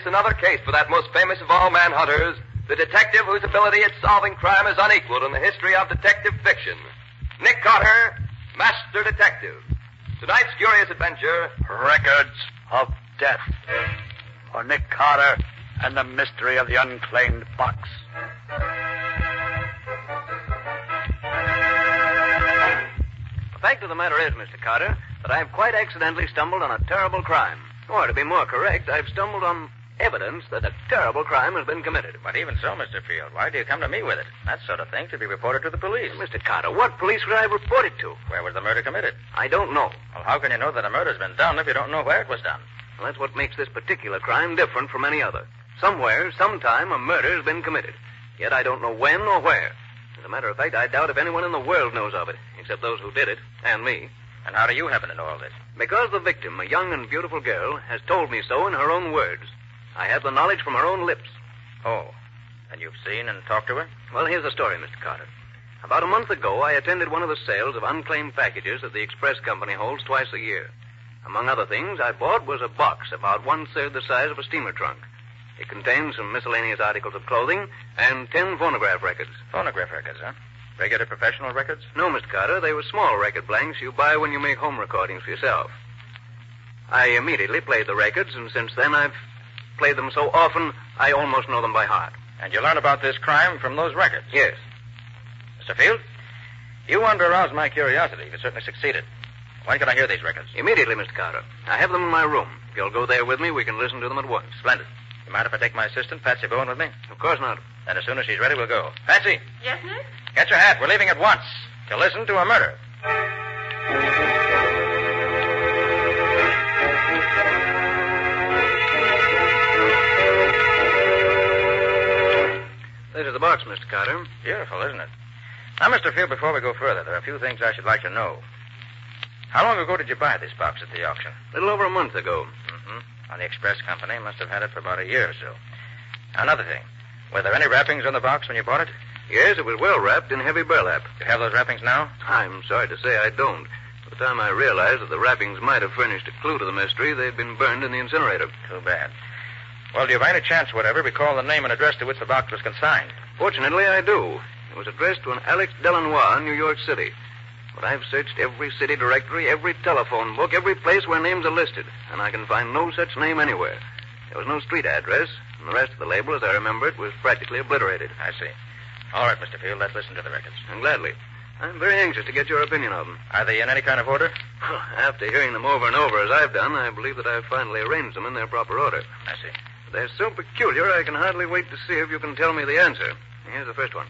another case for that most famous of all manhunters, the detective whose ability at solving crime is unequaled in the history of detective fiction. Nick Carter, Master Detective. Tonight's curious adventure, Records of Death. For Nick Carter and the mystery of the unclaimed box. The fact of the matter is, Mr. Carter, that I've quite accidentally stumbled on a terrible crime. Or, to be more correct, I've stumbled on evidence that a terrible crime has been committed. But even so, Mr. Field, why do you come to me with it? That sort of thing should be reported to the police. Mr. Carter, what police would I report it to? Where was the murder committed? I don't know. Well, how can you know that a murder's been done if you don't know where it was done? Well, that's what makes this particular crime different from any other. Somewhere, sometime, a murder has been committed. Yet I don't know when or where. As a matter of fact, I doubt if anyone in the world knows of it, except those who did it, and me. And how do you happen to know all this? Because the victim, a young and beautiful girl, has told me so in her own words. I have the knowledge from her own lips. Oh, and you've seen and talked to her? Well, here's the story, Mr. Carter. About a month ago, I attended one of the sales of unclaimed packages that the express company holds twice a year. Among other things I bought was a box about one-third the size of a steamer trunk. It contains some miscellaneous articles of clothing and 10 phonograph records. Phonograph records, huh? Regular professional records? No, Mr. Carter. They were small record blanks you buy when you make home recordings for yourself. I immediately played the records, and since then I've played them so often I almost know them by heart. And you learned about this crime from those records? Yes. Mr. Field, you wanted to arouse my curiosity. You certainly succeeded. When can I hear these records? Immediately, Mr. Carter. I have them in my room. If you'll go there with me, we can listen to them at once. Splendid. You mind if I take my assistant, Patsy Bowen, with me? Of course not. Then as soon as she's ready, we'll go. Patsy! Yes, Nick? Get your hat. We're leaving at once to listen to a murder. This is the box, Mr. Carter. Beautiful, isn't it? Now, Mr. Field, before we go further, there are a few things I should like to know. How long ago did you buy this box at the auction? A little over a month ago. Mm-hmm. On the express company, must have had it for about a year or so. Another thing. Were there any wrappings on the box when you bought it? Yes, it was well wrapped in heavy burlap. You have those wrappings now? I'm sorry to say I don't. By the time I realized that the wrappings might have furnished a clue to the mystery, they'd been burned in the incinerator. Too bad. Well, do you by any chance, whatever, recall the name and address to which the box was consigned? Fortunately, I do. It was addressed to an Alex Delanois in New York City. But I've searched every city directory, every telephone book, every place where names are listed, and I can find no such name anywhere. There was no street address, and the rest of the label, as I remember it, was practically obliterated. I see. All right, Mr. Field, let's listen to the records. And gladly. I'm very anxious to get your opinion of them. Are they in any kind of order? After hearing them over and over as I've done, I believe that I've finally arranged them in their proper order. I see. They're so peculiar, I can hardly wait to see if you can tell me the answer. Here's the first one.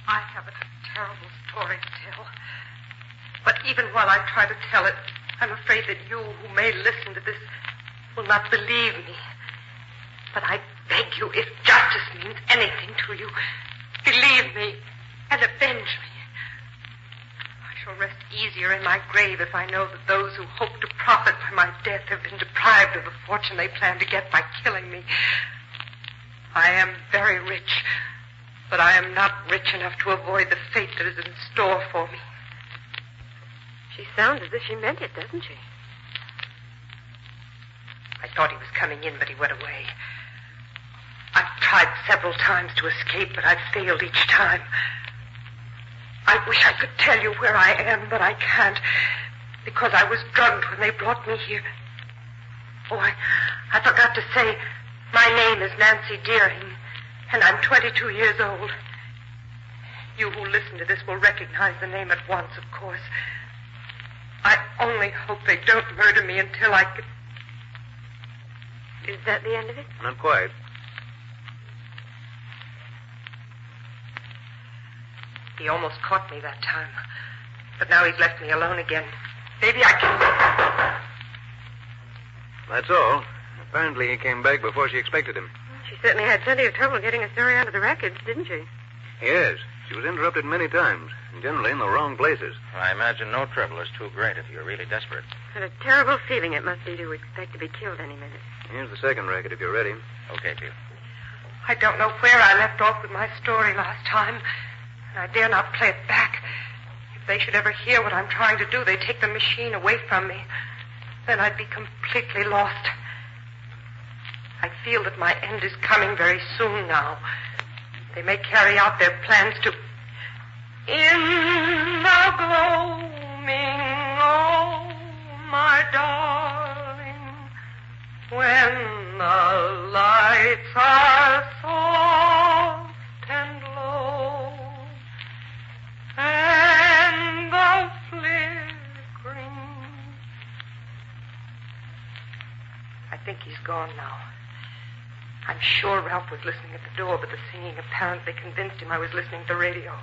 I have a terrible story to tell. But even while I try to tell it, I'm afraid that you who may listen to this will not believe me. But I beg you, if justice means anything to you, believe me and avenge me. I shall rest easier in my grave if I know that those who hope to profit by my death have been deprived of the fortune they plan to get by killing me. I am very rich, but I am not rich enough to avoid the fate that is in store for me. She sounds as if she meant it, doesn't she? I thought he was coming in, but he went away. I've tried several times to escape, but I've failed each time. I wish I could tell you where I am, but I can't, because I was drugged when they brought me here. Oh, I forgot to say, my name is Nancy Deering, and I'm 22 years old. You who listen to this will recognize the name at once, of course. I only hope they don't murder me until I can... Is that the end of it? Not quite. He almost caught me that time. But now he's left me alone again. Maybe I can... That's all. Apparently he came back before she expected him. She certainly had plenty of trouble getting a story out of the records, didn't she? Yes. She was interrupted many times, and generally in the wrong places. I imagine no trouble is too great if you're really desperate. What a terrible feeling it must be to expect to be killed any minute. Here's the second record, if you're ready. Okay, Bill. I don't know where I left off with my story last time, and I dare not play it back. If they should ever hear what I'm trying to do, they'd take the machine away from me. Then I'd be completely lost. I feel that my end is coming very soon now. They may carry out their plans to... In the gloaming, oh, my darling, when the lights are soft and low, and the flickering... I think he's gone now. I'm sure Ralph was listening at the door, but the singing apparently convinced him I was listening to the radio.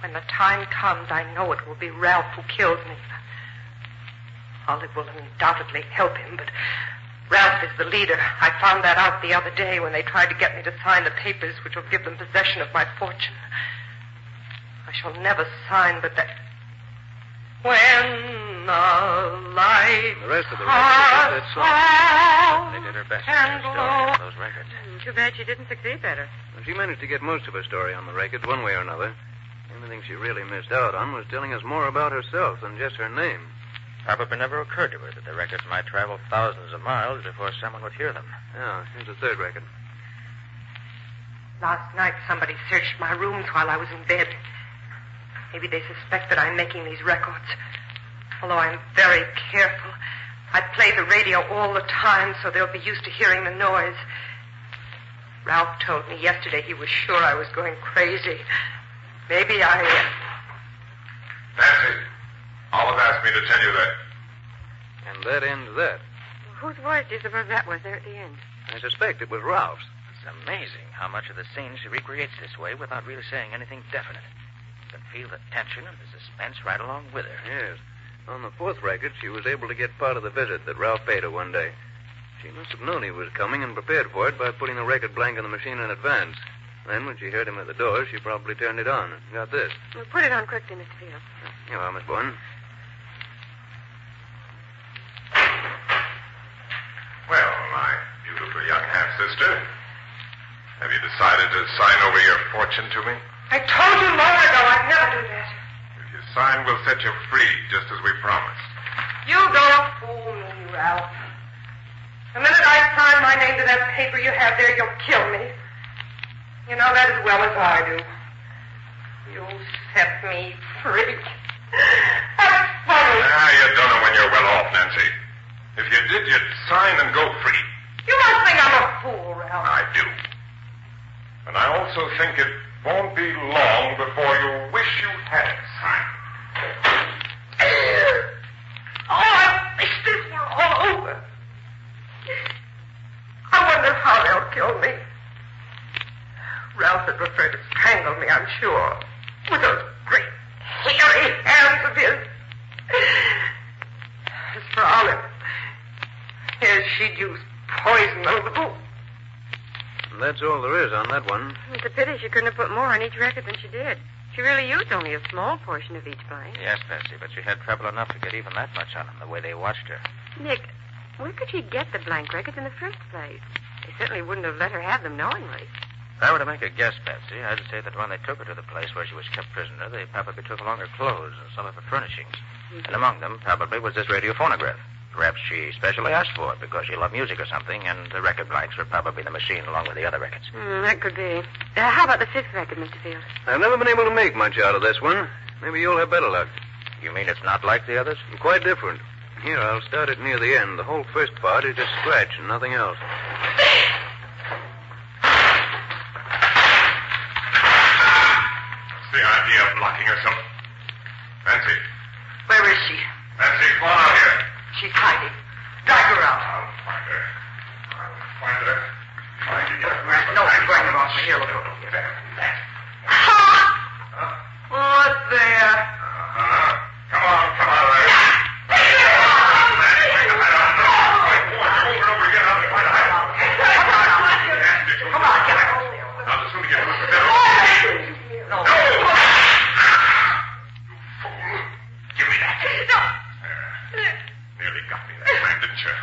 When the time comes, I know it will be Ralph who kills me. Olive will undoubtedly help him, but Ralph is the leader. I found that out the other day when they tried to get me to sign the papers which will give them possession of my fortune. I shall never sign, but that... When the lights The rest of the record is that song. They did her best in her story on those records. Too bad she didn't succeed better. Well, she managed to get most of her story on the records one way or another. The only thing she really missed out on was telling us more about herself than just her name. Probably never occurred to her that the records might travel thousands of miles before someone would hear them. Yeah, here's the third record. Last night somebody searched my rooms while I was in bed. Maybe they suspect that I'm making these records. Although I'm very careful. I play the radio all the time, so they'll be used to hearing the noise. Ralph told me yesterday he was sure I was going crazy. Maybe I... Nancy, Olive asked me to tell you that. And that ends that. Whose voice do you suppose that was there at the end? I suspect it was Ralph's. It's amazing how much of the scene she recreates this way without really saying anything definite. You can feel the tension and the suspense right along with her. Yes. On the fourth record, she was able to get part of the visit that Ralph paid her one day. She must have known he was coming and prepared for it by putting the record blank on the machine in advance. Then, when she heard him at the door, she probably turned it on and got this. Well, put it on quickly, Mr. Field. Here you are, Miss Bourne. Well, my beautiful young half-sister, have you decided to sign over your fortune to me? I told you long ago I'd never do that. If you sign, we'll set you free, just as we promised. You don't fool me, Ralph. The minute I sign my name to that paper you have there, you'll kill me. You know that as well as I do. You'll set me free. That's funny. You don't know when you're well off, Nancy. If you did, you'd sign and go free. You must think I'm a fool, Ralph. I do. And I also think it won't be long before you wish you had it signed. Oh, I wish this were all over. I wonder how they'll kill me. Ralph would prefer to strangle me, I'm sure. With those great, hairy hands of his. As for Olive, yes, she'd use poison on the boot. That's all there is on that one. It's a pity she couldn't have put more on each record than she did. She really used only a small portion of each blank. Yes, Patsy, but she had trouble enough to get even that much on them, the way they watched her. Nick, where could she get the blank records in the first place? They certainly wouldn't have let her have them knowingly. If I were to make a guess, Patsy, I'd say that when they took her to the place where she was kept prisoner, they probably took along her clothes and some of her furnishings. Mm-hmm. And among them probably was this radio phonograph. Perhaps she specially asked for it because she loved music or something, and the record blanks were probably the machine along with the other records. That could be. How about the fifth record, Mr. Field? I've never been able to make much out of this one. Maybe you'll have better luck. You mean it's not like the others? Quite different. Here, I'll start it near the end. The whole first part is just scratch and nothing else. What's the idea of locking herself? Nancy. Where is she? Nancy, come on out here. She's hiding. Drag her out. I'll find her. Trying to get her. No, bring her off. Here, look. What's there? Come on, there. Come on, get her. Now, the sooner you get her, the better. No. Give me that. Nearly got me that time, didn't you?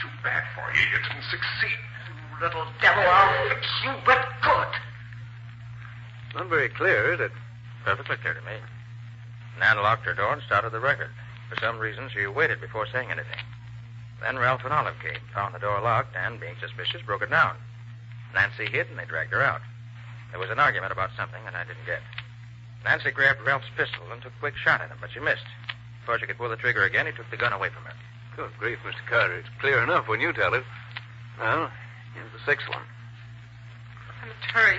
Too bad for you. You didn't succeed. You little devil, I'll fix you, but good. Not very clear, is it? Perfectly clear to me. Nan locked her door and started the record. For some reason, she waited before saying anything. Then Ralph and Olive came, found the door locked, and, being suspicious, broke it down. Nancy hid, and they dragged her out. There was an argument about something that I didn't get. Nancy grabbed Ralph's pistol and took a quick shot at him, but she missed. Before she could pull the trigger again, he took the gun away from her. Good grief, Mr. Carter. It's clear enough when you tell it. Well, here's the sixth one. I must hurry.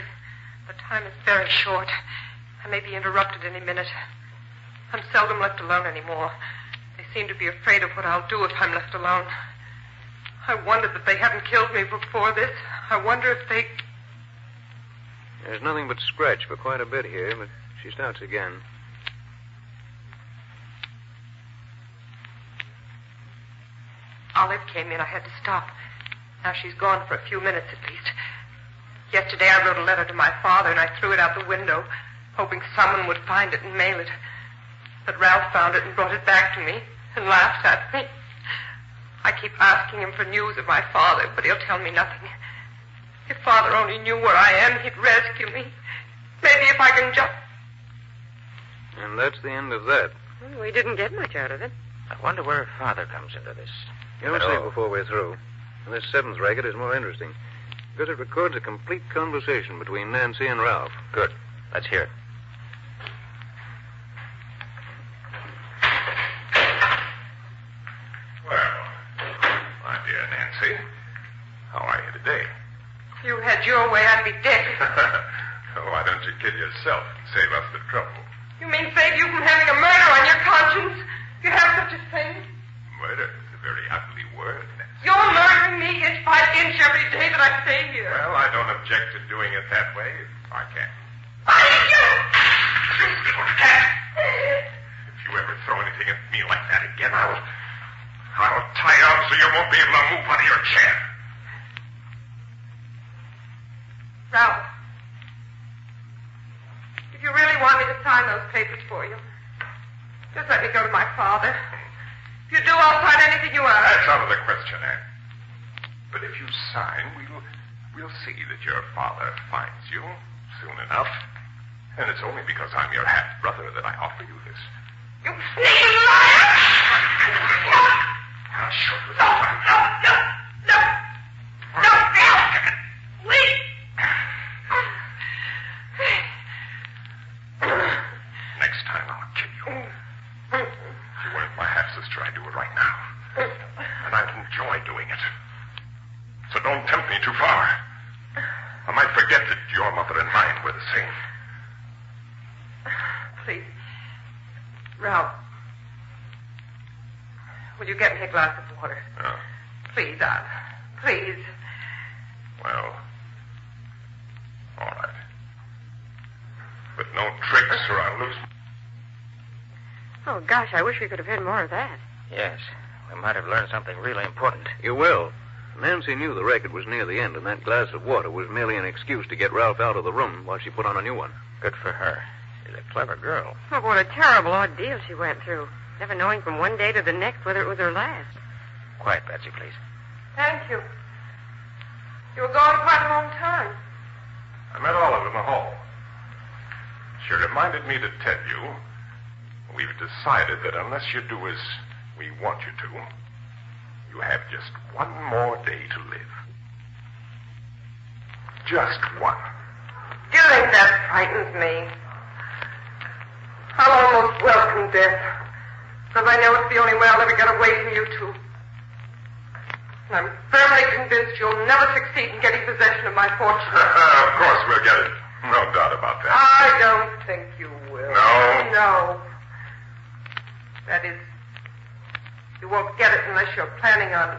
The time is very short. I may be interrupted any minute. I'm seldom left alone anymore. They seem to be afraid of what I'll do if I'm left alone. I wonder that they haven't killed me before this. I wonder if they... There's nothing but scratch for quite a bit here, but she starts again. Olive came in. I had to stop. Now she's gone for a few minutes at least. Yesterday I wrote a letter to my father, and I threw it out the window, hoping someone would find it and mail it. But Ralph found it and brought it back to me and laughed at me. I keep asking him for news of my father, but he'll tell me nothing. If Father only knew where I am, he'd rescue me. Maybe if I can just... And that's the end of that. Well, we didn't get much out of it. I wonder where Father comes into this. You'll see before we're through. And this seventh racket is more interesting, because it records a complete conversation between Nancy and Ralph. Good. Let's hear it. Well, my dear Nancy, how are you today? If you had your way, I'd be dead. Why don't you kill yourself and save us the trouble? You mean save you from having a murder on your conscience? You have such a thing? Murder is a very ugly word, Nancy. You're murdering me inch by inch every day that I stay here. Well, I don't object to doing it that way if I can. If you ever throw anything at me like that again, I'll tie you up so you won't be able to move out of your chair. Ralph, if you really want me to sign those papers for you, just let me go to my father. If you do, I'll sign anything you ask. That's out of the question, Anne. But if you sign, we'll see that your father finds you soon enough. And it's only because I'm your half-brother that I offer you this. You sneaking liar! I'll show you No, please! Next time I'll kill you. If you weren't my half-sister, I'd do it right now. And I'd enjoy doing it. So don't tempt me too far. I might forget that your mother and mine were the same. Please. Ralph. Will you get me a glass of water? Oh. Please, Aunt. Please. Well, all right. But no tricks or I'll lose... Oh, gosh, I wish we could have had more of that. Yes. We might have learned something really important. You will. Nancy knew the record was near the end, and that glass of water was merely an excuse to get Ralph out of the room while she put on a new one. Good for her. She's a clever girl. Oh, what a terrible ordeal she went through. Never knowing from one day to the next whether it was her last. Quiet, Betsy, please. Thank you. You were gone quite a long time. I met Olive in the hall. She reminded me to tell you we've decided that unless you do as we want you to, you have just one more day to live. Just one. Do you think that frightens me? I'll almost welcome death, because I know it's the only way I'll ever get away from you two. And I'm firmly convinced you'll never succeed in getting possession of my fortune. Of course we'll get it. No doubt about that. I don't think you will. No? No. That is, you won't get it unless you're planning on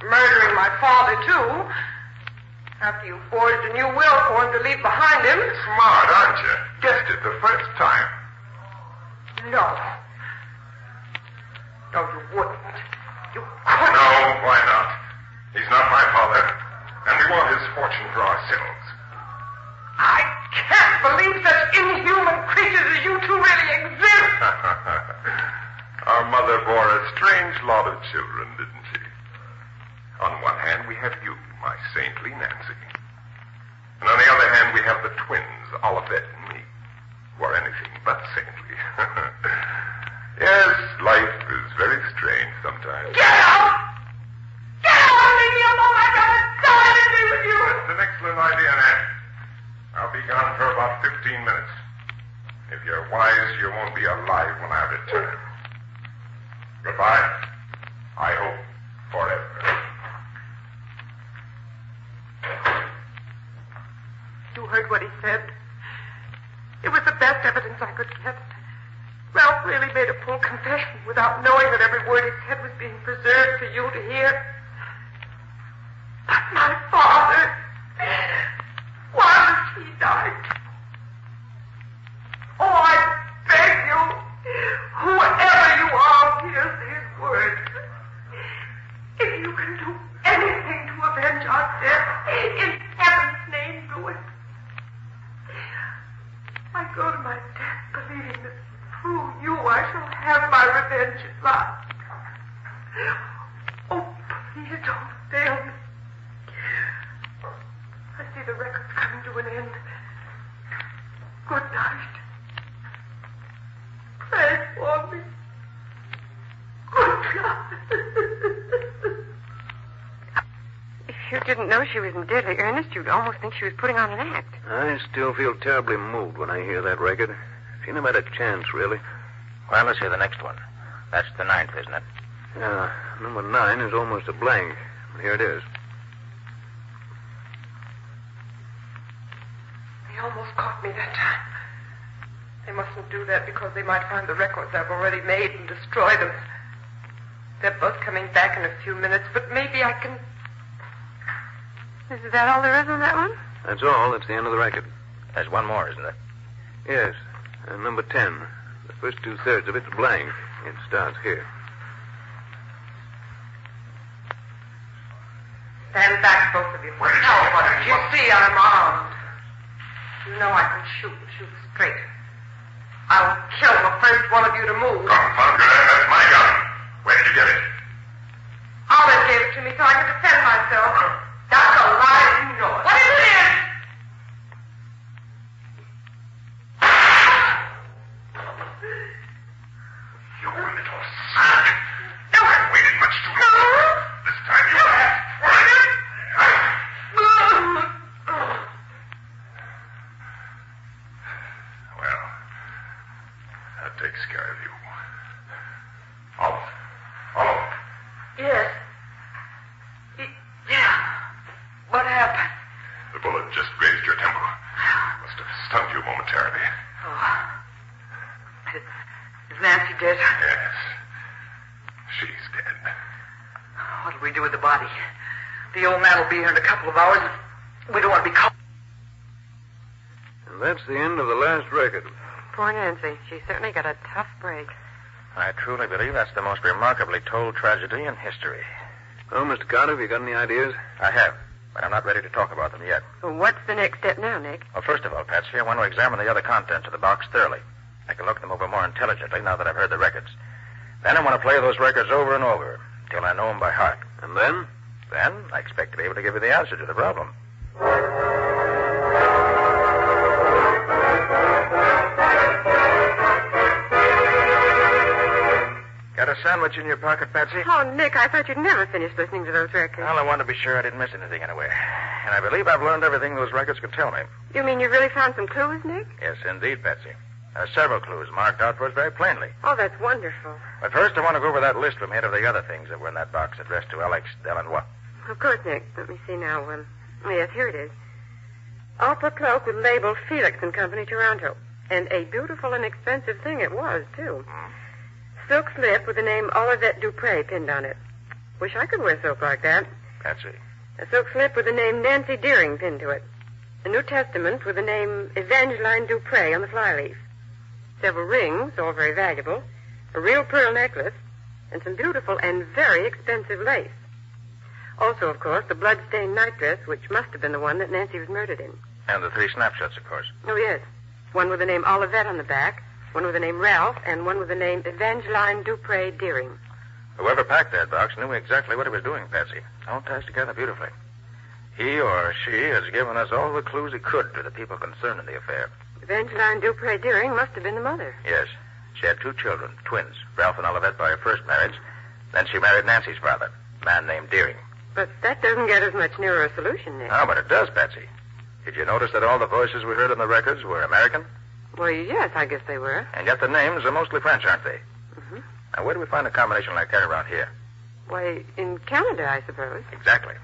murdering my father, too. After you forged a new will for him to leave behind him. Smart, aren't you? Guessed it the first time. No. No, you wouldn't. You couldn't. No, why not? He's not my father, and we want his fortune for ourselves. I can't believe such inhuman creatures as you two really exist. Our mother bore a strange lot of children, didn't she? On one hand, we have you, my saintly Nancy. And on the other hand, we have the twins, Olivette and me, who are anything but saintly. Yes, life is very strange sometimes. Get out! 15 minutes. If you're wise, you won't be alive when I return. Goodbye. I hope forever. You heard what he said. It was the best evidence I could get. Ralph really made a full confession without knowing that every word he said was being preserved for you to hear. But my father, why was he died? Oh, I beg you, whoever you are, hear these words. If you can do anything to avenge our death, in heaven's name, do it. I go to my death believing that through you I shall have my revenge at last. Oh, please don't fail me. I see the record's coming to an end. Good night. Pray for me. Good night. If you didn't know she was in deadly earnest, you'd almost think she was putting on an act. I still feel terribly moved when I hear that record. She never had a chance, really. Well, let's hear the next one. That's the 9th, isn't it? Yeah, number 9 is almost a blank. Here it is. They almost caught me that time. They mustn't do that because they might find the records I've already made and destroy them. They're both coming back in a few minutes, but maybe I can... Is that all there is on that one? That's all. That's the end of the record. There's one more, isn't there? Yes, number 10. The first 2/3 of it's blank. It starts here. Stand back, both of you. No, what? You see I'm armed. You know I can shoot straight. I'll kill the first one of you to move. Confound your ass, that's my gun. Where did you get it? Olive gave it to me so I could defend myself. That's a lie, you know it. What is it? You little son. You haven't waited much too long. This time you have. Well, that takes care of you. Olive. Yes. Yeah. What happened? The bullet just grazed your temple. Must have stunned you momentarily. Oh. Is Nancy dead? Yes. She's dead. What'll we do with the body? The old man will be here in a couple of hours. We don't want to be caught. And that's the end of the last record. Poor Nancy. She certainly got a tough break. I truly believe that's the most remarkably told tragedy in history. Oh, Mr. Carter, have you got any ideas? I have, but I'm not ready to talk about them yet. Well, what's the next step now, Nick? Well, first of all, Patsy, I want to examine the other contents of the box thoroughly. I can look them over more intelligently now that I've heard the records. Then I want to play those records over and over till I know them by heart. And then? Then I expect to be able to give you the answer to the problem. Got a sandwich in your pocket, Patsy? Oh, Nick, I thought you'd never finish listening to those records. Well, I wanted to be sure I didn't miss anything anyway. And I believe I've learned everything those records could tell me. You mean you really found some clues, Nick? Yes, indeed, Patsy. There are several clues marked out for us very plainly. Oh, that's wonderful. But first, I want to go over that list we made of the other things that were in that box addressed to Alex, Dell, and what? Of course, Nick. Let me see now. Yes, here it is. Opera cloak with label Felix and Company, Toronto. And a beautiful and expensive thing it was, too. Silk slip with the name Olivette Dupre pinned on it. Wish I could wear silk like that. Patsy. A silk slip with the name Nancy Deering pinned to it. A New Testament with the name Evangeline Dupre on the flyleaf. Several rings, all very valuable. A real pearl necklace. And some beautiful and very expensive lace. Also, of course, the blood-stained nightdress, which must have been the one that Nancy was murdered in. And the 3 snapshots, of course. Oh, yes. One with the name Olivette on the back, one with the name Ralph, and one with the name Evangeline Dupre Deering. Whoever packed that box knew exactly what he was doing, Patsy. All ties together beautifully. He or she has given us all the clues he could to the people concerned in the affair. Evangeline Dupre Deering must have been the mother. Yes. She had 2 children, twins, Ralph and Olivette by her first marriage. Then she married Nancy's father, a man named Deering. But that doesn't get us much nearer a solution, Nick. Oh, but it does, Patsy. Did you notice that all the voices we heard on the records were American? Well, yes, I guess they were. And yet the names are mostly French, aren't they? Mm-hmm. Now, where do we find a combination like that around here? Why, in Canada, I suppose. Exactly.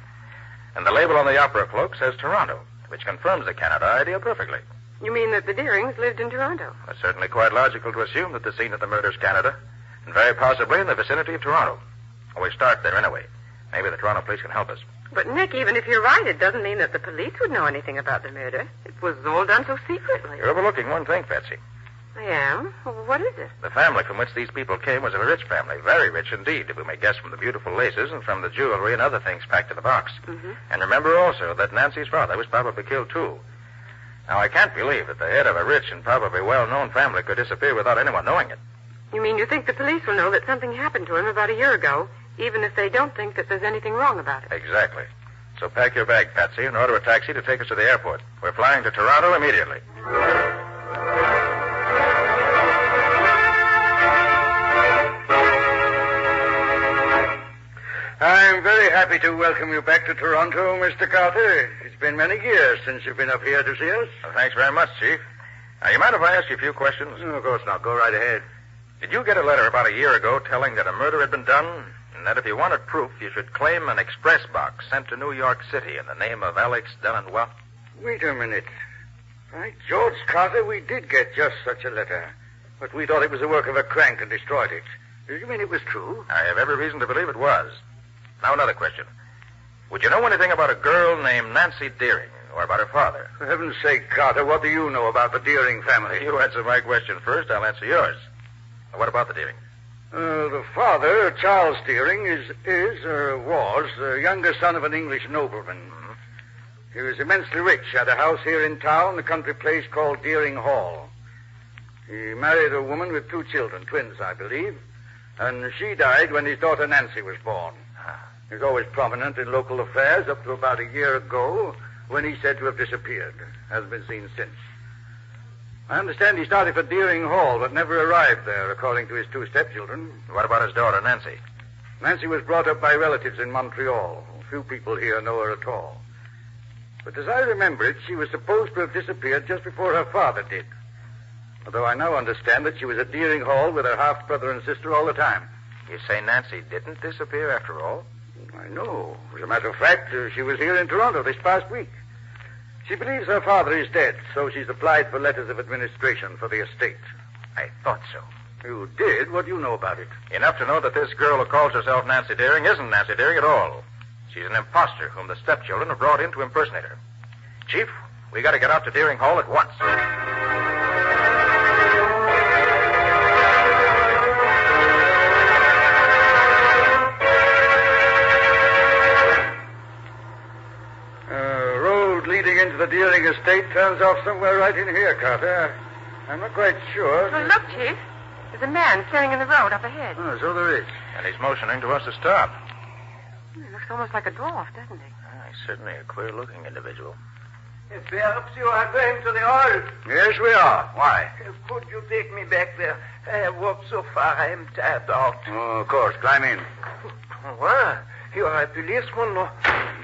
And the label on the opera cloak says Toronto, which confirms the Canada idea perfectly. You mean that the Deerings lived in Toronto? It's certainly quite logical to assume that the scene of the murder is Canada, and very possibly in the vicinity of Toronto. Well, we start there anyway. Maybe the Toronto police can help us. But, Nick, even if you're right, it doesn't mean that the police would know anything about the murder. It was all done so secretly. You're overlooking one thing, Patsy. I am? Well, what is it? The family from which these people came was a rich family, very rich indeed, if we may guess from the beautiful laces and from the jewelry and other things packed in the box. Mm-hmm. And remember also that Nancy's father was probably killed, too. Now, I can't believe that the head of a rich and probably well-known family could disappear without anyone knowing it. You mean you think the police will know that something happened to him about a year ago, even if they don't think that there's anything wrong about it? Exactly. So pack your bag, Patsy, and order a taxi to take us to the airport. We're flying to Toronto immediately. I'm very happy to welcome you back to Toronto, Mr. Carter. It's been many years since you've been up here to see us. Well, thanks very much, Chief. Now, you mind if I ask you a few questions? Oh, of course not. Go right ahead. Did you get a letter about a year ago telling that a murder had been done, and that if you wanted proof, you should claim an express box sent to New York City in the name of Alex Delanois? Wait a minute. By George Carter, we did get just such a letter. But we thought it was the work of a crank and destroyed it. You mean it was true? I have every reason to believe it was. Now, another question. Would you know anything about a girl named Nancy Deering, or about her father? For heaven's sake, Carter, what do you know about the Deering family? You answer my question first, I'll answer yours. Now, what about the Deering? The father, Charles Deering, was the younger son of an English nobleman. Mm-hmm. He was immensely rich, had a house here in town, a country place called Deering Hall. He married a woman with 2 children, twins, I believe, and she died when his daughter Nancy was born. He was always prominent in local affairs up to about a year ago, when he's said to have disappeared. Hasn't been seen since. I understand he started for Deering Hall, but never arrived there, according to his 2 stepchildren. What about his daughter, Nancy? Nancy was brought up by relatives in Montreal. Few people here know her at all. But as I remember it, she was supposed to have disappeared just before her father did. Although I now understand that she was at Deering Hall with her half-brother and sister all the time. You say Nancy didn't disappear after all? I know. As a matter of fact, she was here in Toronto this past week. She believes her father is dead, so she's applied for letters of administration for the estate. I thought so. You did? What do you know about it? Enough to know that this girl who calls herself Nancy Deering isn't Nancy Deering at all. She's an imposter whom the stepchildren have brought in to impersonate her. Chief, we got to get out to Deering Hall at once. Leading into the Deering estate turns off somewhere right in here, Carter. I'm not quite sure. Well, look, Chief. There's a man standing in the road up ahead. Oh, so there is. And he's motioning to us to stop. He looks almost like a dwarf, doesn't he? He's certainly a queer-looking individual. Perhaps you are going to the hall. Yes, we are. Why? Could you take me back there? I have walked so far, I am tired out. Oh, of course. Climb in. What? You are a policeman, no?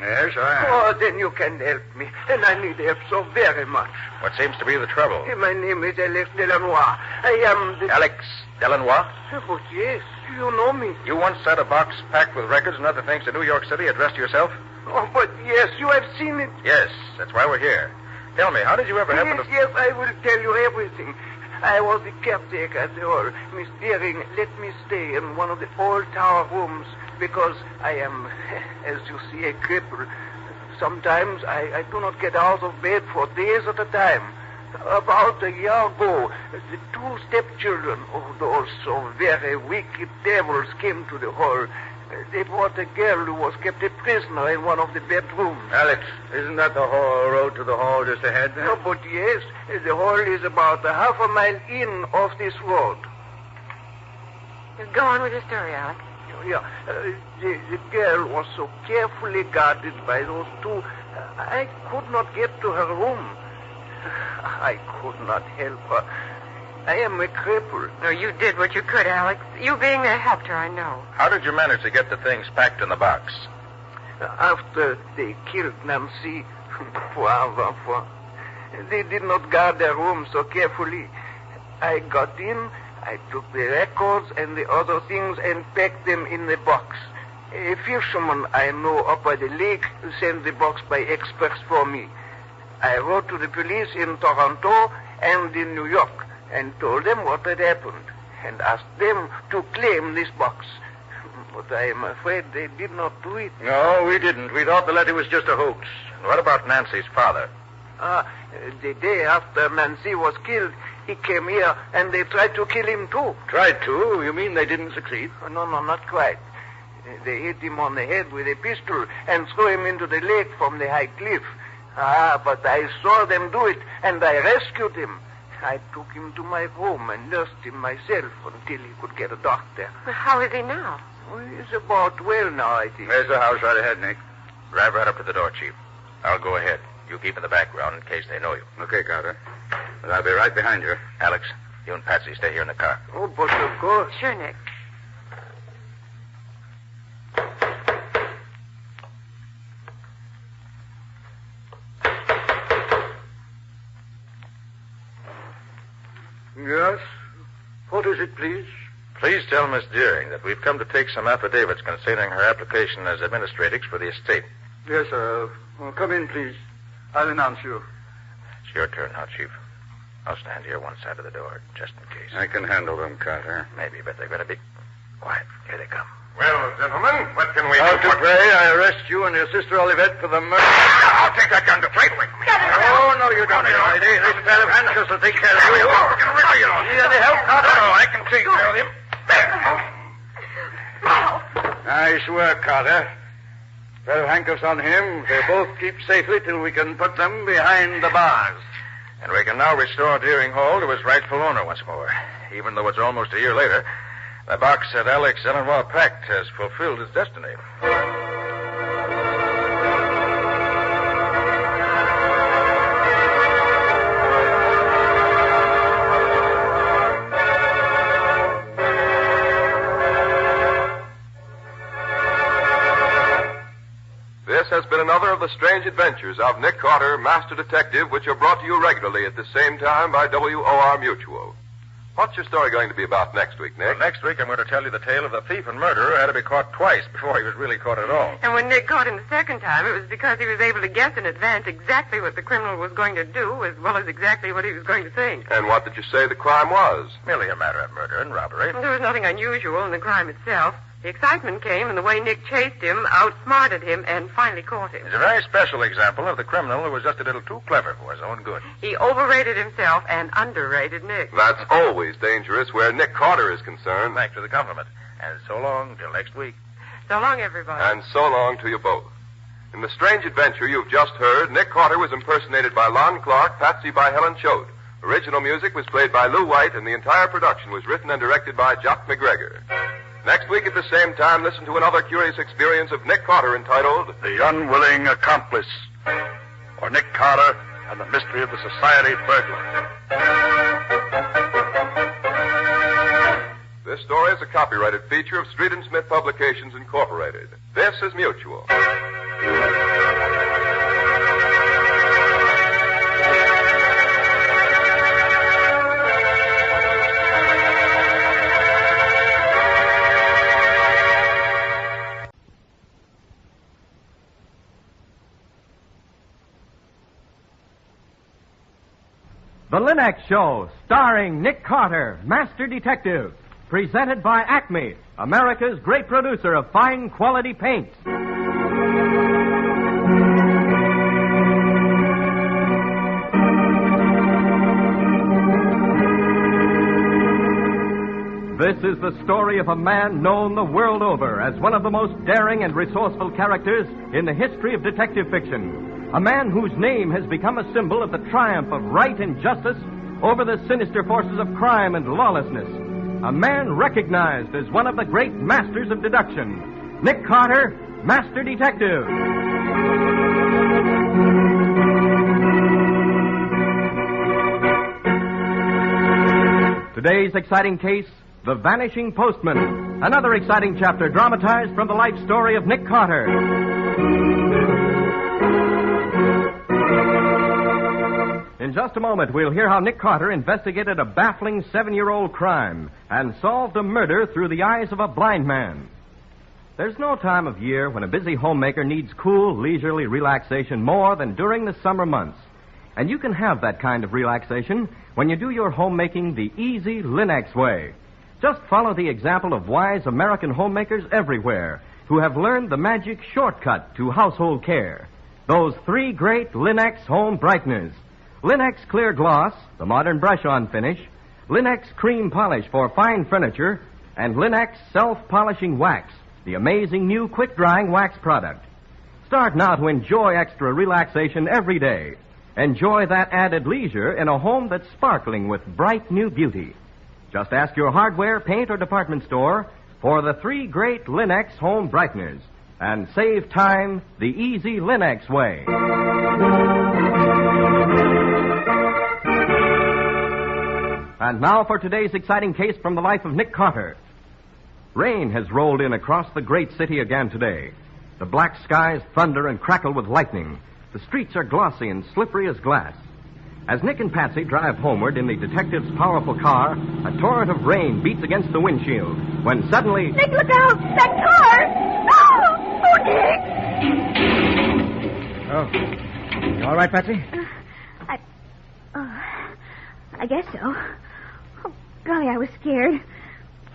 Yes, I am. Oh, then you can help me. And I need help so very much. What seems to be the trouble? My name is Alex Delanois. I am the... Alex Delanois? But yes, you know me. You once had a box packed with records and other things to New York City addressed to yourself? Oh, but yes, you have seen it. Yes, that's why we're here. Tell me, how did you ever happen to... Yes, I will tell you everything. I was the caretaker at the hall. Miss Deering let me stay in one of the old tower rooms because I am, as you see, a cripple. Sometimes I do not get out of bed for days at a time. About a year ago, the 2 stepchildren of those so very wicked devils came to the hall. They brought a girl who was kept a prisoner in one of the bedrooms. Alex, isn't that the hall road to the hall just ahead there? No, but yes, the hall is about a half a mile in off this road. Go on with your story, Alex. Yeah, the girl was so carefully guarded by those 2, I could not get to her room. I could not help her. I am a cripple. No, you did what you could, Alex. You being there helped her, I know. How did you manage to get the things packed in the box? After they killed Nancy, Poor enfants. They did not guard their rooms so carefully. I got in, I took the records and the other things and packed them in the box. A fisherman I know up by the lake sent the box by express for me. I wrote to the police in Toronto and in New York and told them what had happened and asked them to claim this box. But I am afraid they did not do it. No, we didn't. We thought the letter was just a hoax. What about Nancy's father? The day after Nancy was killed, he came here and they tried to kill him too. Tried to? You mean they didn't succeed? No, not quite. They hit him on the head with a pistol and threw him into the lake from the high cliff. But I saw them do it and I rescued him. I took him to my room and nursed him myself until he could get a doctor. Well, how is he now? He's about well now, I think. There's the house right ahead, Nick. Drive right up to the door, Chief. I'll go ahead. You keep in the background in case they know you. Okay, Carter. But I'll be right behind you. Alex, you and Patsy stay here in the car. Oh, but of course. Sure, Nick. Yes? What is it, please? Please tell Miss Deering that we've come to take some affidavits concerning her application as administratrix for the estate. Yes, sir. Well, come in, please. I'll announce you. It's your turn now, Chief. I'll stand here one side of the door, just in case. I can handle them, Carter. Maybe, but they better be quiet. Here they come. Well, gentlemen, what can we Out do? to pray, I arrest you and your sister Olivette for the murder. I'll take that gun to play with me. Oh, no, you don't, lady. This pair of handcuffs will take care of you. Need any help, Carter? No, I can take care of him. Nice work, Carter. Pair of handcuffs on him. They'll both keep safely till we can put them behind the bars. And we can now restore Deering Hall to its rightful owner once more. Even though it's almost a year later, the box that Alex Eleanor packed has fulfilled its destiny. This has been another of the strange adventures of Nick Carter, Master Detective, which are brought to you regularly at the same time by WOR Mutual. What's your story going to be about next week, Nick? Well, next week I'm going to tell you the tale of the thief and murderer who had to be caught twice before he was really caught at all. And when Nick caught him the second time, it was because he was able to guess in advance exactly what the criminal was going to do, as well as exactly what he was going to think. And what did you say the crime was? Merely a matter of murder and robbery. There was nothing unusual in the crime itself. The excitement came in the way Nick chased him, outsmarted him, and finally caught him. It's a very special example of the criminal who was just a little too clever for his own good. He overrated himself and underrated Nick. That's always dangerous where Nick Carter is concerned. Thanks for the compliment. And so long till next week. So long, everybody. And so long to you both. In the strange adventure you've just heard, Nick Carter was impersonated by Lon Clark, Patsy by Helen Choate. Original music was played by Lou White, and the entire production was written and directed by Jock McGregor. Next week at the same time, listen to another curious experience of Nick Carter entitled The Unwilling Accomplice, or Nick Carter and the Mystery of the Society Burglar. This story is a copyrighted feature of Street & Smith Publications, Incorporated. This is Mutual. The Linux Show, starring Nick Carter, Master Detective. Presented by Acme, America's great producer of fine quality paints. This is the story of a man known the world over as one of the most daring and resourceful characters in the history of detective fiction. A man whose name has become a symbol of the triumph of right and justice over the sinister forces of crime and lawlessness. A man recognized as one of the great masters of deduction. Nick Carter, Master Detective. Today's exciting case, The Vanishing Postman. Another exciting chapter dramatized from the life story of Nick Carter. In just a moment, we'll hear how Nick Carter investigated a baffling 7-year-old crime and solved a murder through the eyes of a blind man. There's no time of year when a busy homemaker needs cool, leisurely relaxation more than during the summer months. And you can have that kind of relaxation when you do your homemaking the easy Linux way. Just follow the example of wise American homemakers everywhere who have learned the magic shortcut to household care. Those 3 great Linux home brighteners. Linux Clear Gloss, the modern brush-on finish, Linux Cream Polish for fine furniture, and Linux Self-Polishing Wax, the amazing new quick-drying wax product. Start now to enjoy extra relaxation every day. Enjoy that added leisure in a home that's sparkling with bright new beauty. Just ask your hardware, paint, or department store for the 3 great Linux home brighteners and save time the easy Linux way. And now for today's exciting case from the life of Nick Carter. Rain has rolled in across the great city again today. The black skies thunder and crackle with lightning. The streets are glossy and slippery as glass. As Nick and Patsy drive homeward in the detective's powerful car, a torrent of rain beats against the windshield when suddenly... Nick, look out! That car! Oh! Oh, Nick! Oh. You all right, Patsy? I guess so. Oh, golly, I was scared.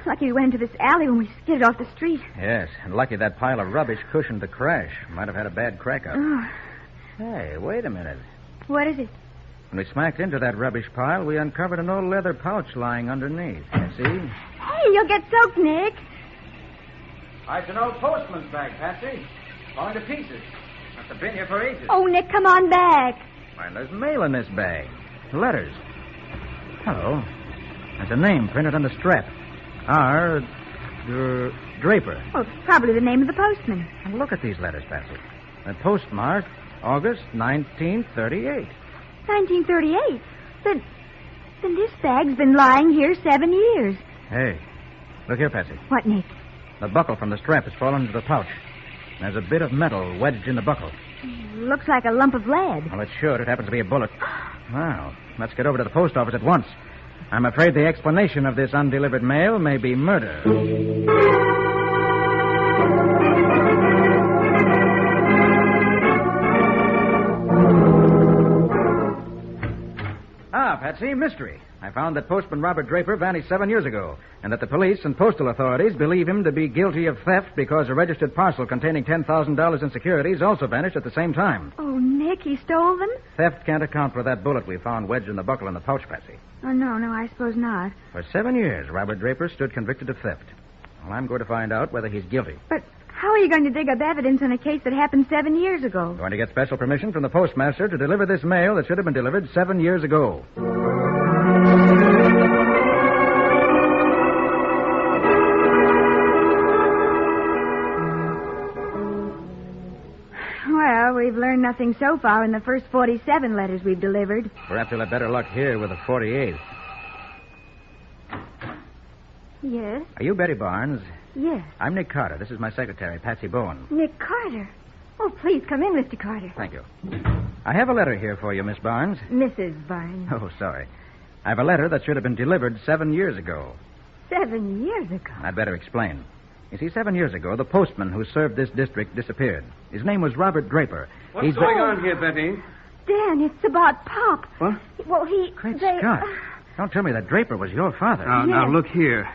Lucky we went into this alley when we skidded off the street. Yes, and lucky that pile of rubbish cushioned the crash. Might have had a bad crack up. Oh. Hey, wait a minute. What is it? When we smacked into that rubbish pile, we uncovered an old leather pouch lying underneath. See? Hey, you'll get soaked, Nick. It's an old postman's bag, Patsy. Falling to pieces. Must have been here for ages. Oh, Nick, come on back. Why, there's mail in this bag. Letters. Hello. There's a name printed on the strap. R. Draper. Oh, it's probably the name of the postman. And look at these letters, Patsy. They're postmarked August 1938. 1938? Then this bag's been lying here 7 years. Hey, look here, Patsy. What, Nick? The buckle from the strap has fallen into the pouch. There's a bit of metal wedged in the buckle. Looks like a lump of lead. Well, it should. It happens to be a bullet. Well, let's get over to the post office at once. I'm afraid the explanation of this undelivered mail may be murder. Patsy, mystery. I found that postman Robert Draper vanished 7 years ago, and that the police and postal authorities believe him to be guilty of theft because a registered parcel containing $10,000 in securities also vanished at the same time. Oh, Nick, he stole them? Theft can't account for that bullet we found wedged in the buckle in the pouch, Patsy. Oh, no, I suppose not. For 7 years, Robert Draper stood convicted of theft. Well, I'm going to find out whether he's guilty. But how are you going to dig up evidence on a case that happened 7 years ago? Going to get special permission from the postmaster to deliver this mail that should have been delivered 7 years ago. Well, we've learned nothing so far in the first 47 letters we've delivered. Perhaps we'll have better luck here with the 48th. Yes? Are you Betty Barnes? Yes. I'm Nick Carter. This is my secretary, Patsy Bowen. Nick Carter? Oh, please come in, Mr. Carter. Thank you. I have a letter here for you, Miss Barnes. Mrs. Barnes. Oh, sorry. I have a letter that should have been delivered 7 years ago. 7 years ago? I'd better explain. You see, 7 years ago, the postman who served this district disappeared. His name was Robert Draper. What's going on here, Betty? Dan, it's about Pop. What? Well, Great Scott. Don't tell me that Draper was your father. Now, look here.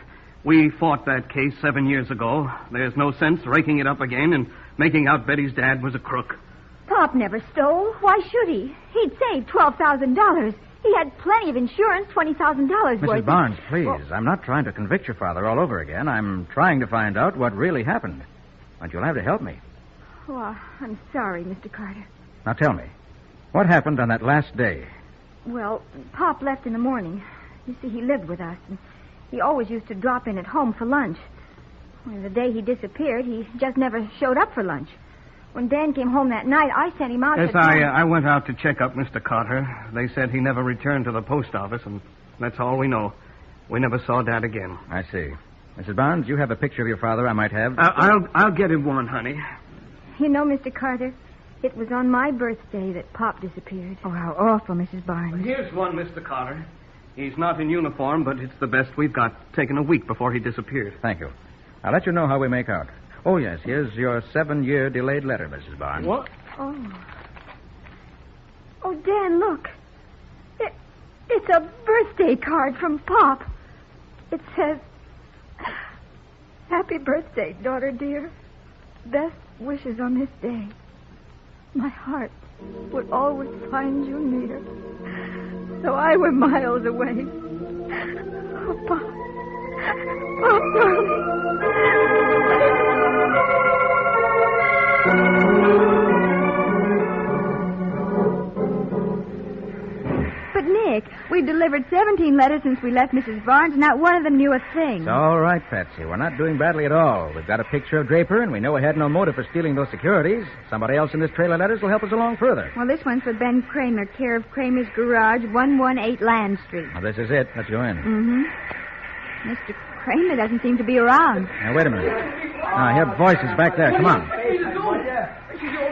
We fought that case 7 years ago. There's no sense raking it up again and making out Betty's dad was a crook. Pop never stole. Why should he? He'd saved $12,000. He had plenty of insurance, $20,000 worth. Mrs. Barnes, please. Well, I'm not trying to convict your father all over again. I'm trying to find out what really happened. But you'll have to help me. Oh, I'm sorry, Mr. Carter. Now tell me, what happened on that last day? Well, Pop left in the morning. You see, he lived with us, and he always used to drop in at home for lunch. Well, the day he disappeared, he just never showed up for lunch. When Dan came home that night, I sent him out Yes, to... I went out to check up Mr. Carter. They said he never returned to the post office, and that's all we know. We never saw Dad again. I see. Mrs. Barnes, you have a picture of your father I might have? I'll get him one, honey. You know, Mr. Carter, It was on my birthday that Pop disappeared. Oh, how awful, Mrs. Barnes. Here's one, Mr. Carter. He's not in uniform, but it's the best we've got. Taken a week before he disappeared. Thank you. I'll let you know how we make out. Oh, yes, here's your 7-year delayed letter, Mrs. Barnes. What? Oh, Dan, look. It's a birthday card from Pop. It says, "Happy birthday, daughter dear. Best wishes on this day. My heart would always find you near, though I were miles away. Oh, Pop. Oh, darling." But, Nick, we've delivered 17 letters since we left Mrs. Barnes, and not one of them knew a thing. It's all right, Patsy. We're not doing badly at all. We've got a picture of Draper, and we know we had no motive for stealing those securities. Somebody else in this trail of letters will help us along further. Well, this one's for Ben Kramer, care of Kramer's Garage, 118 Land Street. Well, this is it. Let's go in. Mm-hmm. Mr. Kramer doesn't seem to be around. Now, wait a minute. I hear voices back there. Come on.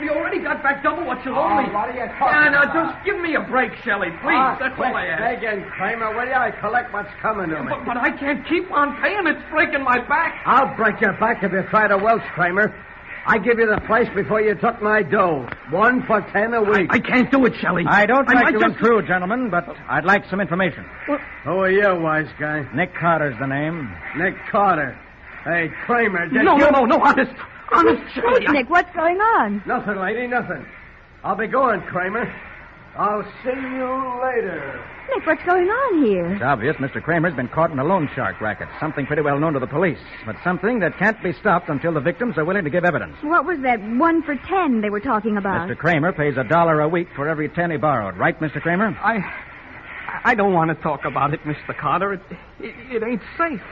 You already got back double what you owe me. What are you talking now, about? just give me a break, Shelley, please. That's all I ask. Begging, Kramer, will you? I collect what's coming to me. But I can't keep on paying. It's breaking my back. I'll break your back if you try to welch, Kramer. I give you the price before you took my dough. 1 for 10 a week. I can't do it, Shelley. I don't like to intrude, gentlemen, but I'd like some information. Who are you, wise guy? Nick Carter's the name. Nick Carter. Hey, Kramer, did No, you... honest, Shelley. Nick, what's going on? Nothing, lady, nothing. I'll be going, Kramer. I'll see you later. Nick, what's going on here? It's obvious Mr. Kramer's been caught in a loan shark racket. Something pretty well known to the police, but something that can't be stopped until the victims are willing to give evidence. What was that 1 for 10 they were talking about? Mr. Kramer pays $1 a week for every 10 he borrowed. Right, Mr. Kramer? I don't want to talk about it, Mr. Carter. It ain't safe.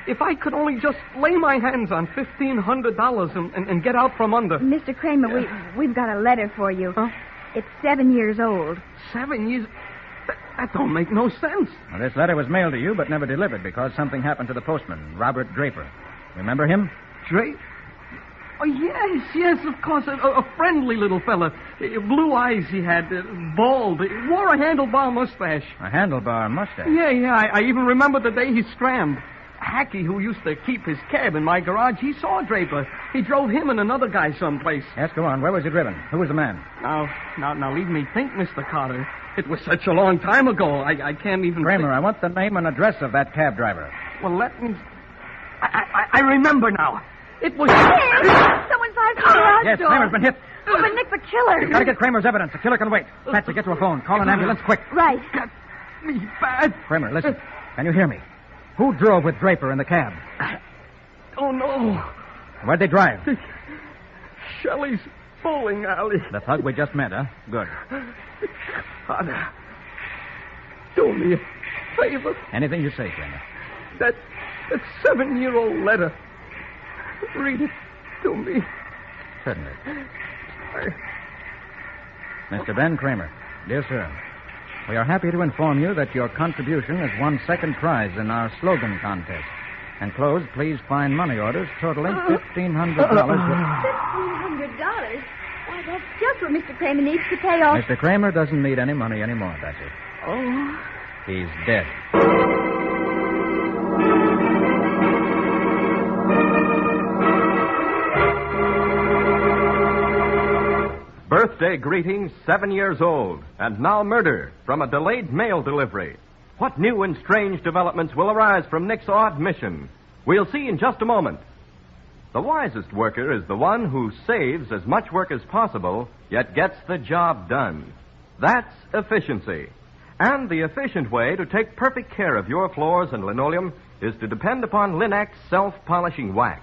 If I could only just lay my hands on $1,500 and get out from under. Mr. Kramer, we've got a letter for you. Huh? It's 7 years old. 7 years? That don't make no sense. Well, this letter was mailed to you, but never delivered because something happened to the postman, Robert Draper. Remember him? Draper? Oh, yes, of course. A friendly little fella. Blue eyes he had, bald. Wore a handlebar mustache. A handlebar mustache? Yeah. I even remember the day he scrammed. Hackey, who used to keep his cab in my garage, he saw Draper. He drove him and another guy someplace. Yes, go on. Where was he driven? Who was the man? Now, leave me think, Mr. Carter. It was such a long time ago, I can't even... Kramer, I want the name and address of that cab driver. Well, let me... I remember now. It was... Someone fired from the garage Yes, door. Kramer's been hit. Oh, but Nick, the killer. You've got to get Kramer's evidence. The killer can wait. Patsy, get to a phone. Call an ambulance, quick. Right. Got me bad. Kramer, listen. Can you hear me? Who drove with Draper in the cab? Oh, no. Where'd they drive? Shelley's bowling alley. The thug we just met, huh? Good. Carter, do me a favor. Anything you say, Kramer. That 7-year-old letter. Read it to me. Certainly. Mr. Ben Kramer, dear sir, we are happy to inform you that your contribution has won second prize in our slogan contest. Enclosed, please find money orders totaling $1,500. $1,500? Why, that's just what Mr. Kramer needs to pay off. Mr. Kramer doesn't need any money anymore, Bessie. Oh. He's dead. Birthday greetings, 7 years old, and now murder from a delayed mail delivery. What new and strange developments will arise from Nick's odd mission? We'll see in just a moment. The wisest worker is the one who saves as much work as possible, yet gets the job done. That's efficiency. And the efficient way to take perfect care of your floors and linoleum is to depend upon Linex self-polishing wax.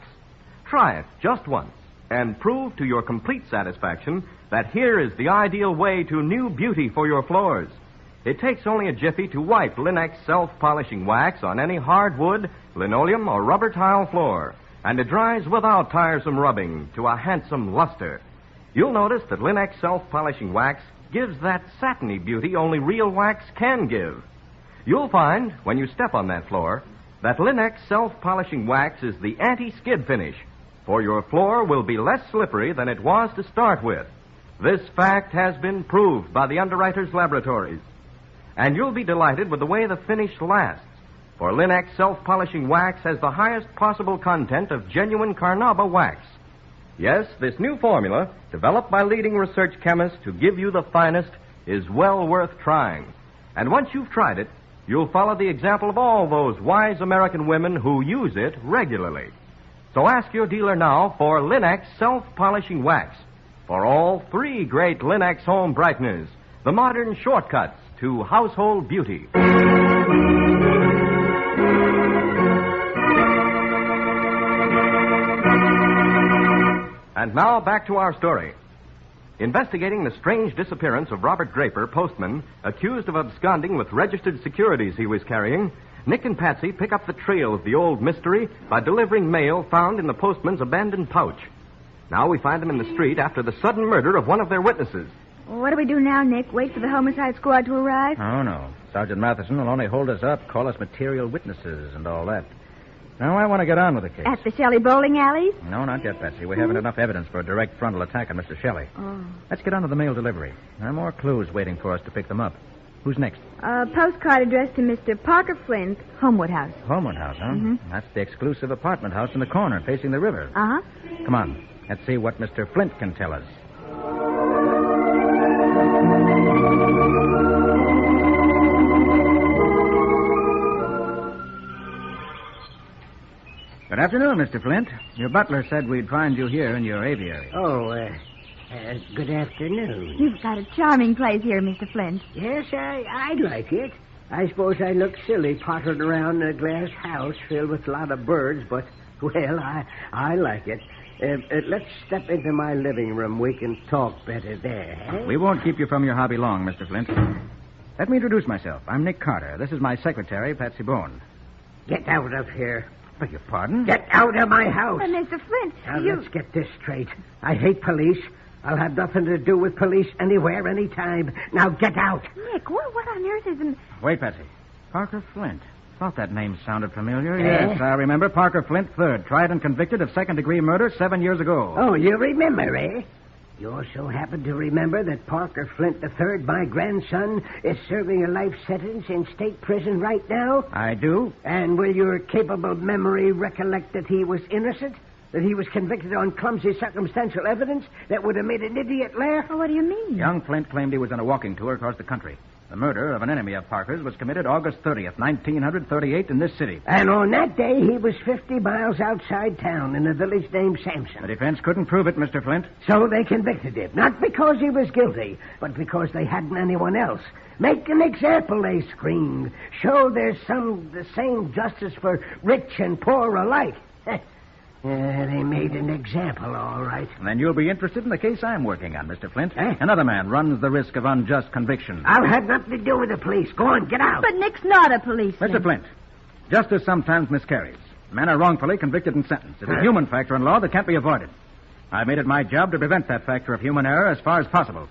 Try it just once and prove to your complete satisfaction that here is the ideal way to new beauty for your floors. It takes only a jiffy to wipe Linex self-polishing wax on any hardwood, linoleum, or rubber tile floor, and it dries without tiresome rubbing to a handsome luster. You'll notice that Linex self-polishing wax gives that satiny beauty only real wax can give. You'll find, when you step on that floor, that Linex self-polishing wax is the anti-skid finish, for your floor will be less slippery than it was to start with. This fact has been proved by the underwriters' laboratories. And you'll be delighted with the way the finish lasts. For Linex self-polishing wax has the highest possible content of genuine Carnauba wax. Yes, this new formula, developed by leading research chemists to give you the finest, is well worth trying. And once you've tried it, you'll follow the example of all those wise American women who use it regularly. So ask your dealer now for Linex self-polishing wax. For all three great Linex home brighteners, the modern shortcuts to household beauty. And now back to our story. Investigating the strange disappearance of Robert Draper, postman, accused of absconding with registered securities he was carrying, Nick and Patsy pick up the trail of the old mystery by delivering mail found in the postman's abandoned pouch. Now we find them in the street after the sudden murder of one of their witnesses. What do we do now, Nick? Wait for the homicide squad to arrive? Oh, no. Sergeant Matheson will only hold us up, call us material witnesses and all that. Now, I want to get on with the case. At the Shelley bowling alleys? No, not yet, Patsy. We haven't enough evidence for a direct frontal attack on Mr. Shelley. Oh. Let's get on to the mail delivery. There are more clues waiting for us to pick them up. Who's next? A postcard addressed to Mr. Parker Flint, Homewood House. Homewood House, huh? Mm-hmm. That's the exclusive apartment house in the corner facing the river. Uh-huh. Come on. Let's see what Mr. Flint can tell us. Good afternoon, Mr. Flint. Your butler said we'd find you here in your aviary. Oh, good afternoon. You've got a charming place here, Mr. Flint. Yes, I'd like it. I suppose I look silly pottering around a glass house filled with a lot of birds, but, well, I like it. Let's step into my living room. We can talk better there. Eh? We won't keep you from your hobby long, Mr. Flint. Let me introduce myself. I'm Nick Carter. This is my secretary, Patsy Bone. Get out of here. Beg your pardon? Get out of my house. Mr. Flint, now, let's get this straight. I hate police. I'll have nothing to do with police anywhere, anytime. Now, get out. Nick, what on earth is... Wait, Patsy. Parker Flint. Thought that name sounded familiar. Yes, I remember. Parker Flint, third. Tried and convicted of second-degree murder 7 years ago. Oh, you remember, eh? You also happen to remember that Parker Flint III, my grandson, is serving a life sentence in state prison right now? I do. And will your capable memory recollect that he was innocent? That he was convicted on clumsy circumstantial evidence that would have made an idiot laugh? Well, what do you mean? Young Flint claimed he was on a walking tour across the country. The murder of an enemy of Parker's was committed August 30th, 1938 in this city. And on that day, he was 50 miles outside town in a village named Sampson. The defense couldn't prove it, Mr. Flint. So they convicted him. Not because he was guilty, but because they hadn't anyone else. Make an example, they screamed. Show there's the same justice for rich and poor alike. Yeah, they made an example, all right. Then you'll be interested in the case I'm working on, Mr. Flint. Another man runs the risk of unjust conviction. I'll have nothing to do with the police. Go on, get out. But Nick's not a policeman. Mr. Flint, justice sometimes miscarries. Men are wrongfully convicted and sentenced. It's a human factor in law that can't be avoided. I made it my job to prevent that factor of human error as far as possible.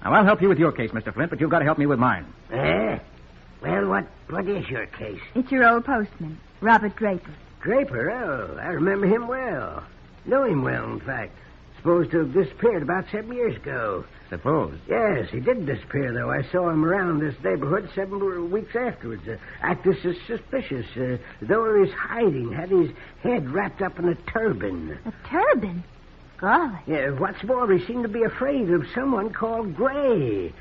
Now, I'll help you with your case, Mr. Flint, but you've got to help me with mine. Well, what is your case? It's your old postman, Robert Draper. Draper? Oh, I remember him well. Know him well, in fact. Supposed to have disappeared about 7 years ago. Suppose? Yes, he did disappear, though. I saw him around this neighborhood 7 weeks afterwards. Acted suspicious, though he was hiding. Had his head wrapped up in a turban. A turban? Golly. Yeah, what's more, he seemed to be afraid of someone called Gray.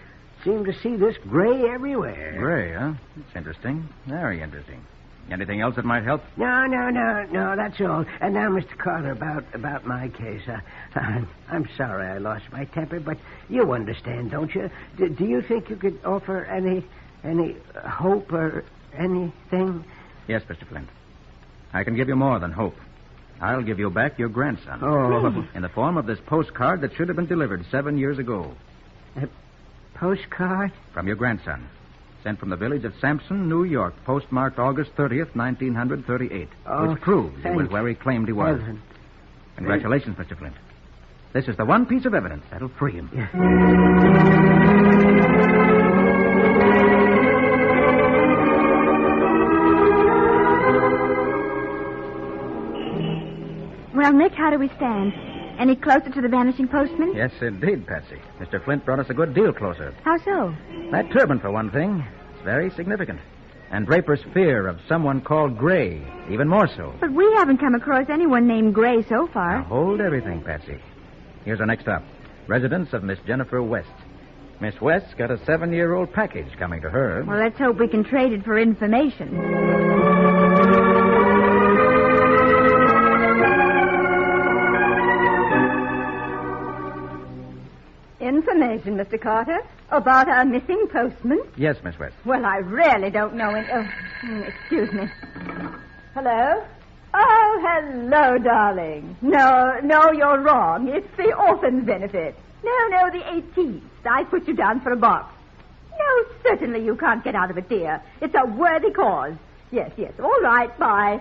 Seemed to see this Gray everywhere. Gray, huh? That's interesting. Very interesting. Anything else that might help? No, that's all. And now, Mr. Carter, about my case. I'm sorry I lost my temper, but you understand, don't you? Do you think you could offer any hope or anything? Yes, Mr. Flint. I can give you more than hope. I'll give you back your grandson. Oh. In the form of this postcard that should have been delivered 7 years ago. A postcard? From your grandson. Sent from the village of Sampson, New York, postmarked August 30th, 1938. Which proves he was where he claimed he was. Heaven. Congratulations, Mr. Flint. This is the one piece of evidence that'll free him. Yeah. Well, Nick, how do we stand? Any closer to the vanishing postman? Yes, indeed, Patsy. Mr. Flint brought us a good deal closer. How so? That turban, for one thing, is very significant. And Draper's fear of someone called Gray, even more so. But we haven't come across anyone named Gray so far. Now, hold everything, Patsy. Here's our next stop. Residence of Miss Jennifer West. Miss West's got a 7-year-old package coming to her. Well, let's hope we can trade it for information. Information, Mr. Carter, about our missing postman? Yes, Miss West. Well, I really don't know it. Excuse me. Hello? Oh, hello, darling. No, you're wrong. It's the orphan's benefit. No, the 18th. I put you down for a box. No, certainly you can't get out of it, dear. It's a worthy cause. Yes. All right, bye.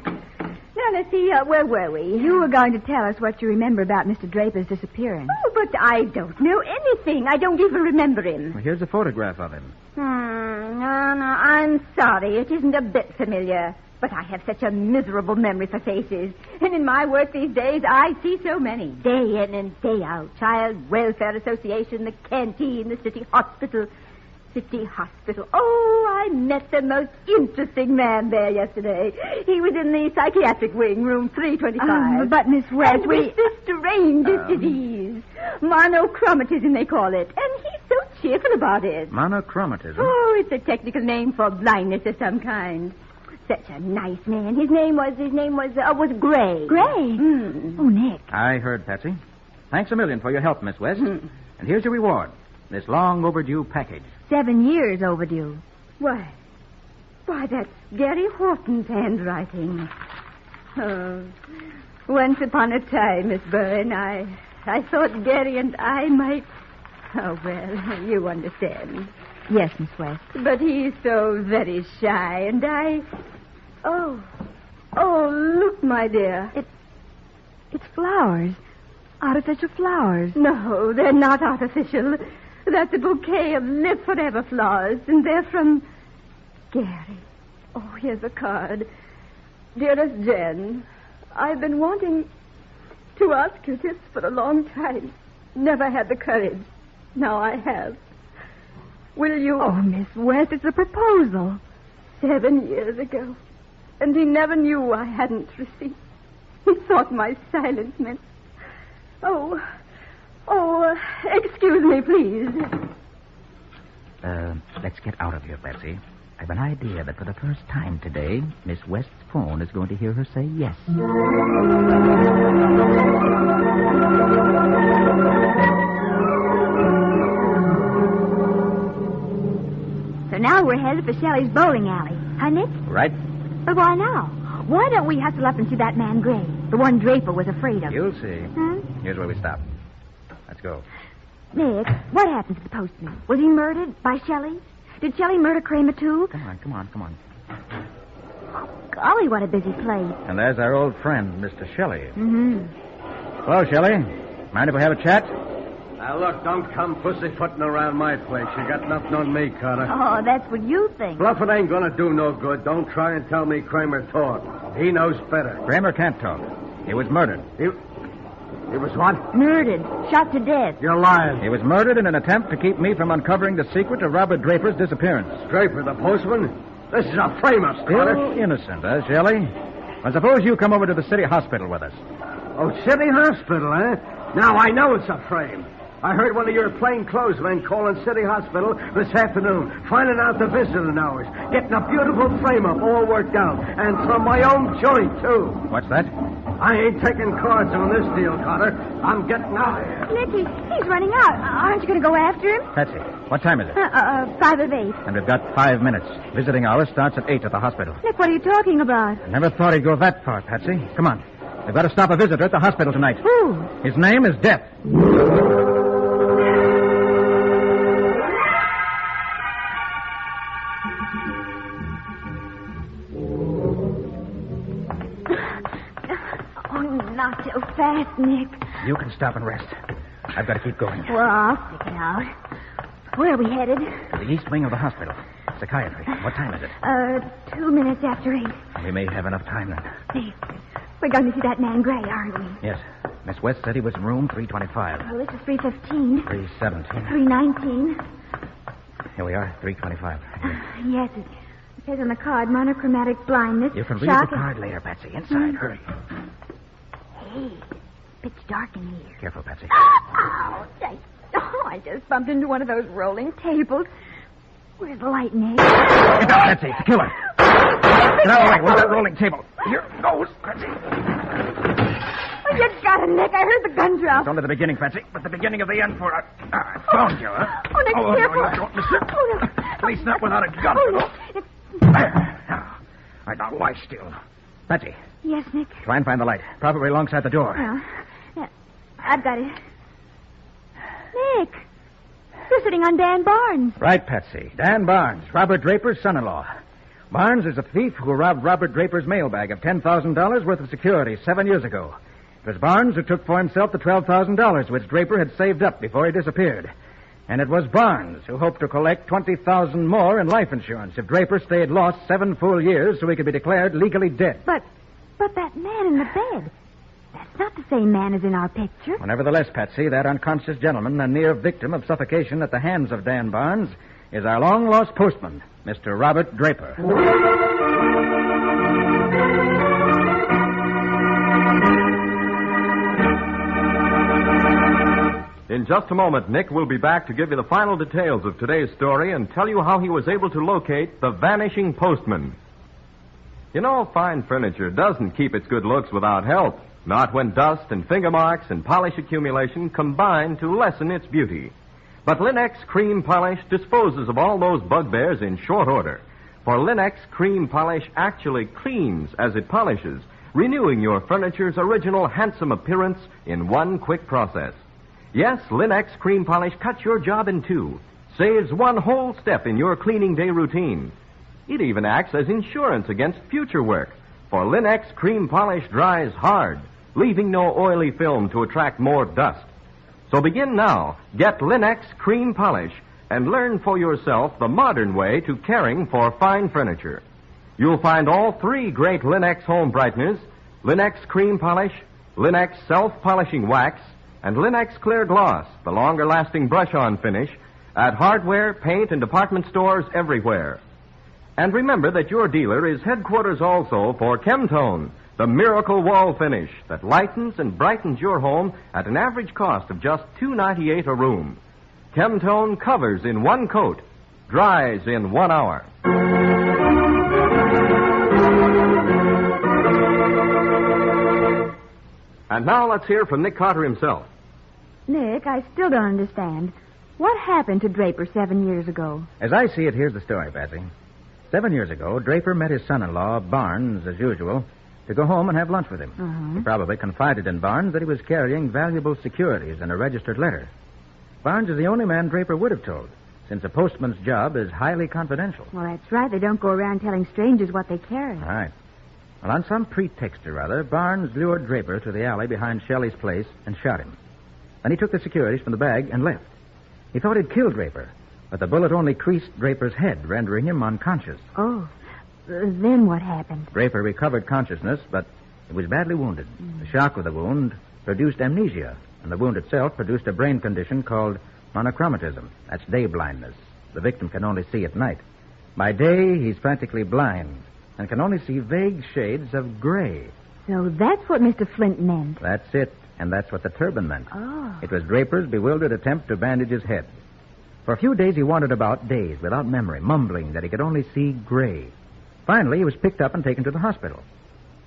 Now, let's see, where were we? You were going to tell us what you remember about Mr. Draper's disappearance. Oh, but I don't know anything. I don't even remember him. Well, here's a photograph of him. No, I'm sorry. It isn't a bit familiar. But I have such a miserable memory for faces. And in my work these days, I see so many. Day in and day out. Child Welfare Association, the canteen, the city hospital. City hospital. Oh, I met the most interesting man there yesterday. He was in the psychiatric wing, room 325. But, Miss West, with this strangest disease. Monochromatism, they call it. And he's so cheerful about it. Monochromatism? Oh, it's a technical name for blindness of some kind. Such a nice man. His name was Gray. Gray? Mm. Oh, Nick. I heard, Patsy. Thanks a million for your help, Miss West. And here's your reward. This long overdue package. 7 years overdue. Why, that's Gary Horton's handwriting. Oh, once upon a time, Miss Byrne, I thought Gary and I might... Oh, well, you understand. Yes, Miss West. But he's so very shy, and I... Oh, look, my dear. It's flowers. Artificial flowers. No, they're not artificial. That's a bouquet of Live Forever flowers, and they're from Gary. Oh, here's a card. Dearest Jen, I've been wanting to ask you this for a long time. Never had the courage. Now I have. Will you... Oh, Miss West, it's a proposal. 7 years ago. And he never knew I hadn't received. He thought my silence meant... Oh, excuse me, please. Let's get out of here, Betsy. I've an idea that for the first time today, Miss West's phone is going to hear her say yes. So now we're headed for Shelley's bowling alley. Huh, Nick? Right. But why now? Why don't we hustle up and see that man Gray? The one Draper was afraid of. You'll see. Huh? Here's where we stop. Let's go. Nick, what happened to the postman? Was he murdered by Shelley? Did Shelley murder Kramer, too? Come on. Oh, golly, what a busy place. And there's our old friend, Mr. Shelley. Mm-hmm. Hello, Shelley. Mind if we have a chat? Now, look, don't come pussyfooting around my place. You got nothing on me, Carter. Oh, that's what you think. Bluffing ain't gonna do no good. Don't try and tell me Kramer talked. He knows better. Kramer can't talk. He was murdered. He was what? Murdered. Shot to death. You're lying. He was murdered in an attempt to keep me from uncovering the secret of Robert Draper's disappearance. Draper, the postman? This is a frame-up, Carter. Still innocent, Shelley? Well, suppose you come over to the city hospital with us. Oh, city hospital, eh? Now I know it's a frame. I heard one of your plainclothesmen calling City Hospital this afternoon, finding out the visiting hours, getting a beautiful frame-up all worked out, and from my own joint, too. What's that? I ain't taking cards on this deal, Carter. I'm getting out of here. Nick, he's running out. Aren't you going to go after him? Patsy, what time is it? 5 of 8. And we've got 5 minutes. Visiting hours starts at 8 at the hospital. Nick, what are you talking about? I never thought he'd go that far, Patsy. Come on. We've got to stop a visitor at the hospital tonight. Who? His name is Death. Not so fast, Nick. You can stop and rest. I've got to keep going. Well, I'll stick it out. Where are we headed? To the east wing of the hospital. Psychiatry. What time is it? 2 minutes after 8. We may have enough time then. Hey, we're going to see that man Gray, aren't we? Yes. Miss West said he was in room 325. Well, this is 315. 317. 319. Here we are, 325. Yes, it says on the card, monochromatic blindness. You can read shock the card later, Patsy. Inside, hurry. Hey, pitch dark in here. Careful, Patsy. Ouch! I just bumped into one of those rolling tables. Where's the light, Nick? Get down, Patsy. It's a killer. Get out of the way. Where's that rolling table? Here goes, Patsy. Oh, you got it, Nick. I heard the gun drop. It's only the beginning, Patsy, but the beginning of the end for us. I found you, huh? Oh, Nick, careful. No, don't miss it. Oh, no. At least not without a gun. Oh, Nick. There. Now, all right, now lie still. Patsy, Yes, Nick. try and find the light. Probably alongside the door. Yeah, I've got it. Nick, you're sitting on Dan Barnes. Right, Patsy. Dan Barnes, Robert Draper's son-in-law. Barnes is a thief who robbed Robert Draper's mailbag of $10,000 worth of securities 7 years ago. It was Barnes who took for himself the $12,000 which Draper had saved up before he disappeared. And it was Barnes who hoped to collect $20,000 more in life insurance if Draper stayed lost 7 full years so he could be declared legally dead. But that man in the bed, that's not the same man as in our picture. Well, nevertheless, Patsy, that unconscious gentleman, a near victim of suffocation at the hands of Dan Barnes, is our long-lost postman, Mr. Robert Draper. In just a moment, Nick will be back to give you the final details of today's story and tell you how he was able to locate the vanishing postman. You know, fine furniture doesn't keep its good looks without help. Not when dust and finger marks and polish accumulation combine to lessen its beauty. But Linex Cream Polish disposes of all those bugbears in short order. For Linex Cream Polish actually cleans as it polishes, renewing your furniture's original handsome appearance in one quick process. Yes, Linex Cream Polish cuts your job in two, saves one whole step in your cleaning day routine. It even acts as insurance against future work, for Linex Cream Polish dries hard, leaving no oily film to attract more dust. So begin now. Get Linex Cream Polish and learn for yourself the modern way to caring for fine furniture. You'll find all 3 great Linex home brighteners, Linex Cream Polish, Linex Self-Polishing Wax, and Linex Clear Gloss, the longer-lasting brush-on finish, at hardware, paint, and department stores everywhere. And remember that your dealer is headquarters also for Chemtone, the miracle wall finish that lightens and brightens your home at an average cost of just $2.98 a room. Chemtone covers in 1 coat, dries in 1 hour. And now let's hear from Nick Carter himself. Nick, I still don't understand. What happened to Draper 7 years ago? As I see it, here's the story, Patsy. 7 years ago, Draper met his son-in-law, Barnes, as usual, to go home and have lunch with him. He probably confided in Barnes that he was carrying valuable securities and a registered letter. Barnes is the only man Draper would have told, since a postman's job is highly confidential. Well, that's right. They don't go around telling strangers what they carry. Right. Well, on some pretext or other, Barnes lured Draper to the alley behind Shelley's place and shot him. Then he took the securities from the bag and left. He thought he'd killed Draper, but the bullet only creased Draper's head, rendering him unconscious. Oh, then what happened? Draper recovered consciousness, but he was badly wounded. The shock of the wound produced amnesia, and the wound itself produced a brain condition called monochromatism. That's day blindness. The victim can only see at night. By day, he's practically blind and can only see vague shades of gray. So that's what Mr. Flint meant. That's it, and that's what the turban meant. Oh. It was Draper's bewildered attempt to bandage his head. For a few days, he wandered about, dazed, without memory, mumbling that he could only see gray. Finally, he was picked up and taken to the hospital.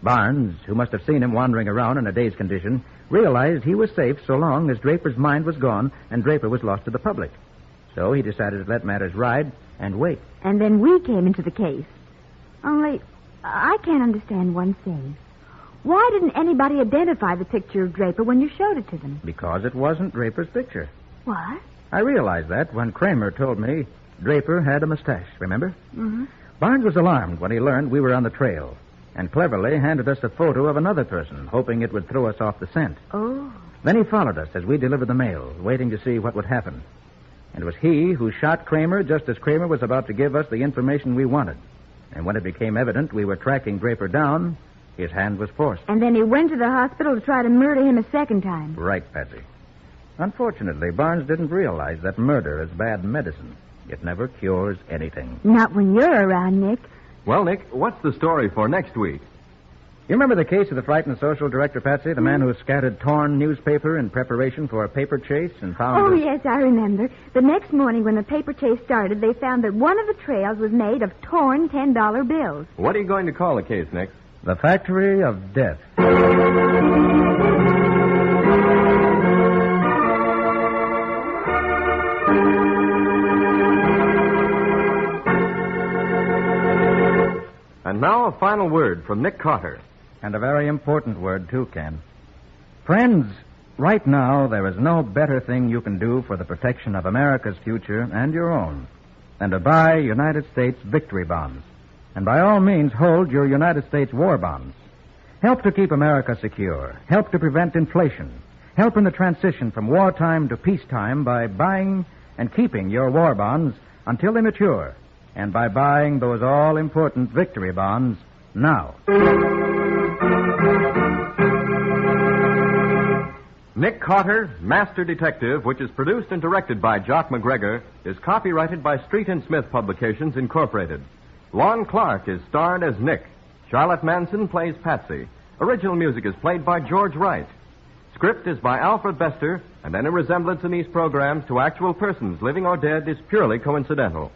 Barnes, who must have seen him wandering around in a dazed condition, realized he was safe so long as Draper's mind was gone and Draper was lost to the public. So he decided to let matters ride and wait. And then we came into the case. Only, I can't understand one thing. Why didn't anybody identify the picture of Draper when you showed it to them? Because it wasn't Draper's picture. What? I realized that when Kramer told me Draper had a mustache, remember? Mm-hmm. Barnes was alarmed when he learned we were on the trail and cleverly handed us a photo of another person, hoping it would throw us off the scent. Oh. Then he followed us as we delivered the mail, waiting to see what would happen. And it was he who shot Kramer just as Kramer was about to give us the information we wanted. And when it became evident we were tracking Draper down, His hand was forced. And then he went to the hospital to try to murder him a second time. Right, Patsy. Unfortunately, Barnes didn't realize that murder is bad medicine. It never cures anything. Not when you're around, Nick. Well, Nick, what's the story for next week? You remember the case of the frightened social director, Patsy? The man who scattered torn newspaper in preparation for a paper chase and found... Oh, yes, I remember. The next morning when the paper chase started, they found that one of the trails was made of torn $10 bills. What are you going to call the case, Nick? The Factory of Death. And now a final word from Nick Carter. And a very important word, too, Ken. Friends, right now there is no better thing you can do for the protection of America's future and your own than to buy United States victory bonds. And by all means, hold your United States war bonds. Help to keep America secure. Help to prevent inflation. Help in the transition from wartime to peacetime by buying and keeping your war bonds until they mature. And by buying those all-important victory bonds now. Nick Carter, Master Detective, which is produced and directed by Jock McGregor, is copyrighted by Street and Smith Publications, Incorporated. Lon Clark is starred as Nick. Charlotte Manson plays Patsy. Original music is played by George Wright. Script is by Alfred Bester, and any resemblance in these programs to actual persons, living or dead, is purely coincidental.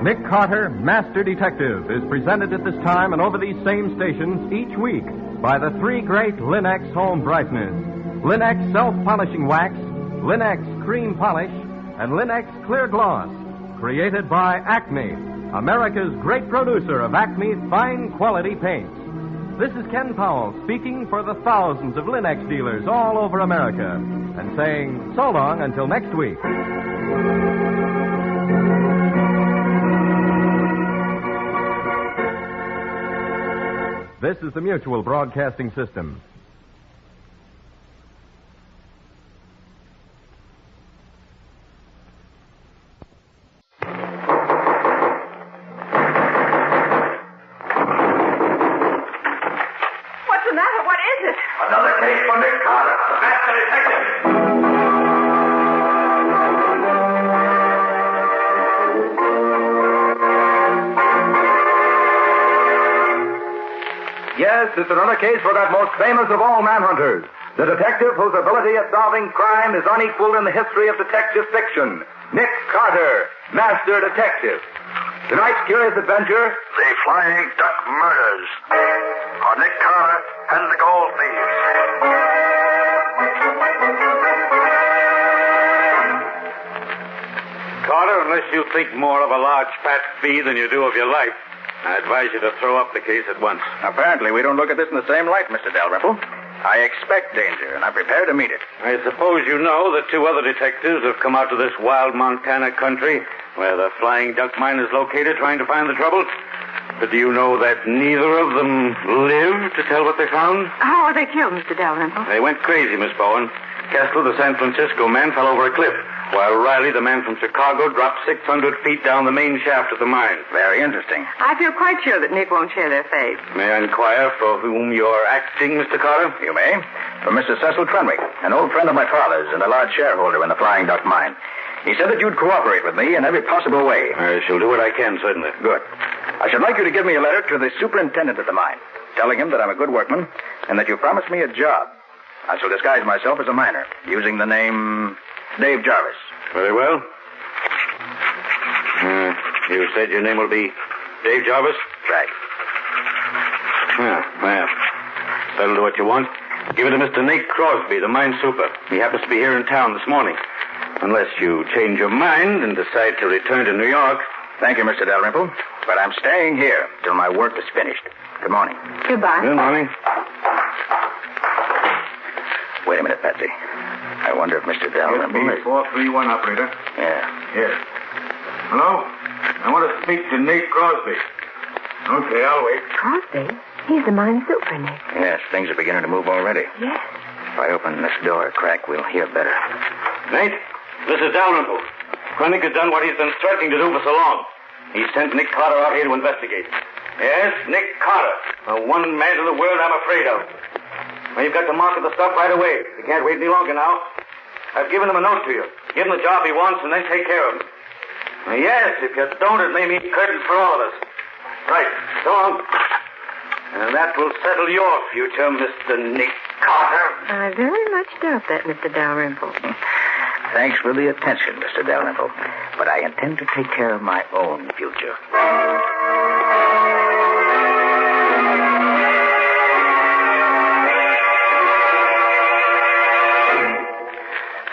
Nick Carter, Master Detective, is presented at this time and over these same stations each week by the three great Linex home brighteners. Linex self-polishing wax, Linex cream polish, and Linex clear gloss. Created by Acme, America's great producer of Acme fine quality paints. This is Ken Powell speaking for the thousands of Linex dealers all over America and saying so long until next week. This is the Mutual Broadcasting System. What's the matter? What is it? Another case for Nick Carter, the Master Detective. Yes, it's another case for that most famous of all manhunters, the detective whose ability at solving crime is unequaled in the history of detective fiction, Nick Carter, Master Detective. Tonight's curious adventure, The Flying Duck Murders, or Nick Carter and the Gold Thieves. Carter, unless you think more of a large fat fee than you do of your life, I advise you to throw up the case at once. Apparently, we don't look at this in the same light, Mr. Dalrymple. I expect danger, and I'm prepared to meet it. I suppose you know that two other detectives have come out to this wild Montana country where the Flying Duck Mine is located trying to find the trouble. But do you know that neither of them lived to tell what they found? How were they killed, Mr. Dalrymple? They went crazy, Miss Bowen. Kessler, the San Francisco man, fell over a cliff, while Riley, the man from Chicago, dropped 600 feet down the main shaft of the mine. Very interesting. I feel quite sure that Nick won't share their fate. May I inquire for whom you're acting, Mr. Carter? You may. For Mr. Cecil Trenwick, an old friend of my father's and a large shareholder in the Flying Duck Mine. He said that you'd cooperate with me in every possible way. I shall do what I can, certainly. Good. I should like you to give me a letter to the superintendent at the mine, telling him that I'm a good workman and that you promised me a job. I shall disguise myself as a miner, using the name Dave Jarvis. Very well. You said your name will be Dave Jarvis? Right. Well, that'll do what you want. Give it to Mr. Nate Crosby, the mine super. He happens to be here in town this morning. Unless you change your mind and decide to return to New York. Thank you, Mr. Dalrymple. But I'm staying here till my work is finished. Good morning. Goodbye. Good morning. Wait a minute, Patsy. I wonder if Mr. Dalrymple is... 431, operator. Yeah. Yes. Hello? I want to speak to Nate Crosby. Okay, I'll wait. Crosby? He's the mine super, Nick. Yes, things are beginning to move already. Yes. If I open this door a crack, we'll hear better. Nate, this is Dalrymple. Krennic has done what he's been threatening to do for so long. He sent Nick Carter out here to investigate. Yes, Nick Carter. The one man in the world I'm afraid of. Well, you've got to market the stuff right away. You can't wait any longer now. I've given him a note to you. Give him the job he wants and then take care of him. Well, yes, if you don't, it may mean curtains for all of us. Right. So long. And that will settle your future, Mr. Nick Carter. I very much doubt that, Mr. Dalrymple. Thanks for the attention, Mr. Dalrymple. But I intend to take care of my own future.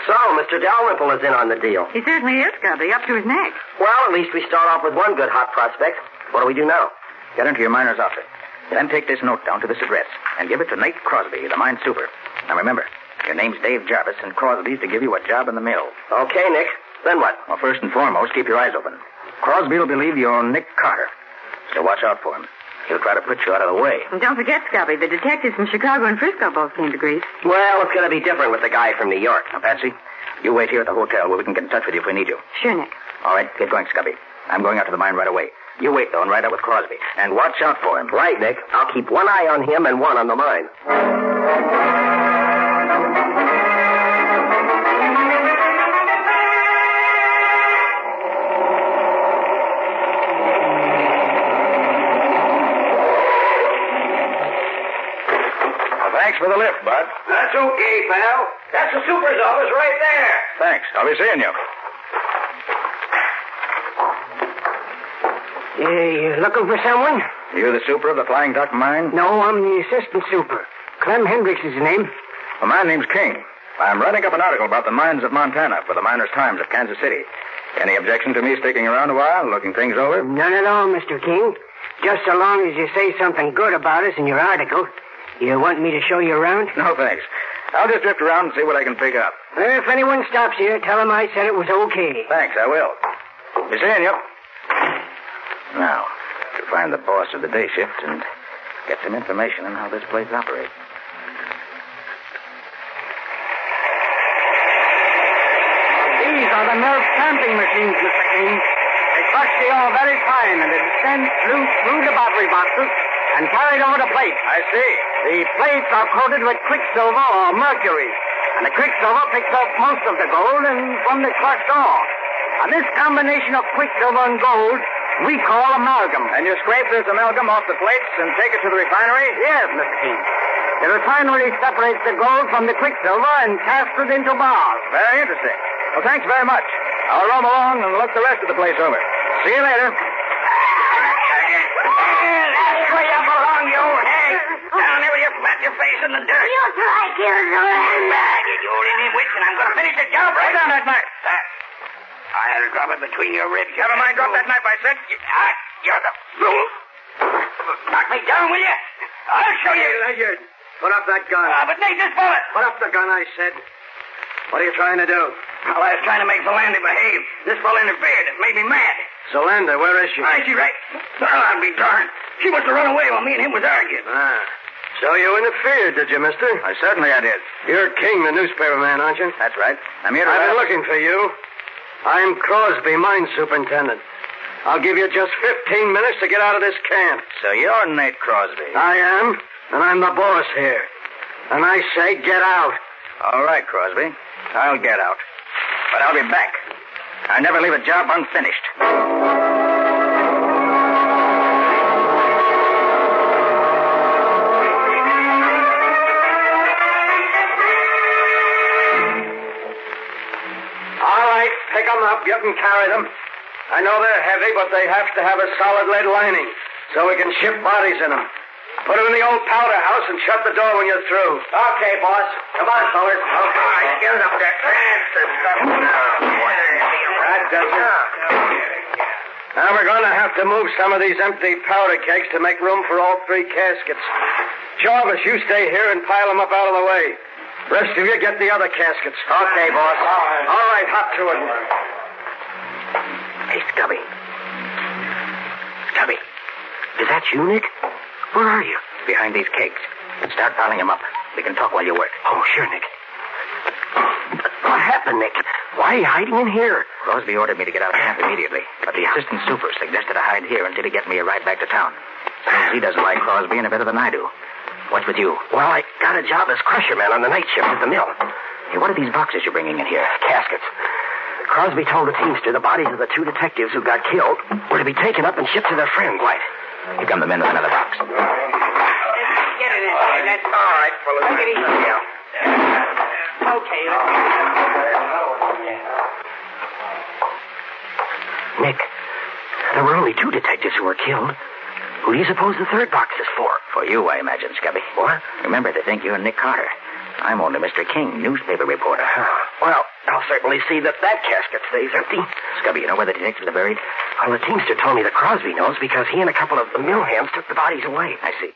So, Mr. Dalrymple is in on the deal. He certainly is, Gubby, up to his neck. Well, at least we start off with one good hot prospect. What do we do now? Get into your miner's outfit. Then take this note down to this address and give it to Nate Crosby, the mine super. Now remember, your name's Dave Jarvis, and Crosby's to give you a job in the mill. Okay, Nick. Then what? Well, first and foremost, keep your eyes open. Crosby will believe you're Nick Carter, so watch out for him. He'll try to put you out of the way. And don't forget, Scubby, the detectives from Chicago and Frisco both came to Greece. Well, it's going to be different with the guy from New York. Now, Patsy, you wait here at the hotel where we can get in touch with you if we need you. Sure, Nick. All right, get going, Scubby. I'm going out to the mine right away. You wait, though, and ride out with Crosby. And watch out for him. Right, Nick. I'll keep one eye on him and one on the mine. Thanks for the lift, Bud. That's okay, pal. That's the super's office right there. Thanks. I'll be seeing you. You looking for someone? You the super of the Flying Duck Mine? No, I'm the assistant super. Clem Hendricks is the name. Well, my name's King. I'm writing up an article about the mines of Montana for the Miners' Times of Kansas City. Any objection to me sticking around a while, looking things over? None at all, Mr. King. Just so long as you say something good about us in your article. You want me to show you around? No, thanks. I'll just drift around and see what I can pick up. If anyone stops here, tell them I said it was okay. Thanks, I will. Be seeing you. Now, to find the boss of the day shift and get some information on how this place operates. These are the mill stamping machines, Mr. King. They crush the ore very fine, and it descends through the battery boxes and carried over to plates. I see. The plates are coated with quicksilver or mercury, and the quicksilver picks up most of the gold and from the crushed ore. And this combination of quicksilver and gold we call amalgam. And you scrape this amalgam off the plates and take it to the refinery? Yes, Mr. King. The refinery separates the gold from the quicksilver and casts it into bars. Very interesting. Well, thanks very much. I'll roam along and look the rest of the place over. See you later. That's where you belong, you hag. Down there where you flat your face in the dirt. You try killing the Bag it, you old Indian witch, and I'm going to finish the job right down that knife. I'll drop it between your ribs. Never mind, drop that knife, I said. You're the fool. Knock me down, will you? I'll show you. Ledyard, put up that gun. But Nate, this bullet. Put up the gun, I said. What are you trying to do? Well, I was trying to make Zolander behave. This fellow interfered. It made me mad. Zolander, where is she? Is she right? Well, I'll be darned. She must have run away while me and him was arguing. So you interfered, did you, mister? Certainly I did. You're King, the newspaper man, aren't you? That's right. I'm here to... I've been looking for you. I'm Crosby, mine superintendent. I'll give you just 15 minutes to get out of this camp. So you're Nate Crosby. I am, and I'm the boss here. And I say get out. All right, Crosby. I'll get out. But I'll be back. I never leave a job unfinished. Pick them up. You can carry them. I know they're heavy, but they have to have a solid lead lining so we can ship bodies in them. Put them in the old powder house and shut the door when you're through. Okay, boss. Come on, fellas. Okay. All right, get it up there. That does it. Now we're going to have to move some of these empty powder kegs to make room for all three caskets. Jarvis, you stay here and pile them up out of the way. Rest of you get the other caskets. Okay, boss. All right, hop to it. Hey, Scubby. Scubby, is that you, Nick? Where are you? behind these kegs. Start piling them up. We can talk while you work. Oh, sure, Nick. What happened, Nick? Why are you hiding in here? Crosby ordered me to get out of camp immediately, but the assistant super suggested I hide here until he gets me a ride back to town. Seems he doesn't like Crosby any better than I do. What's with you? Well, I got a job as crusherman on the night shift at the mill. Hey, what are these boxes you're bringing in here? Caskets. Crosby told the teamster the bodies of the 2 detectives who got killed were to be taken up and shipped to their friends. Right. Here come the men with another box. Get it in there. That's all right, fellas. Take it easy. Okay. Nick, there were only 2 detectives who were killed. Who do you suppose the third box is for? For you, I imagine, Scubby. What? Remember, they think you're Nick Carter. I'm only Mr. King, newspaper reporter. Well, I'll certainly see that casket stays empty. Scubby, you know where the detectives are buried? Well, the teamster told me that Crosby knows because he and a couple of the mill hands took the bodies away. I see.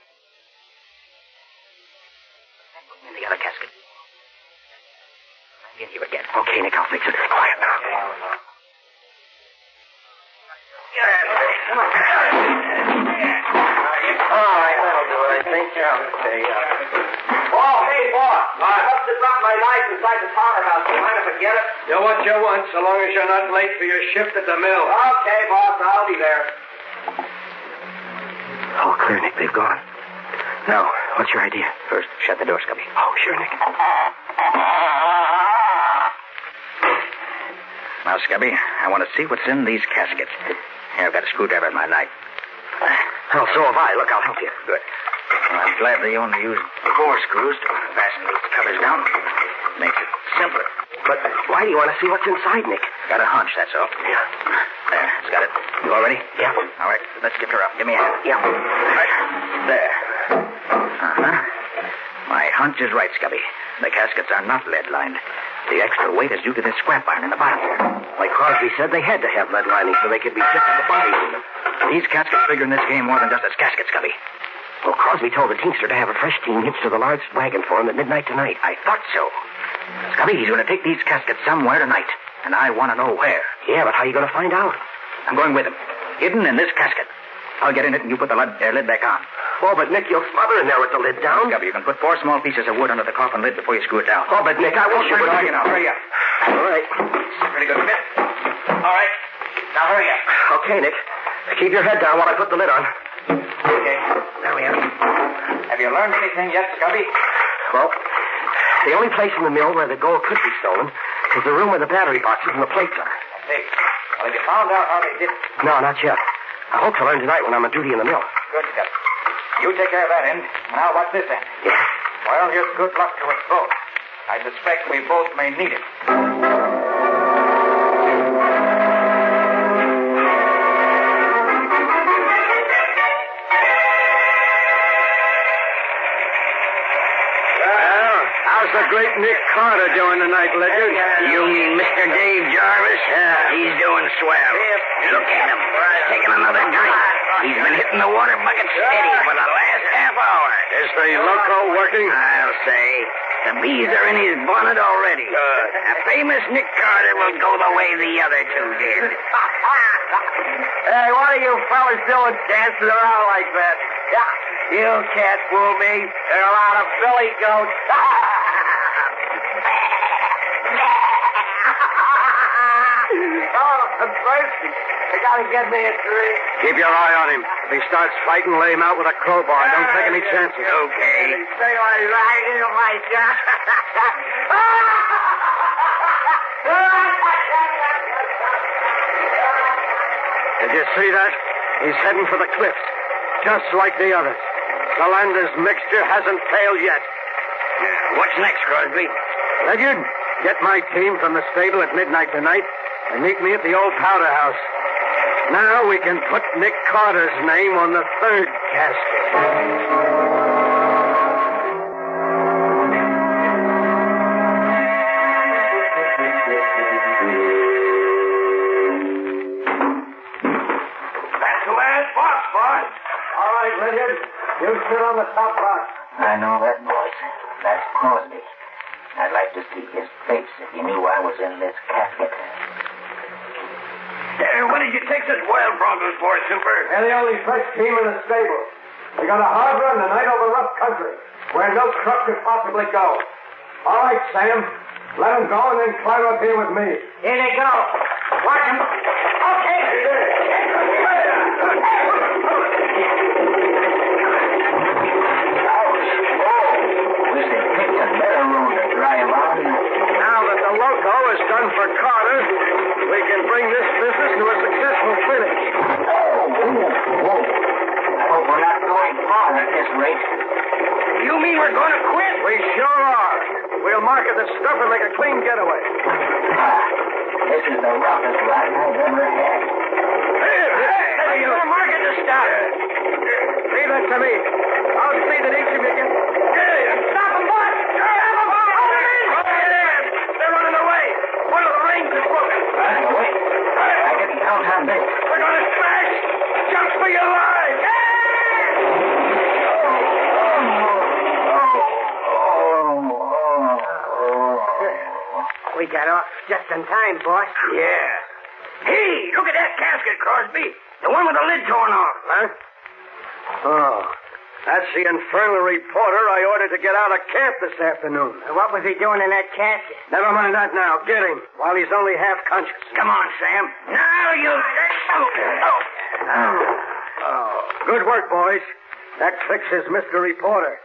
In the other casket. In here again. Okay, Nick, I'll fix it. Quiet now. All right, that'll do it, I think. Okay. Oh, hey, boss. I must have dropped my knife inside the powerhouse. Do you mind if I get it? Do what you want, so long as you're not late for your shift at the mill. Okay, boss, I'll be there. Oh, clear, Nick. They've gone. Now, what's your idea? First, shut the door, Scubby. Oh, sure, Nick. Now, Scubby, I want to see what's in these caskets. Here, I've got a screwdriver and my knife. Oh, so have I. Look, I'll help you. Good. Well, I'm glad they only used 4 screws to fasten these covers down. Makes it simpler. But why do you want to see what's inside, Nick? Got a hunch, that's all. Yeah. There, it's got it. You all ready? Yeah. All right, let's get her up. Give me a hand. Yeah. Right. There. Uh-huh. My hunch is right, Scubby. The caskets are not lead-lined. The extra weight is due to this scrap iron in the bottom. Like Crosby said, they had to have lead lining so they could be shipping the bodies in them. These caskets figure in this game more than just as caskets, Scubby. Well, Crosby told the teamster to have a fresh team hitched to the large wagon for him at midnight tonight. I thought so. Scubby, he's going to take these caskets somewhere tonight, and I want to know where. Yeah, but how are you going to find out? I'm going with him. Hidden in this casket. I'll get in it and you put the lid back on. Oh, but Nick, you'll smother in there with the lid down. Scubby, you can put 4 small pieces of wood under the coffin lid before you screw it down. Oh, but Nick, I wish you would. Hurry up. All right. Pretty good, Smith. All right. Now hurry up. Okay, Nick. Keep your head down while I put the lid on. Okay. There we are. Have you learned anything yet, Scubby? Well, the only place in the mill where the gold could be stolen is the room where the battery boxes and the plates are. Hey, well, have you found out how they did it? No, not yet. I hope to learn tonight when I'm on duty in the mill. Good, Scubby. You take care of that end. Now, what's this end? Yeah. Well, here's good luck to us both. I suspect we both may need it. How's the great Nick Carter doing tonight, Ledyard? You mean Mr. Dave Jarvis? Yeah. He's doing swell. Look at him. Taking another drink. He's been hitting the water bucket steady for the last half hour. Is the loco working? I'll say. The bees are in his bonnet already. Good. A famous Nick Carter will go the way the other 2 did. Hey, what are you fellas doing dancing around like that? You can't fool me. There are a lot of billy goats. Oh, I'm thirsty. You gotta get me a drink. Keep your eye on him. If he starts fighting, lay him out with a crowbar. Don't take any chances. Okay. Say what right into my shot. Did you see that? He's heading for the cliffs, just like the others. The Landers mixture hasn't failed yet. What's next, Crosby? Ledyard, get my team from the stable at midnight tonight and meet me at the old powder house. Now we can put Nick Carter's name on the 3rd casket. Ledyard, you sit on the top box. I know that voice. That's Crosby. I'd like to see his face if he knew I was in this casket. What did you take such wild broncos for, Super? They're the only fresh team in the stable. We We got a hard run tonight over rough country, where no truck could possibly go. All right, Sam. Let him go and then climb up here with me. Here they go. Watch them. Okay. Wish they picked a better road to dry him out. Now that the loco is done for Carter, we can bring this business to a successful finish. Whoa. I hope we're not going far at this rate. You mean we're going to quit? We sure are. We'll market the stuff and make a clean getaway. This is the roughest ride I've ever had. Hey, you're going to market the stuff. Leave that to me. I'll see that each of you gets... Stop them, boss! Grab them! Hold them in! They're running away. One of the reins is broken. Wait. I didn't count how big. We're going to smash! Jump for your lives! We got off just in time, boss. Yeah. Hey, look at that casket, Crosby. The one with the lid torn off. Huh? Oh, that's the infernal reporter I ordered to get out of camp this afternoon. What was he doing in that casket? Never mind that now. Get him while he's only half conscious. Come on, Sam. Now you... Good work, boys. That fixes Mr. Reporter.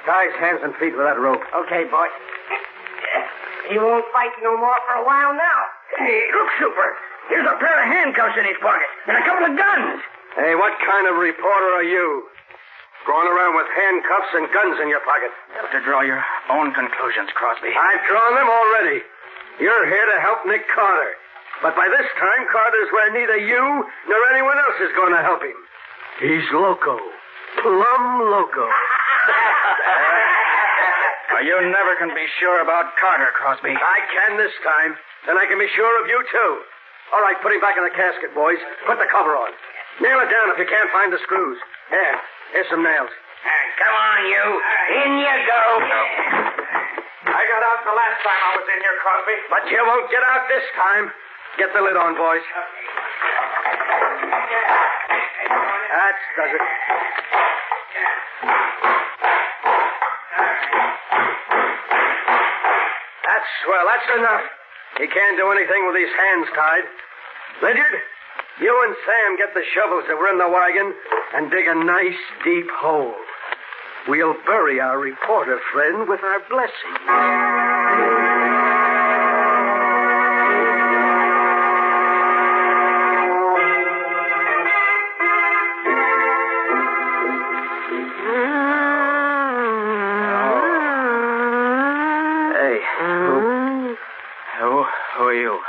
Tie his hands and feet with that rope. Okay, boss. He won't fight no more for a while now. Hey, look, Super. Here's a pair of handcuffs in his pocket and a couple of guns. Hey, what kind of reporter are you? Going around with handcuffs and guns in your pocket. You have to draw your own conclusions, Crosby. I've drawn them already. You're here to help Nick Carter. But by this time, Carter's where neither you nor anyone else is going to help him. He's loco. Plumb loco. Well, you never can be sure about Carter, Crosby. I can this time, and I can be sure of you, too. All right, put him back in the casket, boys. Put the cover on. Nail it down if you can't find the screws. Here's some nails. Come on, you. In you go. I got out the last time I was in here, Crosby. But you won't get out this time. Get the lid on, boys. That does it. That's swell. That's enough. He can't do anything with his hands tied. Ledyard, you and Sam get the shovels that were in the wagon and dig a nice, deep hole. We'll bury our reporter friend with our blessing. Who are you?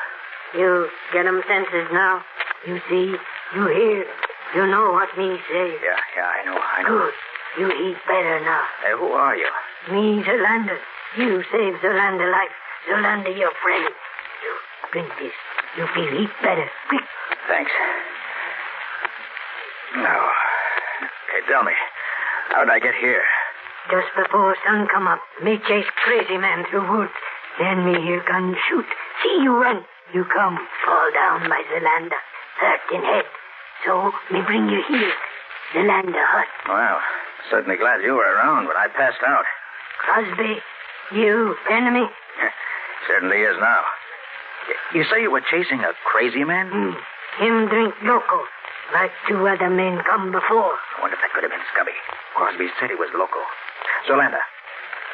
You get 'em senses now. You see, you hear, you know what me say. Yeah, I know. Good. You eat better now. Hey, who are you? Me, Zolander. You save Zolander life. Zolander, your friend. You drink this. You feel eat better. Quick. Thanks. Now, okay, tell me, how did I get here? Just before sun come up, me chase crazy man through woods. Then me hear gun shoot. See you run. You come, fall down by Zolander. Hurt in head. So me bring you here. Zolander hut. Well, certainly glad you were around, but I passed out. Crosby, you enemy? Certainly is now. You say you were chasing a crazy man? Him drink loco, like two other men come before. I wonder if that could have been Scubby. Crosby said he was loco. Zolander,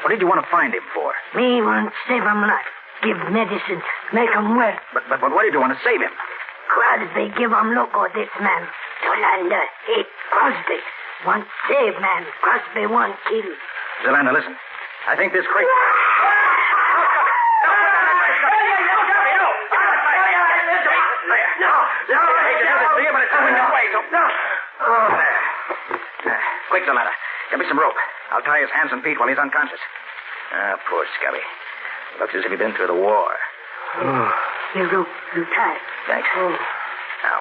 what did you want to find him for? Me want save him life. Give medicine, make him well. But what did you want to save him? Crosby give him loco, this man. Zolander hate Crosby. Want save man. Crosby want kill. Zolander, listen. I think this crazy... No, I hate to do this to you, but it's coming your way, so... No. Oh, there. Quick, Zolander. Get me some rope. I'll tie his hands and feet while he's unconscious. Poor Scubby. Looks as if he'd been through the war. You rope, you tie. Thanks. Now.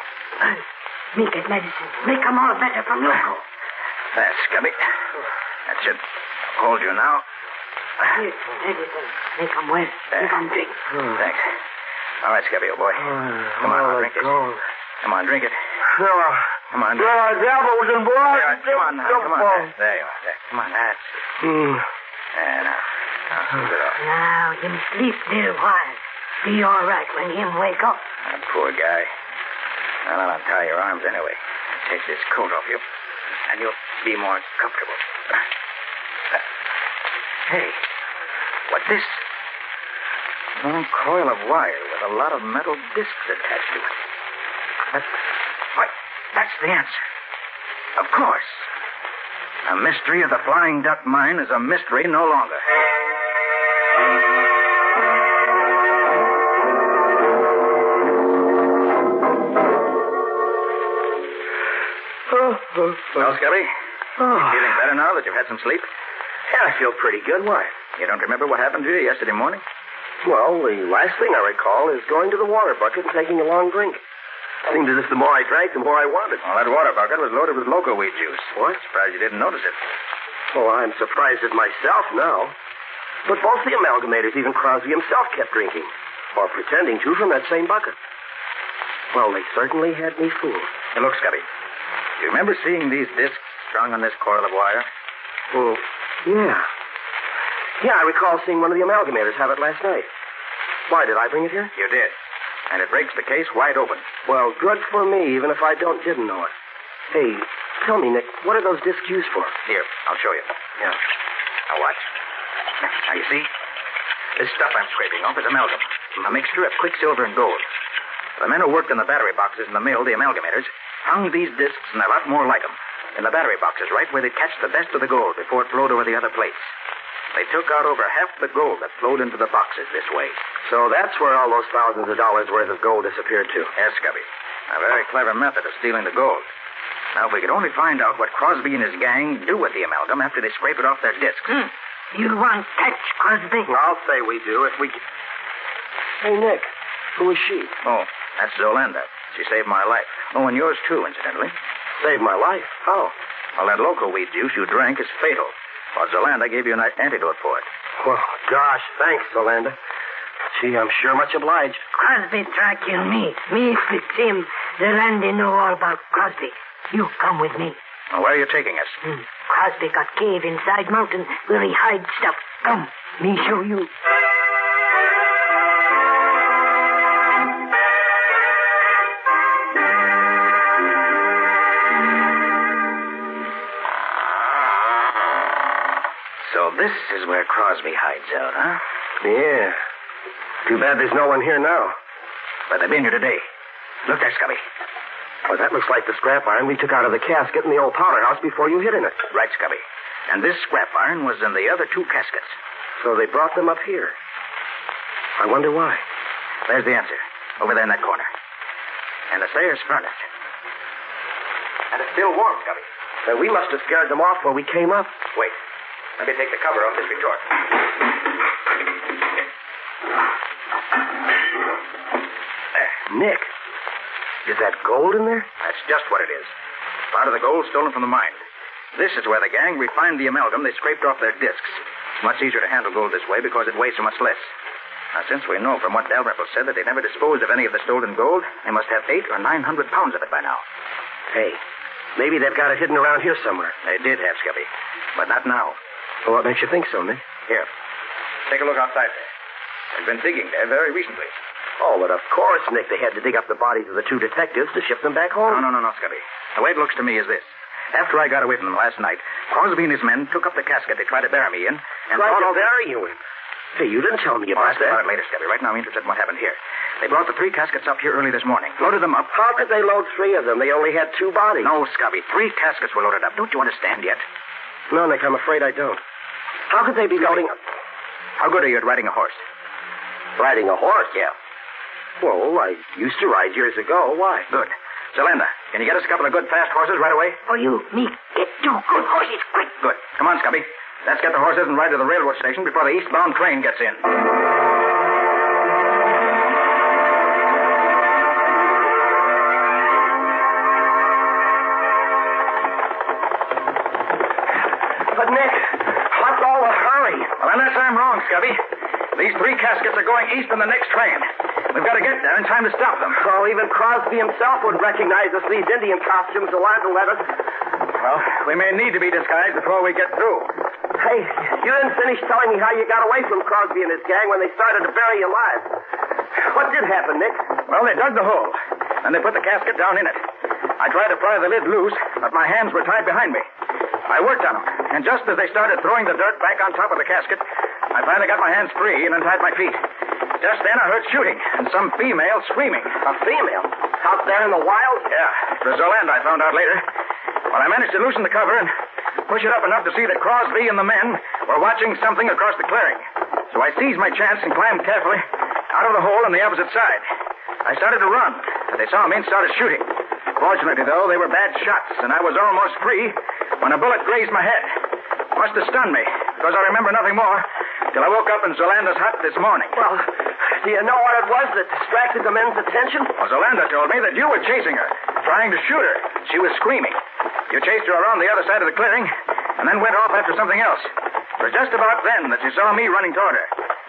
Me get medicine. Make them all better from loco. That's Scubby. That should hold you now. Here, medicine. Make them well. Give them drink. Thanks. All right, Scubby, old boy. Come on, drink this. Come on, drink it. No, Come on. Devils and blood. Come on now. Come on. There you are. There. Come on. That's there now. Now, scoot it off. Now, him sleep little while. Be all right when him wake up. That poor guy. Well, I'll untie your arms anyway. Take this coat off you, and you'll be more comfortable. Hey, what's this? A long coil of wire with a lot of metal discs attached to it. That's the answer. Of course. The mystery of the Flying Duck Mine is a mystery no longer. Well, Scubby, you feeling better now that you've had some sleep? Yeah, I feel pretty good. Why? You don't remember what happened to you yesterday morning? Well, the last thing I recall is going to the water bucket and taking a long drink. Seemed as if the more I drank, the more I wanted. Well, that water bucket was loaded with loco weed juice. What? Surprised you didn't notice it. Well, I'm surprised at myself now. But both the amalgamators, even Crosby himself, kept drinking. Or pretending to from that same bucket. Well, they certainly had me fooled. Hey, look, Scubby. Do you remember seeing these discs strung on this coil of wire? Oh, yeah. Yeah, I recall seeing one of the amalgamators have it last night. Why, did I bring it here? You did. And it breaks the case wide open. Well, good for me, even if I didn't know it. Hey, tell me, Nick, what are those discs used for? Here, I'll show you. Yeah. Now watch. Now you see? This stuff I'm scraping off is amalgam. A mixture of quicksilver and gold. The men who worked in the battery boxes in the mill, the amalgamators, hung these discs and a lot more like them in the battery boxes, right where they catch the best of the gold before it flowed over the other plates. They took out over half the gold that flowed into the boxes this way. So that's where all those thousands of dollars worth of gold disappeared to. Yes, Scubby. A very clever method of stealing the gold. Now, if we could only find out what Crosby and his gang do with the amalgam after they scrape it off their discs. You want catch Crosby? I'll say we do if we can. Hey, Nick, who is she? Oh, that's Zolanda. She saved my life. Oh, and yours, too, incidentally. Saved my life? How? Well, that loco weed juice you drank is fatal. Well, Zolanda gave you an antidote for it. Oh, gosh, thanks, Zolanda. Gee, I'm sure much obliged. Crosby try kill me. Me fix him. Zolanda know all about Crosby. You come with me. Well, where are you taking us? Crosby got cave inside mountain where he hide stuff. Come, me show you. So this is where Crosby hides out, huh? Yeah. Too bad there's no one here now. But they've been here today. Look there, Scubby. Well, that looks like the scrap iron we took out of the casket in the old powder house before you hid in it. Right, Scubby. And this scrap iron was in the other two caskets. So they brought them up here. I wonder why. There's the answer. Over there in that corner. And the stairs furnished. And it's still warm, Scubby. Then we must have scared them off when we came up. Wait. Let me take the cover off this retort. There. Nick, is that gold in there? That's just what it is. Part of the gold stolen from the mine. This is where the gang refined the amalgam they scraped off their discs. It's much easier to handle gold this way because it weighs so much less. Now, since we know from what Dalrymple said that they never disposed of any of the stolen gold, they must have 800 or 900 pounds of it by now. Hey, maybe they've got it hidden around here somewhere. They did have, Scubby. But not now. Well, what makes you think so, Nick? Here. Take a look outside there. They've been digging there very recently. Oh, but of course, Nick, they had to dig up the bodies of the two detectives to ship them back home. No, Scubby. The way it looks to me is this. After I got away from them last night, Crosby and his men took up the casket they tried to bury me in and tried to bury you in? Hey, you didn't tell me about that. About it later, Scubby. Right now I'm interested in what happened here. They brought the 3 caskets up here early this morning, loaded them up. How could they load 3 of them? They only had 2 bodies. No, Scubby. 3 caskets were loaded up. Don't you understand yet? No, Nick, I'm afraid I don't. How could they be loading up? How good are you at riding a horse? Riding a horse? Yeah. Well, I used to ride years ago. Why? Good. Zolanda, can you get us a couple of good fast horses right away? For you, me, get 2 good horses quick. Good. Come on, Scubby. Let's get the horses and ride to the railroad station before the eastbound train gets in. But, Nick, what's all the hurry? Well, unless I'm wrong, Scubby, these 3 caskets are going east in the next train. We've got to get there in time to stop them. Oh, even Crosby himself would recognize us, these Indian costumes Yolanda led us. Well, we may need to be disguised before we get through. Hey, you didn't finish telling me how you got away from Crosby and his gang when they started to bury you alive. What did happen, Nick? Well, they dug the hole, and they put the casket down in it. I tried to pry the lid loose, but my hands were tied behind me. I worked on them, and just as they started throwing the dirt back on top of the casket, I finally got my hands free and untied my feet. Just then I heard shooting and some female screaming. A female? Out there in the wild? Yeah, it was Yolanda, I found out later. Well, I managed to loosen the cover and push it up enough to see that Crosby and the men were watching something across the clearing. So I seized my chance and climbed carefully out of the hole on the opposite side. I started to run, but they saw me and started shooting. Fortunately, though, they were bad shots, and I was almost free when a bullet grazed my head. Must have stunned me, because I remember nothing more till I woke up in Zolanda's hut this morning. Well, do you know what it was that distracted the men's attention? Well, Zolanda told me that you were chasing her, trying to shoot her. She was screaming. You chased her around the other side of the clearing, and then went off after something else. It was just about then that she saw me running toward her.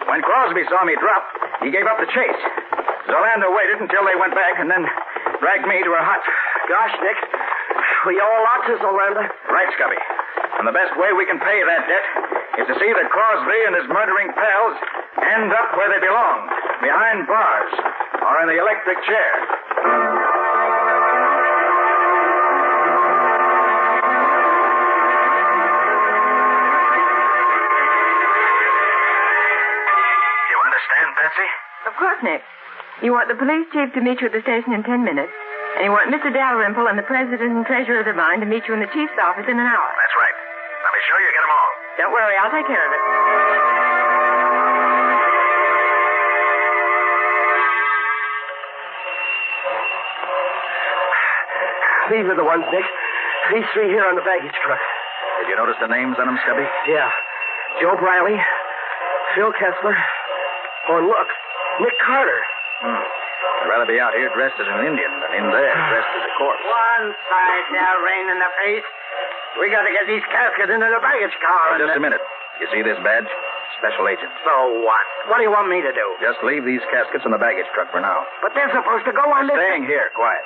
When Crosby saw me drop, he gave up the chase. Zolanda waited until they went back and then dragged me to her hut. Gosh, Nick, we owe a lot to Zolanda. Right, Scubby. And the best way we can pay that debt is to see that Crosby and his murdering pals end up where they belong, behind bars or in the electric chair. You understand, Patsy? Of course, Nick. You want the police chief to meet you at the station in 10 minutes. And you want Mr. Dalrymple and the president and treasurer of the mine to meet you in the chief's office in an hour. That's right. Now be sure you get them all. Don't worry, I'll take care of it. These are the ones, Nick. These three here on the baggage truck. Did you notice the names on them, Scubby? Yeah. Joe Briley, Phil Kessler. Oh, and look, Nick Carter. I'd rather be out here dressed as an Indian than in there dressed as a corpse. One side now, rain in the face. We got to get these caskets into the baggage car. Just a minute. You see this badge? Special agent. So what? What do you want me to do? Just leave these caskets in the baggage truck for now. But they're supposed to go on this... Staying here, quiet.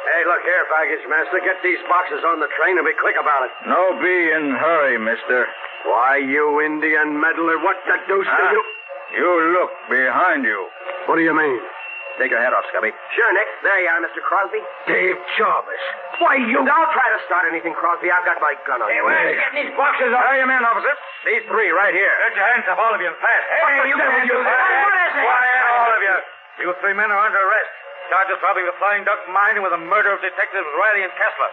Hey, look here, baggage master. Get these boxes on the train and be quick about it. No be in hurry, mister. Why, you Indian meddler, what the deuce do you... You look behind you. What do you mean? Take your hat off, Scubby. Sure, Nick. There you are, Mr. Crosby. Dave Jarvis. Why, you... Don't try to start anything, Crosby. I've got my gun on you. Hey, where are you getting these boxes off? There you men, officer. These three right here. Get your hands up, all of you, fast. Hey, what are you going to do? What is it? Quiet, all of you. You three men are under arrest. Charged with robbing the Flying Duck mine and with the murder of Detectives Riley and Kessler.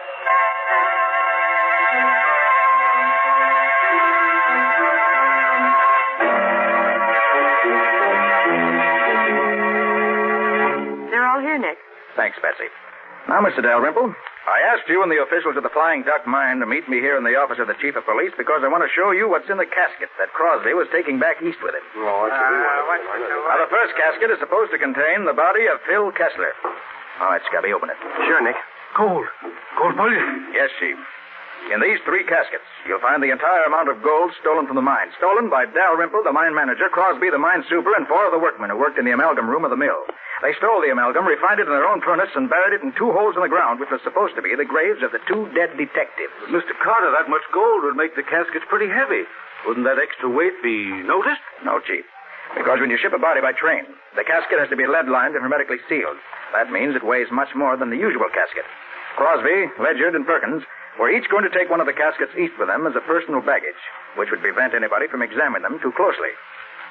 They're all here, Nick. Thanks, Patsy. Now, Mr. Dalrymple, I asked you and the officials of the Flying Duck mine to meet me here in the office of the chief of police because I want to show you what's in the casket that Crosby was taking back east with him. Oh, Now, the first casket is supposed to contain the body of Phil Kessler. All right, Scubby, open it. Sure, Nick. Gold. Gold bullion. Yes, Chief. In these three caskets, you'll find the entire amount of gold stolen from the mine. Stolen by Dalrymple, the mine manager, Crosby, the mine super, and 4 of the workmen who worked in the amalgam room of the mill. They stole the amalgam, refined it in their own furnace, and buried it in 2 holes in the ground, which were supposed to be the graves of the 2 dead detectives. Mr. Carter, that much gold would make the caskets pretty heavy. Wouldn't that extra weight be noticed? No, Chief. Because when you ship a body by train, the casket has to be lead-lined and hermetically sealed. That means it weighs much more than the usual casket. Crosby, Ledyard, and Perkins were each going to take one of the caskets east with them as a personal baggage, which would prevent anybody from examining them too closely.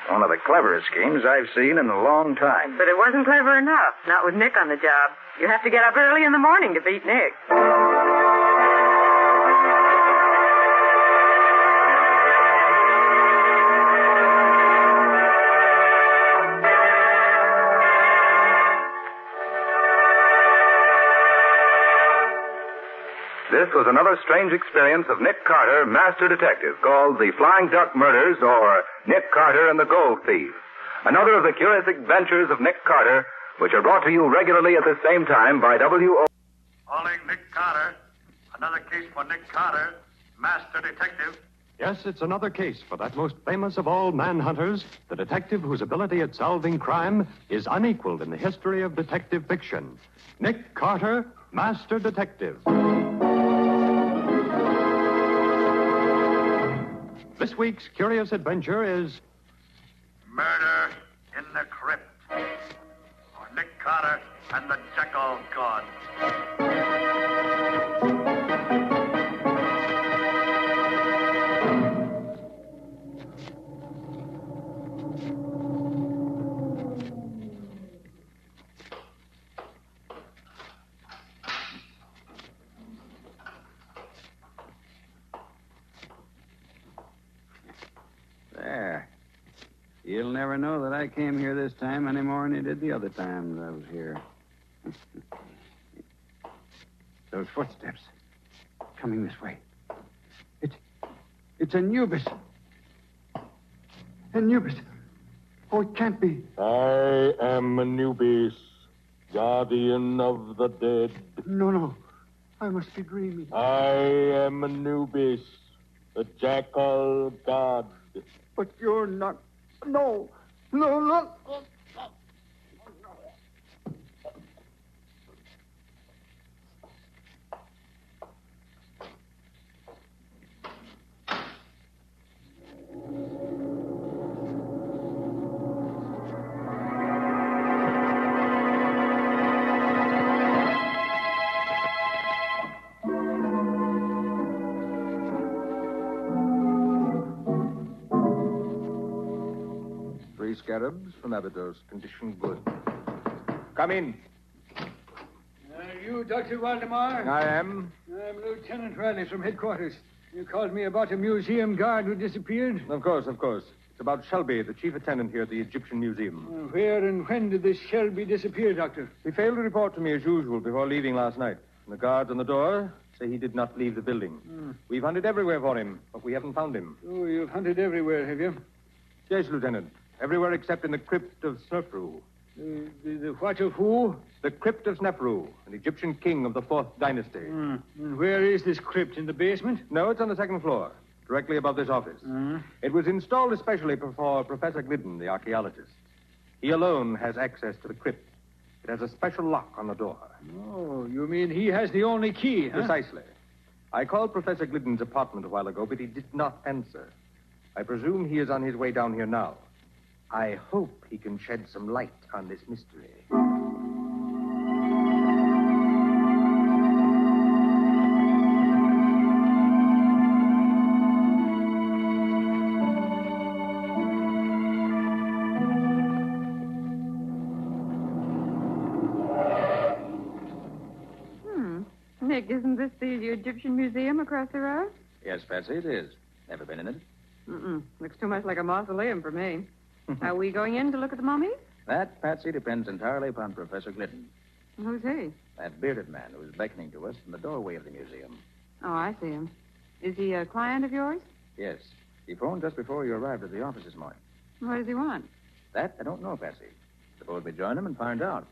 One of the cleverest schemes I've seen in a long time. But it wasn't clever enough. Not with Nick on the job. You have to get up early in the morning to beat Nick. This was another strange experience of Nick Carter, master detective, called The Flying Duck Murders or Nick Carter and the Gold Thief. Another of the curious adventures of Nick Carter, which are brought to you regularly at the same time by W.O. Calling Nick Carter. Another case for Nick Carter, master detective. Yes, it's another case for that most famous of all manhunters, the detective whose ability at solving crime is unequaled in the history of detective fiction. Nick Carter, Master Detective. This week's curious adventure is Murder in the Crypt. Or Nick Carter and the Jackal God. There. You'll never know that I came here this time any more than you did the other times I was here. Those footsteps coming this way. It's Anubis. Anubis. Oh, it can't be. I am Anubis, guardian of the dead. No. I must be dreaming. I am Anubis, the jackal god. But you're not. No. Three scarabs from Abydos, condition good. Come in. You Dr. Waldemar? I am. I'm Lieutenant Riley from headquarters. You called me about a museum guard who disappeared? Of course. It's about Shelby, the chief attendant here at the Egyptian Museum. Where and when did this Shelby disappear, Doctor? He failed to report to me as usual before leaving last night. And the guards on the door say he did not leave the building. We've hunted everywhere for him, but we haven't found him. Oh, you've hunted everywhere, have you? Yes, Lieutenant. Everywhere except in the crypt of Snefru. The what of who? The crypt of Snefru, an Egyptian king of the 4th dynasty. And where is this crypt? In the basement? No, it's on the 2nd floor, directly above this office. It was installed especially for Professor Glidden, the archaeologist. He alone has access to the crypt. It has a special lock on the door. Oh, you mean he has the only key, huh? Precisely. I called Professor Glidden's apartment a while ago, but he did not answer. I presume he is on his way down here now. I hope he can shed some light on this mystery. Nick, isn't this the Egyptian Museum across the road? Yes, Patsy, it is. Never been in it? Looks too much like a mausoleum for me. Are we going in to look at the mummies? That, Patsy, depends entirely upon Professor Glidden. Who's he? That bearded man who is beckoning to us from the doorway of the museum. Oh, I see him. Is he a client of yours? Yes. He phoned just before you arrived at the office this morning. What does he want? That I don't know, Patsy. Suppose we join him and find out.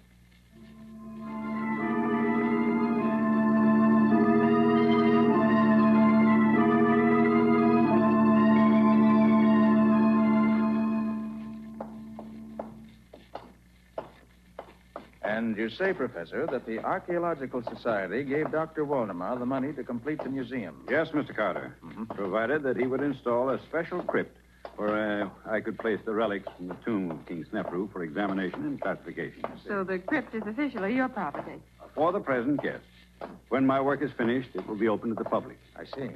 And you say, Professor, that the Archaeological Society gave Dr. Waldemar the money to complete the museum. Yes, Mr. Carter. Provided that he would install a special crypt where I could place the relics from the tomb of King Snefru for examination and classification. So the crypt is officially your property. For the present, yes. When my work is finished, it will be open to the public. I see.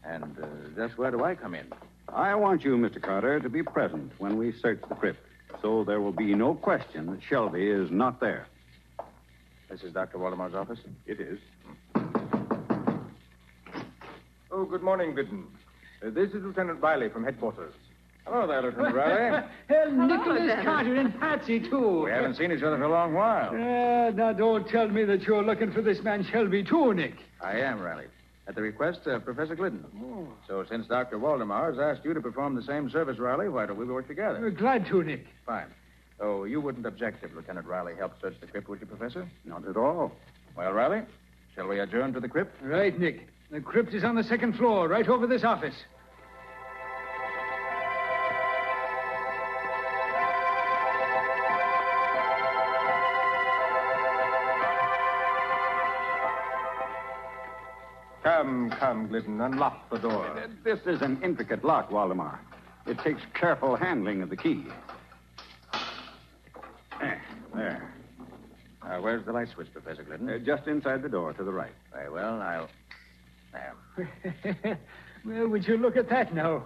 And just where do I come in? I want you, Mr. Carter, to be present when we search the crypt, so there will be no question that Shelby is not there. This is Dr. Waldemar's office? It is. Oh, good morning, Glidden. This is Lieutenant Riley from headquarters. Hello there, Lieutenant Riley. Nicholas Carter and Patsy, too. We haven't seen each other for a long while. Now, don't tell me that you're looking for this man Shelby, too, Nick. I am, Riley. At the request of Professor Glidden. Oh. So since Dr. Waldemar has asked you to perform the same service, Riley, why don't we work together? We're glad to, Nick. Fine. Oh, you wouldn't object if Lieutenant Riley helped search the crypt, would you, Professor? Not at all. Well, Riley, shall we adjourn to the crypt? Right, Nick. The crypt is on the 2nd floor, right over this office. Come, Glidden. Unlock the door. This is an intricate lock, Waldemar. It takes careful handling of the key. There. Where's the light switch, Professor Glidden? Just inside the door to the right. Very well, I'll... There. Well, would you look at that now?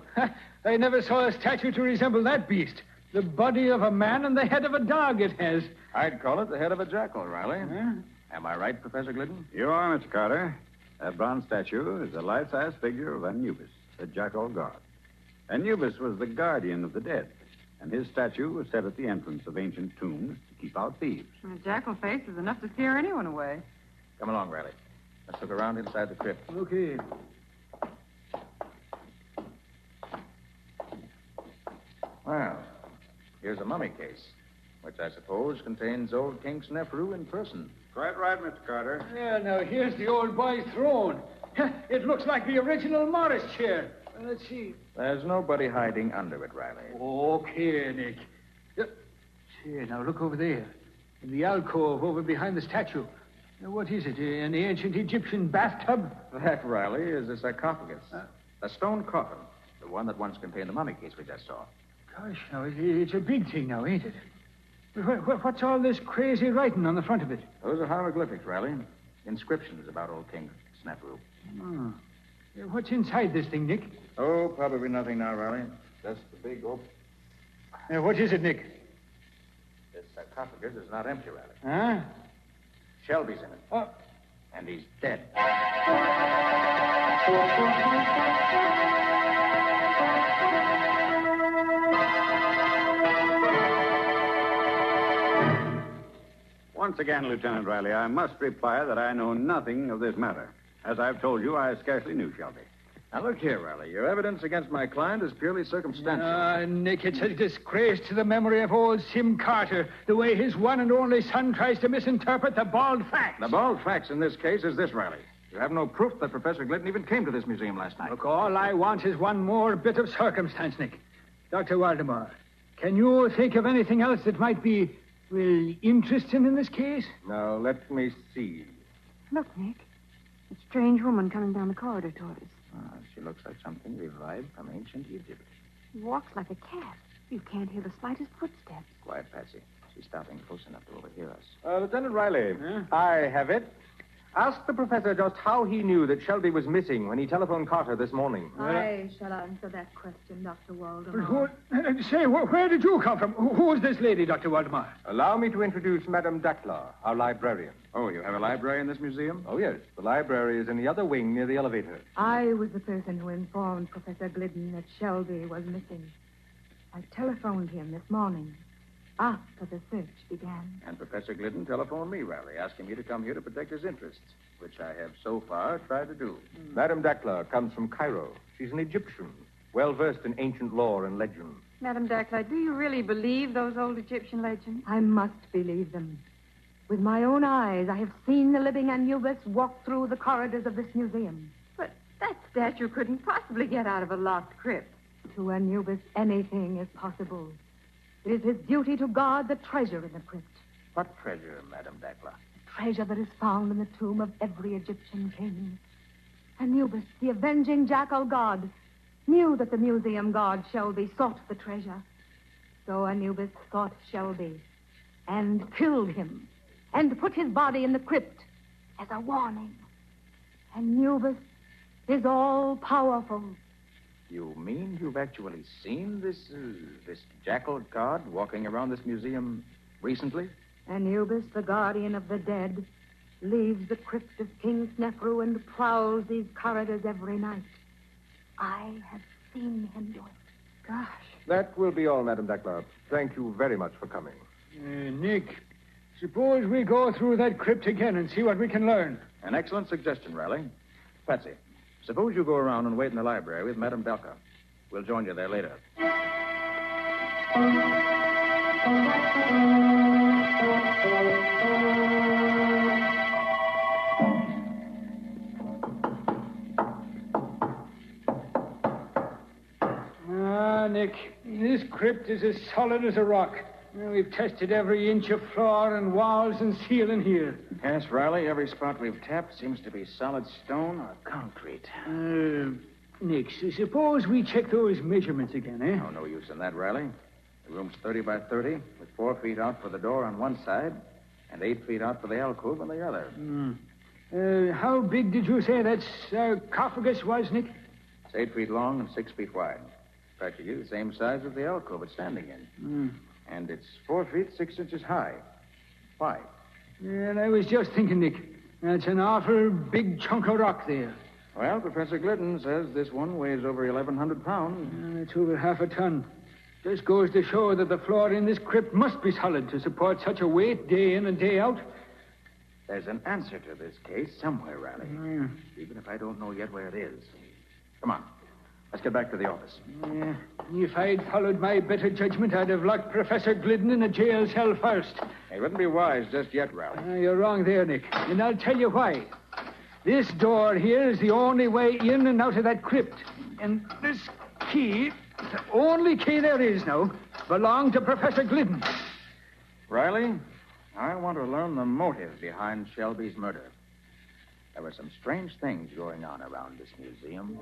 I never saw a statue to resemble that beast. The body of a man and the head of a dog it has. I'd call it the head of a jackal, Riley. Huh? Am I right, Professor Glidden? You are, Mr. Carter. That bronze statue is a life-size figure of Anubis, the jackal god. Anubis was the guardian of the dead, and his statue was set at the entrance of ancient tombs to keep out thieves. A jackal face is enough to scare anyone away. Come along, Riley. Let's look around inside the crypt. Okay. Well, here's a mummy case, which I suppose contains old King Snefru in person. Quite right, Mr. Carter. Yeah, now here's the old boy's throne. It looks like the original Morris chair. Let's see. There's nobody hiding under it, Riley. Okay, Nick. Here, now look over there. In the alcove over behind the statue. What is it? An ancient Egyptian bathtub? That, Riley, is a sarcophagus. A stone coffin. The one that once contained the mummy case we just saw. Gosh, now, it's a big thing now, ain't it? What's all this crazy writing on the front of it? Those are hieroglyphics, Riley. Inscriptions about old King Snefru. Oh. What's inside this thing, Nick? Oh, probably nothing now, Riley. Just the big open. What is it, Nick? This sarcophagus is not empty, Riley. Huh? Shelby's in it. Oh. And he's dead. Once again, Lieutenant Riley, I must reply that I know nothing of this matter. As I've told you, I scarcely knew Shelby. Now, look here, Riley. Your evidence against my client is purely circumstantial. Nick, it's a disgrace to the memory of old Sim Carter, the way his one and only son tries to misinterpret the bald facts. The bald facts in this case is this, Riley. You have no proof that Professor Glidden even came to this museum last night. Look, all I want is one more bit of circumstance, Nick. Dr. Waldemar, can you think of anything else that might be, well, interesting in this case? Now, let me see. Look, Nick. A strange woman coming down the corridor toward us. She looks like something revived from ancient Egypt. She walks like a cat. You can't hear the slightest footsteps. Quiet, Patsy. She's stopping close enough to overhear us. Lieutenant Riley, I have it. Ask the professor just how he knew that Shelby was missing when he telephoned Carter this morning. I shall answer that question, Dr. Waldemar. Say, where did you come from? Who is this lady, Dr. Waldemar? Allow me to introduce Madame Dackler, our librarian. Oh, you have a library in this museum? Oh, yes. The library is in the other wing near the elevator. I was the person who informed Professor Glidden that Shelby was missing. I telephoned him this morning, after the search began. And Professor Glidden telephoned me, Riley, asking me to come here to protect his interests, which I have so far tried to do. Madame Dackler comes from Cairo. She's an Egyptian, well-versed in ancient lore and legend. Madame Dackler, do you really believe those old Egyptian legends? I must believe them. With my own eyes, I have seen the living Anubis walk through the corridors of this museum. But that statue couldn't possibly get out of a locked crypt. To Anubis, anything is possible. It is his duty to guard the treasure in the crypt. What treasure, Madame Dackler? Treasure that is found in the tomb of every Egyptian king. Anubis, the avenging jackal god, knew that the museum god Shelby sought the treasure. So Anubis sought Shelby and killed him and put his body in the crypt as a warning. Anubis is all-powerful. You mean you've actually seen this jackal god walking around this museum recently? Anubis, the guardian of the dead, leaves the crypt of King Snefru and prowls these corridors every night. I have seen him do it. Gosh. That will be all, Madame Dackler. Thank you very much for coming. Nick, suppose we go through that crypt again and see what we can learn. An excellent suggestion, Riley. Patsy, suppose you go around and wait in the library with Madame Dackler. We'll join you there later. Nick, this crypt is as solid as a rock. We've tested every inch of floor and walls and ceiling here. Yes, Riley, every spot we've tapped seems to be solid stone or concrete. Nick, suppose we check those measurements again, eh? Oh, no use in that, Riley. The room's 30 by 30, with 4 feet out for the door on one side and 8 feet out for the alcove on the other. How big did you say that sarcophagus was, Nick? It's 8 feet long and 6 feet wide. Practically the same size as the alcove it's standing in. And it's 4 feet 6 inches high. Why? Well, I was just thinking, Nick. That's an awful big chunk of rock there. Well, Professor Glidden says this one weighs over 1,100 pounds. It's over half a ton. Just goes to show that the floor in this crypt must be solid to support such a weight day in and day out. There's an answer to this case somewhere, Riley. Even if I don't know yet where it is. Come on. Let's get back to the office. If I'd followed my better judgment, I'd have locked Professor Glidden in a jail cell first. It wouldn't be wise just yet, Riley. You're wrong there, Nick. And I'll tell you why. This door here is the only way in and out of that crypt. And this key, the only key there is now, belonged to Professor Glidden. Riley, I want to learn the motive behind Shelby's murder. There were some strange things going on around this museum.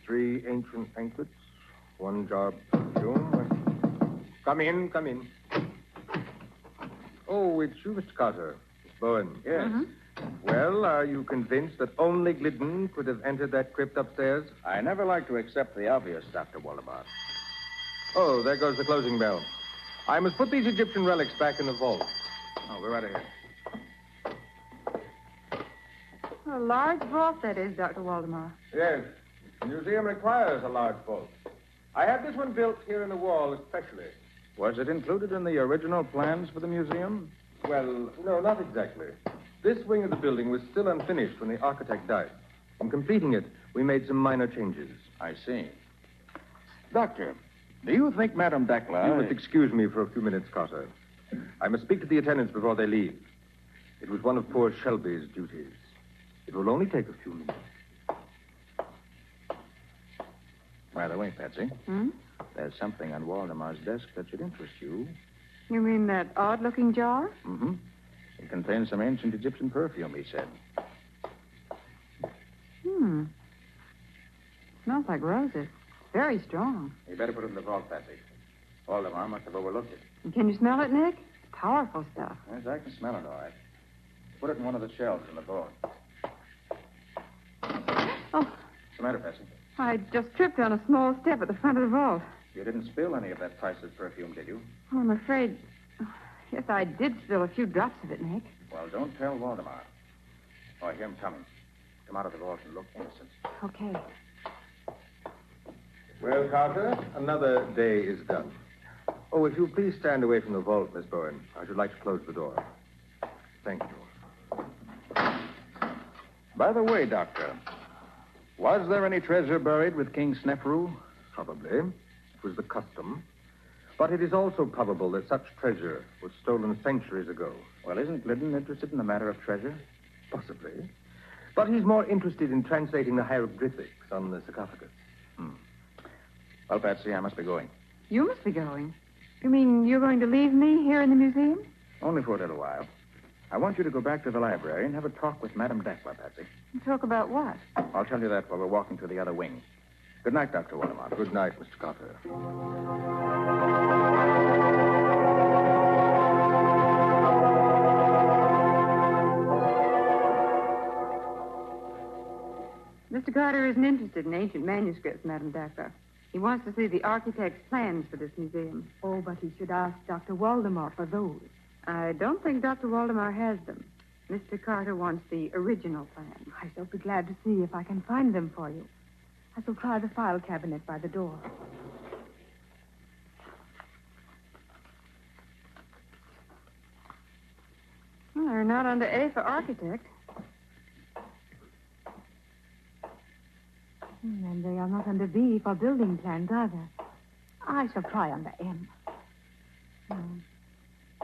Three ancient anklets, one jar of perfume. Come in. Oh, it's you, Mr. Carter. Miss Bowen. Yes. Well, are you convinced that only Glidden could have entered that crypt upstairs? I never like to accept the obvious, Dr. Waldemar. Oh, there goes the closing bell. I must put these Egyptian relics back in the vault. Oh, we're out of here. A large vault, that is, Dr. Waldemar. Yes. The museum requires a large vault. I had this one built here in the wall especially. Was it included in the original plans for the museum? Well, no, not exactly. This wing of the building was still unfinished when the architect died. In completing it, we made some minor changes. I see. Doctor, do you think Madame Dakla... You must excuse me for a few minutes, Carter. I must speak to the attendants before they leave. It was one of poor Shelby's duties. It will only take a few minutes. By the way, Patsy, there's something on Waldemar's desk that should interest you. You mean that odd-looking jar? Mm-hmm. It contains some ancient Egyptian perfume, he said. Smells like roses. Very strong. You better put it in the vault, Patsy. Waldemar must have overlooked it. And can you smell it, Nick? Powerful stuff. Yes, I can smell it all right. Put it in one of the shelves in the vault. Oh. What's the matter, Patsy? I just tripped on a small step at the front of the vault. You didn't spill any of that priceless perfume, did you? Oh, I'm afraid... Yes, I did spill a few drops of it, Nick. Well, don't tell Waldemar. Oh, I hear him coming. Come out of the vault and look innocent. Okay. Well, Carter, another day is done. Oh, if you'll please stand away from the vault, Miss Bowen. I should like to close the door. Thank you. By the way, Doctor, was there any treasure buried with King Snefru? Probably. It was the custom. But it is also probable that such treasure was stolen centuries ago. Well, isn't Glidden interested in the matter of treasure? Possibly. But he's more interested in translating the hieroglyphics on the sarcophagus. Well, Patsy, I must be going. You must be going. You mean you're going to leave me here in the museum? Only for a little while. I want you to go back to the library and have a talk with Madame Dakla, Patsy. Talk about what? I'll tell you that while we're walking to the other wing. Good night, Dr. Waldemar. Good night, Mr. Carter. Mr. Carter isn't interested in ancient manuscripts, Madame Dakla. He wants to see the architect's plans for this museum. Oh, but he should ask Dr. Waldemar for those. I don't think Dr. Waldemar has them. Mr. Carter wants the original plan. I shall be glad to see if I can find them for you. I shall try the file cabinet by the door. Well, they're not under A for architect. And they are not under B for building plans either. I shall try under M.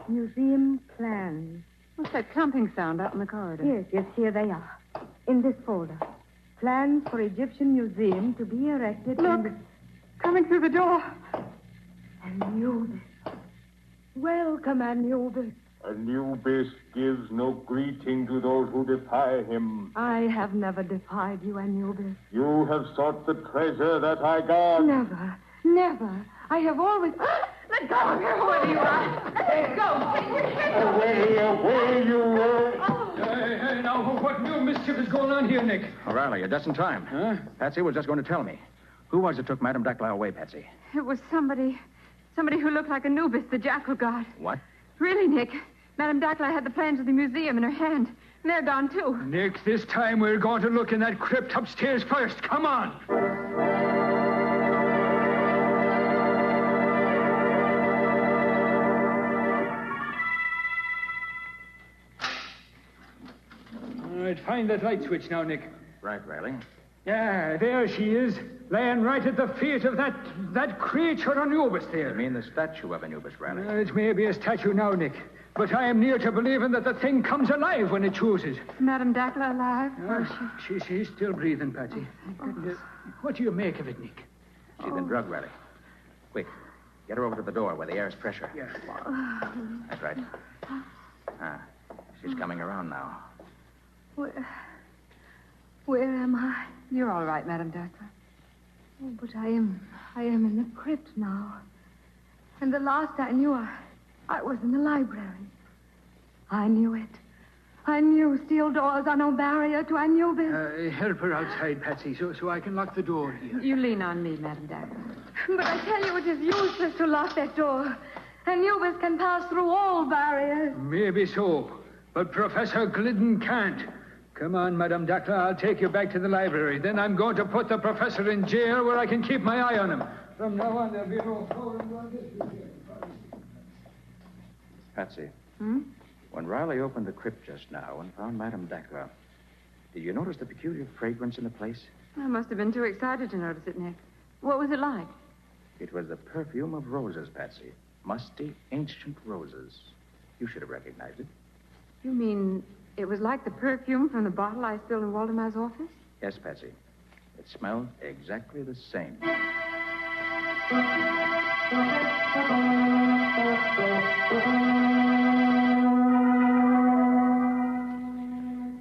Museum plans. What's that clumping sound out in the corridor? Yes, here they are. In this folder. Plans for Egyptian Museum to be erected Look, coming through the door. Anubis. Welcome, Anubis. Anubis gives no greeting to those who defy him. I have never defied you, Anubis. You have sought the treasure that I guard. Never. I have always... Let go of her, whoever you are. Let go. Away, you... Hey, now, what new mischief is going on here, Nick? O'Reilly, you're just in time. Huh? Patsy was just going to tell me. Who was it took Madame Dacla away, Patsy? It was somebody who looked like Anubis, the jackal god. What? Really, Nick. Madame Dacla had the plans of the museum in her hand. And they're gone, too. Nick, this time we're going to look in that crypt upstairs first. Come on. All right, find that light switch now, Nick. Right, Riley. Yeah, there she is, laying right at the feet of that creature Anubis there. You mean the statue of Anubis, Riley? It may be a statue now, Nick, but I am near to believing that the thing comes alive when it chooses. Madame Dacla alive? She's still breathing, Patsy. What do you make of it, Nick? She's been drugged, Riley. Quick, get her over to the door where the air is fresher. Yeah. That's right. She's coming around now. Where am I? You're all right, Madame Dacla. Oh, but I am in the crypt now. And the last I knew, I was in the library. I knew it. I knew steel doors are no barrier to Anubis. Help her outside, Patsy, so I can lock the door here. You lean on me, Madame Dacla. But I tell you, it is useless to lock that door. Anubis can pass through all barriers. Maybe so, but Professor Glidden can't. Come on, Madame Dacla. I'll take you back to the library. Then I'm going to put the professor in jail where I can keep my eye on him. From now on, there'll be no foreign on this. Patsy. When Riley opened the crypt just now and found Madame Dacla, did you notice the peculiar fragrance in the place? I must have been too excited to notice it, Nick. What was it like? It was the perfume of roses, Patsy. Musty, ancient roses. You should have recognized it. You mean it was like the perfume from the bottle I spilled in Waldemar's office? Yes, Patsy. It smelled exactly the same.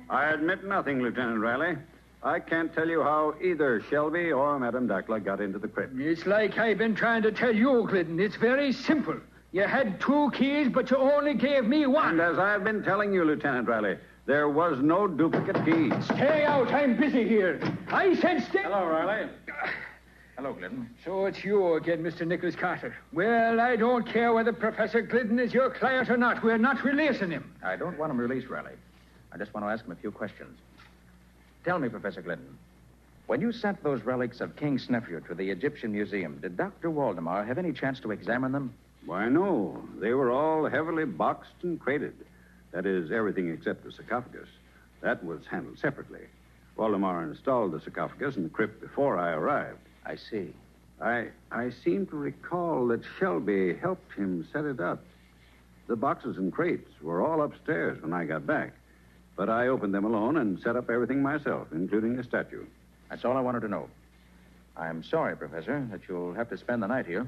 I admit nothing, Lieutenant Riley. I can't tell you how either Shelby or Madame Dacla got into the crypt. It's like I've been trying to tell you, Glidden. It's very simple. You had 2 keys, but you only gave me 1. And as I've been telling you, Lieutenant Riley, there was no duplicate key. Stay out. I'm busy here. I said stay... Hello, Riley. Hello, Glidden. So it's you again, Mr. Nicholas Carter. Well, I don't care whether Professor Glidden is your client or not. We're not releasing him. I don't want him released, Riley. I just want to ask him a few questions. Tell me, Professor Glidden, when you sent those relics of King Snefru to the Egyptian Museum, did Dr. Waldemar have any chance to examine them? Why, no. They were all heavily boxed and crated. That is, everything except the sarcophagus. That was handled separately. Waldemar installed the sarcophagus in the crypt before I arrived. I see. I seem to recall that Shelby helped him set it up. The boxes and crates were all upstairs when I got back. But I opened them alone and set up everything myself, including the statue. That's all I wanted to know. I'm sorry, Professor, that you'll have to spend the night here.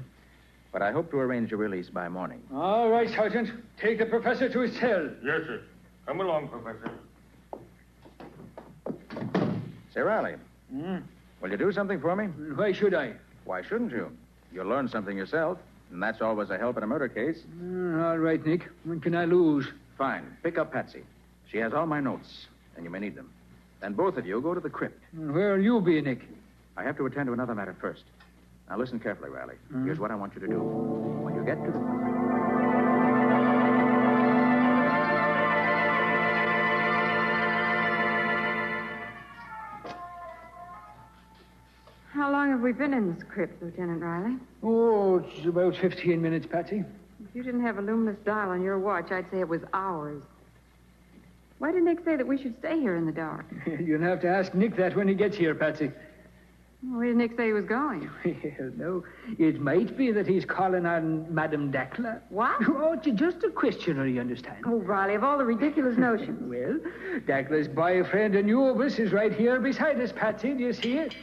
But I hope to arrange your release by morning. All right, Sergeant. Take the professor to his cell. Yes, sir. Come along, Professor. Say, Riley. Will you do something for me? Why should I? Why shouldn't you? You'll learn something yourself, and that's always a help in a murder case. All right, Nick. When can I lose? Fine. Pick up Patsy. She has all my notes, and you may need them. Then both of you go to the crypt. Where'll you be, Nick? I have to attend to another matter first. Now listen carefully, Riley. Here's what I want you to do. When you get to the... How long have we been in this crypt, Lieutenant Riley? Oh, it's about 15 minutes, Patsy. If you didn't have a luminous dial on your watch, I'd say it was hours. Why did Nick say that we should stay here in the dark? You'll have to ask Nick that when he gets here, Patsy. Where did Nick say he was going? Well, no, it might be that he's calling on Madame Dackler. What? Oh, it's just a questioner, you understand. Oh, Riley, of all the ridiculous notions. Well, Dackler's boyfriend Anubis is right here beside us, Patsy. Do you see it?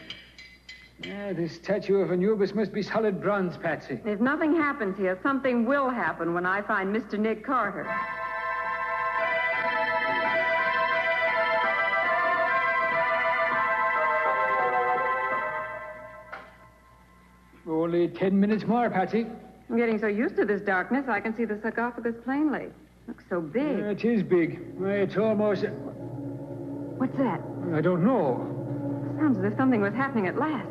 This statue of Anubis must be solid bronze, Patsy. If nothing happens here, something will happen when I find Mr. Nick Carter. Only 10 minutes more, Patsy. I'm getting so used to this darkness, I can see the sarcophagus plainly. Looks so big. It is big. It's almost... What's that? I don't know. Sounds as if something was happening at last.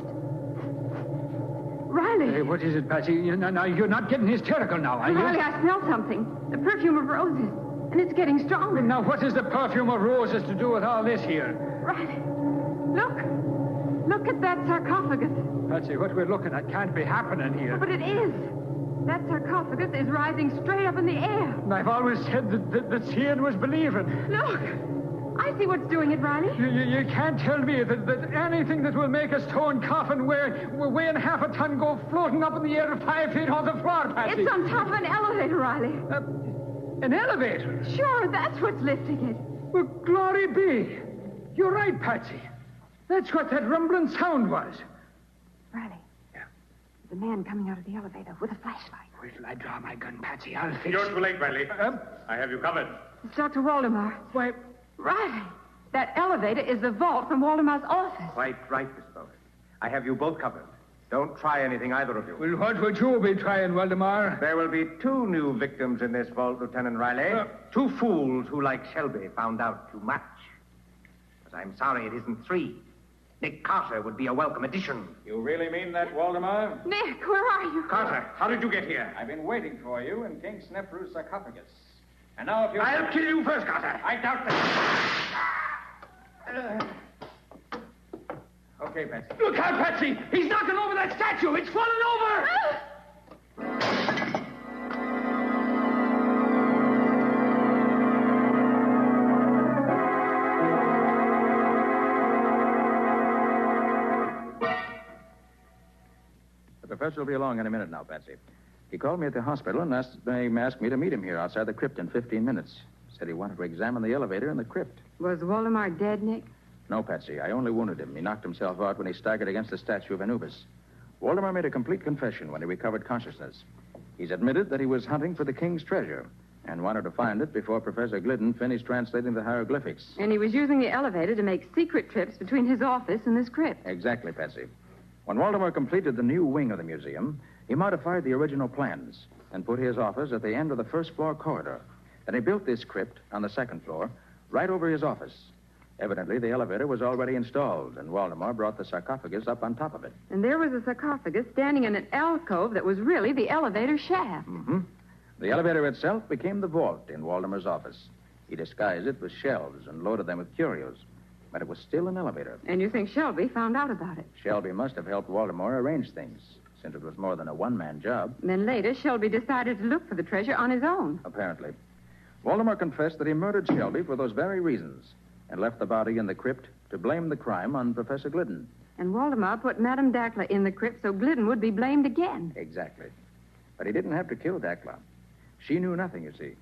Riley! Hey, what is it, Patsy? Now, you're not getting hysterical now, are you? Riley, I smell something. The perfume of roses. And it's getting stronger. Now, what has the perfume of roses to do with all this here? Riley, look. Look at that sarcophagus. Patsy, what we're looking at can't be happening here. Oh, but it is. That sarcophagus is rising straight up in the air. I've always said that seeing was believing. Look. I see what's doing it, Riley. You can't tell me that anything that will make a stone coffin weighing half a ton go floating up in the air 5 feet off the floor, Patsy. It's on top of an elevator, Riley. An elevator? Sure, that's what's lifting it. Well, glory be. You're right, Patsy. That's what that rumbling sound was. Riley. Yeah? There's a man coming out of the elevator with a flashlight. Wait till I draw my gun, Patsy. I'll fix it. You're too late, Riley. I have you covered. It's Dr. Waldemar. Why... Riley, that elevator is the vault from Waldemar's office. Quite right, Miss Bowen. I have you both covered. Don't try anything, either of you. Well, what would you be trying, Waldemar? There will be 2 new victims in this vault, Lieutenant Riley. 2 fools who, like Shelby, found out too much. But I'm sorry it isn't 3. Nick Carter would be a welcome addition. You really mean that, Waldemar? Nick, where are you? Carter, how did you get here? I've been waiting for you in King Snefru's sarcophagus. And now if you... I'll kill you first, Carter. I doubt that. Okay, Patsy. Look out, Patsy! He's knocking over that statue! It's falling over! The professor will be along in a minute now, Patsy. He called me at the hospital and asked me to meet him here outside the crypt in 15 minutes. Said he wanted to examine the elevator in the crypt. Was Waldemar dead, Nick? No, Patsy. I only wounded him. He knocked himself out when he staggered against the statue of Anubis. Waldemar made a complete confession when he recovered consciousness. He's admitted that he was hunting for the king's treasure and wanted to find it before Professor Glidden finished translating the hieroglyphics. And he was using the elevator to make secret trips between his office and this crypt. Exactly, Patsy. When Waldemar completed the new wing of the museum, he modified the original plans and put his office at the end of the first-floor corridor. Then he built this crypt on the second floor, right over his office. Evidently, the elevator was already installed, and Waldemar brought the sarcophagus up on top of it. And there was a sarcophagus standing in an alcove that was really the elevator shaft. Mm-hmm. The elevator itself became the vault in Waldemar's office. He disguised it with shelves and loaded them with curios. But it was still an elevator. And you think Shelby found out about it? Shelby must have helped Waldemar arrange things, since it was more than a one-man job. Then later, Shelby decided to look for the treasure on his own. Apparently. Waldemar confessed that he murdered Shelby for those very reasons and left the body in the crypt to blame the crime on Professor Glidden. And Waldemar put Madame Dackler in the crypt so Glidden would be blamed again. Exactly. But he didn't have to kill Dackler. She knew nothing, you see.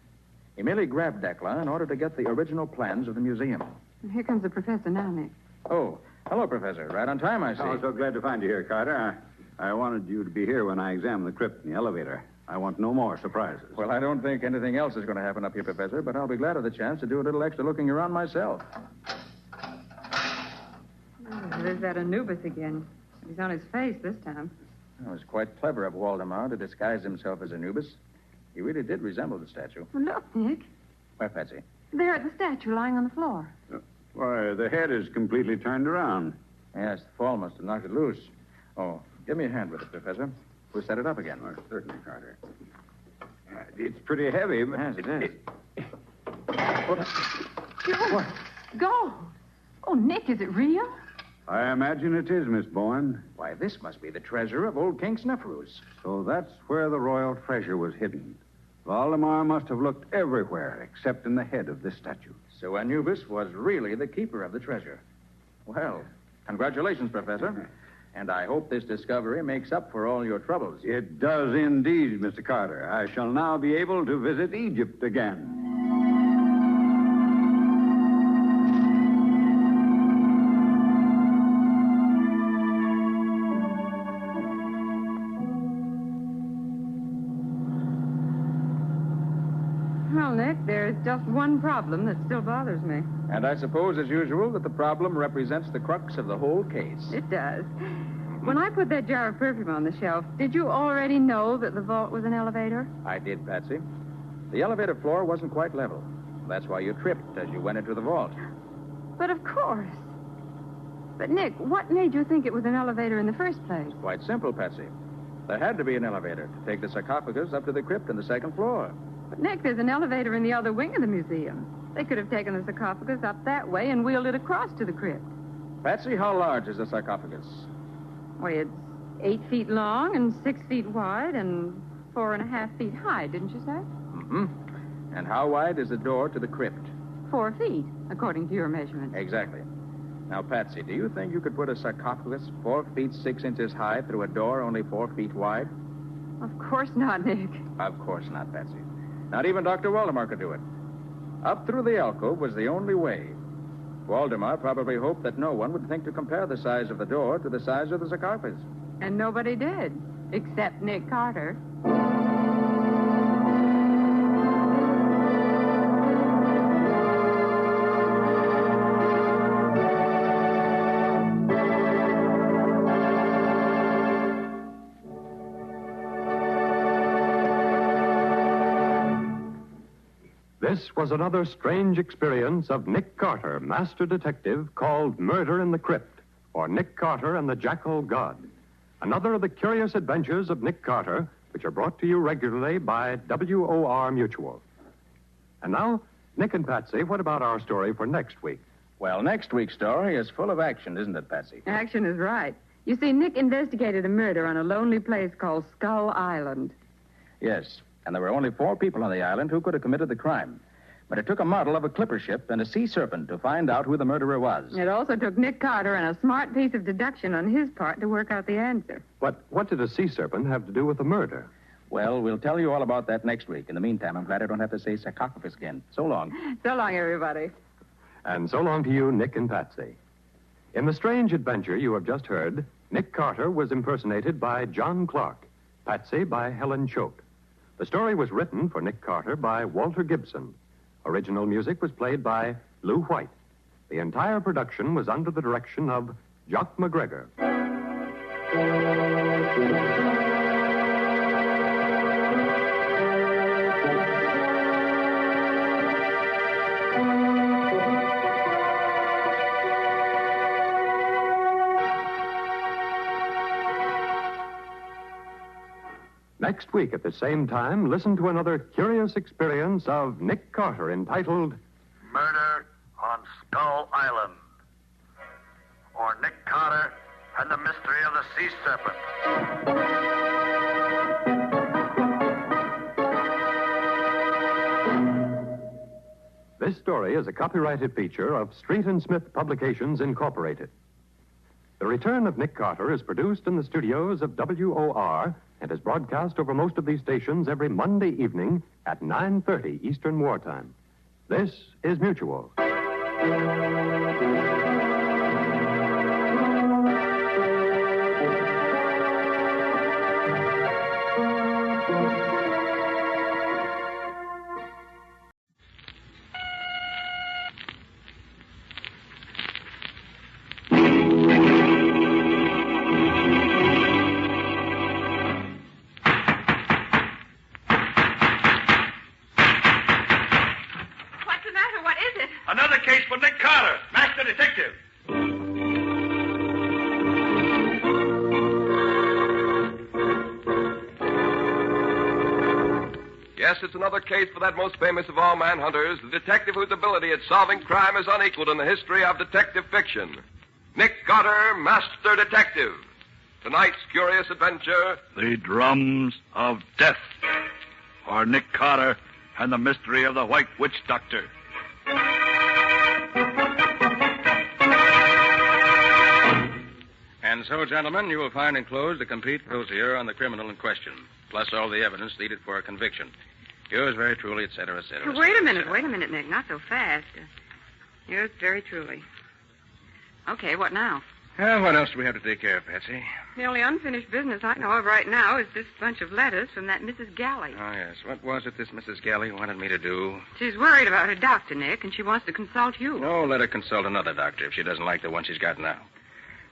He merely grabbed Dackler in order to get the original plans of the museum. And here comes the professor now, Nick. Oh, hello, Professor. Right on time, I see. Oh, so glad to find you here, Carter. I wanted you to be here when I examined the crypt in the elevator. I want no more surprises. Well, I don't think anything else is going to happen up here, Professor, but I'll be glad of the chance to do a little extra looking around myself. Oh, there's that Anubis again. He's on his face this time. It was quite clever of Waldemar to disguise himself as Anubis. He really did resemble the statue. Well, look, Nick. Where, Patsy? There at the statue lying on the floor. Why, the head is completely turned around. Yes, the fall must have knocked it loose. Oh, give me a hand with it, Professor. We'll set it up again. Oh, certainly, Carter. It's pretty heavy, but... Yes, it is. What? Gold. Oh, Nick, is it real? I imagine it is, Miss Bowen. Why, this must be the treasure of old King Snefru's. So that's where the royal treasure was hidden. Waldemar must have looked everywhere except in the head of this statue. So Anubis was really the keeper of the treasure. Well, congratulations, Professor. And I hope this discovery makes up for all your troubles. It does indeed, Mr. Carter. I shall now be able to visit Egypt again. Well, Nick, there's just one problem that still bothers me. And I suppose, as usual, that the problem represents the crux of the whole case. It does. When I put that jar of perfume on the shelf, did you already know that the vault was an elevator? I did, Patsy. The elevator floor wasn't quite level. That's why you tripped as you went into the vault. But of course. But, Nick, what made you think it was an elevator in the first place? Quite simple, Patsy. There had to be an elevator to take the sarcophagus up to the crypt on the second floor. But, Nick, there's an elevator in the other wing of the museum. They could have taken the sarcophagus up that way and wheeled it across to the crypt. Patsy, how large is the sarcophagus? Why, it's 8 feet long and 6 feet wide and 4.5 feet high, didn't you say? Mm-hmm. And how wide is the door to the crypt? 4 feet, according to your measurements. Exactly. Now, Patsy, do you think you could put a sarcophagus 4 feet 6 inches high through a door only 4 feet wide? Of course not, Nick. Of course not, Patsy. Not even Dr. Waldemar could do it. Up through the alcove was the only way. Waldemar probably hoped that no one would think to compare the size of the door to the size of the sarcophagus. And nobody did, except Nick Carter. This was another strange experience of Nick Carter, master detective, called Murder in the Crypt, or Nick Carter and the Jackal God. Another of the curious adventures of Nick Carter, which are brought to you regularly by WOR Mutual. And now, Nick and Patsy, what about our story for next week? Well, next week's story is full of action, isn't it, Patsy? Action is right. You see, Nick investigated a murder on a lonely place called Skull Island. Yes, and there were only 4 people on the island who could have committed the crime. But it took a model of a clipper ship and a sea serpent to find out who the murderer was. It also took Nick Carter and a smart piece of deduction on his part to work out the answer. But what did a sea serpent have to do with the murder? Well, we'll tell you all about that next week. In the meantime, I'm glad I don't have to say sarcophagus again. So long. So long, everybody. And so long to you, Nick and Patsy. In the strange adventure you have just heard, Nick Carter was impersonated by John Clark, Patsy by Helen Choate. The story was written for Nick Carter by Walter Gibson. Original music was played by Lou White. The entire production was under the direction of Jock McGregor. Next week at the same time, listen to another curious experience of Nick Carter entitled Murder on Skull Island. Or Nick Carter and the Mystery of the Sea Serpent. This story is a copyrighted feature of Street and Smith Publications, Incorporated. The Return of Nick Carter is produced in the studios of WOR and is broadcast over most of these stations every Monday evening at 9:30 Eastern Wartime. This is Mutual. Another case for Nick Carter, master detective. Yes, it's another case for that most famous of all manhunters, the detective whose ability at solving crime is unequaled in the history of detective fiction. Nick Carter, master detective. Tonight's curious adventure, The Drums of Death. Or Nick Carter and the Mystery of the White Witch Doctor. And so, gentlemen, you will find enclosed a complete dossier on the criminal in question, plus all the evidence needed for a conviction. Yours very truly, et cetera, et cetera. Wait a minute, Nick. Not so fast. Yours very truly. Okay, what now? Well, what else do we have to take care of, Patsy? The only unfinished business I know of right now is this bunch of letters from that Mrs. Galley. Oh, yes. What was it this Mrs. Galley wanted me to do? She's worried about her doctor, Nick, and she wants to consult you. No, let her consult another doctor if she doesn't like the one she's got now.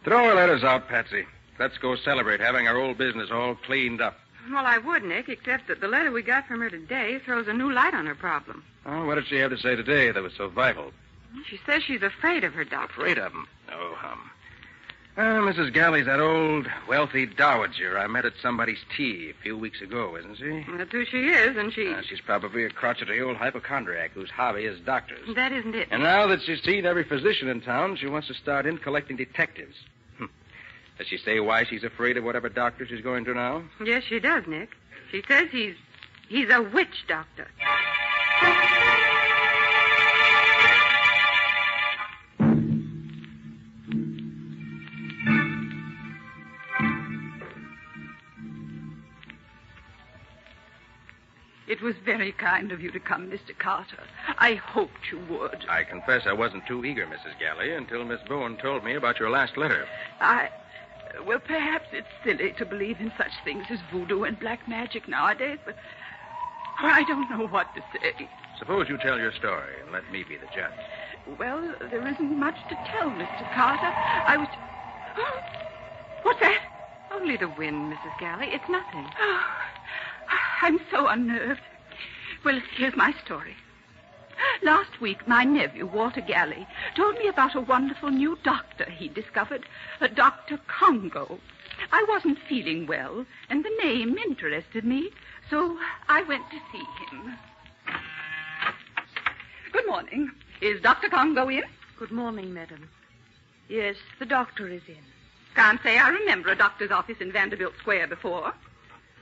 Throw her letters out, Patsy. Let's go celebrate having our old business all cleaned up. Well, I would, Nick, except that the letter we got from her today throws a new light on her problem. Oh, what did she have to say today that was so vital? She says she's afraid of her doctor. Afraid of him? Oh, hum. Mrs. Galley's that old, wealthy dowager I met at somebody's tea a few weeks ago, isn't she? That's who she is, and she... she's probably a crotchety old hypochondriac whose hobby is doctors. That isn't it. And now that she's seen every physician in town, she wants to start in collecting detectives. Does she say why she's afraid of whatever doctor she's going to now? Yes, she does, Nick. She says he's a witch doctor. It was very kind of you to come, Mr. Carter. I hoped you would. I confess I wasn't too eager, Mrs. Galley, until Miss Bowen told me about your last letter. Well, perhaps it's silly to believe in such things as voodoo and black magic nowadays, but I don't know what to say. Suppose you tell your story and let me be the judge. Well, there isn't much to tell, Mr. Carter. I was... Oh, what's that? Only the wind, Mrs. Galley. It's nothing. Oh, I'm so unnerved. Well, here's my story. Last week, my nephew, Walter Galley, told me about a wonderful new doctor he discovered, a Dr. Congo. I wasn't feeling well, and the name interested me, so I went to see him. Good morning. Is Dr. Congo in? Good morning, madam. Yes, the doctor is in. Can't say I remember a doctor's office in Vanderbilt Square before.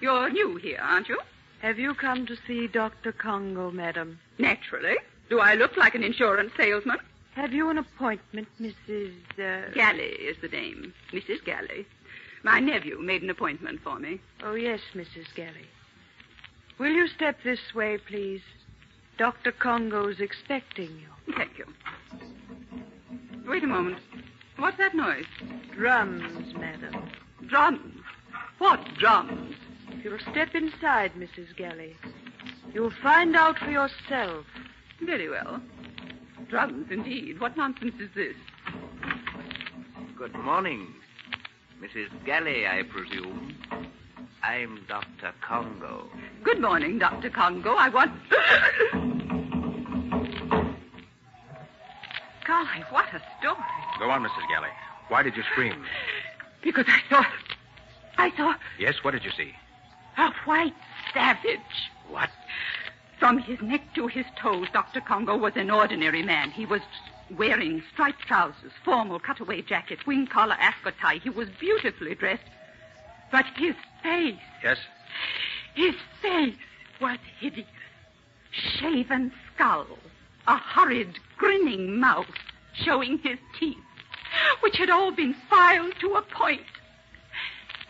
You're new here, aren't you? Have you come to see Dr. Congo, madam? Naturally. Do I look like an insurance salesman? Have you an appointment, Mrs. Galley is the name. Mrs. Galley. My nephew made an appointment for me. Oh, yes, Mrs. Galley. Will you step this way, please? Dr. Congo's expecting you. Thank you. Wait a moment. What's that noise? Drums, madam. Drums? What drums? If you'll step inside, Mrs. Galley, you'll find out for yourself. Very well. Drums, indeed. What nonsense is this? Good morning. Mrs. Galley, I presume. I'm Dr. Congo. Good morning, Dr. Congo. I want... Golly, what a story. Go on, Mrs. Galley. Why did you scream? Because I saw... Yes, what did you see? A white savage. What? From his neck to his toes, Dr. Congo was an ordinary man. He was wearing striped trousers, formal cutaway jacket, wing collar ascot tie. He was beautifully dressed. But his face... Yes? His face was hideous. Shaven skull, a horrid, grinning mouth, showing his teeth, which had all been filed to a point.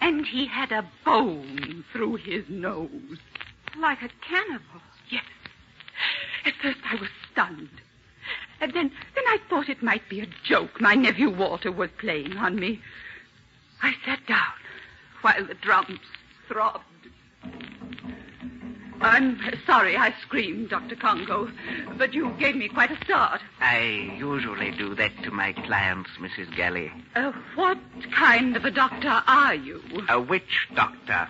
And he had a bone through his nose. Like a cannibal. Yes. At first I was stunned. And then I thought it might be a joke my nephew Walter was playing on me. I sat down while the drums throbbed. I'm sorry I screamed, Dr. Congo, but you gave me quite a start. I usually do that to my clients, Mrs. Galley. What kind of a doctor are you? A witch doctor.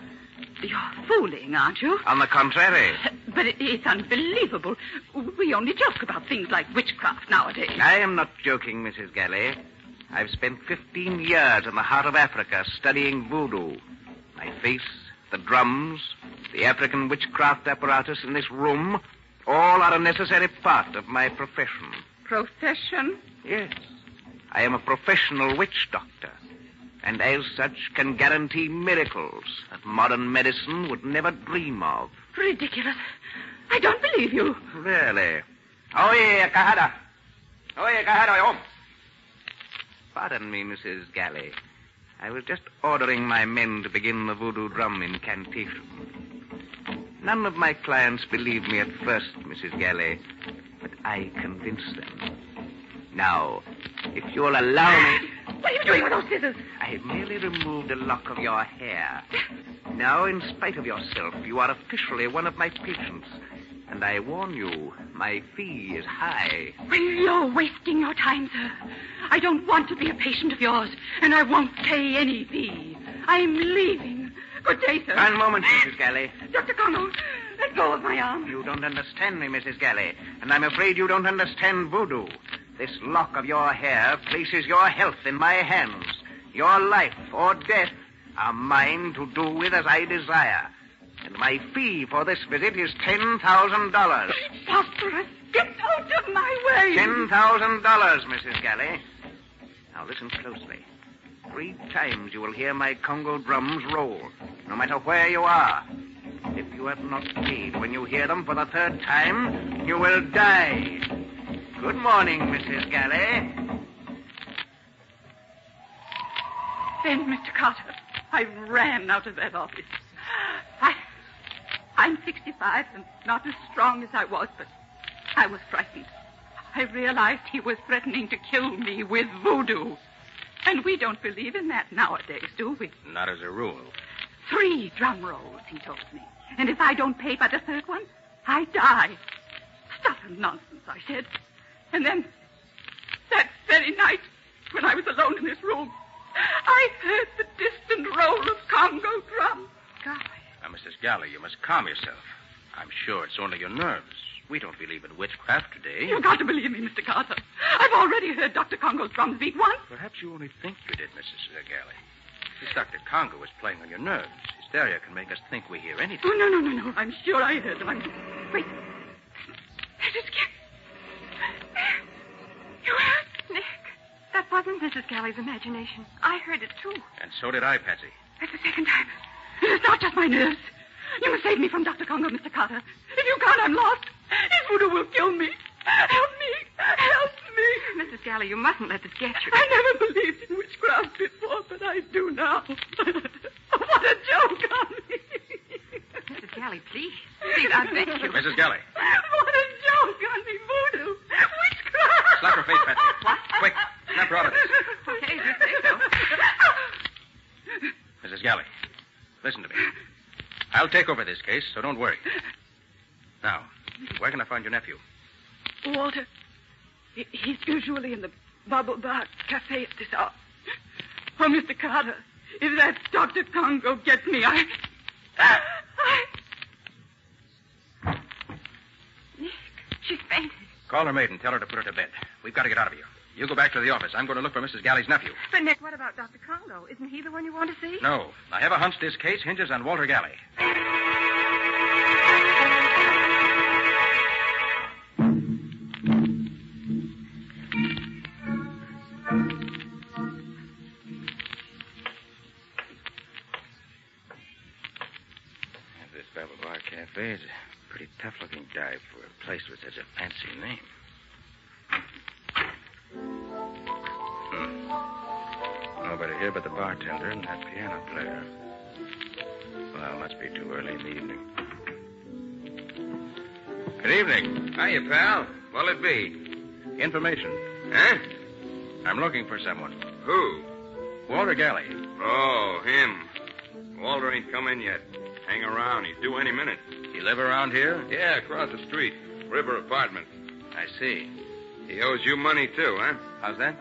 You're fooling, aren't you? On the contrary. But it's unbelievable. We only joke about things like witchcraft nowadays. I am not joking, Mrs. Galley. I've spent 15 years in the heart of Africa studying voodoo. My face, the drums, the African witchcraft apparatus in this room, all are a necessary part of my profession. Profession? Yes. I am a professional witch doctor, and as such can guarantee miracles that modern medicine would never dream of. Ridiculous. I don't believe you. Really? Oye, Kahada. Oye, Kahada, home. Pardon me, Mrs. Galley. I was just ordering my men to begin the voodoo drum incantation. None of my clients believed me at first, Mrs. Galley, but I convinced them. Now, if you'll allow me... What are you doing with those scissors? I have merely removed a lock of your hair. Now, in spite of yourself, you are officially one of my patients. And I warn you, my fee is high. Well, you're wasting your time, sir. I don't want to be a patient of yours, and I won't pay any fee. I'm leaving. Good day, sir. One moment, Mrs. Galley. Dr. Congo, let go of my arm. You don't understand me, Mrs. Galley, and I'm afraid you don't understand voodoo. This lock of your hair places your health in my hands. Your life or death are mine to do with as I desire. And my fee for this visit is $10,000. Phosphorus, get out of my way. $10,000, Mrs. Galley. Now listen closely. 3 times you will hear my Congo drums roll, no matter where you are. If you have not paid when you hear them for the 3rd time, you will die. Good morning, Mrs. Galley. Then, Mr. Carter, I ran out of that office. I'm 65 and not as strong as I was, but I was frightened. I realized he was threatening to kill me with voodoo. And we don't believe in that nowadays, do we? Not as a rule. 3 drum rolls, he told me. And if I don't pay by the 3rd one, I die. Stuff and nonsense, I said. And then, that very night, when I was alone in this room, I heard the distant roll of Congo drums. God. Now, Mrs. Galley, you must calm yourself. I'm sure it's only your nerves. We don't believe in witchcraft today. You've got to believe me, Mr. Carter. I've already heard Dr. Congo's drums beat once. Perhaps you only think you did, Mrs. Galley. This Dr. Congo is playing on your nerves. Hysteria can make us think we hear anything. Oh, no. I'm sure I heard them. Wait. Mrs. Galley. You heard? Nick, that wasn't Mrs. Galley's imagination. I heard it, too. And so did I, Patsy. That's the 2nd time. It is not just my nerves. You must save me from Dr. Congo, Mr. Carter. If you can't, I'm lost. His voodoo will kill me. Help me. Help me. Mrs. Galley, you mustn't let this get you. I never believed in witchcraft before, but I do now. What a joke on me. Mrs. Galley, please. Please, I beg you. Mrs. Galley. What a joke on me, voodoo. Witchcraft. Slap her face, Patsy. What? Quick. Snap her out of this. Okay, you say so. Mrs. Galley, listen to me. I'll take over this case, so don't worry. Now, where can I find your nephew? Walter. He's usually in the Bubble Bar Cafe at this hour. Oh, Mr. Carter, if that Dr. Congo gets me, Nick, she's fainted. Call her maid and tell her to put her to bed. We've got to get out of here. You go back to the office. I'm going to look for Mrs. Galley's nephew. But, Nick, what about Dr. Congo? Isn't he the one you want to see? No. I have a hunch this case hinges on Walter Galley. This Bubble Bar Cafe is a pretty tough-looking dive for a place with such a fancy name. Nobody here but the bartender and that piano player. Well, it must be too early in the evening. Good evening. Hiya, pal. What'll it be? Information. Huh? I'm looking for someone. Who? Walter Galley. Oh, him. Walter ain't come in yet. Hang around. He's due any minute. You live around here? Yeah, across the street. River Apartment. I see. He owes you money, too, huh? How's that?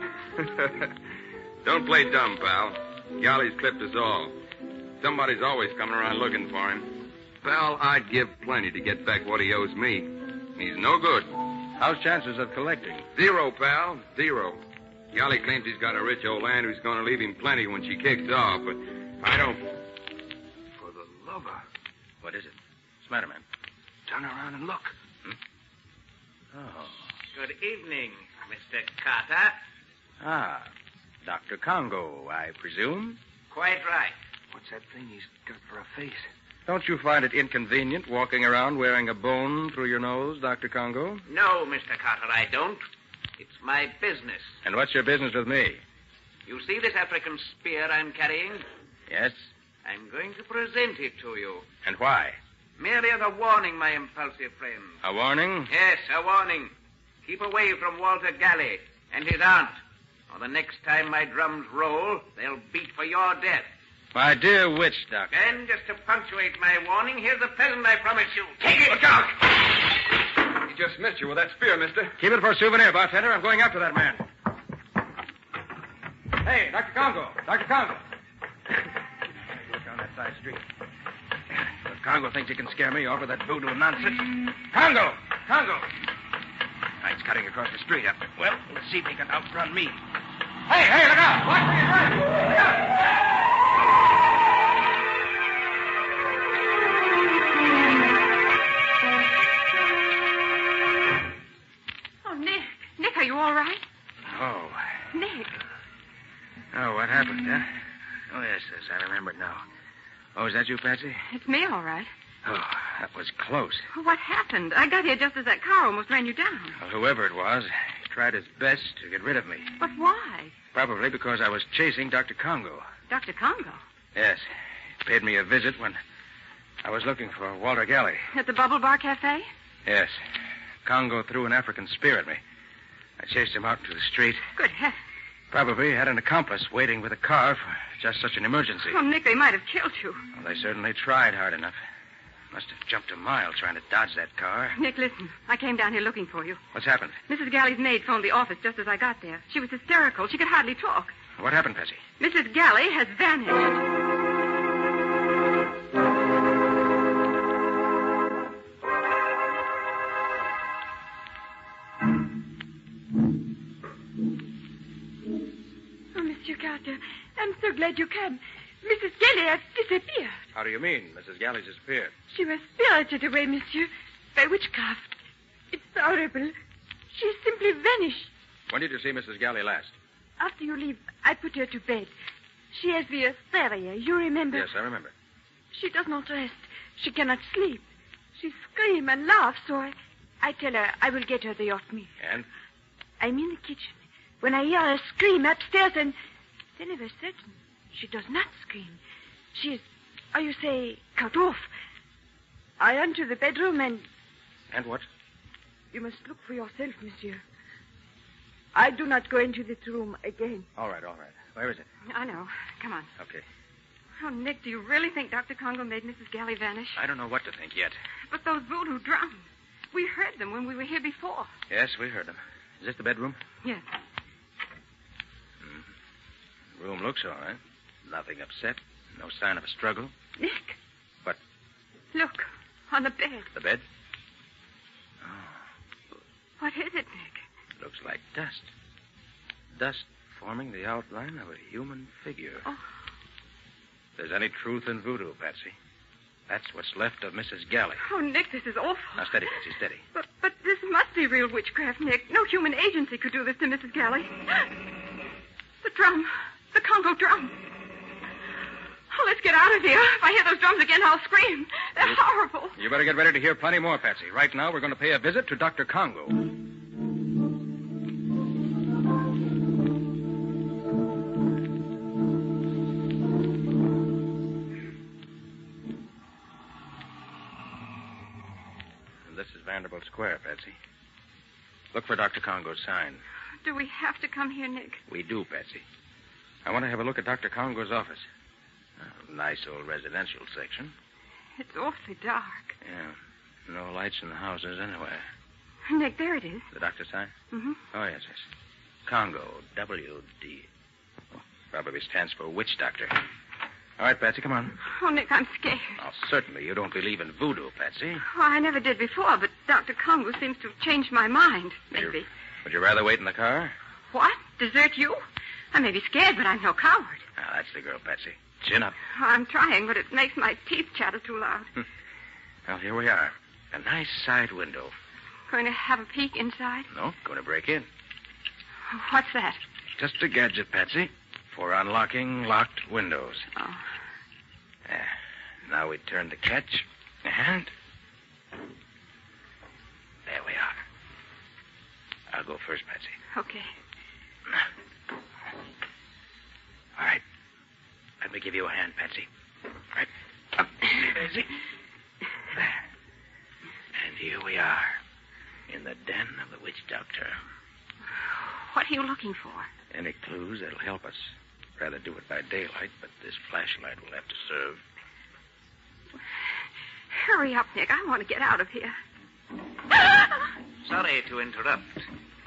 Don't play dumb, pal. Galley's clipped us all. Somebody's always coming around looking for him. Pal, I'd give plenty to get back what he owes me. He's no good. How's chances of collecting? 0, pal. 0. Galley claims he's got a rich old aunt who's going to leave him plenty when she kicks off, but I don't... For the lover. What is it? What's the matter, man? Turn around and look. Oh. Good evening, Mr. Carter. Ah, Dr. Congo, I presume? Quite right. What's that thing he's got for a face? Don't you find it inconvenient walking around wearing a bone through your nose, Dr. Congo? No, Mr. Carter, I don't. It's my business. And what's your business with me? You see this African spear I'm carrying? Yes? I'm going to present it to you. And why? Merely as a warning, my impulsive friend. A warning? Yes, a warning. Keep away from Walter Galley and his aunt, or the next time my drums roll, they'll beat for your death. My dear witch doctor. And just to punctuate my warning, here's the present I promised you. Take it! Look out! He just missed you with that spear, mister. Keep it for a souvenir, bartender. I'm going after that man. Hey, Dr. Congo. Dr. Congo. Look down that side street. If Congo thinks he can scare me off with that voodoo nonsense. Congo! Congo! He's cutting across the street. Well, let's see if he can outrun me. Hey, look out! Watch where you're running! Look out! Oh, Nick, are you all right? Oh. Nick. Oh, what happened, huh? Oh, yes, I remember it now. Oh, is that you, Patsy? It's me, all right. Oh, that was close. What happened? I got here just as that car almost ran you down. Well, whoever it was, he tried his best to get rid of me. But why? Probably because I was chasing Dr. Congo. Dr. Congo? Yes. He paid me a visit when I was looking for Walter Galley. At the Bubble Bar Cafe? Yes. Congo threw an African spear at me. I chased him out into the street. Good heavens. Probably had an accomplice waiting with a car for just such an emergency. Oh, Nick, they might have killed you. Well, they certainly tried hard enough. Must have jumped a mile trying to dodge that car. Nick, listen. I came down here looking for you. What's happened? Mrs. Galley's maid phoned the office just as I got there. She was hysterical. She could hardly talk. What happened, Patsy? Mrs. Galley has vanished. Monsieur Carter, I'm so glad you came. Mrs. Galley has disappeared. How do you mean, Mrs. Galley's disappeared? She was spirited away, monsieur, by witchcraft. It's horrible. She simply vanished. When did you see Mrs. Galley last? After you leave, I put her to bed. She has the hysteria, you remember? Yes, I remember. She does not rest. She cannot sleep. She screams and laughs, so I tell her I will get her the off me. And? I'm in the kitchen. When I hear her scream upstairs, and then of a sudden, she does not scream. She is, how you say, cut off. I enter the bedroom and... And what? You must look for yourself, monsieur. I do not go into this room again. All right. Where is it? I know. Come on. Okay. Oh, Nick, do you really think Dr. Congo made Mrs. Galley vanish? I don't know what to think yet. But those voodoo drums. We heard them when we were here before. Yes, we heard them. Is this the bedroom? Yes. Room looks all right. Nothing upset. No sign of a struggle. Nick. What? Look, on the bed. The bed? Oh. What is it, Nick? Looks like dust. Dust forming the outline of a human figure. Oh. If there's any truth in voodoo, Patsy, that's what's left of Mrs. Galley. Oh, Nick, this is awful. Now, steady, Patsy, steady. But this must be real witchcraft, Nick. No human agency could do this to Mrs. Galley. The drum. The Congo drum. Oh, let's get out of here. If I hear those drums again, I'll scream. They're horrible. You better get ready to hear plenty more, Patsy. Right now, we're going to pay a visit to Dr. Congo. This is Vanderbilt Square, Patsy. Look for Dr. Congo's sign. Do we have to come here, Nick? We do, Patsy. I want to have a look at Dr. Congo's office. Nice old residential section. It's awfully dark. Yeah. No lights in the houses anywhere. Nick, there it is. The doctor's sign? Mm-hmm. Oh, yes. Congo, W-D. Oh, probably stands for witch doctor. All right, Patsy, come on. Oh, Nick, I'm scared. Oh, certainly you don't believe in voodoo, Patsy. Oh, I never did before, but Dr. Congo seems to have changed my mind. Maybe. Would you rather wait in the car? What? Desert you? I may be scared, but I'm no coward. Ah, that's the girl, Patsy. Chin up. Oh, I'm trying, but it makes my teeth chatter too loud. Well, here we are. A nice side window. Going to have a peek inside? No, going to break in. What's that? Just a gadget, Patsy, for unlocking locked windows. Oh. Now we turn the catch, and... there we are. I'll go first, Patsy. Okay. Let me give you a hand, Patsy. Right. Up, Daisy. There. And here we are, in the den of the witch doctor. What are you looking for? Any clues that'll help us. Rather do it by daylight, but this flashlight will have to serve. Hurry up, Nick. I want to get out of here. Sorry to interrupt.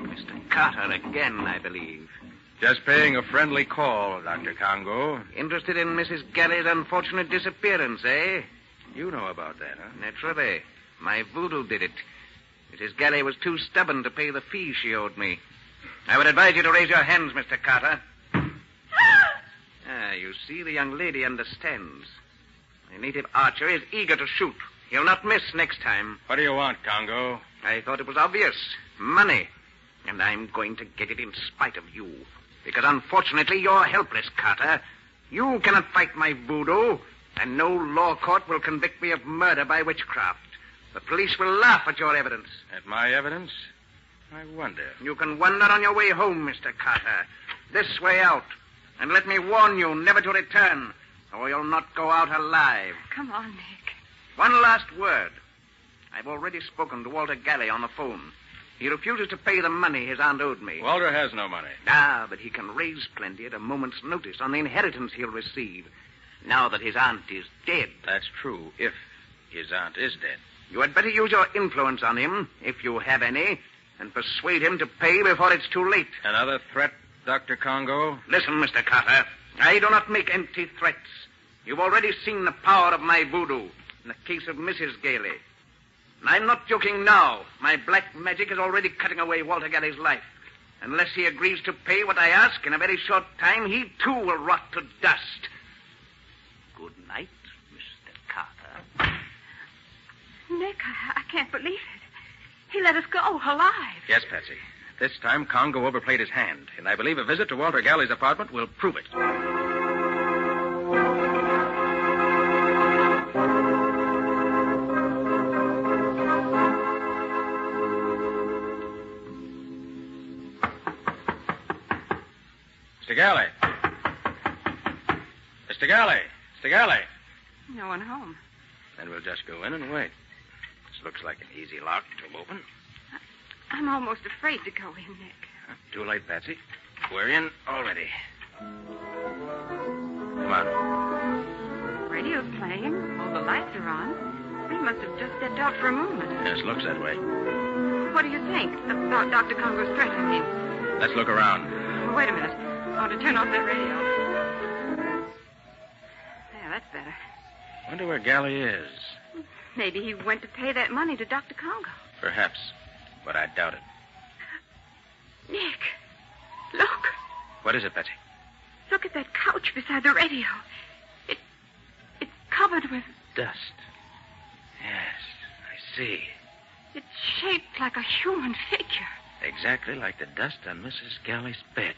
Mr. Carter again, I believe. Just paying a friendly call, Dr. Congo. Interested in Mrs. Galley's unfortunate disappearance, eh? You know about that, huh? Naturally. My voodoo did it. Mrs. Galley was too stubborn to pay the fee she owed me. I would advise you to raise your hands, Mr. Carter. You see, the young lady understands. My native archer is eager to shoot. He'll not miss next time. What do you want, Congo? I thought it was obvious. Money. And I'm going to get it in spite of you. Because unfortunately, you're helpless, Carter. You cannot fight my voodoo, and no law court will convict me of murder by witchcraft. The police will laugh at your evidence. At my evidence? I wonder. You can wonder on your way home, Mr. Carter. This way out. And let me warn you never to return, or you'll not go out alive. Come on, Nick. One last word. I've already spoken to Walter Galley on the phone. He refuses to pay the money his aunt owed me. Walter has no money. Ah, but he can raise plenty at a moment's notice on the inheritance he'll receive, now that his aunt is dead. That's true, if his aunt is dead. You had better use your influence on him, if you have any, and persuade him to pay before it's too late. Another threat, Dr. Congo? Listen, Mr. Carter. I do not make empty threats. You've already seen the power of my voodoo in the case of Mrs. Galley. And I'm not joking now. My black magic is already cutting away Walter Galley's life. Unless he agrees to pay what I ask, in a very short time, he too will rot to dust. Good night, Mr. Carter. Nick, I can't believe it. He let us go alive. Yes, Patsy. This time, Congo overplayed his hand, and I believe a visit to Walter Galley's apartment will prove it. Mr. Galley. Mr. Galley. Mr. Galley. No one home. Then we'll just go in and wait. This looks like an easy lock to open. I'm almost afraid to go in, Nick. Too late, Patsy. We're in already. Come on. Radio's playing. All the lights are on. We must have just stepped out for a moment. Yes, looks that way. What do you think about Dr. Congo's threat, I mean? Let's look around. Wait a minute. I want to turn off that radio. There, that's better. Wonder where Galley is. Maybe he went to pay that money to Dr. Congo. Perhaps, but I doubt it. Nick, look. What is it, Patsy? Look at that couch beside the radio. It's covered with... dust. Yes, I see. It's shaped like a human figure. Exactly like the dust on Mrs. Galley's bed.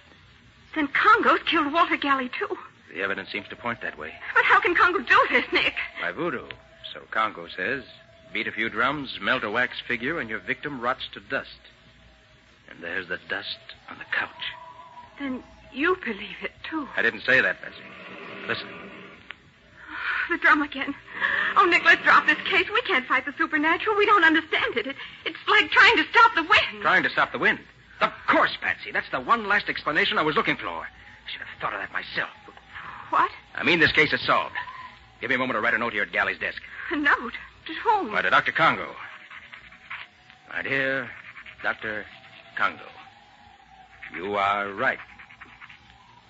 Then Congo's killed Walter Galley, too. The evidence seems to point that way. But how can Congo do this, Nick? By voodoo. So Congo says. Beat a few drums, melt a wax figure, and your victim rots to dust. And there's the dust on the couch. Then you believe it, too. I didn't say that, Patsy. Listen. The drum again. Oh, Nick, let's drop this case. We can't fight the supernatural. We don't understand it. It's like trying to stop the wind. Trying to stop the wind? Of course, Patsy. That's the one last explanation I was looking for. I should have thought of that myself. What? I mean, this case is solved. Give me a moment to write a note here at Galley's desk. A note? To whom? Why, to Dr. Congo. My dear Dr. Congo, you are right.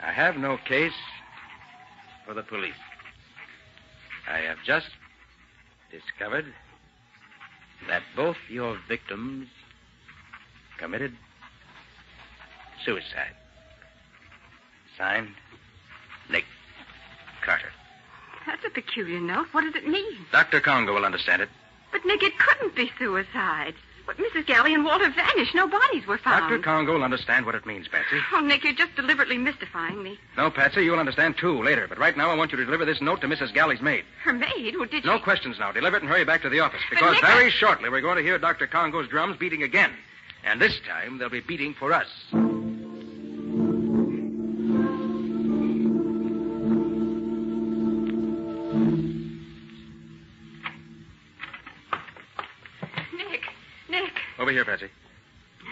I have no case for the police. I have just discovered that both your victims committed suicide. Signed, Nick Carter. That's a peculiar note. What does it mean? Dr. Congo will understand it. But, Nick, it couldn't be suicide. But Mrs. Galley and Walter vanished. No bodies were found. Dr. Congo will understand what it means, Patsy. Oh, Nick, you're just deliberately mystifying me. No, Patsy, you'll understand, too, later. But right now, I want you to deliver this note to Mrs. Galley's maid. Her maid? Who did she... No questions now. Deliver it and hurry back to the office. Because Nick, very shortly, we're going to hear Dr. Congo's drums beating again. And this time, they'll be beating for us.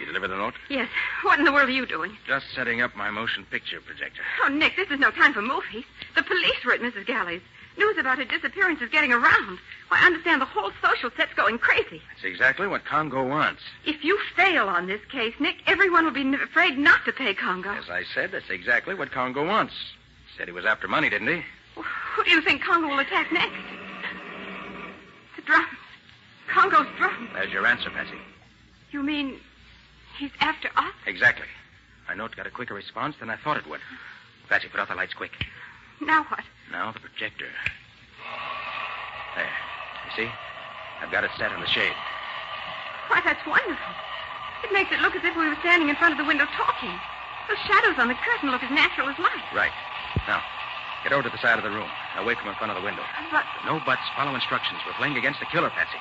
You deliver the note? Yes. What in the world are you doing? Just setting up my motion picture projector. Oh, Nick, this is no time for movies. The police were at Mrs. Galley's. News about her disappearance is getting around. Why, I understand the whole social set's going crazy. That's exactly what Congo wants. If you fail on this case, Nick, everyone will be afraid not to pay Congo. As I said, that's exactly what Congo wants. Said he was after money, didn't he? Who do you think Congo will attack next? The drums. Congo's drums. There's your answer, Patsy. You mean he's after us? Exactly. My note got a quicker response than I thought it would. Patsy, put out the lights quick. Now what? Now the projector. There. You see? I've got it set in the shade. Why, that's wonderful. It makes it look as if we were standing in front of the window talking. Those shadows on the curtain look as natural as light. Right. Now, get over to the side of the room, away from in front of the window. But... No buts. Follow instructions. We're playing against the killer, Patsy.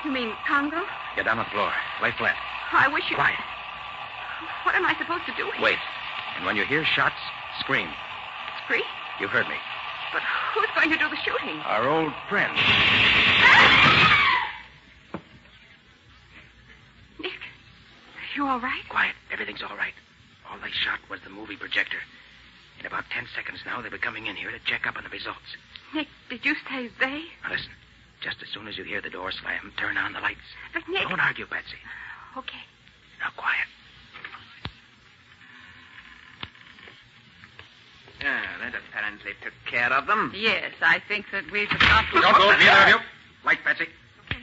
You mean Congo? Get down on the floor. Lay flat. I wish you... Quiet. What am I supposed to do here? Wait. And when you hear shots, scream. Scream? You heard me. But who's going to do the shooting? Our old friend. Nick, are you all right? Quiet. Everything's all right. All they shot was the movie projector. In about 10 seconds now, they'll be coming in here to check up on the results. Nick, did you say they? Now listen. Just as soon as you hear the door slam, turn on the lights. But Nick... Don't argue, Patsy. Okay. Now, quiet. That apparently took care of them. Yes, I think that we've got to... Don't move, neither of you. Light, Patsy. Okay.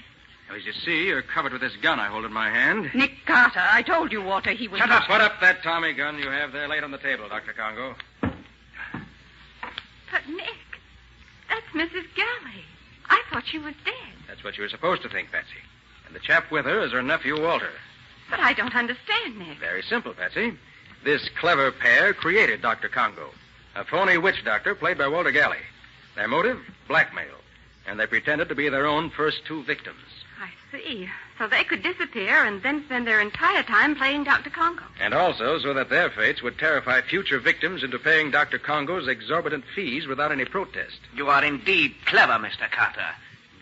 Now, as you see, you're covered with this gun I hold in my hand. Nick Carter, I told you, Walter, he was... Shut up. Put up that Tommy gun you have there laid on the table, Dr. Congo. But, Nick, that's Mrs. Galley. I thought she was dead. That's what you were supposed to think, Patsy. And the chap with her is her nephew, Walter. But I don't understand, Nick. Very simple, Patsy. This clever pair created Dr. Congo, a phony witch doctor played by Walter Galley. Their motive? Blackmail. And they pretended to be their own first two victims. I see. So they could disappear and then spend their entire time playing Dr. Congo. And also so that their fates would terrify future victims into paying Dr. Congo's exorbitant fees without any protest. You are indeed clever, Mr. Carter.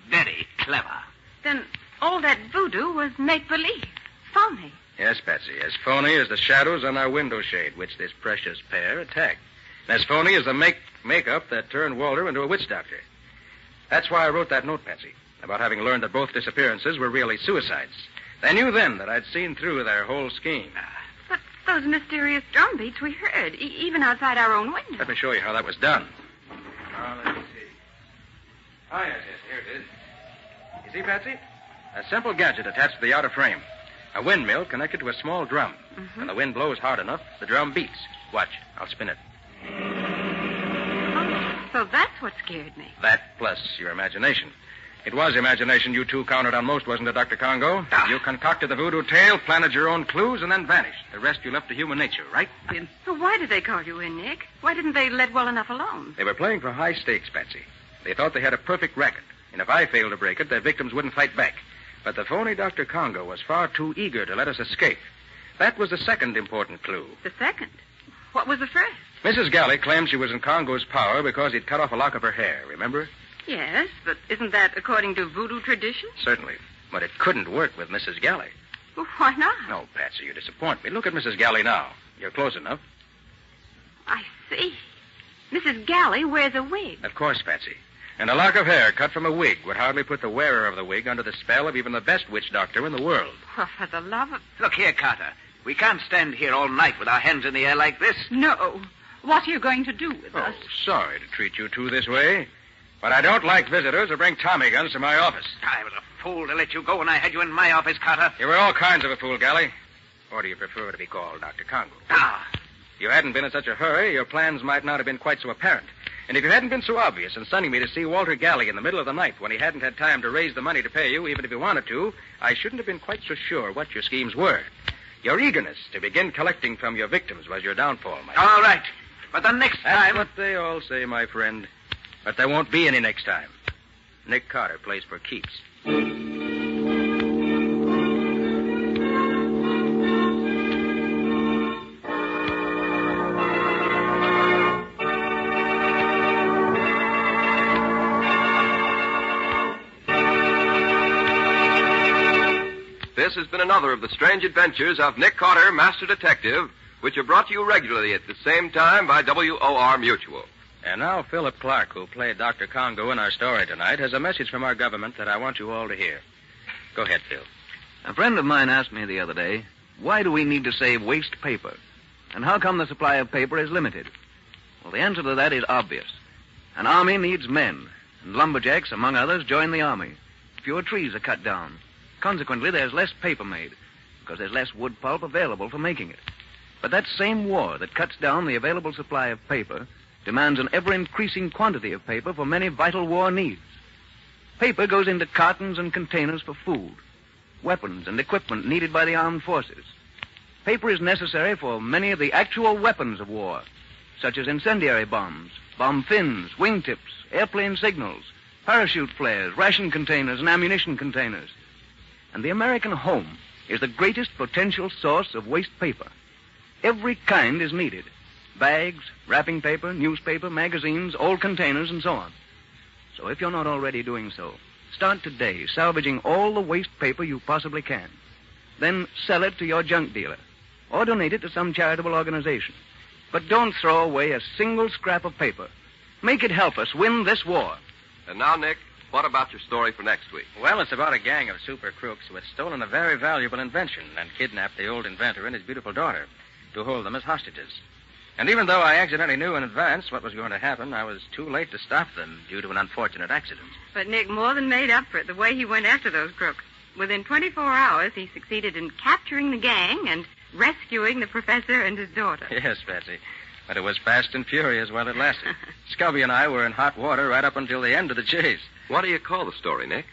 Very clever. Then all that voodoo was make-believe. Phony. Yes, Patsy. As phony as the shadows on our window shade, which this precious pair attacked. And as phony as the makeup that turned Walter into a witch doctor. That's why I wrote that note, Patsy, about having learned that both disappearances were really suicides. They knew then that I'd seen through their whole scheme. But those mysterious drum beats we heard, even outside our own window. Let me show you how that was done. Let's see. Oh, yes, here it is. You see, Patsy? A simple gadget attached to the outer frame. A windmill connected to a small drum. Mm-hmm. When the wind blows hard enough, the drum beats. Watch, I'll spin it. Oh, so that's what scared me. That plus your imagination. It was imagination you two counted on most, wasn't it, Dr. Congo? You concocted the voodoo tale, planted your own clues, and then vanished. The rest you left to human nature, right? So why did they call you in, Nick? Why didn't they let well enough alone? They were playing for high stakes, Patsy. They thought they had a perfect racket, and if I failed to break it, their victims wouldn't fight back. But the phony Dr. Congo was far too eager to let us escape. That was the second important clue. The second? What was the first? Mrs. Galley claimed she was in Congo's power because he'd cut off a lock of her hair, remember? Yes, but isn't that according to voodoo tradition? Certainly. But it couldn't work with Mrs. Galley. Well, why not? No, Patsy, you disappoint me. Look at Mrs. Galley now. You're close enough. I see. Mrs. Galley wears a wig. Of course, Patsy. And a lock of hair cut from a wig would hardly put the wearer of the wig under the spell of even the best witch doctor in the world. Well, for the love of... Look here, Carter. We can't stand here all night with our hands in the air like this. No. What are you going to do with us? Sorry to treat you two this way. But I don't like visitors who bring Tommy guns to my office. I was a fool to let you go when I had you in my office, Carter. You were all kinds of a fool, Galley. Or do you prefer to be called Dr. Congo? If you hadn't been in such a hurry, your plans might not have been quite so apparent. And if you hadn't been so obvious in sending me to see Walter Galley in the middle of the night when he hadn't had time to raise the money to pay you, even if he wanted to, I shouldn't have been quite so sure what your schemes were. Your eagerness to begin collecting from your victims was your downfall, my friend. All right. But the next time... That's what they all say, my friend. But there won't be any next time. Nick Carter plays for keeps. This this has been another of the strange adventures of Nick Carter, Master Detective, which are brought to you regularly at the same time by WOR Mutual. And now Philip Clark, who played Dr. Congo in our story tonight, has a message from our government that I want you all to hear. Go ahead, Phil. A friend of mine asked me the other day, why do we need to save waste paper? And how come the supply of paper is limited? Well, the answer to that is obvious. An army needs men, and lumberjacks, among others, join the army. Fewer trees are cut down. Consequently, there's less paper made, because there's less wood pulp available for making it. But that same war that cuts down the available supply of paper demands an ever-increasing quantity of paper for many vital war needs. Paper goes into cartons and containers for food, weapons and equipment needed by the armed forces. Paper is necessary for many of the actual weapons of war, such as incendiary bombs, bomb fins, wingtips, airplane signals, parachute flares, ration containers, and ammunition containers. And the American home is the greatest potential source of waste paper. Every kind is needed. Bags, wrapping paper, newspaper, magazines, old containers, and so on. So if you're not already doing so, start today salvaging all the waste paper you possibly can. Then sell it to your junk dealer, or donate it to some charitable organization. But don't throw away a single scrap of paper. Make it help us win this war. And now, Nick, what about your story for next week? Well, it's about a gang of super crooks who had stolen a very valuable invention and kidnapped the old inventor and his beautiful daughter to hold them as hostages. And even though I accidentally knew in advance what was going to happen, I was too late to stop them due to an unfortunate accident. But Nick more than made up for it the way he went after those crooks. Within 24 hours, he succeeded in capturing the gang and rescuing the professor and his daughter. Yes, Patsy. But it was fast and furious while it lasted. Scubby and I were in hot water right up until the end of the chase. What do you call the story, Nick?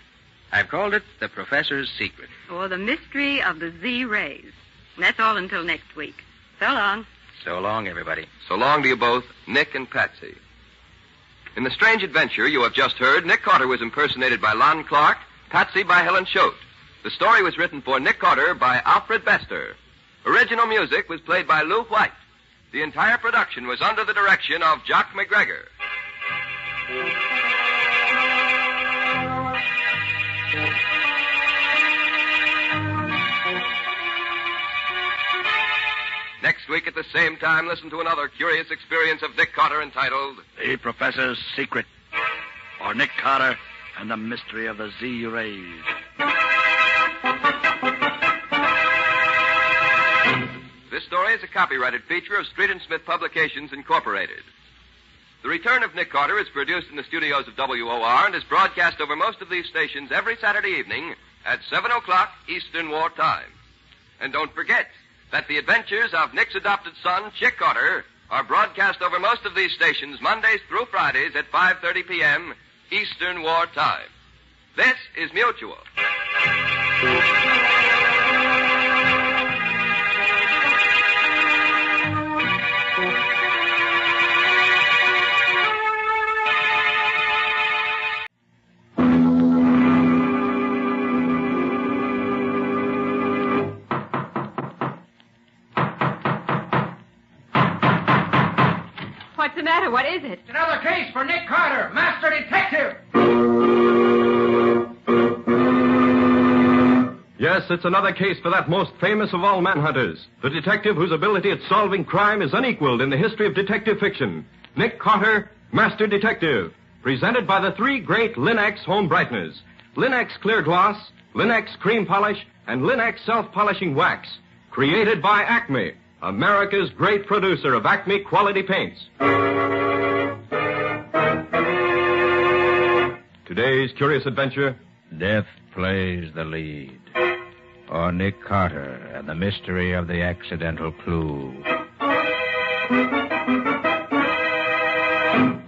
I've called it The Professor's Secret. Or The Mystery of the Z-Rays. And that's all until next week. So long. So long, everybody. So long to you both, Nick and Patsy. In the strange adventure you have just heard, Nick Carter was impersonated by Lon Clark, Patsy by Helen Choate. The story was written for Nick Carter by Alfred Bester. Original music was played by Lou White. The entire production was under the direction of Jock McGregor. Next week at the same time, listen to another curious experience of Nick Carter entitled The Professor's Secret, or Nick Carter and the Mystery of the Z-Rays. This story is a copyrighted feature of Street and Smith Publications, Incorporated. The Return of Nick Carter is produced in the studios of WOR and is broadcast over most of these stations every Saturday evening at 7 o'clock Eastern War Time. And don't forget that the adventures of Nick's adopted son, Chick Carter, are broadcast over most of these stations Mondays through Fridays at 5:30 p.m. Eastern War Time. This is Mutual. What's the matter? What is it? It's another case for Nick Carter, Master Detective. Yes, it's another case for that most famous of all manhunters, the detective whose ability at solving crime is unequaled in the history of detective fiction. Nick Carter, Master Detective, presented by the three great Linex home brighteners, Linex Clear Gloss, Linex Cream Polish, and Linex Self-Polishing Wax, created by Acme, America's great producer of Acme quality paints. Today's curious adventure, Death Plays the Lead, or Nick Carter and the Mystery of the Accidental Clue.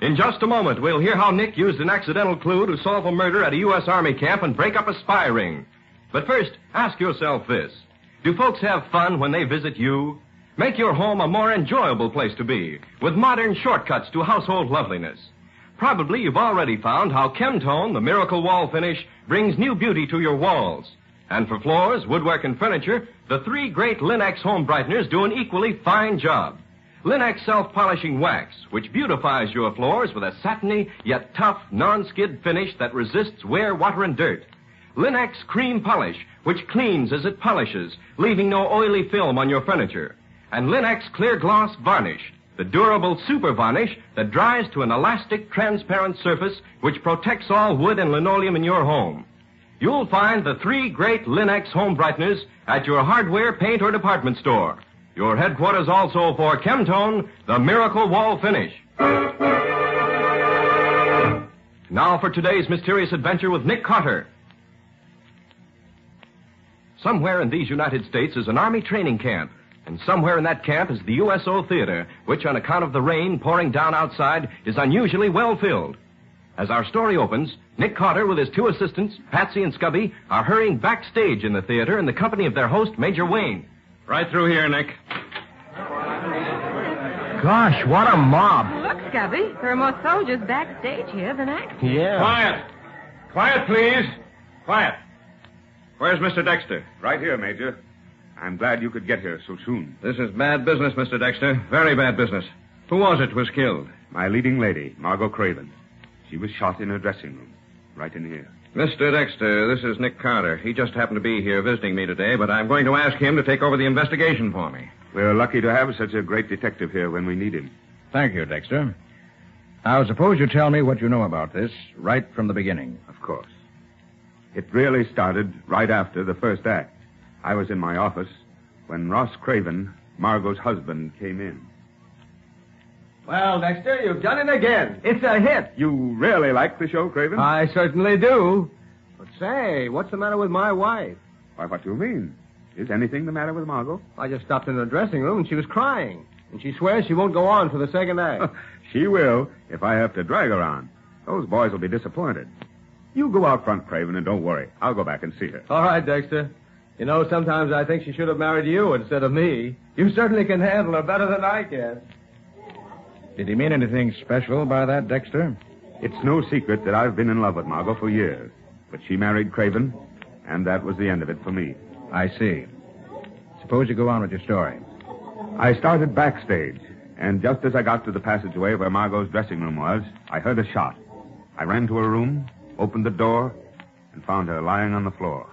In just a moment, we'll hear how Nick used an accidental clue to solve a murder at a U.S. Army camp and break up a spy ring. But first, ask yourself this. Do folks have fun when they visit you? Make your home a more enjoyable place to be, with modern shortcuts to household loveliness. Probably you've already found how Chemtone, the miracle wall finish, brings new beauty to your walls. And for floors, woodwork, and furniture, the three great Linex home brighteners do an equally fine job. Linex Self-Polishing Wax, which beautifies your floors with a satiny yet tough non-skid finish that resists wear, water, and dirt. Linex Cream Polish, which cleans as it polishes, leaving no oily film on your furniture. And Linex Clear Gloss Varnish, the durable super varnish that dries to an elastic, transparent surface which protects all wood and linoleum in your home. You'll find the 3 great Linex home brighteners at your hardware, paint, or department store. Your headquarters also for Chemtone, the Miracle Wall Finish. Now for today's mysterious adventure with Nick Carter. Somewhere in these United States is an Army training camp. And somewhere in that camp is the USO Theater, which, on account of the rain pouring down outside, is unusually well filled. As our story opens, Nick Carter, with his 2 assistants, Patsy and Scubby, are hurrying backstage in the theater in the company of their host, Major Wayne. Right through here, Nick. Gosh, what a mob. Look, Scubby, there are more soldiers backstage here than actors. Yeah. Quiet. Quiet, please. Quiet. Where's Mr. Dexter? Right here, Major. I'm glad you could get here so soon. This is bad business, Mr. Dexter. Very bad business. Who was it was killed? My leading lady, Margot Craven. She was shot in her dressing room, right in here. Mr. Dexter, this is Nick Carter. He just happened to be here visiting me today, but I'm going to ask him to take over the investigation for me. We're lucky to have such a great detective here when we need him. Thank you, Dexter. Now, suppose you tell me what you know about this right from the beginning. Of course. It really started right after the first act. I was in my office when Ross Craven, Margot's husband, came in. Well, Dexter, you've done it again. It's a hit. You really like the show, Craven? I certainly do. But say, what's the matter with my wife? Why, what do you mean? Is anything the matter with Margot? I just stopped in the dressing room and she was crying. And she swears she won't go on for the second act. She will, if I have to drag her on. Those boys will be disappointed. You go out front, Craven, and don't worry. I'll go back and see her. All right, Dexter. You know, sometimes I think she should have married you instead of me. You certainly can handle her better than I can. Did he mean anything special by that, Dexter? It's no secret that I've been in love with Margot for years. But she married Craven, and that was the end of it for me. I see. Suppose you go on with your story. I started backstage, and just as I got to the passageway where Margot's dressing room was, I heard a shot. I ran to her room, opened the door, and found her lying on the floor.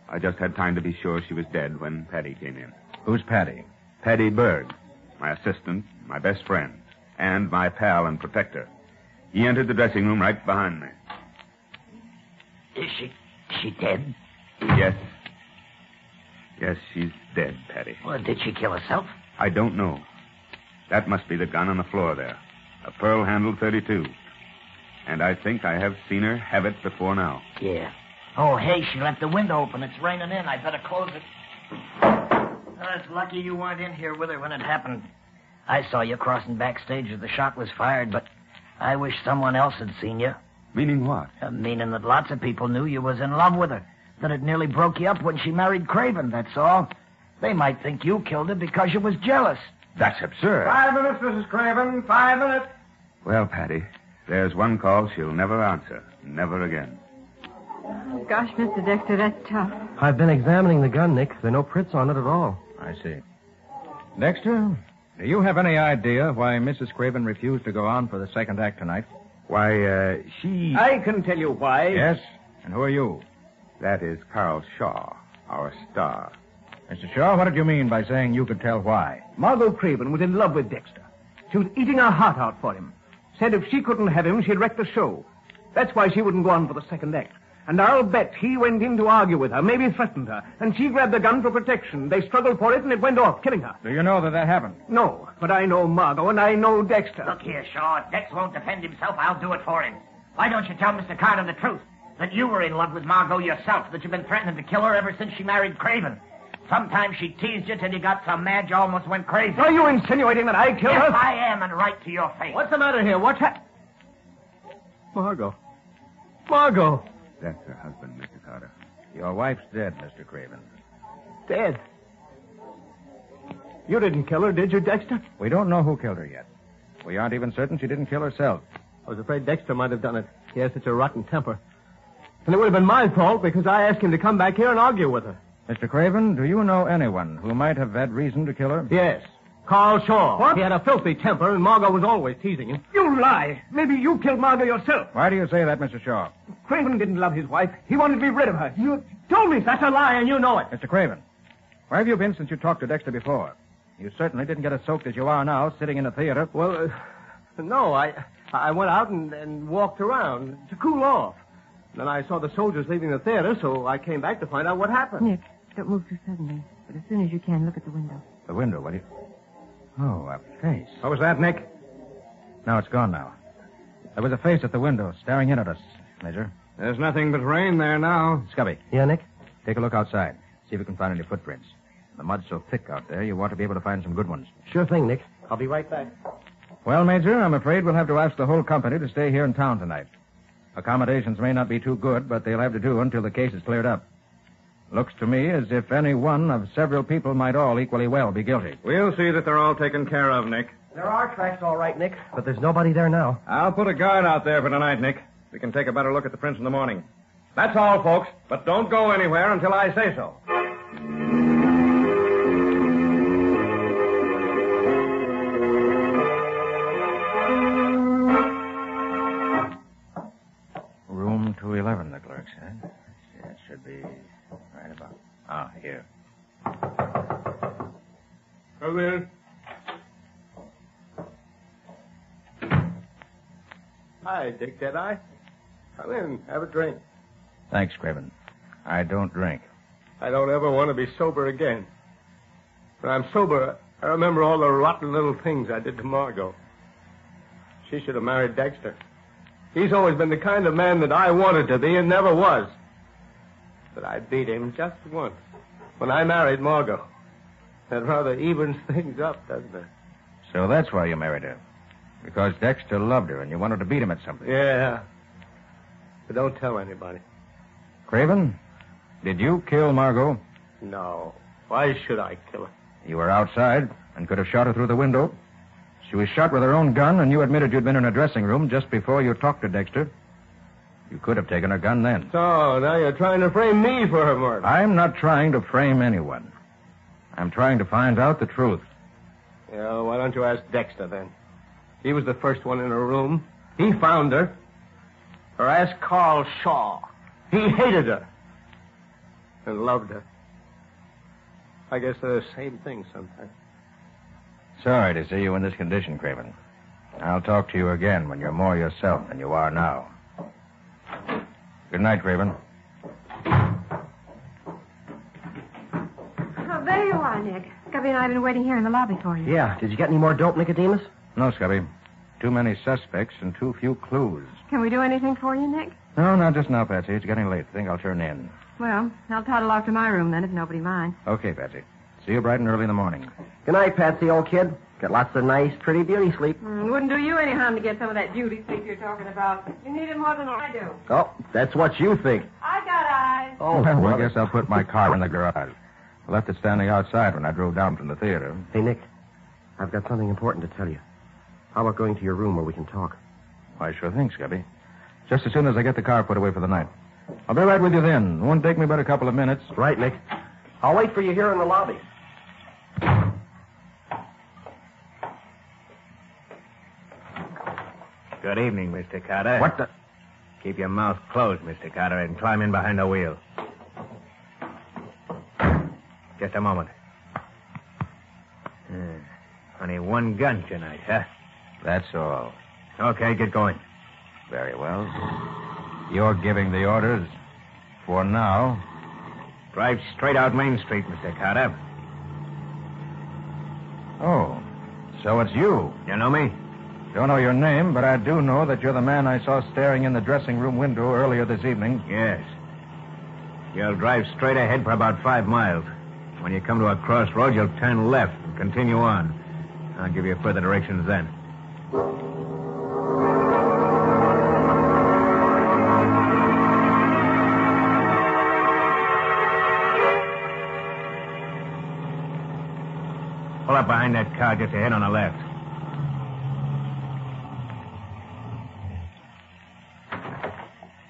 I just had time to be sure she was dead when Patty came in. Who's Patty? Patty Berg, my assistant, my best friend, and my pal and protector. He entered the dressing room right behind me. Is she dead? Yes. Yes, she's dead, Patty. Well, did she kill herself? I don't know. That must be the gun on the floor there. A pearl-handled .32. And I think I have seen her have it before now. Yeah. Oh, hey, she left the window open. It's raining in. I better close it. Oh, it's lucky you weren't in here with her when it happened. I saw you crossing backstage as the shot was fired, but I wish someone else had seen you. Meaning what? Meaning that lots of people knew you was in love with her. That it nearly broke you up when she married Craven, that's all. They might think you killed her because you was jealous. That's absurd. 5 minutes, Mrs. Craven. 5 minutes. Well, Patty, there's one call she'll never answer. Never again. Gosh, Mr. Dexter, that's tough. I've been examining the gun, Nick. There are no prints on it at all. I see. Dexter, do you have any idea why Mrs. Craven refused to go on for the second act tonight? Why, she... I can tell you why. Yes? And who are you? That is Carl Shaw, our star. Mr. Shaw, what did you mean by saying you could tell why? Margot Craven was in love with Dexter. She was eating her heart out for him. Said if she couldn't have him, she'd wreck the show. That's why she wouldn't go on for the second act. And I'll bet he went in to argue with her, maybe threatened her, and she grabbed the gun for protection. They struggled for it, and it went off, killing her. Do you know that happened? No, but I know Margot, and I know Dexter. Look here, Shaw. If Dex won't defend himself, I'll do it for him. Why don't you tell Mr. Carter the truth? That you were in love with Margot yourself, that you've been threatening to kill her ever since she married Craven. Sometimes she teased you till you got so mad you almost went crazy. Are you insinuating that I killed her? Yes, I am, and right to your face. What's the matter here? What's Margot. Margot. That's her husband, Mr. Carter. Your wife's dead, Mr. Craven. Dead? You didn't kill her, did you, Dexter? We don't know who killed her yet. We aren't even certain she didn't kill herself. I was afraid Dexter might have done it. He has such a rotten temper. And it would have been my fault because I asked him to come back here and argue with her. Mr. Craven, do you know anyone who might have had reason to kill her? Yes. Carl Shaw. What? He had a filthy temper, and Margot was always teasing him. You lie. Maybe you killed Margot yourself. Why do you say that, Mr. Shaw? Craven didn't love his wife. He wanted to be rid of her. You told me that's a lie, and you know it. Mr. Craven, where have you been since you talked to Dexter before? You certainly didn't get as soaked as you are now, sitting in a theater. Well, no, I went out and walked around to cool off. Then I saw the soldiers leaving the theater, so I came back to find out what happened. Nick, don't move too suddenly. But as soon as you can, look at the window. The window, what do you... Oh, a face. What was that, Nick? No, it's gone now. There was a face at the window, staring in at us, Major. There's nothing but rain there now. Scubby. Yeah, Nick? Take a look outside. See if you can find any footprints. The mud's so thick out there, you want to be able to find some good ones. Sure thing, Nick. I'll be right back. Well, Major, I'm afraid we'll have to ask the whole company to stay here in town tonight. Accommodations may not be too good, but they'll have to do until the case is cleared up. Looks to me as if any one of several people might all equally well be guilty. We'll see that they're all taken care of, Nick. There are tracks, all right, Nick, but there's nobody there now. I'll put a guard out there for tonight, Nick. We can take a better look at the prints in the morning. That's all, folks, but don't go anywhere until I say so. Room 211, the clerk said. It should be right about... Ah, here. Come in. Hi, Dick Deadeye. Come in, have a drink. Thanks, Craven. I don't drink. I don't ever want to be sober again. When I'm sober, I remember all the rotten little things I did to Margot. She should have married Dexter. He's always been the kind of man that I wanted to be and never was. But I beat him just once. When I married Margot. That rather evens things up, doesn't it? So that's why you married her. Because Dexter loved her and you wanted to beat him at something. Yeah. But don't tell anybody. Craven, did you kill Margot? No. Why should I kill her? You were outside and could have shot her through the window. She was shot with her own gun, and you admitted you'd been in a dressing room just before you talked to Dexter. You could have taken her gun then. So, now you're trying to frame me for her murder. I'm not trying to frame anyone. I'm trying to find out the truth. Yeah, why don't you ask Dexter, then? He was the first one in her room. He found her. Or ask Carl Shaw. He hated her. And loved her. I guess they're the same thing sometimes. Sorry to see you in this condition, Craven. I'll talk to you again when you're more yourself than you are now. Good night, Craven. Oh, there you are, Nick. Scubby and I have been waiting here in the lobby for you. Yeah. Did you get any more dope, Nicodemus? No, Scubby. Too many suspects and too few clues. Can we do anything for you, Nick? No, not just now, Patsy. It's getting late. Think I'll turn in. Well, I'll toddle off to my room then if nobody minds. Okay, Patsy. See you bright and early in the morning. Good night, Patsy, old kid. Get lots of nice, pretty beauty sleep. Wouldn't do you any harm to get some of that beauty sleep you're talking about. You need it more than I do. Oh, that's what you think. I got eyes. Oh, well, I guess I'll put my car in the garage. I left it standing outside when I drove down from the theater. Hey, Nick, I've got something important to tell you. How about going to your room where we can talk? Why, sure thing, Scubby. Just as soon as I get the car put away for the night. I'll be right with you then. It won't take me but a couple of minutes. Right, Nick. I'll wait for you here in the lobby. Good evening, Mr. Carter. What the... Keep your mouth closed, Mr. Carter, and climb in behind the wheel. Just a moment. Only one gun tonight, huh? That's all. Okay, get going. Very well. You're giving the orders. For now. Drive straight out Main Street, Mr. Carter. Oh, so it's you. You know me? Don't know your name, but I do know that you're the man I saw staring in the dressing room window earlier this evening. Yes. You'll drive straight ahead for about 5 miles. When you come to a crossroad, you'll turn left and continue on. I'll give you further directions then. Pull up behind that car just ahead on the left.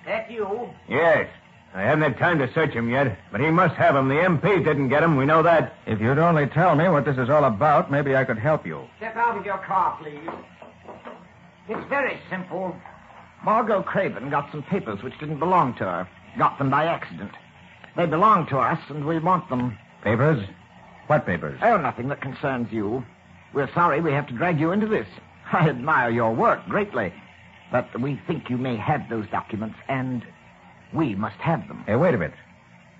That you? Yes. I haven't had time to search him yet, but he must have them. The MP didn't get them. We know that. If you'd only tell me what this is all about, maybe I could help you. Step out of your car, please. It's very simple. Margot Craven got some papers which didn't belong to her. Got them by accident. They belong to us, and we want them. Papers? What papers? Oh, nothing that concerns you. We're sorry we have to drag you into this. I admire your work greatly, but we think you may have those documents, and we must have them. Hey, wait a minute.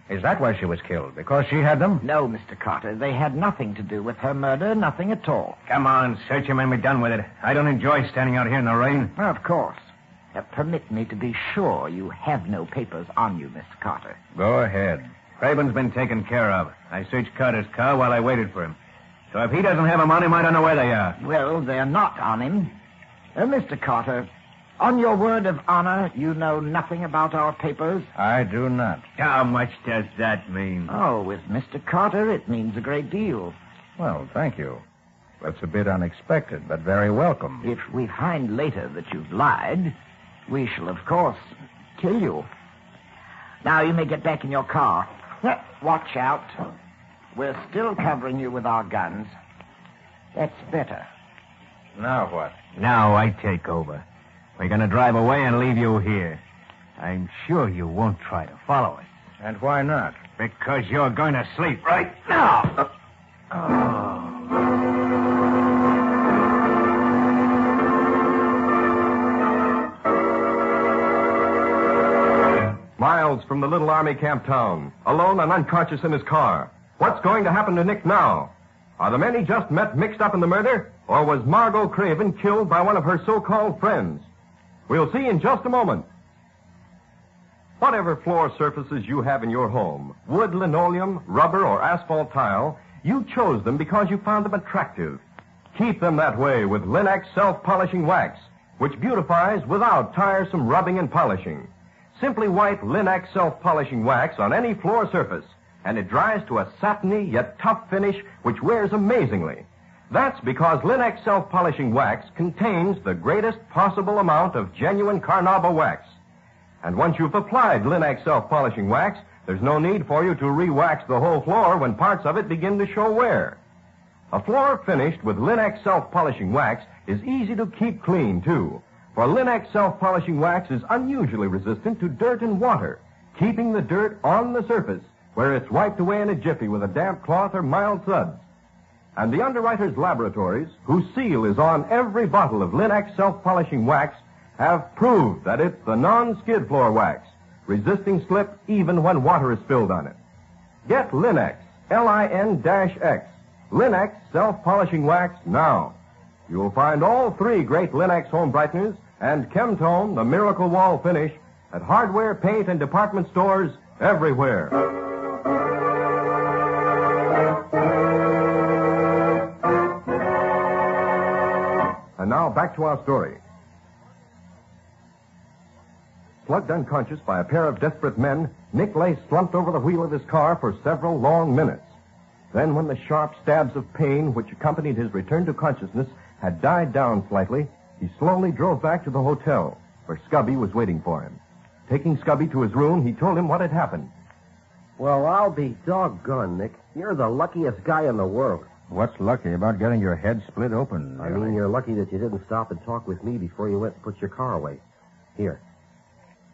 Is that why she was killed? Because she had them? No, Mr. Carter. They had nothing to do with her murder, nothing at all. Come on, search him and be done with it. I don't enjoy standing out here in the rain. Of course. Permit me to be sure you have no papers on you, Mr. Carter. Go ahead. Craven's been taken care of. I searched Carter's car while I waited for him. So if he doesn't have them on him, I don't know where they are. Well, they're not on him. Mr. Carter, on your word of honor, you know nothing about our papers? I do not. How much does that mean? Oh, with Mr. Carter, it means a great deal. Well, thank you. That's a bit unexpected, but very welcome. If we find later that you've lied, we shall, of course, kill you. Now, you may get back in your car. Watch out. We're still covering you with our guns. That's better. Now what? Now I take over. We're going to drive away and leave you here. I'm sure you won't try to follow us. And why not? Because you're going to sleep right now. Miles from the little army camp town, alone and unconscious in his car. What's going to happen to Nick now? Are the men he just met mixed up in the murder, or was Margot Craven killed by one of her so-called friends? We'll see in just a moment. Whatever floor surfaces you have in your home, wood, linoleum, rubber, or asphalt tile, you chose them because you found them attractive. Keep them that way with Linex self-polishing wax, which beautifies without tiresome rubbing and polishing. Simply wipe Linex self-polishing wax on any floor surface, and it dries to a satiny yet tough finish which wears amazingly. That's because Linex self-polishing wax contains the greatest possible amount of genuine carnauba wax. And once you've applied Linex self-polishing wax, there's no need for you to re-wax the whole floor when parts of it begin to show wear. A floor finished with Linex self-polishing wax is easy to keep clean, too. For Linex self-polishing wax is unusually resistant to dirt and water, keeping the dirt on the surface, where it's wiped away in a jiffy with a damp cloth or mild suds. And the underwriters' laboratories, whose seal is on every bottle of Linex self-polishing wax, have proved that it's the non-skid floor wax, resisting slip even when water is spilled on it. Get Linex, Lin-X, Linex self-polishing wax now. You'll find all three great Linex home brighteners and Chemtone, the miracle wall finish, at hardware, paint, and department stores everywhere. And now back to our story. Slugged unconscious by a pair of desperate men, Nick lay slumped over the wheel of his car for several long minutes. Then, when the sharp stabs of pain which accompanied his return to consciousness had died down slightly, he slowly drove back to the hotel, where Scubby was waiting for him. Taking Scubby to his room, he told him what had happened. Well, I'll be doggone, Nick. You're the luckiest guy in the world. What's lucky about getting your head split open? I mean, you're lucky that you didn't stop and talk with me before you went and put your car away. Here.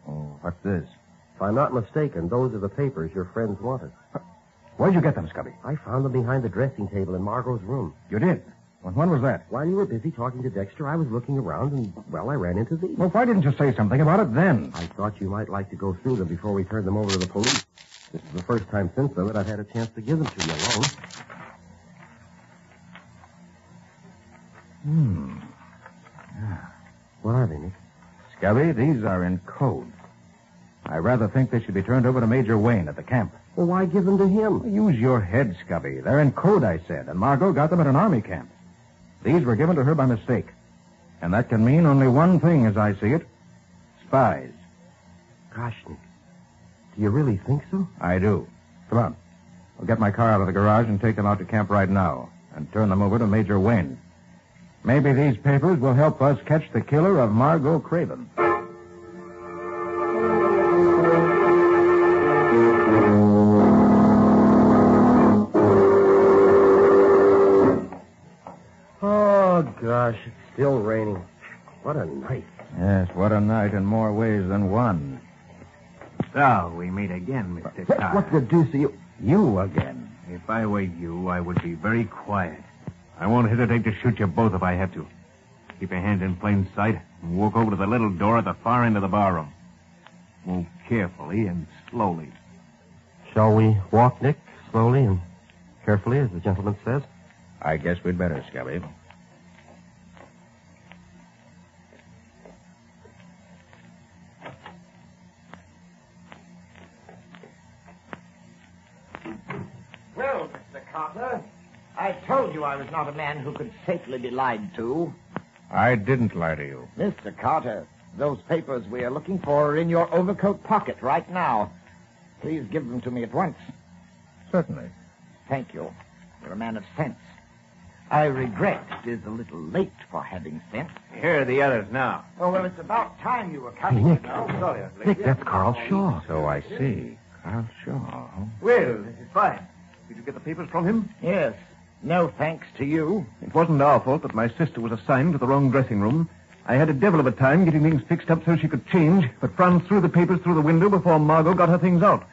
Oh, what's this? If I'm not mistaken, those are the papers your friends wanted. Where'd you get them, Scubby? I found them behind the dressing table in Margot's room. You did? When was that? While you were busy talking to Dexter, I was looking around, and, well, I ran into these. Well, why didn't you say something about it then? I thought you might like to go through them before we turned them over to the police. This is the first time since then that I've had a chance to give them to you alone. Yeah. What are they, Nick? Scubby, these are in code. I rather think they should be turned over to Major Wayne at the camp. Well, why give them to him? Use your head, Scubby. They're in code, I said, and Margot got them at an army camp. These were given to her by mistake. And that can mean only one thing as I see it. Spies. Gosh, Nick. Do you really think so? I do. Come on. I'll get my car out of the garage and take them out to camp right now and turn them over to Major Wayne. Maybe these papers will help us catch the killer of Margot Craven. Gosh, it's still raining. What a night. Yes, what a night in more ways than one. So, we meet again, Mr. Carter. What the deuce are you... You again. If I were you, I would be very quiet. I won't hesitate to shoot you both if I have to. Keep your hand in plain sight and walk over to the little door at the far end of the barroom. Move carefully and slowly. Shall we walk, Nick? Slowly and carefully, as the gentleman says? I guess we'd better, Scubby. Well, Mr. Carter, I told you I was not a man who could safely be lied to. I didn't lie to you. Mr. Carter, those papers we are looking for are in your overcoat pocket right now. Please give them to me at once. Certainly. Thank you. You're a man of sense. I regret it is a little late for having sense. Here are the others now. Oh, well, it's about time you were coming. Nick. Now. Nick, that's Carl Shaw. So I see. Carl Shaw. Well, this is fine. Did you get the papers from him? Yes. No thanks to you. It wasn't our fault that my sister was assigned to the wrong dressing room. I had a devil of a time getting things fixed up so she could change, but Franz threw the papers through the window before Margot got her things out.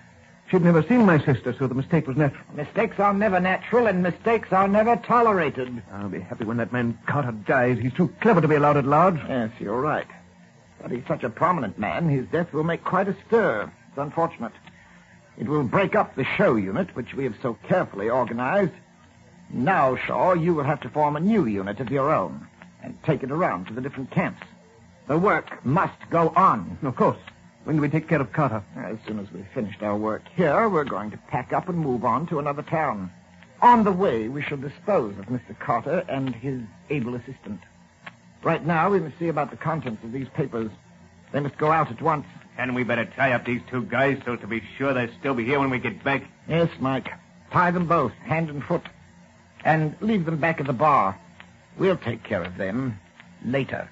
She'd never seen my sister, so the mistake was natural. Mistakes are never natural, and mistakes are never tolerated. I'll be happy when that man Carter dies. He's too clever to be allowed at large. Yes, you're right. But he's such a prominent man, his death will make quite a stir. It's unfortunate. It will break up the show unit, which we have so carefully organized. Now, Shaw, you will have to form a new unit of your own and take it around to the different camps. The work must go on. Of course. When do we take care of Carter? As soon as we've finished our work here, we're going to pack up and move on to another town. On the way, we shall dispose of Mr. Carter and his able assistant. Right now, we must see about the contents of these papers. They must go out at once. And we better tie up these two guys so to be sure they'll still be here when we get back. Yes, Mike. Tie them both, hand and foot. And leave them back at the bar. We'll take care of them later.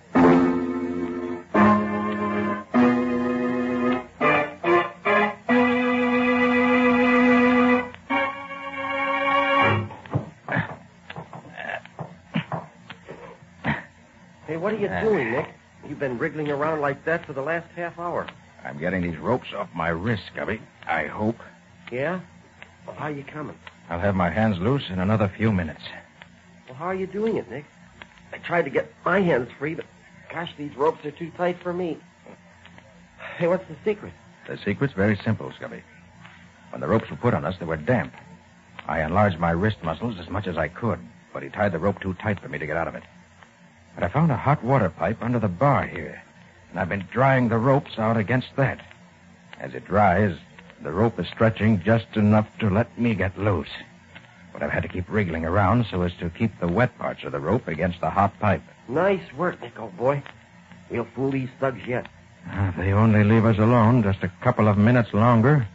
Hey, what are you doing, Nick? You've been wriggling around like that for the last half hour. I'm getting these ropes off my wrists, Scubby. I hope. Yeah? Well, how are you coming? I'll have my hands loose in another few minutes. Well, how are you doing it, Nick? I tried to get my hands free, but gosh, these ropes are too tight for me. Hey, what's the secret? The secret's very simple, Scubby. When the ropes were put on us, they were damp. I enlarged my wrist muscles as much as I could, but he tied the rope too tight for me to get out of it. But I found a hot water pipe under the bar here, and I've been drying the ropes out against that. As it dries, the rope is stretching just enough to let me get loose. But I've had to keep wriggling around so as to keep the wet parts of the rope against the hot pipe. Nice work, Nick, old boy. We'll fool these thugs yet. If they only leave us alone just a couple of minutes longer,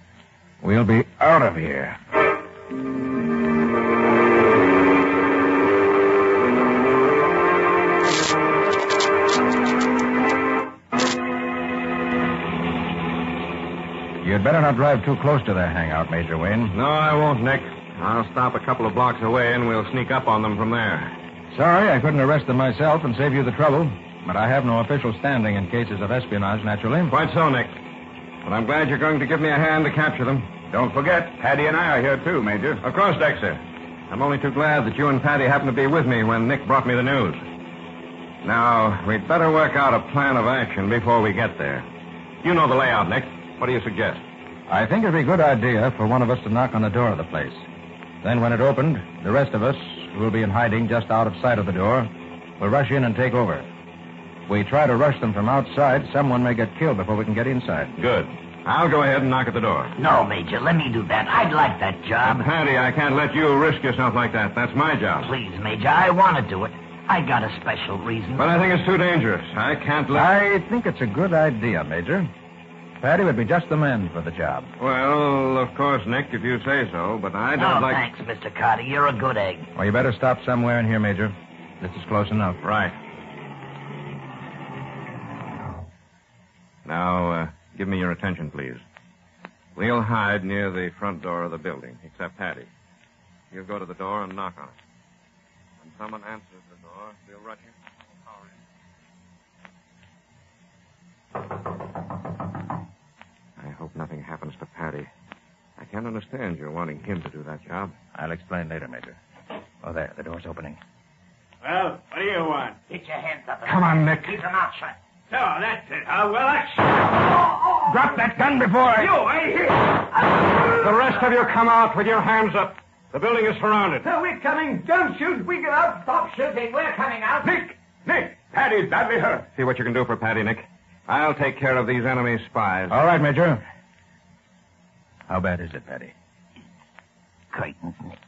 we'll be out of here. You'd better not drive too close to their hangout, Major Wayne. No, I won't, Nick. I'll stop a couple of blocks away, and we'll sneak up on them from there. Sorry, I couldn't arrest them myself and save you the trouble. But I have no official standing in cases of espionage, naturally. Quite so, Nick. But I'm glad you're going to give me a hand to capture them. Don't forget, Paddy and I are here, too, Major. Of course, Dexter. I'm only too glad that you and Paddy happened to be with me when Nick brought me the news. Now, we'd better work out a plan of action before we get there. You know the layout, Nick. What do you suggest? I think it'd be a good idea for one of us to knock on the door of the place. Then when it opened, the rest of us, who will be in hiding just out of sight of the door, will rush in and take over. If we try to rush them from outside, someone may get killed before we can get inside. Good. I'll go ahead and knock at the door. No, Major, let me do that. I'd like that job. Paddy, I can't let you risk yourself like that. That's my job. Please, Major, I want to do it. I got a special reason. But I think it's too dangerous. I can't let... I think it's a good idea, Major. Paddy would be just the man for the job. Well, of course, Nick, if you say so, but I don't No, like... thanks, Mr. Carter. You're a good egg. Well, you better stop somewhere in here, Major. This is close enough. Right. Now, give me your attention, please. We'll hide near the front door of the building, except Paddy. You'll go to the door and knock on it. And someone answers the door, we'll run here. I hope nothing happens to Patty. I can't understand your wanting him to do that job. I'll explain later, Major. Oh, there. The door's opening. Well, what do you want? Get your hands up. Come on, Nick. Keep your mouth shut. So, that's it, huh? Well, Drop that gun before I... You, I hear. The rest of you come out with your hands up. The building is surrounded. No, we're coming. Don't shoot. We get out. Stop shooting. We're coming out. Nick! Patty's badly hurt. See what you can do for Patty, Nick. I'll take care of these enemy spies. All right, Major. How bad is it, Patty? Curtains, Nick.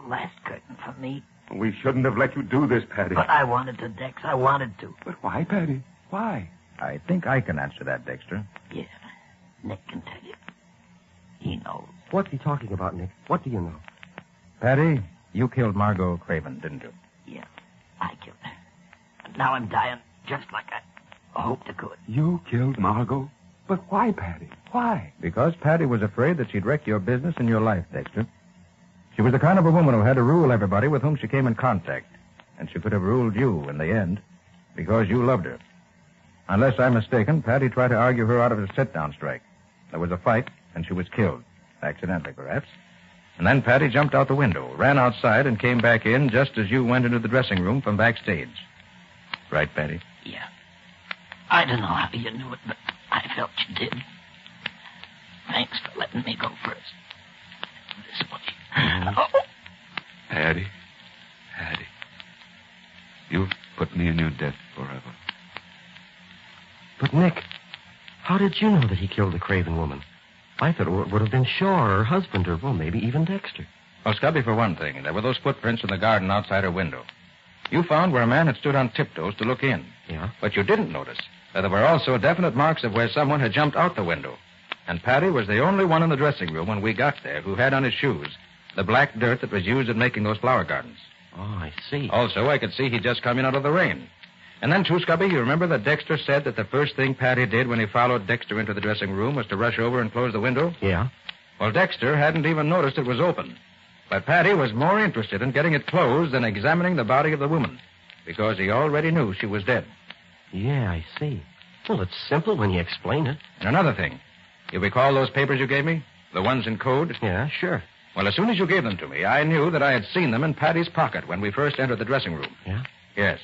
Last curtain for me. We shouldn't have let you do this, Patty. But I wanted to, Dex. I wanted to. But why, Patty? Why? I think I can answer that, Dexter. Yeah. Nick can tell you. He knows. What's he talking about, Nick? What do you know? Patty, you killed Margot Craven, didn't you? Yeah. I killed her. And now I'm dying just like I hoped I could. You killed Margot? But why, Patty? Why? Because Patty was afraid that she'd wreck your business and your life, Dexter. She was the kind of a woman who had to rule everybody with whom she came in contact. And she could have ruled you in the end because you loved her. Unless I'm mistaken, Patty tried to argue her out of a sit-down strike. There was a fight, and she was killed. Accidentally, perhaps. And then Patty jumped out the window, ran outside, and came back in just as you went into the dressing room from backstage. Right, Patty? Yeah. I don't know how you knew it, but I felt you did. Thanks for letting me go first. This way. Oh. Patty. You've put me in your debt forever. But, Nick, how did you know that he killed the Craven woman? I thought it would have been Shaw or her husband or, well, maybe even Dexter. Well, Scubby, for one thing, there were those footprints in the garden outside her window. You found where a man had stood on tiptoes to look in. Yeah? But you didn't notice that there were also definite marks of where someone had jumped out the window. And Patty was the only one in the dressing room when we got there who had on his shoes the black dirt that was used in making those flower gardens. Oh, I see. Also, I could see he'd just come in out of the rain. And then, too, Scubby, you remember that Dexter said that the first thing Patty did when he followed Dexter into the dressing room was to rush over and close the window? Yeah? Well, Dexter hadn't even noticed it was open. But Patty was more interested in getting it closed than examining the body of the woman, because he already knew she was dead. Yeah, I see. Well, it's simple when you explain it. And another thing. You recall those papers you gave me? The ones in code? Yeah, sure. Well, as soon as you gave them to me, I knew that I had seen them in Patty's pocket when we first entered the dressing room. Yeah? Yes.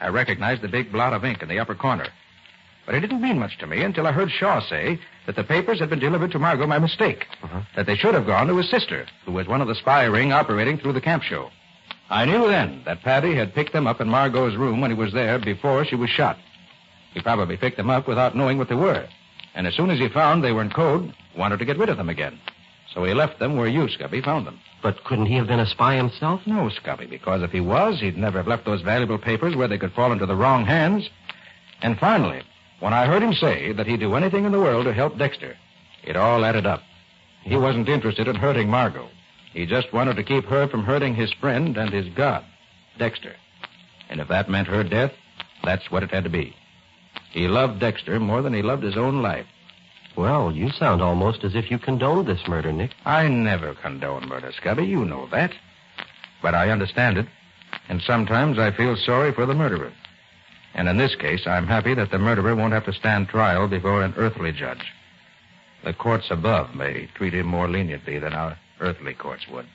I recognized the big blot of ink in the upper corner. But it didn't mean much to me until I heard Shaw say that the papers had been delivered to Margot by mistake. That they should have gone to his sister, who was one of the spy ring operating through the camp show. I knew then that Patty had picked them up in Margot's room when he was there before she was shot. He probably picked them up without knowing what they were. And as soon as he found they were in code, wanted to get rid of them again. So he left them where you, Scubby, found them. But couldn't he have been a spy himself? No, Scubby, because if he was, he'd never have left those valuable papers where they could fall into the wrong hands. And finally, when I heard him say that he'd do anything in the world to help Dexter, it all added up. He wasn't interested in hurting Margot. He just wanted to keep her from hurting his friend and his God, Dexter. And if that meant her death, that's what it had to be. He loved Dexter more than he loved his own life. Well, you sound almost as if you condoned this murder, Nick. I never condone murder, Scubby. You know that. But I understand it. And sometimes I feel sorry for the murderer. And in this case, I'm happy that the murderer won't have to stand trial before an earthly judge. The courts above may treat him more leniently than our earthly courts would.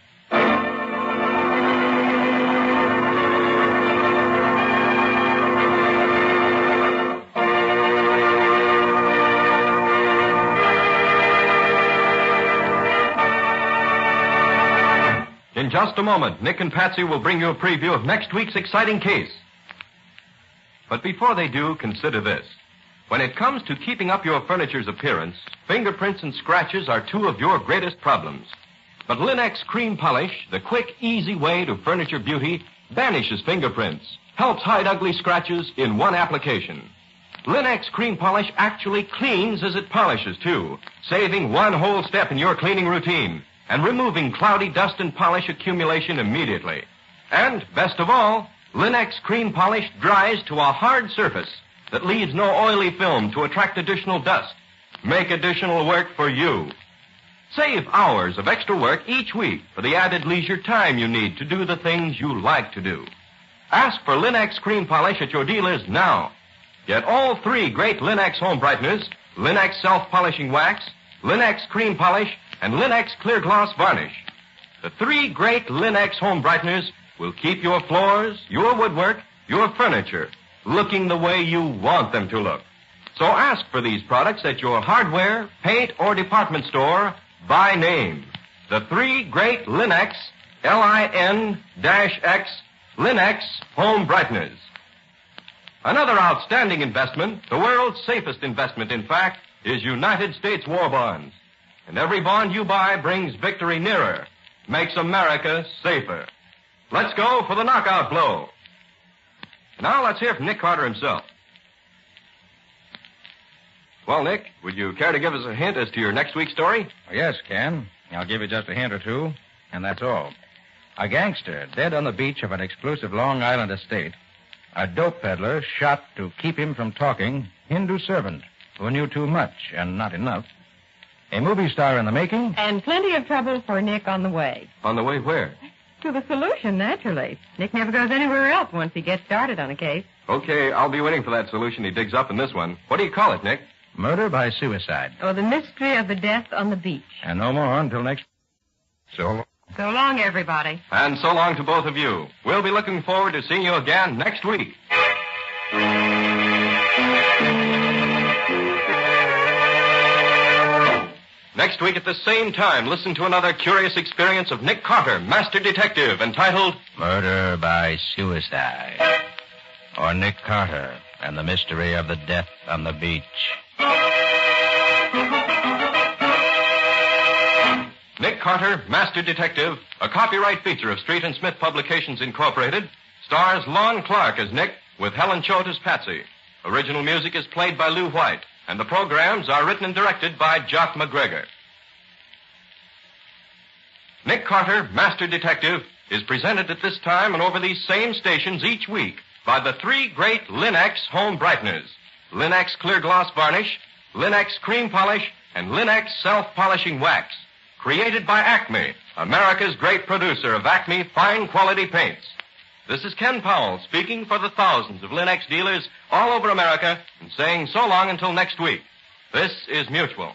In just a moment, Nick and Patsy will bring you a preview of next week's exciting case. But before they do, consider this. When it comes to keeping up your furniture's appearance, fingerprints and scratches are two of your greatest problems. But Linex Cream Polish, the quick, easy way to furniture beauty, banishes fingerprints, helps hide ugly scratches in one application. Linex Cream Polish actually cleans as it polishes, too, saving one whole step in your cleaning routine and removing cloudy dust and polish accumulation immediately. And, best of all, Linex Cream Polish dries to a hard surface that leaves no oily film to attract additional dust, make additional work for you. Save hours of extra work each week for the added leisure time you need to do the things you like to do. Ask for Linex Cream Polish at your dealers now. Get all 3 great Linex home brighteners, Linex Self-Polishing Wax, Linex Cream Polish, and Linex Clear Gloss Varnish. The 3 great Linex home brighteners will keep your floors, your woodwork, your furniture looking the way you want them to look. So ask for these products at your hardware, paint, or department store by name. The 3 great Linex, L-I-N-X, Linex home brighteners. Another outstanding investment, the world's safest investment, in fact, is United States war bonds. And every bond you buy brings victory nearer, makes America safer. Let's go for the knockout blow. Now let's hear from Nick Carter himself. Well, Nick, would you care to give us a hint as to your next week's story? Yes, Ken. I'll give you just a hint or two, and that's all. A gangster dead on the beach of an exclusive Long Island estate. A dope peddler shot to keep him from talking. Hindu servant who knew too much and not enough. A movie star in the making. And plenty of trouble for Nick on the way. On the way where? To the solution, naturally. Nick never goes anywhere else once he gets started on a case. Okay, I'll be waiting for that solution he digs up in this one. What do you call it, Nick? Murder by suicide. Or the mystery of the death on the beach. And no more until next... So long, everybody. And so long to both of you. We'll be looking forward to seeing you again next week. Next week at the same time, listen to another curious experience of Nick Carter, Master Detective, entitled Murder by Suicide. Or Nick Carter and the Mystery of the Death on the Beach. Nick Carter, Master Detective, a copyright feature of Street and Smith Publications, Incorporated, stars Lon Clark as Nick with Helen Choate as Patsy. Original music is played by Lou White, and the programs are written and directed by Jock McGregor. Nick Carter, Master Detective, is presented at this time and over these same stations each week by the 3 great Linex home brighteners. Linex Clear Gloss Varnish, Linex Cream Polish, and Linex Self-Polishing Wax. Created by Acme, America's great producer of Acme fine quality paints. This is Ken Powell speaking for the thousands of Linex dealers all over America and saying so long until next week. This is Mutual.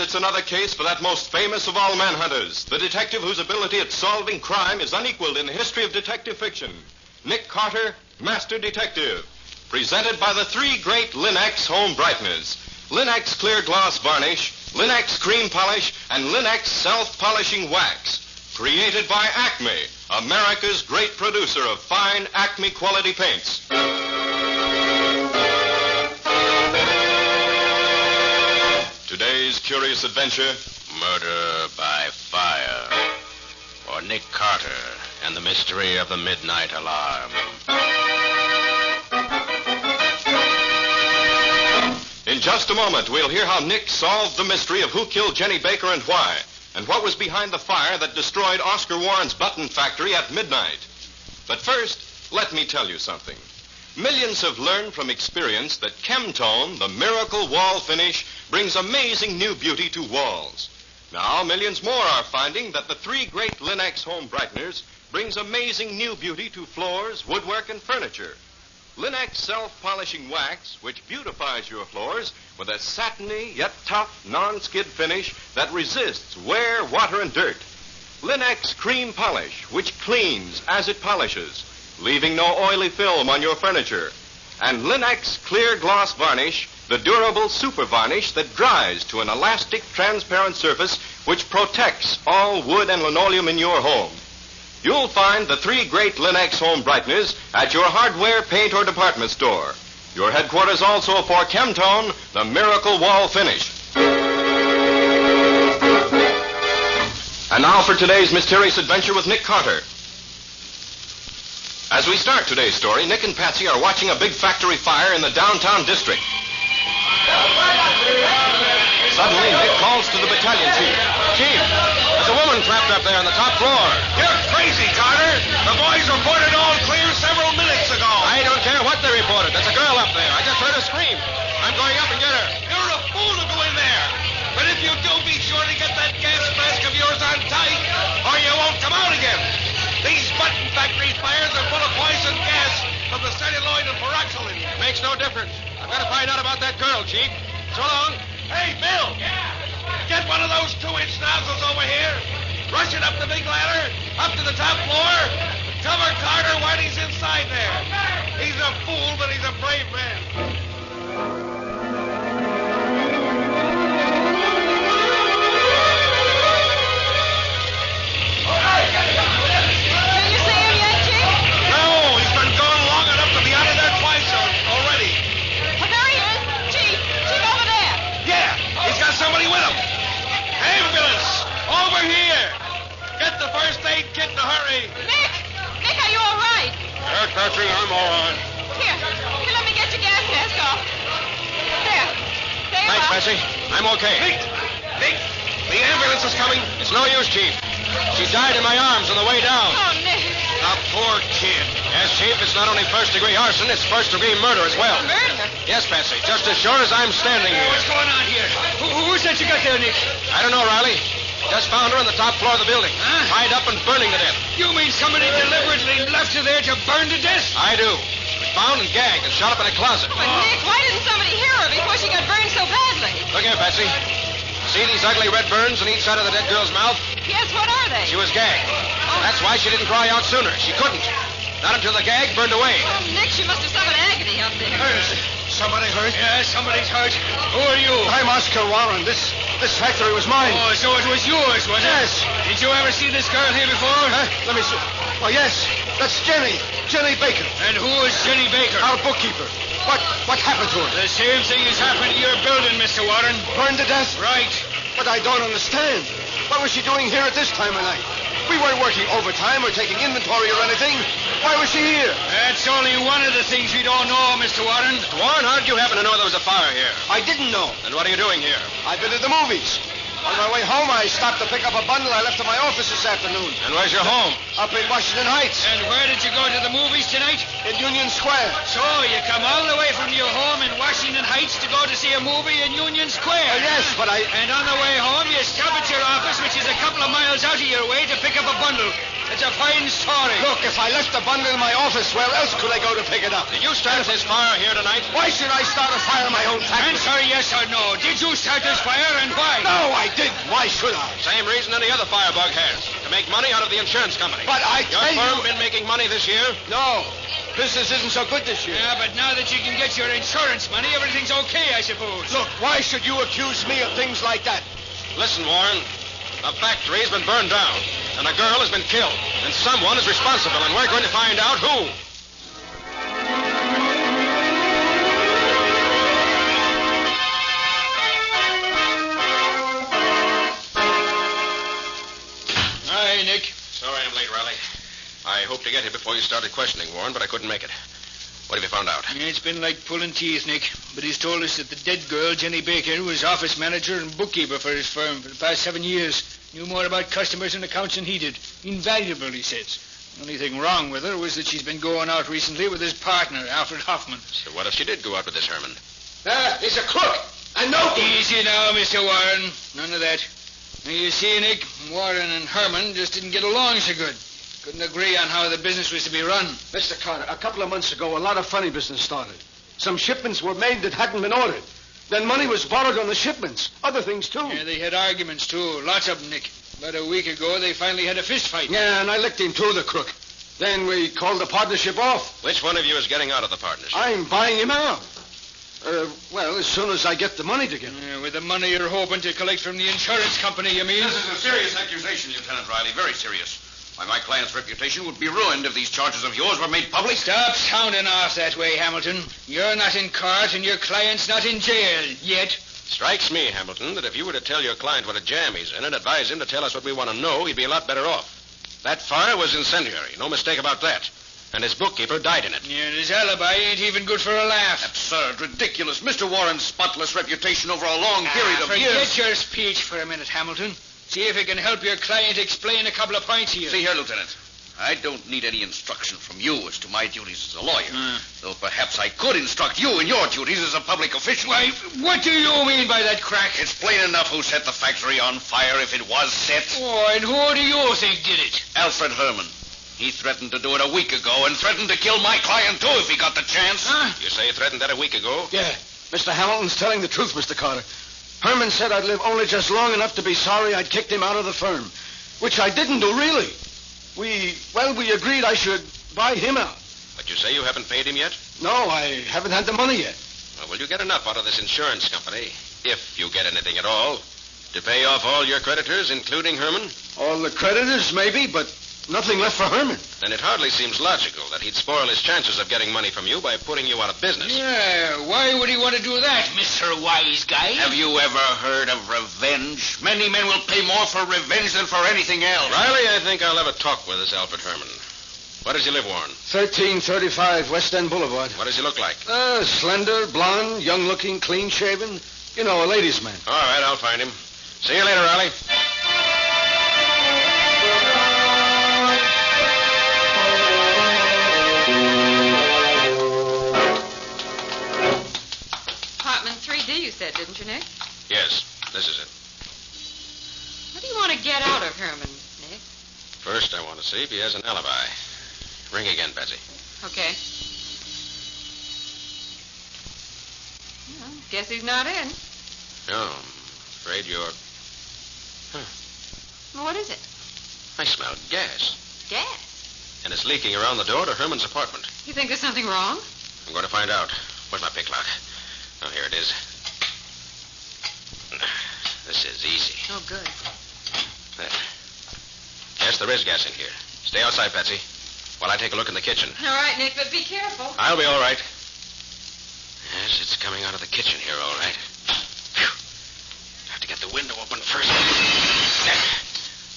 It's another case for that most famous of all manhunters, the detective whose ability at solving crime is unequaled in the history of detective fiction. Nick Carter, Master Detective. Presented by the 3 great Linex home brighteners. Linex Clear Gloss Varnish, Linex Cream Polish, and Linex Self-Polishing Wax. Created by Acme, America's great producer of fine Acme quality paints. Today's curious adventure, Murder by Fire, or Nick Carter and the Mystery of the Midnight Alarm. In just a moment, we'll hear how Nick solved the mystery of who killed Jenny Baker and why, and what was behind the fire that destroyed Oscar Warren's button factory at midnight. But first, let me tell you something. Millions have learned from experience that Chemtone, the miracle wall finish, brings amazing new beauty to walls. Now, millions more are finding that the 3 great Linex home brighteners brings amazing new beauty to floors, woodwork, and furniture. Linex Self-Polishing Wax, which beautifies your floors with a satiny yet tough non-skid finish that resists wear, water, and dirt. Linex Cream Polish, which cleans as it polishes, leaving no oily film on your furniture. And Linex Clear Gloss Varnish, the durable super varnish that dries to an elastic, transparent surface which protects all wood and linoleum in your home. you'll find the 3 great Linex home brighteners at your hardware, paint, or department store. Your headquarters also for Chemtone, the miracle wall finish. And now for today's mysterious adventure with Nick Carter. As we start today's story, Nick and Patsy are watching a big factory fire in the downtown district. Suddenly, Nick calls to the battalion chief. Chief, there's a woman trapped up there on the top floor. You're crazy, Carter. The boys reported all clear several minutes ago. I don't care what they reported. There's a girl up there. I just heard her scream. I'm going up and get her. You're a fool to go in there. But if you do, be sure to get that gas mask of yours on tight, or you won't come out again. These button factory fires are full of poison gas from the celluloid and peroxide. Makes no difference. I've got to find out about that girl, Chief. So long. Hey, Bill. Yeah. Get one of those 2-inch nozzles over here. Rush it up the big ladder, up to the top floor. Cover Carter while he's inside there. He's a fool, but he's a brave man. Somebody with him. Ambulance! Over here! Get the first aid kit in a hurry. Nick! Nick, are you all right? Yes, Patsy, I'm all right. Here, let me get your gas mask off. There. Thanks, Patsy. I'm okay. Nick, the ambulance is coming. It's no use, Chief. She died in my arms on the way down. Oh, Nick. A poor kid. Yes, Chief, it's not only first-degree arson, it's first-degree murder as well. Murder? Yes, Patsy, just as sure as I'm standing here. What's going on here? Who's that you got there, Nick? I don't know, Riley. Just found her on the top floor of the building. Huh? Tied up and burning to death. You mean somebody deliberately left her there to burn to death? I do. She was found and gagged and shot up in a closet. But, Nick, why didn't somebody hear her before she got burned so badly? Look here, Patsy. See these ugly red burns on each side of the dead girl's mouth? Yes, what are they? She was gagged. That's why she didn't cry out sooner. She couldn't. Not until the gag burned away. Oh, Nick, she must have suffered agony up there. Somebody hurt? Yeah, somebody's hurt. Who are you? I'm Oscar Warren. This factory was mine. Oh, so it was yours, was it? Yes. Did you ever see this girl here before? Let me see. Oh, yes. That's Jenny. Jenny Baker. And who is Jenny Baker? Our bookkeeper. What happened to her? The same thing has happened to your building, Mr. Warren. Burned to death? Right. But I don't understand. What was she doing here at this time of night? We weren't working overtime or taking inventory or anything. Why was she here? That's only one of the things we don't know, Mr. Warren. Mr. Warren, how did you happen to know there was a fire here? I didn't know. Then what are you doing here? I've been to the movies. On my way home, I stopped to pick up a bundle I left at my office this afternoon. And where's your home? Up in Washington Heights. And where did you go to the movies tonight? In Union Square. So you come all the way from your home in Washington Heights to go to see a movie in Union Square? Yes, but I... And on the way home, you stop at your office, which is a couple of miles out of your way, to pick up a bundle. It's a fine story. Look, if I left the bundle in my office, where else could I go to pick it up? Did you start this fire here tonight? Why should I start a fire in my own factory? Answer yes or no. Did you start this fire, and why? No, I didn't. Why should I? Same reason any other firebug has. To make money out of the insurance company. But I Your tell you... firm been making money this year? No. Business isn't so good this year. Yeah, but now that you can get your insurance money, everything's okay, I suppose. Look, why should you accuse me of things like that? Listen, Warren. The factory has been burned down, and a girl has been killed, and someone is responsible, and we're going to find out who. Hi, Nick. Sorry I'm late, Riley. I hoped to get here before you started questioning, Warren, but I couldn't make it. What have you found out? It's been like pulling teeth, Nick. But he's told us that the dead girl, Jenny Baker, was office manager and bookkeeper for his firm for the past 7 years. Knew more about customers and accounts than he did. Invaluable, he says. The only thing wrong with her was that she's been going out recently with his partner, Alfred Hoffman. So what if she did go out with this Herman? He's a crook. I know. Easy now, Mr. Warren. None of that. Now, you see, Nick, Warren and Herman just didn't get along so good. Couldn't agree on how the business was to be run. Mr. Carter, a couple of months ago, a lot of funny business started. Some shipments were made that hadn't been ordered. Then money was borrowed on the shipments. Other things, too. Yeah, they had arguments, too. Lots of them, Nick. About a week ago, they finally had a fist fight. Yeah, and I licked him, too, the crook. Then we called the partnership off. Which one of you is getting out of the partnership? I'm buying him out. Well, as soon as I get the money together. Yeah, with the money you're hoping to collect from the insurance company, you mean? This is a serious accusation, Lieutenant Riley. Very serious. Why, my client's reputation would be ruined if these charges of yours were made public. Stop sounding off that way, Hamilton. You're not in court and your client's not in jail yet. Strikes me, Hamilton, that if you were to tell your client what a jam he's in and advise him to tell us what we want to know, he'd be a lot better off. That fire was incendiary. No mistake about that. And his bookkeeper died in it. Yeah, and his alibi ain't even good for a laugh. Absurd, ridiculous. Mr. Warren's spotless reputation over a long period of years. Forget your speech for a minute, Hamilton. See if it can help your client explain a couple of points here. See here, Lieutenant. I don't need any instruction from you as to my duties as a lawyer. Though perhaps I could instruct you in your duties as a public official. Why, what do you mean by that crack? It's plain enough who set the factory on fire if it was set. Oh, and who do you think did it? Alfred Herman. He threatened to do it a week ago and threatened to kill my client, too, if he got the chance. You say he threatened that a week ago? Yeah. Mr. Hamilton's telling the truth, Mr. Carter. Herman said I'd live only just long enough to be sorry I'd kicked him out of the firm. Which I didn't do, really. We agreed I should buy him out. But you say you haven't paid him yet? No, I haven't had the money yet. Well, will you get enough out of this insurance company, if you get anything at all, to pay off all your creditors, including Herman? All the creditors, maybe, but nothing left for Herman. Then it hardly seems logical that he'd spoil his chances of getting money from you by putting you out of business. Yeah, why would he want to do that, Mr. Wise Guy? Have you ever heard of revenge? Many men will pay more for revenge than for anything else. Riley, I think I'll have a talk with this Alfred Herman. Where does he live, Warren? 1335 West End Boulevard. What does he look like? Slender, blonde, young-looking, clean-shaven. You know, a ladies' man. All right, I'll find him. See you later, Riley. Apartment 3D, you said, didn't you, Nick? Yes, this is it. What do you want to get out of Herman, Nick? First, I want to see if he has an alibi. Ring again, Betsy. Okay. Well, guess he's not in. No, I'm afraid you're... Well, what is it? I smell gas. Gas? And it's leaking around the door to Herman's apartment. You think there's something wrong? I'm going to find out. Where's my pick lock? Oh, here it is. This is easy. Oh, good. There. Yes, there is gas in here. Stay outside, Patsy, while I take a look in the kitchen. All right, Nick, but be careful. I'll be all right. Yes, it's coming out of the kitchen here, all right. Phew. Have to get the window open first.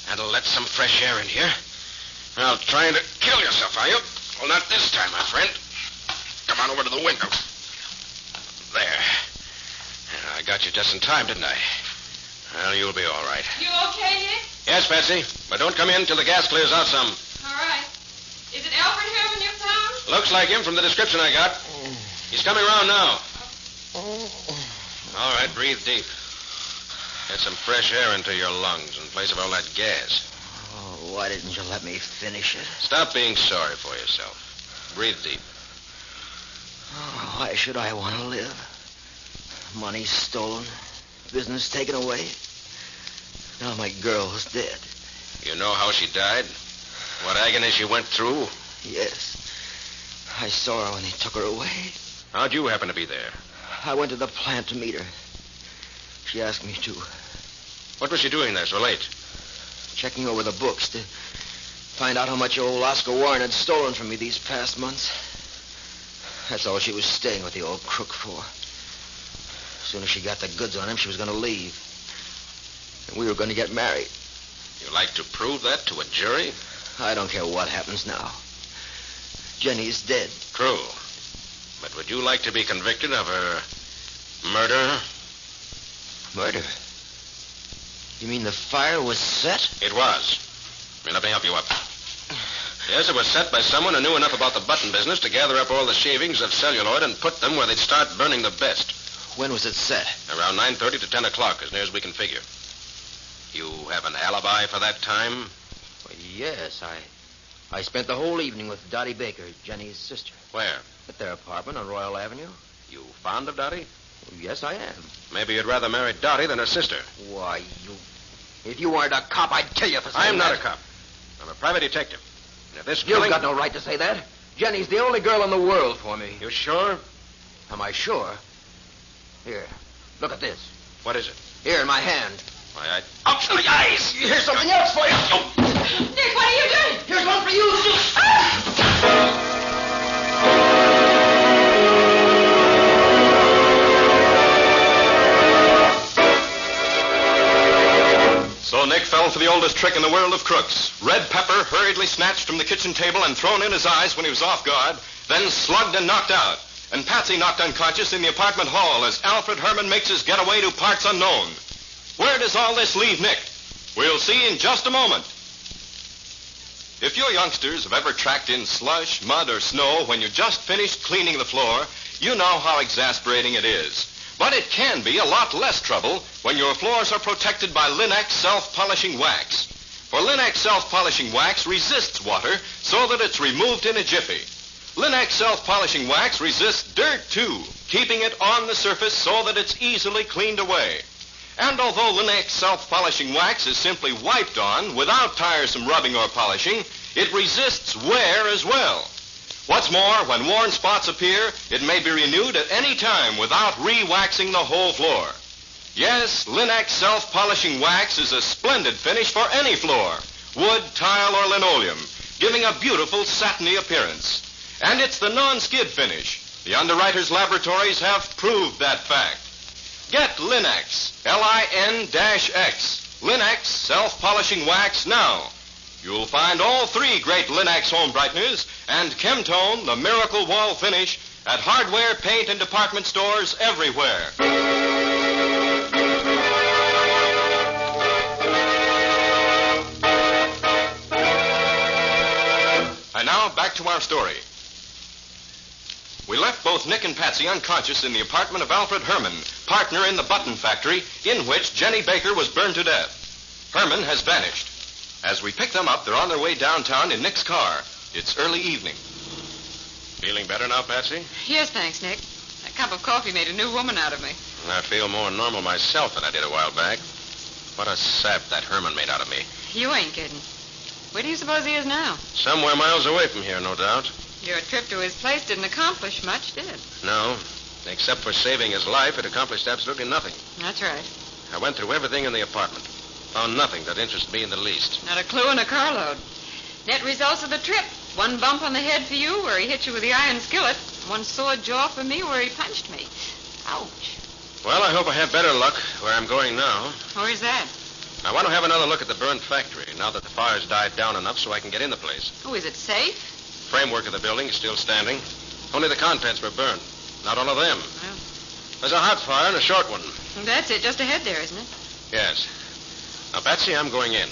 That'll let some fresh air in here. Well, trying to kill yourself, are you? Well, not this time, my friend. Come on over to the window. There. I got you just in time, didn't I? Well, you'll be all right. You okay, Nick? Yes, Patsy, but don't come in till the gas clears out some. All right. Is it Alfred Herman you found? Looks like him from the description I got. He's coming around now. All right, breathe deep. Get some fresh air into your lungs in place of all that gas. Oh, why didn't you let me finish it? Stop being sorry for yourself. Breathe deep. Oh, why should I want to live? Money stolen, business taken away. Now my girl's dead. You know how she died? What agony she went through? Yes. I saw her when they took her away. How'd you happen to be there? I went to the plant to meet her. She asked me to. What was she doing there so late? Checking over the books to find out how much old Oscar Warren had stolen from me these past months. That's all she was staying with the old crook for. As soon as she got the goods on him, she was going to leave. And we were going to get married. You like to prove that to a jury? I don't care what happens now. Jenny's dead. True. But would you like to be convicted of her murder? Murder? You mean the fire was set? It was. Here, let me help you up. Yes, it was set by someone who knew enough about the button business to gather up all the shavings of celluloid and put them where they'd start burning the best. When was it set? Around 9:30 to 10 o'clock, as near as we can figure. You have an alibi for that time? Well, yes, I spent the whole evening with Dottie Baker, Jenny's sister. Where? At their apartment on Royal Avenue. You fond of Dottie? Well, yes, I am. Maybe you'd rather marry Dottie than her sister. Why, if you weren't a cop, I'd kill you for saying I'm not that. a cop. I'm a private detective. And if this You've killing... got no right to say that. Jenny's the only girl in the world for me. You sure? Am I sure? Here, look at this. What is it? Here in my hand. Why, Up to the eyes! Here's something else for you. Nick, what are you doing? one for you. So Nick fell for the oldest trick in the world of crooks. Red pepper hurriedly snatched from the kitchen table and thrown in his eyes when he was off guard, then slugged and knocked out. And Patsy knocked unconscious in the apartment hall as Alfred Herman makes his getaway to parts unknown. Where does all this leave Nick? We'll see in just a moment. If you youngsters have ever tracked in slush, mud, or snow when you just finished cleaning the floor, you know how exasperating it is. But it can be a lot less trouble when your floors are protected by Linex self-polishing wax. For Linex self-polishing wax resists water so that it's removed in a jiffy. Linex self-polishing wax resists dirt, too, keeping it on the surface so that it's easily cleaned away. And although Linex self-polishing wax is simply wiped on without tiresome rubbing or polishing, it resists wear as well. What's more, when worn spots appear, it may be renewed at any time without re-waxing the whole floor. Yes, Linex self-polishing wax is a splendid finish for any floor, wood, tile, or linoleum, giving a beautiful satiny appearance. And it's the non-skid finish. The underwriters' laboratories have proved that fact. Get Linex, L-I-N-X, Linex self-polishing wax now. You'll find all three great Linex home brighteners and Chemtone, the miracle wall finish, at hardware, paint, and department stores everywhere. And now, back to our story. We left both Nick and Patsy unconscious in the apartment of Alfred Herman, partner in the button factory, in which Jenny Baker was burned to death. Herman has vanished. As we pick them up, they're on their way downtown in Nick's car. It's early evening. Feeling better now, Patsy? Yes, thanks, Nick. That cup of coffee made a new woman out of me. I feel more normal myself than I did a while back. What a sap that Herman made out of me. You ain't kidding. Where do you suppose he is now? Somewhere miles away from here, no doubt. Your trip to his place didn't accomplish much, did it? No. Except for saving his life, it accomplished absolutely nothing. That's right. I went through everything in the apartment. Found nothing that interested me in the least. Not a clue in a carload. Net results of the trip. One bump on the head for you where he hit you with the iron skillet. One sore jaw for me where he punched me. Ouch. Well, I hope I have better luck where I'm going now. Where's that? I want to have another look at the burned factory now that the fire's died down enough so I can get in the place. Oh, is it safe? Framework of the building is still standing. Only the contents were burned. Not all of them. Well, there's a hot fire and a short one. That's it, just ahead there, isn't it? Yes. Now, Patsy, I'm going in.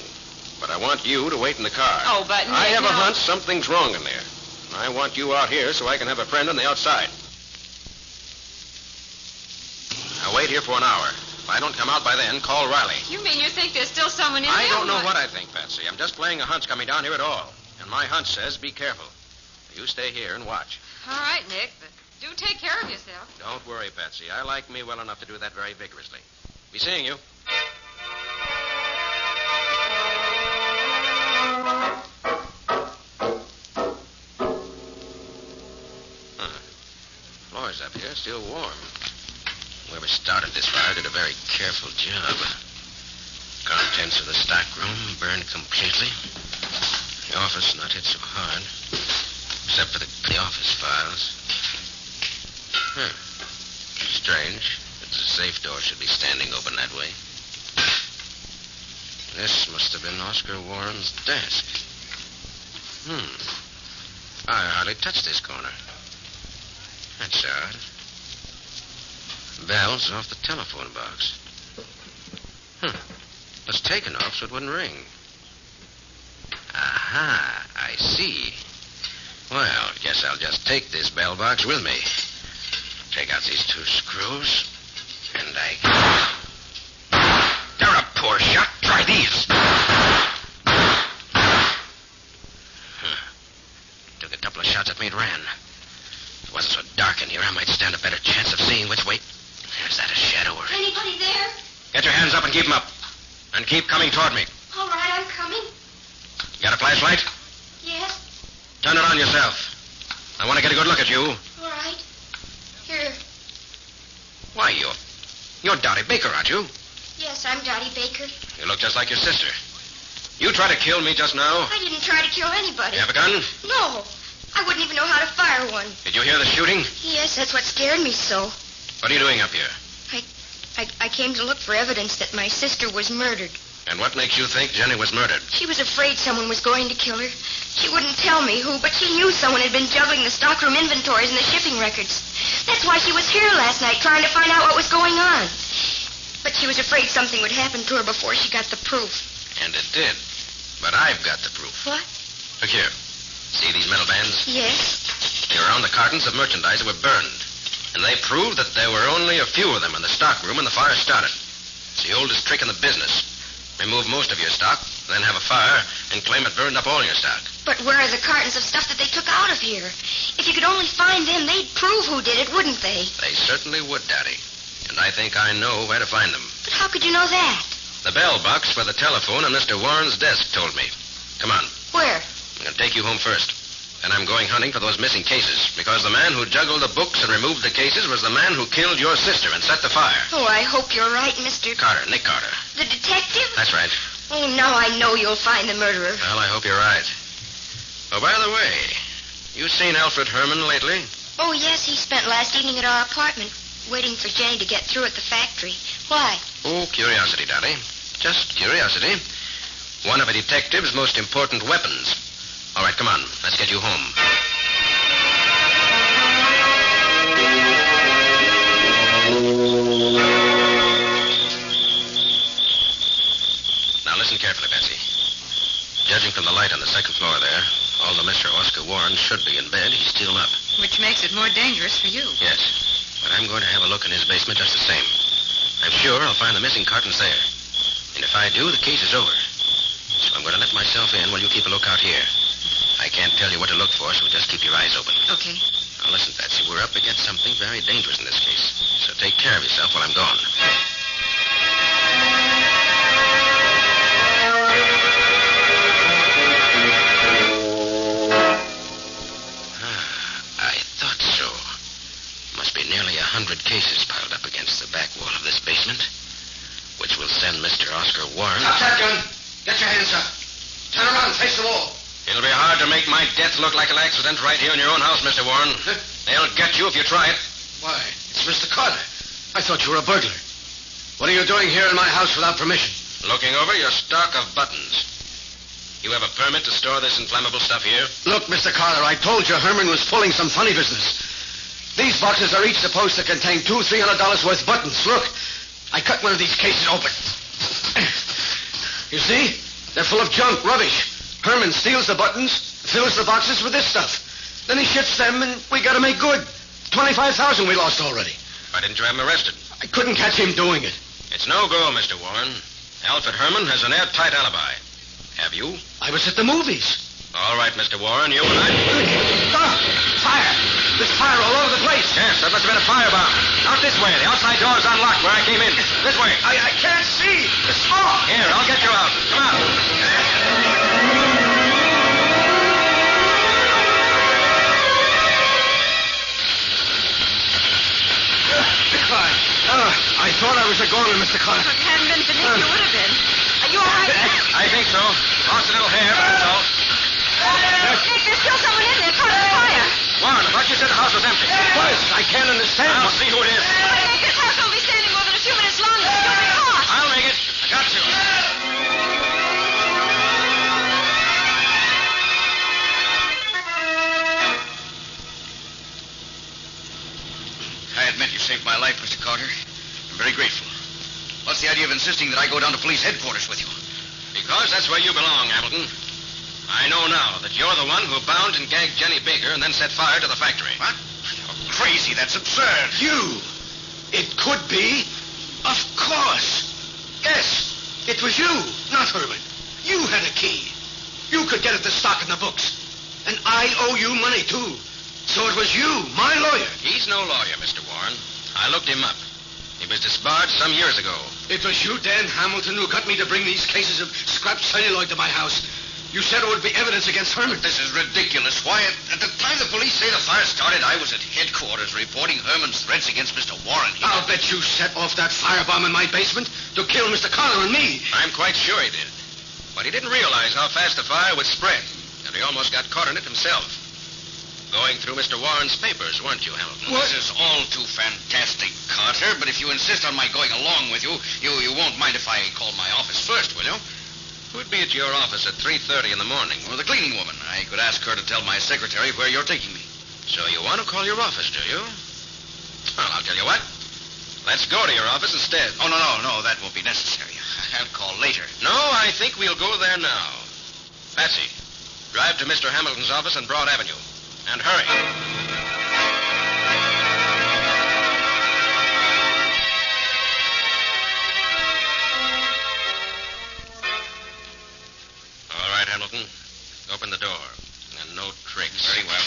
But I want you to wait in the car. Oh, but Nick, I have a no. hunch something's wrong in there. I want you out here so I can have a friend on the outside. Now, wait here for an hour. If I don't come out by then, call Riley. You mean you think there's still someone in there? I don't know what I think, Patsy. I'm just playing a hunch coming down here at all. And my hunch says be careful. You stay here and watch. All right, Nick, but do take care of yourself. Don't worry, Patsy. I like me well enough to do that very vigorously. Be seeing you. Floor's up here, still warm. Whoever started this fire did a very careful job. Contents of the stockroom burned completely. The office not hit so hard, except for the office files. Strange. It's a safe door should be standing open that way. This must have been Oscar Warren's desk. I hardly touched this corner. That's odd. Bell's off the telephone box. It was taken off so it wouldn't ring. Aha, I see. Well, guess I'll just take this bell box with me. Take out these two screws, and They're a poor shot. Try these. Took a couple of shots at me and ran. If it wasn't so dark in here, I might stand a better chance of seeing which way. Is that a shadow or... Anybody there? Get your hands up and keep them up. And keep coming toward me. All right, I'm coming. You got a flashlight? Yes. Turn it on yourself. I want to get a good look at you. All right. Here. Why, you're Dottie Baker, aren't you? Yes, I'm Dottie Baker. You look just like your sister. You tried to kill me just now? I didn't try to kill anybody. You have a gun? No. I wouldn't even know how to fire one. Did you hear the shooting? Yes, that's what scared me so. What are you doing up here? I came to look for evidence that my sister was murdered. And what makes you think Jenny was murdered? She was afraid someone was going to kill her. She wouldn't tell me who, but she knew someone had been juggling the stockroom inventories and the shipping records. That's why she was here last night, trying to find out what was going on. But she was afraid something would happen to her before she got the proof. And it did. But I've got the proof. What? Look here. See these metal bands? Yes. They were on the cartons of merchandise that were burned. And they proved that there were only a few of them in the stockroom when the fire started. It's the oldest trick in the business. Remove most of your stock, then have a fire, and claim it burned up all your stock. But where are the cartons of stuff that they took out of here? If you could only find them, they'd prove who did it, wouldn't they? They certainly would, Daddy. And I think I know where to find them. But how could you know that? The bell box where the telephone on Mr. Warren's desk told me. Come on. Where? I'm going to take you home first. And I'm going hunting for those missing cases, because the man who juggled the books and removed the cases was the man who killed your sister and set the fire. Oh, I hope you're right, Mr. Carter, Nick Carter. The detective? That's right. Oh, now I know you'll find the murderer. Well, I hope you're right. Oh, by the way, you seen Alfred Herman lately? Oh, yes, he spent last evening at our apartment, waiting for Jenny to get through at the factory. Why? Oh, curiosity, Daddy. Just curiosity. One of a detective's most important weapons. All right, come on. Let's get you home. Now, listen carefully, Betsy. Judging from the light on the second floor there, although Mr. Oscar Warren should be in bed, he's still up. Which makes it more dangerous for you. Yes, but I'm going to have a look in his basement just the same. I'm sure I'll find the missing cartons there. And if I do, the case is over. So I'm going to let myself in while you keep a lookout here. I can't tell you what to look for, so just keep your eyes open. Okay. Now, listen, Patsy, we're up against something very dangerous in this case. So take care of yourself while I'm gone. I thought so. Must be nearly 100 cases piled up against the back wall of this basement, which will send Mr. Oscar Warren... Stop that gun! Get your hands up! Turn around, face the wall. It'll be hard to make my death look like an accident right here in your own house, Mr. Warren. They'll get you if you try it. Why, it's Mr. Carter. I thought you were a burglar. What are you doing here in my house without permission? Looking over your stock of buttons. You have a permit to store this inflammable stuff here? Look, Mr. Carter, I told you Herman was pulling some funny business. These boxes are each supposed to contain $200-300 worth of buttons. Look, I cut one of these cases open. You see? They're full of junk, rubbish. Herman steals the buttons, fills the boxes with this stuff. Then he ships them, and we got to make good. $25,000 we lost already. Why didn't you have him arrested? I couldn't catch him doing it. It's no go, Mr. Warren. Alfred Herman has an airtight alibi. Have you? I was at the movies. All right, Mr. Warren, you and I... Fire! There's fire all over the place. Yes, that must have been a firebomb. Out this way. The outside door is unlocked where I came in. This way. I can't see. The smoke. Here, I'll get you out. Come on. I thought I was a goner, Mr. Carter. If it hadn't been for Nick, you would have been. Are you all right? I think so. Lost a little hair, but that's all. Nick, there's still someone in there caught in the fire. Warren, I thought you said the house was empty. What? I can't understand. I'll see who it is. But Nick, this house won't be standing more than a few minutes longer. You'll be caught. I'll make it. I got to. I admit you saved my life, Mr. Carter. I'm very grateful. What's the idea of insisting that I go down to police headquarters with you? Because that's where you belong, Hamilton. I know now that you're the one who bound and gagged Jenny Baker and then set fire to the factory. What? You're crazy. That's absurd. You! It could be. Of course. Yes, it was you, not Herman. You had a key. You could get at the stock in the books. And I owe you money, too. So it was you, my lawyer. He's no lawyer, Mr. Warren. I looked him up. He was disbarred some years ago. It was you, Dan Hamilton, who got me to bring these cases of scrap celluloid to my house. You said it would be evidence against Herman. This is ridiculous. Why, at the time the police say the fire started, I was at headquarters reporting Herman's threats against Mr. Warren. I'll bet you set off that firebomb in my basement to kill Mr. Carter and me. I'm quite sure he did. But he didn't realize how fast the fire would spread, and he almost got caught in it himself. Going through Mr. Warren's papers, weren't you, Hamilton? This is all too fantastic, Carter, but if you insist on my going along with you, you won't mind if I call my office first, will you? Who'd be at your office at 3:30 in the morning? Or the cleaning woman. I could ask her to tell my secretary where you're taking me. So you want to call your office, do you? Well, I'll tell you what. Let's go to your office instead. Oh, no, that won't be necessary. I'll call later. No, I think we'll go there now. Patsy, drive to Mr. Hamilton's office on Broad Avenue. And hurry. All right, Hamilton. Open the door. And no tricks. Very well.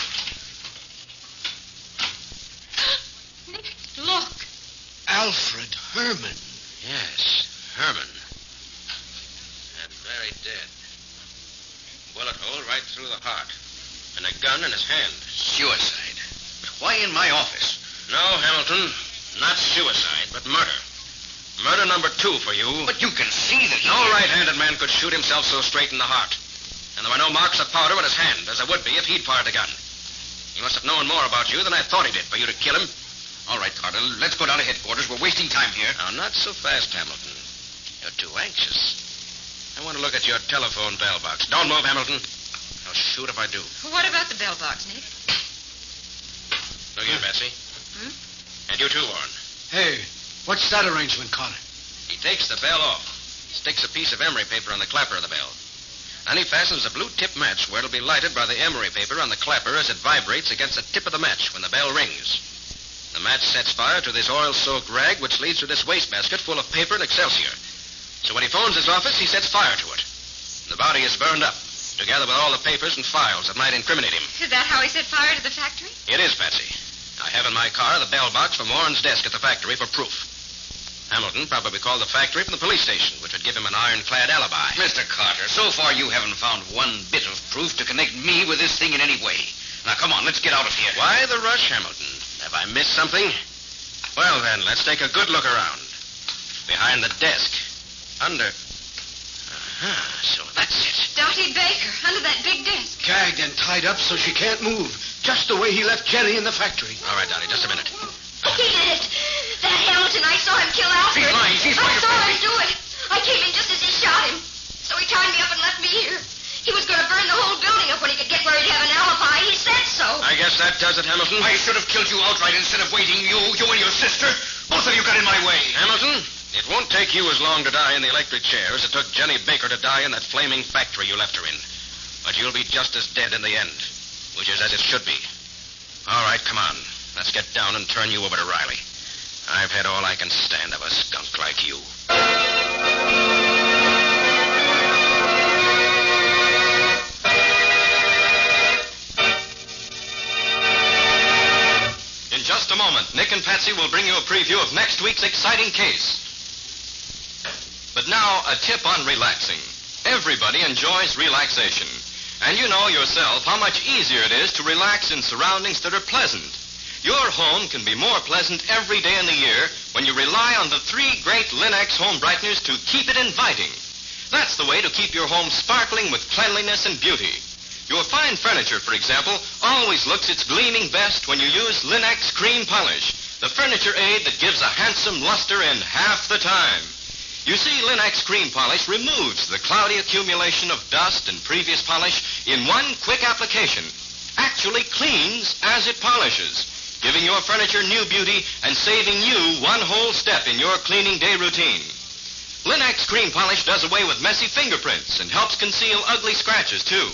Nick, look. Alfred Herman. Yes, Herman. And very dead. Bullet hole right through the heart. And a gun in his hand. Suicide. But why in my office? No, Hamilton. Not suicide, but murder. Murder number 2 for you. But you can see that No right-handed man could shoot himself so straight in the heart. And there were no marks of powder in his hand, as there would be if he'd fired the gun. He must have known more about you than I thought he did for you to kill him. All right, Carter, let's go down to headquarters. We're wasting time here. Now, not so fast, Hamilton. You're too anxious. I want to look at your telephone bell box. Don't move, Hamilton. I'll shoot if I do. What about the bell box, Nick? Look here, Betsy. And you too, Warren. Hey, what's that arrangement, Carter? He takes the bell off, sticks a piece of emery paper on the clapper of the bell. Then he fastens a blue-tip match where it'll be lighted by the emery paper on the clapper as it vibrates against the tip of the match when the bell rings. The match sets fire to this oil-soaked rag, which leads to this wastebasket full of paper and excelsior. So when he phones his office, he sets fire to it. The body is burned up, together with all the papers and files that might incriminate him. Is that how he set fire to the factory? It is, Patsy. I have in my car the bell box from Warren's desk at the factory for proof. Hamilton probably called the factory from the police station, which would give him an ironclad alibi. Mr. Carter, so far you haven't found one bit of proof to connect me with this thing in any way. Now, come on, let's get out of here. Why the rush, Hamilton? Have I missed something? Well, then, let's take a good look around. Behind the desk. Under... so that's it. Dottie Baker, under that big desk. Gagged and tied up so she can't move. Just the way he left Jenny in the factory. All right, Dottie, just a minute. He did it. That Hamilton, I saw him kill Alfred. She's lying. I saw him do it. I came in just as he shot him. So he tied me up and left me here. He was going to burn the whole building up when he could get where he'd have an alibi. He said so. I guess that does it, Hamilton. I should have killed you outright instead of waiting. You and your sister. Both of you got in my way. Hamilton, it won't take you as long to die in the electric chair as it took Jenny Baker to die in that flaming factory you left her in. But you'll be just as dead in the end, which is as it should be. All right, come on. Let's get down and turn you over to Riley. I've had all I can stand of a skunk like you. In just a moment, Nick and Patsy will bring you a preview of next week's exciting case. But now, a tip on relaxing. Everybody enjoys relaxation. And you know yourself how much easier it is to relax in surroundings that are pleasant. Your home can be more pleasant every day in the year when you rely on the 3 great Linux home brighteners to keep it inviting. That's the way to keep your home sparkling with cleanliness and beauty. Your fine furniture, for example, always looks its gleaming best when you use Linux cream polish, the furniture aid that gives a handsome luster in half the time. You see, Linux cream polish removes the cloudy accumulation of dust and previous polish in one quick application. Actually cleans as it polishes, giving your furniture new beauty and saving you one whole step in your cleaning day routine. Linux cream polish does away with messy fingerprints and helps conceal ugly scratches, too.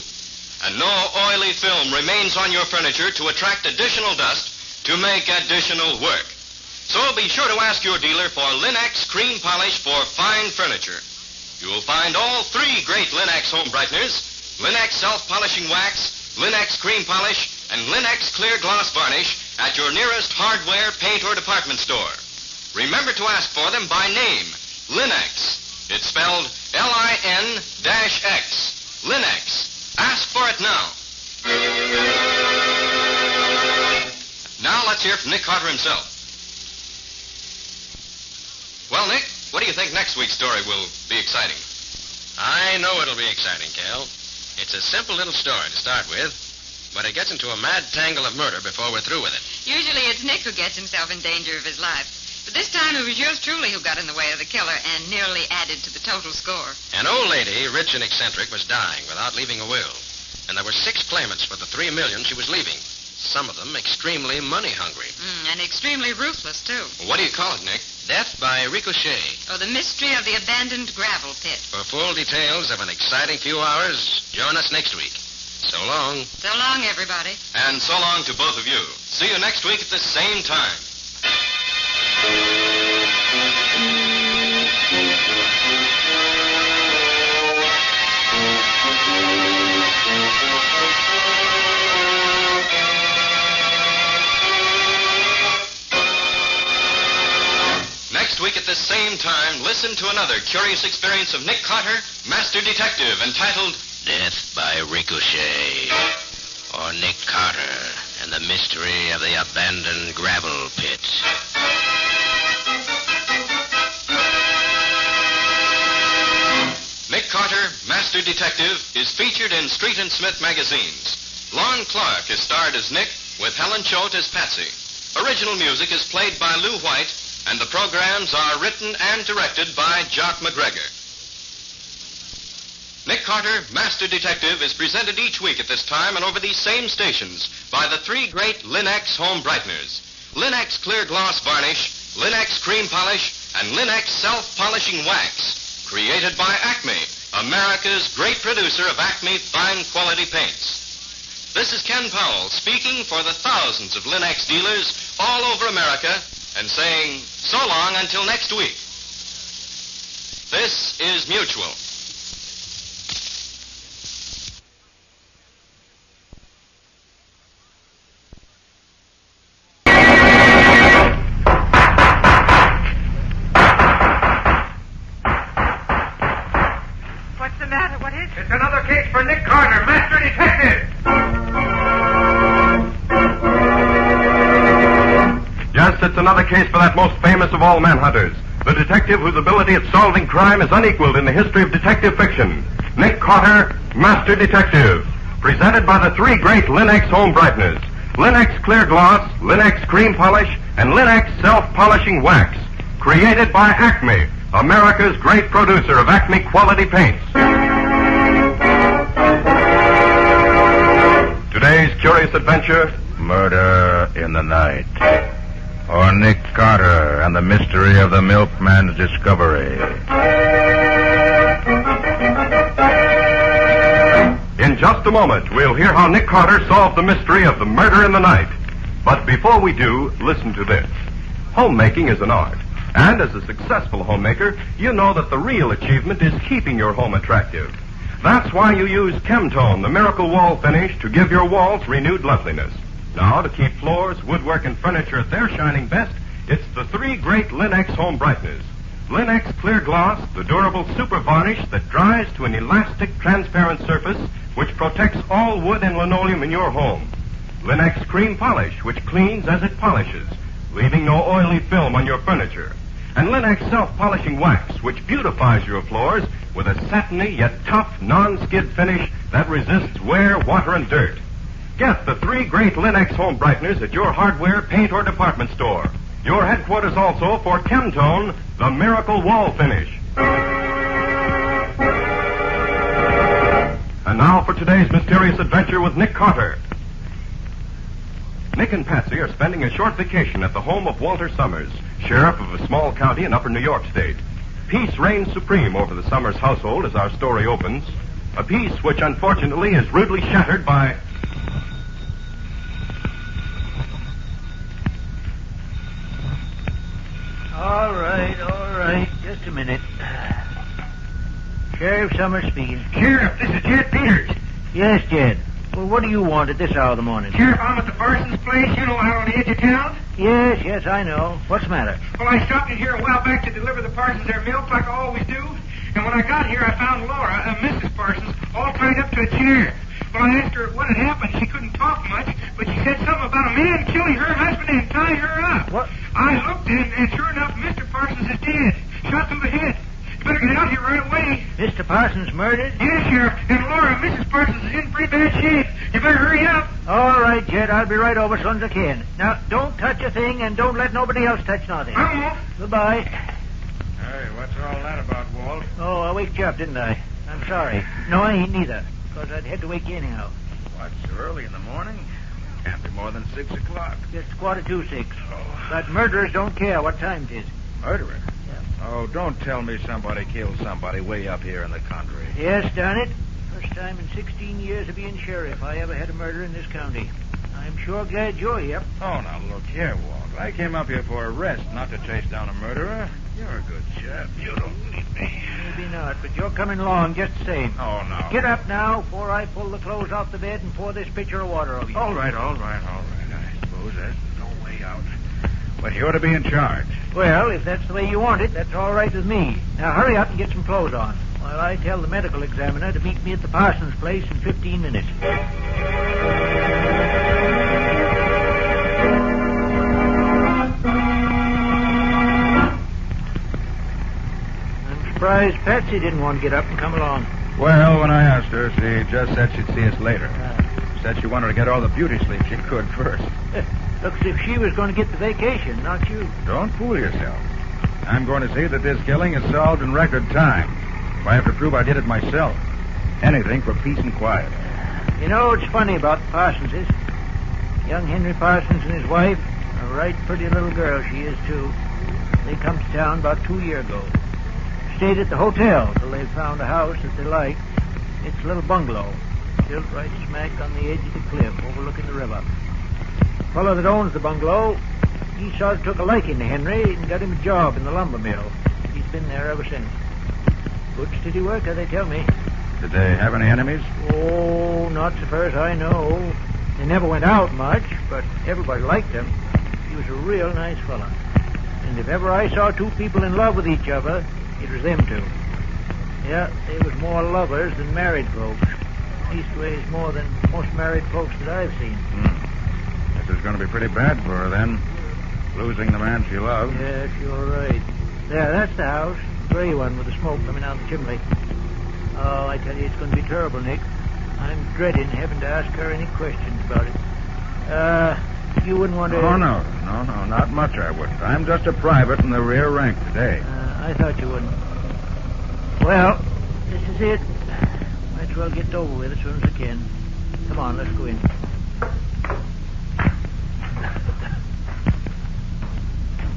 And no oily film remains on your furniture to attract additional dust to make additional work. So be sure to ask your dealer for Linux cream polish for fine furniture. You'll find all 3 great Linux home brighteners, Linux self-polishing wax, Linux cream polish, and Linux clear gloss varnish at your nearest hardware, paint, or department store. Remember to ask for them by name, Linux. It's spelled L-I-N-X. Linux. Ask for it now. Now let's hear from Nick Carter himself. Well, Nick, what do you think next week's story will be exciting? I know it'll be exciting, Cal. It's a simple little story to start with, but it gets into a mad tangle of murder before we're through with it. Usually it's Nick who gets himself in danger of his life. But this time it was yours truly who got in the way of the killer and nearly added to the total score. An old lady, rich and eccentric, was dying without leaving a will. And there were 6 claimants for the $3 million she was leaving. Some of them extremely money-hungry. And extremely ruthless, too. What do you call it, Nick? Death by ricochet. Oh, the mystery of the abandoned gravel pit. For full details of an exciting few hours, join us next week. So long. So long, everybody. And so long to both of you. See you next week at the same time. Next week at this same time, listen to another curious experience of Nick Carter, Master Detective, entitled Death by Ricochet. Or Nick Carter and the mystery of the abandoned gravel pit. Nick Carter, Master Detective, is featured in Street and Smith magazines. Lon Clark is starred as Nick, with Helen Choate as Patsy. Original music is played by Lou White, and the programs are written and directed by Jock McGregor. Nick Carter, Master Detective, is presented each week at this time and over these same stations by the 3 great Linex home brighteners. Linex clear gloss varnish, Linex cream polish, and Linex self-polishing wax. Created by Acme, America's great producer of Acme fine quality paints. This is Ken Powell speaking for the thousands of Linex dealers all over America and saying so long until next week. This is Mutual. What's the matter? What is it? It's another case for Nick Carter, Master Detective. Yes, it's another case for that most famous of all manhunters, the detective whose ability at solving crime is unequaled in the history of detective fiction. Nick Carter, Master Detective. Presented by the 3 great Linex home brighteners. Linex clear gloss, Linex cream polish, and Linex self-polishing wax. Created by Acme, America's great producer of Acme quality paints. Today's curious adventure, Murder in the Night. Or Nick Carter and the mystery of the milkman's discovery. In just a moment, we'll hear how Nick Carter solved the mystery of the murder in the night. But before we do, listen to this. Homemaking is an art. And as a successful homemaker, you know that the real achievement is keeping your home attractive. That's why you use Chemtone, the miracle wall finish, to give your walls renewed loveliness. Now, to keep floors, woodwork, and furniture at their shining best, it's the 3 great Linex home brighteners. Linex clear gloss, the durable super varnish that dries to an elastic, transparent surface which protects all wood and linoleum in your home. Linex cream polish, which cleans as it polishes, leaving no oily film on your furniture. And Linex self-polishing wax, which beautifies your floors with a satiny yet tough, non-skid finish that resists wear, water, and dirt. Get the 3 great Linex home brighteners at your hardware, paint, or department store. Your headquarters also for Chemtone, the miracle wall finish. And now for today's mysterious adventure with Nick Carter. Nick and Patsy are spending a short vacation at the home of Walter Summers, sheriff of a small county in upper New York State. Peace reigns supreme over the Summers household as our story opens. A peace which unfortunately is rudely shattered by... All right. Just a minute. Sheriff Summers speaking. Sheriff, this is Jed Peters. Yes, Jed. Well, what do you want at this hour of the morning? Sheriff, I'm at the Parsons place, you know, out on the edge of town. Yes, I know. What's the matter? Well, I stopped in here a while back to deliver the Parsons their milk like I always do. And when I got here, I found Laura, Mrs. Parsons, all tied up to a chair. When I asked her what had happened, she couldn't talk much, but she said something about a man killing her husband and tying her up. What? I looked, and sure enough, Mr. Parsons is dead. Shot through the head. You better get out here right away. Mr. Parsons murdered? Yes, Sheriff. And Laura, Mrs. Parsons is in pretty bad shape. You better hurry up. All right, Jed. I'll be right over as soon as I can. Now, don't touch a thing and don't let nobody else touch nothing. I won't. Goodbye. Hey, what's all that about, Walt? Oh, I waked you up, didn't I? I'm sorry. No, I ain't neither. Because I'd had to wake you anyhow. What, so early in the morning? Can't be more than 6 o'clock. Just 5:45. But murderers don't care what time it is. Murderer? Yeah. Oh, don't tell me somebody killed somebody way up here in the country. Yes, darn it. First time in 16 years of being sheriff I ever had a murder in this county. I'm sure glad you're here. Oh, now look here, Walt. I came up here for a rest, not to chase down a murderer. You're a good chap. You don't need me. Maybe not, but you're coming along just the same. Oh, no. Get up now before I pull the clothes off the bed and pour this pitcher of water over you. All right. I suppose there's no way out. But you're to be in charge. Well, if that's the way you want it, that's all right with me. Now hurry up and get some clothes on while I tell the medical examiner to meet me at the Parsons place in 15 minutes. I'm surprised Patsy didn't want to get up and come along. Well, when I asked her, she just said she'd see us later. Said she wanted to get all the beauty sleep she could first. Looks as if she was going to get the vacation, not you. Don't fool yourself. I'm going to see that this killing is solved in record time. If I have to prove I did it myself. Anything for peace and quiet. You know, it's funny about the Parsenses. Young Henry Parsons and his wife, a right pretty little girl she is, too. They come to town about 2 years ago. Stayed at the hotel till they found a house that they liked. It's a little bungalow, built right smack on the edge of the cliff overlooking the river. The fellow that owns the bungalow, he sort of took a liking to Henry and got him a job in the lumber mill. He's been there ever since. Good steady worker, they tell me. Did they have any enemies? Oh, not so far as I know. They never went out much, but everybody liked him. He was a real nice fellow. And if ever I saw two people in love with each other, it was them two. Yeah, they was more lovers than married folks. Leastways, more than most married folks that I've seen. This is going to be pretty bad for her, then. Losing the man she loved. Yes, you're right. There, that's the house. The gray one with the smoke coming out the chimney. Oh, I tell you, it's going to be terrible, Nick. I'm dreading having to ask her any questions about it. You wouldn't want to... Oh, no, not much I wouldn't. I'm just a private in the rear rank today. I thought you wouldn't. Well, this is it. Might as well get it over with as soon as I can. Come on, let's go in.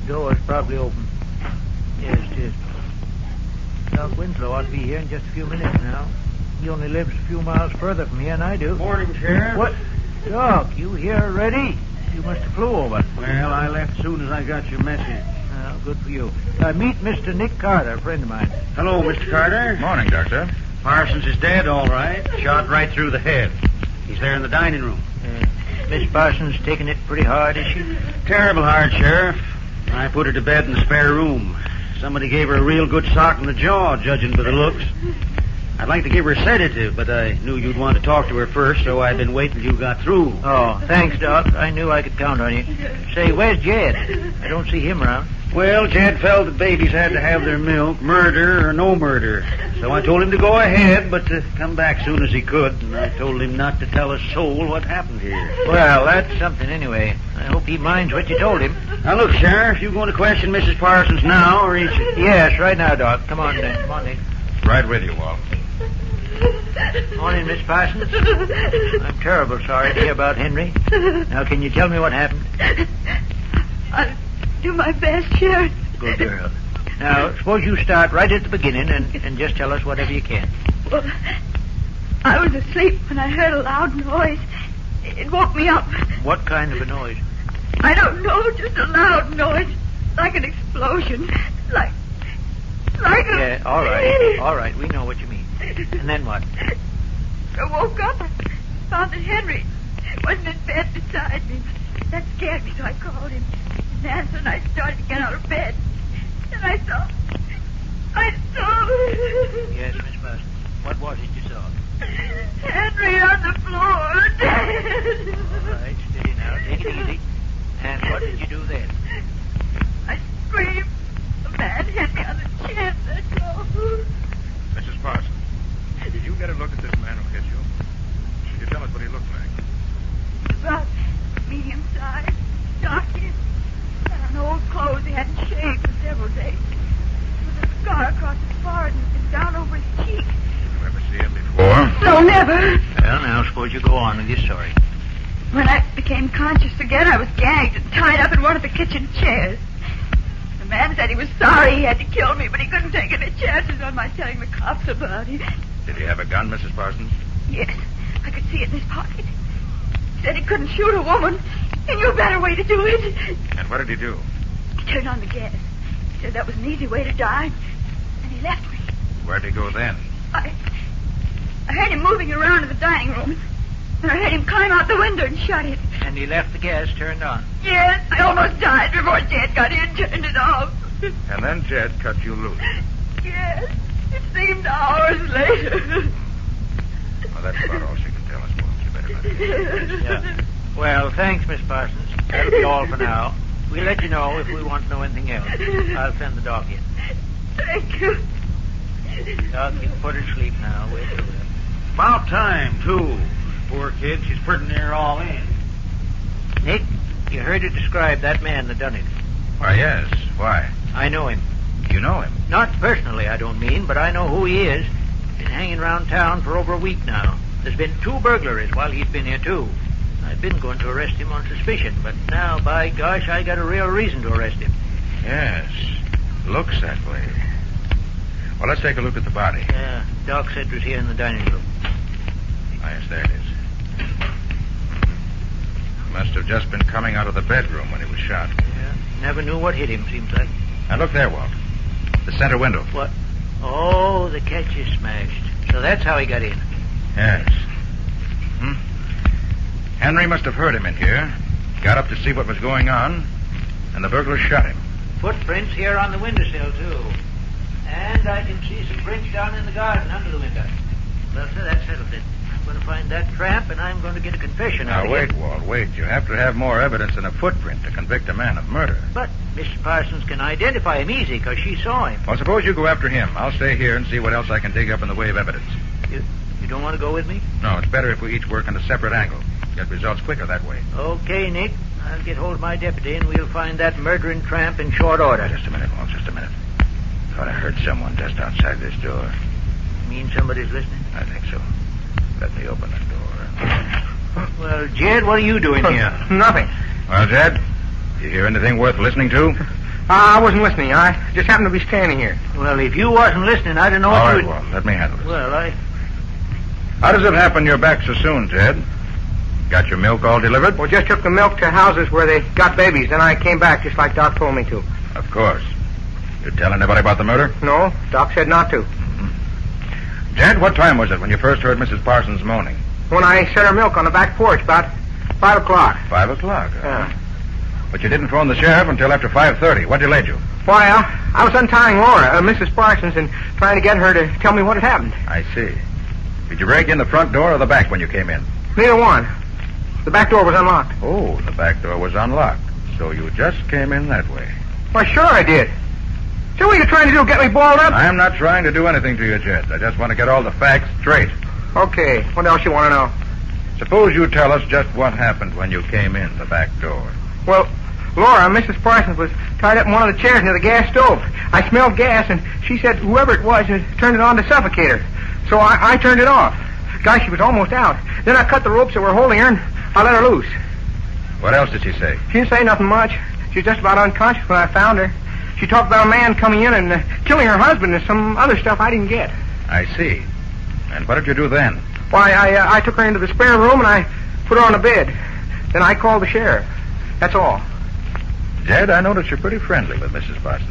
Door's probably open. Yes, it is. Doc Winslow ought to be here in just a few minutes now. He only lives a few miles further from here than I do. Morning, Sheriff. What? Doc, you here already? You must have flew over. Well, I left as soon as I got your message. Oh, good for you. Meet Mr. Nick Carter, a friend of mine. Hello, Mr. Carter. Morning, Doctor. Parsons is dead, all right. Shot right through the head. He's there in the dining room. Miss Parsons taking it pretty hard, is she? Terrible hard, Sheriff. I put her to bed in the spare room. Somebody gave her a real good sock in the jaw, judging by the looks. I'd like to give her a sedative, but I knew you'd want to talk to her first, so I've been waiting till you got through. Oh, thanks, Doc. I knew I could count on you. Say, where's Jed? I don't see him around. Well, Jed felt that babies had to have their milk, murder or no murder. So I told him to go ahead, but to come back soon as he could. And I told him not to tell a soul what happened here. Well, that's something anyway. I hope he minds what you told him. Now, look, Sheriff, you going to question Mrs. Parsons now, or is it? Yes, right now, Doc. Come on, then. Come on, Nick. Right with you, Walt. Morning, Miss Parsons. I'm terrible sorry to hear about Henry. Now, can you tell me what happened? I'll do my best, Sheriff. Good girl. Now, suppose you start right at the beginning and just tell us whatever you can. Well, I was asleep when I heard a loud noise. It woke me up. What kind of a noise? I don't know, just a loud noise. Like an explosion. Like a... Yeah, all right. We know what you mean. And then what? I woke up and found that Henry wasn't in bed beside me. That scared me, so I called him. And answered, and I started to get out of bed. And I saw... Yes, Miss Parsons. What was it you saw? Henry on the floor, dead. All right, steady now. Take it easy. And what did you do then? I screamed. The man hit me on the chin, that's all. No, never. Well, now, suppose you go on with your story. When I became conscious again, I was gagged and tied up in one of the kitchen chairs. The man said he was sorry he had to kill me, but he couldn't take any chances on my telling the cops about it. Did he have a gun, Mrs. Parsons? Yes, I could see it in his pocket. He said he couldn't shoot a woman. He knew a better way to do it. And what did he do? He turned on the gas. He said that was an easy way to die. And he left me. Where'd he go then? I heard him moving around in the dining room. And I heard him climb out the window and shut it. And he left the gas turned on. Yes, I almost died before Jed got in and turned it off. And then Jed cut you loose. Yes, it seemed hours later. Well, that's about all she can tell us, folks. You better let it. Yeah. Well, thanks, Miss Parsons. That'll be all for now. We'll let you know if we want to know anything else. I'll send the doc in. Thank you. Doc, you can put her to sleep now. Wait till then. About time, too. Poor kid, she's pretty near all in. Nick, you heard her describe that man that done it. Why, yes. Why? I know him. You know him? Not personally, I don't mean, but I know who he is. Been hanging around town for over a week now. There's been 2 burglaries while he's been here, too. I've been going to arrest him on suspicion, but now, by gosh, I got a real reason to arrest him. Yes. Looks that way. Well, let's take a look at the body. Yeah, Doc said it was here in the dining room. Oh, yes, there it is. Must have just been coming out of the bedroom when he was shot. Yeah, never knew what hit him, seems like. Now, look there, Walt. The center window. What? Oh, the catch is smashed. So that's how he got in. Yes. Henry must have heard him in here, got up to see what was going on, and the burglar shot him. Footprints here on the windowsill, too. And I can see some prints down in the garden under the window. Well, sir, that settles it. I'm going to find that tramp, and I'm going to get a confession out Now, of wait, him. Walt, wait. You have to have more evidence than a footprint to convict a man of murder. But Mrs. Parsons can identify him easy, because she saw him. Well, suppose you go after him. I'll stay here and see what else I can dig up in the way of evidence. You don't want to go with me? No, it's better if we each work on a separate angle. Get results quicker that way. Okay, Nick. I'll get hold of my deputy, and we'll find that murdering tramp in short order. Just a minute, Walt, just a minute. Thought I heard someone just outside this door. You mean somebody's listening? I think so. Let me open the door. Well, Jed, what are you doing here? Nothing. Well, Jed, you hear anything worth listening to? I wasn't listening. I just happened to be standing here. Well, if you wasn't listening, I don't know All what right, you... Walt, let me handle it. Well, How does it happen you're back so soon, Jed? Got your milk all delivered? Well, just took the milk to houses where they got babies. Then I came back just like Doc told me to. Of course. You tell anybody about the murder? No, Doc said not to. Jed, what time was it when you first heard Mrs. Parsons moaning? When I set her milk on the back porch, about 5 o'clock. 5 o'clock? Yeah. But you didn't phone the sheriff until after 5:30. What delayed you? Why, I was untying Laura, Mrs. Parsons, and trying to get her to tell me what had happened. I see. Did you break in the front door or the back when you came in? Neither one. The back door was unlocked. Oh, the back door was unlocked. So you just came in that way. Why, sure I did. So what are you trying to do, get me balled up? I'm not trying to do anything to you, Jed. I just want to get all the facts straight. Okay, what else you want to know? Suppose you tell us just what happened when you came in the back door. Well, Laura, Mrs. Parsons, was tied up in one of the chairs near the gas stove. I smelled gas, and she said whoever it was had turned it on to suffocate her. So I turned it off. Gosh, she was almost out. Then I cut the ropes that were holding her, and I let her loose. What else did she say? She didn't say nothing much. She was just about unconscious when I found her. She talked about a man coming in and killing her husband and some other stuff I didn't get. I see. And what did you do then? Why, I took her into the spare room, and I put her on the bed. Then I called the sheriff. That's all. Jed, I notice you're pretty friendly with Mrs. Parsons.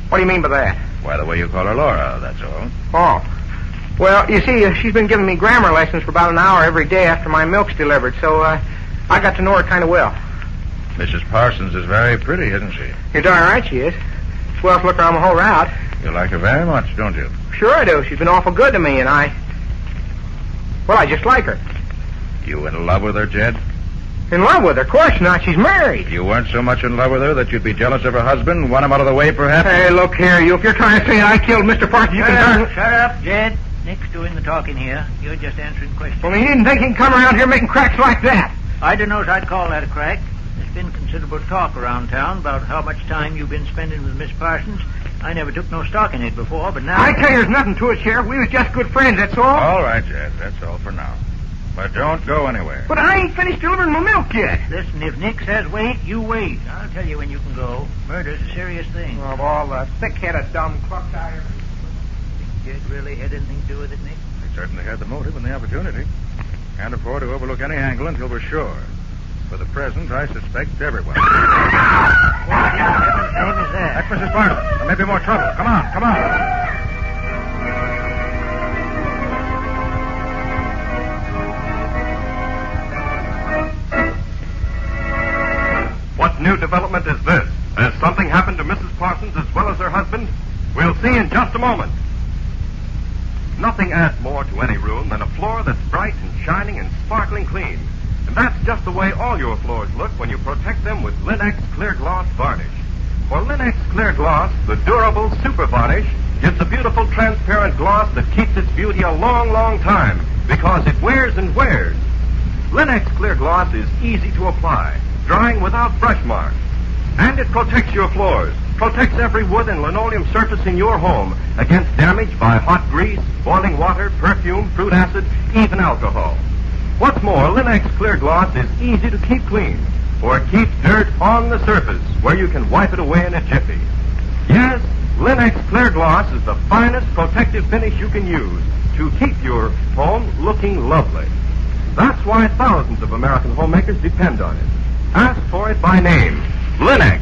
What do you mean by that? Why, the way you call her Laura, that's all. Oh. Well, you see, she's been giving me grammar lessons for about an hour every day after my milk's delivered, so I got to know her kind of well. Mrs. Parsons is very pretty, isn't she? You're darn right she is. Swell to look around the whole route. You like her very much, don't you? Sure I do. She's been awful good to me, and I just like her. You in love with her, Jed? In love with her? Of course not. She's married. You weren't so much in love with her that you'd be jealous of her husband, want him out of the way, perhaps? Hey, look here, you. If you're trying to say I killed Mr. Parsons, you can turn... Shut up, Jed. Nick's doing the talking here. You're just answering questions. Well, he didn't think he can come around here making cracks like that. I don't know if I'd call that a crack. There's been considerable talk around town about how much time you've been spending with Miss Parsons. I never took no stock in it before, but now... I tell you, there's nothing to it, Sheriff. We was just good friends, that's all. All right, Jed. That's all for now. But don't go anywhere. But I ain't finished delivering my milk yet. Listen, if Nick says wait, you wait. I'll tell you when you can go. Murder's a serious thing. Of all the thick-headed dumb clucks I ever... Jed really had anything to do with it, Nick? We certainly had the motive and the opportunity. Can't afford to overlook any angle until we're sure. For the present, I suspect everyone. What in heaven's name is that? That's Mrs. Barnum. There may be more trouble. Come on, come on. What new development is this? Has something happened to Mrs. Parsons as well as her husband? We'll see in just a moment. Nothing adds more to any room than a floor that's bright and shining and sparkling clean. And that's just the way all your floors look when you protect them with Linex Clear Gloss Varnish. For Linex Clear Gloss, the durable super varnish gives a beautiful transparent gloss that keeps its beauty a long, long time because it wears and wears. Linex Clear Gloss is easy to apply, drying without brush marks. And it protects your floors, protects every wood and linoleum surface in your home against damage by hot grease, boiling water, perfume, fruit acid, even alcohol. What's more, Linex Clear Gloss is easy to keep clean, for it keeps dirt on the surface where you can wipe it away in a jiffy. Yes, Linex Clear Gloss is the finest protective finish you can use to keep your home looking lovely. That's why thousands of American homemakers depend on it. Ask for it by name. Linex,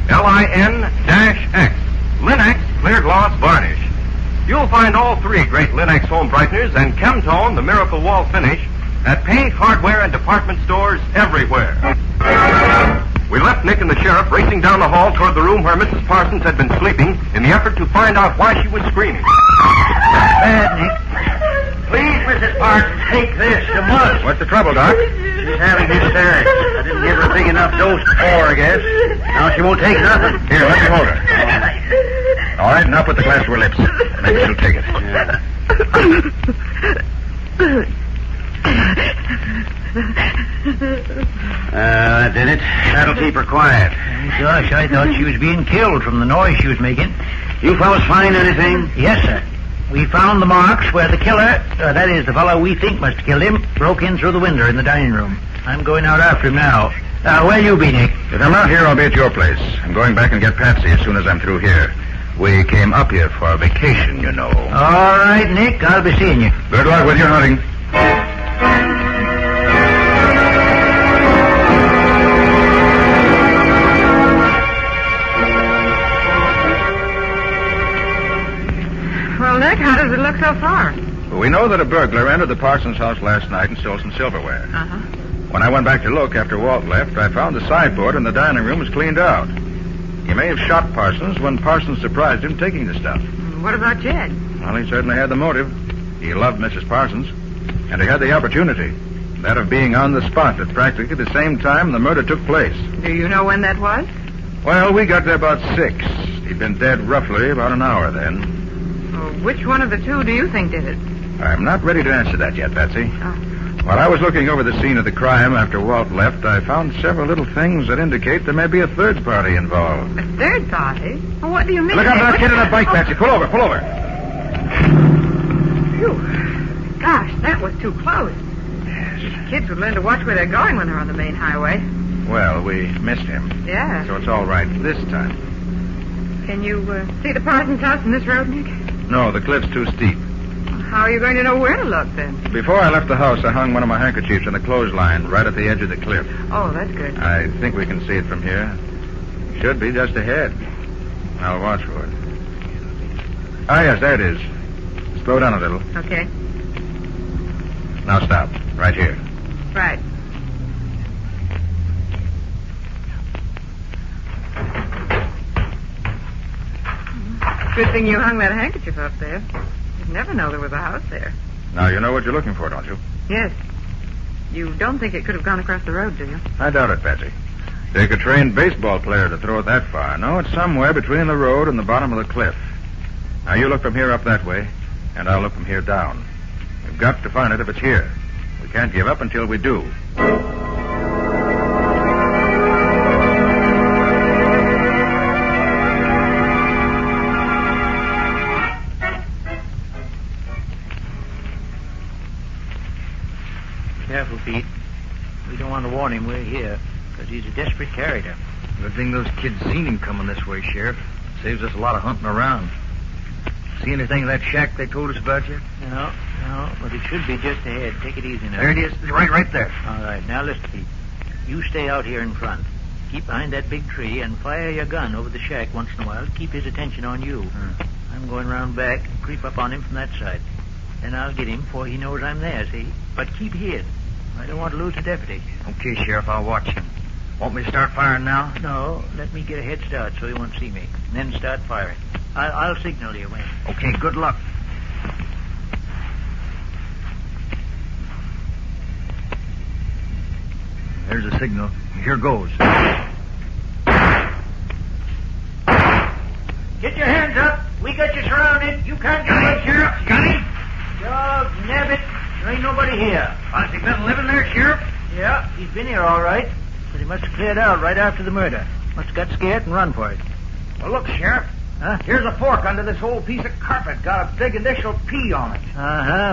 Lin-X, Linex Clear Gloss Varnish. You'll find all three great Linex home brighteners and Chemtone, the Miracle Wall Finish, at paint, hardware, and department stores everywhere. We left Nick and the sheriff racing down the hall toward the room where Mrs. Parsons had been sleeping in the effort to find out why she was screaming. Bad, Nick. Please, Mrs. Parsons, take this. You must. What's the trouble, Doc? She's having hysterics. I didn't give her a big enough dose before, I guess. Now she won't take nothing. Here, let me hold her. All right, now put the glass to her lips. Maybe she'll take it. That did it. That'll keep her quiet. Gosh, I thought she was being killed from the noise she was making. You fellas find anything? Yes, sir. We found the marks where the killer, that is, the fellow we think must have killed him, broke in through the window in the dining room. I'm going out after him now. Where you be, Nick? If I'm not here, I'll be at your place. I'm going back and get Patsy as soon as I'm through here. We came up here for a vacation, you know. All right, Nick. I'll be seeing you. Good luck with your hunting. Well, Nick, how does it look so far? Well, we know that a burglar entered the Parsons house last night and stole some silverware. Uh-huh. When I went back to look after Walt left, I found the sideboard in the dining room was cleaned out. He may have shot Parsons when Parsons surprised him taking the stuff. What about Jed? Well, he certainly had the motive. He loved Mrs. Parsons, and he had the opportunity, that of being on the spot at practically the same time the murder took place. Do you know when that was? Well, we got there about 6. He'd been dead roughly about an hour then. Which one of the two do you think did it? I'm not ready to answer that yet, Patsy. Oh. While I was looking over the scene of the crime after Walt left, I found several little things that indicate there may be a third party involved. A third party? Well, what do you mean? Look out for that kid in that bike, Patsy. Pull over, pull over. Phew. Gosh, that was too close. These kids would learn to watch where they're going when they're on the main highway. Well, we missed him. Yeah. So it's all right this time. Can you see the Parsons house from this road, Nick? No, the cliff's too steep. How are you going to know where to look, then? Before I left the house, I hung one of my handkerchiefs on the clothesline right at the edge of the cliff. Oh, that's good. I think we can see it from here. Should be just ahead. I'll watch for it. Ah, yes, there it is. Slow down a little. Okay. Now stop. Right here. Right. Good thing you hung that handkerchief up there. You'd never know there was a house there. Now you know what you're looking for, don't you? Yes. You don't think it could have gone across the road, do you? I doubt it, Patsy. Take a trained baseball player to throw it that far. No, it's somewhere between the road and the bottom of the cliff. Now you look from here up that way, and I'll look from here down. We've got to find it if it's here. We can't give up until we do. Careful, Pete. We don't want to warn him we're here, because he's a desperate character. Good thing those kids seen him coming this way, Sheriff. Saves us a lot of hunting around. See anything of that shack they told us about yet? No, but it should be just ahead. Take it easy now. There it is. Right there. All right, now listen, Pete. You stay out here in front. Keep behind that big tree and fire your gun over the shack once in a while to keep his attention on you. I'm going round back and creep up on him from that side. Then I'll get him before he knows I'm there, see? But keep hid. I don't want to lose the deputy. Okay, Sheriff, I'll watch him. Want me to start firing now? No, let me get a head start so he won't see me. And then start firing. I'll signal you when. Okay, good luck. There's the signal. Here goes. Get your hands up. We got you surrounded. You can't get away, Sheriff. Got him? Dog, nabbit. There ain't nobody here. Has he been living there, Sheriff? Yeah, he's been here all right. But he must have cleared out right after the murder. Must have got scared and run for it. Well, look, Sheriff. Huh? Here's a fork under this old piece of carpet. Got a big initial P on it.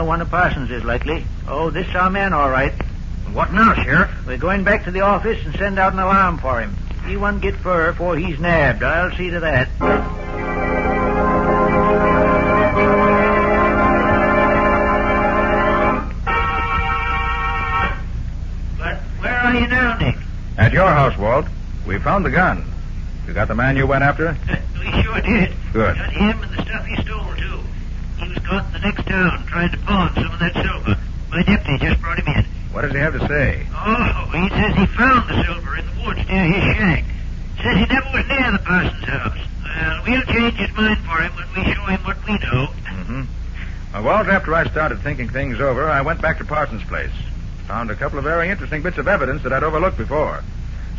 One of Parsons is likely. Oh, this is our man, all right. What now, Sheriff? We're going back to the office and send out an alarm for him. He won't get fur before he's nabbed. I'll see to that. But where are you now, Nick? At your house, Walt. We found the gun. You got the man you went after? We sure did. Good. Got him and the stuff he stole, too. He was caught in the next town trying to pawn some of that silver. My deputy just brought him in. What does he have to say? Oh, he says he found the silver in the woods near his shack. Says he never was near the Parsons' house. Well, we'll change his mind for him when we show him what we know. Mm-hmm. Well, Walt, after I started thinking things over, I went back to Parsons' place. Found a couple of very interesting bits of evidence that I'd overlooked before.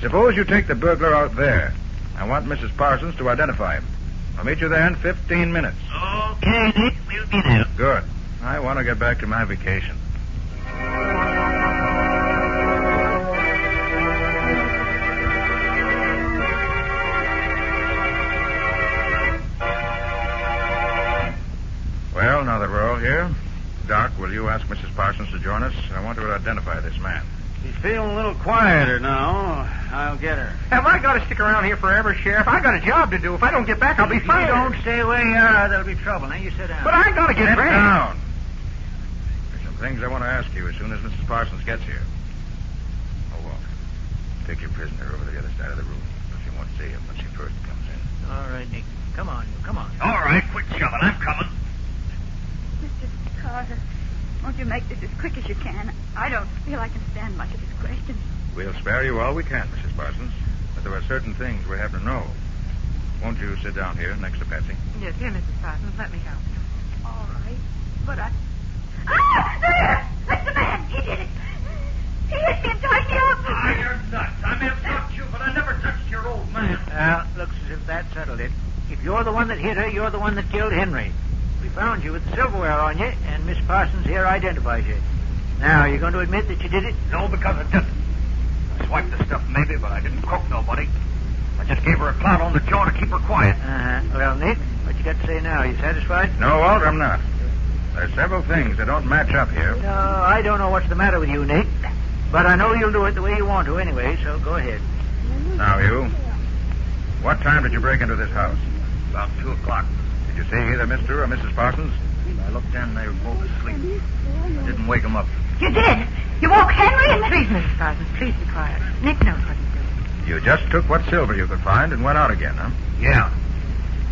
Suppose you take the burglar out there. I want Mrs. Parsons to identify him. I'll meet you there in 15 minutes. Okay, Nick. We'll be there. Good. I want to get back to my vacation. Well, now that we're all here, Doc, will you ask Mrs. Parsons to join us? I want her to identify this man. She's feeling a little quieter now. I'll get her. Have I got to stick around here forever, Sheriff? I got a job to do. If I don't get back, I'll be fired. If you don't stay where you are, there'll be trouble. Now you sit down. But I got to get Sit back. down. There's some things I want to ask you as soon as Mrs. Parsons gets here. Oh, Walt, take your prisoner over to the other side of the room. She won't see him when she first comes in. All right, Nick. Come on. All right, quit shoving. I'm coming. Mr. Carter, won't you make this as quick as you can? I don't feel I can stand much of this question. We'll spare you all we can, Mrs. Parsons. But there are certain things we have to know. Won't you sit down here next to Patsy? Yes, here, Mrs. Parsons. Let me help you. All right, but I... Ah! There! That's the man! He did it! He hit me and tied me up! Ah, you're nuts. I may have touched you, but I never touched your old man. Well, looks as if that settled it. If you're the one that hit her, you're the one that killed Henry. We found you with the silverware on you, and Miss Parsons here identifies you. Now, you're going to admit that you did it? No, because I didn't. I swiped the stuff maybe, but I didn't croak nobody. I just gave her a clout on the jaw to keep her quiet. Well, Nick, what you got to say now? You satisfied? No, Walt, I'm not. There's several things that don't match up here. No, I don't know what's the matter with you, Nick. But I know you'll do it the way you want to anyway, so go ahead. Now, you. What time did you break into this house? About 2 o'clock. Did you see either Mr. or Mrs. Parsons? I looked in, they were both asleep. I didn't wake them up. You did? You woke Henry and... Please, Mrs. Parsons, please be quiet. Nick knows what he's doing. You just took what silver you could find and went out again, huh? Yeah.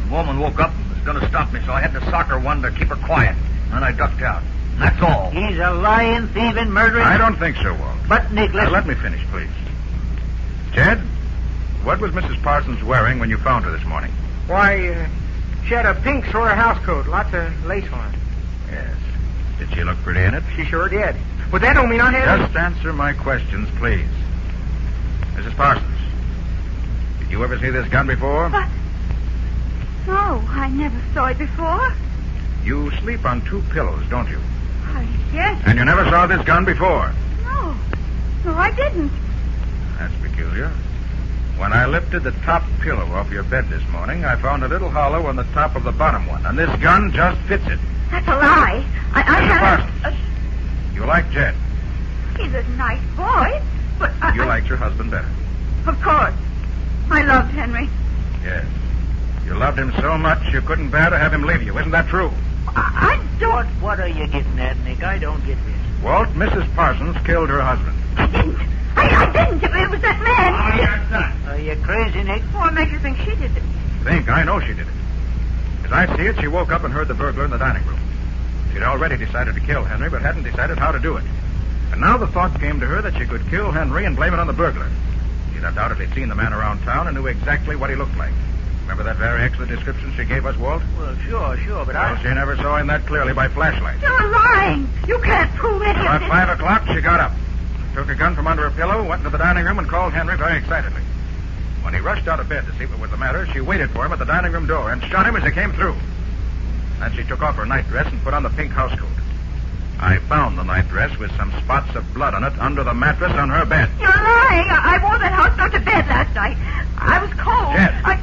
The woman woke up and was going to stop me, so I had to sock her one to keep her quiet. Then I ducked out. And that's all. He's a lying, thieving, murdering... I don't think so, Walt. But, Nick, listen... Now, let me finish, please. Jed, what was Mrs. Parsons wearing when you found her this morning? Why, she had a pink sweater house coat, lots of lace on it. Yes. Did she look pretty in it? She sure did. But that don't mean I had... Just answer my questions, please. Mrs. Parsons, did you ever see this gun before? But... No, I never saw it before. You sleep on 2 pillows, don't you? Yes. And you never saw this gun before? No. No, I didn't. That's peculiar. When I lifted the top pillow off your bed this morning, I found a little hollow on the top of the bottom one, and this gun just fits it. That's a lie. I Mrs. have... Parsons, you like Jed? He's a nice boy, but You liked your husband better. Of course. I loved Henry. Yes. You loved him so much you couldn't bear to have him leave you. Isn't that true? I don't... What are you getting at, Nick? I don't get this. Walt, Mrs. Parsons killed her husband. I didn't. It was that man. Are you crazy, Nick? What makes you think she did it? I know she did it. As I see it, she woke up and heard the burglar in the dining room. She'd already decided to kill Henry, but hadn't decided how to do it. And now the thought came to her that she could kill Henry and blame it on the burglar. She'd undoubtedly seen the man around town and knew exactly what he looked like. Remember that very excellent description she gave us, Walt? Well, sure, but Well, she never saw him that clearly by flashlight. You're lying. You can't prove any of About this. 5 o'clock, she got up, took a gun from under her pillow, went into the dining room, and called Henry very excitedly. When he rushed out of bed to see what was the matter, she waited for him at the dining room door and shot him as he came through. Then she took off her nightdress and put on the pink housecoat. I found the nightdress with some spots of blood on it under the mattress on her bed. You're lying. I wore that housecoat to bed last night. I was cold. Jet.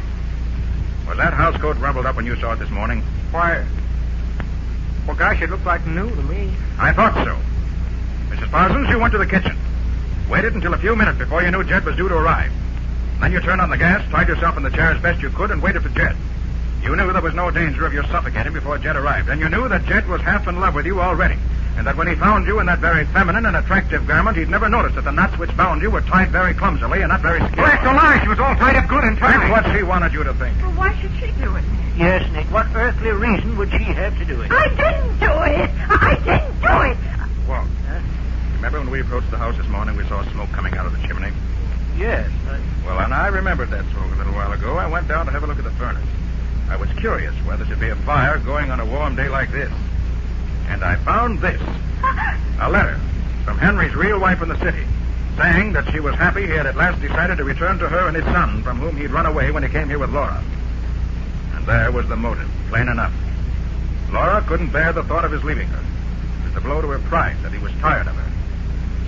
Was that housecoat rumpled up when you saw it this morning? Why... Well, gosh, it looked like new to me. I thought so. Mrs. Parsons, you went to the kitchen. Waited until a few minutes before you knew Jed was due to arrive. Then you turned on the gas, tied yourself in the chair as best you could, and waited for Jed. You knew there was no danger of your suffocating before Jed arrived, and you knew that Jed was half in love with you already, and that when he found you in that very feminine and attractive garment, he'd never noticed that the knots which bound you were tied very clumsily and not very skillfully. Well, that's a lie. She was all tied up good and tight. That's what she wanted you to think. Well, why should she do it? Yes, Nick. What earthly reason would she have to do it? I didn't do it. I didn't do it. Walt, remember when we approached the house this morning, we saw smoke coming out of the chimney? Yes. Well, and I remembered that smoke a little while ago. I went down to have a look at the furnace. I was curious whether there'd be a fire going on a warm day like this. And I found this. A letter from Henry's real wife in the city, saying that she was happy he had at last decided to return to her and his son, from whom he'd run away when he came here with Laura. And there was the motive, plain enough. Laura couldn't bear the thought of his leaving her. It was a blow to her pride that he was tired of her.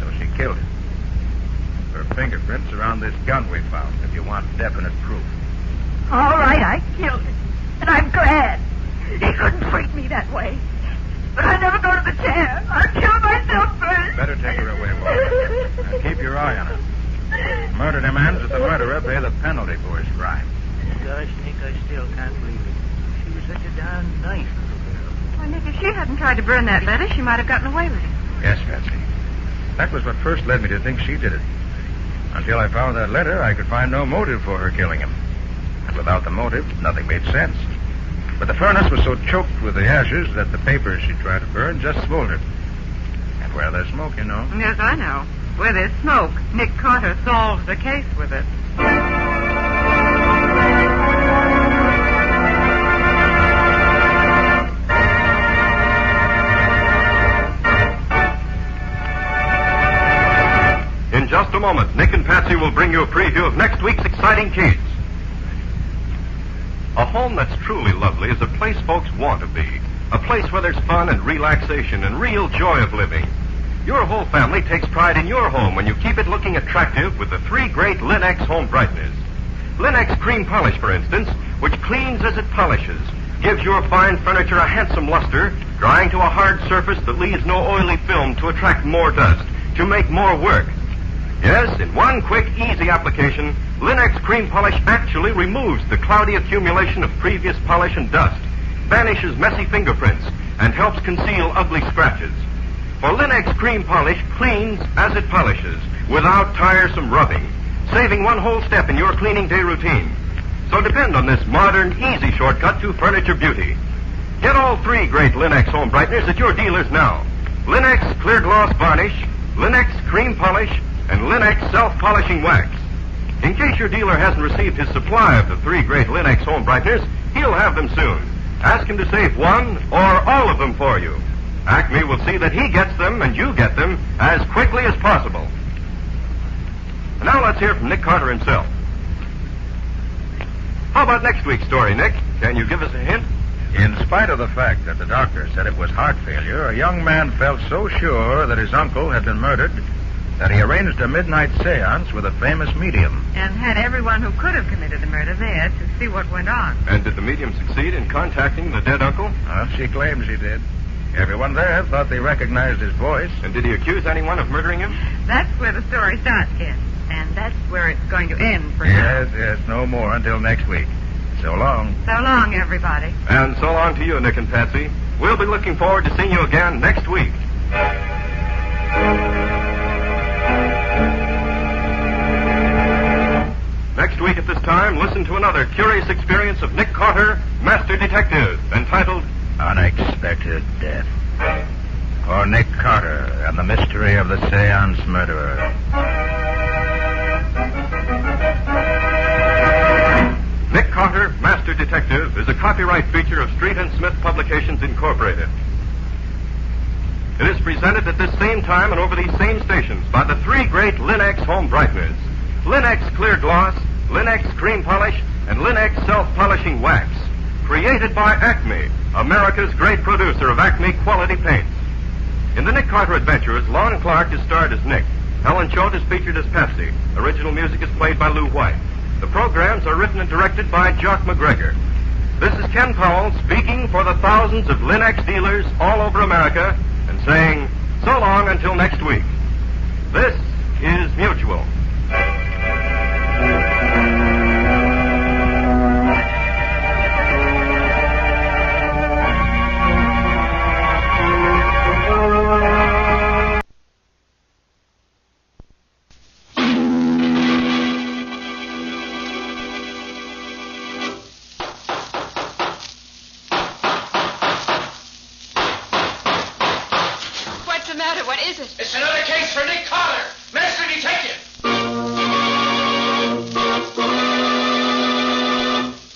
So she killed him. Her fingerprints are on this gun we found, if you want definite proof. All right, I killed him. And I'm glad. He couldn't treat me that way. But I never go to the chair. I'll kill myself first. Better take her away, Walter. And keep your eye on her. Murder demands that the murderer pay the penalty for his crime. Gosh, Nick, I still can't believe it. She was such a darn nice little girl. Well, Nick, if she hadn't tried to burn that letter, she might have gotten away with it. Yes, Patsy. That was what first led me to think she did it. Until I found that letter, I could find no motive for her killing him. And without the motive, nothing made sense. But the furnace was so choked with the ashes that the papers she tried to burn just smoldered. And where there's smoke, you know. Yes, I know. Where there's smoke, Nick Carter solves the case with it. In just a moment, Nick and Patsy will bring you a preview of next week's exciting case. A home that's truly lovely is a place folks want to be. A place where there's fun and relaxation and real joy of living. Your whole family takes pride in your home when you keep it looking attractive with the 3 great Linex home brighteners. Linex Cream Polish, for instance, which cleans as it polishes, gives your fine furniture a handsome luster, drying to a hard surface that leaves no oily film to attract more dust, to make more work. Yes, in one quick, easy application, Linex Cream Polish actually removes the cloudy accumulation of previous polish and dust, banishes messy fingerprints, and helps conceal ugly scratches. For Linex Cream Polish cleans as it polishes, without tiresome rubbing, saving one whole step in your cleaning day routine. So depend on this modern, easy shortcut to furniture beauty. Get all 3 great Linex home brighteners at your dealers now. Linex Clear Gloss Varnish, Linex Cream Polish, and Linex Self-Polishing Wax. In case your dealer hasn't received his supply of the 3 great Linex home brighteners, he'll have them soon. Ask him to save one or all of them for you. Acme will see that he gets them and you get them as quickly as possible. And now let's hear from Nick Carter himself. How about next week's story, Nick? Can you give us a hint? In spite of the fact that the doctor said it was heart failure, a young man felt so sure that his uncle had been murdered that he arranged a midnight seance with a famous medium. And had everyone who could have committed the murder there to see what went on. And did the medium succeed in contacting the dead uncle? Well, she claims she did. Everyone there thought they recognized his voice. And did he accuse anyone of murdering him? That's where the story starts, kid. And that's where it's going to end for now. Yes, no more until next week. So long. So long, everybody. And so long to you, Nick and Patsy. We'll be looking forward to seeing you again next week. Next week at this time, listen to another curious experience of Nick Carter, Master Detective, entitled Unexpected Death. For Nick Carter and the mystery of the Seance Murderer. Nick Carter, Master Detective, is a copyright feature of Street and Smith Publications, Incorporated. It is presented at this same time and over these same stations by the three great Linex home brighteners. Linex Clear Gloss, Linex Cream Polish, and Linex Self-Polishing Wax. Created by Acme, America's great producer of Acme quality paints. In the Nick Carter Adventures, Lon Clark is starred as Nick. Helen Choate is featured as Patsy. Original music is played by Lou White. The programs are written and directed by Jock McGregor. This is Ken Powell speaking for the thousands of Linex dealers all over America and saying so long until next week. This is Mutual. It's another case for Nick Carter, Master Detective.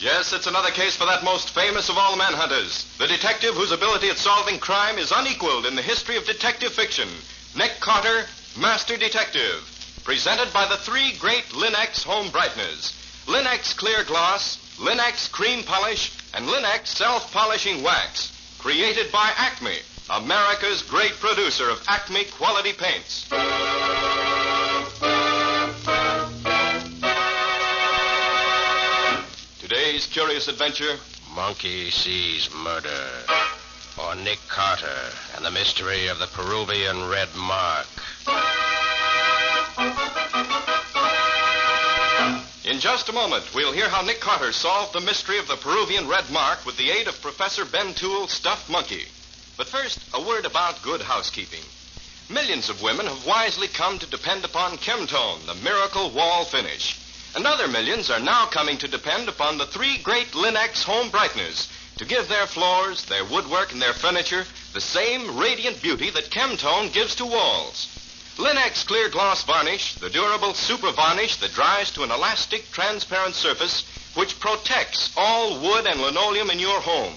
Yes, it's another case for that most famous of all manhunters, the detective whose ability at solving crime is unequaled in the history of detective fiction, Nick Carter, Master Detective. Presented by the three great Linex home brighteners, Linex Clear Gloss, Linex Cream Polish, and Linex Self-Polishing Wax. Created by Acme, America's great producer of Acme quality paints. Today's curious adventure, Monkey Sees Murder. Or Nick Carter and the mystery of the Peruvian red mark. In just a moment, we'll hear how Nick Carter solved the mystery of the Peruvian red mark with the aid of Professor Ben Toole's stuffed monkey. But first, a word about good housekeeping. Millions of women have wisely come to depend upon Chemtone, the miracle wall finish. And other millions are now coming to depend upon the three great Linex home brighteners to give their floors, their woodwork, and their furniture the same radiant beauty that Chemtone gives to walls. Linex Clear Gloss Varnish, the durable super varnish that dries to an elastic, transparent surface which protects all wood and linoleum in your home.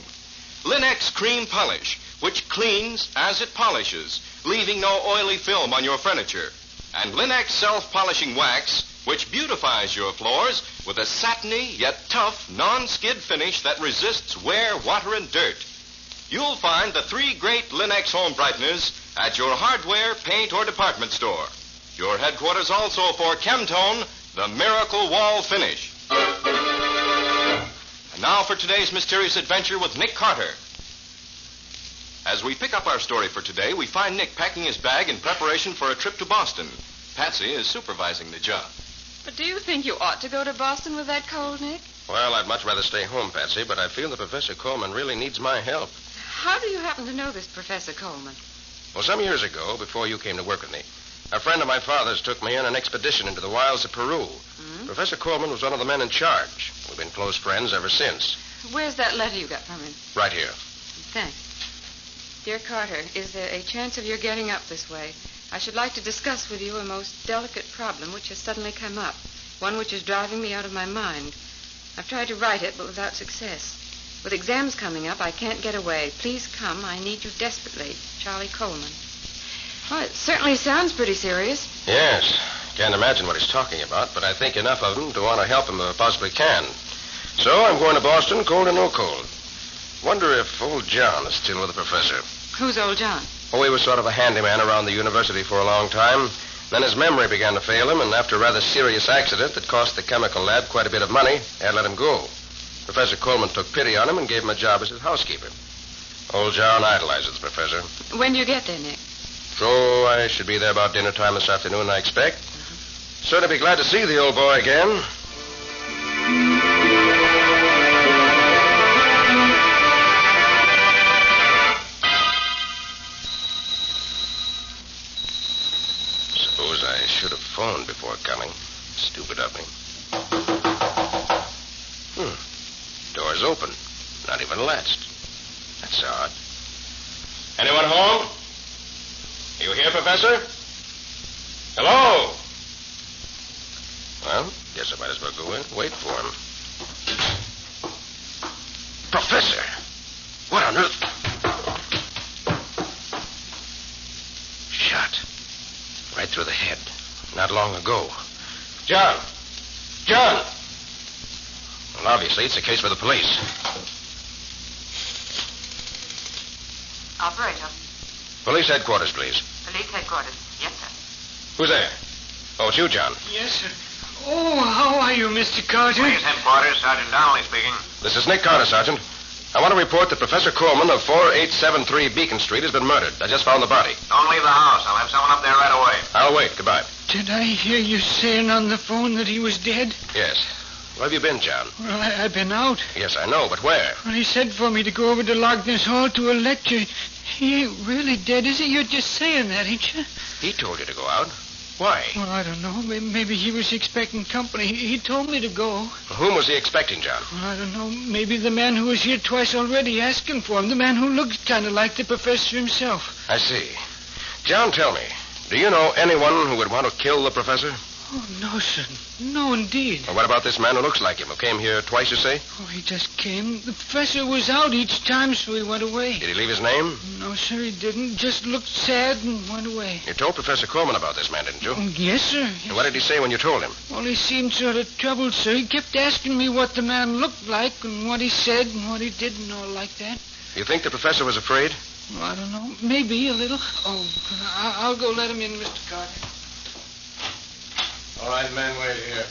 Linex Cream Polish, which cleans as it polishes, leaving no oily film on your furniture. And Linex Self-Polishing Wax, which beautifies your floors with a satiny yet tough non-skid finish that resists wear, water, and dirt. You'll find the three great Linex home brighteners at your hardware, paint, or department store. Your headquarters also for Chemtone, the miracle wall finish. And now for today's mysterious adventure with Nick Carter. As we pick up our story for today, we find Nick packing his bag in preparation for a trip to Boston. Patsy is supervising the job. But do you think you ought to go to Boston with that cold, Nick? Well, I'd much rather stay home, Patsy, but I feel that Professor Coleman really needs my help. How do you happen to know this Professor Coleman? Well, some years ago, before you came to work with me, a friend of my father's took me on an expedition into the wilds of Peru. Hmm? Professor Coleman was one of the men in charge. We've been close friends ever since. Where's that letter you got from him? Right here. Thanks. Dear Carter, is there a chance of your getting up this way? I should like to discuss with you a most delicate problem which has suddenly come up, one which is driving me out of my mind. I've tried to write it, but without success. With exams coming up, I can't get away. Please come. I need you desperately. Charlie Coleman. Well, it certainly sounds pretty serious. Yes. Can't imagine what he's talking about, but I think enough of him to want to help him if I possibly can. So I'm going to Boston, cold or no cold. Wonder if old John is still with the professor. Who's old John? Oh, he was sort of a handyman around the university for a long time. Then his memory began to fail him, and after a rather serious accident that cost the chemical lab quite a bit of money, they had let him go. Professor Coleman took pity on him and gave him a job as his housekeeper. Old John idolizes the professor. When do you get there, Nick? So I should be there about dinner time this afternoon, I expect. Certainly be glad to see the old boy again. Suppose I should have phoned before coming. Stupid of me. Door's open. Not even latched. That's odd. Anyone home? You here, Professor? Hello? Well, guess I might as well go in and wait for him. Professor! What on earth? Shot. Right through the head. Not long ago. John! John! Well, obviously, it's a case for the police. Operator. Police headquarters, please. Police headquarters. Yes, sir. Who's there? Oh, it's you, John. Yes, sir. Oh, how are you, Mr. Carter? Police headquarters, Sergeant Donnelly speaking. This is Nick Carter, Sergeant. I want to report that Professor Coleman of 4873 Beacon Street has been murdered. I just found the body. Don't leave the house. I'll have someone up there right away. I'll wait. Goodbye. Did I hear you saying on the phone that he was dead? Yes. Where have you been, John? Well, I've been out. Yes, I know, but where? Well, he said for me to go over to Logness Hall to a lecture. He ain't really dead, is he? You're just saying that, ain't you? He told you to go out. Why? Well, I don't know. Maybe he was expecting company. He told me to go. Whom was he expecting, John? Well, I don't know. Maybe the man who was here twice already asking for him. The man who looks kind of like the professor himself. I see. John, tell me, do you know anyone who would want to kill the professor? Oh, no, sir. No, indeed. Well, what about this man who looks like him, who came here twice, you say? Oh, he just came. The professor was out each time, so he went away. Did he leave his name? No, sir, he didn't. Just looked sad and went away. You told Professor Coleman about this man, didn't you? Oh, yes, sir. Yes. And what did he say when you told him? Well, he seemed sort of troubled, sir. He kept asking me what the man looked like and what he said and what he did and all like that. You think the professor was afraid? Well, I don't know. Maybe a little. Oh, I'll go let him in, Mr. Carter. All right, men, wait here.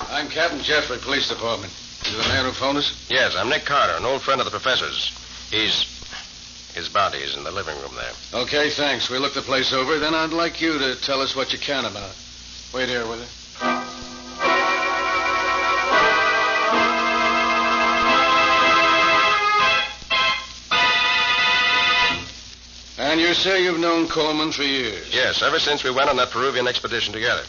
I'm Captain Jeffrey, Police Department. You the man who phoned us? Yes, I'm Nick Carter, an old friend of the professor's. His body's in the living room there. Okay, thanks. We'll look the place over. Then I'd like you to tell us what you can about it. Wait here, will you? And you say you've known Coleman for years? Yes, ever since we went on that Peruvian expedition together.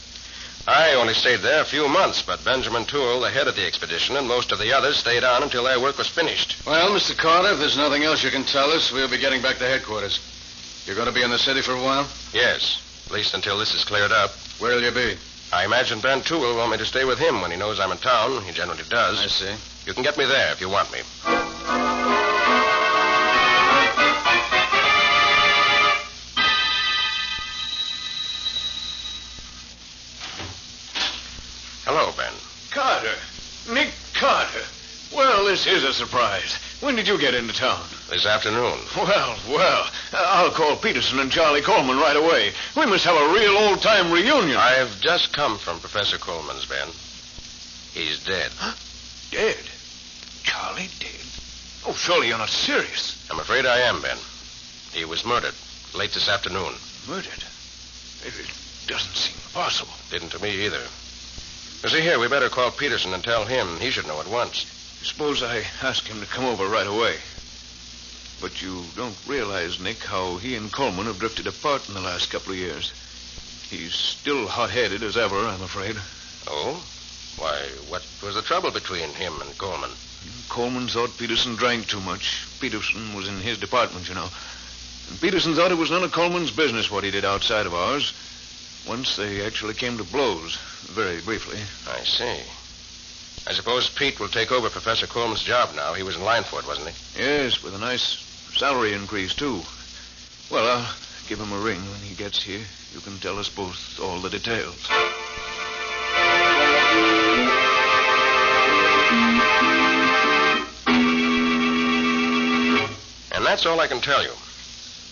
I only stayed there a few months, but Benjamin Toole, the head of the expedition, and most of the others stayed on until their work was finished. Well, Mr. Carter, if there's nothing else you can tell us, we'll be getting back to headquarters. You're going to be in the city for a while? Yes, at least until this is cleared up. Where'll you be? I imagine Ben Toole will want me to stay with him when he knows I'm in town. He generally does. I see. You can get me there if you want me. Hello, Ben. Carter. Nick Carter. Well, this is a surprise. When did you get into town? This afternoon. Well. I'll call Peterson and Charlie Coleman right away. We must have a real old-time reunion. I've just come from Professor Coleman's, Ben. He's dead. Huh? Dead? Charlie dead? Oh, surely you're not serious. I'm afraid I am, Ben. He was murdered late this afternoon. Murdered? It doesn't seem possible. Didn't to me either. You see, here, we better call Peterson and tell him. He should know at once. Suppose I ask him to come over right away. But you don't realize, Nick, how he and Coleman have drifted apart in the last couple of years. He's still hot-headed as ever, I'm afraid. Oh? Why, what was the trouble between him and Coleman? Coleman thought Peterson drank too much. Peterson was in his department, you know. And Peterson thought it was none of Coleman's business what he did outside of ours. Once they actually came to blows, very briefly. I see. I suppose Pete will take over Professor Coleman's job now. He was in line for it, wasn't he? Yes, with a nice salary increase, too. Well, I'll give him a ring when he gets here. You can tell us both all the details. And that's all I can tell you.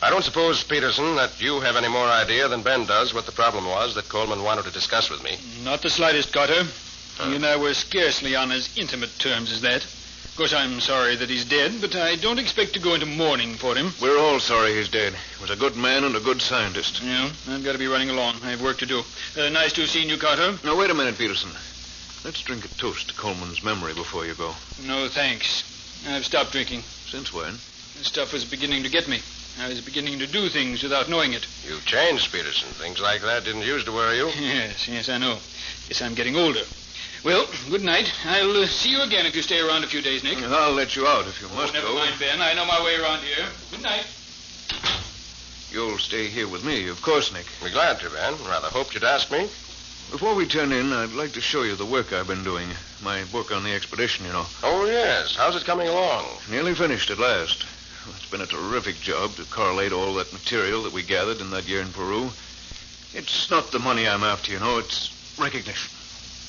I don't suppose, Peterson, that you have any more idea than Ben does what the problem was that Coleman wanted to discuss with me. Not the slightest, Carter. He and I were scarcely on as intimate terms as that. Of course, I'm sorry that he's dead, but I don't expect to go into mourning for him. We're all sorry he's dead. He was a good man and a good scientist. Yeah, I've got to be running along. I have work to do. Nice to have seen you, Carter. Now, wait a minute, Peterson. Let's drink a toast to Coleman's memory before you go. No, thanks. I've stopped drinking. Since when? This stuff was beginning to get me. I was beginning to do things without knowing it. You've changed, Peterson. Things like that didn't used to worry you. Yes, I know. Guess I'm getting older. Well, good night. I'll see you again if you stay around a few days, Nick. I'll let you out if you must never go. mind, Ben. I know my way around here. Good night. You'll stay here with me, of course, Nick. Be glad to, Ben. Rather hoped you'd ask me. Before we turn in, I'd like to show you the work I've been doing. My book on the expedition, you know. Oh, yes. How's it coming along? Nearly finished at last. It's been a terrific job to correlate all that material that we gathered in that year in Peru. It's not the money I'm after, you know. It's recognition.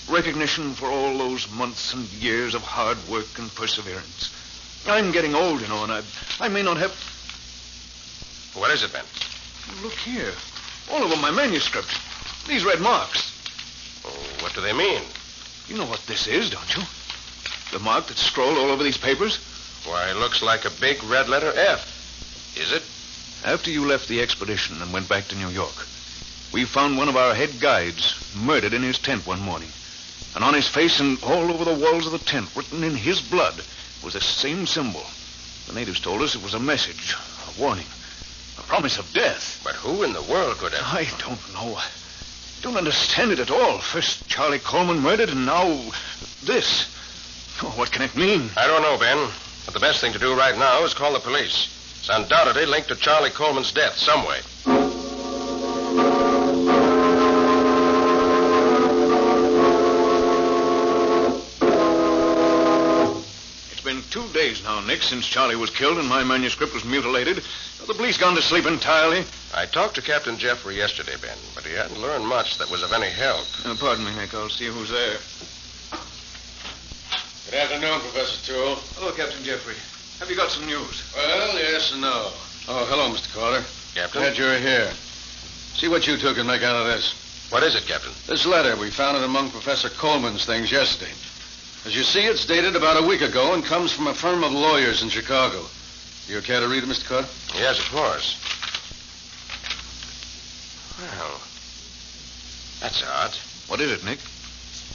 Recognition for all those months and years of hard work and perseverance. I'm getting old, you know, and I may not have... What is it, Ben? Look here. All over my manuscript. These red marks. Oh, what do they mean? You know what this is, don't you? The mark that's scrolled all over these papers? Why, it looks like a big red letter F. Is it? After you left the expedition and went back to New York, we found one of our head guides murdered in his tent one morning. And on his face and all over the walls of the tent, written in his blood, was the same symbol. The natives told us it was a message, a warning, a promise of death. But who in the world could have... I don't know. I don't understand it at all. First Charlie Coleman murdered, and now this. Oh, what can it mean? I don't know, Ben. But the best thing to do right now is call the police. It's undoubtedly linked to Charlie Coleman's death some way. It's been 2 days now, Nick, since Charlie was killed and my manuscript was mutilated. Have the police gone to sleep entirely? I talked to Captain Jeffrey yesterday, Ben, but he hadn't learned much that was of any help. Pardon me, Nick. I'll see who's there. Good afternoon, Professor Toole. Hello, Captain Jeffrey. Have you got some news? Well, yes and no. Oh, hello, Mr. Carter. Captain? Glad you're here. See what you two can make out of this. What is it, Captain? This letter, we found it among Professor Coleman's things yesterday. As you see, it's dated about a week ago and comes from a firm of lawyers in Chicago. You care to read it, Mr. Carter? Yes, of course. Well, that's odd. What is it, Nick?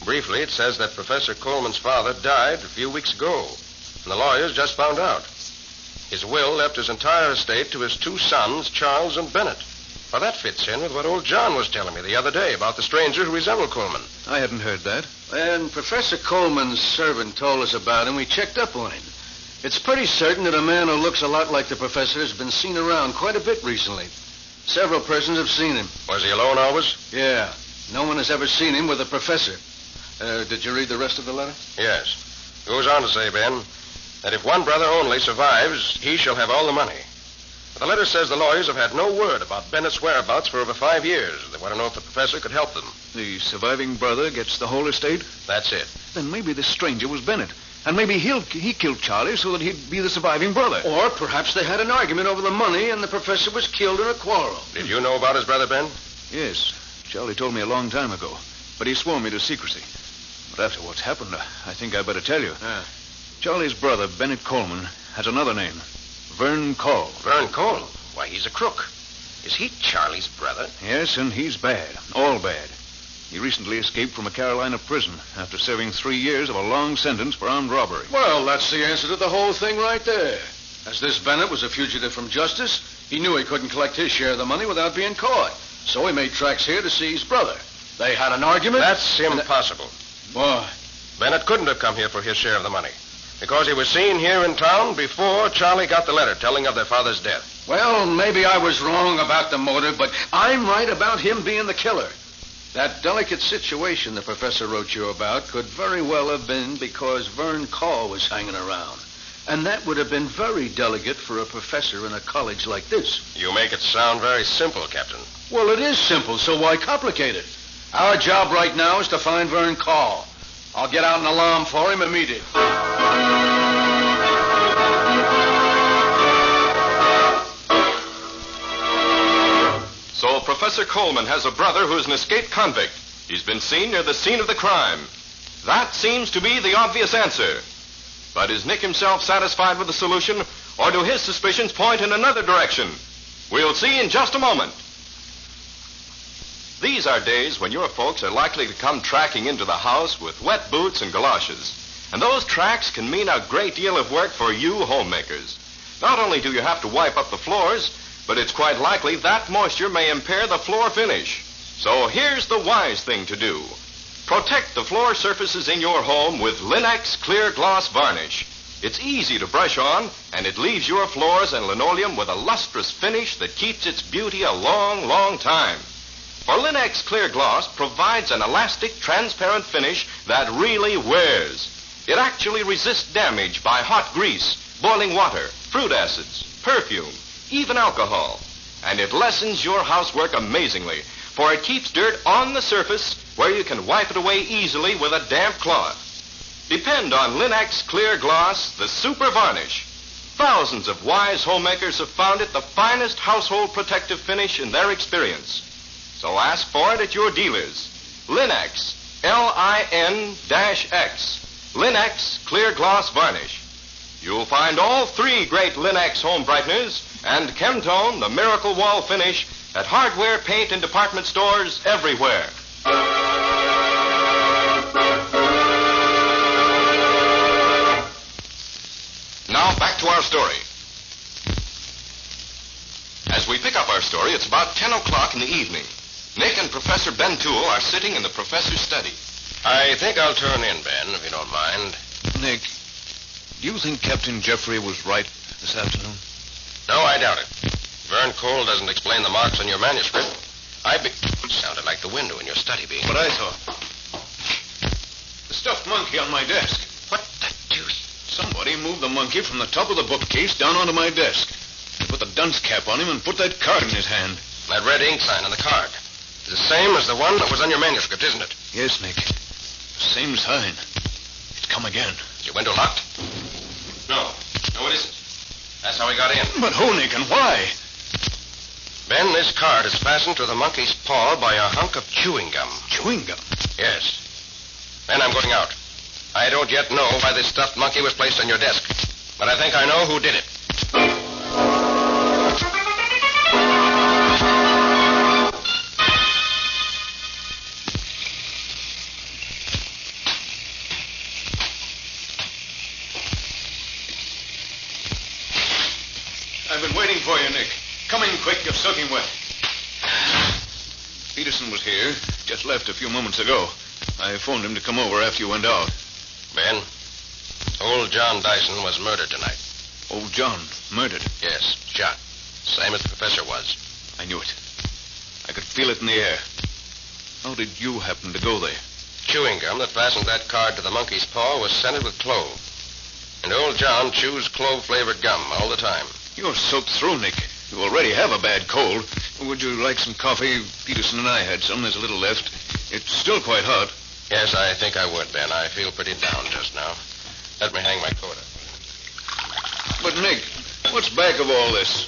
Briefly, it says that Professor Coleman's father died a few weeks ago, and the lawyers just found out. His will left his entire estate to his 2 sons, Charles and Bennett. Well, that fits in with what old John was telling me the other day about the stranger who resembled Coleman. I hadn't heard that. And Professor Coleman's servant told us about him. We checked up on him. It's pretty certain that a man who looks a lot like the professor has been seen around quite a bit recently. Several persons have seen him. Was he alone always? Yeah. No one has ever seen him with a professor. Did you read the rest of the letter? Yes. Goes on to say, Ben, that if one brother only survives, he shall have all the money. But the letter says the lawyers have had no word about Bennett's whereabouts for over 5 years. They want to know if the professor could help them. The surviving brother gets the whole estate? That's it. Then maybe this stranger was Bennett. And maybe he killed Charlie so that he'd be the surviving brother. Or perhaps they had an argument over the money and the professor was killed in a quarrel. Did you know about his brother, Ben? Yes. Charlie told me a long time ago. But he swore me to secrecy. But after what's happened, I think I better tell you. Charlie's brother, Bennett Coleman, has another name. Vern Call. Vern Call? Why, he's a crook. Is he Charlie's brother? Yes, and he's bad. All bad. He recently escaped from a Carolina prison after serving 3 years of a long sentence for armed robbery. Well, that's the answer to the whole thing right there. As this Bennett was a fugitive from justice, he knew he couldn't collect his share of the money without being caught. So he made tracks here to see his brother. They had an argument. That's impossible. Why? Bennett couldn't have come here for his share of the money. Because he was seen here in town before Charlie got the letter telling of their father's death. Well, maybe I was wrong about the motive, but I'm right about him being the killer. That delicate situation the professor wrote you about could very well have been because Vern Call was hanging around. And that would have been very delicate for a professor in a college like this. You make it sound very simple, Captain. Well, it is simple, so why complicate it? Our job right now is to find Vern Call. I'll get out an alarm for him immediately. So Professor Coleman has a brother who's an escaped convict. He's been seen near the scene of the crime. That seems to be the obvious answer. But is Nick himself satisfied with the solution, or do his suspicions point in another direction? We'll see in just a moment. These are days when your folks are likely to come tracking into the house with wet boots and galoshes. And those tracks can mean a great deal of work for you homemakers. Not only do you have to wipe up the floors, but it's quite likely that moisture may impair the floor finish. So here's the wise thing to do. Protect the floor surfaces in your home with Linex Clear Gloss Varnish. It's easy to brush on, and it leaves your floors and linoleum with a lustrous finish that keeps its beauty a long, long time. For Linex Clear Gloss provides an elastic, transparent finish that really wears. It actually resists damage by hot grease, boiling water, fruit acids, perfume, even alcohol. And it lessens your housework amazingly, for it keeps dirt on the surface where you can wipe it away easily with a damp cloth. Depend on Linex Clear Gloss, the super varnish. Thousands of wise homemakers have found it the finest household protective finish in their experience. So ask for it at your dealers. Linex, Lin-X, Linex Clear Gloss Varnish. You'll find all 3 great Linex home brighteners and Chemtone, the Miracle Wall Finish, at hardware, paint, and department stores everywhere. Now back to our story. As we pick up our story, it's about 10 o'clock in the evening. Nick and Professor Ben Toole are sitting in the professor's study. I think I'll turn in, Ben, if you don't mind. Nick, do you think Captain Jeffrey was right this afternoon? No, I doubt it. Vern Cole doesn't explain the marks on your manuscript. It sounded like the window in your study being... What I thought. The stuffed monkey on my desk. What the deuce? Somebody moved the monkey from the top of the bookcase down onto my desk. They put the dunce cap on him and put that card in his hand. That red ink sign on the card. It's the same as the one that was on your manuscript, isn't it? Yes, Nick. Same sign. It's come again. Is your window locked? No, it isn't. That's how he got in. But who, Nick, and why? Ben, this card is fastened to the monkey's paw by a hunk of chewing gum. Chewing gum? Yes. Ben, I'm going out. I don't yet know why this stuffed monkey was placed on your desk, but I think I know who did it. I've been waiting for you, Nick. Come in quick, you're soaking wet. Peterson was here. Just left a few moments ago. I phoned him to come over after you went out. Ben, old John Dyson was murdered tonight. Old John? Murdered? Yes, shot. Same as the professor was. I knew it. I could feel it in the air. How did you happen to go there? Chewing gum that fastened that card to the monkey's paw was scented with clove. And old John chews clove-flavored gum all the time. You're soaked through, Nick. You already have a bad cold. Would you like some coffee? Peterson and I had some. There's a little left. It's still quite hot. Yes, I think I would, Ben. I feel pretty down just now. Let me hang my coat up. But, Nick, what's back of all this?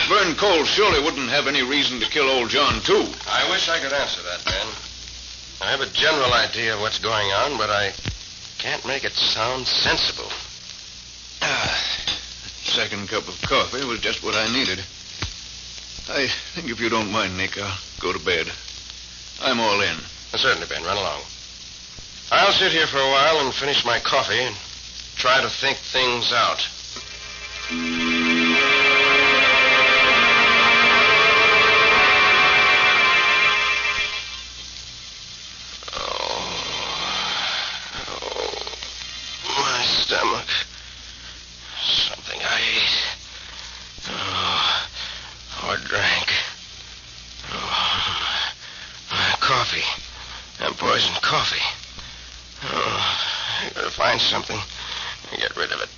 Vern Cole surely wouldn't have any reason to kill old John, too. I wish I could answer that, Ben. I have a general idea of what's going on, but I can't make it sound sensible. Second cup of coffee was just what I needed. I think if you don't mind, Nick, I'll go to bed. I'm all in. Certainly, Ben. Run along. I'll sit here for a while and finish my coffee and try to think things out. Oh, my stomach. Something I ate. Or drank. Coffee. That poisoned coffee. I gotta find something and get rid of it.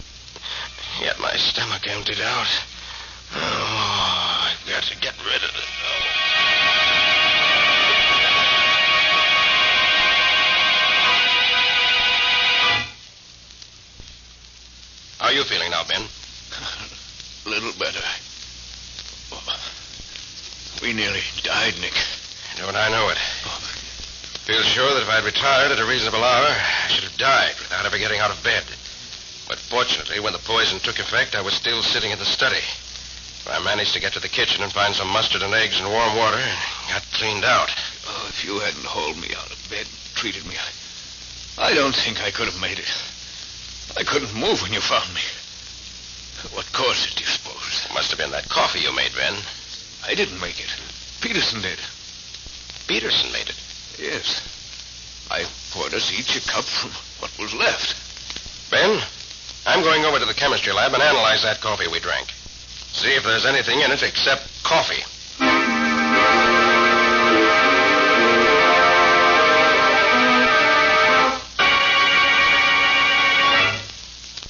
Get my stomach emptied out. I've got to get rid of it. How are you feeling now, Ben? A little better. We nearly died, Nick. Don't I know it? Feel sure that if I'd retired at a reasonable hour, I should have died without ever getting out of bed. But Fortunately, when the poison took effect, I was still sitting in the study. I managed to get to the kitchen and find some mustard and eggs and warm water and got cleaned out. Oh, if you hadn't hauled me out of bed and treated me, I don't think I could have made it. I couldn't move when you found me. What caused it, do you suppose? It must have been that coffee you made, Ben. I didn't make it. Peterson did. Peterson made it? Yes. I poured us each a cup from what was left. Ben, I'm going over to the chemistry lab and analyze that coffee we drank. See if there's anything in it except coffee.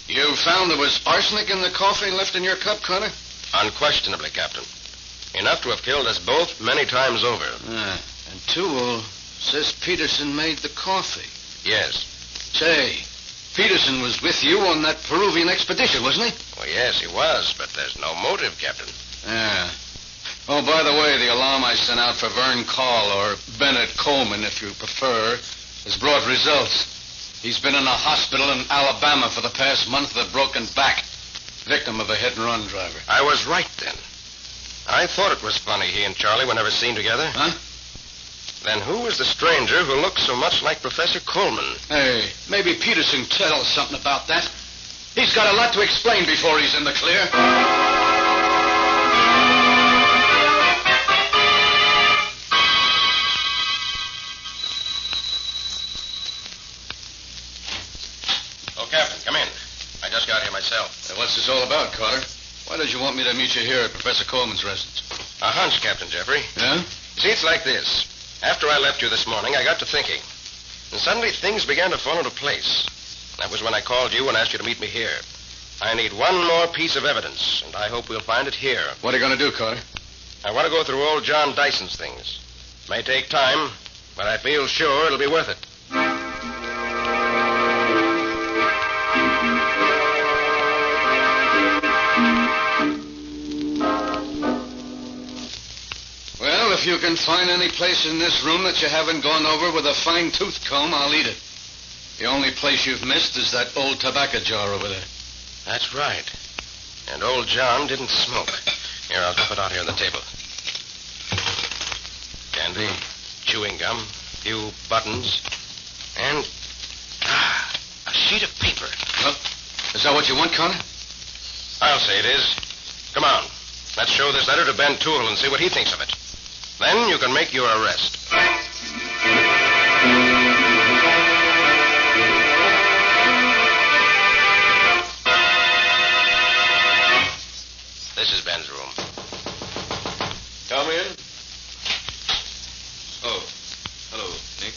You found there was arsenic in the coffee left in your cup, Connor? Unquestionably, Captain. Enough to have killed us both many times over. And Toole says Peterson made the coffee. Yes. Say, Peterson was with you on that Peruvian expedition, wasn't he? Well, yes, he was, but there's no motive, Captain. Yeah. Oh, by the way, the alarm I sent out for Vern Call, or Bennett Coleman, if you prefer, has brought results. He's been in a hospital in Alabama for the past month with a broken back. Victim of a hit-and-run driver. I was right then. I thought it was funny he and Charlie were never seen together. Huh? Then who was the stranger who looked so much like Professor Coleman? Hey, maybe Peterson tell us something about that. He's got a lot to explain before he's in the clear. Oh, Captain, come in. I just got here myself. What's this all about, Carter? Why did you want me to meet you here at Professor Coleman's residence? A hunch, Captain Jeffrey. Yeah? See, it's like this. After I left you this morning, I got to thinking. And suddenly things began to fall into place. That was when I called you and asked you to meet me here. I need one more piece of evidence, and I hope we'll find it here. What are you going to do, Carter? I want to go through old John Dyson's things. May take time, but I feel sure it'll be worth it. Well, if you can find any place in this room that you haven't gone over with a fine-tooth comb, I'll eat it. The only place you've missed is that old tobacco jar over there. That's right. And old John didn't smoke. Here, I'll dump it out here on the table. Candy, chewing gum, few buttons, and a sheet of paper. Well, is that what you want, Connor? I'll say it is. Come on. Let's show this letter to Ben Toole and see what he thinks of it. Then you can make your arrest. This is Ben's room. Come in. Oh, hello, Nick.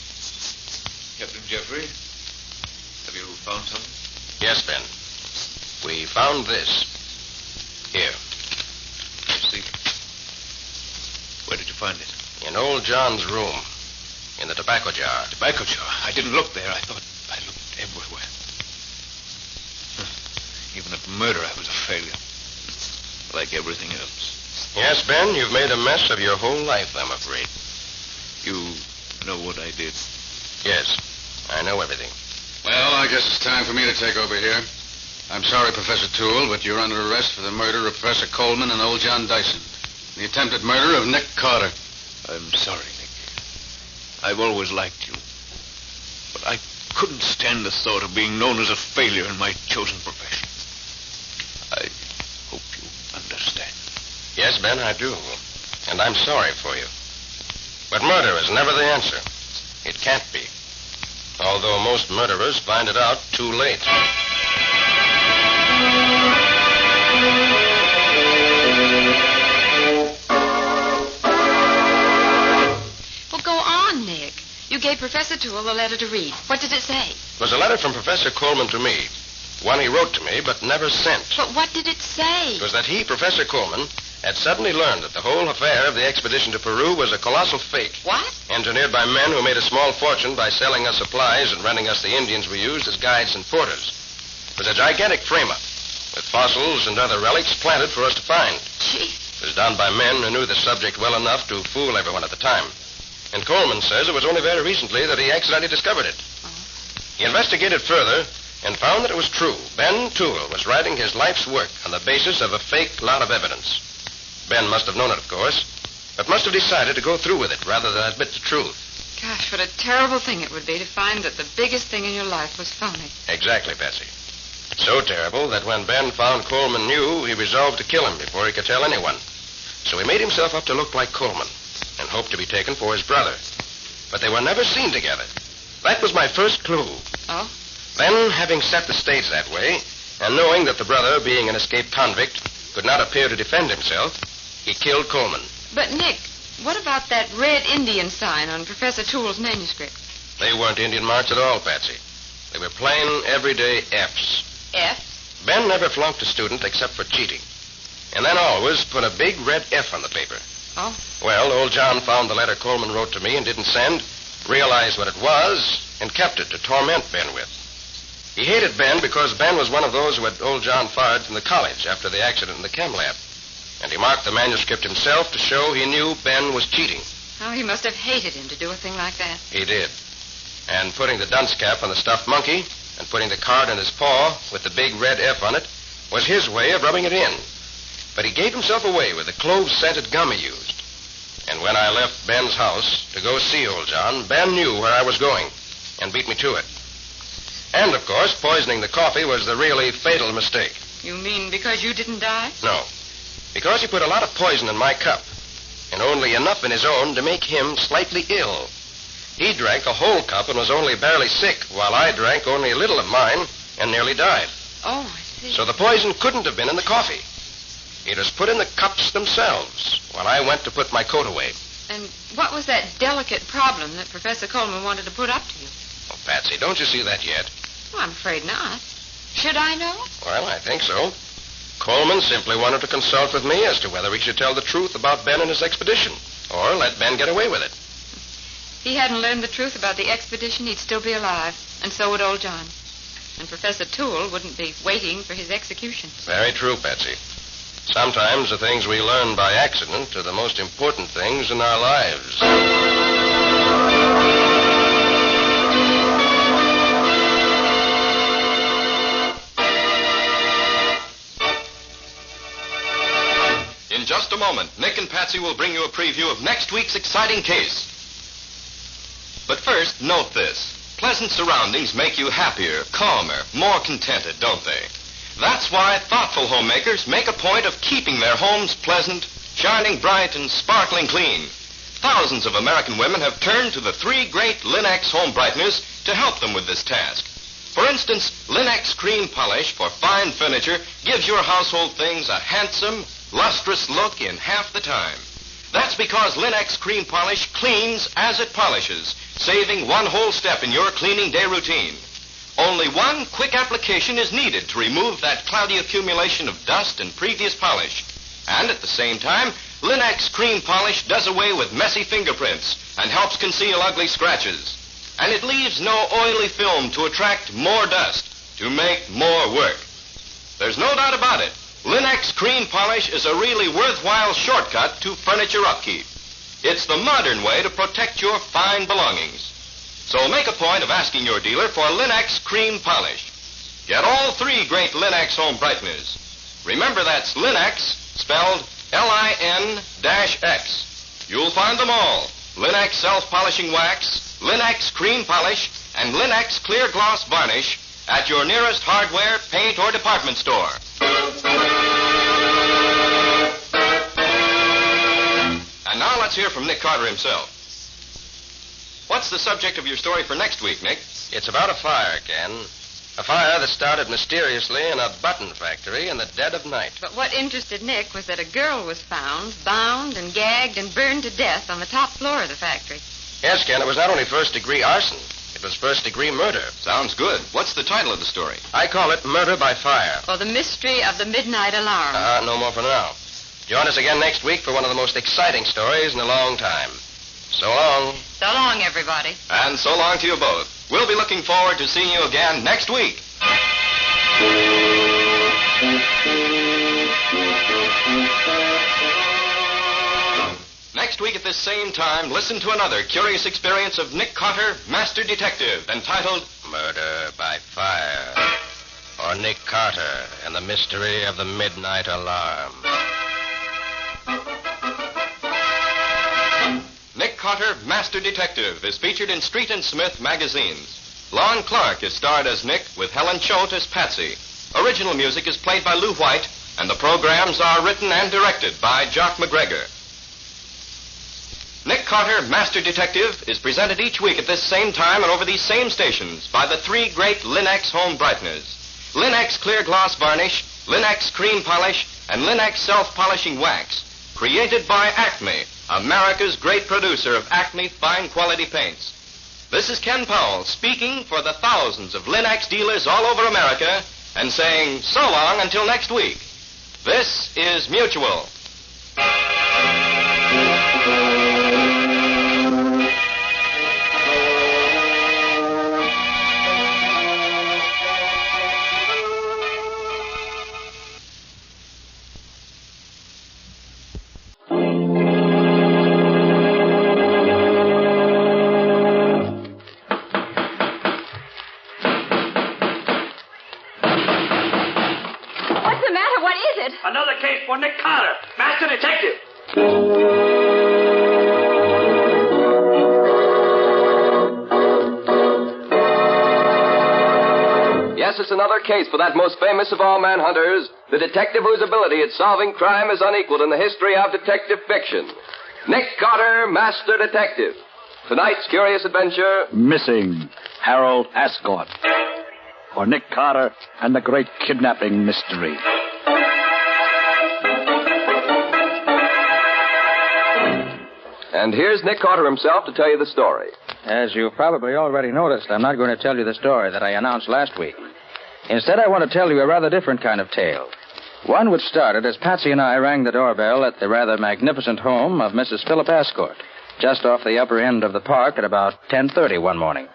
Captain Jeffrey, have you found something? Yes, Ben. We found this. Here. I see. Where did you find it? In old John's room. In the tobacco jar. Tobacco jar? I didn't look there. I thought I looked everywhere. Even at the murder, I was a failure. Like everything else. Yes, Ben, you've made a mess of your whole life, I'm afraid. You know what I did? Yes, I know everything. Well, I guess it's time for me to take over here. I'm sorry, Professor Toole, but you're under arrest for the murder of Professor Coleman and old John Dyson. The attempted murder of Nick Carter. I'm sorry, Nick. I've always liked you. But I couldn't stand the thought of being known as a failure in my chosen profession. I hope you understand. Yes, Ben, I do. And I'm sorry for you. But murder is never the answer. It can't be. Although most murderers find it out too late. Well, go on, Nick. You gave Professor Toole a letter to read. What did it say? It was a letter from Professor Coleman to me. One he wrote to me, but never sent. But what did it say? It was that he, Professor Coleman, had suddenly learned that the whole affair of the expedition to Peru was a colossal fake. What? Engineered by men who made a small fortune by selling us supplies and renting us the Indians we used as guides and porters. It was a gigantic frame-up, with fossils and other relics planted for us to find. Gee. It was done by men who knew the subject well enough to fool everyone at the time. And Coleman says it was only very recently that he accidentally discovered it. He investigated further and found that it was true. Ben Toole was writing his life's work on the basis of a fake lot of evidence. Ben must have known it, of course, but must have decided to go through with it rather than admit the truth. Gosh, what a terrible thing it would be to find that the biggest thing in your life was phony. Exactly, Patsy. So terrible that when Ben found Coleman knew, he resolved to kill him before he could tell anyone. So he made himself up to look like Coleman and hoped to be taken for his brother. But they were never seen together. That was my first clue. Oh? Then, having set the stage that way, and knowing that the brother, being an escaped convict, could not appear to defend himself, he killed Coleman. But, Nick, what about that red Indian sign on Professor Toole's manuscript? They weren't Indian marks at all, Patsy. They were plain, everyday F's. F? Ben never flunked a student except for cheating. And then always put a big red F on the paper. Oh? Well, old John found the letter Coleman wrote to me and didn't send, realized what it was, and kept it to torment Ben with. He hated Ben because Ben was one of those who had old John fired from the college after the accident in the chem lab. And he marked the manuscript himself to show he knew Ben was cheating. Oh, he must have hated him to do a thing like that. He did. And putting the dunce cap on the stuffed monkey and putting the card in his paw with the big red F on it was his way of rubbing it in. But he gave himself away with the clove-scented gum he used. And when I left Ben's house to go see old John, Ben knew where I was going and beat me to it. And, of course, poisoning the coffee was the really fatal mistake. You mean because you didn't die? No. Because he put a lot of poison in my cup, and only enough in his own to make him slightly ill. He drank a whole cup and was only barely sick, while I drank only a little of mine and nearly died. Oh, I see. So the poison couldn't have been in the coffee. It was put in the cups themselves while I went to put my coat away. And what was that delicate problem that Professor Coleman wanted to put up to you? Oh, Patsy, don't you see that yet? Well, I'm afraid not. Should I know? Well, I think so. Coleman simply wanted to consult with me as to whether he should tell the truth about Ben and his expedition, or let Ben get away with it. If he hadn't learned the truth about the expedition, he'd still be alive, and so would old John. And Professor Toole wouldn't be waiting for his execution. Very true, Patsy. Sometimes the things we learn by accident are the most important things in our lives. In just a moment, Nick and Patsy will bring you a preview of next week's exciting case. But first, note this. Pleasant surroundings make you happier, calmer, more contented, don't they? That's why thoughtful homemakers make a point of keeping their homes pleasant, shining bright, and sparkling clean. Thousands of American women have turned to the 3 great Linex home brighteners to help them with this task. For instance, Linex Cream Polish for fine furniture gives your household things a handsome, lustrous look in half the time. That's because Linex Cream Polish cleans as it polishes, saving one whole step in your cleaning day routine. Only one quick application is needed to remove that cloudy accumulation of dust and previous polish. And at the same time, Linex Cream Polish does away with messy fingerprints and helps conceal ugly scratches. And it leaves no oily film to attract more dust, to make more work. There's no doubt about it. Linex Cream Polish is a really worthwhile shortcut to furniture upkeep. It's the modern way to protect your fine belongings. So make a point of asking your dealer for Linex Cream Polish. Get all 3 great Linex home brighteners. Remember, that's Linex, spelled L-I-N-X. You'll find them all. Linex self-polishing wax, Linex cream polish, and Linex clear gloss varnish at your nearest hardware, paint, or department store. And now let's hear from Nick Carter himself. What's the subject of your story for next week, Nick? It's about a fire, Ken. A fire that started mysteriously in a button factory in the dead of night. But what interested Nick was that a girl was found, bound and gagged and burned to death on the top floor of the factory. Yes, Ken, it was not only first-degree arson. It was first-degree murder. Sounds good. What's the title of the story? I call it Murder by Fire. Or the Mystery of the Midnight Alarm. No more for now. Join us again next week for one of the most exciting stories in a long time. So long. So long, everybody. And so long to you both. We'll be looking forward to seeing you again next week. Next week at this same time, listen to another curious experience of Nick Carter, Master Detective, entitled Murder by Fire. or Nick Carter and the mystery of the midnight alarm? Nick Carter, Master Detective, is featured in Street and Smith magazines. Lon Clark is starred as Nick with Helen Choate as Patsy. Original music is played by Lou White, and the programs are written and directed by Jock McGregor. Nick Carter, Master Detective, is presented each week at this same time and over these same stations by the three great Linex home brighteners. Linex Clear Gloss Varnish, Linex Cream Polish, and Linex Self-Polishing Wax. Created by Acme, America's great producer of Acme fine quality paints. This is Ken Powell speaking for the thousands of Linex dealers all over America and saying so long until next week. This is Mutual. Another case for Nick Carter, Master Detective. Yes, it's another case for that most famous of all manhunters, the detective whose ability at solving crime is unequaled in the history of detective fiction. Nick Carter, Master Detective. Tonight's curious adventure... Missing Harold Ascot. For Nick Carter and the Great Kidnapping Mystery. And here's Nick Carter himself to tell you the story. As you've probably already noticed, I'm not going to tell you the story that I announced last week. Instead, I want to tell you a rather different kind of tale. One which started as Patsy and I rang the doorbell at the rather magnificent home of Mrs. Philip Ascot, just off the upper end of the park at about 10:30 one morning.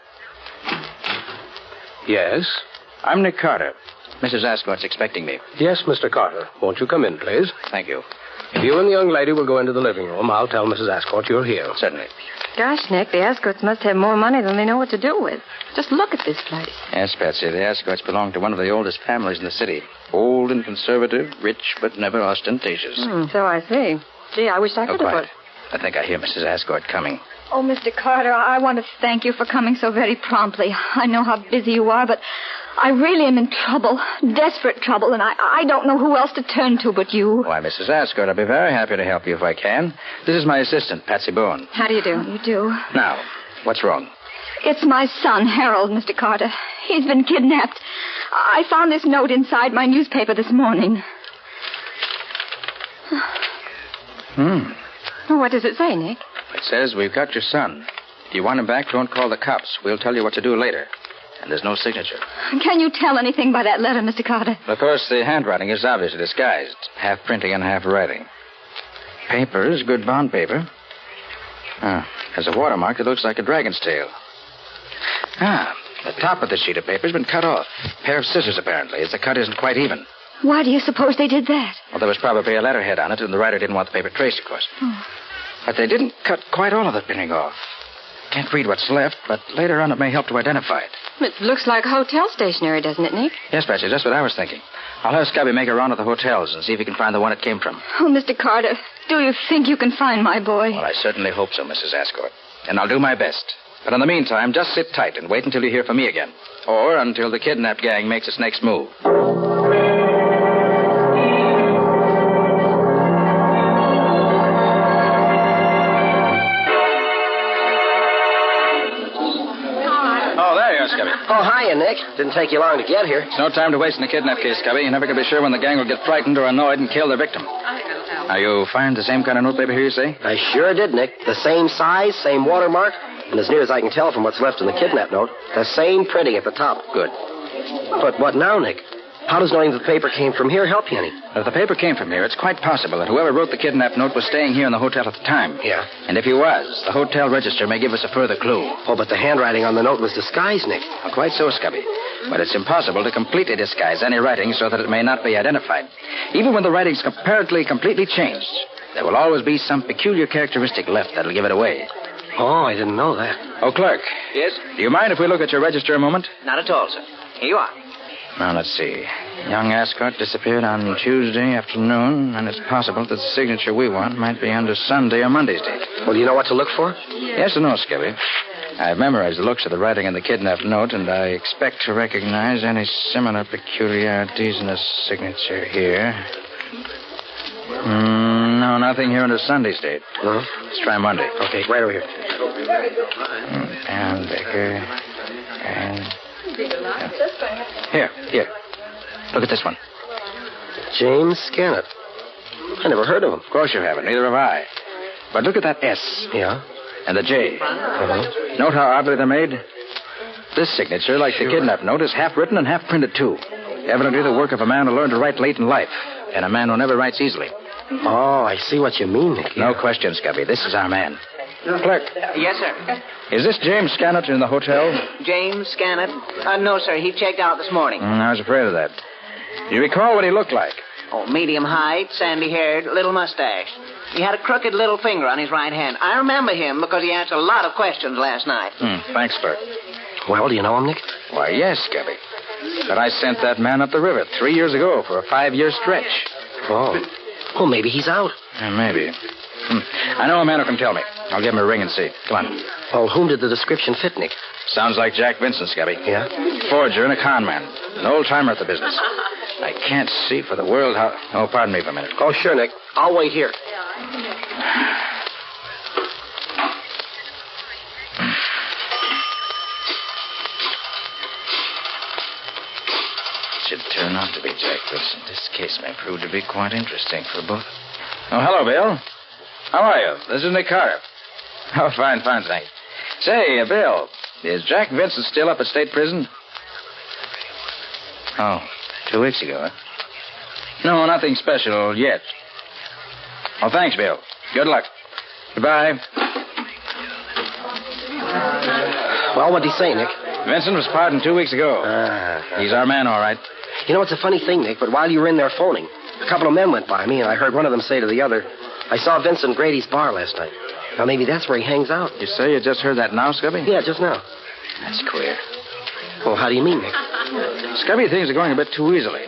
Yes? I'm Nick Carter. Mrs. Ascot's expecting me. Yes, Mr. Carter. Won't you come in, please? Thank you. If you and the young lady will go into the living room, I'll tell Mrs. Ascot you're here. Certainly. Gosh, Nick, the Ascots must have more money than they know what to do with. Just look at this place. Yes, Patsy, the Ascots belong to one of the oldest families in the city. Old and conservative, rich but never ostentatious. So I see. Gee, I wish I could have quiet. I think I hear Mrs. Ascot coming. Oh, Mr. Carter, I want to thank you for coming so very promptly. I know how busy you are, but I really am in trouble, desperate trouble, and I don't know who else to turn to but you. Why, Mrs. Ascot, I'll be very happy to help you if I can. This is my assistant, Patsy Bowen. How do you do? How do you do? Now, what's wrong? It's my son, Harold, Mr. Carter. He's been kidnapped. I found this note inside my newspaper this morning. What does it say, Nick? It says, we've got your son. If you want him back, don't call the cops. We'll tell you what to do later. And there's no signature. Can you tell anything by that letter, Mr. Carter? Of course, the handwriting is obviously disguised. Half printing and half writing. Paper is good bond paper. There's a watermark that looks like a dragon's tail. The top of the sheet of paper has been cut off. A pair of scissors, apparently, as the cut isn't quite even. Why do you suppose they did that? Well, there was probably a letterhead on it, and the writer didn't want the paper traced, of course. But they didn't cut quite all of the printing off. Can't read what's left, but later on it may help to identify it. It looks like hotel stationery, doesn't it, Nick? Yes, Patsy, that's what I was thinking. I'll have Scubby make a round of the hotels and see if he can find the one it came from. Oh, Mr. Carter, do you think you can find my boy? Well, I certainly hope so, Mrs. Ascot. And I'll do my best. But in the meantime, just sit tight and wait until you hear from me again. Or until the kidnapped gang makes its next move. Oh, hiya, Nick. Didn't take you long to get here. It's no time to waste in a kidnap case, Scubby. You're never going to be sure when the gang will get frightened or annoyed and kill their victim. Now, you find the same kind of newspaper here, you say? I sure did, Nick. The same size, same watermark, and as near as I can tell from what's left in the kidnap note, the same printing at the top. Good. But what now, Nick? How does knowing the paper came from here help you any? If the paper came from here, it's quite possible that whoever wrote the kidnap note was staying here in the hotel at the time. Yeah. And if he was, the hotel register may give us a further clue. Oh, but the handwriting on the note was disguised, Nick. Well, quite so, Scubby. But it's impossible to completely disguise any writing so that it may not be identified. Even when the writing's apparently completely changed, there will always be some peculiar characteristic left that'll give it away. Oh, I didn't know that. Oh, clerk. Yes? Do you mind if we look at your register a moment? Not at all, sir. Here you are. Now, let's see. Young Ascot disappeared on Tuesday afternoon, and it's possible that the signature we want might be under Sunday or Monday's date. Well, do you know what to look for? Yes or no, Scubby? I've memorized the looks of the writing in the kidnapped note, and I expect to recognize any similar peculiarities in the signature here. No, nothing here under Sunday's date. No? Let's try Monday. Okay, right over here. And Baker. And... Here. Look at this one. James Scannett. I never heard of him. Of course you haven't. Neither have I. But look at that S. Yeah? And the J. Uh-huh. Note how oddly they're made? This signature, like the kidnap note, is half written and half printed, too. Evidently the work of a man who learned to write late in life, and a man who never writes easily. Oh, I see what you mean, Nick. No question, Scubby. This is our man. Clerk. Yes, sir. Is this James Scannett in the hotel? James Scannett? No, sir. He checked out this morning. I was afraid of that. Do you recall what he looked like? Oh, medium height, sandy-haired, little mustache. He had a crooked little finger on his right hand. I remember him because he answered a lot of questions last night. Thanks, Clerk. Well, do you know him, Nick? Why, yes, Scubby. But I sent that man up the river 3 years ago for a 5-year stretch. Oh. Well, maybe he's out. Maybe. I know a man who can tell me. I'll give him a ring and see. Come on. Well, whom did the description fit, Nick? Sounds like Jack Vincent, Scubby. Yeah? Forger and a con man. An old-timer at the business. I can't see for the world how... Oh, pardon me for a minute. Oh, sure, Nick. I'll wait here. Should turn out to be Jack Vincent. This case may prove to be quite interesting for both. Oh, hello, Bill. How are you? This is Nick Carter. Oh, fine, thanks. Say, Bill, is Jack Vincent still up at state prison? Oh, 2 weeks ago, huh? No, nothing special yet. Oh, thanks, Bill. Good luck. Goodbye. Well, what'd he say, Nick? Vincent was pardoned 2 weeks ago. He's our man, all right. You know, it's a funny thing, Nick, but while you were in there phoning, a couple of men went by me, and I heard one of them say to the other, I saw Vincent Grady's bar last night. Now, maybe that's where he hangs out. You say you just heard that now, Scubby? Yeah, just now. That's queer. Well, how do you mean, Nick? Scubby, things are going a bit too easily.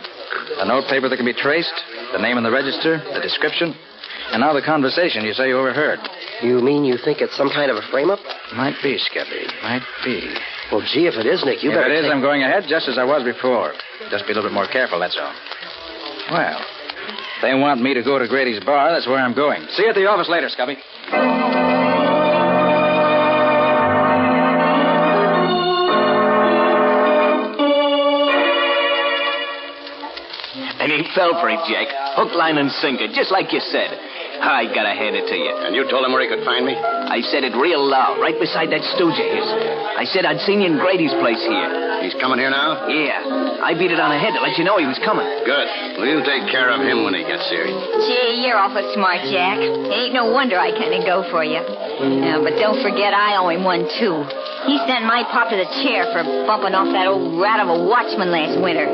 A note paper that can be traced, the name in the register, the description, and now the conversation you say you overheard. You mean you think it's some kind of a frame-up? Might be, Scubby. Might be. Well, gee, if it is, Nick, you better... If it is, I'm going ahead just as I was before. Just be a little bit more careful, that's all. Well, if they want me to go to Grady's bar, that's where I'm going. See you at the office later, Scubby. And he fell for it, Jack. Hook, line, and sinker, just like you said. I gotta hand it to you. And you told him where he could find me? I said it real loud, right beside that stooge of his. I said I'd seen you in Grady's place here. He's coming here now? Yeah. I beat it on the head to let you know he was coming. Good. Well, you take care of him when he gets here. Gee, you're awful smart, Jack. It ain't no wonder I can't go for you. Yeah, but don't forget I owe him one, too. He sent my pop to the chair for bumping off that old rat of a watchman last winter.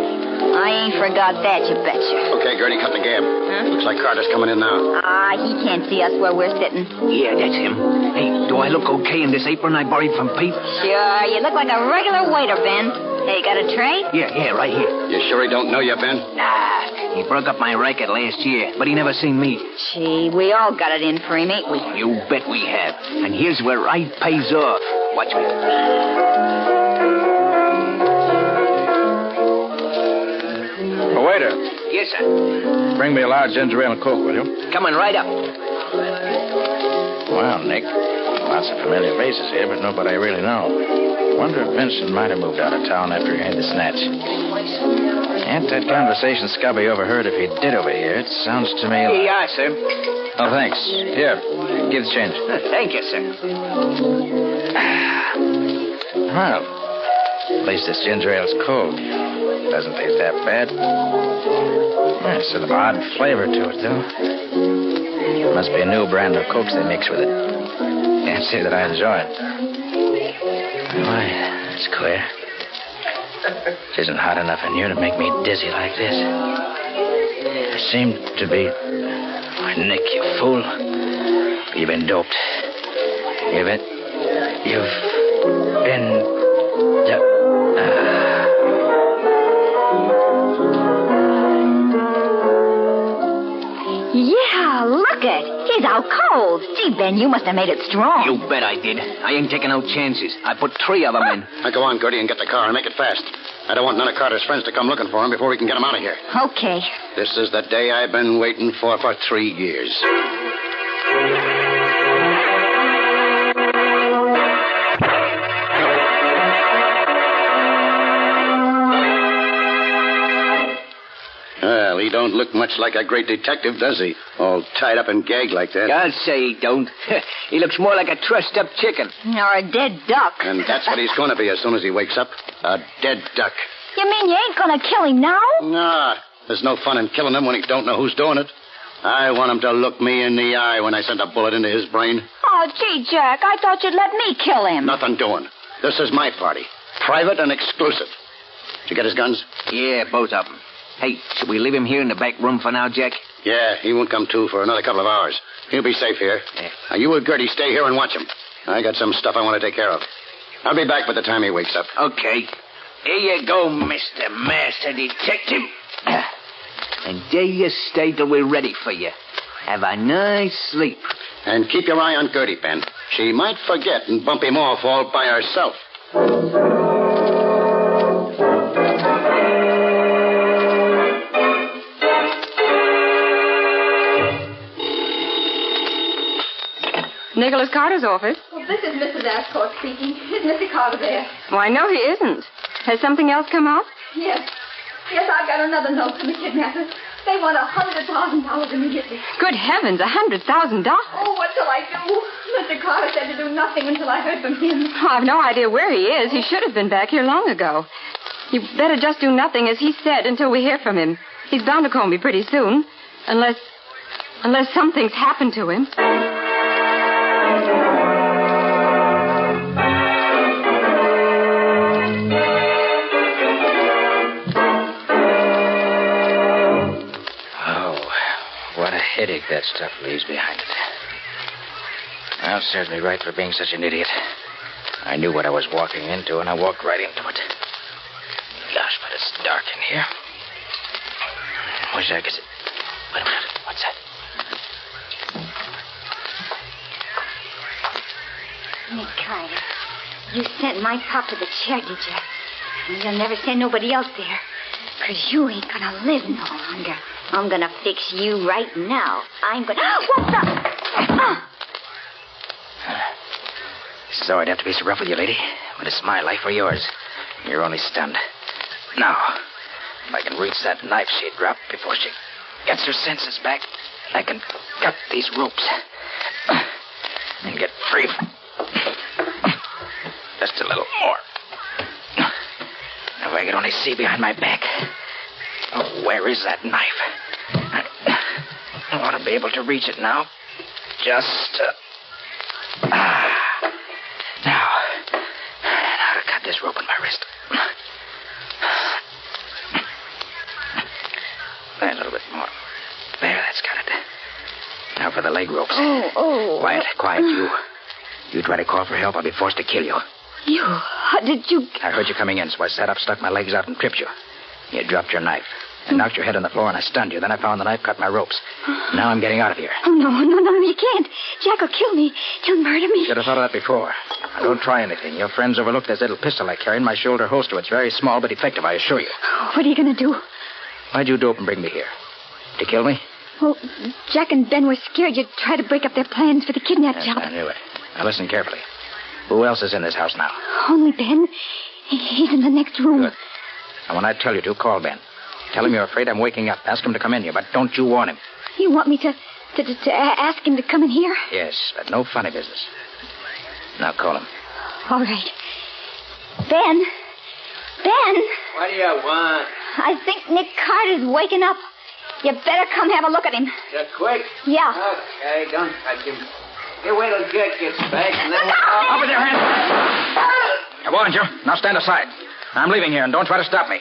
I ain't forgot that, you betcha. Okay, Gertie, cut the gab. Huh? Looks like Carter's coming in now. He can't see us where we're sitting. Yeah, that's him. Hey, do I look okay in this apron I borrowed from Pete? Sure, you look like a regular waiter, Ben. Hey, got a tray? Yeah, right here. You sure he don't know you, Ben? Nah, he broke up my racket last year, but he never seen me. Gee, we all got it in for him, ain't we? You bet we have. And here's where right pays off. Watch me. Oh, waiter. Yes, sir. Bring me a large ginger ale and Coke, will you? Coming right up. Well, Nick, lots of familiar faces here, but nobody I really know. Wonder if Vincent might have moved out of town after he had the snatch. And that conversation Scubby overheard if he did overhear, it sounds to me like... Yeah, sir. Oh, thanks. Here, give the change. Thank you, sir. Well, at least this ginger ale's cold. Doesn't taste that bad. There's sort of odd flavor to it, though. It must be a new brand of Cokes they mix with it. Can't say that I enjoy it. Why, that's queer. It isn't hot enough in here to make me dizzy like this. I seem to be... Why, Nick, you fool. You've been doped. You've been... He's out cold. Gee, Ben, you must have made it strong. You bet I did. I ain't taking no chances. I put 3 of them in. Now go on, Gertie, and get the car and make it fast. I don't want none of Carter's friends to come looking for him before we can get him out of here. Okay. This is the day I've been waiting for 3 years. Well, he don't look much like a great detective, does he? All tied up and gagged like that. I'll say he don't. He looks more like a trussed-up chicken. Or a dead duck. And that's what he's going to be as soon as he wakes up. A dead duck. You mean you ain't gonna kill him now? Nah, there's no fun in killing him when he don't know who's doing it. I want him to look me in the eye when I send a bullet into his brain. Oh, gee, Jack, I thought you'd let me kill him. Nothing doing. This is my party. Private and exclusive. Did you get his guns? Yeah, both of them. Hey, should we leave him here in the back room for now, Jack? Yeah, he won't come to for another couple of hours. He'll be safe here. Yeah. Now, you and Gertie stay here and watch him. I got some stuff I want to take care of. I'll be back by the time he wakes up. Okay. Here you go, Mr. Master Detective. And there you stay till we're ready for you. Have a nice sleep. And keep your eye on Gertie, Ben. She might forget and bump him off all by herself. Nicholas Carter's office. Well, this is Mrs. Ascot speaking. Is Mr. Carter there? Why, no, he isn't. Has something else come up? Yes. Yes, I've got another note from the kidnappers. They want $100,000 immediately. Good heavens, $100,000. Oh, what shall I do? Mr. Carter said to do nothing until I heard from him. Oh, I've no idea where he is. He should have been back here long ago. You better just do nothing, as he said, until we hear from him. He's bound to call me pretty soon. Unless something's happened to him. What a headache that stuff leaves behind it. Well, serves me right for being such an idiot. I knew what I was walking into, and I walked right into it. Gosh, but it's dark in here. Wish I could... Wait a minute. What's that? Nick Carter, you sent my pop to the chair, did you? And you'll never send nobody else there. Because you ain't gonna live no longer. I'm gonna fix you right now. I'm gonna... What the... Sorry to have to be so rough with you, lady, but it's my life or yours. You're only stunned. Now, if I can reach that knife she dropped before she gets her senses back, I can cut these ropes and get free. Just a little more. If I could only see behind my back. Oh, where is that knife? I ought to be able to reach it now. Just... Now to cut this rope on my wrist. A little bit more. There, that's got it. Now for the leg ropes. Oh. Quiet, you. You try to call for help, I'll be forced to kill you. You? How did you... I heard you coming in, so I sat up, stuck my legs out, and tripped you. You dropped your knife. I knocked your head on the floor, and I stunned you. Then I found the knife, cut my ropes. Now I'm getting out of here. Oh, no, you can't. Jack will kill me. He'll murder me. Should have thought of that before. Now, don't try anything. Your friends overlooked this little pistol I carry in my shoulder holster. It's very small, but effective, I assure you. What are you going to do? Why'd you dope and bring me here? To kill me? Well, Jack and Ben were scared you'd try to break up their plans for the kidnap job. I knew it. Now, listen carefully. Who else is in this house now? Only Ben. He's in the next room. Good. Now, when I tell you to, call Ben. Tell him you're afraid I'm waking up. Ask him to come in here, but don't you warn him. You want me to ask him to come in here? Yes, but no funny business. Now call him. All right. Ben? Ben? What do you want? I think Nick Carter's waking up. You better come have a look at him. That quick? Yeah. Okay, don't touch him. You wait till Jack gets back, and then... Up with your hands! I warned you. Now stand aside. I'm leaving here, and don't try to stop me.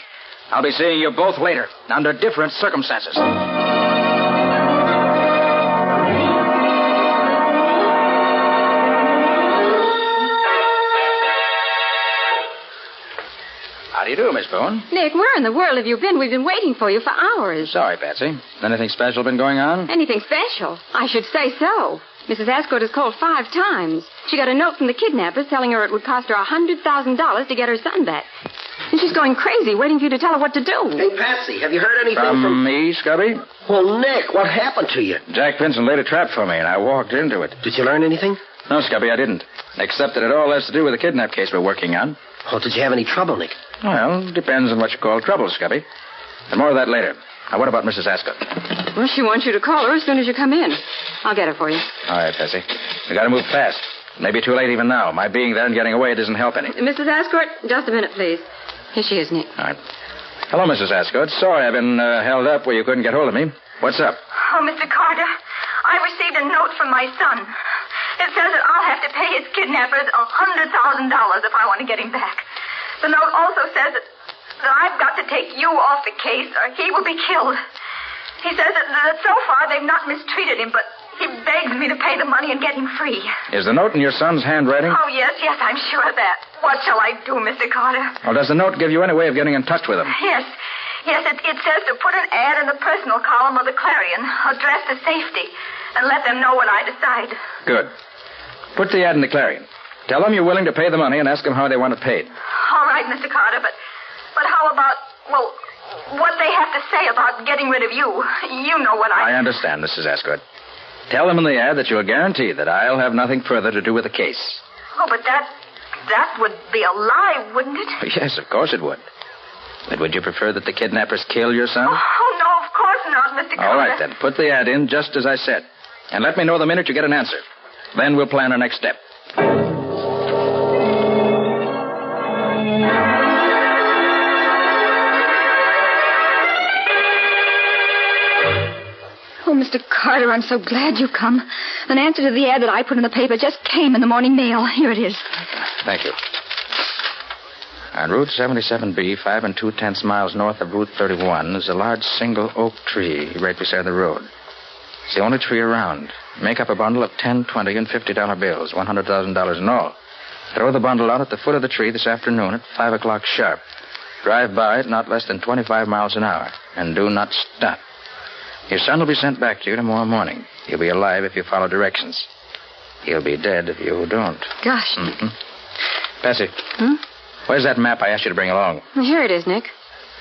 I'll be seeing you both later, under different circumstances. How do you do, Miss phone. Nick, where in the world have you been? We've been waiting for you for hours. Sorry, Patsy. Anything special been going on? Anything special? I should say so. Mrs. Ascot has called 5 times. She got a note from the kidnappers telling her it would cost her $100,000 to get her son back. And she's going crazy, waiting for you to tell her what to do. Hey, Patsy, have you heard anything from... me, Scubby? Well, Nick, what happened to you? Jack Vincent laid a trap for me, and I walked into it. Did you learn anything? No, Scubby, I didn't. Except that it all has to do with the kidnap case we're working on. Oh, did you have any trouble, Nick? Well, depends on what you call trouble, Scubby. And more of that later. Now, what about Mrs. Ascot? Well, she wants you to call her as soon as you come in. I'll get her for you. All right, Patsy. We gotta move fast. Maybe too late even now. My being there and getting away doesn't help any. Mrs. Ascot, just a minute, please. Here she is, Nick. All right. Hello, Mrs. Ascot. Sorry I've been held up where you couldn't get hold of me. What's up? Oh, Mr. Carter, I received a note from my son. It says that I'll have to pay his kidnappers $100,000 if I want to get him back. The note also says that I've got to take you off the case or he will be killed. He says that so far they've not mistreated him, but he begs me to pay the money and get him free. Is the note in your son's handwriting? Oh, yes, I'm sure of that. What shall I do, Mr. Carter? Well, does the note give you any way of getting in touch with him? Yes, it says to put an ad in the personal column of the Clarion, addressed to safety, and let them know what I decide. Good. Put the ad in the Clarion. Tell them you're willing to pay the money and ask them how they want it paid. All right, Mr. Carter, but how about, well, what they have to say about getting rid of you? You know what I understand, Mrs. Ascot. Tell them in the ad that you'll guarantee that I'll have nothing further to do with the case. Oh, but that would be a lie, wouldn't it? Yes, of course it would. But would you prefer that the kidnappers kill your son? Oh, no, of course not, Mr. Carter. All right, then. Put the ad in just as I said. And let me know the minute you get an answer. Then we'll plan our next step. Oh, Mr. Carter, I'm so glad you've come. An answer to the ad that I put in the paper just came in the morning mail. Here it is. Thank you. On Route 77B, 5 2/10 miles north of Route 31, is a large single oak tree right beside the road. It's the only tree around. Make up a bundle of $10, $20, and $50 bills, $100,000 in all. Throw the bundle out at the foot of the tree this afternoon at 5 o'clock sharp. Drive by it not less than 25 miles an hour, and do not stop. Your son will be sent back to you tomorrow morning. He'll be alive if you follow directions. He'll be dead if you don't. Gosh. Mm-hmm. Patsy. Where's that map I asked you to bring along? Well, here it is, Nick.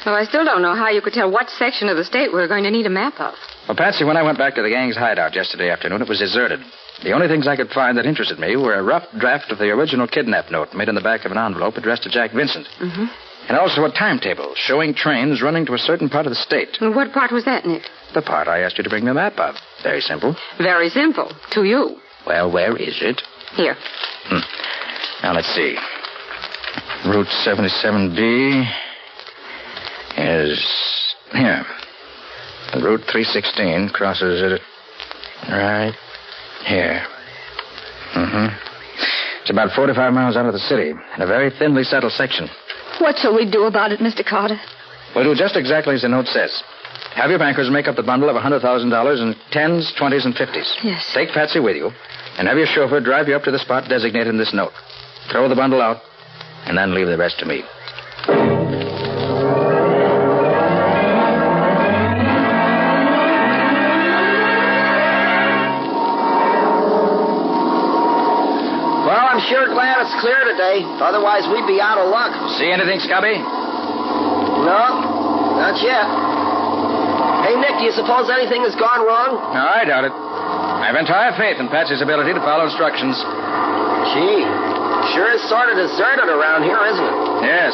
Well, I still don't know how you could tell what section of the state we're going to need a map of. Well, Patsy, when I went back to the gang's hideout yesterday afternoon, it was deserted. The only things I could find that interested me were a rough draft of the original kidnap note made in the back of an envelope addressed to Jack Vincent. Mm-hmm. And also a timetable showing trains running to a certain part of the state. And what part was that, Nick? The part I asked you to bring the map of. Very simple. Very simple. To you. Well, where is it? Here. Now, let's see. Route 77B is here. And Route 316 crosses it right here. It's about 45 miles out of the city, in a very thinly settled section. What shall we do about it, Mr. Carter? We'll do just exactly as the note says. Have your bankers make up the bundle of $100,000 in 10s, 20s, and 50s. Yes. Take Patsy with you, and have your chauffeur drive you up to the spot designated in this note. Throw the bundle out, and then leave the rest to me. Well, I'm sure glad it's clear today. Otherwise, we'd be out of luck. See anything, Scubby? No, not yet. Hey, Nick, do you suppose anything has gone wrong? No, I doubt it. I have entire faith in Patsy's ability to follow instructions. Gee, sure is sort of deserted around here, isn't it? Yes.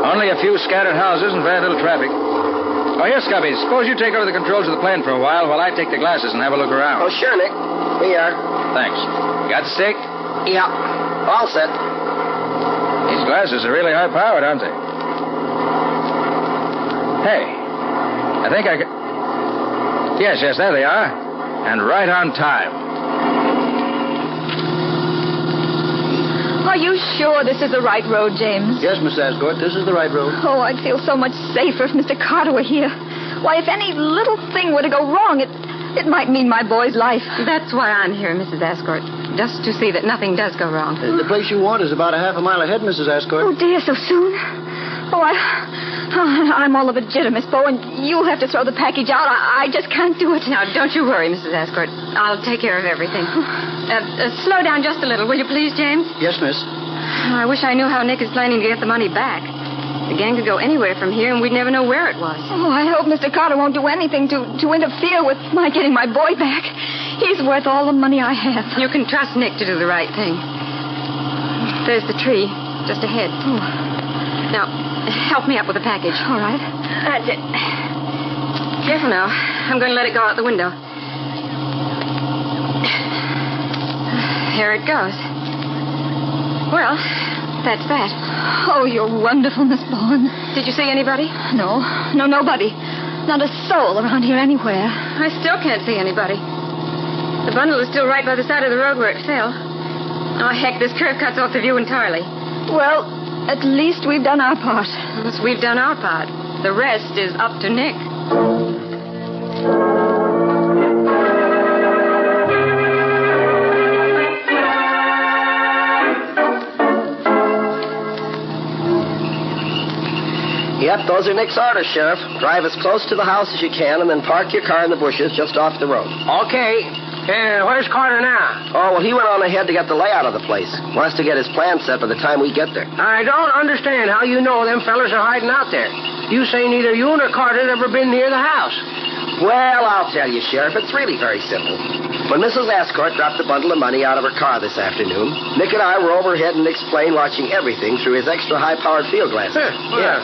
Only a few scattered houses and very little traffic. Oh, here, Scubby. Suppose you take over the controls of the plane for a while I take the glasses and have a look around. Oh, sure, Nick. Here you are. Thanks. Got the stick? Yeah. All set. These glasses are really high-powered, aren't they? Hey. I think I can... Yes, there they are. And right on time. Are you sure this is the right road, James? Yes, Miss Ascot, this is the right road. Oh, I'd feel so much safer if Mr. Carter were here. Why, if any little thing were to go wrong, it might mean my boy's life. That's why I'm here, Mrs. Ascot. Just to see that nothing does go wrong. The place you want is about a half a mile ahead, Mrs. Ascot. Oh, dear, so soon? Oh, I'm all of a jitter, Miss Bow, and you'll have to throw the package out. I just can't do it. Now, don't you worry, Mrs. Ascort. I'll take care of everything. Slow down just a little, will you please, James? Yes, miss. I wish I knew how Nick is planning to get the money back. The gang could go anywhere from here, and we'd never know where it was. Oh, I hope Mr. Carter won't do anything to interfere with my getting my boy back. He's worth all the money I have. You can trust Nick to do the right thing. There's the tree, just ahead. Oh. Now, help me up with the package. All right. That's it. Careful now. I'm going to let it go out the window. Here it goes. Well, that's that. Oh, you're wonderful, Miss Bowen. Did you see anybody? No, nobody. Not a soul around here anywhere. I still can't see anybody. The bundle is still right by the side of the road where it fell. Oh, heck, this curve cuts off the view entirely. Well, at least we've done our part. Yes, we've done our part. The rest is up to Nick. Yep, those are Nick's orders, Sheriff. Drive as close to the house as you can and then park your car in the bushes just off the road. Okay. Where's Carter now? Oh, well, he went on ahead to get the layout of the place. Wants to get his plan set by the time we get there. I don't understand how you know them fellers are hiding out there. You say neither you nor Carter's ever been near the house. Well, I'll tell you, Sheriff. It's really very simple. When Mrs. Ascort dropped a bundle of money out of her car this afternoon, Nick and I were overhead in Nick's plane watching everything through his extra high-powered field glasses. Yeah.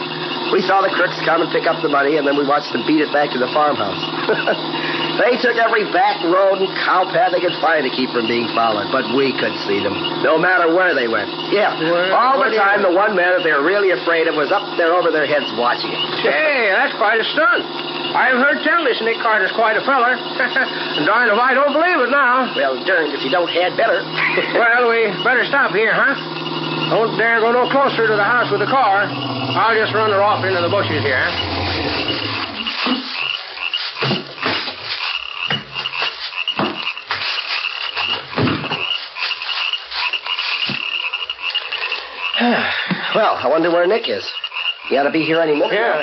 We saw the crooks come and pick up the money, and then we watched them beat it back to the farmhouse. They took every back road and cow path they could find to keep from being followed, but we could see them, no matter where they went. Yeah, all the time, the one man that they were really afraid of was up there over their heads watching it. Hey, that's quite a stunt. I've heard tell this Nick Carter's quite a feller. Darn if I don't believe it now. Well, darned if you don't had better. Well, we better stop here, huh? Don't dare go no closer to the house with the car. I'll just run her off into the bushes here. Well, I wonder where Nick is. He ought to be here any minute. Yeah.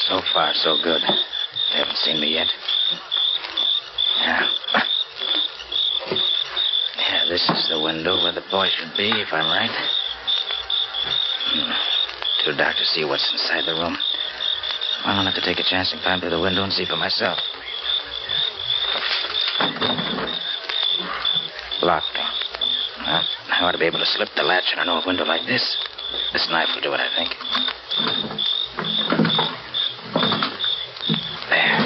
So far, so good. They haven't seen me yet. Yeah, this is the window where the boy should be, if I'm right. Too dark to see what's inside the room. Well, I'll have to take a chance and climb through the window and see for myself. Locked. Well, I ought to be able to slip the latch on an old window like this. This knife will do it, I think. There.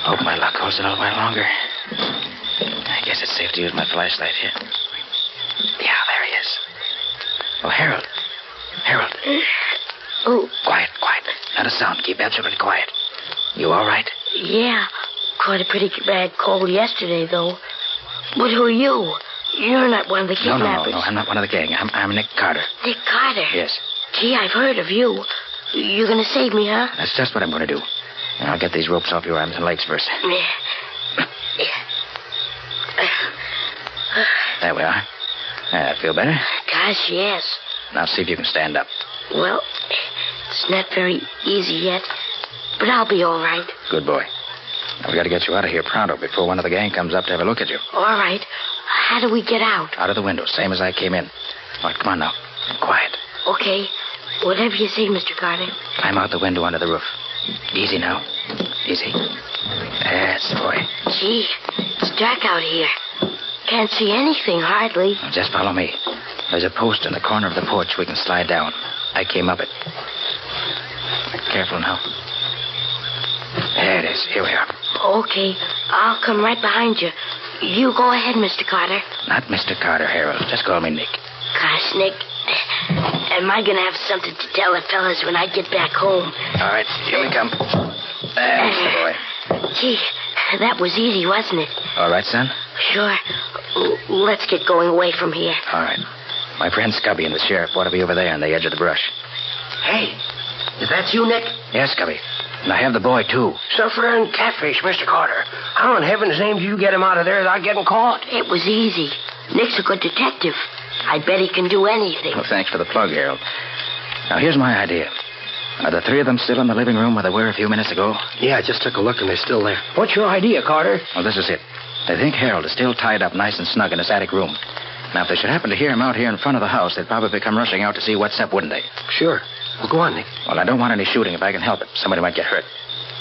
Hope my luck holds a little while longer. I guess it's safe to use my flashlight here. Yeah, there he is. Oh, Harold. Harold. Oh. Quiet. Not a sound. Keep absolutely quiet. You all right? Yeah. Caught a pretty bad cold yesterday, though. But who are you? You're not one of the kidnappers. No. I'm not one of the gang. I'm Nick Carter. Nick Carter? Yes. Gee, I've heard of you. You're going to save me, huh? That's just what I'm going to do. And I'll get these ropes off your arms and legs first. There we are. Feel better? Gosh, yes. Now see if you can stand up. Well, it's not very easy yet, but I'll be all right. Good boy. Now, we got to get you out of here pronto before one of the gang comes up to have a look at you. All right. How do we get out? Out of the window, same as I came in. All right, come on now. Quiet. Okay. Whatever you say, Mr. Carter. Climb out the window onto the roof. Easy now. Easy. That's the boy. Gee, it's dark out here. Can't see anything, hardly. Now, just follow me. There's a post in the corner of the porch we can slide down. I came up it. Careful now. There it is. Here we are. Okay. I'll come right behind you. You go ahead, Mr. Carter. Not Mr. Carter, Harold. Just call me Nick. Gosh, Nick. Am I going to have something to tell the fellas when I get back home? All right. Here we come. There's the boy. Gee, that was easy, wasn't it? All right, son? Sure. Let's get going away from here. All right. My friend Scubby and the sheriff ought to be over there on the edge of the brush. Hey, is that you, Nick? Yes, Scubby. And I have the boy, too. Suffer and catfish, Mr. Carter. How in heaven's name do you get him out of there without getting caught? It was easy. Nick's a good detective. I bet he can do anything. Well, thanks for the plug, Harold. Now, here's my idea. Are the three of them still in the living room where they were a few minutes ago? Yeah, I just took a look and they're still there. What's your idea, Carter? Well, this is it. They think Harold is still tied up nice and snug in his attic room. Now, if they should happen to hear him out here in front of the house, they'd probably come rushing out to see what's up, wouldn't they? Sure. Well, go on, Nick. Well, I don't want any shooting if I can help it. Somebody might get hurt.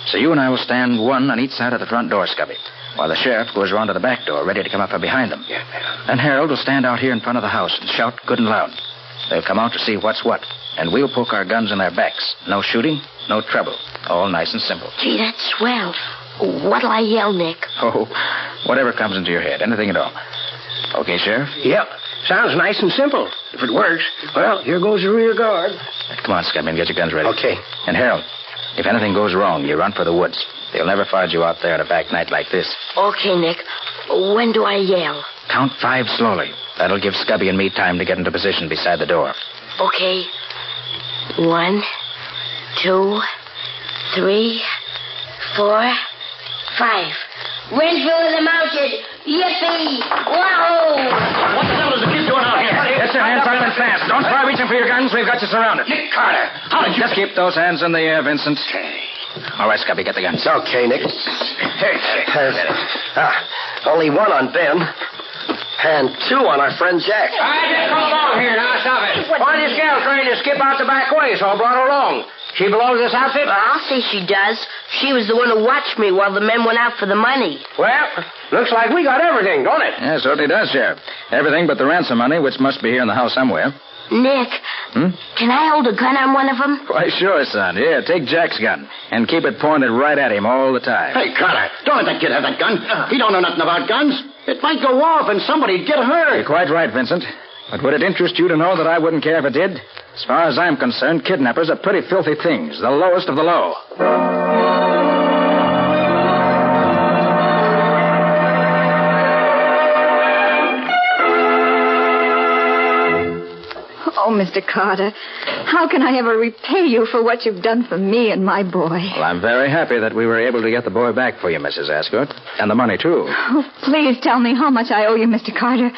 So you and I will stand one on each side of the front door, Scubby, while the sheriff goes around to the back door, ready to come up from behind them. Yeah. Then Harold will stand out here in front of the house and shout good and loud. They'll come out to see what's what, and we'll poke our guns in their backs. No shooting, no trouble. All nice and simple. Gee, that's swell. What'll I yell, Nick? Oh, whatever comes into your head. Anything at all. Okay, Sheriff? Yep. Sounds nice and simple. If it works, well, here goes the rear guard. Come on, Scubby, and get your guns ready. Okay. And Harold, if anything goes wrong, you run for the woods. They'll never find you out there on a back night like this. Okay, Nick. When do I yell? Count 5 slowly. That'll give Scubby and me time to get into position beside the door. Okay. 1, 2, 3, 4, 5. Renfield is mounted. Yippee! Wahoo! What the devil is the kid doing out here? Get your hands up and fast. Don't try reaching for your guns. We've got you surrounded. Nick Carter, how did you... Just keep those hands in the air, Vincent. All right, Scubby, get the guns. Okay, Nick. Only one on Ben. And 2 on our friend Jack. I just come along here now. Stop it. Why, this gal's trying to skip out the back way, so I brought her along. She belongs to this outfit? I'll say she does. She was the one who watched me while the men went out for the money. Well, looks like we got everything, don't it? Yeah, certainly does, Sheriff. Everything but the ransom money, which must be here in the house somewhere. Nick, can I hold a gun on one of them? Why, sure, son. Here, take Jack's gun and keep it pointed right at him all the time. Hey, Carter, don't let that kid have that gun. He don't know nothing about guns. It might go off and somebody'd get hurt. You're quite right, Vincent. But would it interest you to know that I wouldn't care if it did? As far as I'm concerned, kidnappers are pretty filthy things, the lowest of the low. Oh, Mr. Carter, how can I ever repay you for what you've done for me and my boy? Well, I'm very happy that we were able to get the boy back for you, Mrs. Ascot. And the money, too. Oh, please tell me how much I owe you, Mr. Carter.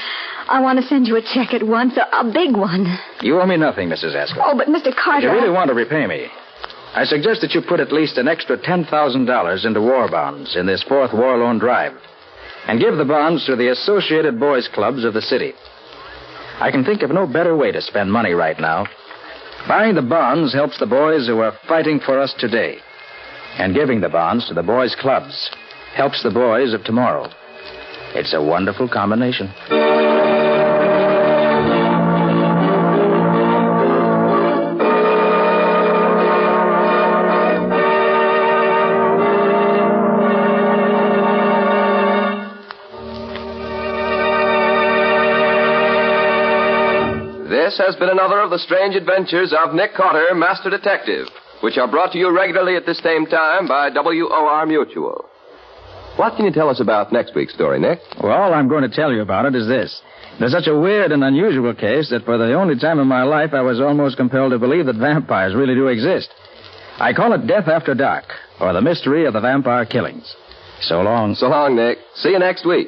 I want to send you a check at once, a big one. You owe me nothing, Mrs. Ascot. Oh, but Mr. Carter... If you really want to repay me, I suggest that you put at least an extra $10,000 into war bonds in this 4th war loan drive. And give the bonds to the Associated Boys Clubs of the city. I can think of no better way to spend money right now. Buying the bonds helps the boys who are fighting for us today. And giving the bonds to the boys' clubs helps the boys of tomorrow. It's a wonderful combination. This has been another of the strange adventures of Nick Carter, Master Detective, which are brought to you regularly at this same time by WOR Mutual. What can you tell us about next week's story, Nick? Well, all I'm going to tell you about it is this. There's such a weird and unusual case that for the only time in my life I was almost compelled to believe that vampires really do exist. I call it Death After Dark, or the mystery of the vampire killings. So long. So long, Nick. See you next week.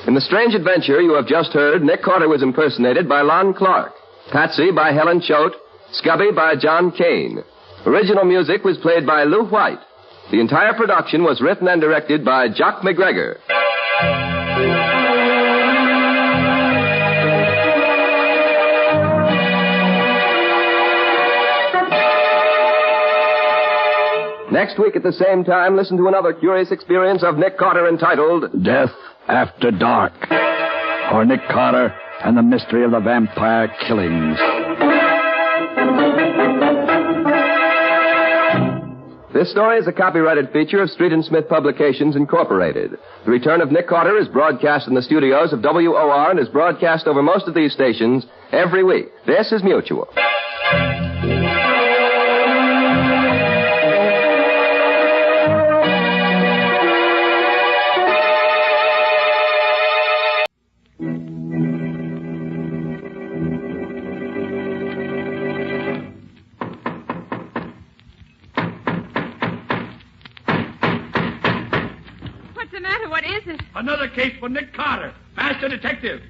In the strange adventure you have just heard, Nick Carter was impersonated by Lon Clark, Patsy by Helen Choate, Scubby by John Kane. Original music was played by Lou White. The entire production was written and directed by Jock McGregor. Next week at the same time, listen to another curious experience of Nick Carter entitled Death After Dark, or Nick Carter and the Mystery of the Vampire Killings. This story is a copyrighted feature of Street and Smith Publications, Incorporated. The return of Nick Carter is broadcast in the studios of WOR and is broadcast over most of these stations every week. This is Mutual. Another case for Nick Carter, Master Detective.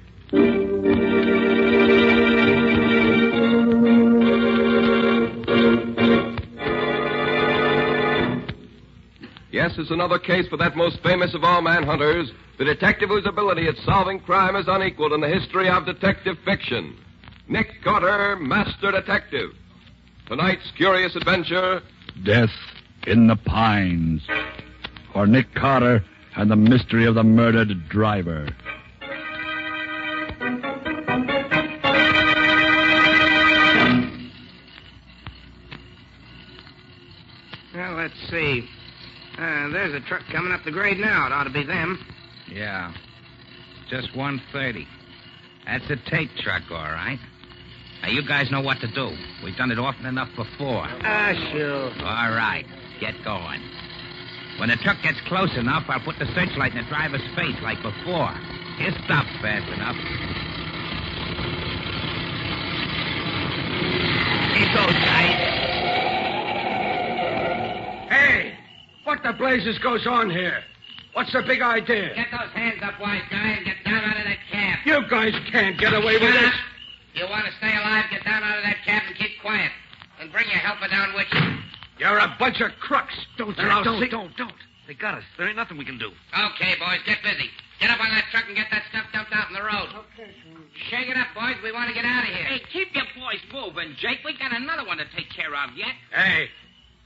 is another case for that most famous of all manhunters, the detective whose ability at solving crime is unequaled in the history of detective fiction. Nick Carter, Master Detective. Tonight's curious adventure, Death in the Pines. For Nick Carter and the mystery of the murdered driver. Well, let's see. There's a truck coming up the grade now. It ought to be them. Yeah. Just 130. That's a Tate truck, all right. Now, you guys know what to do. We've done it often enough before. Sure. All right. Get going. When the truck gets close enough, I'll put the searchlight in the driver's face like before. He'll stop fast enough. Here goes, guys. Hey! What the blazes goes on here? What's the big idea? Get those hands up, wise guy, and get down out of that cab. You guys can't get away with this. You want to stay alive, get down out of that cab and keep quiet. And bring your helper down with you. You're a bunch of crooks. Don't. They got us. There ain't nothing we can do. Okay, boys, get busy. Get up on that truck and get that stuff dumped out in the road. Okay, sir. Shake it up, boys. We want to get out of here. Hey, keep your boys moving, Jake. We got another one to take care of yet. Hey,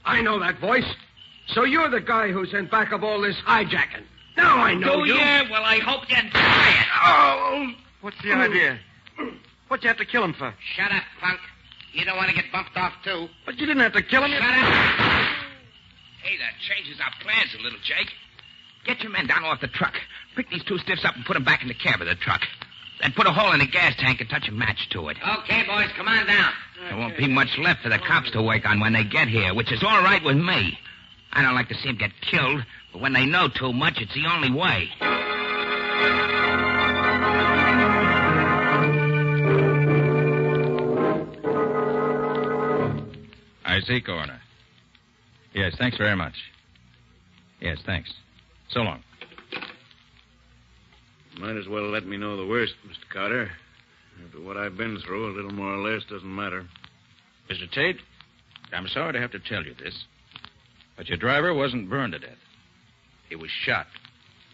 I know that voice. So you're the guy who's in back of all this hijacking. Now I know you. Yeah? Well, I hope you try it. Oh! What's the idea? What'd you have to kill him for? Shut up, punk. You don't want to get bumped off, too. But you didn't have to kill him. Shut up. Hey, that changes our plans a little, Jake. Get your men down off the truck. Pick these two stiffs up and put them back in the cab of the truck. Then put a hole in the gas tank and touch a match to it. Okay, boys, come on down. There won't be much left for the cops to work on when they get here, which is all right with me. I don't like to see them get killed, but when they know too much, it's the only way. I see, Coroner. Yes, thanks very much. Yes, thanks. So long. Might as well let me know the worst, Mr. Carter. After what I've been through, a little more or less doesn't matter. Mr. Tate, I'm sorry to have to tell you this, but your driver wasn't burned to death. He was shot.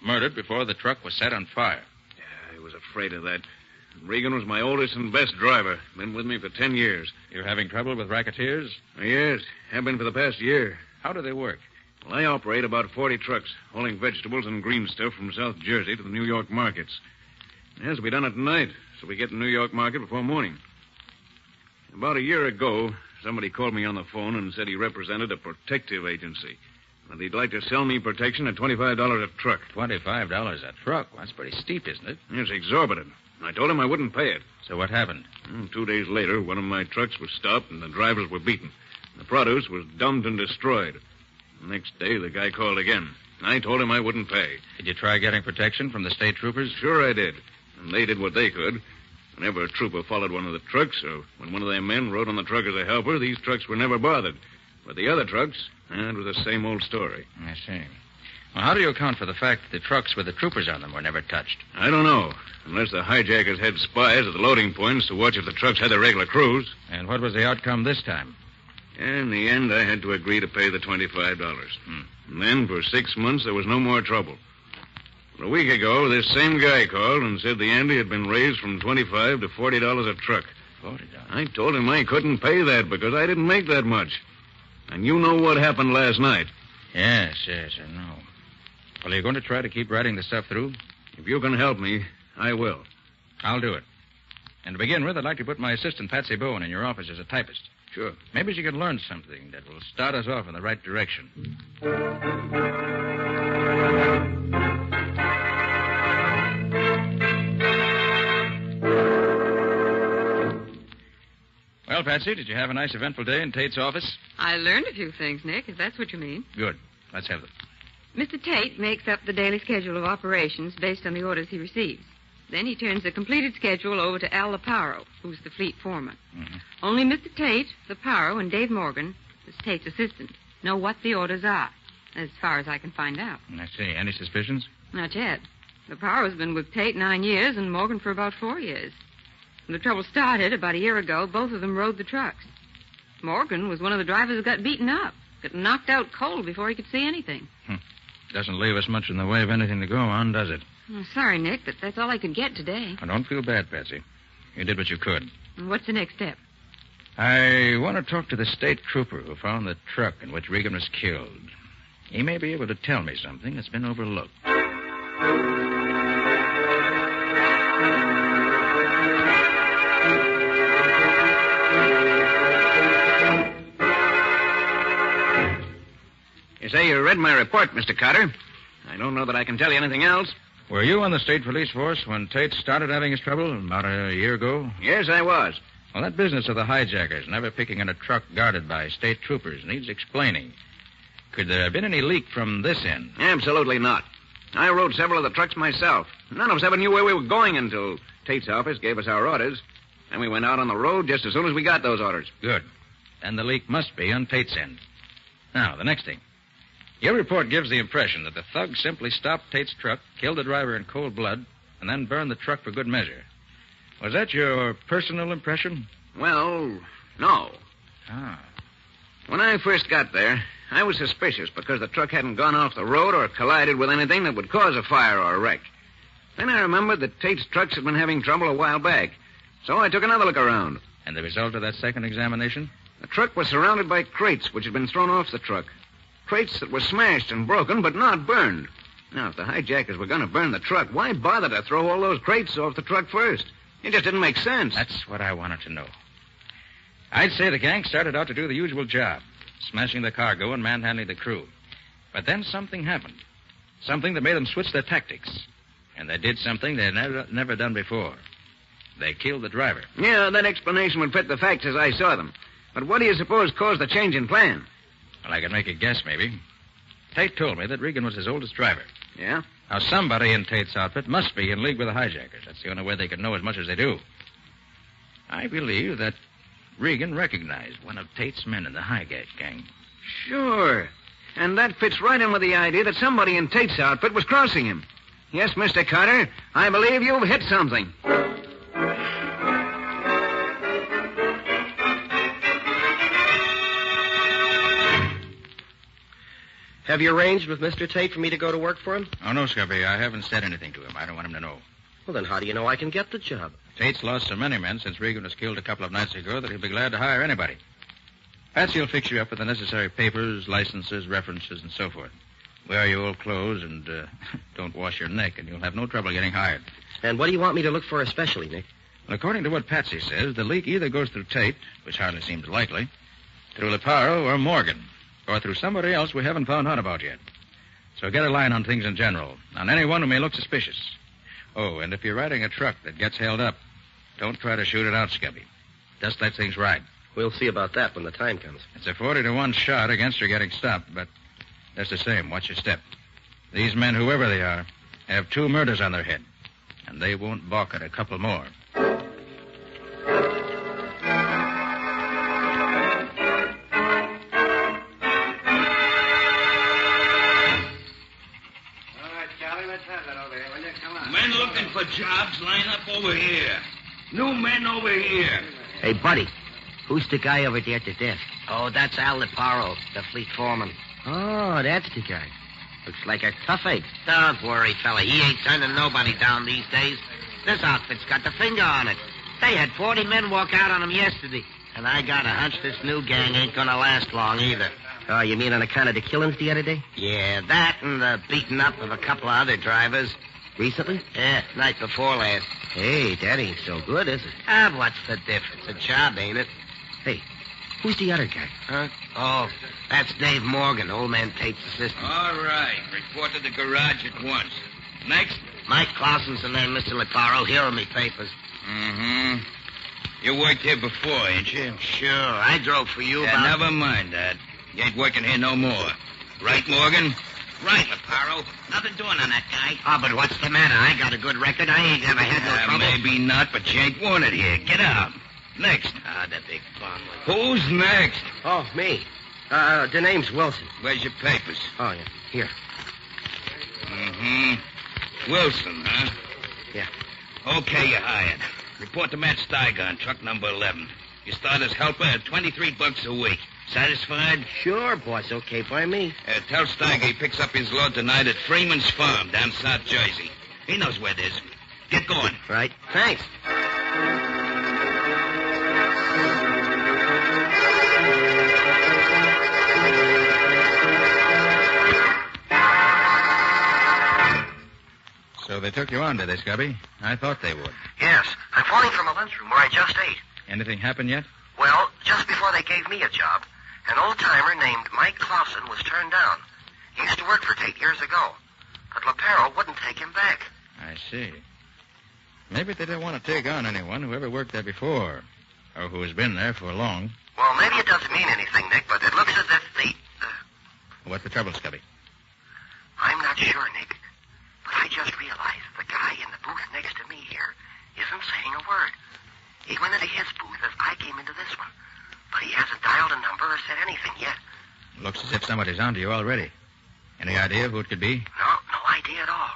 Murdered before the truck was set on fire. Yeah, I was afraid of that. Regan was my oldest and best driver. Been with me for 10 years. You're having trouble with racketeers? Yes, have been for the past year. How do they work? Well, I operate about 40 trucks, hauling vegetables and green stuff from South Jersey to the New York markets. It has to be done at night, so we get to the New York market before morning. About a year ago, somebody called me on the phone and said he represented a protective agency. And he'd like to sell me protection at $25 a truck. $25 a truck? Well, that's pretty steep, isn't it? It's exorbitant. I told him I wouldn't pay it. So what happened? 2 days later, one of my trucks was stopped and the drivers were beaten. The produce was dumped and destroyed. The next day, the guy called again. I told him I wouldn't pay. Did you try getting protection from the state troopers? Sure I did. And they did what they could. Whenever a trooper followed one of the trucks, or when one of their men rode on the truck as a helper, these trucks were never bothered. But the other trucks, it was the same old story. I see. Well, how do you account for the fact that the trucks with the troopers on them were never touched? I don't know. Unless the hijackers had spies at the loading points to watch if the trucks had their regular crews. And what was the outcome this time? In the end, I had to agree to pay the $25. And then, for 6 months, there was no more trouble. But a week ago, this same guy called and said the ante had been raised from $25 to $40 a truck. $40? I told him I couldn't pay that because I didn't make that much. And you know what happened last night. Yes, I know. Well, are you going to try to keep writing the stuff through? If you can help me, I will. I'll do it. And to begin with, I'd like to put my assistant, Patsy Bowen, in your office as a typist. Sure. Maybe she can learn something that will start us off in the right direction. Well, Patsy, did you have a nice eventful day in Tate's office? I learned a few things, Nick, if that's what you mean. Good. Let's have them. Mr. Tate makes up the daily schedule of operations based on the orders he receives. Then he turns the completed schedule over to Al Laparo, who's the fleet foreman. Mm-hmm. Only Mr. Tate, Laparo, and Dave Morgan, who's Tate's assistant, know what the orders are, as far as I can find out. I see. Any suspicions? Not yet. Laparo's been with Tate 9 years and Morgan for about 4 years. When the trouble started about a year ago, both of them rode the trucks. Morgan was one of the drivers who got beaten up, got knocked out cold before he could see anything. Doesn't leave us much in the way of anything to go on, does it? Oh, sorry, Nick, but that's all I could get today. Well, don't feel bad, Patsy. You did what you could. And what's the next step? I want to talk to the state trooper who found the truck in which Regan was killed. He may be able to tell me something that's been overlooked. You say you read my report, Mr. Carter. I don't know that I can tell you anything else. Were you on the state police force when Tate started having his trouble about a year ago? Yes, I was. Well, that business of the hijackers never picking on a truck guarded by state troopers needs explaining. Could there have been any leak from this end? Absolutely not. I rode several of the trucks myself. None of us ever knew where we were going until Tate's office gave us our orders. And we went out on the road just as soon as we got those orders. Good. Then the leak must be on Tate's end. Now, the next thing. Your report gives the impression that the thug simply stopped Tate's truck, killed the driver in cold blood, and then burned the truck for good measure. Was that your personal impression? Well, no. Ah. When I first got there, I was suspicious because the truck hadn't gone off the road or collided with anything that would cause a fire or a wreck. Then I remembered that Tate's trucks had been having trouble a while back, so I took another look around. And the result of that second examination? The truck was surrounded by crates which had been thrown off the truck. Crates that were smashed and broken, but not burned. Now, if the hijackers were going to burn the truck, why bother to throw all those crates off the truck first? It just didn't make sense. That's what I wanted to know. I'd say the gang started out to do the usual job, smashing the cargo and manhandling the crew. But then something happened. Something that made them switch their tactics. And they did something they had never done before. They killed the driver. Yeah, that explanation would fit the facts as I saw them. But what do you suppose caused the change in plan? Well, I could make a guess, maybe. Tate told me that Regan was his oldest driver. Yeah? Now, somebody in Tate's outfit must be in league with the hijackers. That's the only way they could know as much as they do. I believe that Regan recognized one of Tate's men in the hijack gang. Sure. And that fits right in with the idea that somebody in Tate's outfit was crossing him. Yes, Mr. Carter, I believe you've hit something. Have you arranged with Mr. Tate for me to go to work for him? Oh, no, Scubby. I haven't said anything to him. I don't want him to know. Well, then how do you know I can get the job? Tate's lost so many men since Regan was killed a couple of nights ago that he'll be glad to hire anybody. Patsy will fix you up with the necessary papers, licenses, references, and so forth. Wear your old clothes and don't wash your neck, and you'll have no trouble getting hired. And what do you want me to look for especially, Nick? Well, according to what Patsy says, the leak either goes through Tate, which hardly seems likely, through Leparo or Morgan, or through somebody else we haven't found out about yet. So get a line on things in general, on anyone who may look suspicious. Oh, and if you're riding a truck that gets held up, don't try to shoot it out, Scubby. Just let things ride. We'll see about that when the time comes. It's a 40-to-1 shot against her getting stopped, but just the same, watch your step. These men, whoever they are, have 2 murders on their head, and they won't balk at a couple more. Men looking for jobs, line up over here. New men over here. Hey, buddy, who's the guy over there at the desk? Oh, that's Al Leparo, the fleet foreman. Oh, that's the guy. Looks like a toughache. Don't worry, fella. He ain't turning nobody down these days. This outfit's got the finger on it. They had 40 men walk out on him yesterday. And I got a hunch this new gang ain't gonna last long either. Oh, you mean on account of the killings the other day? Yeah, that and the beating up of a couple of other drivers. Recently? Yeah, night before last. Hey, that ain't so good, is it? Ah, what's the difference? A job, ain't it? Hey, who's the other guy? Huh? Oh, that's Dave Morgan, old man Tate's assistant. All right. Report to the garage at once. Next? Mike Clausen's the name, Mr. Leparo. Here are me papers. Mm-hmm. You worked here before, ain't you? Sure. I drove for you Yeah, about... never mind that. You ain't working here no more. Right, Morgan? Right, Leparo. Nothing doing on that guy. Oh, but what's the matter? I got a good record. I ain't never had no trouble. Maybe not, but you ain't wanted here. Get out. Next. Ah, the big bum. Who's next? Oh, me. The name's Wilson. Where's your papers? Oh, yeah. Here. Mm-hmm. Wilson, huh? Yeah. Okay, you're hired. Report to Matt Steiger on truck number 11. You start as helper at $23 a week. Satisfied? Sure, boss. Okay by me. Tell Steiger he picks up his load tonight at Freeman's Farm down South Jersey. He knows where it is. Get going. Right. Thanks. So they took you on, did they, Scubby? I thought they would. Yes. I'm phoning from a lunchroom where I just ate. Anything happened yet? Well, just before they gave me a job, an old-timer named Mike Clausen was turned down. He used to work for Tate years ago. But LaPero wouldn't take him back. I see. Maybe they didn't want to take on anyone who ever worked there before, or who has been there for long. Well, maybe it doesn't mean anything, Nick, but it looks as if What's the trouble, Scubby? I'm not sure, Nick. But I just realized the guy in the booth next to me here isn't saying a word. He went into his booth as I came into this one. But he hasn't dialed a number or said anything yet. Looks as if somebody's onto you already. Any idea of who it could be? No idea at all.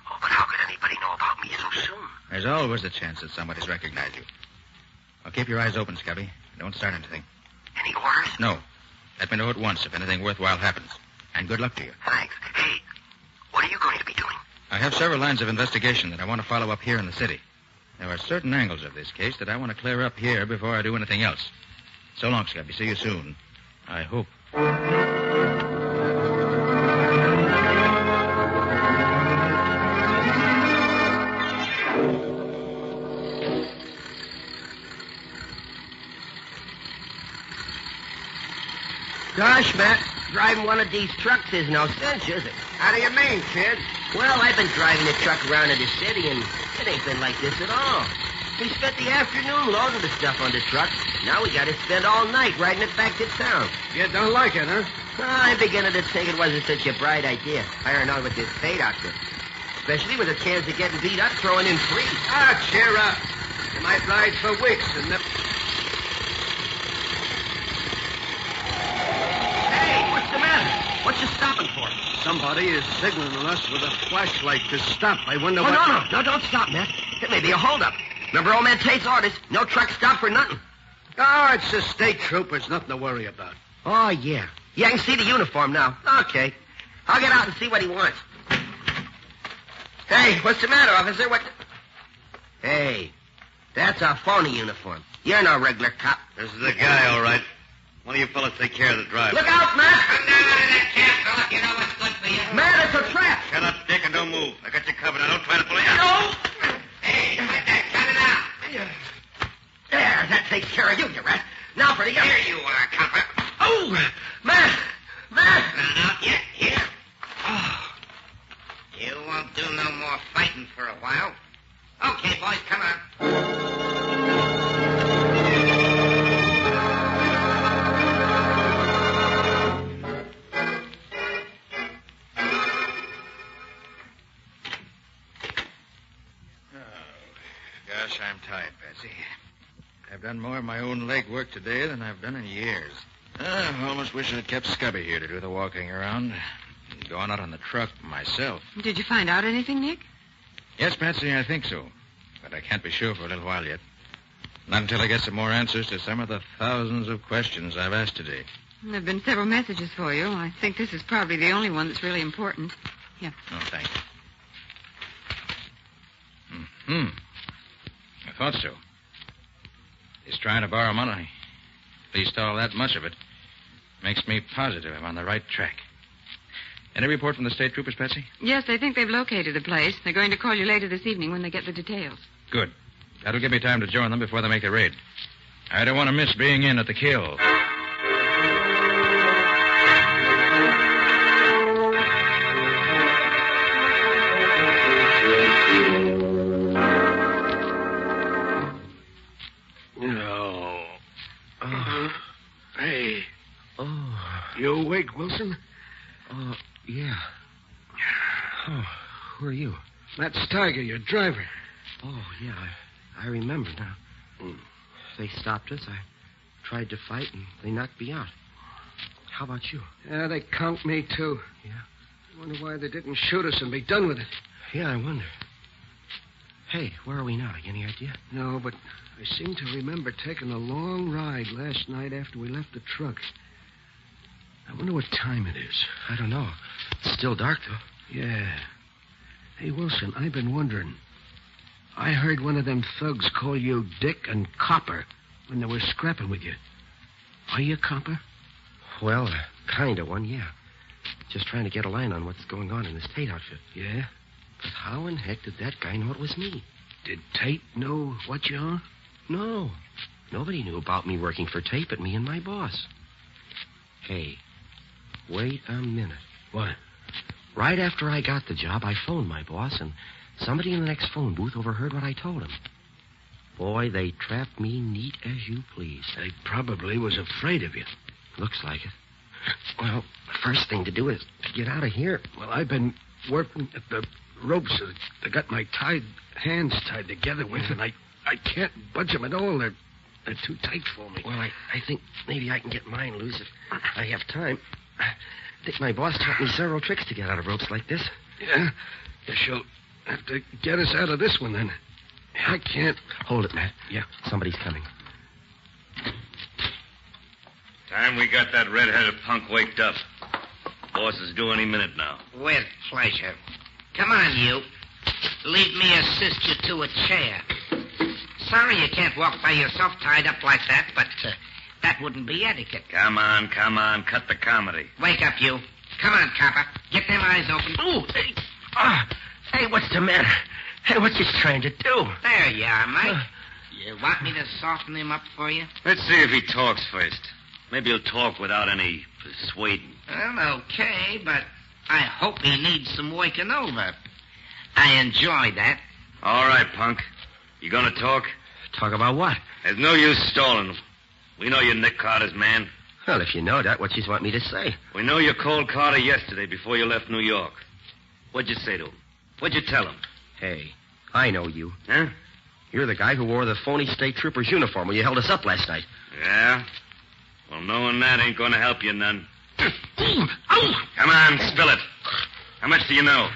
Oh, but how could anybody know about me so soon? There's always a chance that somebody's recognized you. Well, keep your eyes open, Scubby. Don't start anything. Any orders? No. Let me know at once if anything worthwhile happens. And good luck to you. Thanks. Hey, what are you going to be doing? I have several lines of investigation that I want to follow up here in the city. There are certain angles of this case that I want to clear up here before I do anything else. So long, Scubby. See you soon. I hope. Gosh, Matt, driving one of these trucks is no sense, is it? How do you mean, kid? Well, I've been driving the truck around in the city, and it ain't been like this at all. We spent the afternoon loading the stuff on the truck. Now we got to spend all night riding it back to town. You don't like it, huh? I'm beginning to think it wasn't such a bright idea, hiring on with this Tate outfit. Especially with a chance of getting beat up throwing in free. Ah, cheer up. You might ride for weeks and never... What you stopping for? Somebody is signaling us with a flashlight to stop. I wonder Oh, what... no, don't stop, Matt. It may be a holdup. Remember old man Tate's orders? No truck stop for nothing. Oh, it's the state troopers. Nothing to worry about. Oh, yeah. Yeah, I can see the uniform now. Okay. I'll get out and see what he wants. Hey, what's the matter, officer? What... Hey, that's a phony uniform. You're no regular cop. This is the guy, all right. One of you fellas take care of the driver. Look out, Matt! Come down out of that cab, fella. You know what's good for you. Matt, it's a trap. Shut up, Dick, and don't move. I got you covered. Now, don't try to pull it out. No! Hey, like that. Cut it out. There, that takes care of you, you rat. Now for the other. Here you are, copper. Oh, Matt! Matt! Not yet. Here. Oh. You won't do no more fighting for a while. Okay, boys, come on. Gosh, I'm tired, Patsy. I've done more of my own leg work today than I've done in years. I almost wish I'd kept Scubby here to do the walking around. And gone out on the truck myself. Did you find out anything, Nick? Yes, Patsy, I think so. But I can't be sure for a little while yet. Not until I get some more answers to some of the thousands of questions I've asked today. There have been several messages for you. I think this is probably the only one that's really important. Yeah. Oh, thanks. I thought so. He's trying to borrow money. At least all that much of it. Makes me positive I'm on the right track. Any report from the state troopers, Patsy? Yes, they think they've located the place. They're going to call you later this evening when they get the details. Good. That'll give me time to join them before they make the raid. I don't want to miss being in at the kill. Hey. Oh. You awake, Wilson? Yeah. Oh, who are you? That's Tiger, your driver. Oh, yeah, I remember now. They stopped us. I tried to fight, and they knocked me out. How about you? Yeah, they count me, too. Yeah. I wonder why they didn't shoot us and be done with it. Yeah, I wonder. Hey, where are we now? Any idea? No, but I seem to remember taking a long ride last night after we left the truck. I wonder what time it is. I don't know. It's still dark, though. Yeah. Hey, Wilson, I've been wondering. I heard one of them thugs call you Dick and Copper when they were scrapping with you. Are you a copper? Well, kind of one, yeah. Just trying to get a line on what's going on in this Tate outfit. Yeah? But how in heck did that guy know it was me? Did Tate know what you are? No. Nobody knew about me working for Tate but me and my boss. Hey, wait a minute. What? Right after I got the job, I phoned my boss, and somebody in the next phone booth overheard what I told him. Boy, they trapped me neat as you please. They probably was afraid of you. Looks like it. Well, the first thing to do is to get out of here. Well, I've been working at the ropes that they got my hands tied together with, and I can't budge them at all. They're too tight for me. Well, I think maybe I can get mine loose if I have time. I think my boss taught me several tricks to get out of ropes like this. Yeah? Guess she'll have to get us out of this one, then. I can't. Hold it, Matt. Yeah. Somebody's coming. Time we got that red-headed punk waked up. Boss is due any minute now. With pleasure. Come on, you. Leave me assist you to a chair. Sorry you can't walk by yourself tied up like that, but that wouldn't be etiquette. Come on. Cut the comedy. Wake up, you. Come on, copper. Get them eyes open. Oh, hey. Hey, what's the matter? Hey, what you trying to do? There you are, Mike. You want me to soften him up for you? Let's see if he talks first. Maybe he'll talk without any persuading. Well, okay, but I hope he needs some waking over. I enjoy that. All right, punk. You gonna talk? Talk about what? There's no use stalling. We know you're Nick Carter's man. Well, if you know that, what you want me to say? We know you called Carter yesterday before you left New York. What'd you say to him? What'd you tell him? Hey, I know you. Huh? You're the guy who wore the phony state trooper's uniform when you held us up last night. Yeah? Well, knowing that ain't gonna help you none. Come on, spill it. How much do you know?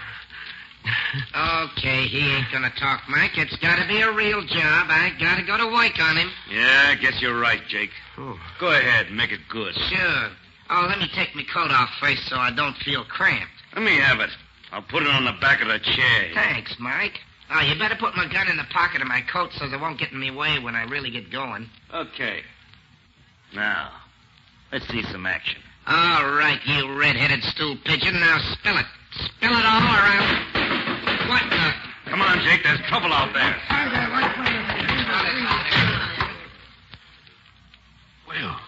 Okay, he ain't gonna talk, Mike. It's gotta be a real job. I gotta go to work on him. Yeah, I guess you're right, Jake. Go ahead, make it good. Sure. Oh, let me take my coat off first so I don't feel cramped. Let me have it. I'll put it on the back of the chair. Thanks, Mike. Oh, you better put my gun in the pocket of my coat so it won't get in my way when I really get going. Okay. Now, let's see some action. All right, you red-headed stool pigeon. Now spill it. Spill it all around. What the... Come on, Jake. There's trouble out there. Well,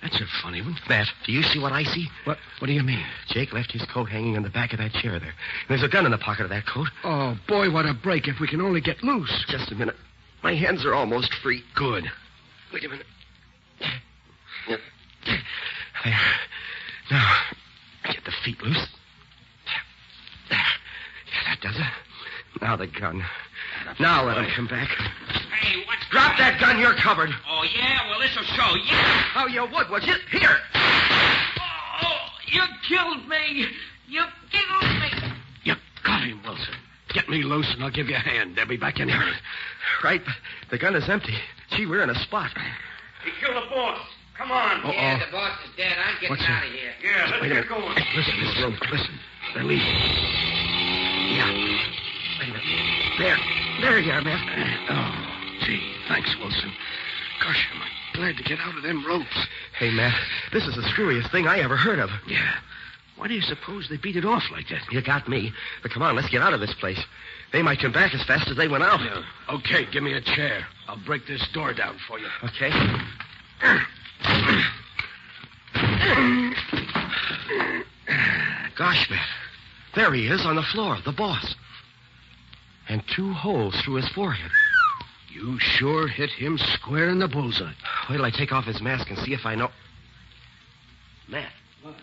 that's a funny one. Matt, do you see what I see? What do you mean? Jake left his coat hanging on the back of that chair there. There's a gun in the pocket of that coat. Oh, boy, what a break if we can only get loose. Just a minute. My hands are almost free. Good. Wait a minute. There. Now, get the feet loose. There. Yeah, that does it. Now the gun. Now let him come back. Hey, what's... Drop that gun. You're covered. Oh, yeah? Well, this'll show. Yeah. Oh, you would you? Here. Oh, you killed me. You killed me. You got him, Wilson. Get me loose and I'll give you a hand. They'll be back in here. Right, but the gun is empty. Gee, we're in a spot. He killed the boss. Come on. Uh-oh. Yeah, the boss is dead. I'm getting out of here. Yeah, let's get going. Listen, Miss Rhodes, listen. They're leaving. Yeah. Wait a minute. There you are, man. Oh, gee. Thanks, Wilson. Gosh, am I glad to get out of them ropes. Hey, Matt, this is the screwiest thing I ever heard of. Yeah. Why do you suppose they beat it off like that? You got me. But come on, let's get out of this place. They might come back as fast as they went out. Yeah. Okay, give me a chair. I'll break this door down for you. Okay. Gosh, Matt. There he is on the floor, the boss. And 2 holes through his forehead. You sure hit him square in the bullseye. Wait till I take off his mask and see if I know... Matt. What?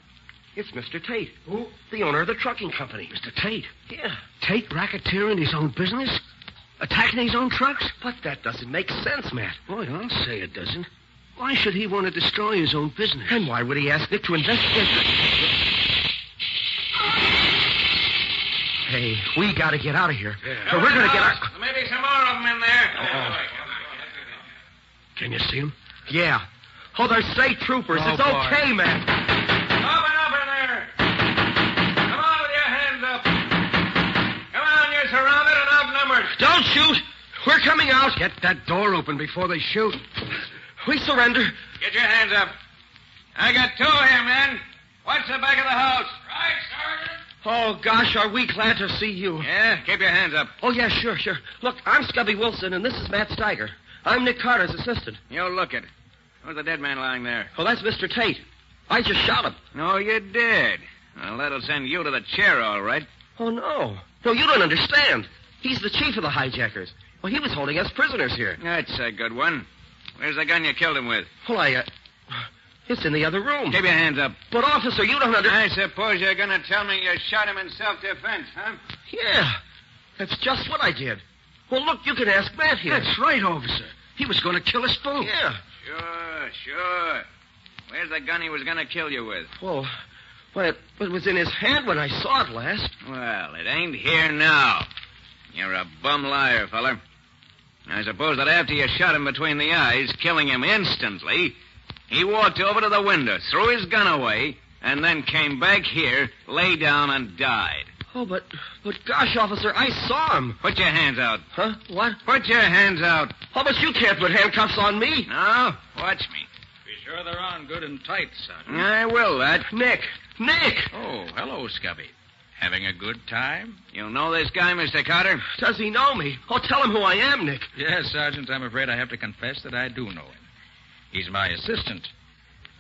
It's Mr. Tate. Who? The owner of the trucking company. Mr. Tate? Yeah. Tate racketeering his own business? Attacking his own trucks? But that doesn't make sense, Matt. Boy, I'll say it doesn't. Why should he want to destroy his own business? And why would he ask Nick to investigate? Hey, we got to get out of here. Or we're going to get out. Maybe some more of them in there. Can you see him? Yeah. Oh, they're state troopers. Oh, it's boy. okay, man. Open up in there. Come on with your hands up. Come on, you're surrounded and outnumbered. Don't shoot. We're coming out. Get that door open before they shoot. We surrender. Get your hands up. I got two here, men. Watch the back of the house. Right, Sergeant. Oh, gosh, are we glad to see you. Yeah, keep your hands up. Oh, yeah, sure. Look, I'm Scubby Wilson, and this is Matt Steiger. I'm Nick Carter's assistant. You look it. Who's the dead man lying there? Oh, that's Mr. Tate. I just shot him. No, you did. Well, that'll send you to the chair, all right. Oh, no. No, you don't understand. He's the chief of the hijackers. Well, he was holding us prisoners here. That's a good one. Where's the gun you killed him with? Well, it's in the other room. Keep your hands up. But, officer, you don't understand. I suppose you're going to tell me you shot him in self-defense, huh? Yeah, that's just what I did. Well, look, you can ask Matt here. That's right, officer. He was going to kill us both. Yeah. Sure. Where's the gun he was going to kill you with? Well, it was in his hand when I saw it last. Well, it ain't here now. You're a bum liar, feller. I suppose that after you shot him between the eyes, killing him instantly, he walked over to the window, threw his gun away, and then came back here, lay down, and died. Oh, but gosh, officer, I saw him. Put your hands out. Huh? What? Put your hands out. Oh, but you can't put handcuffs on me. No? Watch me. Be sure they're on good and tight, Sergeant. I will, that. Nick! Oh, hello, Scubby. Having a good time? You know this guy, Mr. Carter? Does he know me? Oh, tell him who I am, Nick. Yes, Sergeant, I'm afraid I have to confess that I do know him. He's my assistant,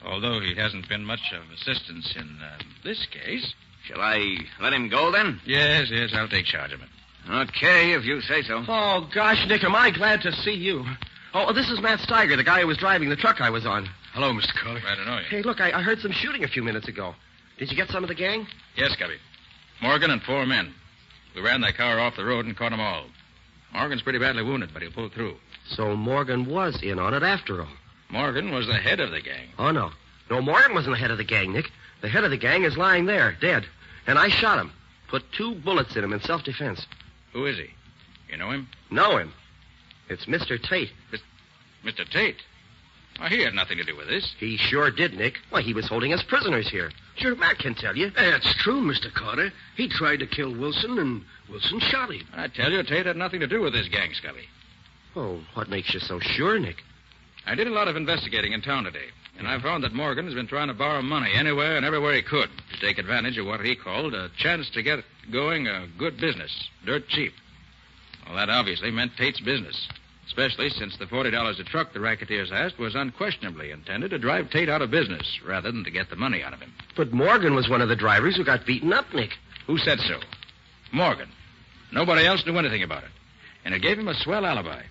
although he hasn't been much of assistance in this case. Shall I let him go, then? Yes, I'll take charge of him. Okay, if you say so. Oh, gosh, Nick, am I glad to see you. Oh, this is Matt Steiger, the guy who was driving the truck I was on. Hello, Mr. Carter. I don't know you. Hey, look, I heard some shooting a few minutes ago. Did you get some of the gang? Yes, Scubby. Morgan and 4 men. We ran that car off the road and caught them all. Morgan's pretty badly wounded, but he'll pull through. So Morgan was in on it after all. Morgan was the head of the gang. Oh, no. No, Morgan wasn't the head of the gang, Nick. The head of the gang is lying there, dead. And I shot him. Put 2 bullets in him in self-defense. Who is he? You know him? Know him. It's Mr. Tate. Mr. Tate? Why, he had nothing to do with this. He sure did, Nick. Why, he was holding us prisoners here. Sure, Matt can tell you. That's true, Mr. Carter. He tried to kill Wilson, and Wilson shot him. I tell you, Tate had nothing to do with this gang, Scubby. Oh, what makes you so sure, Nick? I did a lot of investigating in town today, and I found that Morgan has been trying to borrow money anywhere and everywhere he could to take advantage of what he called a chance to get going a good business, dirt cheap. Well, that obviously meant Tate's business, especially since the $40 a truck the racketeers asked was unquestionably intended to drive Tate out of business rather than to get the money out of him. But Morgan was one of the drivers who got beaten up, Nick. Who said so? Morgan. Nobody else knew anything about it, and it gave him a swell alibi.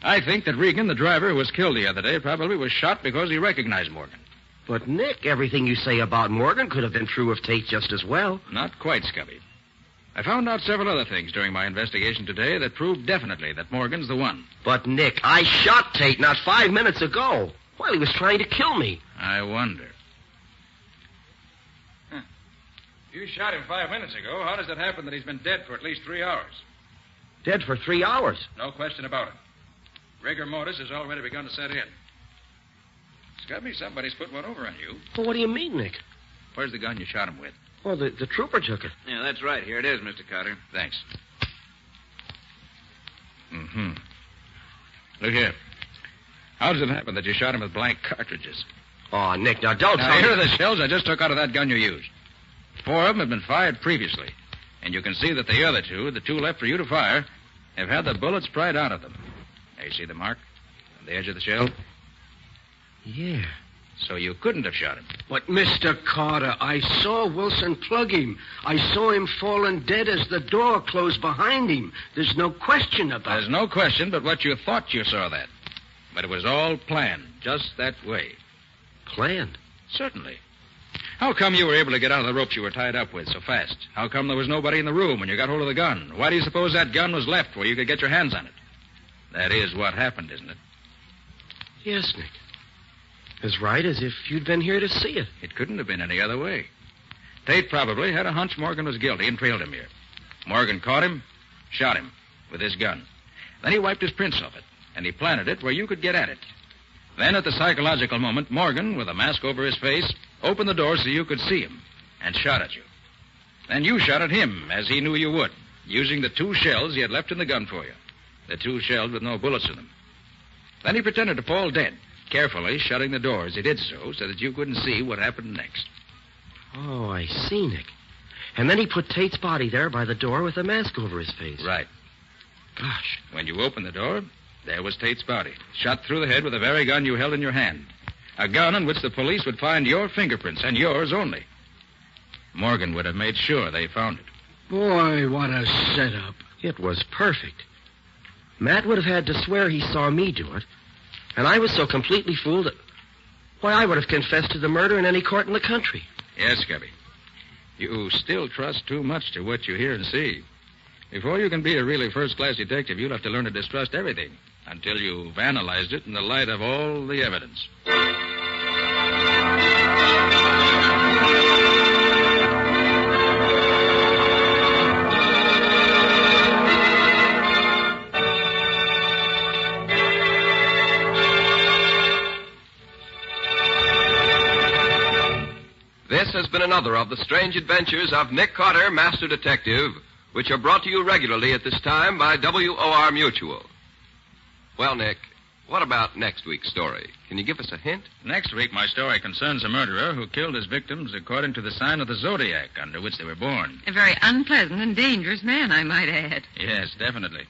I think that Regan, the driver who was killed the other day, probably was shot because he recognized Morgan. But, Nick, everything you say about Morgan could have been true of Tate just as well. Not quite, Scubby. I found out several other things during my investigation today that proved definitely that Morgan's the one. But, Nick, I shot Tate not 5 minutes ago while he was trying to kill me. I wonder. You shot him 5 minutes ago. How does it happen that he's been dead for at least 3 hours? Dead for 3 hours? No question about it. Rigor mortis has already begun to set in. Scubby, somebody's put one over on you. Well, what do you mean, Nick? Where's the gun you shot him with? Well, the trooper took it. Yeah, that's right. Here it is, Mr. Carter. Thanks. Mm-hmm. Look here. How does it happen that you shot him with blank cartridges? Oh, Nick, now don't tell me. Here are the shells I just took out of that gun you used. 4 of them have been fired previously. And you can see that the other 2, the 2 left for you to fire, have had the bullets pried out of them. Now, you see the mark on the edge of the shell? Yeah. So you couldn't have shot him. But, Mr. Carter, I saw Wilson plug him. I saw him falling dead as the door closed behind him. There's no question about it. There's no question but what you thought you saw that. But it was all planned, just that way. Planned? Certainly. How come you were able to get out of the ropes you were tied up with so fast? How come there was nobody in the room when you got hold of the gun? Why do you suppose that gun was left where you could get your hands on it? That is what happened, isn't it? Yes, Nick. As right as if you'd been here to see it. It couldn't have been any other way. Tate probably had a hunch Morgan was guilty and trailed him here. Morgan caught him, shot him with his gun. Then he wiped his prints off it, and he planted it where you could get at it. Then, at the psychological moment, Morgan, with a mask over his face, opened the door so you could see him and shot at you. Then you shot at him, as he knew you would, using the 2 shells he had left in the gun for you. The 2 shells with no bullets in them. Then he pretended to fall dead, carefully shutting the door as he did so that you couldn't see what happened next. Oh, I see, Nick. And then he put Tate's body there by the door with a mask over his face. Right. Gosh. When you opened the door, there was Tate's body, shot through the head with the very gun you held in your hand. A gun on which the police would find your fingerprints, and yours only. Morgan would have made sure they found it. Boy, what a setup. It was perfect. Matt would have had to swear he saw me do it, and I was so completely fooled that, why, I would have confessed to the murder in any court in the country. Yes, Scubby. You still trust too much to what you hear and see. Before you can be a really first-class detective, you'll have to learn to distrust everything until you've analyzed it in the light of all the evidence. This has been another of the strange adventures of Nick Carter, Master Detective, which are brought to you regularly at this time by WOR Mutual. Well, Nick, what about next week's story? Can you give us a hint? Next week, my story concerns a murderer who killed his victims according to the sign of the zodiac under which they were born. A very unpleasant and dangerous man, I might add. Yes, definitely.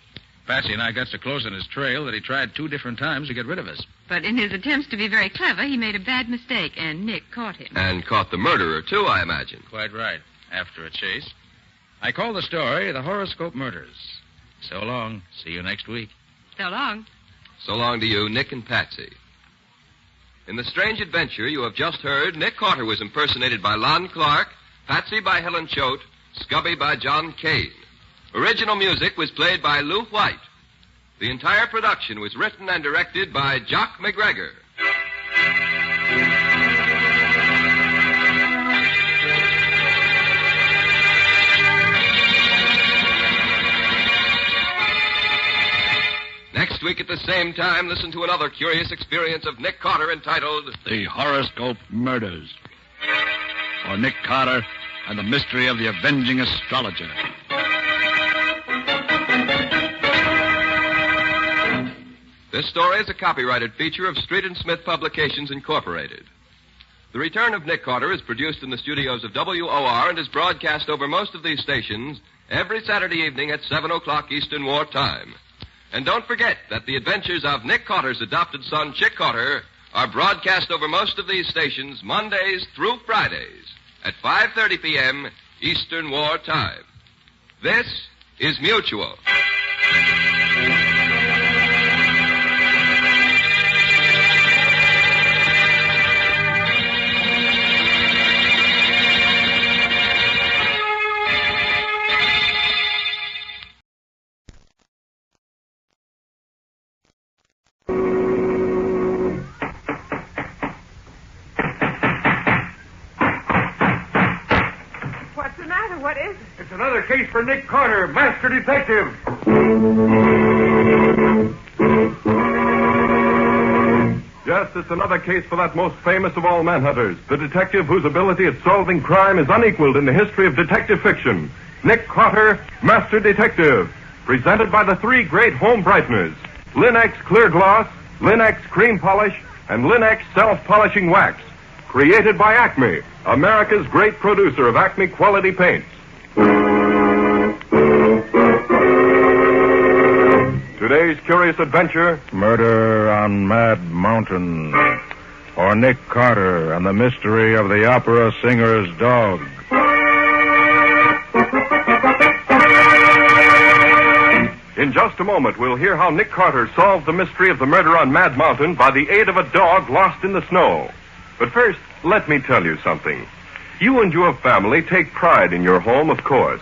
Patsy and I got so close on his trail that he tried 2 different times to get rid of us. But in his attempts to be very clever, he made a bad mistake, and Nick caught him. And caught the murderer, too, I imagine. Quite right. After a chase. I call the story The Horoscope Murders. So long. See you next week. So long. So long to you, Nick and Patsy. In the strange adventure you have just heard, Nick Carter was impersonated by Lon Clark, Patsy by Helen Choate, Scubby by John Kane. Original music was played by Lou White. The entire production was written and directed by Jock McGregor. Next week at the same time, listen to another curious experience of Nick Carter entitled The Horoscope Murders. Or Nick Carter and the Mystery of the Avenging Astrologer. This story is a copyrighted feature of Street & Smith Publications, Incorporated. The Return of Nick Carter is produced in the studios of WOR and is broadcast over most of these stations every Saturday evening at 7 o'clock Eastern War Time. And don't forget that the adventures of Nick Carter's adopted son, Chick Carter, are broadcast over most of these stations Mondays through Fridays at 5:30 p.m. Eastern War Time. This is Mutual. What is it? It's another case for Nick Carter, Master Detective. Yes, it's another case for that most famous of all manhunters, the detective whose ability at solving crime is unequaled in the history of detective fiction. Nick Carter, Master Detective. Presented by the 3 great home brighteners, Linex Clear Gloss, Linex Cream Polish, and Linex Self-Polishing Wax. Created by Acme, America's great producer of Acme quality paints. Today's curious adventure: Murder on Mad Mountain. Or Nick Carter and the Mystery of the Opera Singer's Dog. In just a moment, we'll hear how Nick Carter solved the mystery of the murder on Mad Mountain by the aid of a dog lost in the snow. But first, let me tell you something. You and your family take pride in your home, of course.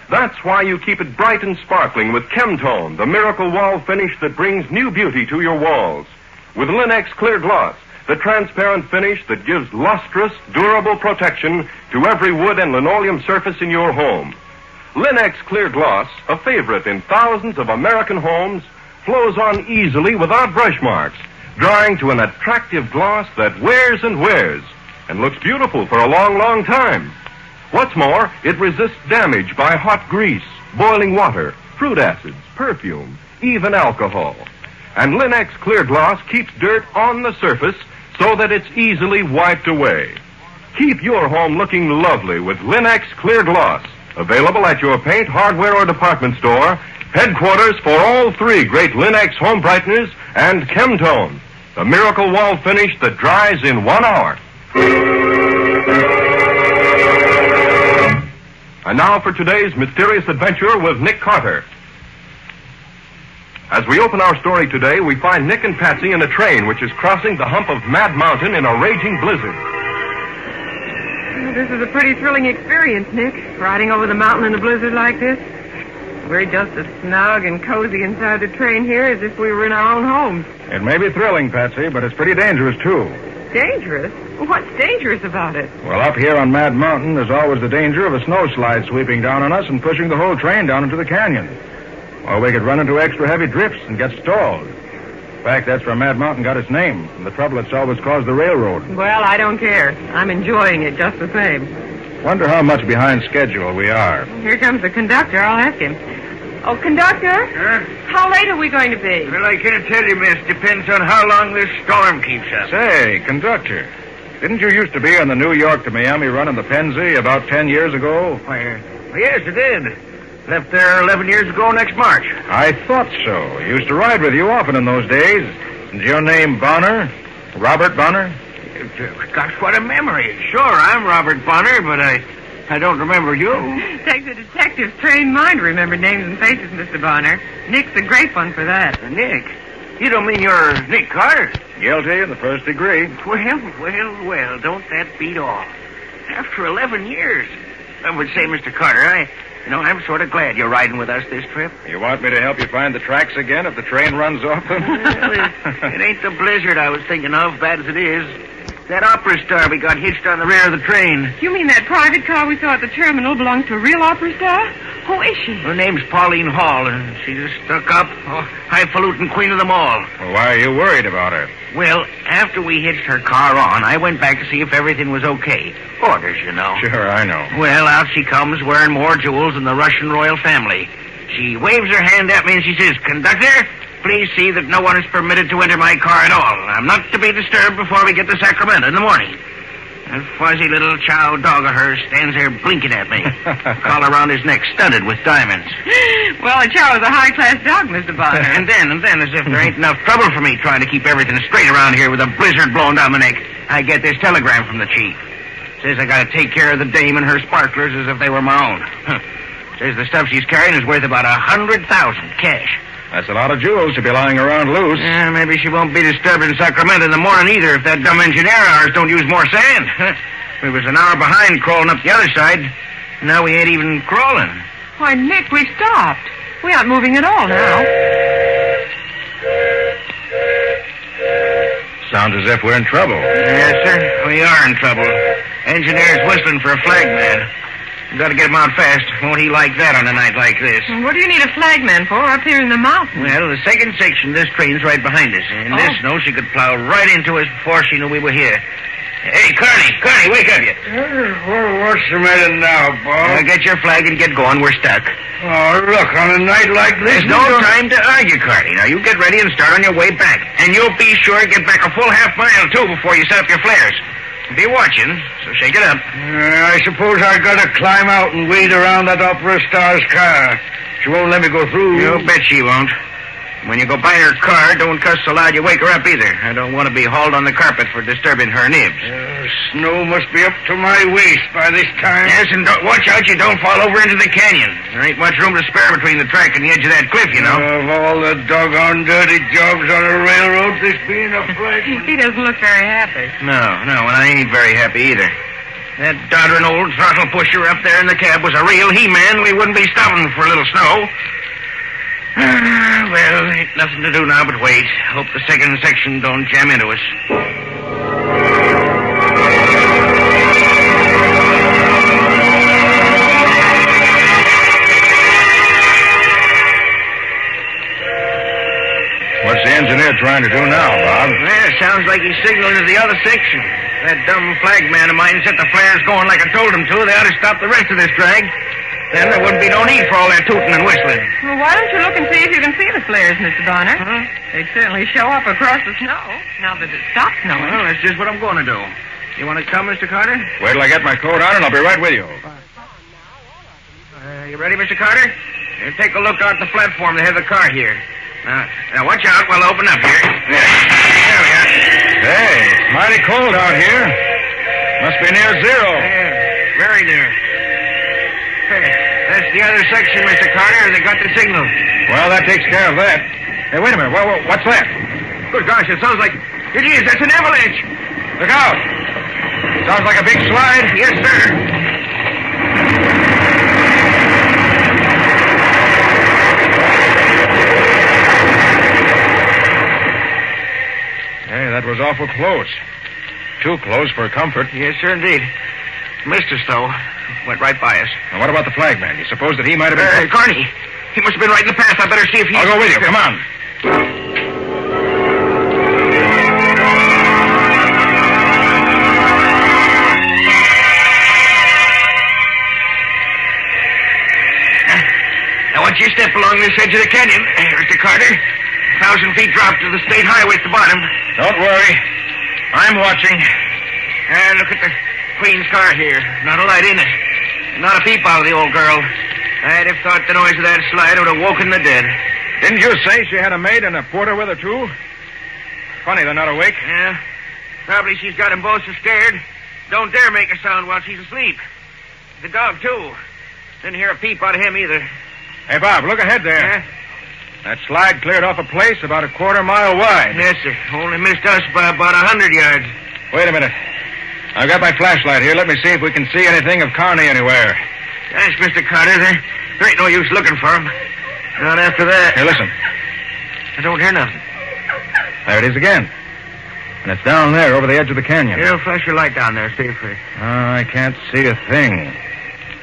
That's why you keep it bright and sparkling with Chemtone, the miracle wall finish that brings new beauty to your walls. With Linex Clear Gloss, the transparent finish that gives lustrous, durable protection to every wood and linoleum surface in your home. Linux Clear Gloss, a favorite in thousands of American homes, flows on easily without brush marks, drying to an attractive gloss that wears and wears and looks beautiful for a long, long time. What's more, it resists damage by hot grease, boiling water, fruit acids, perfume, even alcohol. And Linux Clear Gloss keeps dirt on the surface so that it's easily wiped away. Keep your home looking lovely with Linux Clear Gloss. Available at your paint, hardware, or department store. Headquarters for all three great Linux home brighteners and Chemtone, the miracle wall finish that dries in 1 hour. And now for today's mysterious adventure with Nick Carter. As we open our story today, we find Nick and Patsy in a train which is crossing the hump of Mad Mountain in a raging blizzard. This is a pretty thrilling experience, Nick, riding over the mountain in a blizzard like this. We're just as snug and cozy inside the train here as if we were in our own homes. It may be thrilling, Patsy, but it's pretty dangerous, too. Dangerous? What's dangerous about it? Well, up here on Mad Mountain, there's always the danger of a snowslide sweeping down on us and pushing the whole train down into the canyon. Or we could run into extra heavy drifts and get stalled. In fact, that's where Mad Mountain got its name, from the trouble it's always caused the railroad. Well, I don't care. I'm enjoying it just the same. Wonder how much behind schedule we are. Here comes the conductor. I'll ask him. Oh, conductor? How late are we going to be? Well, I can't tell you, miss. Depends on how long this storm keeps up. Say, conductor, didn't you used to be on the New York to Miami run in the Pennsy about 10 years ago? Why, yes, I did. Left there 11 years ago next March. I thought so. Used to ride with you often in those days. Is your name Bonner? Robert Bonner? Gosh, what a memory. Sure, I'm Robert Bonner, but I don't remember you. Takes a detective's trained mind to remember names and faces, Mr. Bonner. Nick's a great one for that. Nick? You don't mean you're Nick Carter? Guilty in the first degree. Well, don't that beat all? After 11 years. I would say, Mr. Carter, I'm sort of glad you're riding with us this trip. You want me to help you find the tracks again if the train runs off them? It ain't the blizzard I was thinking of, bad as it is. That opera star we got hitched on the rear of the train. You mean that private car we saw at the terminal belongs to a real opera star? Who is she? Her name's Pauline Hall, and she's a stuck-up, highfalutin queen of them all. Well, why are you worried about her? Well, after we hitched her car on, I went back to see if everything was okay. Orders, you know. Sure, I know. Well, out she comes, wearing more jewels than the Russian royal family. She waves her hand at me and she says, "Conductor, please see that no one is permitted to enter my car at all. I'm not to be disturbed before we get to Sacramento in the morning." That fuzzy little chow dog of hers stands there blinking at me. Collar around his neck studded with diamonds. Well, a chow is a high-class dog, Mr. Bonner. And then, as if there ain't enough trouble for me trying to keep everything straight around here with a blizzard blowing down my neck, I get this telegram from the chief. Says I gotta take care of the dame and her sparklers as if they were my own. Says the stuff she's carrying is worth about $100,000 cash. That's a lot of jewels to be lying around loose. Yeah, maybe she won't be disturbed in Sacramento in the morning either if that dumb engineer of ours don't use more sand. We was an hour behind crawling up the other side. Now we ain't even crawling. Why, Nick, we've stopped. We aren't moving at all now. Sounds as if we're in trouble. Yes, sir. We are in trouble. Engineer's whistling for a flagman. We've got to get him out fast. Won't he like that on a night like this? What do you need a flagman for up here in the mountains? Well, the second section of this train's right behind us. And this snow, she could plow right into us before she knew we were here. Hey, Kearney, wake up, you. What's the matter now, Bob? Get your flag and get going. We're stuck. Oh, look, on a night like this... There's no time to argue, Kearney. Now, you get ready and start on your way back. And you'll be sure to get back a full half mile, too, before you set up your flares. Be watching, so shake it up. I suppose I gotta climb out and wade around that opera star's car. She won't let me go through. You bet she won't. When you go by her car, don't cuss so loud you wake her up either. I don't want to be hauled on the carpet for disturbing her nibs. Snow must be up to my waist by this time. Yes, and watch out you don't fall over into the canyon. There ain't much room to spare between the track and the edge of that cliff, you know. Of all the doggone dirty jobs on a railroad, this being a flagman. He doesn't look very happy. No, and I ain't very happy either. That doddering old throttle pusher up there in the cab was a real he-man. We wouldn't be stopping for a little snow. Well, ain't nothing to do now but wait. Hope the second section don't jam into us. trying to do now, Bob? Well, sounds like he's signaling to the other section. That dumb flag man of mine set the flares going like I told him to. They ought to stop the rest of this drag. Then there wouldn't be no need for all that tooting and whistling. Well, why don't you look and see if you can see the flares, Mr. Bonner? They'd certainly show up across the snow, now that it stops snowing. Well, that's just what I'm going to do. You want to come, Mr. Carter? Wait till I get my coat on, and I'll be right with you. You ready, Mr. Carter? Take a look out the platform. They have the car here. Now watch out. We'll open up here. There we are. Hey, it's mighty cold out here. Must be near zero. Yeah, very near. Hey, that's the other section, Mr. Carter. They got the signal. Well, that takes care of that. Hey, wait a minute. What's that? Good gosh, it sounds like... It is. That's an avalanche. Look out. Sounds like a big slide. Yes, sir. Hey, that was awful close. Too close for comfort. Yes, sir, indeed. Missed us, though. Went right by us. Now, what about the flagman? You suppose that he might have been... Carney. He must have been right in the path. I better see if he's... I'll go with you. Come on. Now, once you step along this edge of the canyon, Mr. Carter, 1,000 feet drop to the state highway at the bottom. Don't worry. I'm watching. And look at the Queen's car here. Not a light in it. Not a peep out of the old girl. I'd have thought the noise of that slide would have woken the dead. Didn't you say she had a maid and a porter with her, too? Funny they're not awake. Yeah. Probably she's got them both so scared. Don't dare make a sound while she's asleep. The dog, too. Didn't hear a peep out of him either. Hey, Bob, look ahead there. Yeah? That slide cleared off a place about a quarter-mile wide. Yes, sir. Only missed us by about 100 yards. Wait a minute. I've got my flashlight here. Let me see if we can see anything of Carney anywhere. Thanks, Mr. Carter. There ain't no use looking for him. Not after that. Here, listen. I don't hear nothing. There it is again. And it's down there over the edge of the canyon. Here, flash your light down there. See if we... I can't see a thing.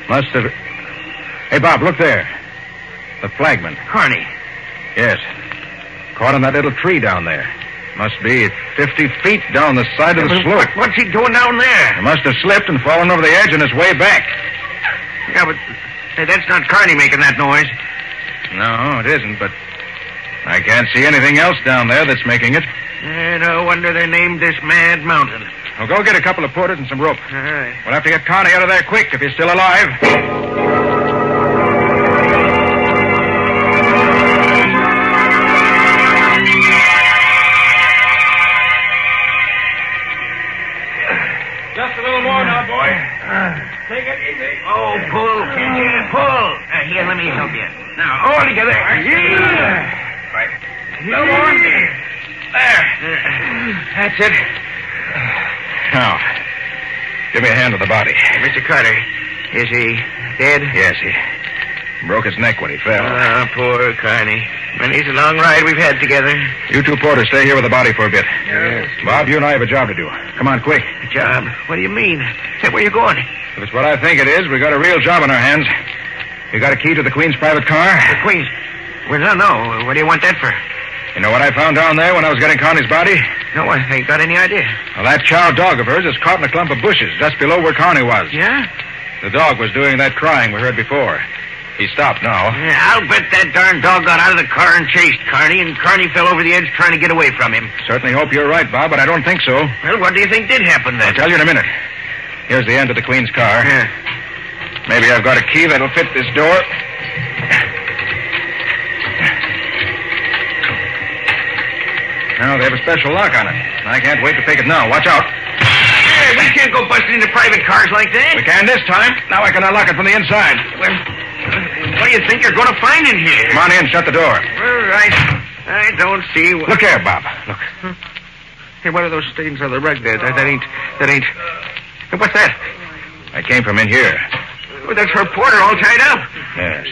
Must have... Hey, Bob, look there. The flagman. Carney. Yes. Caught on that little tree down there. Must be 50 feet down the side of the slope. What's he doing down there? He must have slipped and fallen over the edge on his way back. Yeah, but that's not Carney making that noise. No, it isn't, but I can't see anything else down there that's making it. No wonder they named this Mad Mountain. Well, go get a couple of porters and some rope. All right. We'll have to get Carney out of there quick if he's still alive. Just a little more now, boy. Take it easy. Oh, pull, can't you? Pull. Here, let me help you. Now, all together. Yeah. Right. No more. There. That's it. Now, give me a hand with the body. Mr. Carter, is he dead? Yes, he broke his neck when he fell. Ah, poor Carney. Many's a long ride we've had together. You two porters stay here with the body for a bit. Yes. Bob, you and I have a job to do. Come on, quick. A job? What do you mean? Hey, where are you going? If it's what I think it is, we got a real job on our hands. You got a key to the Queen's private car? The Queen's? Well, no. What do you want that for? You know what I found down there when I was getting Carney's body? No, I ain't got any idea. Well, that chow dog of hers is caught in a clump of bushes just below where Carney was. Yeah? The dog was doing that crying we heard before. He stopped now. Yeah, I'll bet that darn dog got out of the car and chased Carney, and Carney fell over the edge trying to get away from him. Certainly hope you're right, Bob, but I don't think so. Well, what do you think did happen then? I'll tell you in a minute. Here's the end of the Queen's car. Yeah. Maybe I've got a key that'll fit this door. Now, they have a special lock on it. I can't wait to take it now. Watch out. Hey, we can't go busting into private cars like that. We can this time. Now I can unlock it from the inside. Well, what do you think you're going to find in here? Come on in. Shut the door. All right. I don't see... Look here, Bob. Look. Hey, what are those stains on the rug there? That ain't... Hey, what's that? I came from in here. Well, that's her porter all tied up. Yes.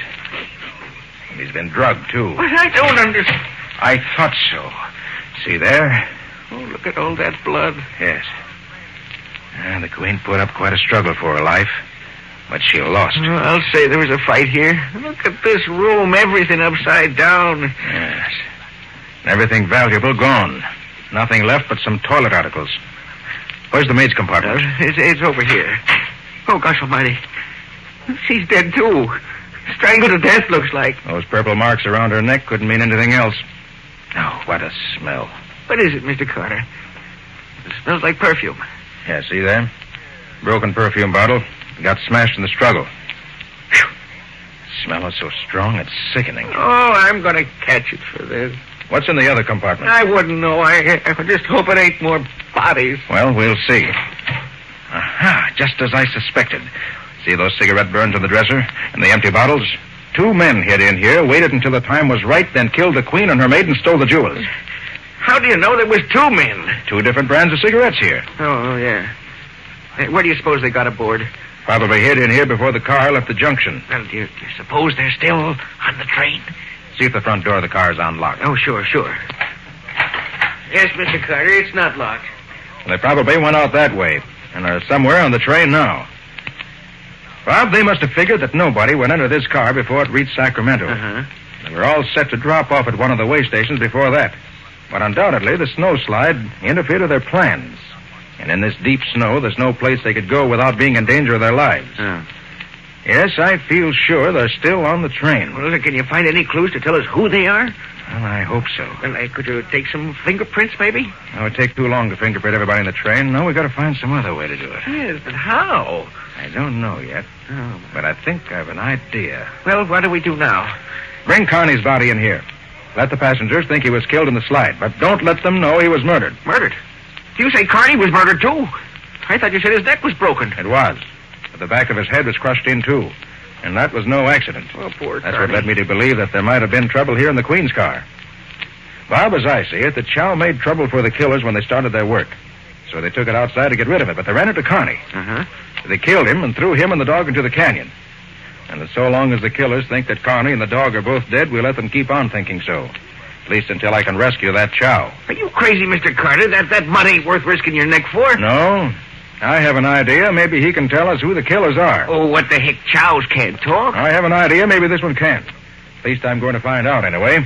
And he's been drugged, too. But I don't understand. I thought so. See there? Oh, look at all that blood. Yes. The Queen put up quite a struggle for her life, but she lost. Oh, I'll say there was a fight here. Look at this room, everything upside down. Yes. And everything valuable gone. Nothing left but some toilet articles. Where's the maid's compartment? It's over here. Oh, gosh almighty. She's dead, too. Strangled to death, looks like. Those purple marks around her neck couldn't mean anything else. Oh, what a smell. What is it, Mr. Carter? It smells like perfume. Yeah, see there? Broken perfume bottle. Got smashed in the struggle. Whew. The smell is so strong, it's sickening. Oh, I'm going to catch it for this. What's in the other compartment? I wouldn't know. I just hope it ain't more bodies. Well, we'll see. Aha, just as I suspected. See those cigarette burns on the dresser and the empty bottles? 2 men hid in here, waited until the time was right, then killed the queen and her maid and stole the jewels. How do you know there was 2 men? 2 different brands of cigarettes here. Oh, yeah. Where do you suppose they got aboard? Probably hid in here before the car left the junction. Well, do you suppose they're still on the train? See if the front door of the car is unlocked. Oh, sure. Yes, Mr. Carter, it's not locked. Well, they probably went out that way and are somewhere on the train now. Bob, they must have figured that nobody would enter this car before it reached Sacramento. Uh-huh. They were all set to drop off at one of the way stations before that. But undoubtedly, the snowslide interfered with their plans. And in this deep snow, there's no place they could go without being in danger of their lives. Oh. Yes, I feel sure they're still on the train. Well, can you find any clues to tell us who they are? Well, I hope so. Well, could you take some fingerprints, maybe? It would take too long to fingerprint everybody in the train. No, we've got to find some other way to do it. Yes, but how? I don't know yet. Oh. But I think I have an idea. Well, what do we do now? Bring Carney's body in here. Let the passengers think he was killed in the slide, but don't let them know he was murdered. Murdered? You say Carney was murdered, too? I thought you said his neck was broken. It was. But the back of his head was crushed in, too. And that was no accident. Oh, poor That's Carney. what led me to believe that there might have been trouble here in the Queen's car. Bob, as I see it, the Chow made trouble for the killers when they started their work. So they took it outside to get rid of it, but they ran into Carney. Uh-huh. They killed him and threw him and the dog into the canyon. And so long as the killers think that Carney and the dog are both dead, we'll let them keep on thinking so. At least until I can rescue that Chow. Are you crazy, Mr. Carter? That mud ain't worth risking your neck for. No. I have an idea. Maybe he can tell us who the killers are. Oh, what the heck? Chows can't talk. I have an idea. Maybe this one can. At least I'm going to find out anyway.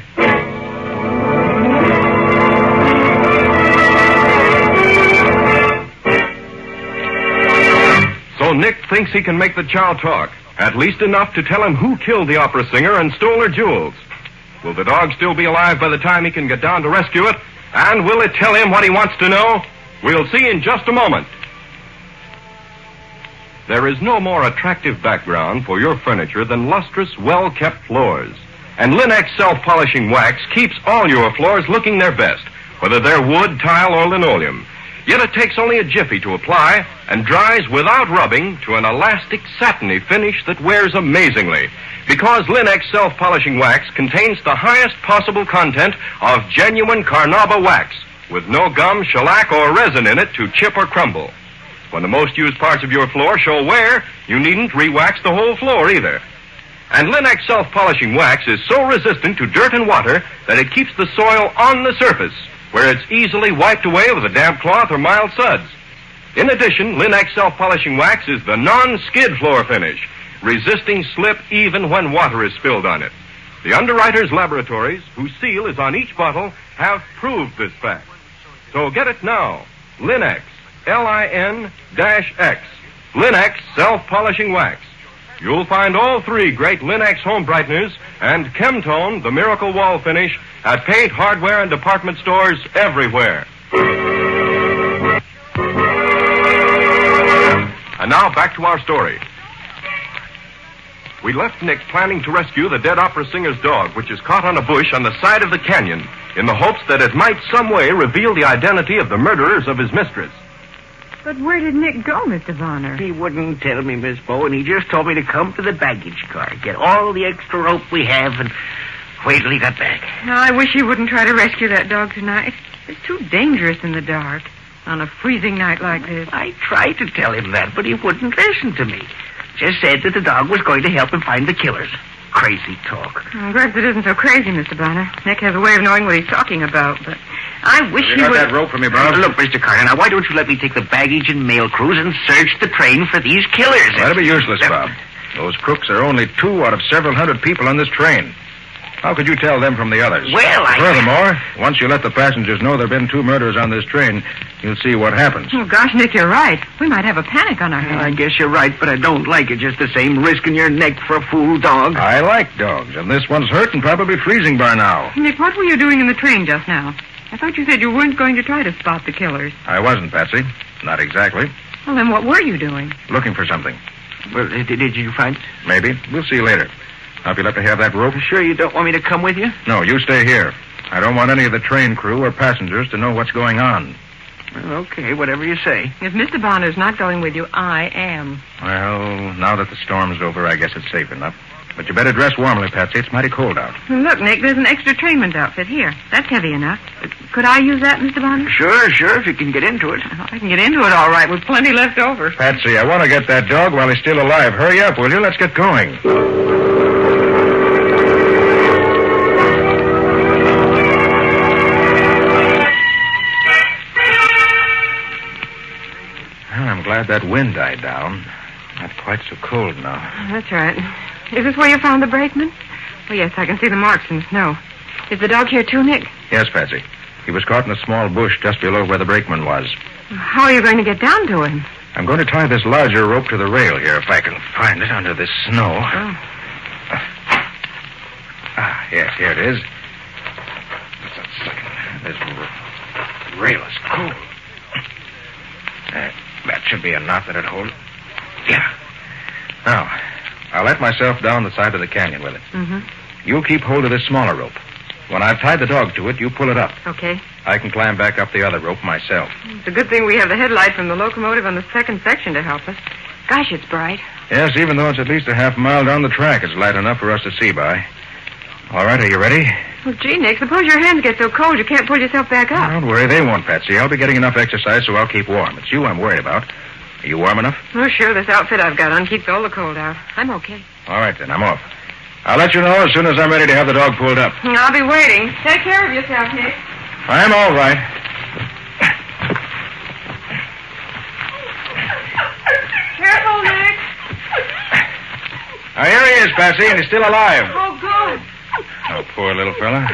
So Nick thinks he can make the Chow talk. At least enough to tell him who killed the opera singer and stole her jewels. Will the dog still be alive by the time he can get down to rescue it? And will it tell him what he wants to know? We'll see in just a moment. There is no more attractive background for your furniture than lustrous, well-kept floors. And Linex self-polishing wax keeps all your floors looking their best, whether they're wood, tile, or linoleum. Yet it takes only a jiffy to apply and dries without rubbing to an elastic, satiny finish that wears amazingly. Because Linex self-polishing wax contains the highest possible content of genuine Carnauba wax, with no gum, shellac, or resin in it to chip or crumble. When the most used parts of your floor show wear, you needn't re-wax the whole floor either. And Linex self-polishing wax is so resistant to dirt and water that it keeps the soil on the surface, where it's easily wiped away with a damp cloth or mild suds. In addition, Linex self-polishing wax is the non-skid floor finish, resisting slip even when water is spilled on it. The underwriters' laboratories, whose seal is on each bottle, have proved this fact. So get it now. Linex, L-I-N-X. Linex self-polishing wax. You'll find all 3 great Linex home brighteners and Chemtone, the miracle wall finish, at paint, hardware, and department stores everywhere. And now back to our story. We left Nick planning to rescue the dead opera singer's dog, which is caught on a bush on the side of the canyon, in the hopes that it might some way reveal the identity of the murderers of his mistress. But where did Nick go, Mr. Bonner? He wouldn't tell me, Miss Bow, and he just told me to come to the baggage car, get all the extra rope we have, and wait till he got back. Now, I wish you wouldn't try to rescue that dog tonight. It's too dangerous in the dark on a freezing night like this. I tried to tell him that, but he wouldn't listen to me. Just said that the dog was going to help him find the killers. Crazy talk. Well, perhaps it isn't so crazy, Mr. Bonner. Nick has a way of knowing what he's talking about, but I wish You he got would... that rope for me, Bob? Look, Mr. Carter, now why don't you let me take the baggage and mail crews and search the train for these killers? That'll be useless, Bob. Those crooks are only 2 out of several hundred people on this train. How could you tell them from the others? Well, Furthermore, once you let the passengers know there have been 2 murders on this train, you'll see what happens. Oh, gosh, Nick, you're right. We might have a panic on our hands. I guess you're right, but I don't like it just the same, risking your neck for a fool dog. I like dogs, and this one's hurt and probably freezing by now. Nick, what were you doing in the train just now? I thought you said you weren't going to try to spot the killers. I wasn't, Patsy. Not exactly. Well, then what were you doing? Looking for something. Well, did you find it? Maybe. We'll see later. Now, if you'll let me have that rope. Sure you don't want me to come with you? No, you stay here. I don't want any of the train crew or passengers to know what's going on. Well, okay, whatever you say. If Mr. Bonner's not going with you, I am. Well, now that the storm's over, I guess it's safe enough. But you better dress warmly, Patsy. It's mighty cold out. Look, Nick, there's an extra trainman's outfit here. That's heavy enough. Could I use that, Mr. Bonner? Sure, if you can get into it. Oh, I can get into it all right with plenty left over. Patsy, I want to get that dog while he's still alive. Hurry up, will you? Let's get going. I'm glad that wind died down. Not quite so cold now. That's right. Is this where you found the brakeman? Oh, yes, I can see the marks in the snow. Is the dog here too, Nick? Yes, Patsy. He was caught in a small bush just below where the brakeman was. How are you going to get down to him? I'm going to tie this larger rope to the rail here if I can find it under this snow. Oh. Yes, here it is. Just a second. This rail is cold. That should be a knot that'll hold. Yeah. Now, I'll let myself down the side of the canyon with it. Mm-hmm. You keep hold of this smaller rope. When I've tied the dog to it, you pull it up. Okay. I can climb back up the other rope myself. It's a good thing we have the headlight from the locomotive on the second section to help us. Gosh, it's bright. Yes, even though it's at least a half mile down the track, it's light enough for us to see by. All right, are you ready? Well, gee, Nick, suppose your hands get so cold you can't pull yourself back up. Don't worry, they won't, Patsy. I'll be getting enough exercise, so I'll keep warm. It's you I'm worried about. Are you warm enough? Oh, sure, this outfit I've got on keeps all the cold out. I'm okay. All right, then, I'm off. I'll let you know as soon as I'm ready to have the dog pulled up. I'll be waiting. Take care of yourself, Nick. I'm all right. Careful, Nick. Here he is, Patsy, and he's still alive. Oh, good. Oh, poor little fella.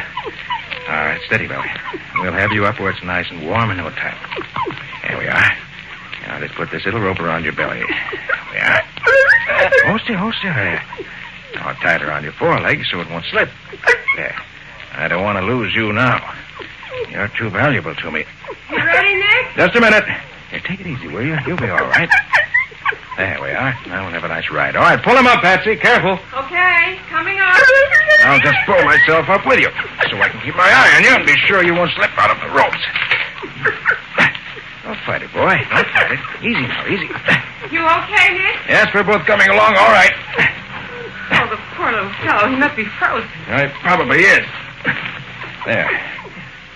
All right, steady, Billy. We'll have you up where it's nice and warm in no time. There we are. Now, let's put this little rope around your belly. There we are. Hold still. There. Now, I'll tie it around your forelegs so it won't slip. There. I don't want to lose you now. You're too valuable to me. You ready, Nick? Just a minute. Here, take it easy, will you? You'll be all right. There we are. Now we'll have a nice ride. All right, pull him up, Patsy. Careful. Okay, coming up. I'll just pull myself up with you so I can keep my eye on you and be sure you won't slip out of the ropes. Don't fight it, boy. Don't fight it. Easy now, easy. You okay, Nick? Yes, we're both coming along all right. Oh, the poor little fellow. He must be frozen. It probably is. There.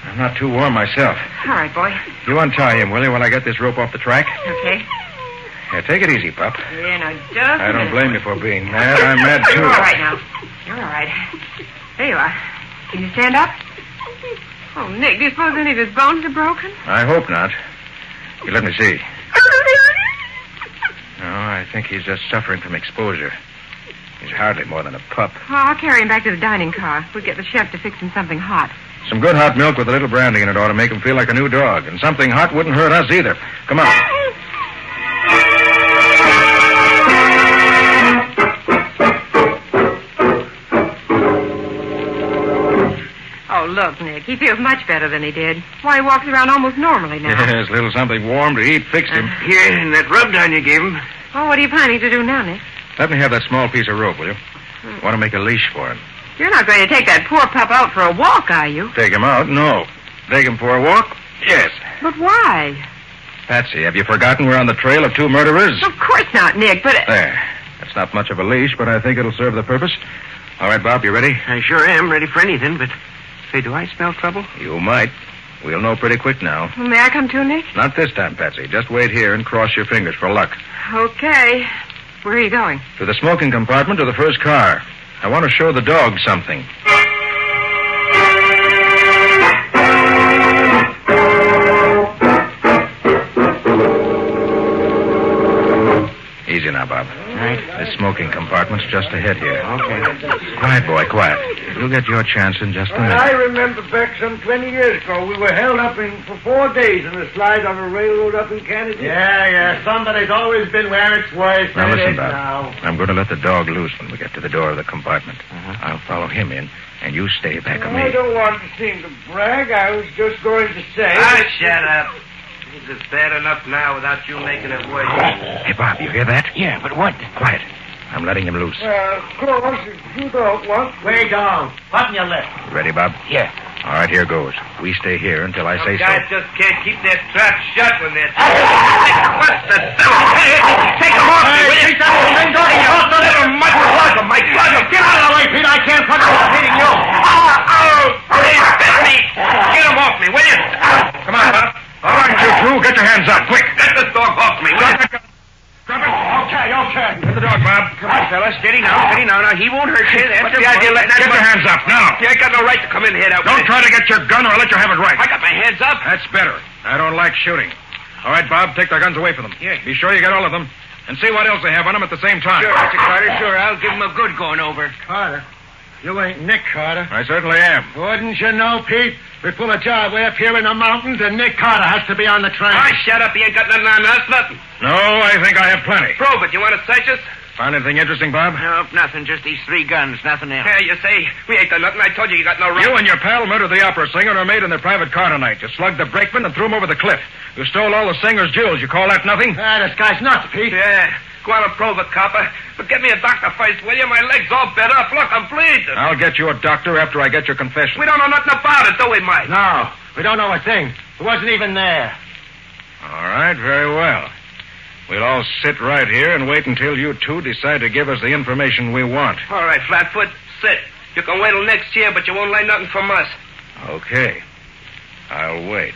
I'm not too warm myself. All right, boy. You untie him, will you, while I get this rope off the track? Okay. Here, take it easy, pup. Yeah, now, just I don't blame you for being mad. I'm mad, too. You're all right now. You're all right. There you are. Can you stand up? Oh, Nick, do you suppose any of his bones are broken? I hope not. Here, let me see. No, I think he's just suffering from exposure. He's hardly more than a pup. Oh, I'll carry him back to the dining car. We'll get the chef to fix him something hot. Some good hot milk with a little brandy in it ought to make him feel like a new dog. And something hot wouldn't hurt us either. Come on. Oh, look, Nick. He feels much better than he did. Why, he walks around almost normally now. Yes, a little something warm to eat fixed him. Here, and that rub down you gave him. Oh, what are you planning to do now, Nick? Let me have that small piece of rope, will you? Want to make a leash for him. You're not going to take that poor pup out for a walk, are you? Take him out? No. Take him for a walk? Yes. But why? Patsy, have you forgotten we're on the trail of 2 murderers? Of course not, Nick, but... There. That's not much of a leash, but I think it'll serve the purpose. All right, Bob, you ready? I sure am ready for anything, but... Say, do I smell trouble? You might. We'll know pretty quick now. May I come too, Nick? Not this time, Patsy. Just wait here and cross your fingers for luck. Okay. Where are you going? To the smoking compartment of the first car. I want to show the dog something. Easy now, Bob. Right. The smoking compartment's just ahead here. Okay. Quiet, boy, quiet. You'll get your chance in just a Well, minute. I remember back some 20 years ago, we were held up for 4 days in a slide on a railroad up in Canada. Yeah. Somebody's always been where it's worse. Now, listen, Bob. I'm going to let the dog loose when we get to the door of the compartment. I'll follow him in, and you stay back of me. I don't want to seem to brag. I was just going to say... Shut up. This is bad enough now without you making it worse. Hey, Bob, you hear that? Yeah, but what? Quiet. I'm letting him loose. Well, of course, if you don't want... Way down. Button your lip. Ready, Bob? Yeah. All right, here goes. We stay here until I say so. Guys just can't keep their trap shut when they're... What's the devil? Hey, take him off me, will you? Take that thing, don't you? Also, never much plug him, Mike. Plug him. Get out of the way, Pete. I can't plug him without hitting you. He bit me. Get him off me, will you? Come on, Bob. All right, you two. Get your hands up, quick. Get this dog off me, will you? Drop it. Okay. Get the dog, Bob. Come on, fella. Steady now. Now, he won't hurt you. What's the idea of letting that... Get your hands up, now. You ain't got no right to come in here that way. Don't try to get your gun or I'll let you have it right. I got my hands up. That's better. I don't like shooting. All right, Bob, take their guns away from them. Yeah. Be sure you get all of them. And see what else they have on them at the same time. Sure, Mr. Carter, sure. I'll give him a good going over. Carter, you ain't Nick Carter. I certainly am. Wouldn't you know, Pete? We pull a job way up here in the mountains, and Nick Carter has to be on the train. Oh, shut up. He ain't got nothing on us. Nothing. No, I think I have plenty. Prove it. You want to search us? Find anything interesting, Bob? Nope, nothing. Just these 3 guns. Nothing else. Yeah, you say we ain't done nothing. I told you got no right. You and your pal murdered the opera singer and are made in their private car tonight. You slugged the brakeman and threw him over the cliff. You stole all the singer's jewels. You call that nothing? This guy's nuts, Pete. Yeah. Go on and prove it, copper. But get me a doctor first, will you? My leg's all bent up. Look, I'm bleeding. I'll get you a doctor after I get your confession. We don't know nothing about it, do we, Mike? No, we don't know a thing. It wasn't even there. All right, very well. We'll all sit right here and wait until you two decide to give us the information we want. All right, Flatfoot, sit. You can wait till next year, but you won't learn nothing from us. Okay. I'll wait.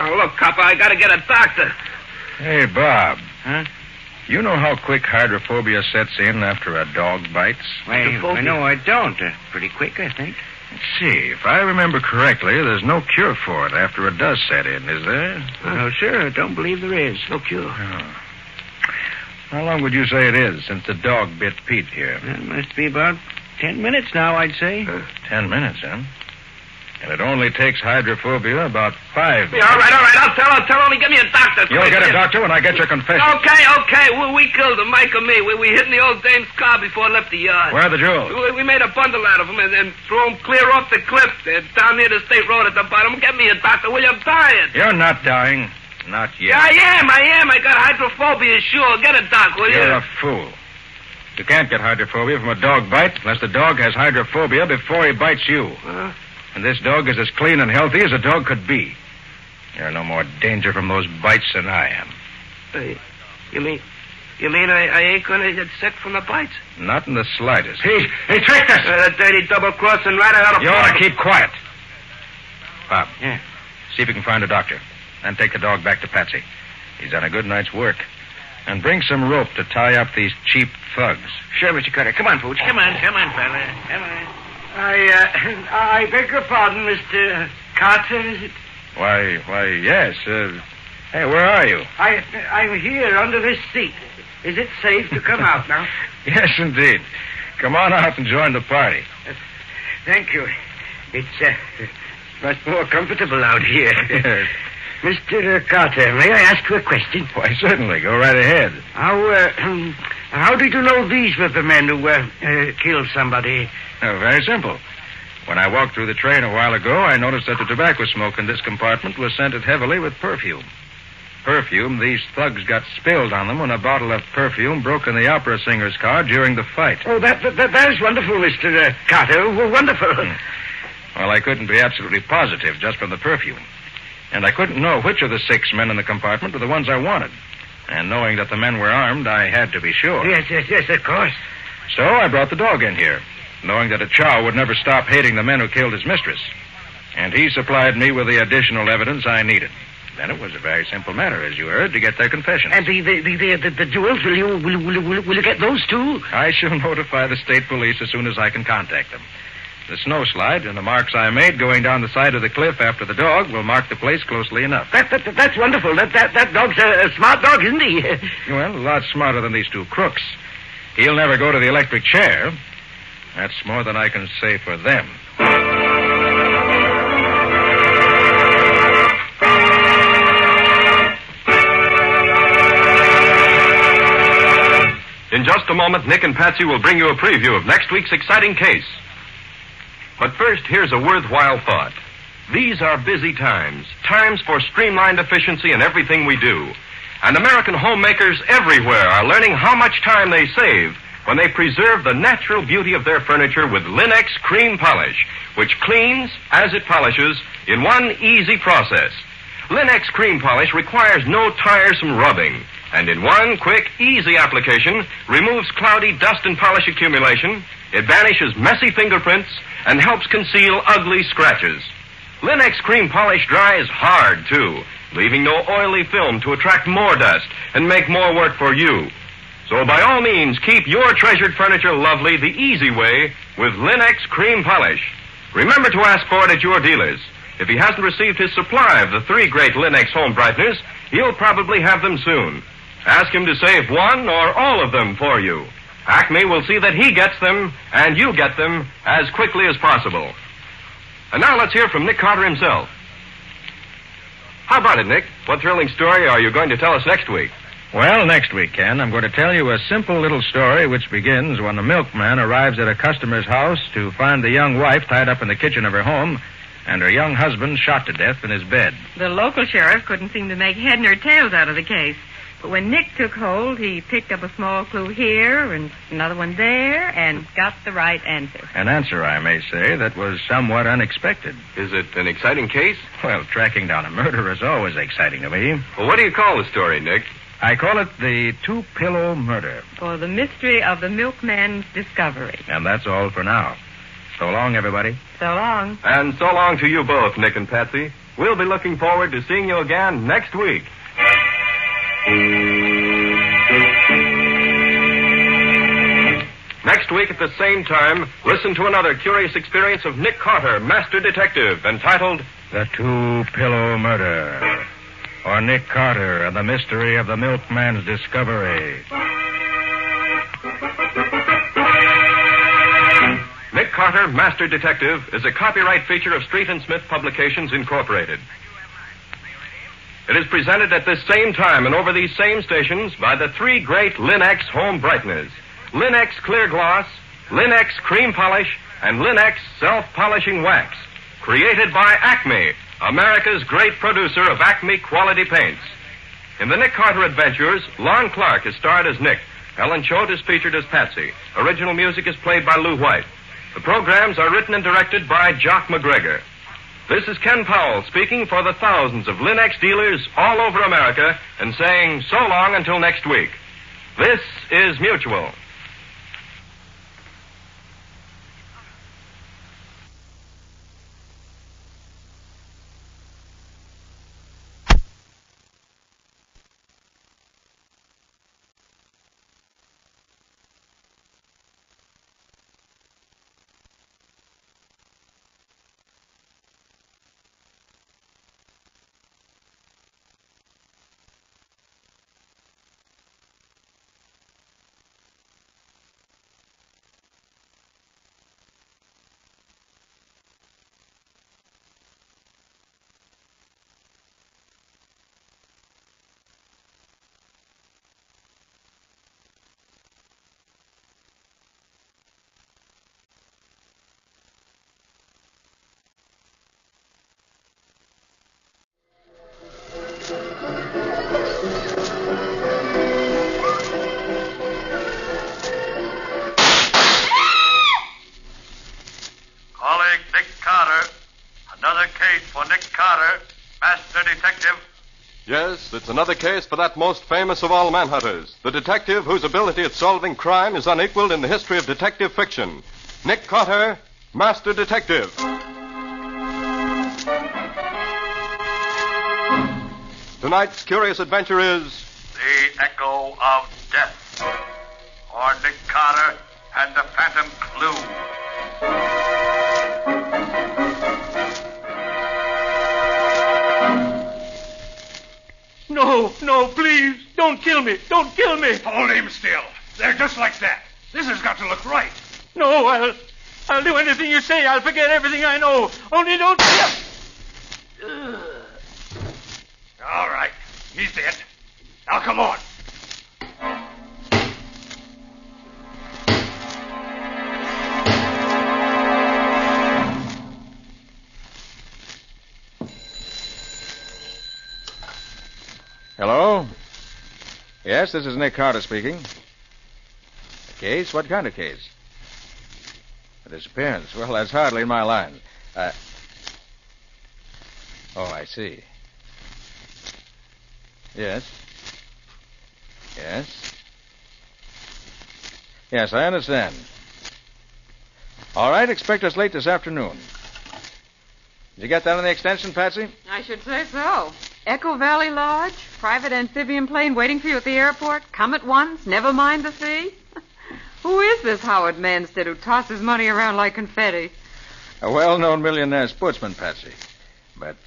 Oh, look, copper, I gotta get a doctor. Hey, Bob. Huh? You know how quick hydrophobia sets in after a dog bites? Why, no, I don't. Pretty quick, I think. Let's see. If I remember correctly, there's no cure for it after it does set in, is there? No, sir. I don't believe there is. No cure. Oh. How long would you say it is since the dog bit Pete here? That must be about 10 minutes now, I'd say. 10 minutes, huh? And it only takes hydrophobia about 5 minutes. Yeah, all right. I'll tell. Only give me a doctor. You'll get a doctor when I get your confession. Okay. We killed him, Mike and me. We hid in the old dame's car before I left the yard. Where are the jewels? We made a bundle out of them and threw them clear off the cliff. They're down near the state road at the bottom. Get me a doctor, will you? I'm dying. You're not dying. Not yet. Yeah, I am. I got hydrophobia, sure. Get a doc, will you? You're a fool. You can't get hydrophobia from a dog bite unless the dog has hydrophobia before he bites you. And this dog is as clean and healthy as a dog could be. You're no more danger from those bites than I am. You mean I ain't gonna get sick from the bites? Not in the slightest. He tricked us. That dirty double-crossing rat out of... You ought to keep quiet. Bob. Yeah. See if you can find a doctor. And take the dog back to Patsy. He's done a good night's work. And bring some rope to tie up these cheap thugs. Sure, Mr. Carter. Come on, Pooch. Come on, fella. Come on. I beg your pardon, Mr. Carter, is it? Why, yes. Hey, where are you? I'm here under this seat. Is it safe to come out now? Yes, indeed. Come on out and join the party. Thank you. It's much more comfortable out here. Yes. Mr. Carter, may I ask you a question? Why, certainly. Go right ahead. How did you know these were the men who killed somebody? Very simple. When I walked through the train a while ago, I noticed that the tobacco smoke in this compartment was scented heavily with perfume. Perfume these thugs got spilled on them when a bottle of perfume broke in the opera singer's car during the fight. Oh, that is wonderful, Mr. Carter. Wonderful. Well, I couldn't be absolutely positive just from the perfume. And I couldn't know which of the 6 men in the compartment were the ones I wanted. And knowing that the men were armed, I had to be sure. Yes, of course. So I brought the dog in here, knowing that a chow would never stop hating the men who killed his mistress. And he supplied me with the additional evidence I needed. Then it was a very simple matter, as you heard, to get their confessions. And the jewels, will you get those, too? I shall notify the state police as soon as I can contact them. The snow slide and the marks I made going down the side of the cliff after the dog will mark the place closely enough. That's wonderful. That dog's a smart dog, isn't he? Well, a lot smarter than these two crooks. He'll never go to the electric chair. That's more than I can say for them. In just a moment, Nick and Patsy will bring you a preview of next week's exciting case. But first, here's a worthwhile thought. These are busy times for streamlined efficiency in everything we do. And American homemakers everywhere are learning how much time they save when they preserve the natural beauty of their furniture with Linex Cream Polish, which cleans as it polishes in one easy process. Linex Cream Polish requires no tiresome rubbing, and in one quick, easy application removes cloudy dust and polish accumulation. It banishes messy fingerprints and helps conceal ugly scratches. Linex Cream Polish dries hard, too, leaving no oily film to attract more dust and make more work for you. So by all means, keep your treasured furniture lovely the easy way with Linex Cream Polish. Remember to ask for it at your dealers. If he hasn't received his supply of the 3 great Linex home brighteners, he'll probably have them soon. Ask him to save one or all of them for you. Acme will see that he gets them, and you get them, as quickly as possible. And now let's hear from Nick Carter himself. How about it, Nick? What thrilling story are you going to tell us next week? Well, next week, Ken, I'm going to tell you a simple little story which begins when the milkman arrives at a customer's house to find the young wife tied up in the kitchen of her home and her young husband shot to death in his bed. The local sheriff couldn't seem to make head nor tails out of the case. But when Nick took hold, he picked up a small clue here and another one there and got the right answer. An answer, I may say, that was somewhat unexpected. Is it an exciting case? Well, tracking down a murder is always exciting to me. Well, what do you call the story, Nick? I call it the two-pillow murder. Or the mystery of the milkman's discovery. And that's all for now. So long, everybody. So long. And so long to you both, Nick and Patsy. We'll be looking forward to seeing you again next week. Next week at the same time, listen to another curious experience of Nick Carter, Master Detective, entitled The Two-Pillow Murder, or Nick Carter and the Mystery of the Milkman's Discovery. Nick Carter, Master Detective, is a copyright feature of Street and Smith Publications, Incorporated. It is presented at this same time and over these same stations by the 3 great Linex home brighteners. Linex Clear Gloss, Linex Cream Polish, and Linex Self-Polishing Wax. Created by Acme, America's great producer of Acme quality paints. In the Nick Carter Adventures, Lon Clark is starred as Nick. Helen Choate is featured as Patsy. Original music is played by Lou White. The programs are written and directed by Jock McGregor. This is Ken Powell speaking for the thousands of Linex dealers all over America and saying so long until next week. This is Mutual. Yes, it's another case for that most famous of all manhunters, the detective whose ability at solving crime is unequaled in the history of detective fiction. Nick Carter, Master Detective. Tonight's curious adventure is The Echo of Death, or Nick Carter and the Phantom Clue. No, please, don't kill me. Don't kill me. Hold him still. They're just like that. This has got to look right. No, I'll do anything you say. I'll forget everything I know. Only don't kill. All right. He's dead. Now, come on. Hello? Yes, this is Nick Carter speaking. A case? What kind of case? A disappearance. Well, that's hardly in my line. Oh, I see. Yes. Yes, I understand. All right, expect us late this afternoon. Did you get that on the extension, Patsy? I should say so. Echo Valley Lodge, private amphibian plane waiting for you at the airport. Come at once, never mind the fee. Who is this Howard Manstead who tosses money around like confetti? A well-known millionaire sportsman, Patsy. But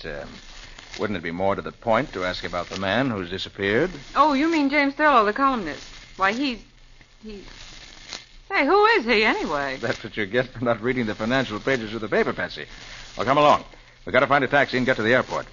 wouldn't it be more to the point to ask about the man who's disappeared? Oh, you mean James Thurlow, the columnist. Why, he's... Hey, who is he, anyway? That's what you get for not reading the financial pages of the paper, Patsy. Well, come along. We've got to find a taxi and get to the airport.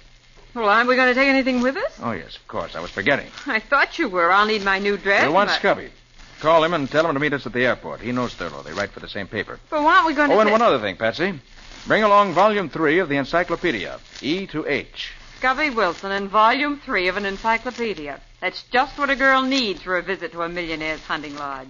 Well, aren't we going to take anything with us? Oh, yes, of course. I was forgetting. I thought you were. I'll need my new dress. You'll want Scubby. Call him and tell him to meet us at the airport. He knows Thurlow. They write for the same paper. But aren't we going to... Oh, and one other thing, Patsy. Bring along Volume 3 of the Encyclopedia, E to H. Scubby Wilson and Volume 3 of an encyclopedia. That's just what a girl needs for a visit to a millionaire's hunting lodge.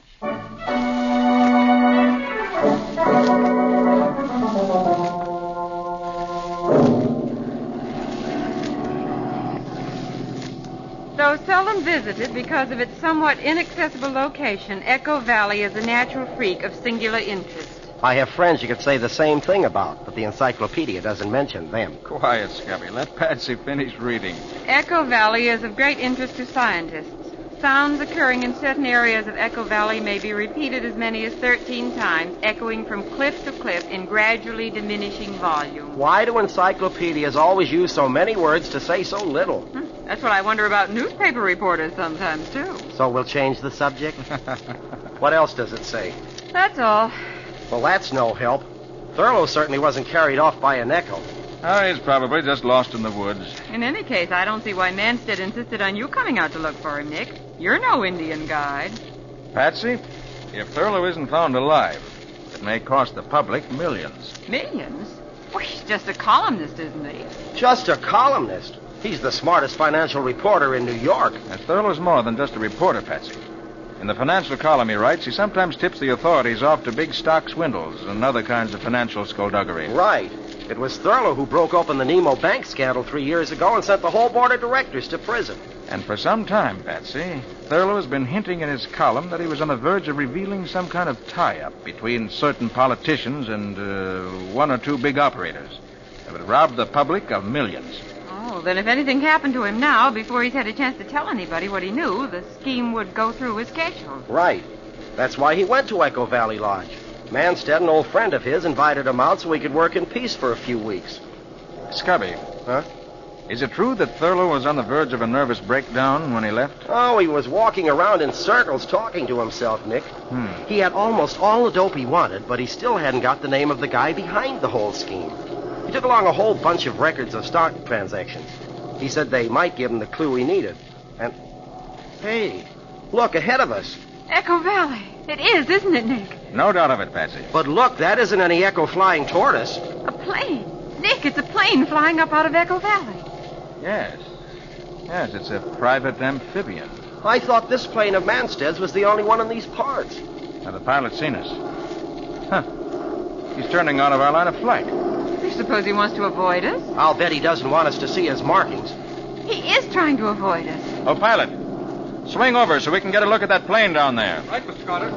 Though seldom visited because of its somewhat inaccessible location, Echo Valley is a natural freak of singular interest. I have friends you could say the same thing about, but the encyclopedia doesn't mention them. Quiet, Scubby. Let Patsy finish reading. Echo Valley is of great interest to scientists. Sounds occurring in certain areas of Echo Valley may be repeated as many as 13 times, echoing from cliff to cliff in gradually diminishing volume. Why do encyclopedias always use so many words to say so little? That's what I wonder about newspaper reporters sometimes, too. So we'll change the subject? What else does it say? That's all. Well, that's no help. Thurlow certainly wasn't carried off by an echo. Oh, he's probably just lost in the woods. In any case, I don't see why Manstead insisted on you coming out to look for him, Nick. You're no Indian guide. Patsy, if Thurlow isn't found alive, it may cost the public millions. Millions? Well, he's just a columnist, isn't he? Just a columnist? He's the smartest financial reporter in New York. And Thurlow's more than just a reporter, Patsy. In the financial column he writes, he sometimes tips the authorities off to big stock swindles and other kinds of financial skullduggery. Right. It was Thurlow who broke open the Nemo Bank scandal 3 years ago and sent the whole board of directors to prison. And for some time, Patsy, Thurlow has been hinting in his column that he was on the verge of revealing some kind of tie-up between certain politicians and one or two big operators that would rob the public of millions. Oh, then if anything happened to him now, before he's had a chance to tell anybody what he knew, the scheme would go through his schedule. Right. That's why he went to Echo Valley Lodge. Manstead, an old friend of his, invited him out so he could work in peace for a few weeks. Scubby. Huh? Is it true that Thurlow was on the verge of a nervous breakdown when he left? Oh, he was walking around in circles talking to himself, Nick. He had almost all the dope he wanted, but he still hadn't got the name of the guy behind the whole scheme. He took along a whole bunch of records of stock transactions. He said they might give him the clue he needed. And, hey, look, ahead of us. Echo Valley. It is, isn't it, Nick? No doubt of it, Patsy. But look, that isn't any Echo flying toward us. A plane. Nick, it's a plane flying up out of Echo Valley. Yes. Yes, it's a private amphibian. I thought this plane of Manstead's was the only one in these parts. Now, the pilot's seen us. Huh. He's turning out of our line of flight. You suppose he wants to avoid us? I'll bet he doesn't want us to see his markings. He is trying to avoid us. Oh, pilot. Swing over so we can get a look at that plane down there. Right, Mr. Carter.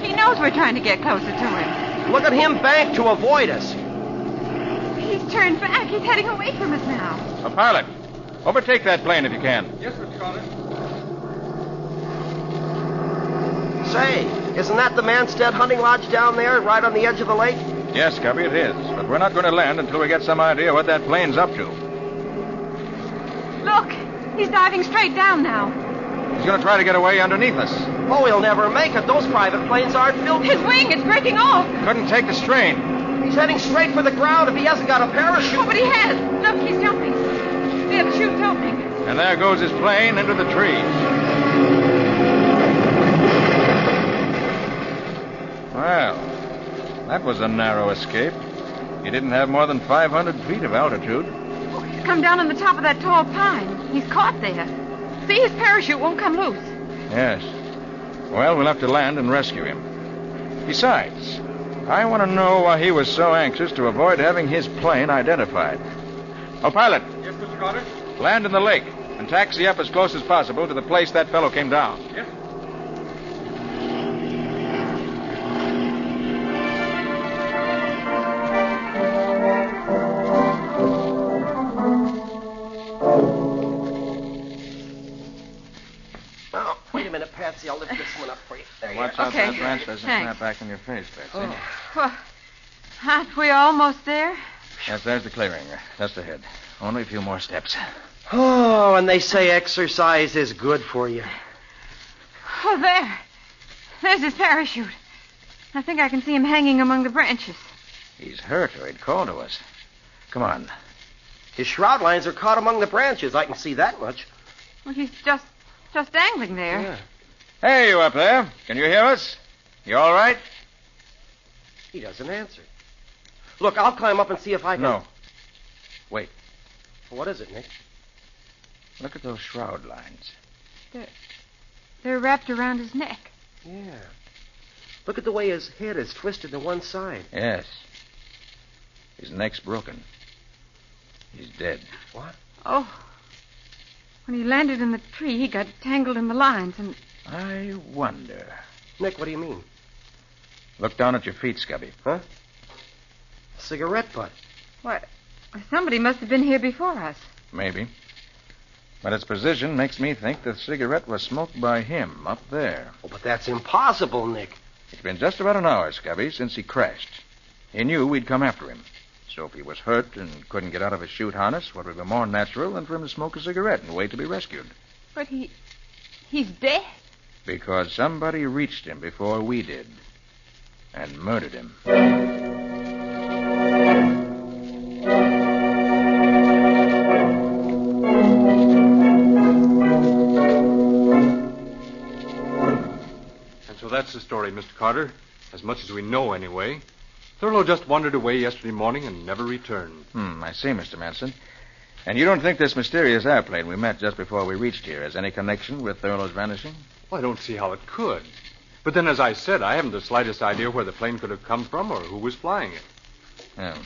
He knows we're trying to get closer to him. Look at him bank to avoid us. turned back. He's heading away from us now. A pilot, overtake that plane if you can. Yes, Mr. Carter. Say, isn't that the Manstead hunting lodge down there, right on the edge of the lake? Yes, Cubby, it is. But we're not going to land until we get some idea what that plane's up to. Look, he's diving straight down now. He's going to try to get away underneath us. Oh, he'll never make it. Those private planes aren't built. His wing, it's breaking off. Couldn't take the strain. He's heading straight for the ground if he hasn't got a parachute. Oh, but he has. Look, he's jumping. There, the chute's opening. And there goes his plane into the trees. Well, that was a narrow escape. He didn't have more than 500 feet of altitude. Oh, he's come down on the top of that tall pine. He's caught there. See, his parachute won't come loose. Yes. Well, we'll have to land and rescue him. Besides, I want to know why he was so anxious to avoid having his plane identified. Oh, pilot. Yes, Mr. Carter? Land in the lake and taxi up as close as possible to the place that fellow came down. Yes. Oh, wait a minute, Patsy. I'll lift this one up for you. There you Watch are. out Okay. that branch doesn't Thanks. snap back in your face, Betsy. Well, aren't we almost there? Yes, there's the clearing. Just ahead. Only a few more steps. Oh, and they say exercise is good for you. Oh, there. There's his parachute. I think I can see him hanging among the branches. He's hurt, or he'd call to us. Come on. His shroud lines are caught among the branches. I can see that much. Well, he's just dangling there. Yeah. Hey, you up there. Can you hear us? You all right? He doesn't answer. Look, I'll climb up and see if I can... No. Wait. What is it, Nick? Look at those shroud lines. They're wrapped around his neck. Yeah. Look at the way his head is twisted to one side. Yes. His neck's broken. He's dead. What? Oh. When he landed in the tree, he got tangled in the lines and... I wonder. Nick, what do you mean? Look down at your feet, Scubby. Huh? Cigarette butt. What? Somebody must have been here before us. Maybe. But its position makes me think the cigarette was smoked by him up there. Oh, but that's impossible, Nick. It's been just about an hour, Scubby, since he crashed. He knew we'd come after him. So if he was hurt and couldn't get out of his chute harness, what would be more natural than for him to smoke a cigarette and wait to be rescued? But he's dead. Because somebody reached him before we did. And murdered him. And so that's the story, Mr. Carter. As much as we know, anyway. Thurlow just wandered away yesterday morning and never returned. I see, Mr. Manson. And you don't think this mysterious airplane we met just before we reached here has any connection with Thurlow's vanishing? Well, I don't see how it could. But then, as I said, I haven't the slightest idea where the plane could have come from or who was flying it. Yeah.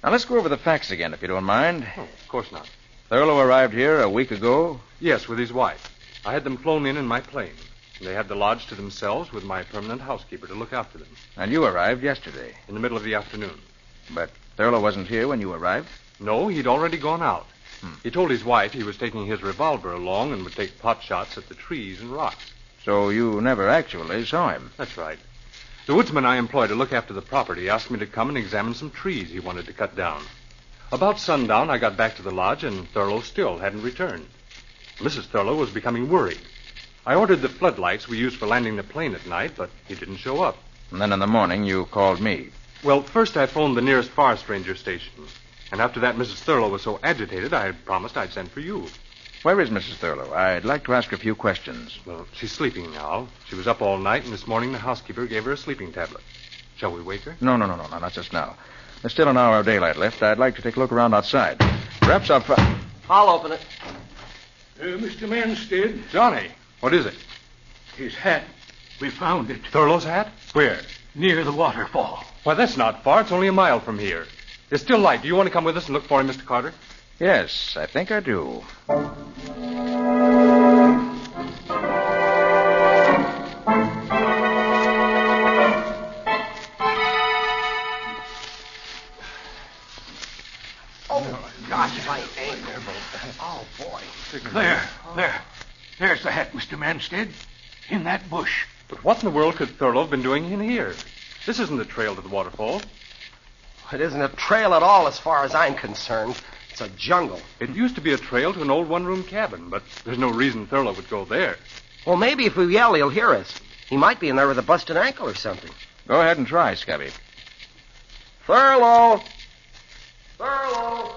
Now, let's go over the facts again, if you don't mind. Oh, of course not. Thurlow arrived here a week ago? Yes, with his wife. I had them flown in my plane. They had the lodge to themselves with my permanent housekeeper to look after them. And you arrived yesterday? In the middle of the afternoon. But Thurlow wasn't here when you arrived? No, he'd already gone out. He told his wife he was taking his revolver along and would take pot shots at the trees and rocks. So you never actually saw him? That's right. The woodsman I employ to look after the property asked me to come and examine some trees he wanted to cut down. About sundown, I got back to the lodge, and Thurlow still hadn't returned. Mrs. Thurlow was becoming worried. I ordered the floodlights we use for landing the plane at night, but he didn't show up. And then in the morning, you called me. Well, first I phoned the nearest forest ranger station. And after that, Mrs. Thurlow was so agitated, I promised I'd send for you. Where is Mrs. Thurlow? I'd like to ask her a few questions. Well, she's sleeping now. She was up all night, and this morning the housekeeper gave her a sleeping tablet. Shall we wake her? No, not just now. There's still an hour of daylight left. I'd like to take a look around outside. Perhaps I'll open it. Mr. Manstead. Johnny, what is it? His hat. We found it. Thurlow's hat? Where? Near the waterfall. Why, that's not far. It's only a mile from here. There's still light. Do you want to come with us and look for him, Mr. Carter? Yes, I think I do. There's the hat, Mr. Manstead. In that bush. But what in the world could Thurlow have been doing in here? This isn't the trail to the waterfall. It isn't a trail at all as far as I'm concerned. It's a jungle. It used to be a trail to an old one-room cabin, but there's no reason Thurlow would go there. Well, maybe if we yell, he'll hear us. He might be in there with a busted ankle or something. Go ahead and try, Scubby. Thurlow! Thurlow!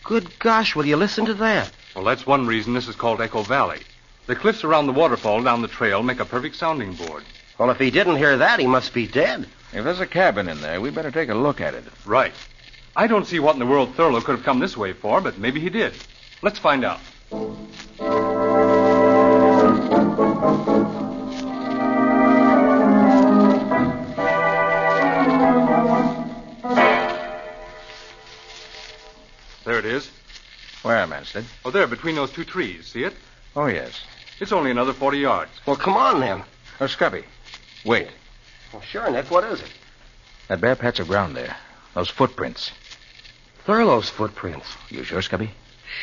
Good gosh, will you listen to that? Well, that's one reason this is called Echo Valley. The cliffs around the waterfall down the trail make a perfect sounding board. Well, if he didn't hear that, he must be dead. If there's a cabin in there, we better take a look at it. Right. I don't see what in the world Thurlow could have come this way for, but maybe he did. Let's find out. There it is. Where, Manstead? Oh, there, between those two trees. See it? Oh, yes. It's only another 40 yards. Well, come on, then. Oh, Scubby. Wait. Well, sure, Nick. What is it? That bare patch of ground there. Those footprints. Thurlow's footprints. You sure, Scubby?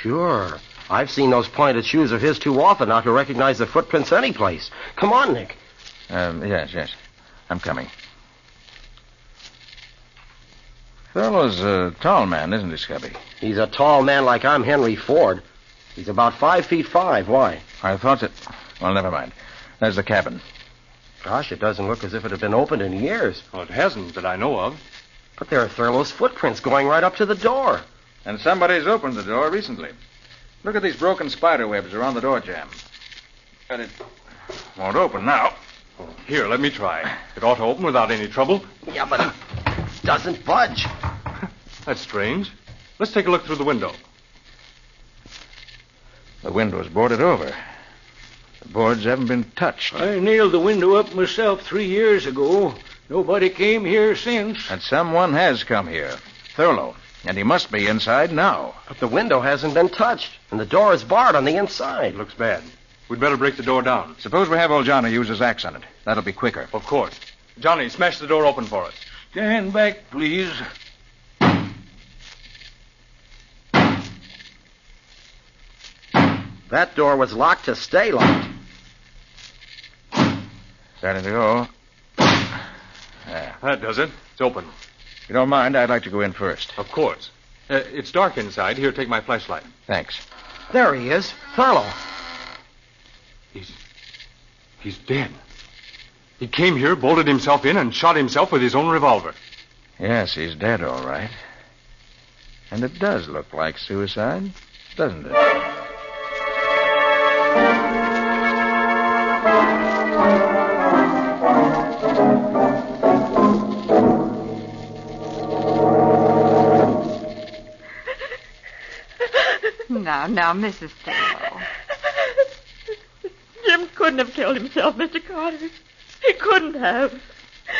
Sure. I've seen those pointed shoes of his too often not to recognize the footprints anyplace. Come on, Nick. Yes. I'm coming. Thurlow's a tall man, isn't he, Scubby? He's a tall man like I'm Henry Ford. He's about 5'5". Why? I thought that... Well, never mind. There's the cabin. Gosh, it doesn't look as if it had been opened in years. Well, it hasn't that I know of. But there are Thurlow's footprints going right up to the door. And somebody's opened the door recently. Look at these broken spider webs around the door jamb. But it won't open now. Here, let me try. It ought to open without any trouble. Yeah, but it doesn't budge. That's strange. Let's take a look through the window. The window's boarded over. The boards haven't been touched. I nailed the window up myself 3 years ago. Nobody came here since. And someone has come here. Thurlow. And he must be inside now. But the window hasn't been touched, and the door is barred on the inside. Looks bad. We'd better break the door down. Suppose we have old Johnny use his axe on it. That'll be quicker. Of course. Johnny, smash the door open for us. Stand back, please. That door was locked to stay locked. Starting to go. There. That does it. It's open. If you don't mind, I'd like to go in first. Of course. It's dark inside. Here, take my flashlight. Thanks. There he is. Thurlow. He's dead. He came here, bolted himself in, and shot himself with his own revolver. Yes, he's dead, all right. And it does look like suicide, doesn't it? Now, Mrs. Thurlow. Jim couldn't have killed himself, Mr. Carter. He couldn't have.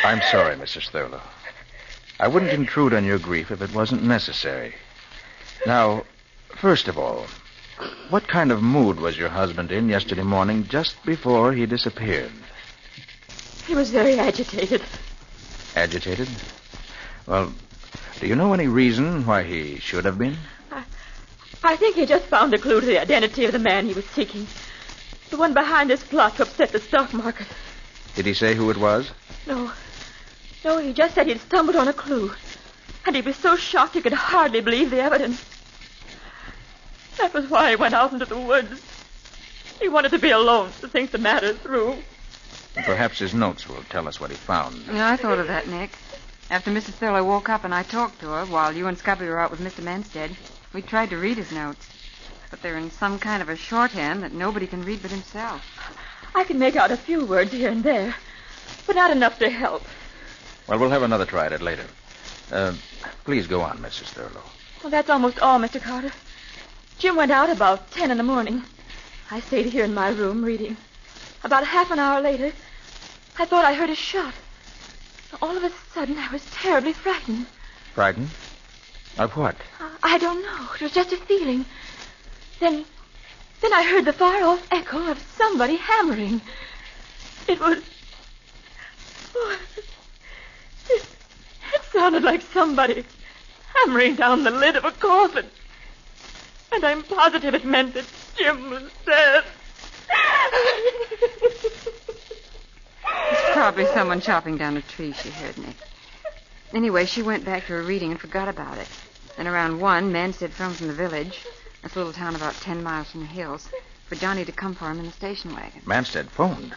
I'm sorry, Mrs. Thurlow. I wouldn't intrude on your grief if it wasn't necessary. Now, first of all, what kind of mood was your husband in yesterday morning just before he disappeared? He was very agitated. Agitated? Well, do you know any reason why he should have been? I think he just found a clue to the identity of the man he was seeking. The one behind this plot to upset the stock market. Did he say who it was? No, he just said he'd stumbled on a clue. And he was so shocked he could hardly believe the evidence. That was why he went out into the woods. He wanted to be alone to think the matter through. Perhaps his notes will tell us what he found. Yeah, I thought of that, Nick. After Mrs. Thurlow woke up and I talked to her while you and Scubby were out with Mr. Manstead, we tried to read his notes. But they're in some kind of a shorthand that nobody can read but himself. I can make out a few words here and there, but not enough to help. Well, we'll have another try at it later. Please go on, Mrs. Thurlow. Well, that's almost all, Mr. Carter. Jim went out about 10 in the morning. I stayed here in my room reading. About half an hour later, I thought I heard a shot. All of a sudden, I was terribly frightened. Frightened? Of what? I don't know. It was just a feeling. Then I heard the far-off echo of somebody hammering. It was... Oh, it sounded like somebody hammering down the lid of a coffin. And I'm positive it meant that Jim was dead. It's probably someone chopping down a tree, she heard, Nick. Anyway, she went back to her reading and forgot about it. Then around 1, Manstead phoned from the village, this little town about 10 miles from the hills, for Johnny to come for him in the station wagon. Manstead phoned.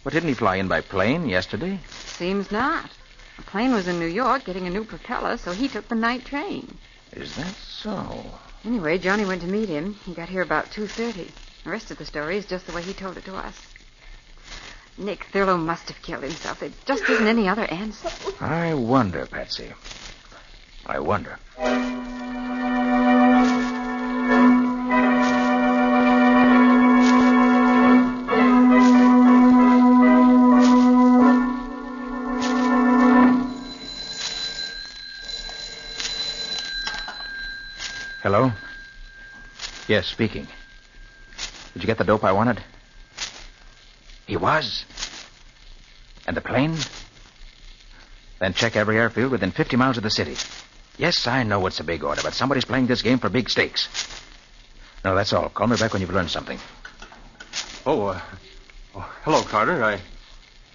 But didn't he fly in by plane yesterday? Seems not. The plane was in New York getting a new propeller, so he took the night train. Is that so? Anyway, Johnny went to meet him. He got here about 2:30. The rest of the story is just the way he told it to us. Nick, Thurlow must have killed himself. There just isn't any other answer. I wonder, Patsy. I wonder. Hello? Yes, speaking. Did you get the dope I wanted? He was? And the plane? Then check every airfield within 50 miles of the city. Yes, I know it's a big order, but somebody's playing this game for big stakes. No, that's all. Call me back when you've learned something. Hello, Carter. I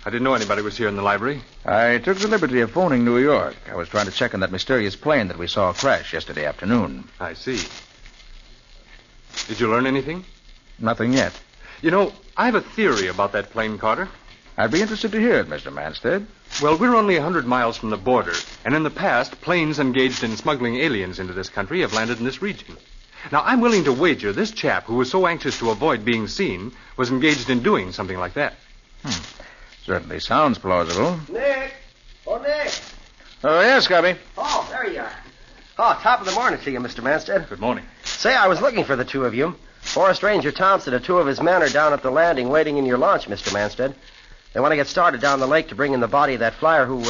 didn't know anybody was here in the library. I took the liberty of phoning New York. I was trying to check on that mysterious plane that we saw crash yesterday afternoon. I see. Did you learn anything? Nothing yet. You know, I have a theory about that plane, Carter. I'd be interested to hear it, Mr. Manstead. Well, we're only 100 miles from the border, and in the past, planes engaged in smuggling aliens into this country have landed in this region. Now, I'm willing to wager this chap, who was so anxious to avoid being seen, was engaged in doing something like that. Certainly sounds plausible. Nick! Oh, Nick! Oh, yes, Cubby. Oh, there you are. Oh, top of the morning to you, Mr. Manstead. Good morning. Say, I was looking for the two of you. Forest Ranger Thompson and 2 of his men are down at the landing waiting in your launch, Mr. Manstead. They want to get started down the lake to bring in the body of that flyer who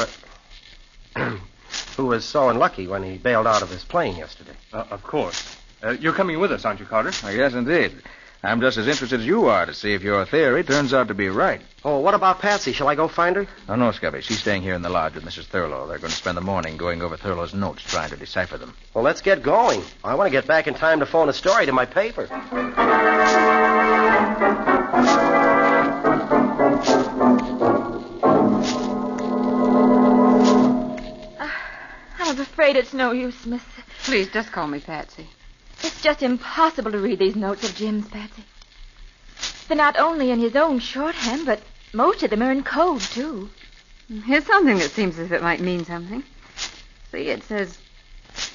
was so unlucky when he bailed out of his plane yesterday. Of course. You're coming with us, aren't you, Carter? Yes, indeed. I'm just as interested as you are to see if your theory turns out to be right. Oh, what about Patsy? Shall I go find her? Oh, no, Scubby. She's staying here in the lodge with Mrs. Thurlow. They're going to spend the morning going over Thurlow's notes, trying to decipher them. Well, let's get going. I want to get back in time to phone a story to my paper. I was afraid it's no use, Miss. Please, just call me Patsy. It's just impossible to read these notes of Jim's, Patsy. They're not only in his own shorthand, but most of them are in code, too. Here's something that seems as if it might mean something. See, it says,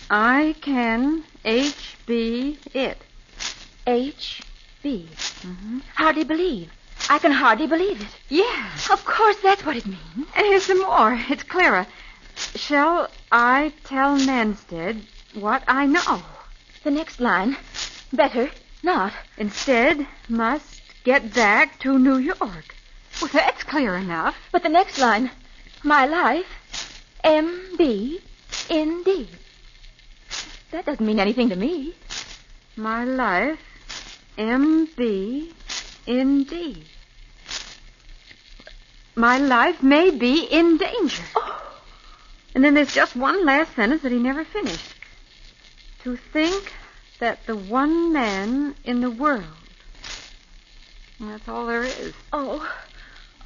I can HB it. HB. Hardly believe. I can hardly believe it. Yes. Of course, that's what it means. And here's some more. It's clearer. Shall I tell Manstead what I know? The next line. Better not. Instead, must get back to New York. Well, that's clear enough. But the next line. My life, M.B. N.D. That doesn't mean anything to me. My life, M.B. N.D. My life may be in danger. Oh. And then there's just one last sentence that he never finished. To think that the one man in the world. And that's all there is. Oh,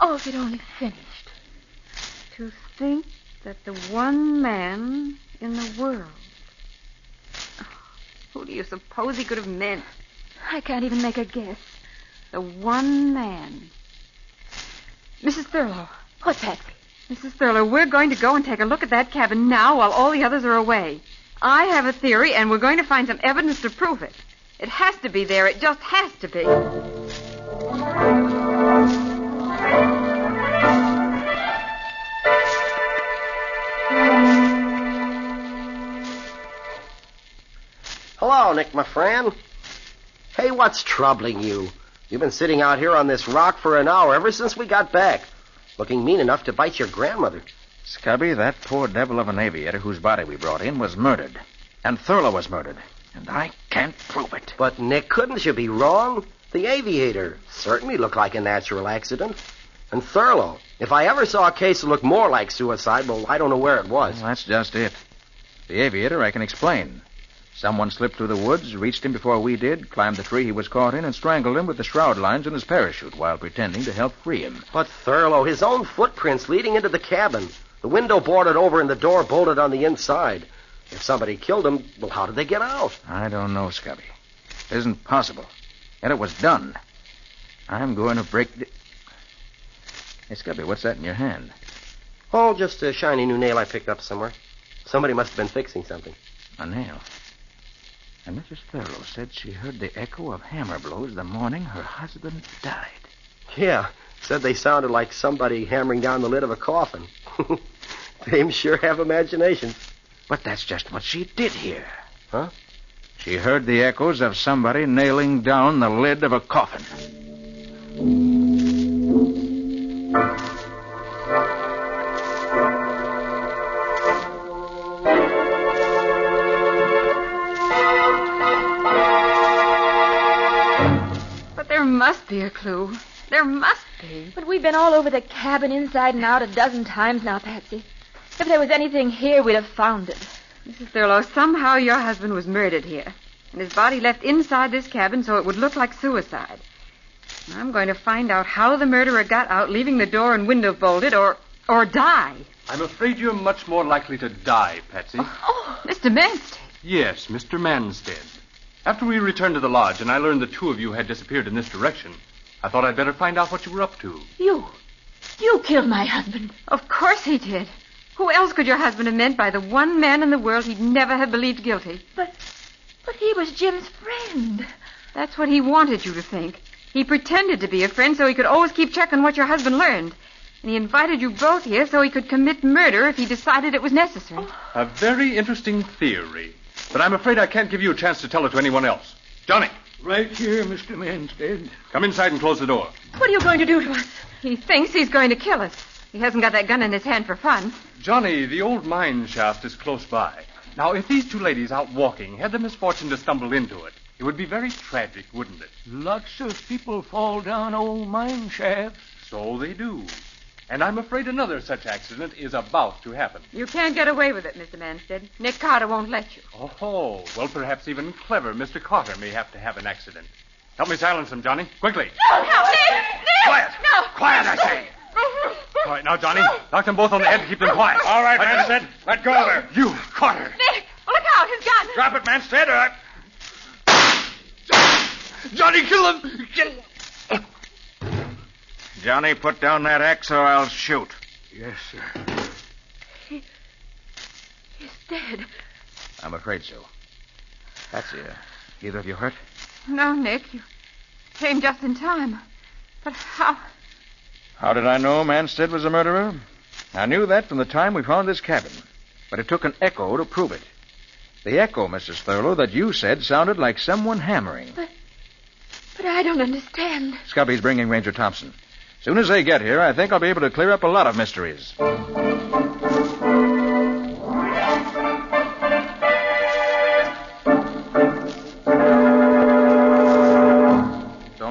if it only finished. To think that the one man in the world. Oh, who do you suppose he could have meant? I can't even make a guess. The one man. Mrs. Thurlow. What's that? Mrs. Thurlow, we're going to go and take a look at that cabin now while all the others are away. I have a theory, and we're going to find some evidence to prove it. It has to be there. It just has to be. Hello, Nick, my friend. Hey, what's troubling you? You've been sitting out here on this rock for an hour ever since we got back, looking mean enough to bite your grandmother. Scubby, that poor devil of an aviator whose body we brought in was murdered. And Thurlow was murdered. And I can't prove it. But, Nick, couldn't you be wrong? The aviator certainly looked like a natural accident. And Thurlow, if I ever saw a case that looked more like suicide, well, I don't know where it was. Well, that's just it. The aviator I can explain. Someone slipped through the woods, reached him before we did, climbed the tree he was caught in, and strangled him with the shroud lines in his parachute while pretending to help free him. But Thurlow, his own footprints leading into the cabin. The window boarded over and the door bolted on the inside. If somebody killed him, well, how did they get out? I don't know, Scubby. It isn't possible. Yet it was done. I'm going to break the... Hey, Scubby, what's that in your hand? Oh, just a shiny new nail I picked up somewhere. Somebody must have been fixing something. A nail. And Mrs. Thurlow said she heard the echo of hammer blows the morning her husband died. Yeah, said they sounded like somebody hammering down the lid of a coffin. Dames sure have imaginations. But that's just what she did hear. Huh? She heard the echoes of somebody nailing down the lid of a coffin. But there must be a clue. There must be. But we've been all over the cabin inside and out a dozen times now, Patsy. If there was anything here, we'd have found it. Mrs. Thurlow, somehow your husband was murdered here, and his body left inside this cabin so it would look like suicide. I'm going to find out how the murderer got out, leaving the door and window bolted, or die. I'm afraid you're much more likely to die, Patsy. Oh, Mr. Manstead. Yes, Mr. Manstead. After we returned to the lodge and I learned the two of you had disappeared in this direction, I thought I'd better find out what you were up to. You killed my husband. Of course he did. Who else could your husband have meant by the one man in the world he'd never have believed guilty? But he was Jim's friend. That's what he wanted you to think. He pretended to be a friend so he could always keep check on what your husband learned. And he invited you both here so he could commit murder if he decided it was necessary. A very interesting theory. But I'm afraid I can't give you a chance to tell it to anyone else. Johnny. Right here, Mr. Manstead. Come inside and close the door. What are you going to do to us? He thinks he's going to kill us. He hasn't got that gun in his hand for fun. Johnny, the old mine shaft is close by. Now, if these two ladies out walking had the misfortune to stumble into it, it would be very tragic, wouldn't it? Lots of people fall down old mine shafts. So they do. And I'm afraid another such accident is about to happen. You can't get away with it, Mr. Manstead. Nick Carter won't let you. Oh, well, perhaps even clever Mr. Carter may have to have an accident. Help me silence him, Johnny. Quickly. No, Nick! Quiet! No! Quiet, I say! All right, now, Johnny, knock them both on the head to keep them quiet. All right, Manstead. Let go of her. You, Carter. Nick, look out, his gun. Drop it, Manstead. Johnny, kill him! Kill him! Johnny, put down that axe or I'll shoot. Yes, sir. He's dead. I'm afraid so. Patsy, either of you hurt? No, Nick. You came just in time. But how? How did I know Manstead was a murderer? I knew that from the time we found this cabin. But it took an echo to prove it. The echo, Mrs. Thurlow, that you said sounded like someone hammering. But I don't understand. Scubby's bringing Ranger Thompson. Soon as they get here, I think I'll be able to clear up a lot of mysteries. So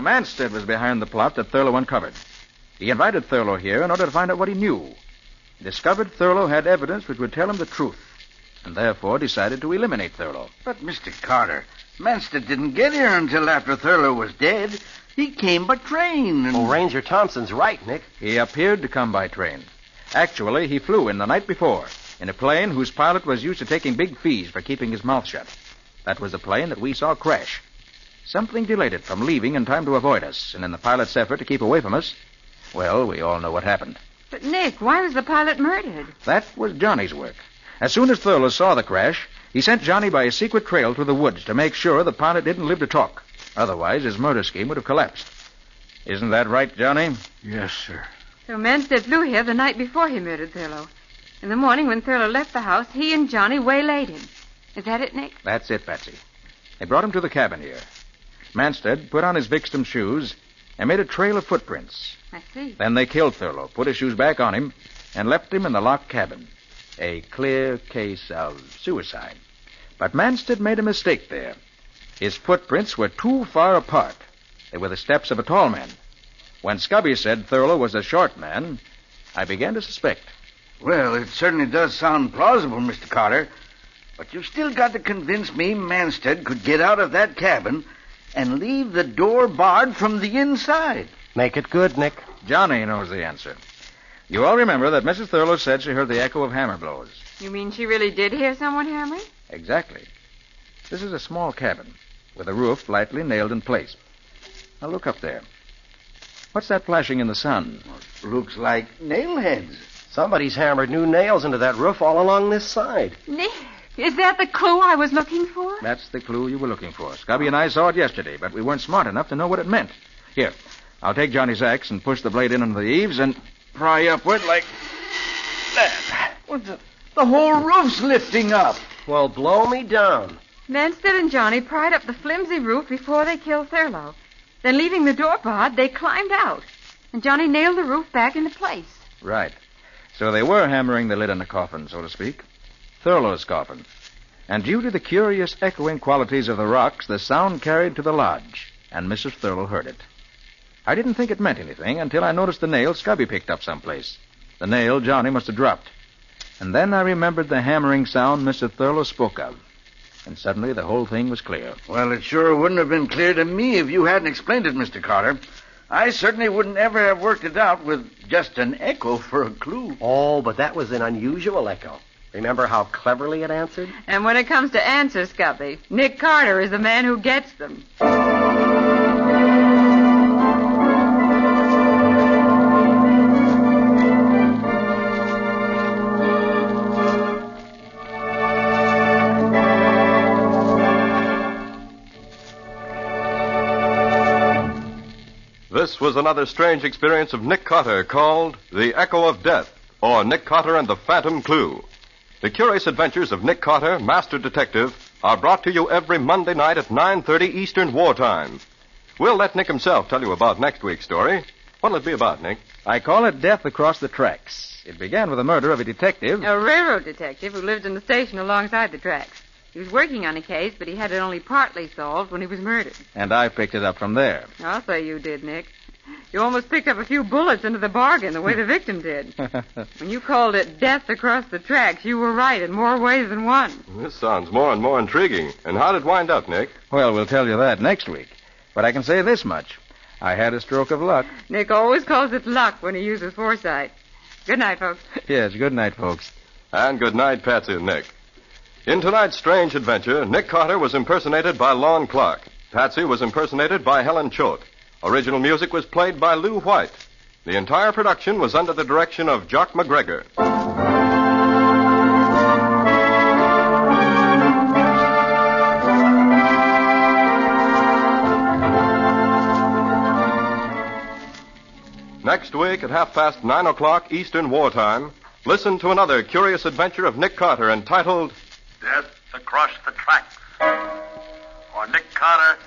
Manstead was behind the plot that Thurlow uncovered. He invited Thurlow here in order to find out what he knew. He discovered Thurlow had evidence which would tell him the truth, and therefore decided to eliminate Thurlow. But, Mr. Carter, Manstead didn't get here until after Thurlow was dead. He came by train. Oh, Ranger Thompson's right, Nick. He appeared to come by train. Actually, he flew in the night before, in a plane whose pilot was used to taking big fees for keeping his mouth shut. That was the plane that we saw crash. Something delayed it from leaving in time to avoid us, and in the pilot's effort to keep away from us, well, we all know what happened. But, Nick, why was the pilot murdered? That was Johnny's work. As soon as Thurlow saw the crash, he sent Johnny by a secret trail through the woods to make sure the pilot didn't live to talk. Otherwise, his murder scheme would have collapsed. Isn't that right, Johnny? Yes, sir. So Manstead flew here the night before he murdered Thurlow. In the morning, when Thurlow left the house, he and Johnny waylaid him. Is that it, Nick? That's it, Patsy. They brought him to the cabin here. Manstead put on his victim's shoes and made a trail of footprints. I see. Then they killed Thurlow, put his shoes back on him, and left him in the locked cabin. A clear case of suicide. But Manstead made a mistake there. His footprints were too far apart. They were the steps of a tall man. When Scubby said Thurlow was a short man, I began to suspect. Well, it certainly does sound plausible, Mr. Carter. But you've still got to convince me Manstead could get out of that cabin and leave the door barred from the inside. Make it good, Nick. Johnny knows the answer. You all remember that Mrs. Thurlow said she heard the echo of hammer blows. You mean she really did hear someone hammering? Exactly. This is a small cabin with a roof lightly nailed in place. Now look up there. What's that flashing in the sun? Looks like nail heads. Somebody's hammered new nails into that roof all along this side. Nick, is that the clue I was looking for? That's the clue you were looking for. Scubby and I saw it yesterday, but we weren't smart enough to know what it meant. Here, I'll take Johnny's axe and push the blade in under the eaves and pry upward like that. The whole roof's lifting up. Well, blow me down. Manstead and Johnny pried up the flimsy roof before they killed Thurlow. Then, leaving the door barred, they climbed out. And Johnny nailed the roof back into place. Right. So they were hammering the lid on the coffin, so to speak. Thurlow's coffin. And due to the curious echoing qualities of the rocks, the sound carried to the lodge, and Mrs. Thurlow heard it. I didn't think it meant anything until I noticed the nail Scubby picked up someplace. The nail Johnny must have dropped. And then I remembered the hammering sound Mr. Thurlow spoke of. And suddenly the whole thing was clear. Well, it sure wouldn't have been clear to me if you hadn't explained it, Mr. Carter. I certainly wouldn't ever have worked it out with just an echo for a clue. Oh, but that was an unusual echo. Remember how cleverly it answered? And when it comes to answers, Scubby, Nick Carter is the man who gets them. This was another strange experience of Nick Carter called The Echo of Death, or Nick Carter and the Phantom Clue. The curious adventures of Nick Carter, Master Detective, are brought to you every Monday night at 9:30 Eastern Wartime. We'll let Nick himself tell you about next week's story. What'll it be about, Nick? I call it Death Across the Tracks. It began with the murder of a detective. A railroad detective who lived in the station alongside the tracks. He was working on a case, but he had it only partly solved when he was murdered. And I picked it up from there. I'll say you did, Nick. You almost picked up a few bullets into the bargain the way the victim did. When you called it Death Across the Tracks, you were right in more ways than one. This sounds more and more intriguing. And how did it wind up, Nick? Well, we'll tell you that next week. But I can say this much. I had a stroke of luck. Nick always calls it luck when he uses foresight. Good night, folks. Yes, good night, folks. And good night, Patsy and Nick. In tonight's strange adventure, Nick Carter was impersonated by Lon Clark. Patsy was impersonated by Helen Choate. Original music was played by Lou White. The entire production was under the direction of Jock McGregor. Next week at 9:30 Eastern Wartime, listen to another curious adventure of Nick Carter entitled Death Across the Tracks, or Nick Carter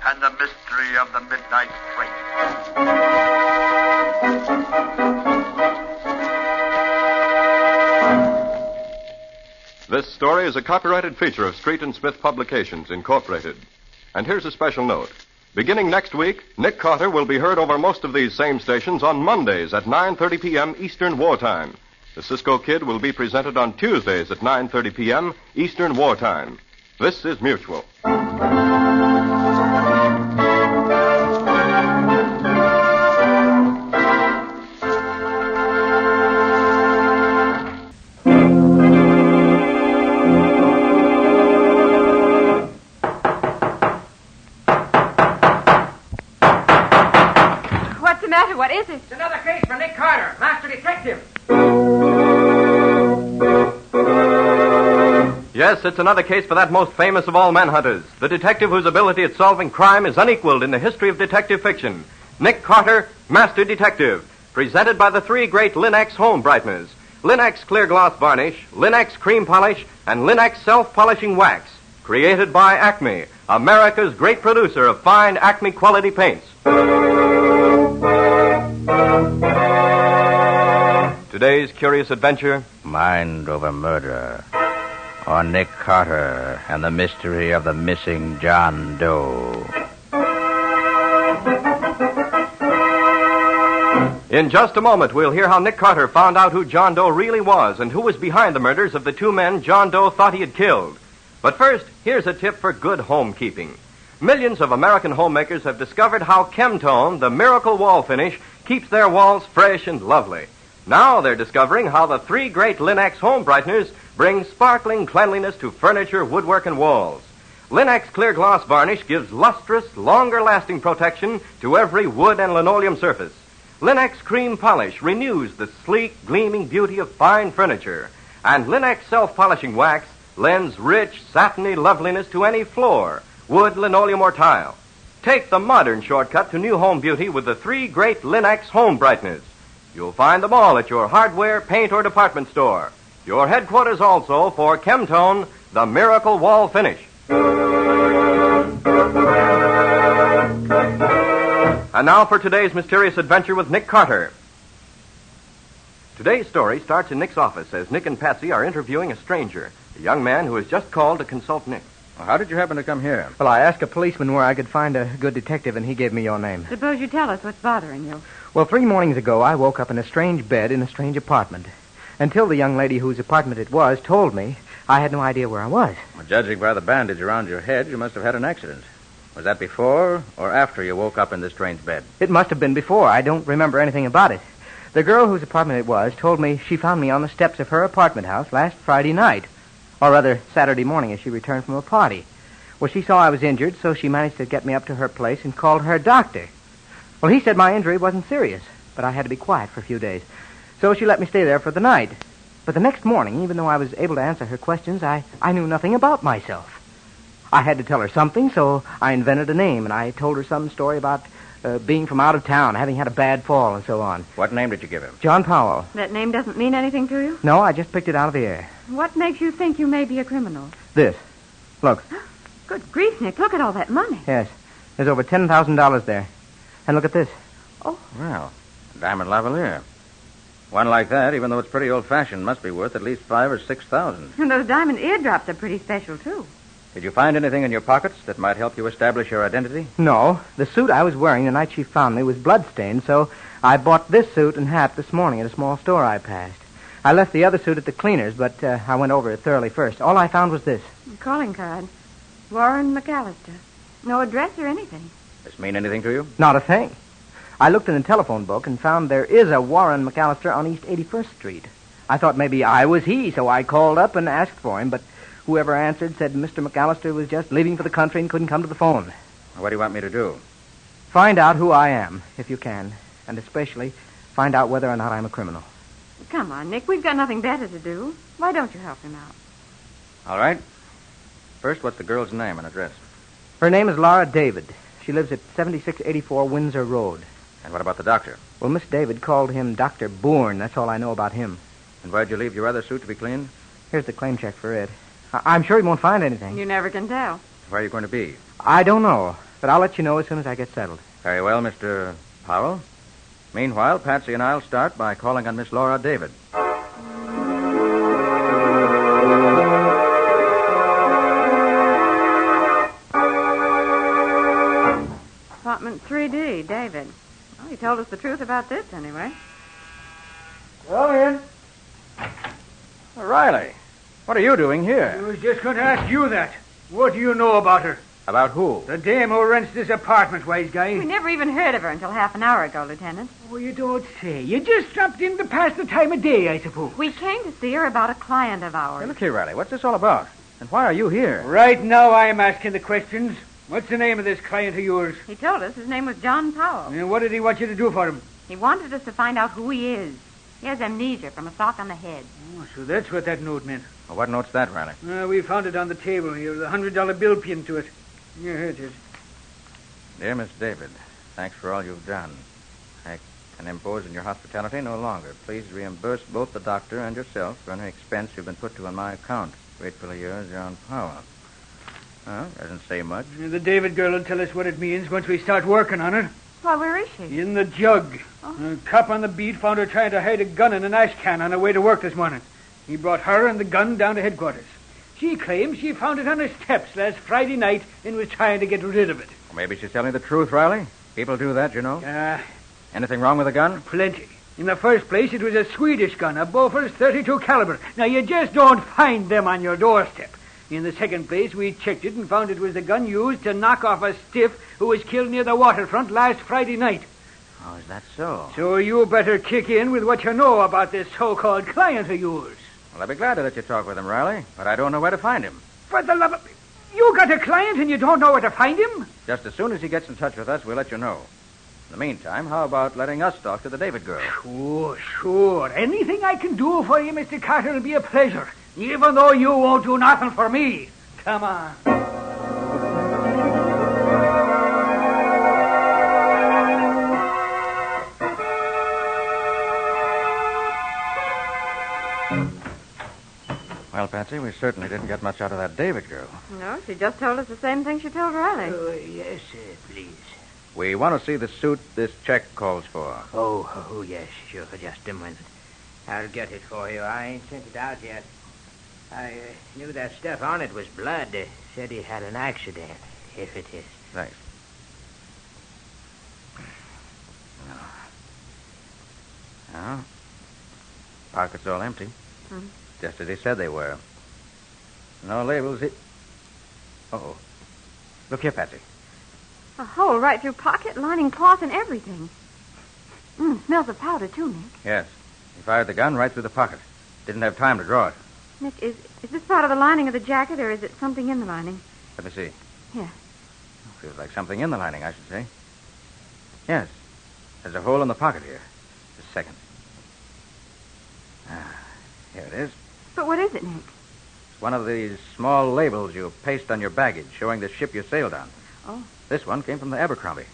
and the Mystery of the Midnight Train. This story is a copyrighted feature of Street and Smith Publications, Incorporated. And here's a special note. Beginning next week, Nick Carter will be heard over most of these same stations on Mondays at 9:30 p.m. Eastern Wartime. The Cisco Kid will be presented on Tuesdays at 9:30 p.m. Eastern Wartime. This is Mutual. What's the matter? What is it? It's another case for Nick Carter, Master Detective. Yes, it's another case for that most famous of all manhunters, the detective whose ability at solving crime is unequaled in the history of detective fiction. Nick Carter, Master Detective, presented by the three great Linex home brighteners, Linex clear gloss varnish, Linex cream polish, and Linex self-polishing wax, created by Acme, America's great producer of fine Acme quality paints. Today's curious adventure, Mind Over Murder, or Nick Carter and the Mystery of the Missing John Doe. In just a moment, we'll hear how Nick Carter found out who John Doe really was and who was behind the murders of the two men John Doe thought he had killed. But first, here's a tip for good homekeeping. Millions of American homemakers have discovered how Chemtone, the miracle wall finish, keeps their walls fresh and lovely. Now they're discovering how the three great Linex home brighteners bring sparkling cleanliness to furniture, woodwork, and walls. Linex clear gloss varnish gives lustrous, longer-lasting protection to every wood and linoleum surface. Linex cream polish renews the sleek, gleaming beauty of fine furniture. And Linex self-polishing wax lends rich, satiny loveliness to any floor, wood, linoleum, or tile. Take the modern shortcut to new home beauty with the three great Linex home brighteners. You'll find them all at your hardware, paint, or department store. Your headquarters also for Chemtone, the miracle wall finish. And now for today's mysterious adventure with Nick Carter. Today's story starts in Nick's office as Nick and Patsy are interviewing a stranger, a young man who has just called to consult Nick. Well, how did you happen to come here? Well, I asked a policeman where I could find a good detective, and he gave me your name. Suppose you tell us what's bothering you. Well, 3 mornings ago, I woke up in a strange bed in a strange apartment. Until the young lady whose apartment it was told me, I had no idea where I was. Well, judging by the bandage around your head, you must have had an accident. Was that before or after you woke up in this strange bed? It must have been before. I don't remember anything about it. The girl whose apartment it was told me she found me on the steps of her apartment house last Friday night. Or rather, Saturday morning as she returned from a party. Well, she saw I was injured, so she managed to get me up to her place and called her doctor. Well, he said my injury wasn't serious, but I had to be quiet for a few days. So she let me stay there for the night. But the next morning, even though I was able to answer her questions, I knew nothing about myself. I had to tell her something, so I invented a name, and I told her some story about being from out of town, having had a bad fall, and so on. What name did you give him? John Powell. That name doesn't mean anything to you? No, I just picked it out of the air. What makes you think you may be a criminal? This. Look. Good grief, Nick. Look at all that money. Yes. There's over $10,000 there. And look at this. Oh. Well, diamond lavalier. One like that, even though it's pretty old-fashioned, must be worth at least $5,000 or $6,000. And those diamond eardrops are pretty special, too. Did you find anything in your pockets that might help you establish your identity? No. The suit I was wearing the night she found me was bloodstained, so I bought this suit and hat this morning at a small store I passed. I left the other suit at the cleaner's, but I went over it thoroughly first. All I found was this. A calling card. Warren McAllister. No address or anything. Does this mean anything to you? Not a thing. I looked in the telephone book and found there is a Warren McAllister on East 81st Street. I thought maybe I was he, so I called up and asked for him, but whoever answered said Mr. McAllister was just leaving for the country and couldn't come to the phone. What do you want me to do? Find out who I am, if you can, and especially find out whether or not I'm a criminal. Come on, Nick. We've got nothing better to do. Why don't you help him out? All right. First, what's the girl's name and address? Her name is Laura David. She lives at 7684 Windsor Road. And what about the doctor? Well, Miss David called him Dr. Bourne. That's all I know about him. And where'd you leave your other suit to be cleaned? Here's the claim check for it. I'm sure he won't find anything. You never can tell. Where are you going to be? I don't know, but I'll let you know as soon as I get settled. Very well, Mr. Powell. Meanwhile, Patsy and I'll start by calling on Miss Laura David. Apartment 3D, David. Well, he told us the truth about this, anyway. Go in. Riley, what are you doing here? I was just going to ask you that. What do you know about her? About who? The dame who rents this apartment, wise guy. We never even heard of her until half an hour ago, Lieutenant. Oh, you don't say. You just dropped in to pass the time of day, I suppose. We came to see her about a client of ours. Hey, look here, Riley. What's this all about? And why are you here? Right now I'm asking the questions. What's the name of this client of yours? He told us his name was John Powell. And what did he want you to do for him? He wanted us to find out who he is. He has amnesia from a sock on the head. Oh, so that's what that note meant. Well, what note's that, Riley? We found it on the table here with a $100 bill pinned to it. Yeah, here it is. Dear Miss David, thanks for all you've done. I can impose on your hospitality no longer. Please reimburse both the doctor and yourself for any expense you've been put to on my account. Gratefully yours, John Powell. Well, doesn't say much. The David girl will tell us what it means once we start working on her. Why, where is she? In the jug. Oh. A cop on the beat found her trying to hide a gun in an ash can on her way to work this morning. He brought her and the gun down to headquarters. She claims she found it on her steps last Friday night and was trying to get rid of it. Well, maybe she's telling the truth, Riley. People do that, you know. Anything wrong with the gun? Plenty. In the first place, it was a Swedish gun, a Bofors .32 caliber. Now, you just don't find them on your doorstep. In the second place, we checked it and found it was the gun used to knock off a stiff who was killed near the waterfront last Friday night. Oh, is that so? So you better kick in with what you know about this so-called client of yours. Well, I'd be glad to let you talk with him, Riley, but I don't know where to find him. For the love of... You got a client and you don't know where to find him? Just as soon as he gets in touch with us, we'll let you know. In the meantime, how about letting us talk to the David girl? Sure. Anything I can do for you, Mr. Carter, will be a pleasure, even though you won't do nothing for me. Come on. Well, Patsy, we certainly didn't get much out of that David girl. No, she just told us the same thing she told Riley. Yes, please. We want to see the suit this check calls for. Oh, yes, sure. Just a minute. I'll get it for you. I ain't sent it out yet. I knew that stuff on it was blood. Said he had an accident, if it is. Thanks. No. Pockets all empty. Hmm. Just as he said they were. No labels. Uh-oh. Look here, Patsy. A hole right through pocket, lining cloth and everything. Smells of powder, too, Nick. Yes. He fired the gun right through the pocket. Didn't have time to draw it. Nick, is this part of the lining of the jacket, or is it something in the lining? Let me see. Here. Feels like something in the lining, I should say. Yes. There's a hole in the pocket here. Just a second. Here it is. But what is it, Nick? It's one of these small labels you paste on your baggage showing the ship you sailed on. Oh. This one came from the Abercrombie.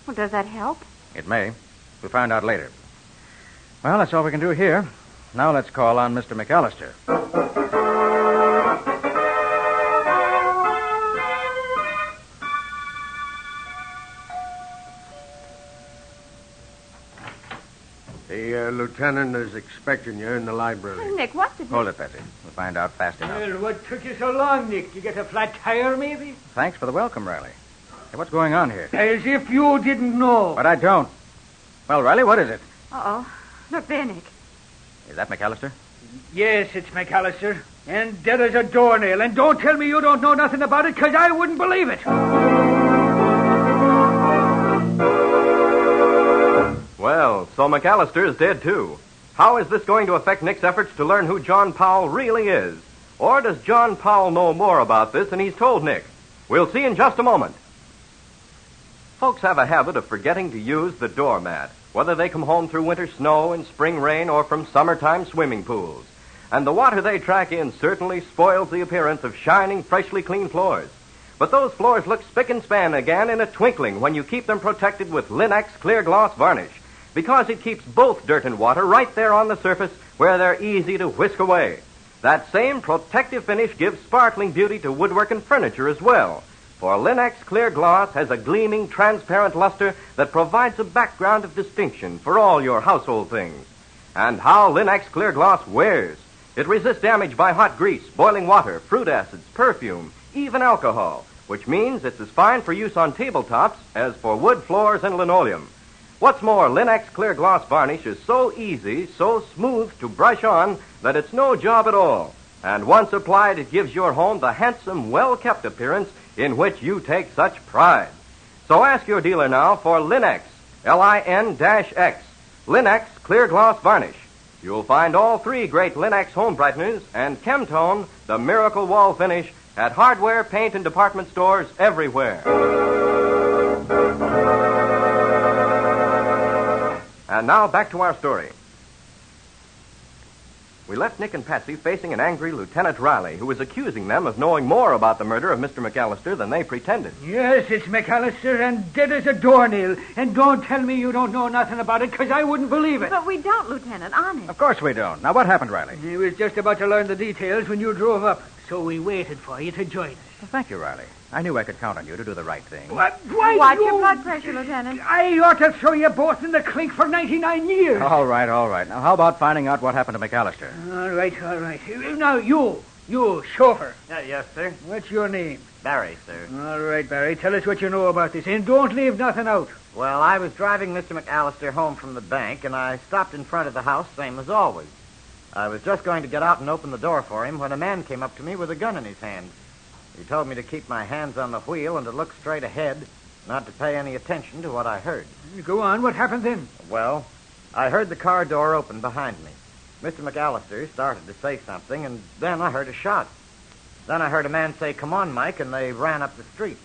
Well, does that help? It may. We'll find out later. Well, that's all we can do here. Now let's call on Mr. McAllister. The lieutenant is expecting you in the library. Hey, Nick, what's it? Hold it, Patsy. We'll find out fast enough. Well, what took you so long, Nick? You get a flat tire, maybe? Thanks for the welcome, Riley. Hey, what's going on here? As if you didn't know. But I don't. Well, Riley, what is it? Uh-oh. Look there, Nick. Is that McAllister? Yes, it's McAllister. And dead as a doornail. And don't tell me you don't know nothing about it, because I wouldn't believe it. Well, so McAllister is dead, too. How is this going to affect Nick's efforts to learn who John Powell really is? Or does John Powell know more about this than he's told Nick? We'll see in just a moment. Folks have a habit of forgetting to use the doormat, whether they come home through winter snow and spring rain or from summertime swimming pools. And the water they track in certainly spoils the appearance of shining, freshly clean floors. But those floors look spick and span again in a twinkling when you keep them protected with Linex clear gloss varnish, because it keeps both dirt and water right there on the surface where they're easy to whisk away. That same protective finish gives sparkling beauty to woodwork and furniture as well. For Linex clear gloss has a gleaming, transparent luster that provides a background of distinction for all your household things. And how Linex clear gloss wears. It resists damage by hot grease, boiling water, fruit acids, perfume, even alcohol, which means it's as fine for use on tabletops as for wood floors and linoleum. What's more, Linex clear gloss varnish is so easy, so smooth to brush on that it's no job at all. And once applied, it gives your home the handsome, well-kept appearance in which you take such pride. So ask your dealer now for Linex, Lin-X, Linex clear gloss varnish. You'll find all three great Linex home brighteners and Chemtone, the miracle wall finish, at hardware, paint, and department stores everywhere. And now back to our story. We left Nick and Patsy facing an angry Lieutenant Riley, who was accusing them of knowing more about the murder of Mr. McAllister than they pretended. Yes, it's McAllister, and dead as a doornail. And don't tell me you don't know nothing about it, because I wouldn't believe it. But we don't, Lieutenant, honest. Of course we don't. Now, what happened, Riley? He was just about to learn the details when you drove up, so we waited for you to join us. Well, thank you, Riley. I knew I could count on you to do the right thing. What? Why Watch your blood pressure, Lieutenant. I ought to throw you both in the clink for 99 years. All right. Now, how about finding out what happened to McAllister? All right. Now, you, chauffeur. Yes, sir. What's your name? Barry, sir. All right, Barry. Tell us what you know about this, and don't leave nothing out. Well, I was driving Mr. McAllister home from the bank, and I stopped in front of the house, same as always. I was just going to get out and open the door for him when a man came up to me with a gun in his hand. He told me to keep my hands on the wheel and to look straight ahead, not to pay any attention to what I heard. Go on. What happened then? Well, I heard the car door open behind me. Mr. McAllister started to say something, and then I heard a shot. Then I heard a man say, "Come on, Mike," and they ran up the street.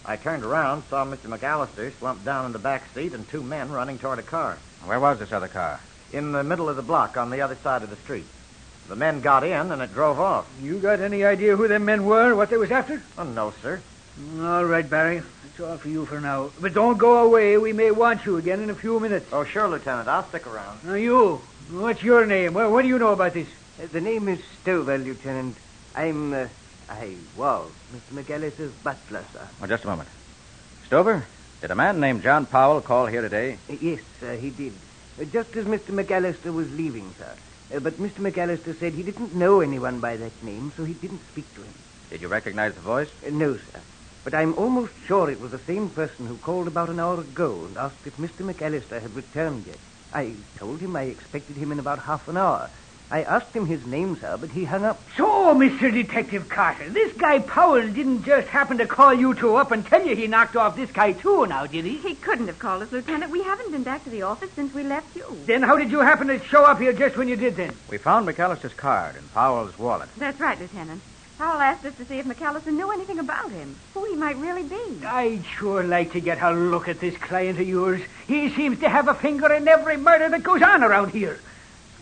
I turned around, saw Mr. McAllister slumped down in the back seat and two men running toward a car. Where was this other car? In the middle of the block on the other side of the street. The men got in, and it drove off. You got any idea who them men were, what they was after? Oh, no, sir. All right, Barry. That's all for you for now. But don't go away. We may want you again in a few minutes. Oh, sure, Lieutenant. I'll stick around. Now, you. What's your name? What do you know about this? The name is Stover, Lieutenant. I was Mr. McAllister's butler, sir. Oh, just a moment. Stover, did a man named John Powell call here today? Yes, sir, he did. Just as Mr. McAllister was leaving, sir. But Mr. McAllister said he didn't know anyone by that name, so he didn't speak to him. Did you recognize the voice? No, sir. But I'm almost sure it was the same person who called about an hour ago and asked if Mr. McAllister had returned yet. I told him I expected him in about half an hour. I asked him his name, sir, but he hung up. So, Mr. Detective Carter, this guy Powell didn't just happen to call you two up and tell you he knocked off this guy too, now, did he? He couldn't have called us, Lieutenant. We haven't been back to the office since we left you. Then how did you happen to show up here just when you did then? We found McAllister's card in Powell's wallet. That's right, Lieutenant. Powell asked us to see if McAllister knew anything about him, who he might really be. I'd sure like to get a look at this client of yours. He seems to have a finger in every murder that goes on around here.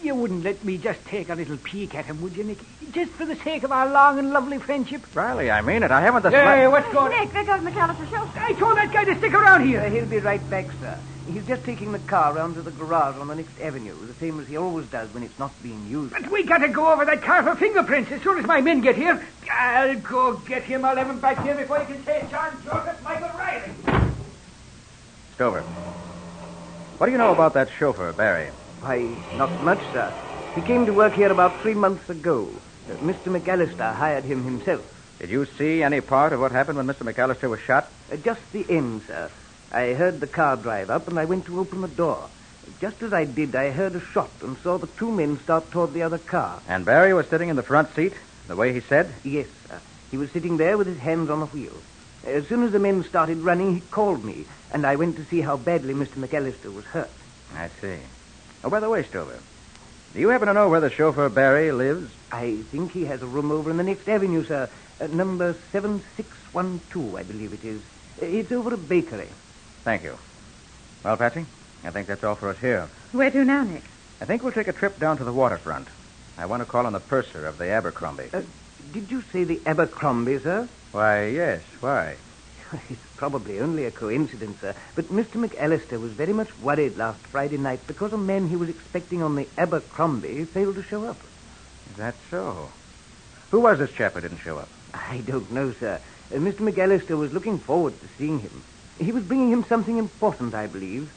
You wouldn't let me just take a little peek at him, would you, Nicky? Just for the sake of our long and lovely friendship? Riley, I mean it. I haven't the... Hey, what's going on? Nick, there goes McAllister's chauffeur. I told that guy to stick around here. He'll be right back, sir. He's just taking the car round to the garage on the next avenue, the same as he always does when it's not being used. But we got to go over that car for fingerprints as soon as my men get here. I'll go get him. I'll have him back here before you can say John Joseph Michael Riley. Stover, what do you know about that chauffeur, Barry? Why, not much, sir. He came to work here about 3 months ago. Mr. McAllister hired him himself. Did you see any part of what happened when Mr. McAllister was shot? Just the end, sir. I heard the car drive up, and I went to open the door. Just as I did, I heard a shot and saw the two men start toward the other car. And Barry was sitting in the front seat, the way he said? Yes, sir. He was sitting there with his hands on the wheel. As soon as the men started running, he called me, and I went to see how badly Mr. McAllister was hurt. I see. Oh, by the way, Stover, do you happen to know where the chauffeur Barry lives? I think he has a room over in the next avenue, sir. Number 7612, I believe it is. It's over a bakery. Thank you. Well, Patsy, I think that's all for us here. Where to now, Nick? I think we'll take a trip down to the waterfront. I want to call on the purser of the Abercrombie. Did you say the Abercrombie, sir? Why, yes. Why? It's probably only a coincidence, sir. But Mr. McAllister was very much worried last Friday night because a man he was expecting on the Abercrombie failed to show up. Is that so? Who was this chap who didn't show up? I don't know, sir. Mr. McAllister was looking forward to seeing him. He was bringing him something important, I believe.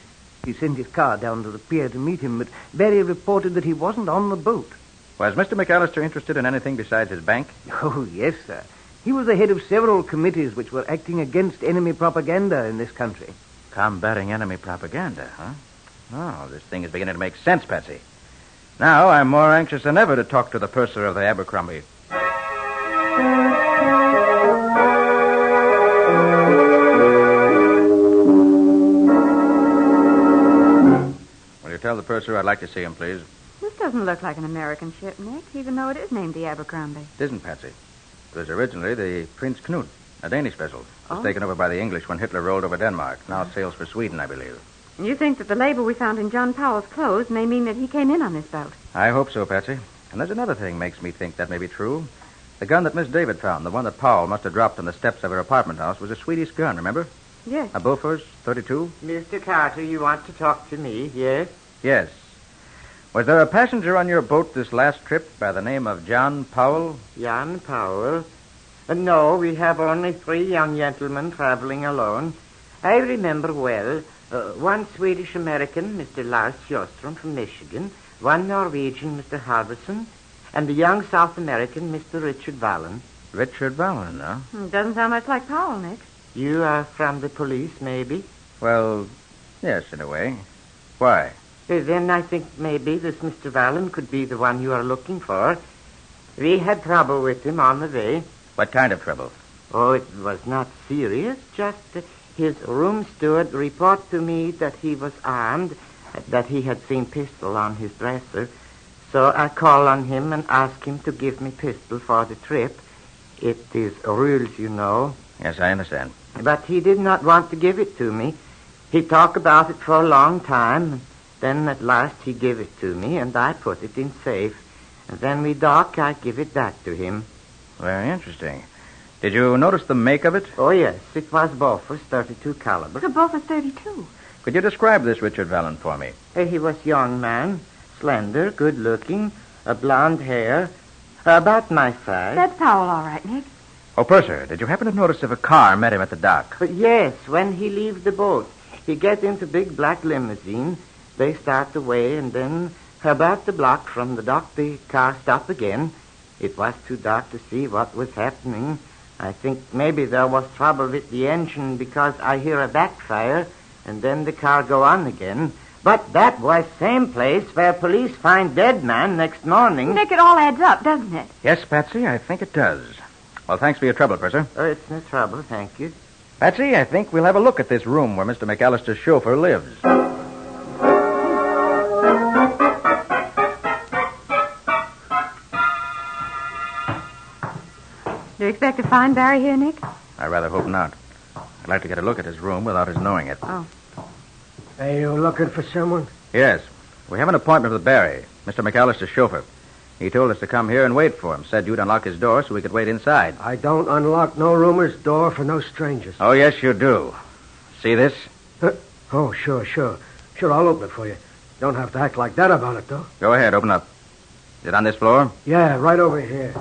He sent his car down to the pier to meet him, but Barry reported that he wasn't on the boat. Was Mr. McAllister interested in anything besides his bank? Oh, yes, sir. He was the head of several committees which were acting against enemy propaganda in this country. Combating enemy propaganda, huh? Oh, this thing is beginning to make sense, Patsy. Now I'm more anxious than ever to talk to the purser of the Abercrombie. Will you tell the purser I'd like to see him, please? This doesn't look like an American ship, Nick, even though it is named the Abercrombie. It isn't, Patsy. It was originally the Prince Knut, a Danish vessel. It was taken over by the English when Hitler rolled over Denmark. Now sails for Sweden, I believe. You think that the label we found in John Powell's clothes may mean that he came in on this boat? I hope so, Patsy. And there's another thing makes me think that may be true. The gun that Miss David found, the one that Powell must have dropped on the steps of her apartment house, was a Swedish gun, remember? Yes. A Bofors 32? Mr. Carter, you want to talk to me, yes? Yes. Was there a passenger on your boat this last trip by the name of John Powell? John Powell? No, we have only 3 young gentlemen traveling alone. I remember well. One Swedish-American, Mr. Lars Sjöström from Michigan, one Norwegian, Mr. Halverson, and a young South American, Mr. Richard Vallon. Richard Vallon, huh? Doesn't sound much like Powell, Nick. You are from the police, maybe? Well, yes, in a way. Why? Then I think maybe this Mr. Vallon could be the one you are looking for. We had trouble with him on the way. What kind of trouble? Oh, it was not serious. Just his room steward reported to me that he was armed, that he had seen pistol on his dresser. So I called on him and asked him to give me pistol for the trip. It is rules, you know. Yes, I understand. But he did not want to give it to me. He talked about it for a long time. Then at last he gave it to me, and I put it in safe. And then we dock, I give it back to him. Very interesting. Did you notice the make of it? Oh, yes. It was Bofors 32 caliber. So Bofors 32. Could you describe this Richard Vallon for me? He was a young man, slender, good-looking, blonde hair, about my size. That's Powell, all right, Nick. Oh, Purser, did you happen to notice if a car met him at the dock? Yes, when he leave the boat. He get into big black limousine. They start away, and then about the block from the dock, the car stop again. It was too dark to see what was happening. I think maybe there was trouble with the engine because I hear a backfire, and then the car go on again. But that was same place where police find dead man next morning. Nick, it all adds up, doesn't it? Yes, Patsy, I think it does. Well, thanks for your trouble, Purser. Oh, it's no trouble, thank you. Patsy, I think we'll have a look at this room where Mr. McAllister's chauffeur lives. Do you expect to find Barry here, Nick? I rather hope not. I'd like to get a look at his room without his knowing it. Oh. Are you looking for someone? Yes. We have an appointment with Barry, Mr. McAllister's chauffeur. He told us to come here and wait for him. Said you'd unlock his door so we could wait inside. I don't unlock no roomers' door for no strangers. Oh, yes, you do. See this? Oh, sure. Sure, I'll open it for you. Don't have to act like that about it, though. Go ahead, open up. Is it on this floor? Yeah, right over here.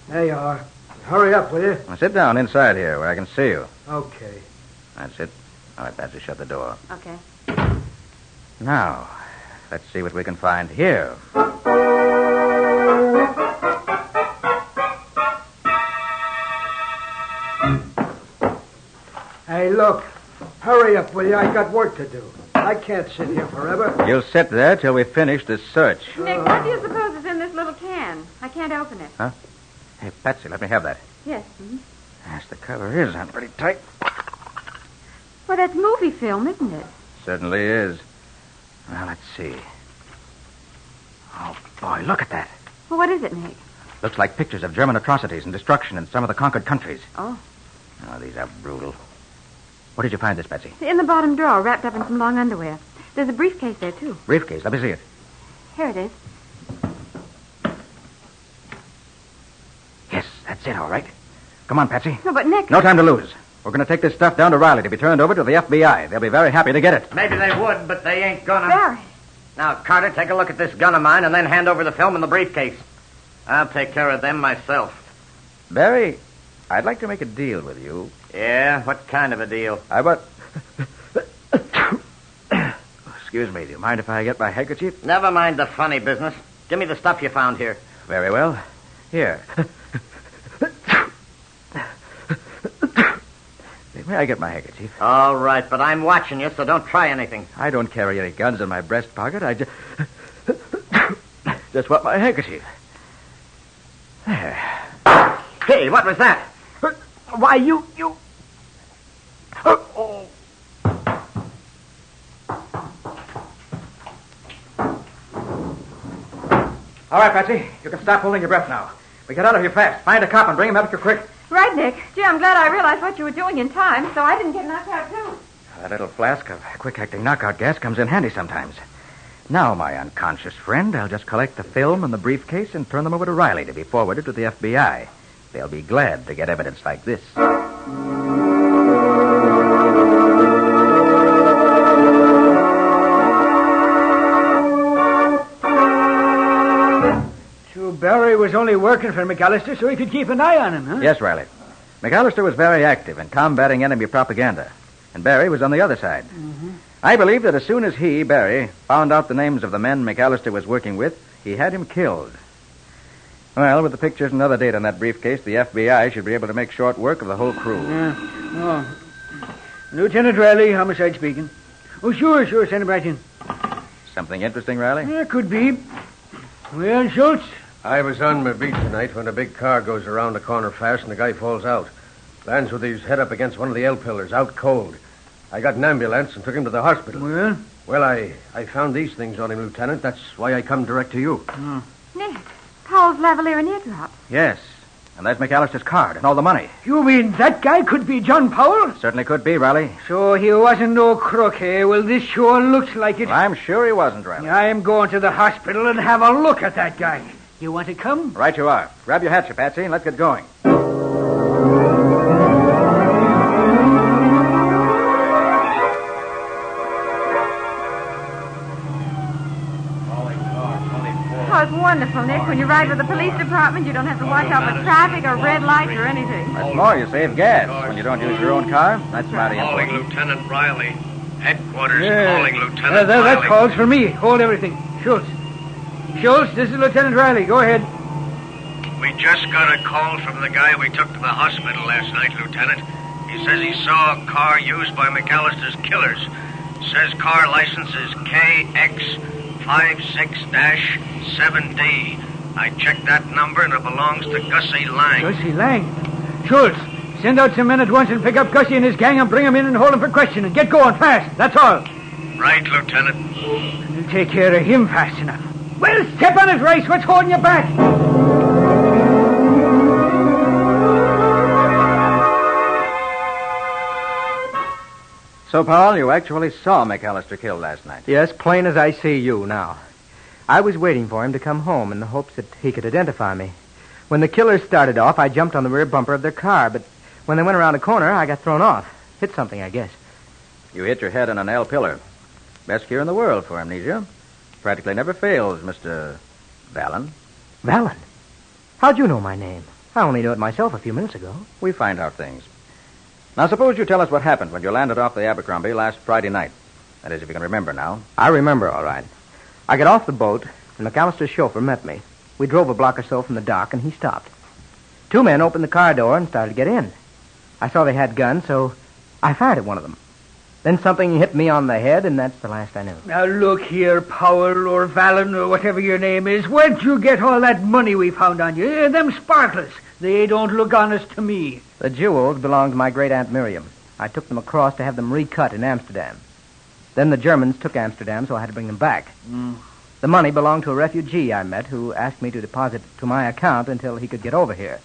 There you are. Hurry up, will you? Now, sit down inside here where I can see you. Okay. That's it. All right, Patsy, shut the door. Okay. Now, let's see what we can find here. Hey, look. Hurry up, will you? I got work to do. I can't sit here forever. You'll sit there till we finish this search. Nick, what do you suppose is in this little can? I can't open it. Huh? Hey, Patsy, let me have that. Yes. Mm-hmm. Yes, the cover is on pretty tight. Well, that's movie film, isn't it? Certainly is. Well, let's see. Oh, boy, look at that. Well, what is it, Nick? Looks like pictures of German atrocities and destruction in some of the conquered countries. Oh. Oh, these are brutal. Where did you find this, Patsy? In the bottom drawer, wrapped up in some long underwear. There's a briefcase there, too. Briefcase. Let me see it. Here it is. Yes, that's it, all right. Come on, Patsy. No, but Nick... No time to lose. We're going to take this stuff down to Riley to be turned over to the FBI. They'll be very happy to get it. Maybe they would, but they ain't gonna. Barry. Now, Carter, take a look at this gun of mine and then hand over the film and the briefcase. I'll take care of them myself. Barry, I'd like to make a deal with you. Yeah? What kind of a deal? I want... Excuse me, do you mind if I get my handkerchief? Never mind the funny business. Give me the stuff you found here. Very well. Here. May I get my handkerchief? All right, but I'm watching you, so don't try anything. I don't carry any guns in my breast pocket. I just want my handkerchief. There. Hey, what was that? Why, you... Oh. All right, Patsy. You can stop holding your breath now. We get out of here fast. Find a cop and bring him out here quick. Right, Nick. Gee, I'm glad I realized what you were doing in time, so I didn't get knocked out, too. That little flask of quick-acting knockout gas comes in handy sometimes. Now, my unconscious friend, I'll just collect the film and the briefcase and turn them over to Riley to be forwarded to the FBI. They'll be glad to get evidence like this. So Barry was only working for McAllister so he could keep an eye on him, huh? Yes, Riley. McAllister was very active in combating enemy propaganda, and Barry was on the other side. Mm-hmm. I believe that as soon as he, Barry, found out the names of the men McAllister was working with, he had him killed. Well, with the pictures and other data in that briefcase, the FBI should be able to make short work of the whole crew. Yeah. Oh. Lieutenant Riley, homicide speaking. Oh, sure, send him right in. Something interesting, Riley? Yeah, could be. Well, Schultz? I was on my beat tonight when a big car goes around the corner fast and the guy falls out. Lands with his head up against one of the L-pillars, out cold. I got an ambulance and took him to the hospital. Well? Well, I found these things on him, Lieutenant. That's why I come direct to you. Oh. Nick, Powell's lavalier and eardrops. Yes. And there's McAllister's card and all the money. You mean that guy could be John Powell? Certainly could be, Riley. So he wasn't no crook, eh? Well, this sure looks like it. Well, I'm sure he wasn't, Riley. I'm going to the hospital and have a look at that guy. You want to come? Right you are. Grab your hatchet, Patsy, and let's get going. Oh, it's wonderful, Nick. When you ride with the police department, you don't have to watch out for traffic or red lights or anything. That's more, you save gas when you don't use your own car. That's mighty Calling important. Lieutenant Riley. Headquarters Yeah. calling Lieutenant That Riley. calls for me. Hold everything. Schultz, this is Lieutenant Riley. Go ahead. We just got a call from the guy we took to the hospital last night, Lieutenant. He says he saw a car used by McAllister's killers. Says car license is KX56-7D. I checked that number and it belongs to Gussie Lang. Gussie Lang? Schultz, send out some men at once and pick up Gussie and his gang and bring him in and hold him for questioning. Get going fast. That's all. Right, Lieutenant. We'll take care of him fast enough. Well, step on it, Rice. What's holding you back? So, Paul, you actually saw McAllister killed last night. Yes, plain as I see you now. I was waiting for him to come home in the hopes that he could identify me. When the killers started off, I jumped on the rear bumper of their car, but when they went around a corner, I got thrown off. Hit something, I guess. You hit your head on an L pillar. Best cure in the world for amnesia. Practically never fails, Mr. Vallon. Vallon? How'd you know my name? I only knew it myself a few minutes ago. We find out things. Now, suppose you tell us what happened when you landed off the Abercrombie last Friday night. That is, if you can remember now. I remember, all right. I got off the boat, and McAllister's chauffeur met me. We drove a block or so from the dock, and he stopped. Two men opened the car door and started to get in. I saw they had guns, so I fired at one of them. Then something hit me on the head, and that's the last I knew. Now, look here, Powell or Vallon or whatever your name is. Where'd you get all that money we found on you? Them sparklers. They don't look honest to me. The jewels belonged to my great-aunt Miriam. I took them across to have them recut in Amsterdam. Then the Germans took Amsterdam, so I had to bring them back. The money belonged to a refugee I met who asked me to deposit it to my account until he could get over here.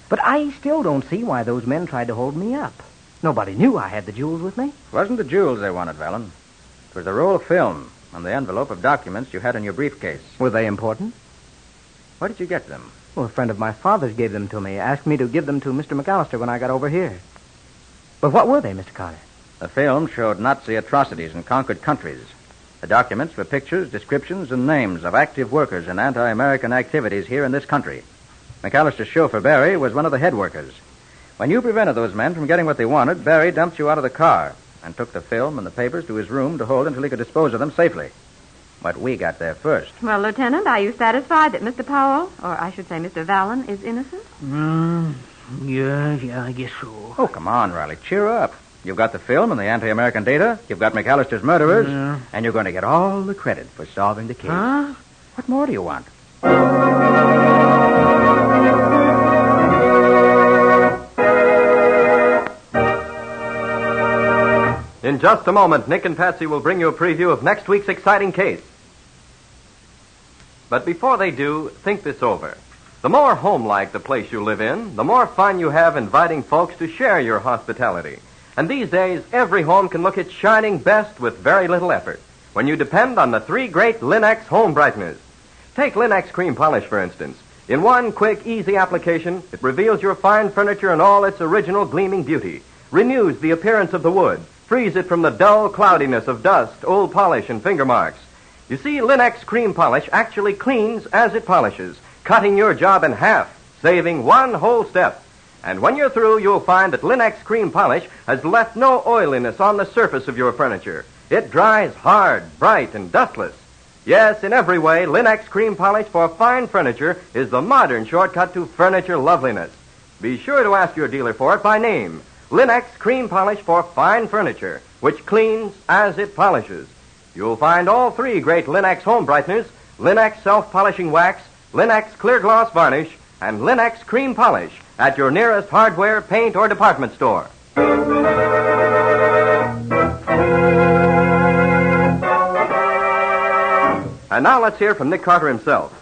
But I still don't see why those men tried to hold me up. Nobody knew I had the jewels with me. It wasn't the jewels they wanted, Vallon. It was the roll of film and the envelope of documents you had in your briefcase. Were they important? Where did you get them? Well, a friend of my father's gave them to me, asked me to give them to Mr. McAllister when I got over here. But what were they, Mr. Carter? The film showed Nazi atrocities in conquered countries. The documents were pictures, descriptions, and names of active workers in anti-American activities here in this country. McAllister's chauffeur, Barry, was one of the head workers. When you prevented those men from getting what they wanted, Barry dumped you out of the car and took the film and the papers to his room to hold until he could dispose of them safely. But we got there first. Well, Lieutenant, are you satisfied that Mr. Powell, or I should say Mr. Vallon, is innocent? Yeah, I guess so. Oh, come on, Riley. Cheer up. You've got the film and the anti-American data. You've got McAllister's murderers. And you're going to get all the credit for solving the case. Huh? What more do you want? In just a moment, Nick and Patsy will bring you a preview of next week's exciting case. But before they do, think this over. The more home-like the place you live in, the more fun you have inviting folks to share your hospitality. And these days, every home can look its shining best with very little effort when you depend on the three great Linex home brighteners. Take Linex cream polish, for instance. In one quick, easy application, it reveals your fine furniture in all its original gleaming beauty, renews the appearance of the wood, frees it from the dull cloudiness of dust, old polish, and finger marks. You see, Linex cream polish actually cleans as it polishes, cutting your job in half, saving one whole step. And when you're through, you'll find that Linex cream polish has left no oiliness on the surface of your furniture. It dries hard, bright, and dustless. Yes, in every way, Linux cream polish for fine furniture is the modern shortcut to furniture loveliness. Be sure to ask your dealer for it by name. Linux cream polish for fine furniture, which cleans as it polishes. You'll find all three great Linux home brighteners, Linux self-polishing wax, Linux clear gloss varnish, and Linux cream polish at your nearest hardware, paint, or department store. And now let's hear from Nick Carter himself.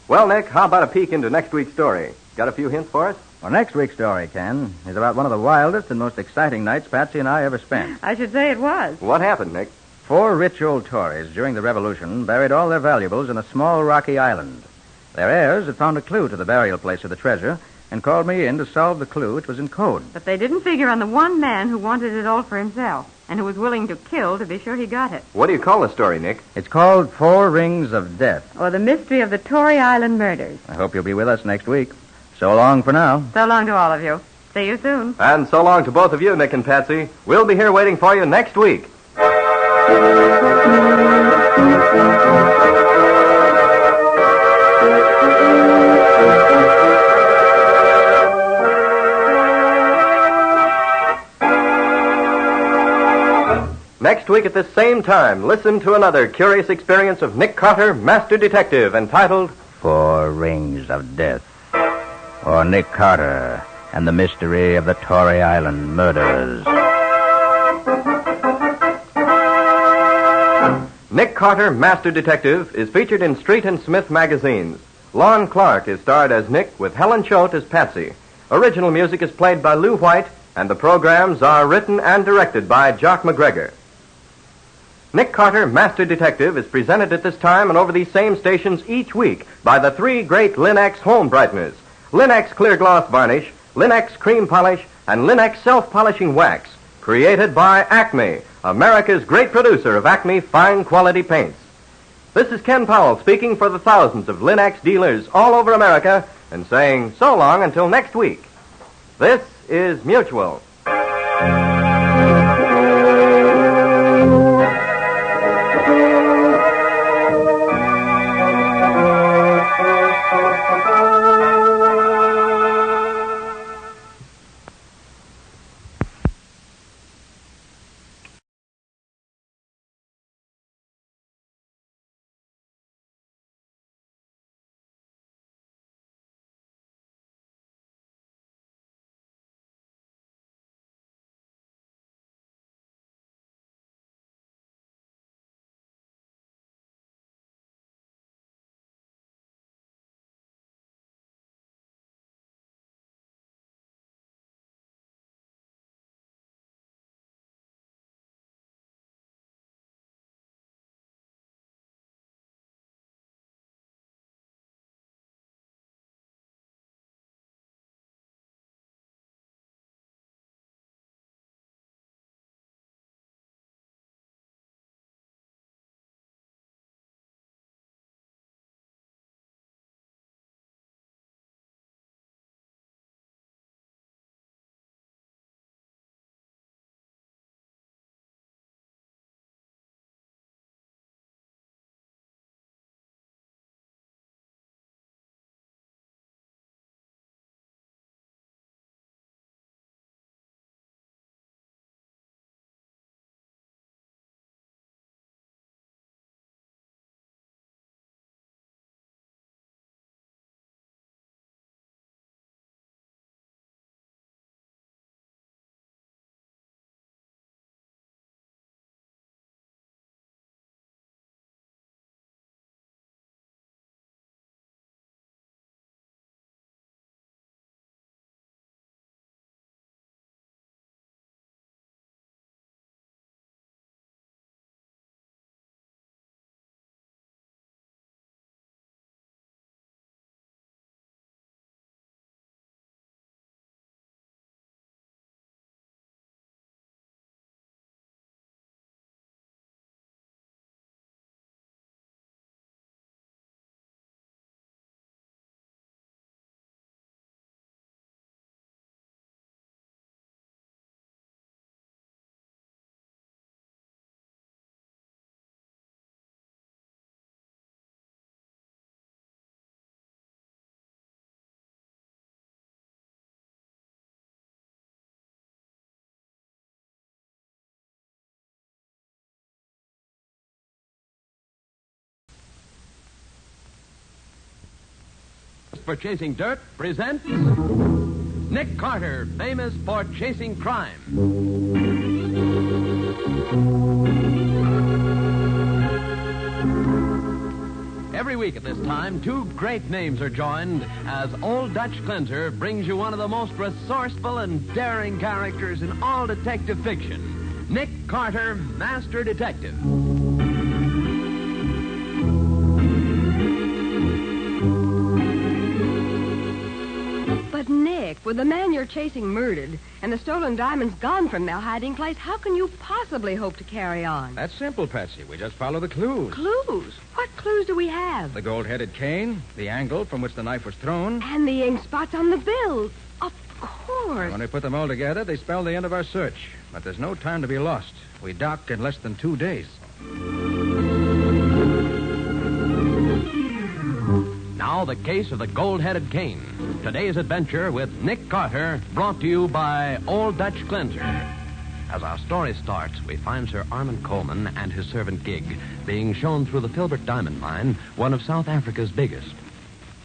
Well, Nick, how about a peek into next week's story? Got a few hints for us? Well, next week's story, Ken, is about one of the wildest and most exciting nights Patsy and I ever spent. I should say it was. What happened, Nick? 4 rich old Tories during the Revolution buried all their valuables in a small rocky island. Their heirs had found a clue to the burial place of the treasure and called me in to solve the clue, which was in code. But they didn't figure on the one man who wanted it all for himself and who was willing to kill to be sure he got it. What do you call the story, Nick? It's called 4 Rings of Death. Or the mystery of the Tory Island murders. I hope you'll be with us next week. So long for now. So long to all of you. See you soon. And so long to both of you, Nick and Patsy. We'll be here waiting for you next week. Next week at this same time, listen to another curious experience of Nick Carter, Master Detective, entitled 4 Rings of Death. Or Nick Carter and the Mystery of the Tory Island Murders. Nick Carter, Master Detective, is featured in Street and Smith magazines. Lon Clark is starred as Nick with Helen Choate as Patsy. Original music is played by Lou White, and the programs are written and directed by Jock McGregor. Nick Carter, Master Detective, is presented at this time and over these same stations each week by the 3 great Linux home brighteners, Linux Clear Gloss Varnish, Linux Cream Polish, and Linux Self-Polishing Wax, created by Acme, America's great producer of Acme fine quality paints. This is Ken Powell speaking for the thousands of Linux dealers all over America and saying so long until next week. This is Mutual. for chasing dirt presents Nick Carter, famous for chasing crime. Every week at this time, two great names are joined as Old Dutch Cleanser brings you one of the most resourceful and daring characters in all detective fiction, Nick Carter, Master Detective. But, Nick, with the man you're chasing murdered and the stolen diamonds gone from their hiding place, how can you possibly hope to carry on? That's simple, Patsy. We just follow the clues. Clues? What clues do we have? The gold-headed cane, the angle from which the knife was thrown. And the ink spots on the bill. Of course. When we put them all together, they spell the end of our search. But there's no time to be lost. We dock in less than 2 days. Now, the case of the gold-headed cane. Today's adventure with Nick Carter, brought to you by Old Dutch Cleanser. As our story starts, we find Sir Armand Coleman and his servant Gig being shown through the Filbert Diamond Mine, one of South Africa's biggest.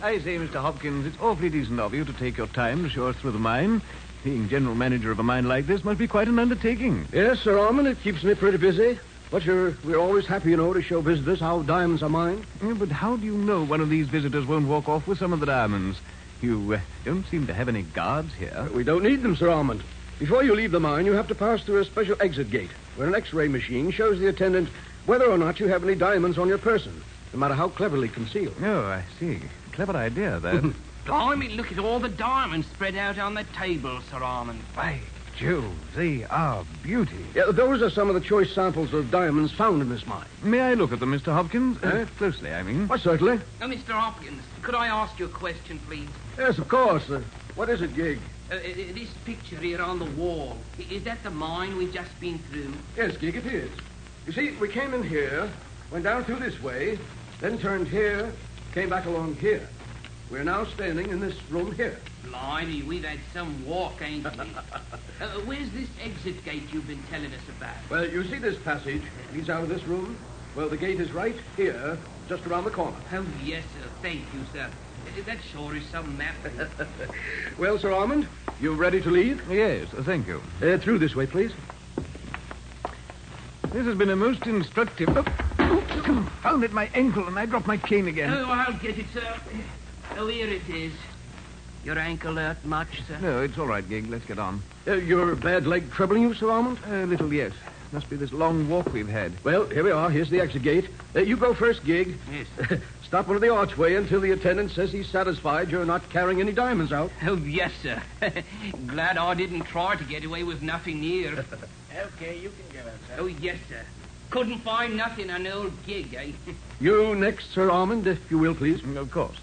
I say, Mr. Hopkins, it's awfully decent of you to take your time to show us through the mine. Being general manager of a mine like this must be quite an undertaking. Yes, Sir Armand, it keeps me pretty busy. But we're always happy, to show visitors how diamonds are mined. Yeah, but how do you know one of these visitors won't walk off with some of the diamonds? You don't seem to have any guards here. We don't need them, Sir Armand. Before you leave the mine, you have to pass through a special exit gate, where an X-ray machine shows the attendant whether or not you have any diamonds on your person, no matter how cleverly concealed. Oh, I see. Clever idea, that. Blimey, look at all the diamonds spread out on the table, Sir Armand. By Jove, they are beauty. Yeah, those are some of the choice samples of diamonds found in this mine. May I look at them, Mr. Hopkins? Closely, I mean. Why, certainly. Mr. Hopkins, could I ask you a question, please? Yes, of course. What is it, Gig? This picture here on the wall, is that the mine we've just been through? Yes, Gig, it is. You see, we came in here, went down through this way, then turned here, came back along here. We're now standing in this room here. Blimey, we've had some walk, ain't we? Where's this exit gate you've been telling us about? Well, you see this passage leads out of this room? Well, the gate is right here, just around the corner. Oh, yes, sir. Thank you, sir. That sure is some map. Well, Sir Armand, you ready to leave? Yes, thank you. Through this way, please. This has been a most instructive... Oh, confound it, my ankle, and I dropped my cane again. Oh, I'll get it, sir. Oh, here it is. Your ankle hurt much, sir? No, it's all right, Gig. Let's get on. Your bad leg troubling you, Sir Armand? A little, yes. Must be this long walk we've had. Well, here we are. Here's the exit gate. You go first, Gig. Yes. Stop under the archway until the attendant says he's satisfied you're not carrying any diamonds out. Oh, yes, sir. Glad I didn't try to get away with nothing near. Okay, you can get out, sir. Oh, yes, sir. Couldn't find nothing on old Gig, eh? You next, Sir Armand, if you will, please. Of course.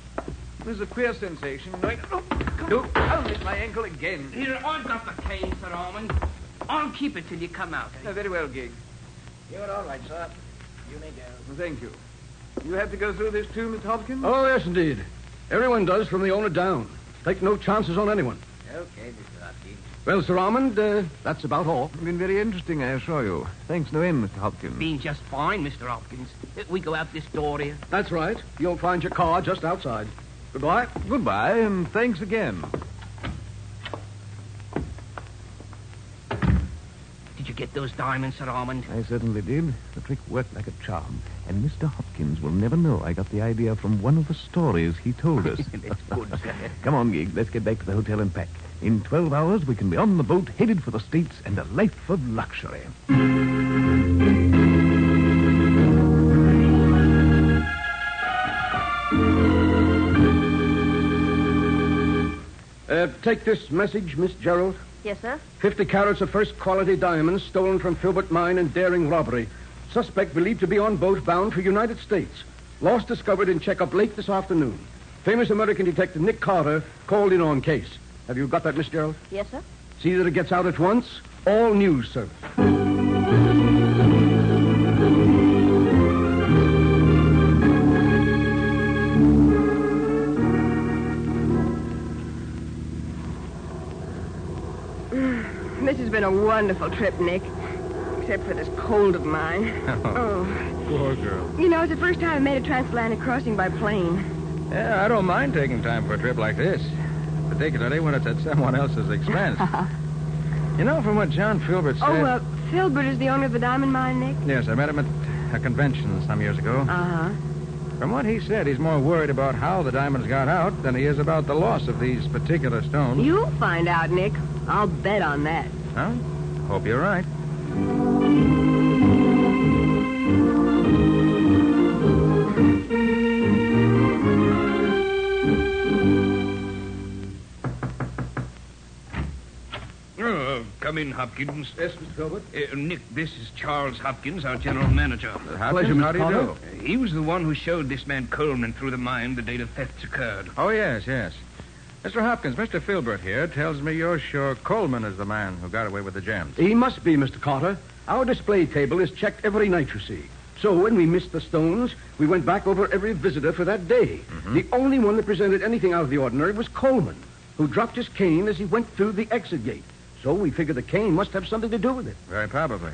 There's a queer sensation. Confound it, my ankle again. Here, I've got the cane, Sir Armand. I'll keep it till you come out. Eh? Very well, Gig. You're all right, sir. You may go. Thank you. You have to go through this too, Mr. Hopkins? Oh, yes, indeed. Everyone does from the owner down. Take no chances on anyone. Okay, Mr. Hopkins. Well, Sir Armand, that's about all. Been very interesting, I assure you. Thanks no end, Mr. Hopkins. Been just fine, Mr. Hopkins. We go out this door here. That's right. You'll find your car just outside. Goodbye. Goodbye, and thanks again. Did you get those diamonds, Sir Armand? I certainly did. The trick worked like a charm. And Mr. Hopkins will never know I got the idea from one of the stories he told us. That's good, sir. Come on, Gig. Let's get back to the hotel and pack. In 12 hours, we can be on the boat, headed for the States, and a life of luxury. Take this message, Miss Gerald. Yes, sir. 50 carats of first-quality diamonds stolen from Filbert Mine in daring robbery. Suspect believed to be on boat bound for United States. Lost discovered in checkup late this afternoon. Famous American detective Nick Carter called in on case. Have you got that, Miss Gerald? Yes, sir. See that it gets out at once. All news service. This has been a wonderful trip, Nick. Except for this cold of mine. Oh, poor girl. You know, it's the first time I made a transatlantic crossing by plane. Yeah, I don't mind taking time for a trip like this, particularly when it's at someone else's expense. You know, from what John Filbert said... Filbert is the owner of the diamond mine, Nick? Yes, I met him at a convention some years ago. Uh-huh. From what he said, he's more worried about how the diamonds got out than he is about the loss of these particular stones. You'll find out, Nick. I'll bet on that. Huh? Hope you're right. Come in, Hopkins. Yes, Mr. Filbert? Nick, this is Charles Hopkins, our general manager. Pleasure, Mr. How do you do? He was the one who showed this man Coleman through the mine the day the thefts occurred. Oh, yes. Mr. Hopkins, Mr. Filbert here tells me you're sure Coleman is the man who got away with the gems. He must be, Mr. Carter. Our display table is checked every night, you see. So when we missed the stones, we went back over every visitor for that day. Mm-hmm. The only one that presented anything out of the ordinary was Coleman, who dropped his cane as he went through the exit gate. So we figured the cane must have something to do with it. Very probably.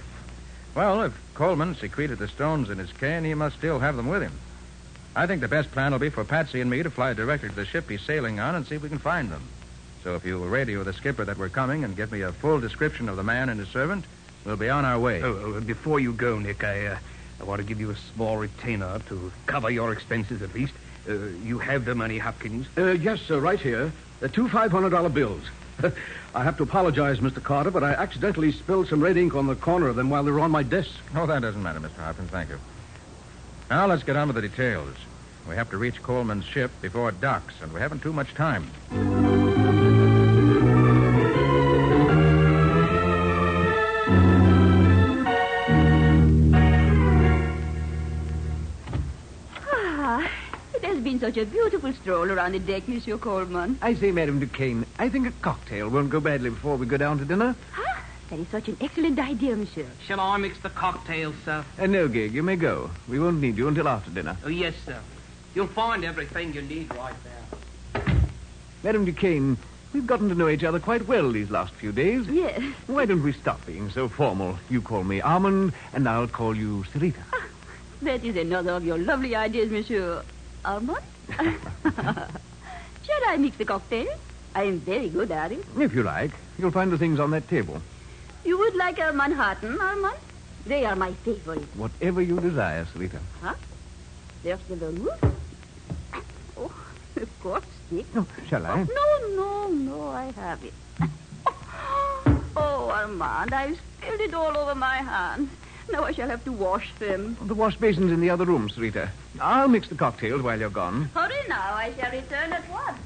Well, if Coleman secreted the stones in his cane, he must still have them with him. I think the best plan will be for Patsy and me to fly directly to the ship he's sailing on and see if we can find them. So if you'll radio the skipper that we're coming and give me a full description of the man and his servant, we'll be on our way. Before you go, Nick, I want to give you a small retainer to cover your expenses at least. You have the money, Hopkins? Yes, sir, right here. Two $500 bills. I have to apologize, Mr. Carter, but I accidentally spilled some red ink on the corner of them while they were on my desk. Oh, that doesn't matter, Mr. Hopkins. Thank you. Now let's get on with the details. We have to reach Coleman's ship before it docks, and we haven't too much time. Been such a beautiful stroll around the deck, Monsieur Coleman. I say, Madame Duquesne, I think a cocktail won't go badly before we go down to dinner. Huh? That is such an excellent idea, Monsieur. Shall I mix the cocktail, sir? No, Gig, you may go. We won't need you until after dinner. Oh, yes, sir. You'll find everything you need right there. Madame Duquesne, we've gotten to know each other quite well these last few days. Yes. Why don't we stop being so formal? You call me Armand, and I'll call you Sarita. That is another of your lovely ideas, Monsieur. Armand? Shall I mix the cocktail? I am very good at it. If you like. You'll find the things on that table. You would like a Manhattan, Armand? They are my favorite. Whatever you desire, Sarita. Huh? There's the vermouth. Oh, of course, stick. Oh, shall I? No, I have it. Oh, Armand, I've spilled it all over my hands. Now I shall have to wash them. The wash basin's in the other room, Sarita. I'll mix the cocktails while you're gone. Hurry now. I shall return at once.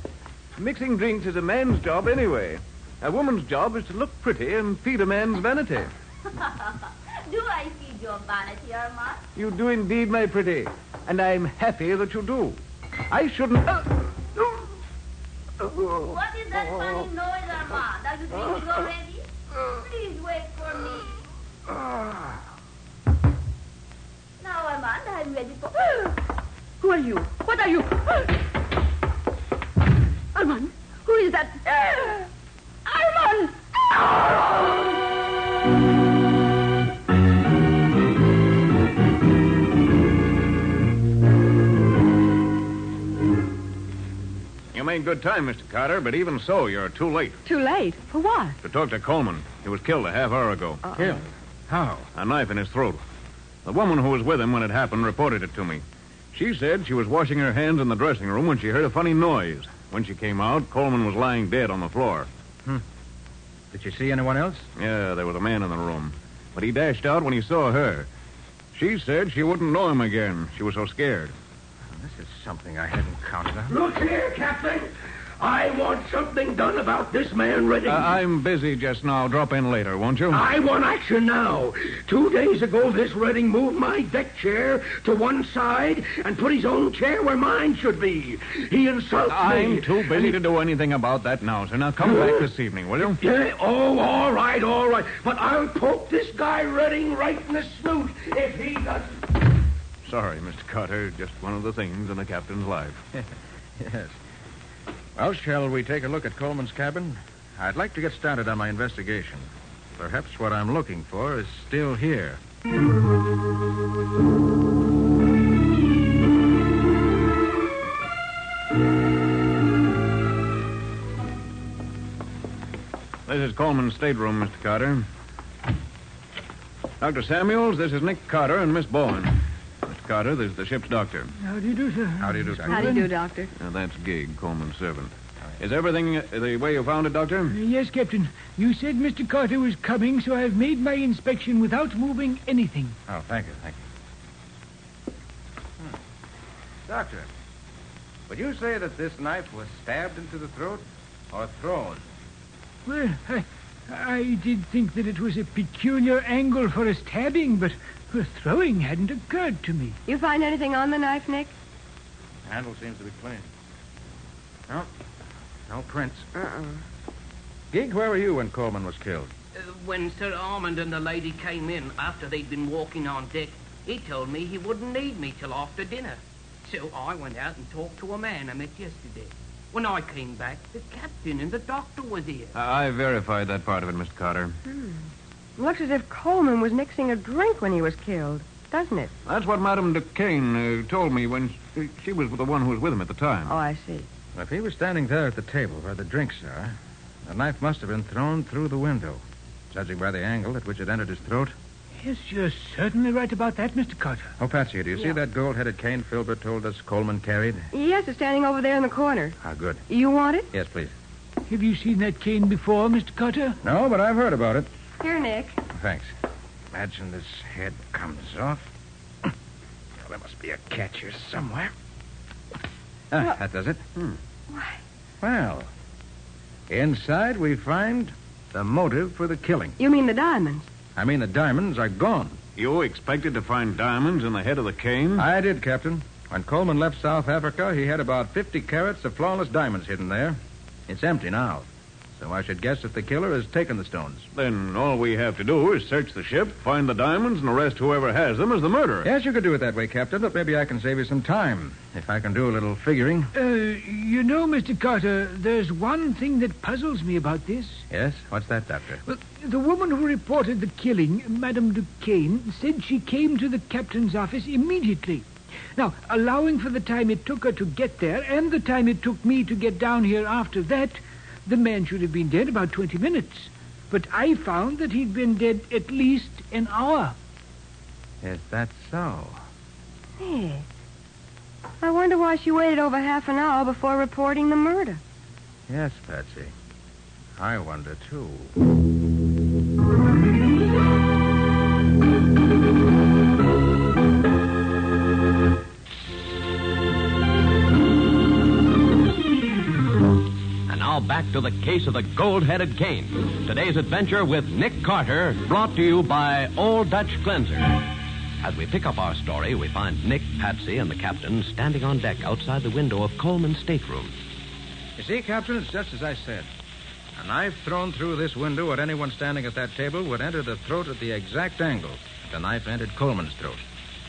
Mixing drinks is a man's job anyway. A woman's job is to look pretty and feed a man's vanity. Do I feed your vanity, Armand? You do indeed, my pretty. And I'm happy that you do. I shouldn't... What is that funny noise, Armand? Are you drinking already? Please wait for me. Now, Armand, I'm ready for... Who are you? What are you? Armand, who is that? Armand! You made good time, Mr. Carter, but even so, you're too late. Too late? For what? To talk to Coleman. He was killed a half hour ago. Killed? How? A knife in his throat. The woman who was with him when it happened reported it to me. She said she was washing her hands in the dressing room when she heard a funny noise. When she came out, Coleman was lying dead on the floor. Did you see anyone else? Yeah, there was a man in the room. But he dashed out when he saw her. She said she wouldn't know him again. She was so scared. This is something I hadn't counted on. Look here, Captain. I want something done about this man Redding. I'm busy just now. Drop in later, won't you? I want action now. 2 days ago, this Redding moved my deck chair to one side and put his own chair where mine should be. He insults me. I'm too busy to do anything about that now, sir. Now come back this evening, will you? Yeah, all right. But I'll poke this guy Redding right in the snoot if he doesn't. Sorry, Mr. Carter. Just one of the things in the captain's life. Yes. Well, shall we take a look at Coleman's cabin? I'd like to get started on my investigation. Perhaps what I'm looking for is still here. is Coleman's stateroom, Mr. Carter. Dr. Samuels, this is Nick Carter and Miss Bowen. Mr. Carter, this is the ship's doctor. How do you do, sir? How do you do, Doctor? How do you do, Doctor? That's Gig, Coleman's servant. Is everything the way you found it, Doctor? Yes, Captain. You said Mr. Carter was coming, so I've made my inspection without moving anything. Oh, thank you. Doctor, would you say that this knife was stabbed into the throat or thrown? Well, I did think that it was a peculiar angle for a stabbing, but throwing hadn't occurred to me. You find anything on the knife, Nick? The handle seems to be clean. No. No prints. Gig, where were you when Coleman was killed? When Sir Armand and the lady came in after they'd been walking on deck, he told me he wouldn't need me till after dinner. So I went out and talked to a man I met yesterday. When I came back, the captain and the doctor was here. I verified that part of it, Mr. Carter. Looks as if Coleman was mixing a drink when he was killed, doesn't it? That's what Madame Duquesne told me when she was the one who was with him at the time. Oh, I see. Well, if he was standing there at the table where the drinks are, the knife must have been thrown through the window, judging by the angle at which it entered his throat. Yes, you're certainly right about that, Mr. Carter. Oh, Patsy, do you see that gold-headed cane Filbert told us Coleman carried? Yes, it's standing over there in the corner. Ah, good. You want it? Yes, please. Have you seen that cane before, Mr. Carter? No, but I've heard about it. Here, Nick. Thanks. Imagine this head comes off. Well, there must be a catch here somewhere. That does it. Why? Well, inside we find the motive for the killing. You mean the diamonds? I mean, the diamonds are gone. You expected to find diamonds in the head of the cane? I did, Captain. When Coleman left South Africa, he had about 50 carats of flawless diamonds hidden there. It's empty now. So I should guess that the killer has taken the stones. Then all we have to do is search the ship, find the diamonds, and arrest whoever has them as the murderer. Yes, you could do it that way, Captain, but maybe I can save you some time if I can do a little figuring. You know, Mr. Carter, there's one thing that puzzles me about this. Yes? What's that, Doctor? Well, the woman who reported the killing, Madame Duquesne, said she came to the captain's office immediately. Now, allowing for the time it took her to get there and the time it took me to get down here after that, the man should have been dead about 20 minutes. But I found that he'd been dead at least an hour. Is that so? Nick, I wonder why she waited over half an hour before reporting the murder. Yes, Patsy. I wonder, too. Back to the case of the gold-headed cane. Today's adventure with Nick Carter, brought to you by Old Dutch Cleanser. As we pick up our story, we find Nick, Patsy, and the captain standing on deck outside the window of Coleman's stateroom. You see, Captain, it's just as I said. A knife thrown through this window at anyone standing at that table would enter the throat at the exact angle the knife entered Coleman's throat.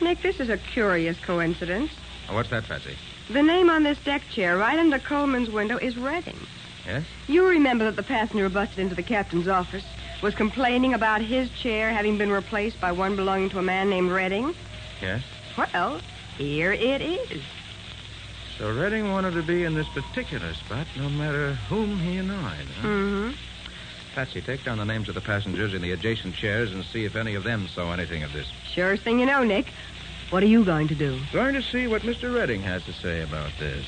Nick, this is a curious coincidence. Oh, what's that, Patsy? The name on this deck chair right under Coleman's window is Redding. Yes? You remember that the passenger who busted into the captain's office was complaining about his chair having been replaced by one belonging to a man named Redding? Yes. Well, here it is. So Redding wanted to be in this particular spot no matter whom he annoyed, huh? Mm-hmm. Patsy, take down the names of the passengers in the adjacent chairs and see if any of them saw anything of this. Surest thing you know, Nick. What are you going to do? Going to see what Mr. Redding has to say about this.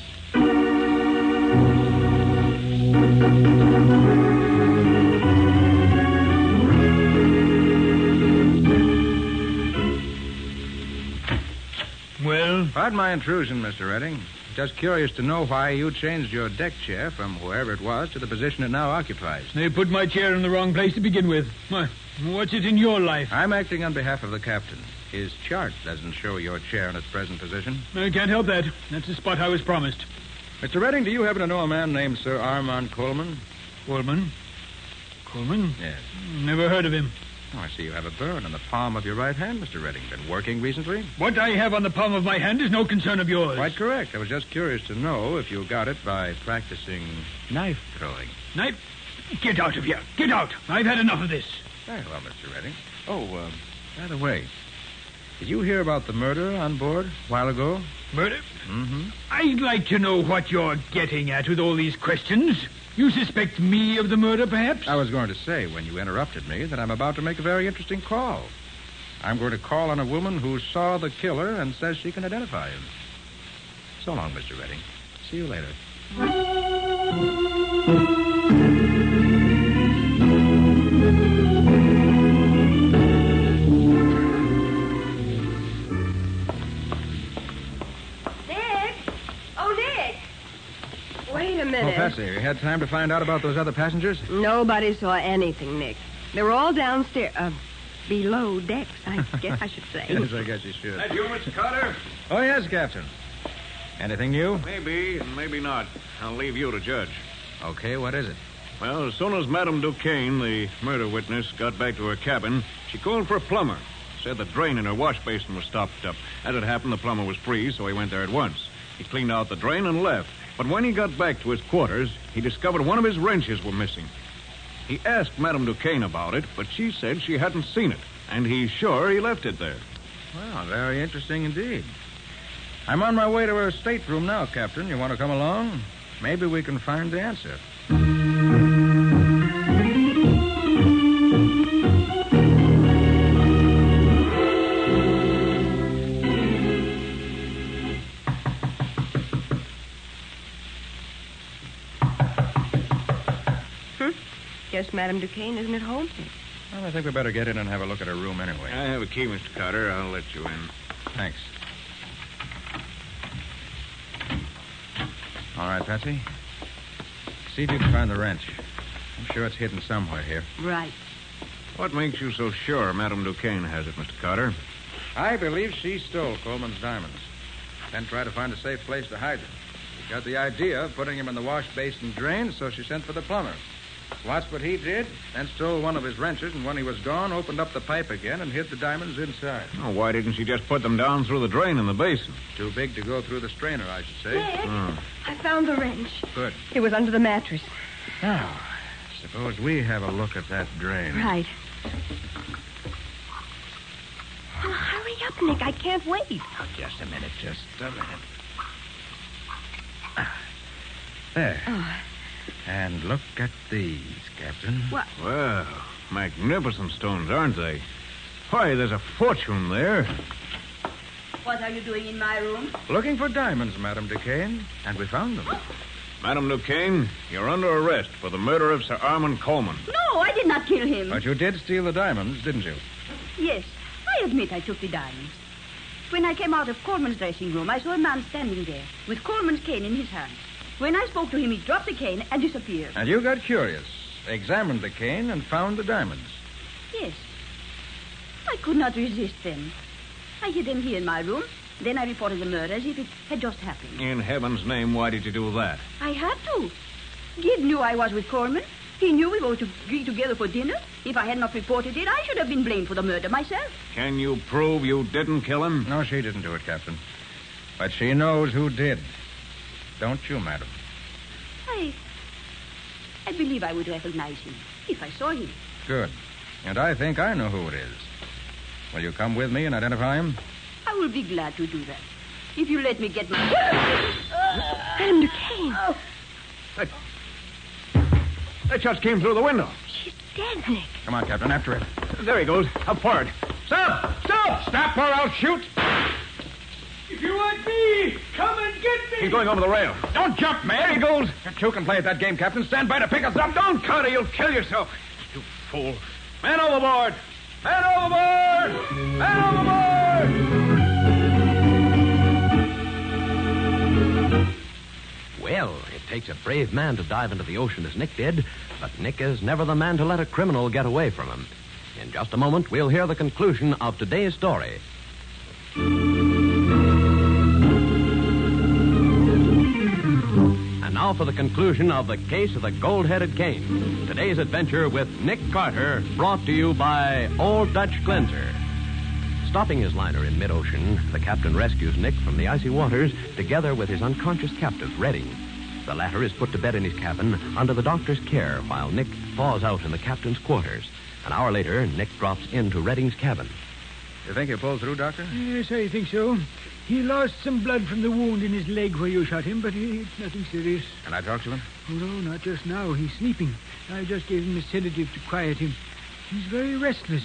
Well? Pardon my intrusion, Mr. Redding. Just curious to know why you changed your deck chair from wherever it was to the position it now occupies. They put my chair in the wrong place to begin with. What's it in your life? I'm acting on behalf of the captain. His chart doesn't show your chair in its present position. I can't help that. That's the spot I was promised. Mr. Redding, do you happen to know a man named Sir Armand Coleman? Coleman? Coleman? Yes. Never heard of him. Oh, I see you have a burn on the palm of your right hand, Mr. Redding. Been working recently? What I have on the palm of my hand is no concern of yours. Quite correct. I was just curious to know if you got it by practicing knife throwing. Knife? Get out of here. Get out. I've had enough of this. Very well, Mr. Redding. Oh, by the way, Did you hear about the murder on board a while ago? Murder? Mm-hmm. I'd like to know what you're getting at with all these questions. You suspect me of the murder, perhaps? I was going to say, when you interrupted me, that I'm about to make a very interesting call. I'm going to call on a woman who saw the killer and says she can identify him. So long, Mr. Redding. See you later. Wait a minute. Oh, Patsy, you had time to find out about those other passengers? Nobody saw anything, Nick. They were all downstairs. Below decks, I guess I should say. Yes, I guess you should. That you, Mr. Carter? Oh, yes, Captain. Anything new? Maybe, and maybe not. I'll leave you to judge. Okay, what is it? Well, as soon as Madame Duquesne, the murder witness, got back to her cabin, she called for a plumber. Said the drain in her wash basin was stopped up. As it happened, the plumber was free, so he went there at once. He cleaned out the drain and left. But when he got back to his quarters, he discovered one of his wrenches were missing. He asked Madame Duquesne about it, but she said she hadn't seen it, and he's sure he left it there. Well, very interesting indeed. I'm on my way to her stateroom now, Captain. You want to come along? Maybe we can find the answer. Guess Madame Duquesne isn't at home. Well, I think we better get in and have a look at her room anyway. I have a key, Mr. Carter. I'll let you in. Thanks. All right, Patsy. See if you can find the wrench. I'm sure it's hidden somewhere here. Right. What makes you so sure Madame Duquesne has it, Mr. Carter? I believe she stole Coleman's diamonds. Then tried to find a safe place to hide them. She got the idea of putting him in the wash basin drain, so she sent for the plumber. Watched what he did, then stole one of his wrenches, and when he was gone, opened up the pipe again and hid the diamonds inside. Oh, why didn't she just put them down through the drain in the basin? Too big to go through the strainer, I should say. Nick, I found the wrench. Good. It was under the mattress. Now, suppose we have a look at that drain. Right. Oh, hurry up, Nick. I can't wait. Oh, just a minute. There. Oh. And look at these, Captain. What? Well, magnificent stones, aren't they? Why, there's a fortune there. What are you doing in my room? Looking for diamonds, Madame Duquesne, and we found them. Madame Duquesne, you're under arrest for the murder of Sir Armand Coleman. No, I did not kill him. But you did steal the diamonds, didn't you? Yes, I admit I took the diamonds. When I came out of Coleman's dressing room, I saw a man standing there with Coleman's cane in his hand. When I spoke to him, he dropped the cane and disappeared. And you got curious, examined the cane, and found the diamonds. Yes. I could not resist them. I hid them here in my room. Then I reported the murder as if it had just happened. In heaven's name, why did you do that? I had to. Gid knew I was with Coleman. He knew we were to be together for dinner. If I had not reported it, I should have been blamed for the murder myself. Can you prove you didn't kill him? No, she didn't do it, Captain. But she knows who did. Don't you, madam? I believe I would recognize him if I saw him. Good. And I think I know who it is. Will you come with me and identify him? I will be glad to do that. If you let me get my... Madame Duquesne. Oh. That just came through the window. She's dead, Nick. Come on, Captain, after it. There he goes, up forward. Stop! Stop or I'll shoot! If you want me, come and get me! He's going over the rail. Don't jump, man! There he goes! You two can play at that game, Captain. Stand by to pick us up. Don't, Carter, you'll kill yourself. You fool. Man overboard! Man overboard! Man overboard! Well, it takes a brave man to dive into the ocean as Nick did, but Nick is never the man to let a criminal get away from him. In just a moment, we'll hear the conclusion of today's story. And now for the conclusion of the case of the gold-headed cane. Today's adventure with Nick Carter, brought to you by Old Dutch Cleanser. Stopping his liner in mid-ocean, the captain rescues Nick from the icy waters together with his unconscious captive, Redding. The latter is put to bed in his cabin under the doctor's care while Nick thaws out in the captain's quarters. An hour later, Nick drops into Redding's cabin. You think he'll pull through, Doctor? Yes, I think so. He lost some blood from the wound in his leg where you shot him, but it's nothing serious. Can I talk to him? Oh, no, not just now. He's sleeping. I just gave him a sedative to quiet him. He's very restless.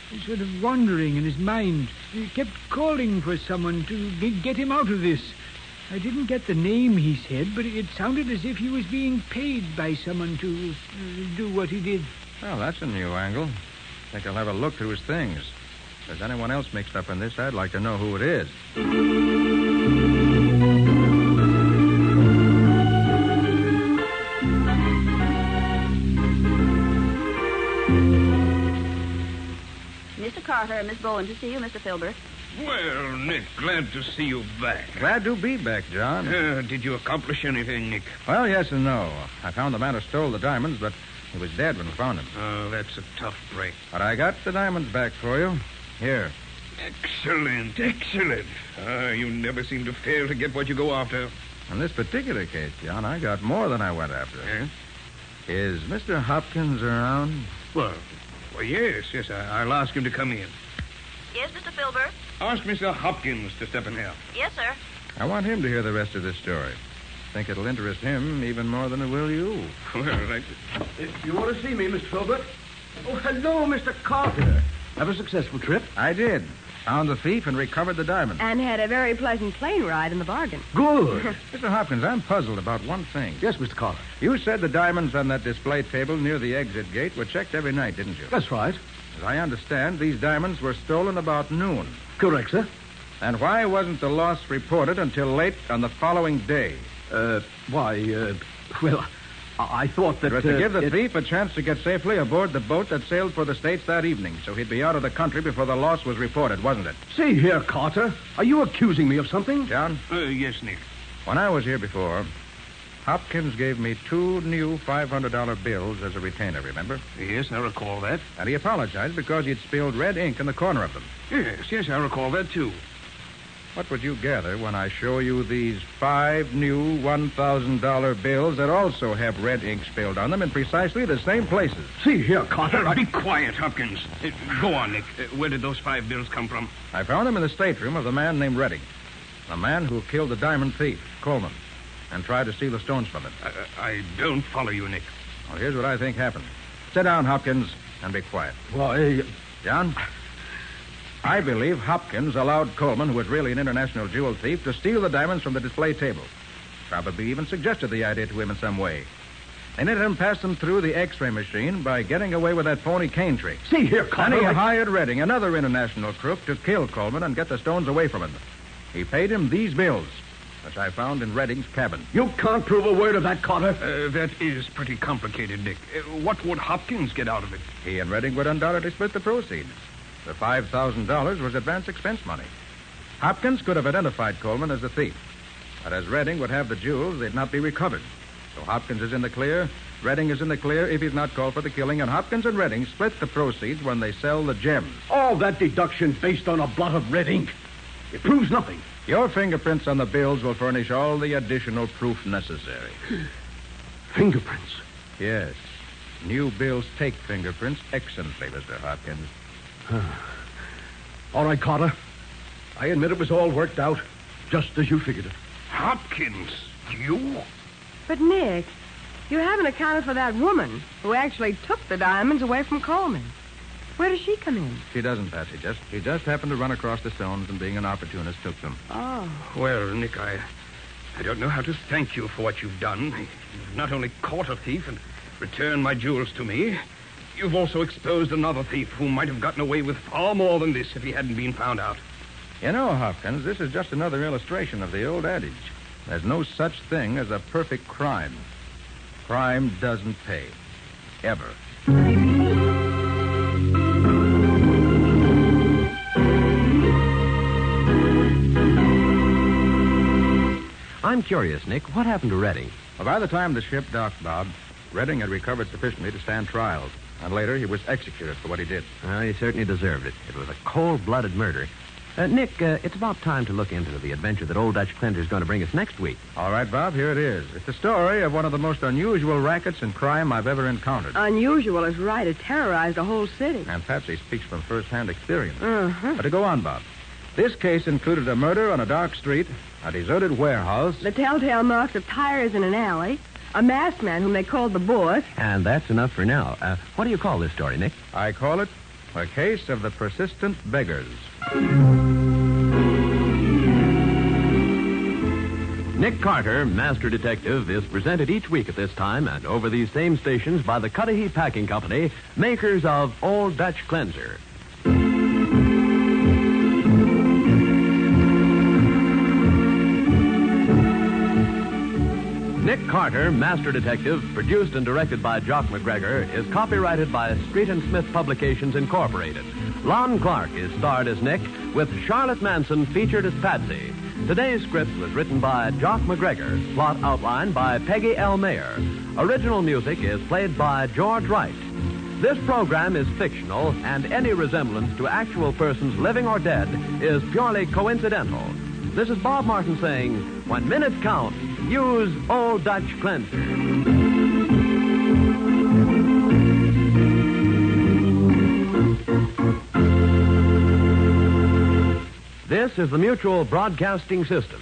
He's sort of wandering in his mind. He kept calling for someone to get him out of this. I didn't get the name he said, but it sounded as if he was being paid by someone to do what he did. Well, that's a new angle. Think I'll have a look through his things. If there's anyone else mixed up in this, I'd like to know who it is. Mr. Carter, Miss Bowen to see you, Mr. Filbert. Well, Nick, glad to see you back. Glad to be back, John. Did you accomplish anything, Nick? Well, yes and no. I found the man who stole the diamonds, but he was dead when we found him. Oh, that's a tough break. But I got the diamonds back for you. Here. Excellent, excellent. You never seem to fail to get what you go after. In this particular case, John, I got more than I went after. Yes? Is Mr. Hopkins around? Well, yes. I'll ask him to come in. Yes, Mr. Filbert? Ask Mr. Hopkins to step in here. Yes, sir. I want him to hear the rest of this story. Think it'll interest him even more than it will you. Well, You want to see me, Mr. Filbert? Oh, hello, Mr. Carter. Have a successful trip? I did. Found the thief and recovered the diamonds. And had a very pleasant plane ride in the bargain. Good. Mr. Hopkins, I'm puzzled about one thing. Yes, Mr. Carter. You said the diamonds on that display table near the exit gate were checked every night, didn't you? That's right. As I understand, these diamonds were stolen about noon. Correct, sir. And why wasn't the loss reported until late on the following day? Well, I thought that... It was to give the thief a chance to get safely aboard the boat that sailed for the States that evening, so he'd be out of the country before the loss was reported, wasn't it? See here, Carter. Are you accusing me of something? John? Yes, Nick. When I was here before, Hopkins gave me 2 new $500 bills as a retainer, remember? Yes, I recall that. And he apologized because he'd spilled red ink in the corner of them. Yes, I recall that, too. What would you gather when I show you these 5 new $1,000 bills that also have red ink spilled on them in precisely the same places? See here, Carter. Be quiet, Hopkins. Go on, Nick. Where did those 5 bills come from? I found them in the stateroom of the man named Redding. The man who killed the diamond thief, Coleman, and tried to steal the stones from him. I don't follow you, Nick. Well, here's what I think happened. Sit down, Hopkins, and be quiet. Why, John? I believe Hopkins allowed Coleman, who was really an international jewel thief, to steal the diamonds from the display table. Probably even suggested the idea to him in some way. They let him pass them through the X-ray machine by getting away with that phony cane trick. See here, Carter. And he hired Redding, another international crook, to kill Coleman and get the stones away from him. He paid him these bills, which I found in Redding's cabin. You can't prove a word of that, Carter. That is pretty complicated, Nick. What would Hopkins get out of it? He and Redding would undoubtedly split the proceeds. The $5,000 was advance expense money. Hopkins could have identified Coleman as the thief. But as Redding would have the jewels, they'd not be recovered. So Hopkins is in the clear. Redding is in the clear if he's not called for the killing. And Hopkins and Redding split the proceeds when they sell the gems. All that deduction based on a blot of red ink. It proves nothing. Your fingerprints on the bills will furnish all the additional proof necessary. Fingerprints? Yes. New bills take fingerprints excellently, Mr. Hopkins. All right, Carter. I admit it was all worked out, just as you figured it. Hopkins? You? But, Nick, you haven't accounted for that woman who actually took the diamonds away from Coleman. Where does she come in? She doesn't, Patsy. She just happened to run across the stones and, being an opportunist, took them. Oh. Well, Nick, I don't know how to thank you for what you've done. You've not only caught a thief and returned my jewels to me, you've also exposed another thief who might have gotten away with far more than this if he hadn't been found out. You know, Hopkins, this is just another illustration of the old adage. There's no such thing as a perfect crime. Crime doesn't pay. Ever. I'm curious, Nick. What happened to Redding? Well, by the time the ship docked, Bob, Redding had recovered sufficiently to stand trial. And later, he was executed for what he did. Well, he certainly deserved it. It was a cold-blooded murder. Nick, it's about time to look into the adventure that Old Dutch Cleanser's going to bring us next week. All right, Bob, here it is. It's the story of one of the most unusual rackets and crime I've ever encountered. Unusual is right. It terrorized a whole city. And Patsy speaks from first-hand experience. Uh-huh. But to go on, Bob. This case included a murder on a dark street, a deserted warehouse. The telltale marks of tires in an alley, a masked man whom they called the boss. And that's enough for now. What do you call this story, Nick? I call it A Case of the Persistent Beggars. Nick Carter, Master Detective, is presented each week at this time and over these same stations by the Cudahy Packing Company, makers of Old Dutch Cleanser. Nick Carter, Master Detective, produced and directed by Jock McGregor, is copyrighted by Street and Smith Publications, Incorporated. Lon Clark is starred as Nick, with Charlotte Manson featured as Patsy. Today's script was written by Jock McGregor, plot outlined by Peggy L. Mayer. Original music is played by George Wright. This program is fictional, and any resemblance to actual persons living or dead is purely coincidental. This is Bob Martin saying, when minutes count, use Old Dutch Cleanser. This is the Mutual Broadcasting System.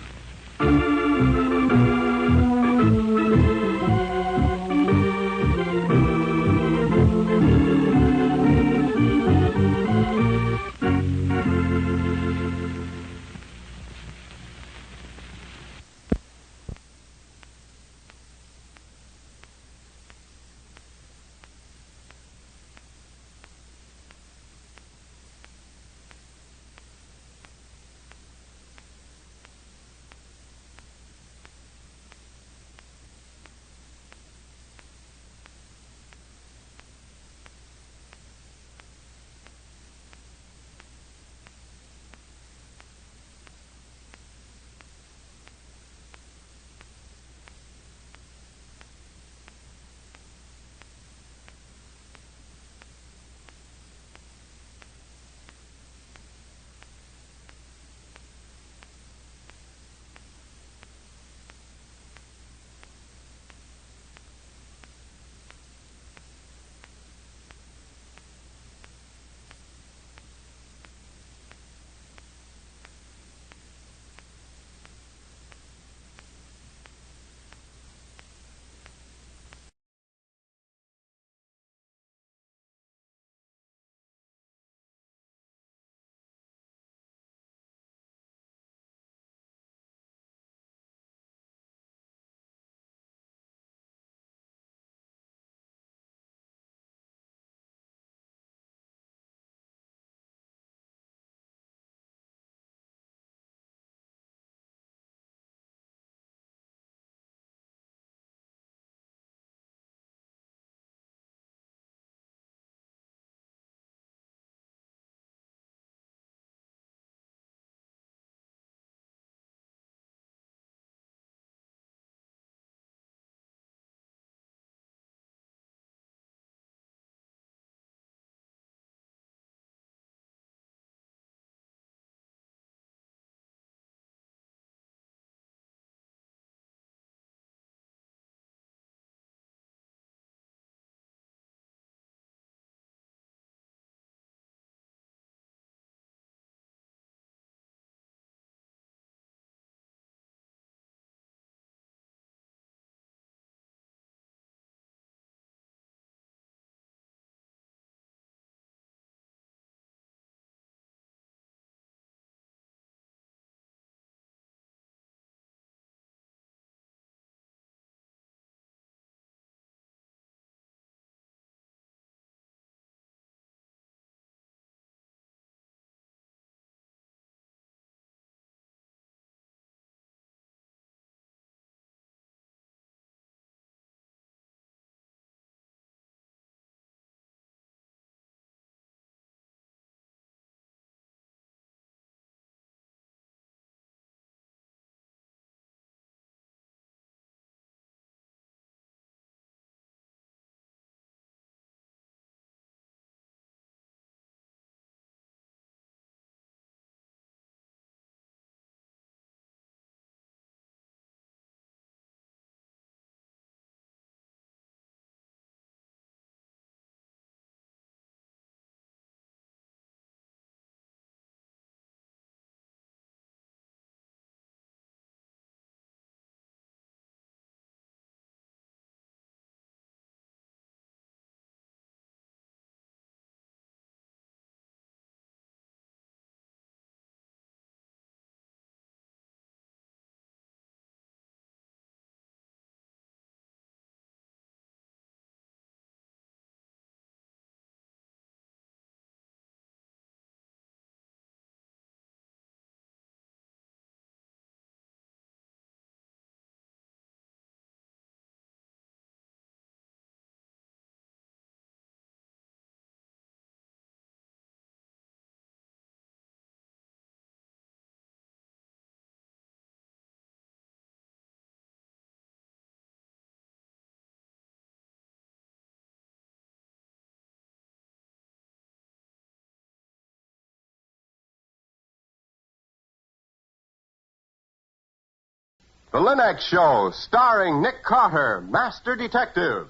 The Linux Show, starring Nick Carter, Master Detective.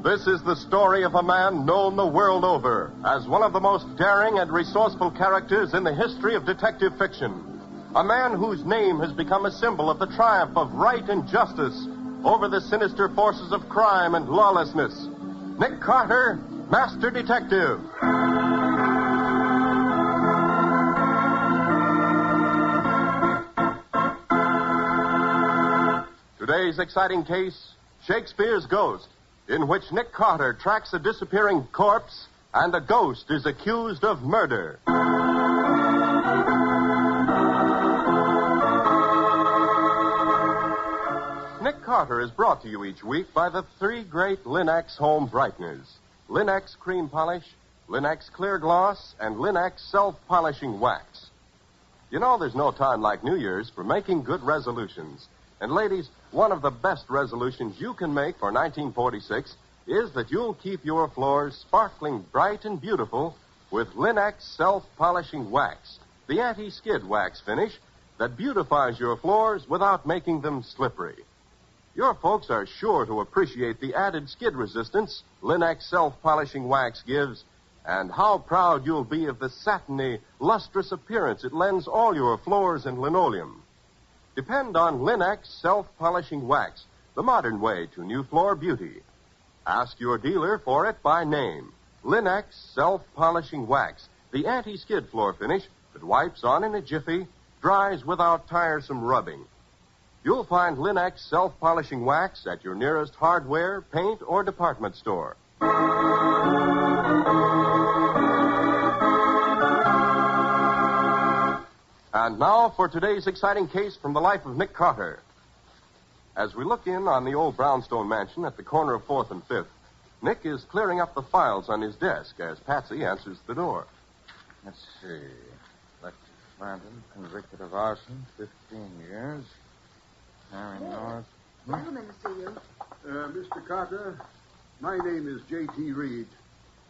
This is the story of a man known the world over as one of the most daring and resourceful characters in the history of detective fiction. A man whose name has become a symbol of the triumph of right and justice over the sinister forces of crime and lawlessness. Nick Carter, Master Detective. Today's exciting case, Shakespeare's Ghost, in which Nick Carter tracks a disappearing corpse and the ghost is accused of murder. Nick Carter is brought to you each week by the three great Linux home brighteners. Linux Cream Polish, Linux Clear Gloss, and Linux Self-Polishing Wax. You know, there's no time like New Year's for making good resolutions. And ladies, one of the best resolutions you can make for 1946 is that you'll keep your floors sparkling bright and beautiful with Linux Self-Polishing Wax, the anti-skid wax finish that beautifies your floors without making them slippery. Your folks are sure to appreciate the added skid resistance Linux Self-Polishing Wax gives, and how proud you'll be of the satiny, lustrous appearance it lends all your floors and linoleum. Depend on Linux Self-Polishing Wax, the modern way to new floor beauty. Ask your dealer for it by name. Linux Self-Polishing Wax, the anti-skid floor finish that wipes on in a jiffy, dries without tiresome rubbing. You'll find Linux Self-Polishing Wax at your nearest hardware, paint, or department store. And now for today's exciting case from the life of Nick Carter. As we look in on the old brownstone mansion at the corner of 4th and 5th, Nick is clearing up the files on his desk as Patsy answers the door. Let's see. Lefty Flanton, convicted of arson, 15 years. Harry North. Gentlemen to see you. Mr. Carter, my name is J.T. Reed,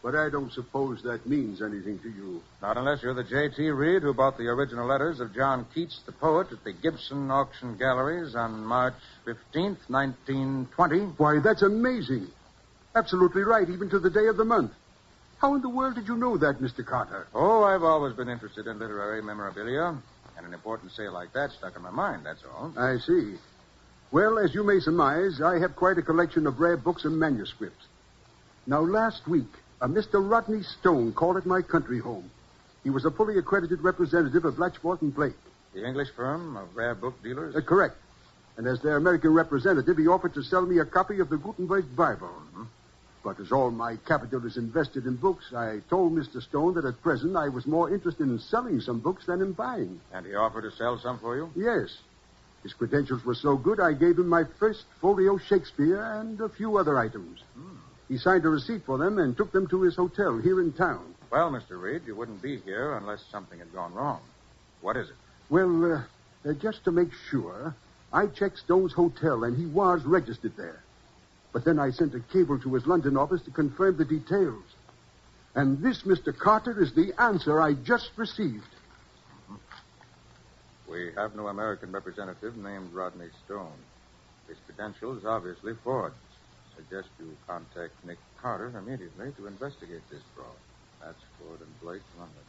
but I don't suppose that means anything to you. Not unless you're the J.T. Reed who bought the original letters of John Keats, the poet, at the Gibson Auction Galleries on March 15th, 1920. Why, that's amazing. Absolutely right, even to the day of the month. How in the world did you know that, Mr. Carter? Oh, I've always been interested in literary memorabilia, and an important sale like that stuck in my mind, that's all. I see. Well, as you may surmise, I have quite a collection of rare books and manuscripts. Now, last week, a Mr. Rodney Stone called at my country home. He was a fully accredited representative of Latchford and Blake. The English firm of rare book dealers? Correct. And as their American representative, he offered to sell me a copy of the Gutenberg Bible. Mm-hmm. But as all my capital is invested in books, I told Mr. Stone that at present I was more interested in selling some books than in buying. And he offered to sell some for you? Yes. His credentials were so good, I gave him my first folio Shakespeare and a few other items. He signed a receipt for them and took them to his hotel here in town. Well, Mr. Reed, you wouldn't be here unless something had gone wrong. What is it? Well, just to make sure, I checked Stone's hotel, and he was registered there. But then I sent a cable to his London office to confirm the details. And this, Mr. Carter, is the answer I just received. We have no American representative named Rodney Stone. His credentials obviously forged. Suggest you contact Nick Carter immediately to investigate this fraud. That's Ford and Blake, London.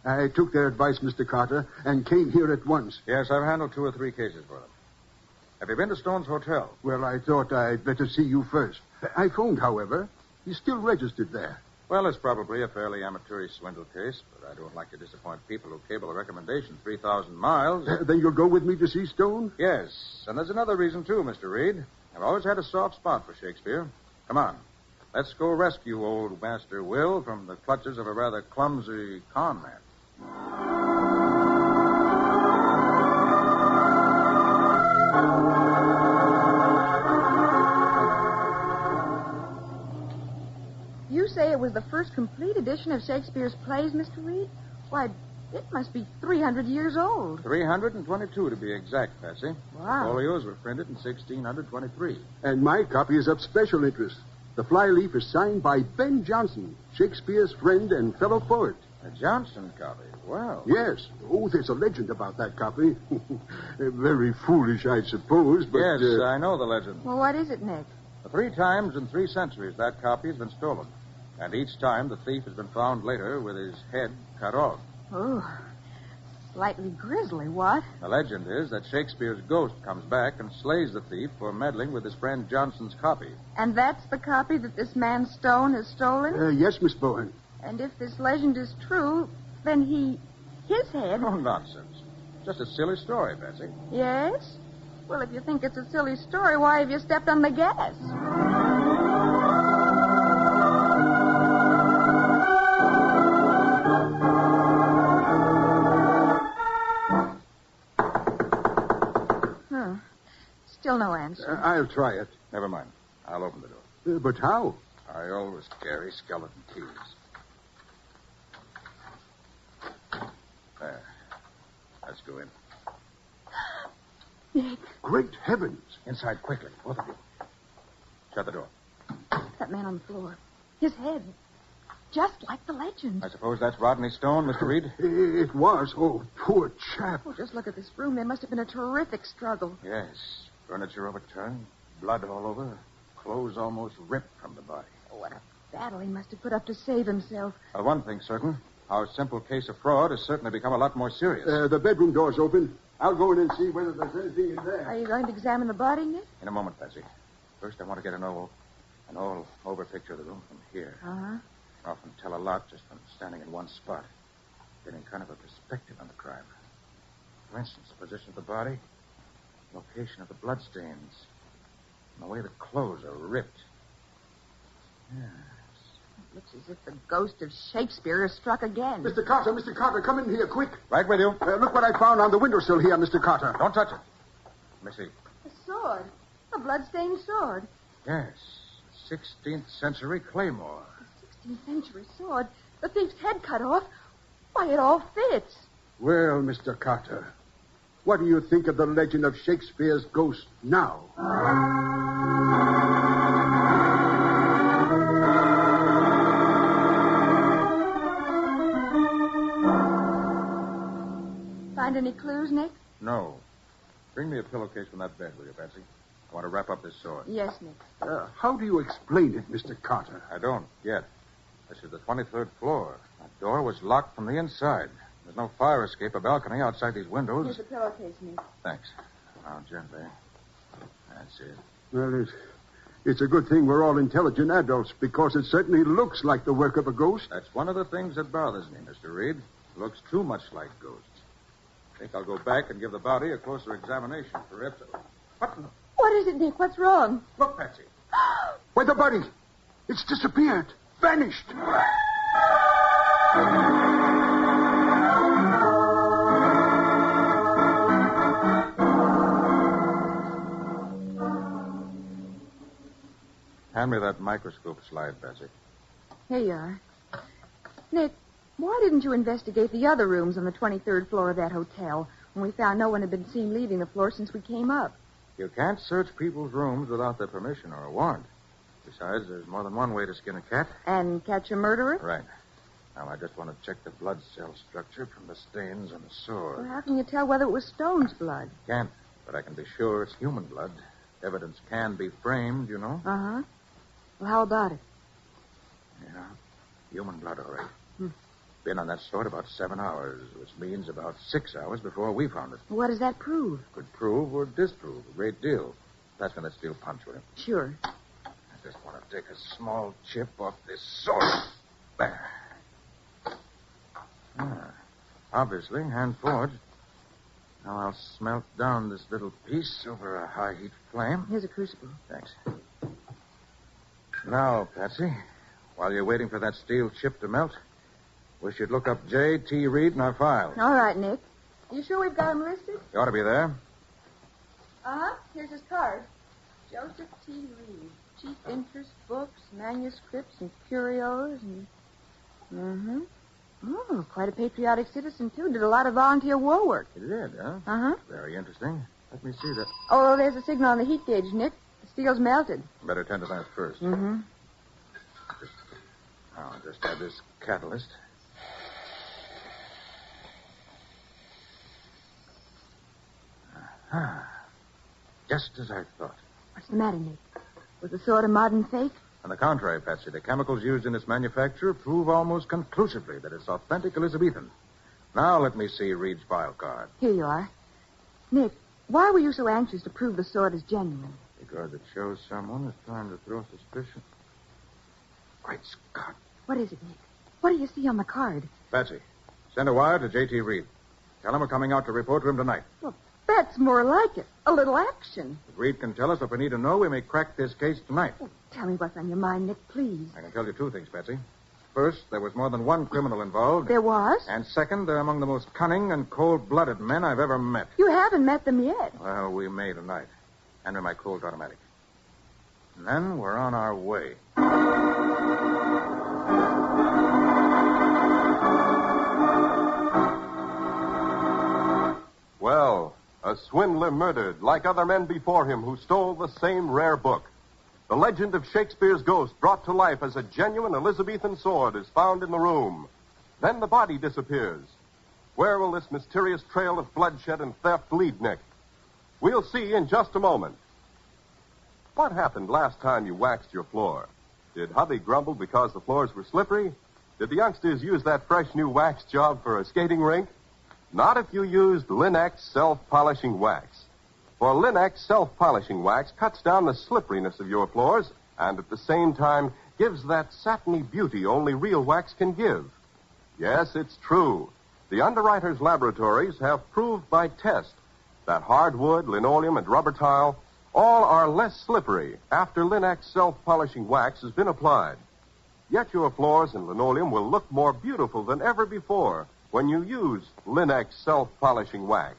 I took their advice, Mr. Carter, and came here at once. Yes, I've handled 2 or 3 cases for them. Have you been to Stone's hotel? Well, I thought I'd better see you first. I phoned, however. He's still registered there. Well, it's probably a fairly amateurish swindle case, but I don't like to disappoint people who cable a recommendation 3,000 miles. Then you'll go with me to see Stone? Yes, and there's another reason, too, Mr. Reed. I've always had a soft spot for Shakespeare. Come on. Let's go rescue old Master Will from the clutches of a rather clumsy con man. You say it was the first complete edition of Shakespeare's plays, Mr. Reed? Why, it must be 300 years old. 322 to be exact, Patsy. Wow. Folios were printed in 1623. And my copy is of special interest. The flyleaf is signed by Ben Jonson, Shakespeare's friend and fellow poet. A Johnson copy. Wow. Yes. Oh, there's a legend about that copy. Very foolish, I suppose, but... Yes, I know the legend. Well, what is it, Nick? 3 times in 3 centuries that copy has been stolen. And each time the thief has been found later with his head cut off. Oh, slightly grisly, what? The legend is that Shakespeare's ghost comes back and slays the thief for meddling with his friend Johnson's copy. And that's the copy that this man Stone has stolen? Yes, Miss Bowen. And if this legend is true, then his head... Oh, nonsense. Just a silly story, Betsy. Yes? Well, if you think it's a silly story, why have you stepped on the gas? Still no answer. I'll try it. Never mind. I'll open the door. But how? I always carry skeleton keys. There. Let's go in. Nick. Great heavens. Inside quickly, both of you. Shut the door. That man on the floor. His head. Just like the legend. I suppose that's Rodney Stone, Mr. Reed? It was. Oh, poor chap. Oh, just look at this room. There must have been a terrific struggle. Yes. Furniture overturned, blood all over, clothes almost ripped from the body. Oh, what a battle he must have put up to save himself. Well, one thing's certain. Our simple case of fraud has certainly become a lot more serious. The bedroom door's open. I'll go in and see whether there's anything in there. Are you going to examine the body, Nick? In a moment, Betsy. First, I want to get an all-over picture of the room from here. Uh-huh. Often tell a lot just from standing in one spot. Getting kind of a perspective on the crime. For instance, the position of the body, location of the bloodstains, and the way the clothes are ripped. Yes. It looks as if the ghost of Shakespeare has struck again. Mr. Carter, come in here, quick. Right with you. Look what I found on the windowsill here, Mr. Carter. Don't touch it. Let me see. A sword. A blood-stained sword. Yes. 16th century claymore. A 16th century sword. The thief's head cut off. Why, it all fits. Well, Mr. Carter, what do you think of the legend of Shakespeare's ghost now? Find any clues, Nick? No. Bring me a pillowcase from that bed, will you, Betsy? I want to wrap up this sword. Yes, Nick. How do you explain it, Mr. Carter? I don't, yet. This is the 23rd floor. That door was locked from the inside. There's no fire escape or balcony outside these windows. Here's a pillowcase, Nick. Thanks. Now, gently. That's it. Well, it's a good thing we're all intelligent adults, because it certainly looks like the work of a ghost. That's one of the things that bothers me, Mr. Reed. It looks too much like ghosts. I think I'll go back and give the body a closer examination for it. What is it, Nick? What's wrong? Look, Patsy. Why, the body. It's disappeared. Vanished. Hand me that microscope slide, Patsy. Here you are. Nick, why didn't you investigate the other rooms on the 23rd floor of that hotel when we found no one had been seen leaving the floor since we came up? You can't search people's rooms without their permission or a warrant. Besides, there's more than one way to skin a cat. And catch a murderer? Right. Now, I just want to check the blood cell structure from the stains on the sword. Well, how can you tell whether it was Stone's blood? Can't, but I can be sure it's human blood. Evidence can be framed, you know. Uh-huh. Well, how about it? Yeah, human blood, all right. Been on that sword about 7 hours, which means about 6 hours before we found it. What does that prove? Could prove or disprove a great deal. That's when that steel punch with him. Sure. I just want to take a small chip off this sword. There. Obviously, hand forged. Now I'll smelt down this little piece over a high heat flame. Here's a crucible. Thanks. Now, Patsy, while you're waiting for that steel chip to melt, we should look up J.T. Reed in our file. All right, Nick. You sure we've got him listed? You ought to be there. Uh-huh. Here's his card. Joseph T. Reed. Chief interest, books, manuscripts, and curios, and... Mm-hmm. Oh, quite a patriotic citizen, too. Did a lot of volunteer war work. You did, huh? Uh-huh. Very interesting. Let me see that. Oh, there's a signal on the heat gauge, Nick. The steel's melted. Better tend to that first. Mm-hmm. I'll just add this catalyst. Aha. Just as I thought. What's the matter, Nick? Was the sword a modern fake? On the contrary, Patsy, the chemicals used in its manufacture prove almost conclusively that it's authentic Elizabethan. Now let me see Reed's file card. Here you are. Nick, why were you so anxious to prove the sword is genuine? Because it shows someone is trying to throw suspicion. Great Scott. What is it, Nick? What do you see on the card? Patsy, send a wire to J.T. Reed. Tell him we're coming out to report to him tonight. Well, that's more like it. A little action. If Reed can tell us what we need to know, we may crack this case tonight. Tell me what's on your mind, Nick, please. I can tell you two things, Patsy. First, there was more than one criminal involved. There was? And second, they're among the most cunning and cold-blooded men I've ever met. You haven't met them yet. Well, we may tonight. And with my Colt automatic. And then we're on our way. Well, a swindler murdered, like other men before him who stole the same rare book. The legend of Shakespeare's ghost brought to life as a genuine Elizabethan sword is found in the room. Then the body disappears. Where will this mysterious trail of bloodshed and theft lead, Nick? We'll see in just a moment. What happened last time you waxed your floor? Did hubby grumble because the floors were slippery? Did the youngsters use that fresh new wax job for a skating rink? Not if you used Linex self-polishing wax. For Linex self-polishing wax cuts down the slipperiness of your floors and at the same time gives that satiny beauty only real wax can give. Yes, it's true. The underwriters' laboratories have proved by test that hardwood, linoleum, and rubber tile all are less slippery after Linex self-polishing wax has been applied. Yet your floors and linoleum will look more beautiful than ever before when you use Linex self-polishing wax.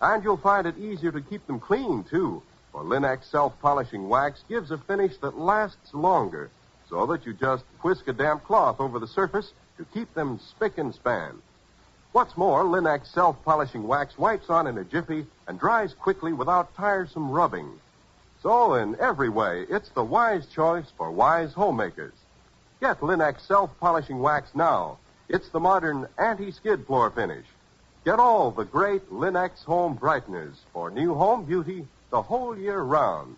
And you'll find it easier to keep them clean, too, for Linex self-polishing wax gives a finish that lasts longer, so that you just whisk a damp cloth over the surface to keep them spick and span. What's more, Linex self-polishing wax wipes on in a jiffy and dries quickly without tiresome rubbing. So, in every way, it's the wise choice for wise homemakers. Get Linex self-polishing wax now. It's the modern anti-skid floor finish. Get all the great Linex home brighteners for new home beauty the whole year round.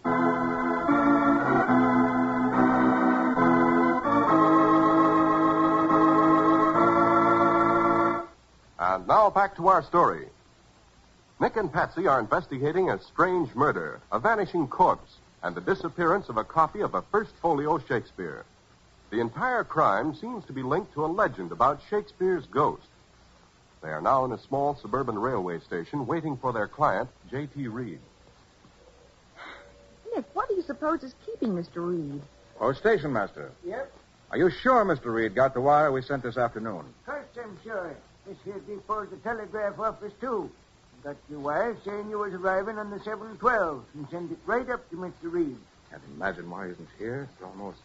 And now back to our story. Nick and Patsy are investigating a strange murder, a vanishing corpse, and the disappearance of a copy of a first folio Shakespeare. The entire crime seems to be linked to a legend about Shakespeare's ghost. They are now in a small suburban railway station waiting for their client, J.T. Reed. Nick, what do you suppose is keeping Mr. Reed? Oh, station master. Yep. Are you sure Mr. Reed got the wire we sent this afternoon? First, I'm sure. This here depots the telegraph office, too. Got your wire saying you was arriving on the 7:12 and send it right up to Mr. Reed. Can't imagine why he isn't here. It's almost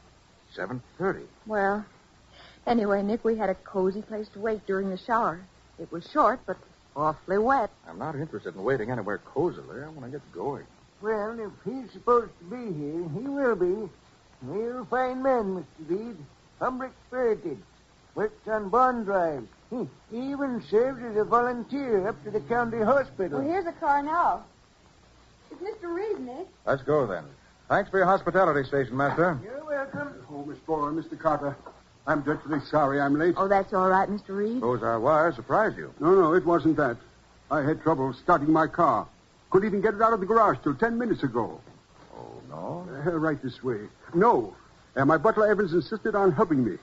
7:30. Well, anyway, Nick, we had a cozy place to wait during the shower. It was short, but awfully wet. I'm not interested in waiting anywhere cozily. I want to get going. Well, if he's supposed to be here, he will be. Real fine man, Mr. Reed. Humble-spirited. Works on bond drives. He even served as a volunteer up to the county hospital. Well, here's a car now. It's Mr. Reed, Nick. Let's go, then. Thanks for your hospitality, station master. You're welcome. Oh, Miss Bowen, Mr. Carter. I'm dreadfully sorry I'm late. Oh, that's all right, Mr. Reed. Suppose our wire surprised you. No, it wasn't that. I had trouble starting my car. Couldn't even get it out of the garage till 10 minutes ago. Oh, no? Right this way. No. My butler Evans insisted on helping me.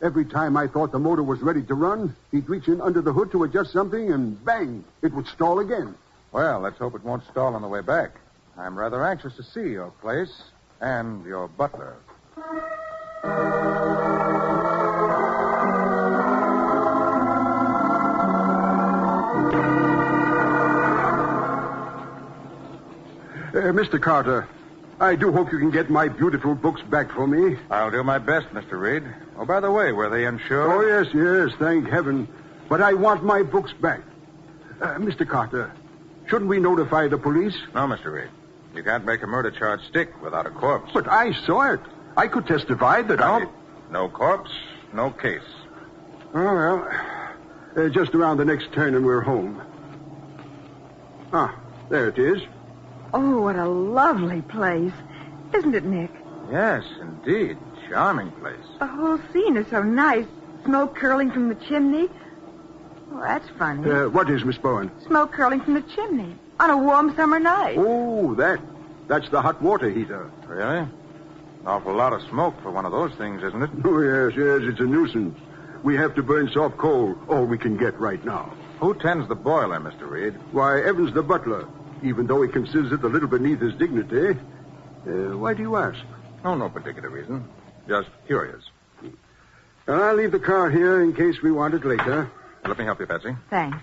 Every time I thought the motor was ready to run, he'd reach in under the hood to adjust something, and bang, it would stall again. Well, let's hope it won't stall on the way back. I'm rather anxious to see your place and your butler. Mr. Carter, I do hope you can get my beautiful books back for me. I'll do my best, Mr. Reed. Oh, by the way, were they insured? Oh, yes, thank heaven. But I want my books back. Mr. Carter, Shouldn't we notify the police? No, Mr. Reed. You can't make a murder charge stick without a corpse. But I saw it. I could testify that No corpse, no case. Oh, well. Just around the next turn and we're home. Ah, there it is. Oh, what a lovely place. Isn't it, Nick? Yes, indeed. Charming place. The whole scene is so nice. Smoke curling from the chimney. Oh, that's funny. What is, Miss Bowen? Smoke curling from the chimney on a warm summer night. Oh, that's the hot water heater. Really? An awful lot of smoke for one of those things, isn't it? Oh, yes, it's a nuisance. We have to burn soft coal, all we can get right now. Who tends the boiler, Mr. Reed? Why, Evans the butler, even though he considers it a little beneath his dignity. Why do you ask? Oh, no particular reason. Just curious. And I'll leave the car here in case we want it later. Let me help you, Patsy. Thanks.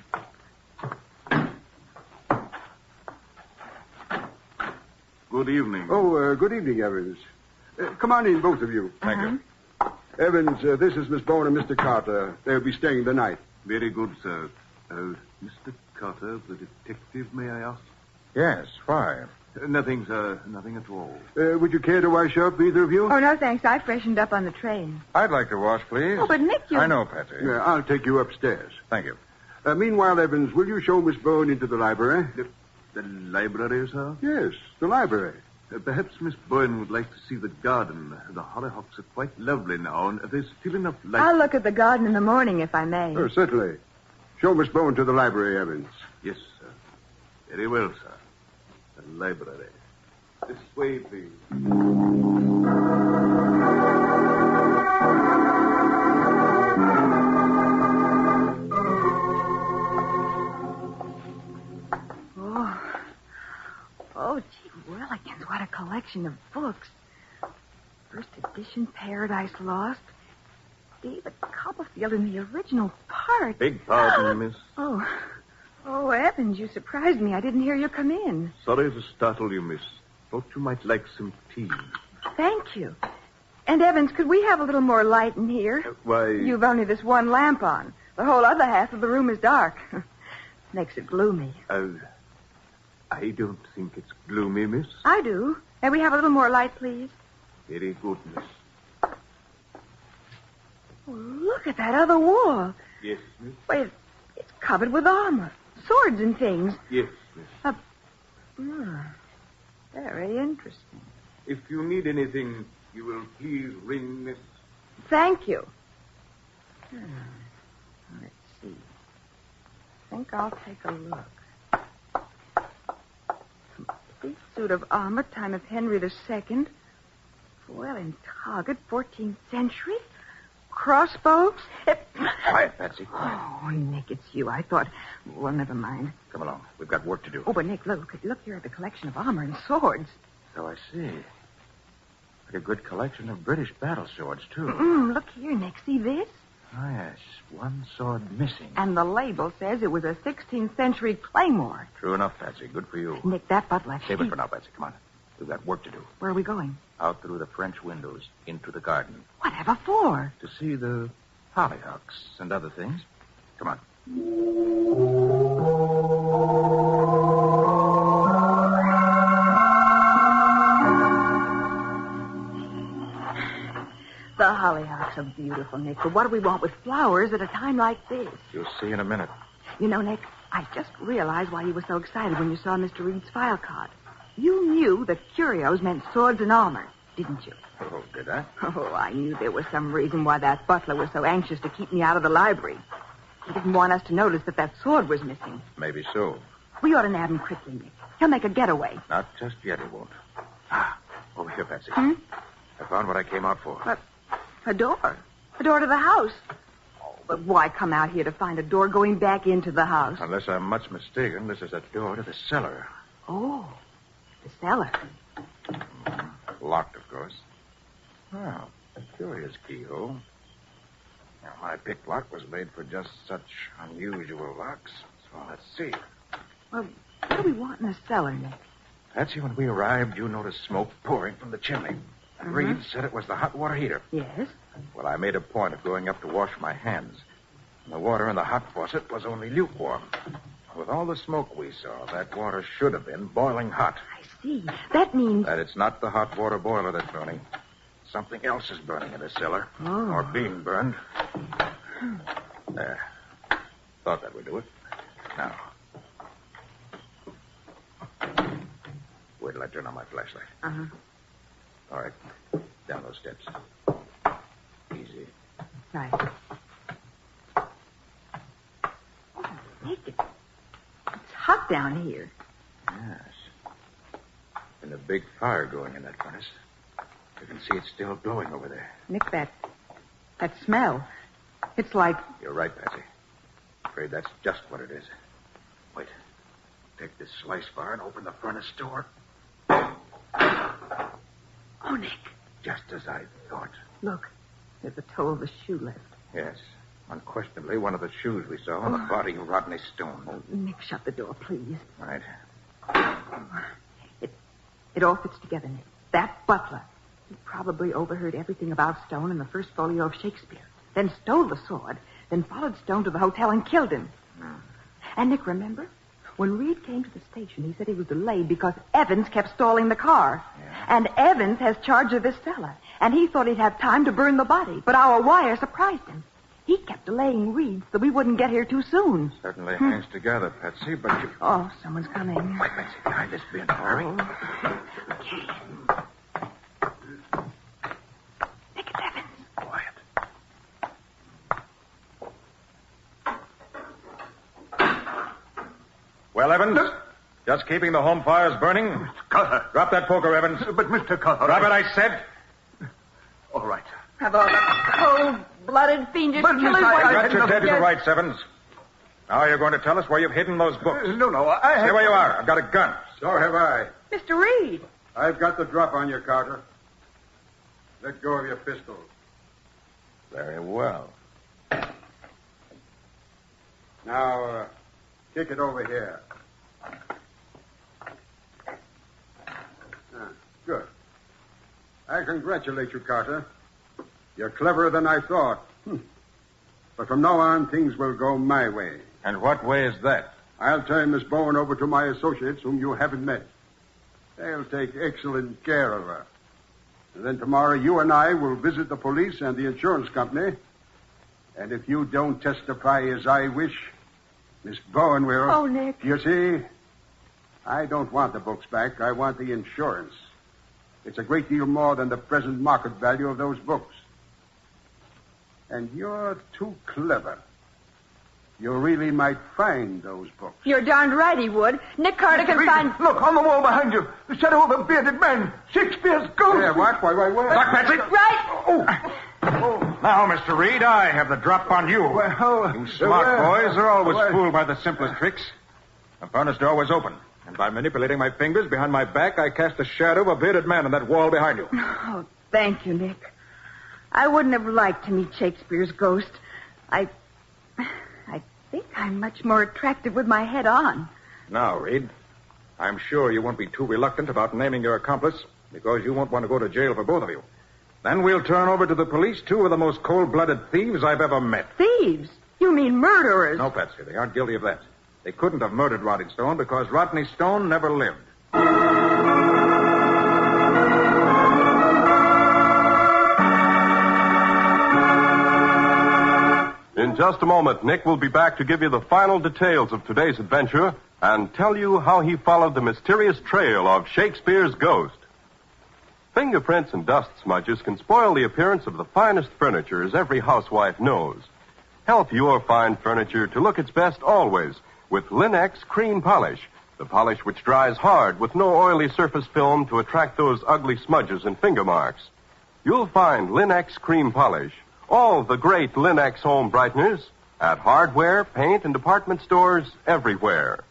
Good evening. Oh, good evening, Evans. Come on in, both of you. Thank you. Evans, this is Miss Bowen and Mr. Carter. They'll be staying the night. Very good, sir. Mr. Carter, the detective, may I ask? Yes, why? Nothing, sir. Nothing at all. Would you care to wash up, either of you? Oh, no, thanks. I freshened up on the train. I'd like to wash, please. Oh, but Nick, you... I know, Patsy. Yeah, I'll take you upstairs. Thank you. Meanwhile, Evans, will you show Miss Bowen into the library? The library, sir? Yes, the library. Perhaps Miss Bowen would like to see the garden. The hollyhocks are quite lovely now, and there's still enough light. I'll look at the garden in the morning, if I may. Oh, certainly. Show Miss Bowen to the library, Evans. Yes, sir. Very well, sir. The library. This way, please. Oh, gee whillikins, what a collection of books. First edition Paradise Lost. David Copperfield in the original part. Beg pardon, miss. Oh, Evans, you surprised me. I didn't hear you come in. Sorry to startle you, miss. Thought you might like some tea. Thank you. And, Evans, could we have a little more light in here? Why... You've only this one lamp on. The whole other half of the room is dark. Makes it gloomy. I don't think it's gloomy, miss. I do. May we have a little more light, please? Very good, miss. Oh, look at that other wall. Yes, miss. Wait, it's covered with armor, swords and things. Yes, miss. Very interesting. If you need anything, you will please ring, miss. Thank you. Let's see. I think I'll take a look. Complete suit of armor, time of Henry II. Well, in target, 14th century. Crossbow. Quiet, Patsy. Oh, Nick, it's you. I thought... Well, never mind. Come along. We've got work to do. Oh, but Nick, look here at the collection of armor and swords. So I see. Like a good collection of British battle swords, too. Look here, Nick. See this? Oh, yes. One sword missing. And the label says it was a 16th century claymore. True enough, Patsy. Good for you. Nick, that butler... Save it for now, Patsy. Come on. We've got work to do. Where are we going? Out through the French windows, into the garden. Whatever for? To see the hollyhocks and other things. Come on. The hollyhocks are beautiful, Nick, but what do we want with flowers at a time like this? You'll see in a minute. You know, Nick, I just realized why you were so excited when you saw Mr. Reed's file card. You knew that curios meant swords and armor, didn't you? Oh, did I? Oh, I knew there was some reason why that butler was so anxious to keep me out of the library. He didn't want us to notice that sword was missing. Maybe so. We ought to nab him quickly, Nick. He'll make a getaway. Not just yet, he won't. Over here, Patsy. Hmm? I found what I came out for. A door. A door to the house. Oh, but why come out here to find a door going back into the house? Unless I'm much mistaken, this is a door to the cellar. Oh, the cellar. Locked, of course. Well, a curious keyhole. Now, my pick lock was made for just such unusual locks. So let's see. Well, what do we want in the cellar, Nick? Patsy, when we arrived, you noticed smoke pouring from the chimney. And Reed said it was the hot water heater. Yes? Well, I made a point of going up to wash my hands. And the water in the hot faucet was only lukewarm. With all the smoke we saw, that water should have been boiling hot. See, that means... That it's not the hot water boiler that's burning. Something else is burning in the cellar. Or being burned. There. Thought that would do it. Now. Wait till I turn on my flashlight. Uh-huh. All right. Down those steps. Easy. Right. Nick, it's hot down here. Yes. And a big fire going in that furnace. You can see it's still glowing over there. Nick, that smell. It's like... You're right, Patsy. Afraid that's just what it is. Wait. Take this slice bar and open the furnace door. Oh, Nick. Just as I thought. Look, there's a toe of a shoe left. Yes. Unquestionably one of the shoes we saw on the body of Rodney Stone. Oh, Nick, shut the door, please. Right. It all fits together, Nick. That butler. He probably overheard everything about Stone in the first folio of Shakespeare. Then stole the sword. Then followed Stone to the hotel and killed him. And Nick, remember? When Reed came to the station, he said he was delayed because Evans kept stalling the car. Yeah. And Evans has charge of this cellar. And he thought he'd have time to burn the body. But our wire surprised him. He kept delaying Reed so we wouldn't get here too soon. Certainly hangs together, Patsy, but you... Oh, someone's coming. Wait, Patsy, behind this bin. Hurry. Okay. Nick, it's Evans. Quiet. Well, Evans? Just keeping the home fires burning? Mr. Cutter. Drop that poker, Evans. But, Mr. Cutter... Drop it, I said. All right. Have all the cold-blooded, fiendish killers... Got your dead to the rights, Evans. Now you're going to tell us where you've hidden those books. No, I have... Stay where you are. I've got a gun. So have I. Mr. Reed. I've got the drop on you, Carter. Let go of your pistol. Very well. Now, kick it over here. Good. I congratulate you, Carter. You're cleverer than I thought. But from now on, things will go my way. And what way is that? I'll turn Miss Bowen over to my associates whom you haven't met. They'll take excellent care of her. And then tomorrow you and I will visit the police and the insurance company. And if you don't testify as I wish, Miss Bowen will... Oh, Nick. You see, I don't want the books back. I want the insurance. It's a great deal more than the present market value of those books. And you're too clever. You really might find those books. You're darned right he would. Nick Carter can find... Look, on the wall behind you. The shadow of a bearded man. Shakespeare's ghost. Yeah, what? Why? Look, Patsy. Right. Oh. Now, Mr. Reed, I have the drop on you. Well, you smart boys are always fooled by the simplest tricks. The furnace door was open. And by manipulating my fingers behind my back, I cast the shadow of a bearded man on that wall behind you. Oh, thank you, Nick. I wouldn't have liked to meet Shakespeare's ghost. I think I'm much more attractive with my head on. Now, Reed, I'm sure you won't be too reluctant about naming your accomplice, because you won't want to go to jail for both of you. Then we'll turn over to the police two of the most cold-blooded thieves I've ever met. Thieves? You mean murderers? No, Patsy, they aren't guilty of that. They couldn't have murdered Rodney Stone because Rodney Stone never lived. In just a moment, Nick will be back to give you the final details of today's adventure and tell you how he followed the mysterious trail of Shakespeare's ghost. Fingerprints and dust smudges can spoil the appearance of the finest furniture, as every housewife knows. Help your fine furniture to look its best always with Linex Cream Polish, the polish which dries hard with no oily surface film to attract those ugly smudges and finger marks. You'll find Linex Cream Polish, all the great Linex home brighteners, at hardware, paint, and department stores everywhere.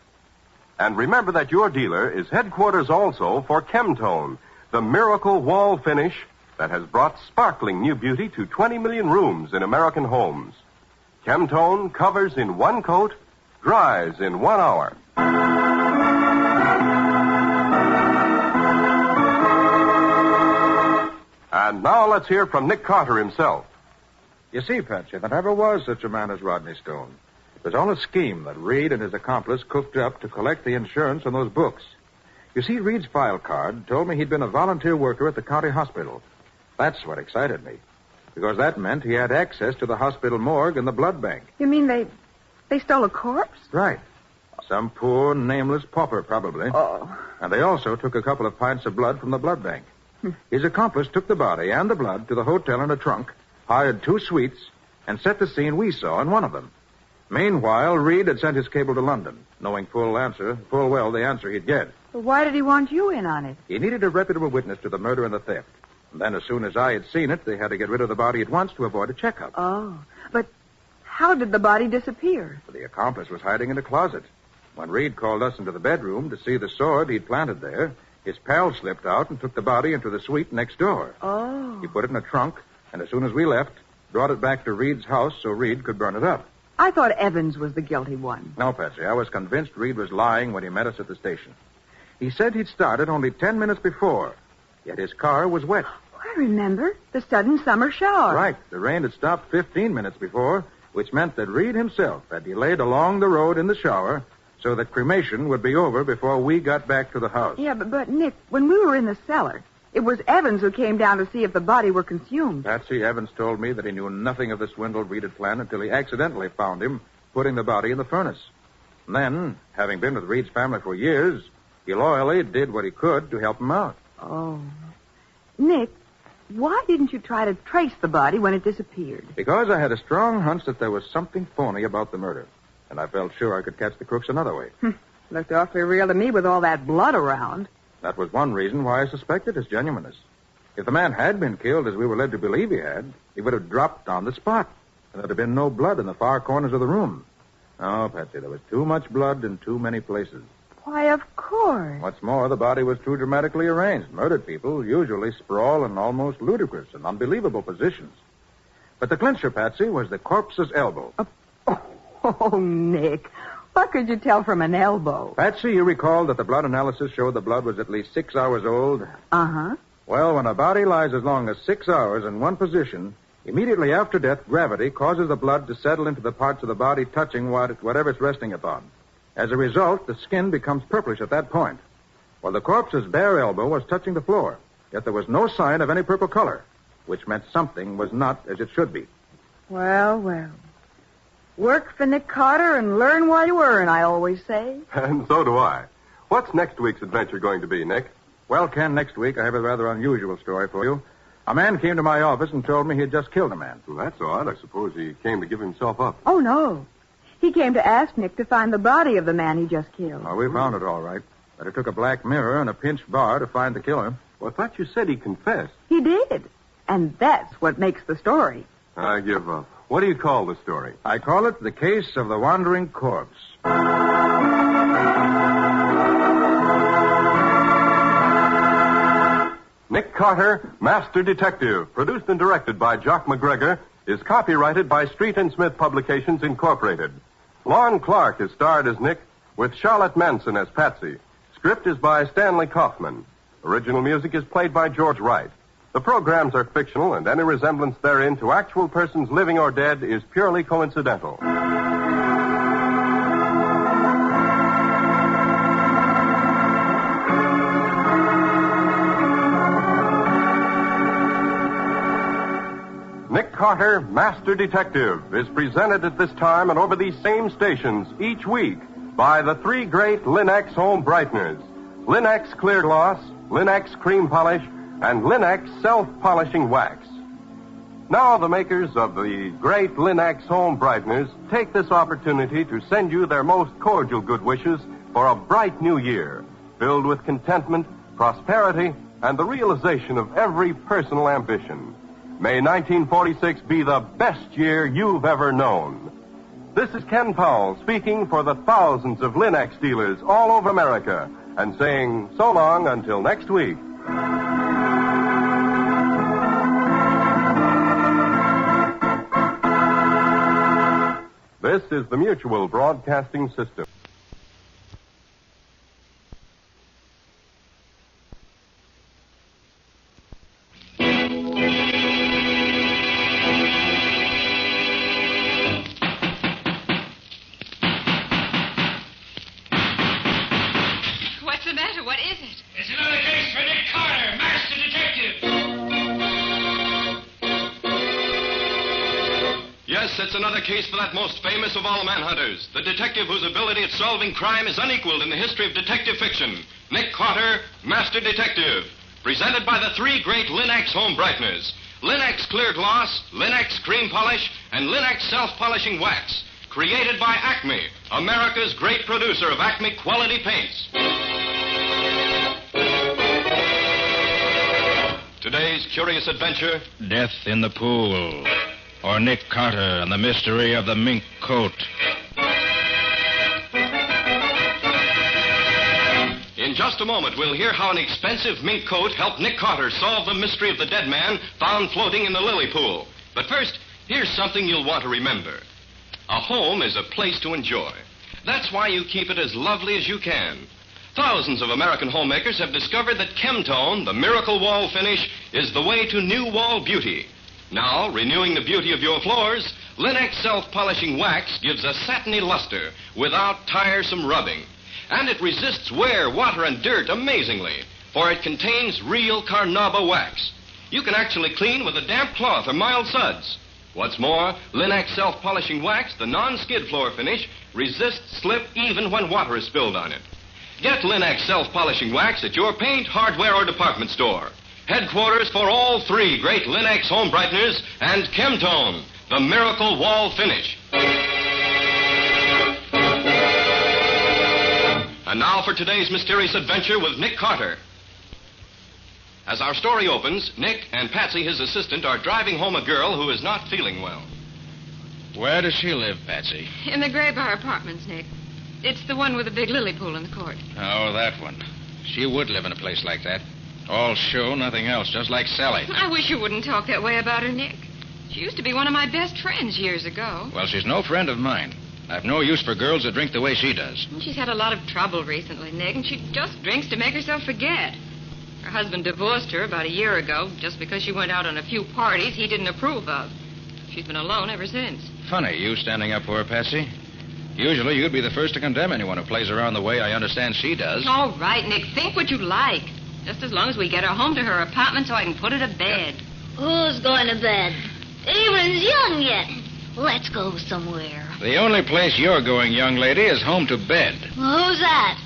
And remember that your dealer is headquarters also for Chemtone, the miracle wall finish that has brought sparkling new beauty to 20 million rooms in American homes. Chemtone covers in one coat, dries in 1 hour. And now let's hear from Nick Carter himself. You see, Patsy, there never was such a man as Rodney Stone. It was all a scheme that Reed and his accomplice cooked up to collect the insurance on those books. You see, Reed's file card told me he'd been a volunteer worker at the county hospital. That's what excited me, because that meant he had access to the hospital morgue and the blood bank. You mean they stole a corpse? Right. Some poor, nameless pauper, probably. Oh. And they also took a couple of pints of blood from the blood bank. His accomplice took the body and the blood to the hotel in a trunk, hired 2 suites, and set the scene we saw in one of them. Meanwhile, Reed had sent his cable to London, knowing full well the answer he'd get. Well, why did he want you in on it? He needed a reputable witness to the murder and the theft. And then, as soon as I had seen it, they had to get rid of the body at once to avoid a checkup. Oh, but how did the body disappear? The accomplice was hiding in a closet. When Reed called us into the bedroom to see the sword he'd planted there, his pal slipped out and took the body into the suite next door. Oh. He put it in a trunk, and as soon as we left, brought it back to Reed's house so Reed could burn it up. I thought Evans was the guilty one. No, Patsy, I was convinced Reed was lying when he met us at the station. He said he'd started only 10 minutes before, yet his car was wet. I remember. The sudden summer shower. Right. The rain had stopped 15 minutes before, which meant that Reed himself had delayed along the road in the shower so that cremation would be over before we got back to the house. Yeah, but Nick, when we were in the cellar, it was Evans who came down to see if the body were consumed. Patsy, Evans told me that he knew nothing of the swindle Reed had planned until he accidentally found him putting the body in the furnace. And then, having been with Reed's family for years, he loyally did what he could to help him out. Oh. Nick, why didn't you try to trace the body when it disappeared? Because I had a strong hunch that there was something phony about the murder. And I felt sure I could catch the crooks another way. Looked awfully real to me with all that blood around. That was one reason why I suspected his genuineness. If the man had been killed as we were led to believe he had, he would have dropped on the spot. And there'd have been no blood in the far corners of the room. Oh, Patsy, there was too much blood in too many places. Why, of course. What's more, the body was too dramatically arranged. Murdered people usually sprawl in almost ludicrous and unbelievable positions. But the clincher, Patsy, was the corpse's elbow. Oh, Nick. What could you tell from an elbow? Patsy, you recall that the blood analysis showed the blood was at least 6 hours old? Uh-huh. Well, when a body lies as long as 6 hours in one position, immediately after death, gravity causes the blood to settle into the parts of the body touching whatever it's resting upon. As a result, the skin becomes purplish at that point. Well, the corpse's bare elbow was touching the floor, yet there was no sign of any purple color, which meant something was not as it should be. Well, well. Work for Nick Carter and learn while you earn, I always say. And so do I. What's next week's adventure going to be, Nick? Well, Ken, next week I have a rather unusual story for you. A man came to my office and told me he had just killed a man. Well, that's odd. I suppose he came to give himself up. Oh, no. He came to ask Nick to find the body of the man he just killed. Oh, we found it all right. But it took a black mirror and a pinched bar to find the killer. Well, I thought you said he confessed. He did. And that's what makes the story. I give up. What do you call the story? I call it The Case of the Wandering Corpse. Nick Carter, Master Detective, produced and directed by Jock McGregor, is copyrighted by Street and Smith Publications, Incorporated. Lon Clark is starred as Nick, with Charlotte Manson as Patsy. Script is by Stanley Kaufman. Original music is played by George Wright. The programs are fictional, and any resemblance therein to actual persons living or dead is purely coincidental. Nick Carter, Master Detective, is presented at this time and over these same stations each week by the 3 great Linex home brighteners: Linex Clear Gloss, Linex Cream Polish, and Linex Self-Polishing Wax. Now the makers of the great Linex home brighteners take this opportunity to send you their most cordial good wishes for a bright new year, filled with contentment, prosperity, and the realization of every personal ambition. May 1946 be the best year you've ever known. This is Ken Powell speaking for the thousands of Linex dealers all over America and saying so long until next week. This is the Mutual Broadcasting System. Yes, it's another case for that most famous of all manhunters, the detective whose ability at solving crime is unequaled in the history of detective fiction, Nick Carter, Master Detective. Presented by the three great Lin-X home brighteners, Lin-X Clear Gloss, Lin-X Cream Polish, and Lin-X Self-Polishing Wax. Created by Acme, America's great producer of Acme quality paints. Today's curious adventure, Death in the Pool, or Nick Carter and the Mystery of the Mink Coat. In just a moment, we'll hear how an expensive mink coat helped Nick Carter solve the mystery of the dead man found floating in the lily pool. But first, here's something you'll want to remember. A home is a place to enjoy. That's why you keep it as lovely as you can. Thousands of American homemakers have discovered that Chemtone, the miracle wall finish, is the way to new wall beauty. Now, renewing the beauty of your floors, Lin-X Self-Polishing Wax gives a satiny luster without tiresome rubbing. And it resists wear, water, and dirt amazingly, for it contains real carnauba wax. You can actually clean with a damp cloth or mild suds. What's more, Lin-X Self-Polishing Wax, the non-skid floor finish, resists slip even when water is spilled on it. Get Lin-X Self-Polishing Wax at your paint, hardware, or department store. Headquarters for all three great Lin-X home brighteners and Chemtone, the miracle wall finish. And now for today's mysterious adventure with Nick Carter. As our story opens, Nick and Patsy, his assistant, are driving home a girl who is not feeling well. Where does she live, Patsy? In the Gray Bar Apartments, Nick. It's the one with the big lily pool in the court. Oh, that one. She would live in a place like that. All show, nothing else, just like Sally. I wish you wouldn't talk that way about her, Nick. She used to be one of my best friends years ago. Well, she's no friend of mine. I've no use for girls that drink the way she does. She's had a lot of trouble recently, Nick, and she just drinks to make herself forget. Her husband divorced her about a year ago just because she went out on a few parties he didn't approve of. She's been alone ever since. Funny, you standing up for her, Patsy. Usually you'd be the first to condemn anyone who plays around the way I understand she does. All right, Nick, think what you like. Just as long as we get her home to her apartment so I can put her to bed. Who's going to bed? Evelyn's young yet. Let's go somewhere. The only place you're going, young lady, is home to bed. Well, who's that?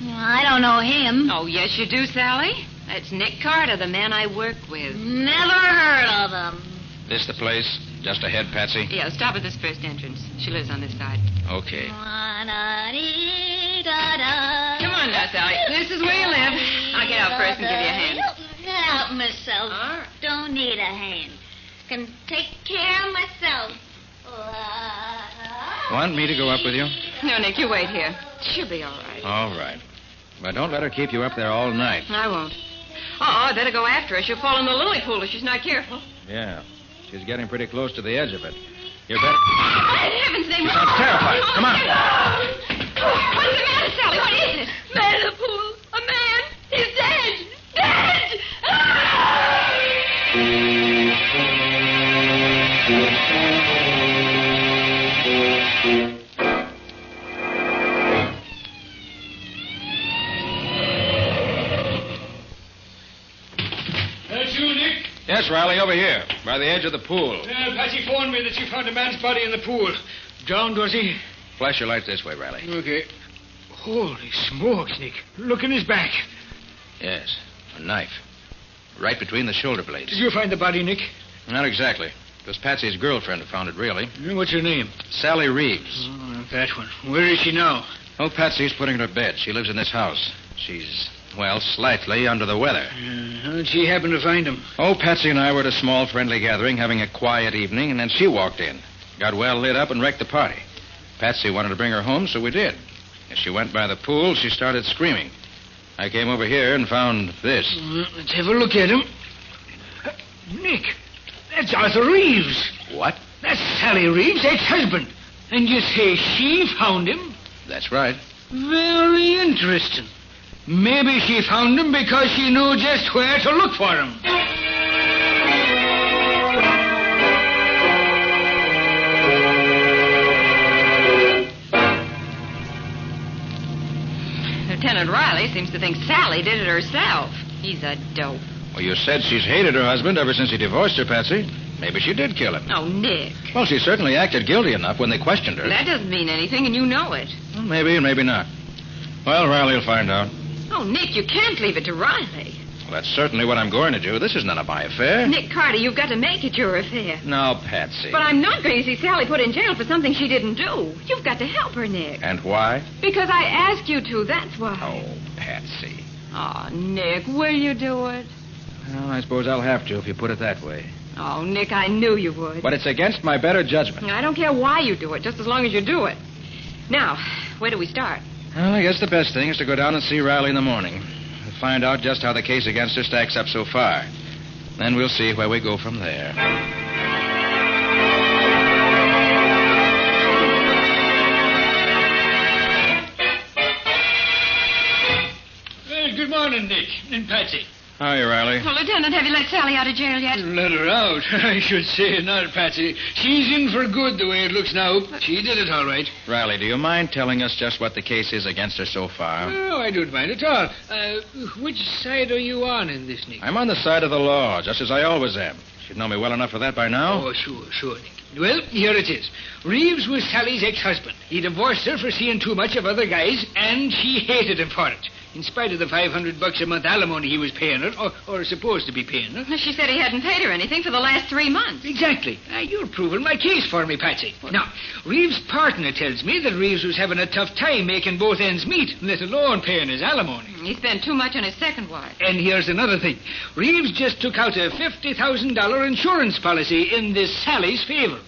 I don't know him. Oh, yes, you do, Sally. That's Nick Carter, the man I work with. Never heard of him. This the place? Just ahead, Patsy? Yeah, stop at this first entrance. She lives on this side. Okay. Come on now, Sally. This is where you live. I'll get out first and give you a hand. Help myself. Don't need a hand. Can take care of myself. Want me to go up with you? No, Nick, you wait here. She'll be all right. All right. But don't let her keep you up there all night. I won't. Oh, I better go after her. She'll fall in the lily pool if she's not careful. Yeah. She's getting pretty close to the edge of it. You better... In heaven's name... She sounds terrified. Come on. What's the matter, Sally? What is it? Man in the pool. A man. He's dead. Dead! That's you, Nick? Yes, Riley, over here, by the edge of the pool. Patsy phoned me that she found a man's body in the pool. Drowned, was he? Flash your light this way, Riley. Okay. Holy smokes, Nick. Look in his back. Yes, a knife. Right between the shoulder blades. Did you find the body, Nick? Not exactly. It was Patsy's girlfriend who found it, really. What's her name? Sally Reeves. Oh, that one. Where is she now? Oh, Patsy's putting her to bed. She lives in this house. She's, well, slightly under the weather. How did she happen to find him? Oh, Patsy and I were at a small friendly gathering having a quiet evening, and then she walked in. Got well lit up and wrecked the party. Patsy wanted to bring her home, so we did. As she went by the pool, she started screaming. I came over here and found this. Let's have a look at him. Nick, that's Arthur Reeves. What? That's Sally Reeves' ex-husband. And you say she found him? That's right. Very interesting. Maybe she found him because she knew just where to look for him. Lieutenant Riley seems to think Sally did it herself. He's a dope. Well, you said she's hated her husband ever since he divorced her, Patsy. Maybe she did kill him. Oh, Nick. Well, she certainly acted guilty enough when they questioned her. That doesn't mean anything, and you know it. Well, maybe and maybe not. Well, Riley will find out. Oh, Nick, you can't leave it to Riley. Well, that's certainly what I'm going to do. This is none of my affair. Nick Carter, you've got to make it your affair. No, Patsy. But I'm not going to see Sally put in jail for something she didn't do. You've got to help her, Nick. And why? Because I asked you to, that's why. Oh, Patsy. Oh, Nick, will you do it? Well, I suppose I'll have to if you put it that way. Oh, Nick, I knew you would. But it's against my better judgment. I don't care why you do it, just as long as you do it. Now, where do we start? Well, I guess the best thing is to go down and see Riley in the morning. We'll find out just how the case against her stacks up so far. Then we'll see where we go from there. Well, good morning, Nick and Patsy. Hi, Riley. Well, Lieutenant, have you let Sally out of jail yet? Let her out. I should say not, Patsy. She's in for good the way it looks now. She did it all right. Riley, do you mind telling us just what the case is against her so far? No, I don't mind at all. Which side are you on in this, Nick? I'm on the side of the law, just as I always am. Should know me well enough for that by now. Oh, sure, Nick. Well, here it is. Reeves was Sally's ex-husband. He divorced her for seeing too much of other guys, and she hated him for it. In spite of the $500 a month alimony he was paying her, or supposed to be paying her. She said he hadn't paid her anything for the last 3 months. Exactly. You're proving my case for me, Patsy. Now, Reeves' partner tells me that Reeves was having a tough time making both ends meet, let alone paying his alimony. He spent too much on his second wife. And here's another thing. Reeves just took out a $50,000 insurance policy in this Sally's favor.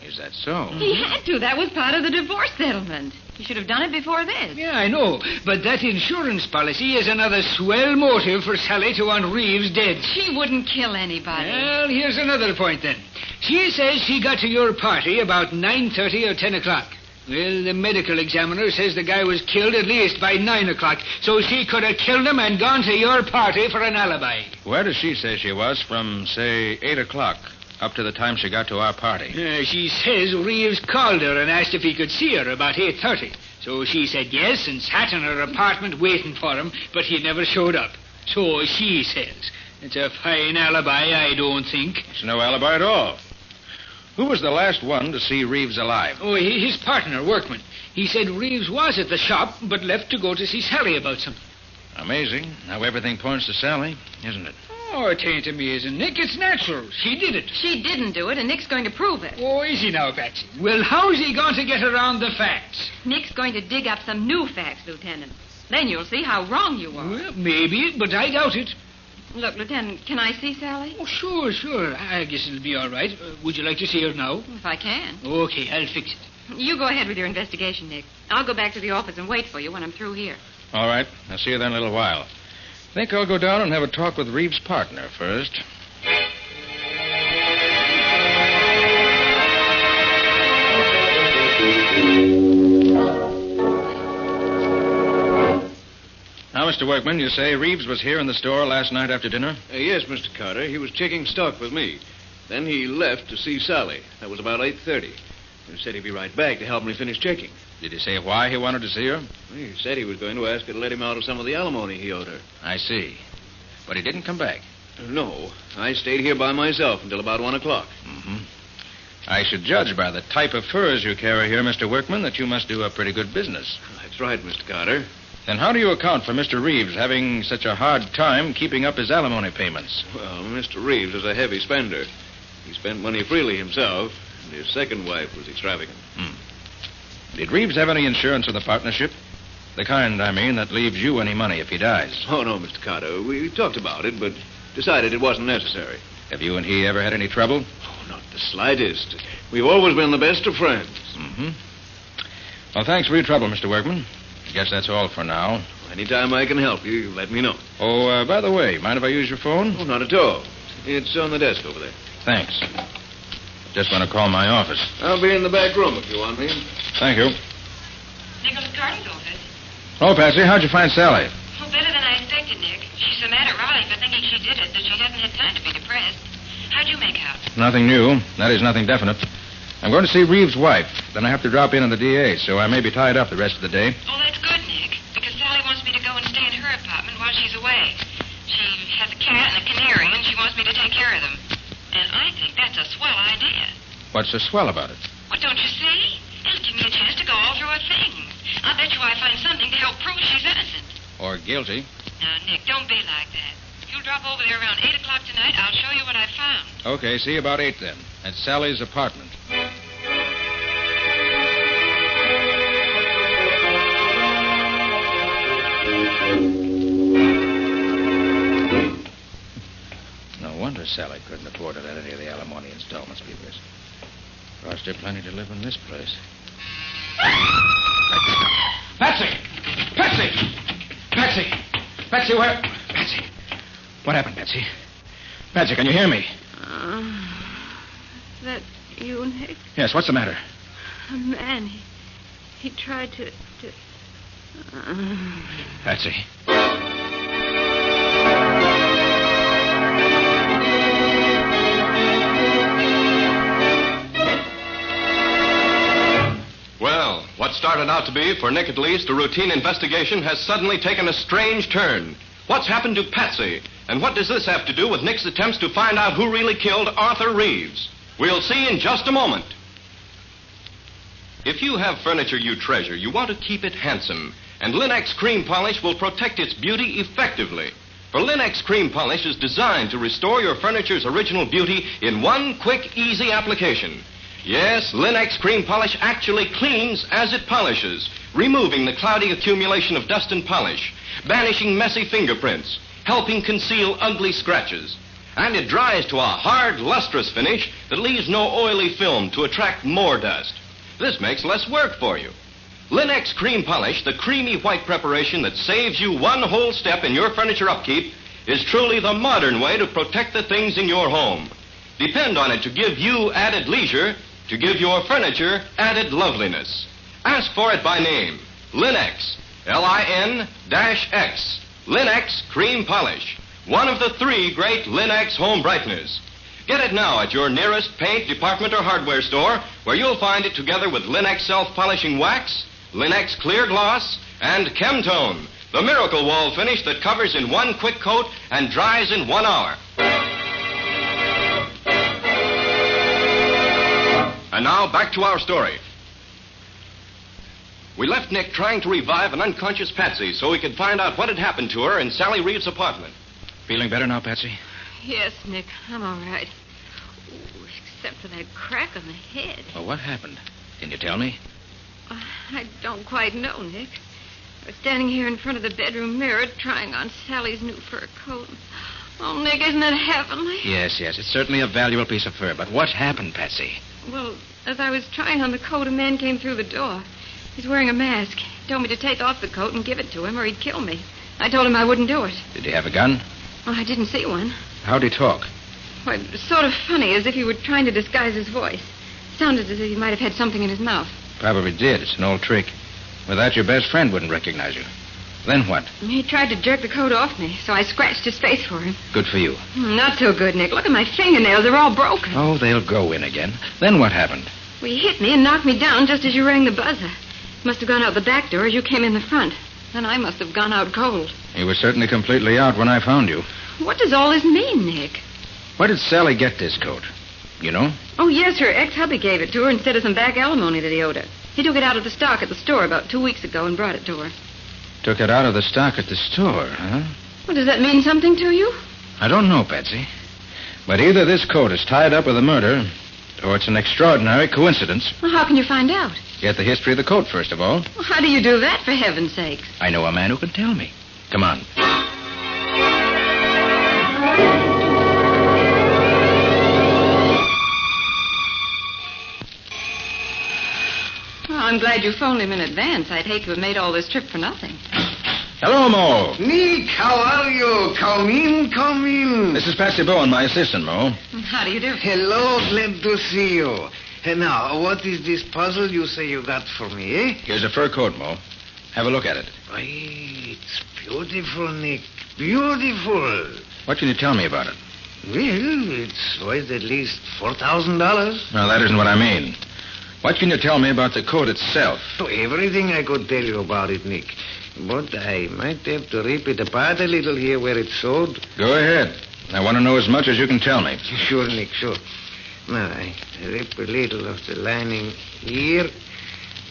Is that so? He had to. That was part of the divorce settlement. He should have done it before this. Yeah, I know. But that insurance policy is another swell motive for Sally to want Reeves dead. She wouldn't kill anybody. Well, here's another point, then. She says she got to your party about 9:30 or 10 o'clock. Well, the medical examiner says the guy was killed at least by 9 o'clock, so she could have killed him and gone to your party for an alibi. Where does she say she was from, say, 8 o'clock? Up to the time she got to our party. She says Reeves called her and asked if he could see her about 8:30. So she said yes and sat in her apartment waiting for him, but he never showed up. So she says. It's a fine alibi, I don't think. It's no alibi at all. Who was the last one to see Reeves alive? Oh, his partner, Workman. He said Reeves was at the shop, but left to go to see Sally about something. Amazing how everything points to Sally, isn't it? Oh, it ain't amazing, Nick. It's natural. She did it. She didn't do it, and Nick's going to prove it. Oh, is he now, Patsy? Well, how's he going to get around the facts? Nick's going to dig up some new facts, Lieutenant. Then you'll see how wrong you are. Well, maybe, but I doubt it. Look, Lieutenant, can I see Sally? Oh, sure. I guess it'll be all right. Would you like to see her now? If I can. Okay, I'll fix it. You go ahead with your investigation, Nick. I'll go back to the office and wait for you when I'm through here. All right. I'll see you then in a little while. I think I'll go down and have a talk with Reeves' partner first. Now, Mr. Workman, you say Reeves was here in the store last night after dinner? Yes, Mr. Carter. He was checking stock with me. Then he left to see Sally. That was about 8:30. He said he'd be right back to help me finish checking. Did he say why he wanted to see her? He said he was going to ask her to let him out of some of the alimony he owed her. I see. But he didn't come back. No. I stayed here by myself until about 1 o'clock. Mm-hmm. I should judge by the type of furs you carry here, Mr. Workman, that you must do a pretty good business. That's right, Mr. Carter. Then how do you account for Mr. Reeves having such a hard time keeping up his alimony payments? Well, Mr. Reeves is a heavy spender. He spent money freely himself, and his second wife was extravagant. Did Reeves have any insurance with the partnership? The kind, I mean, that leaves you any money if he dies. Oh, no, Mr. Carter. We talked about it, but decided it wasn't necessary. Have you and he ever had any trouble? Oh, not the slightest. We've always been the best of friends. Mm-hmm. Well, thanks for your trouble, Mr. Workman. I guess that's all for now. Anytime I can help you, you let me know. Oh, by the way, mind if I use your phone? Oh, not at all. It's on the desk over there. Thanks. Just want to call my office. I'll be in the back room if you want me. Thank you. Nicholas Carter's office. Oh, Patsy, how'd you find Sally? Oh, better than I expected, Nick. She's so mad at Riley for thinking she did it that she hasn't had time to be depressed. How'd you make out? Nothing new. That is, nothing definite. I'm going to see Reeves' wife. Then I have to drop in on the DA, so I may be tied up the rest of the day. Oh, that's good, Nick, because Sally wants me to go and stay in her apartment while she's away. She has a cat and a canary, and she wants me to take care of them. And I swell idea. What's so swell about it? What don't you see? It'll give me a chance to go all through her things. I'll bet you I find something to help prove she's innocent. Or guilty. Now, Nick, don't be like that. If you'll drop over there around 8 o'clock tonight, I'll show you what I found. Okay, see you about 8 then. At Sally's apartment. No wonder Sally couldn't afford to let any of the alimony installments be missed. Cost her plenty to live in this place. Patsy! Patsy! Patsy! Patsy, where? Patsy! What happened, Patsy? Patsy, can you hear me? That you, Nick? Yes, what's the matter? A man, he tried to... Patsy. Well, what started out to be, for Nick at least, a routine investigation has suddenly taken a strange turn. What's happened to Patsy? And what does this have to do with Nick's attempts to find out who really killed Arthur Reeves? We'll see in just a moment. If you have furniture you treasure, you want to keep it handsome. And Linex Cream Polish will protect its beauty effectively. For Linex Cream Polish is designed to restore your furniture's original beauty in one quick, easy application. Yes, Linex Cream Polish actually cleans as it polishes, removing the cloudy accumulation of dust and polish, banishing messy fingerprints, helping conceal ugly scratches. And it dries to a hard, lustrous finish that leaves no oily film to attract more dust. This makes less work for you. Linex Cream Polish, the creamy white preparation that saves you one whole step in your furniture upkeep, is truly the modern way to protect the things in your home. Depend on it to give you added leisure, to give your furniture added loveliness. Ask for it by name. Linex. L-I-N-X. Linex Cream Polish. One of the 3 great Linex home brighteners. Get it now at your nearest paint, department, or hardware store, where you'll find it together with Linex self-polishing wax, Linex clear gloss, and Chemtone, the miracle wall finish that covers in one quick coat and dries in 1 hour. And now, back to our story. We left Nick trying to revive an unconscious Patsy so he could find out what had happened to her in Sally Reeves' apartment. Feeling better now, Patsy? Yes, Nick, I'm all right. Ooh, except for that crack on the head. Well, what happened? Can you tell me? I don't quite know, Nick. I was standing here in front of the bedroom mirror trying on Sally's new fur coat. Oh, Nick, isn't it heavenly? Yes, it's certainly a valuable piece of fur. But what happened, Patsy? Well, as I was trying on the coat, a man came through the door. He's wearing a mask. He told me to take off the coat and give it to him, or he'd kill me. I told him I wouldn't do it. Did he have a gun? Well, I didn't see one. How'd he talk? Well, it was sort of funny, as if he were trying to disguise his voice. Sounded as if he might have had something in his mouth. Probably did. It's an old trick. Without your best friend wouldn't recognize you. Then what? He tried to jerk the coat off me, so I scratched his face for him. Good for you. Not so good, Nick. Look at my fingernails. They're all broken. Oh, they'll grow in again. Then what happened? Well, he hit me and knocked me down just as you rang the buzzer. Must have gone out the back door as you came in the front. Then I must have gone out cold. You were certainly completely out when I found you. What does all this mean, Nick? Where did Sally get this coat? You know? Oh, yes, her ex-hubby gave it to her instead of some back alimony that he owed her. He took it out of the stock at the store about 2 weeks ago and brought it to her. Took it out of the stock at the store, huh? Well, does that mean something to you? I don't know, Patsy. But either this coat is tied up with a murder, or it's an extraordinary coincidence. Well, how can you find out? Get the history of the coat, first of all. Well, how do you do that, for heaven's sakes? I know a man who can tell me. Come on. Well, I'm glad you phoned him in advance. I'd hate to have made all this trip for nothing. Hello, Mo. Nick, how are you? Come in, come in. This is Patsy Bowen, my assistant, Mo. How do you do? Hello, glad to see you. And now, what is this puzzle you say you got for me, eh? Here's a fur coat, Mo. Have a look at it. Why, it's beautiful, Nick. Beautiful. What can you tell me about it? Well, it's worth at least $4,000. No, that isn't what I mean. What can you tell me about the coat itself? Oh, everything I could tell you about it, Nick. But I might have to rip it apart a little here where it's sewed. Go ahead. I want to know as much as you can tell me. Sure, Nick, sure. Now, I rip a little of the lining here.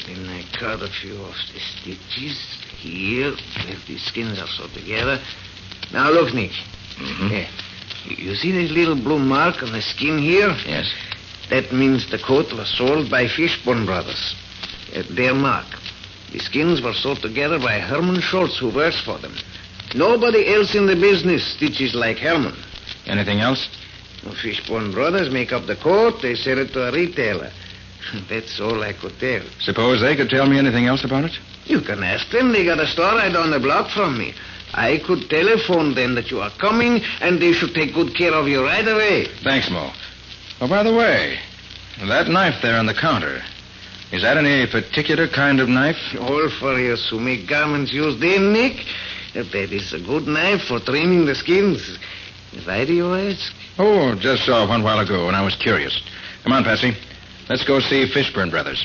Then I cut a few of the stitches here, where the skins are sewed together. Now, look, Nick. Mm-hmm. Yeah. You see this little blue mark on the skin here? Yes. That means the coat was sold by Fishburne Brothers. Their mark. The skins were sewed together by Herman Schultz, who works for them. Nobody else in the business stitches like Herman. Anything else? Well, Fishburne Brothers make up the coat. They sell it to a retailer. That's all I could tell. Suppose they could tell me anything else about it? You can ask them. They got a store right down the block from me. I could telephone them that you are coming, and they should take good care of you right away. Thanks, Mo. Oh, by the way, that knife there on the counter, is that any particular kind of knife? All for you who make garments use them, Nick. That is a good knife for trimming the skins. Why do you ask? Oh, just saw one while ago, and I was curious. Come on, Patsy. Let's go see Fishburne Brothers.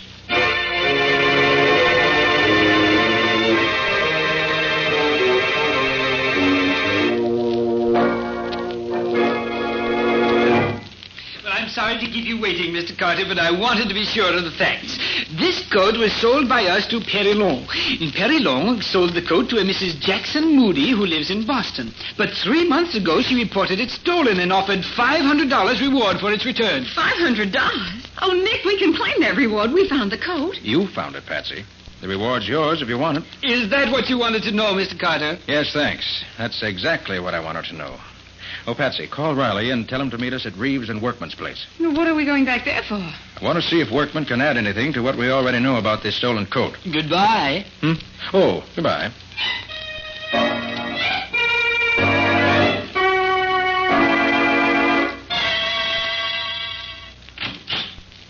Sorry to keep you waiting, Mr. Carter, but I wanted to be sure of the facts. This coat was sold by us to Perrilon. And Perrilon sold the coat to a Mrs. Jackson Moody, who lives in Boston. But 3 months ago, she reported it stolen and offered $500 reward for its return. $500? Oh, Nick, we can claim that reward. We found the coat. You found it, Patsy. The reward's yours if you want it. Is that what you wanted to know, Mr. Carter? Yes, thanks. That's exactly what I wanted to know. Oh, Patsy, call Riley and tell him to meet us at Reeves and Workman's place. What are we going back there for? I want to see if Workman can add anything to what we already know about this stolen coat. Goodbye. Oh, goodbye.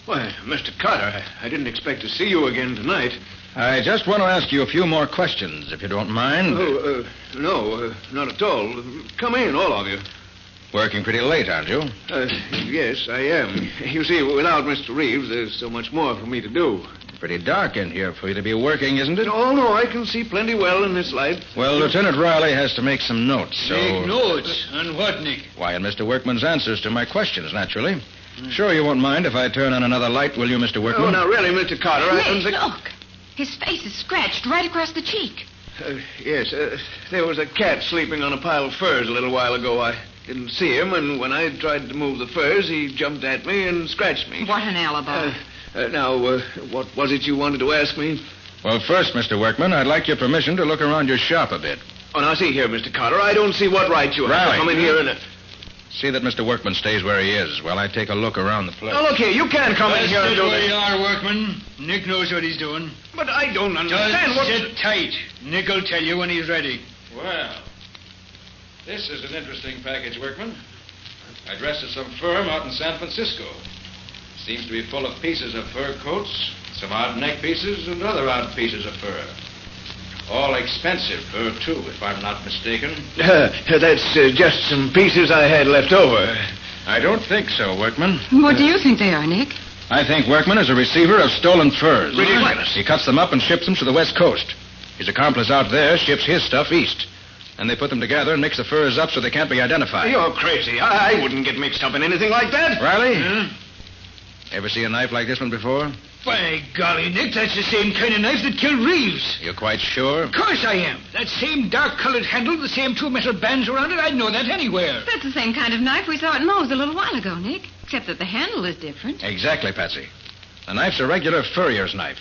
Why, Mr. Carter, I didn't expect to see you again tonight. I just want to ask you a few more questions, if you don't mind. Oh, no, not at all. Come in, all of you. Working pretty late, aren't you? Yes, I am. You see, without Mr. Reeves, there's so much more for me to do. Pretty dark in here for you to be working, isn't it? Oh, no, I can see plenty well in this light. Well, Lieutenant Riley has to make some notes, so... Make notes? On what, Nick? Why, on Mr. Workman's answers to my questions, naturally. Sure you won't mind if I turn on another light, will you, Mr. Workman? Oh, now, really, Mr. Carter, I don't think... Look. His face is scratched right across the cheek. Yes, there was a cat sleeping on a pile of furs a little while ago. I didn't see him, and when I tried to move the furs, he jumped at me and scratched me. What an alibi. Now, what was it you wanted to ask me? Well, first, Mr. Workman, I'd like your permission to look around your shop a bit. Oh, now, see here, Mr. Carter, I don't see what right you have to come in here and... See that Mr. Workman stays where he is while I take a look around the place. Now, look here, you can't come in here and do where this. you are, Workman. Nick knows what he's doing. But I don't understand what... Just sit tight. Nick'll tell you when he's ready. Well, this is an interesting package, Workman. Addressed to some firm out in San Francisco. Seems to be full of pieces of fur coats, some odd neck pieces, and other odd pieces of fur. All expensive fur, too, if I'm not mistaken. That's just some pieces I had left over. I don't think so, Workman. What do you think they are, Nick? I think Workman is a receiver of stolen furs. Ridiculous. He cuts them up and ships them to the West Coast. His accomplice out there ships his stuff east. And they put them together and mix the furs up so they can't be identified. You're crazy. I wouldn't get mixed up in anything like that. Riley? Ever see a knife like this one before? By golly, Nick, that's the same kind of knife that killed Reeves. You're quite sure? Of course I am. That same dark-colored handle, the same two metal bands around it, I'd know that anywhere. That's the same kind of knife we saw at Moe's a little while ago, Nick. Except that the handle is different. Exactly, Patsy. The knife's a regular furrier's knife.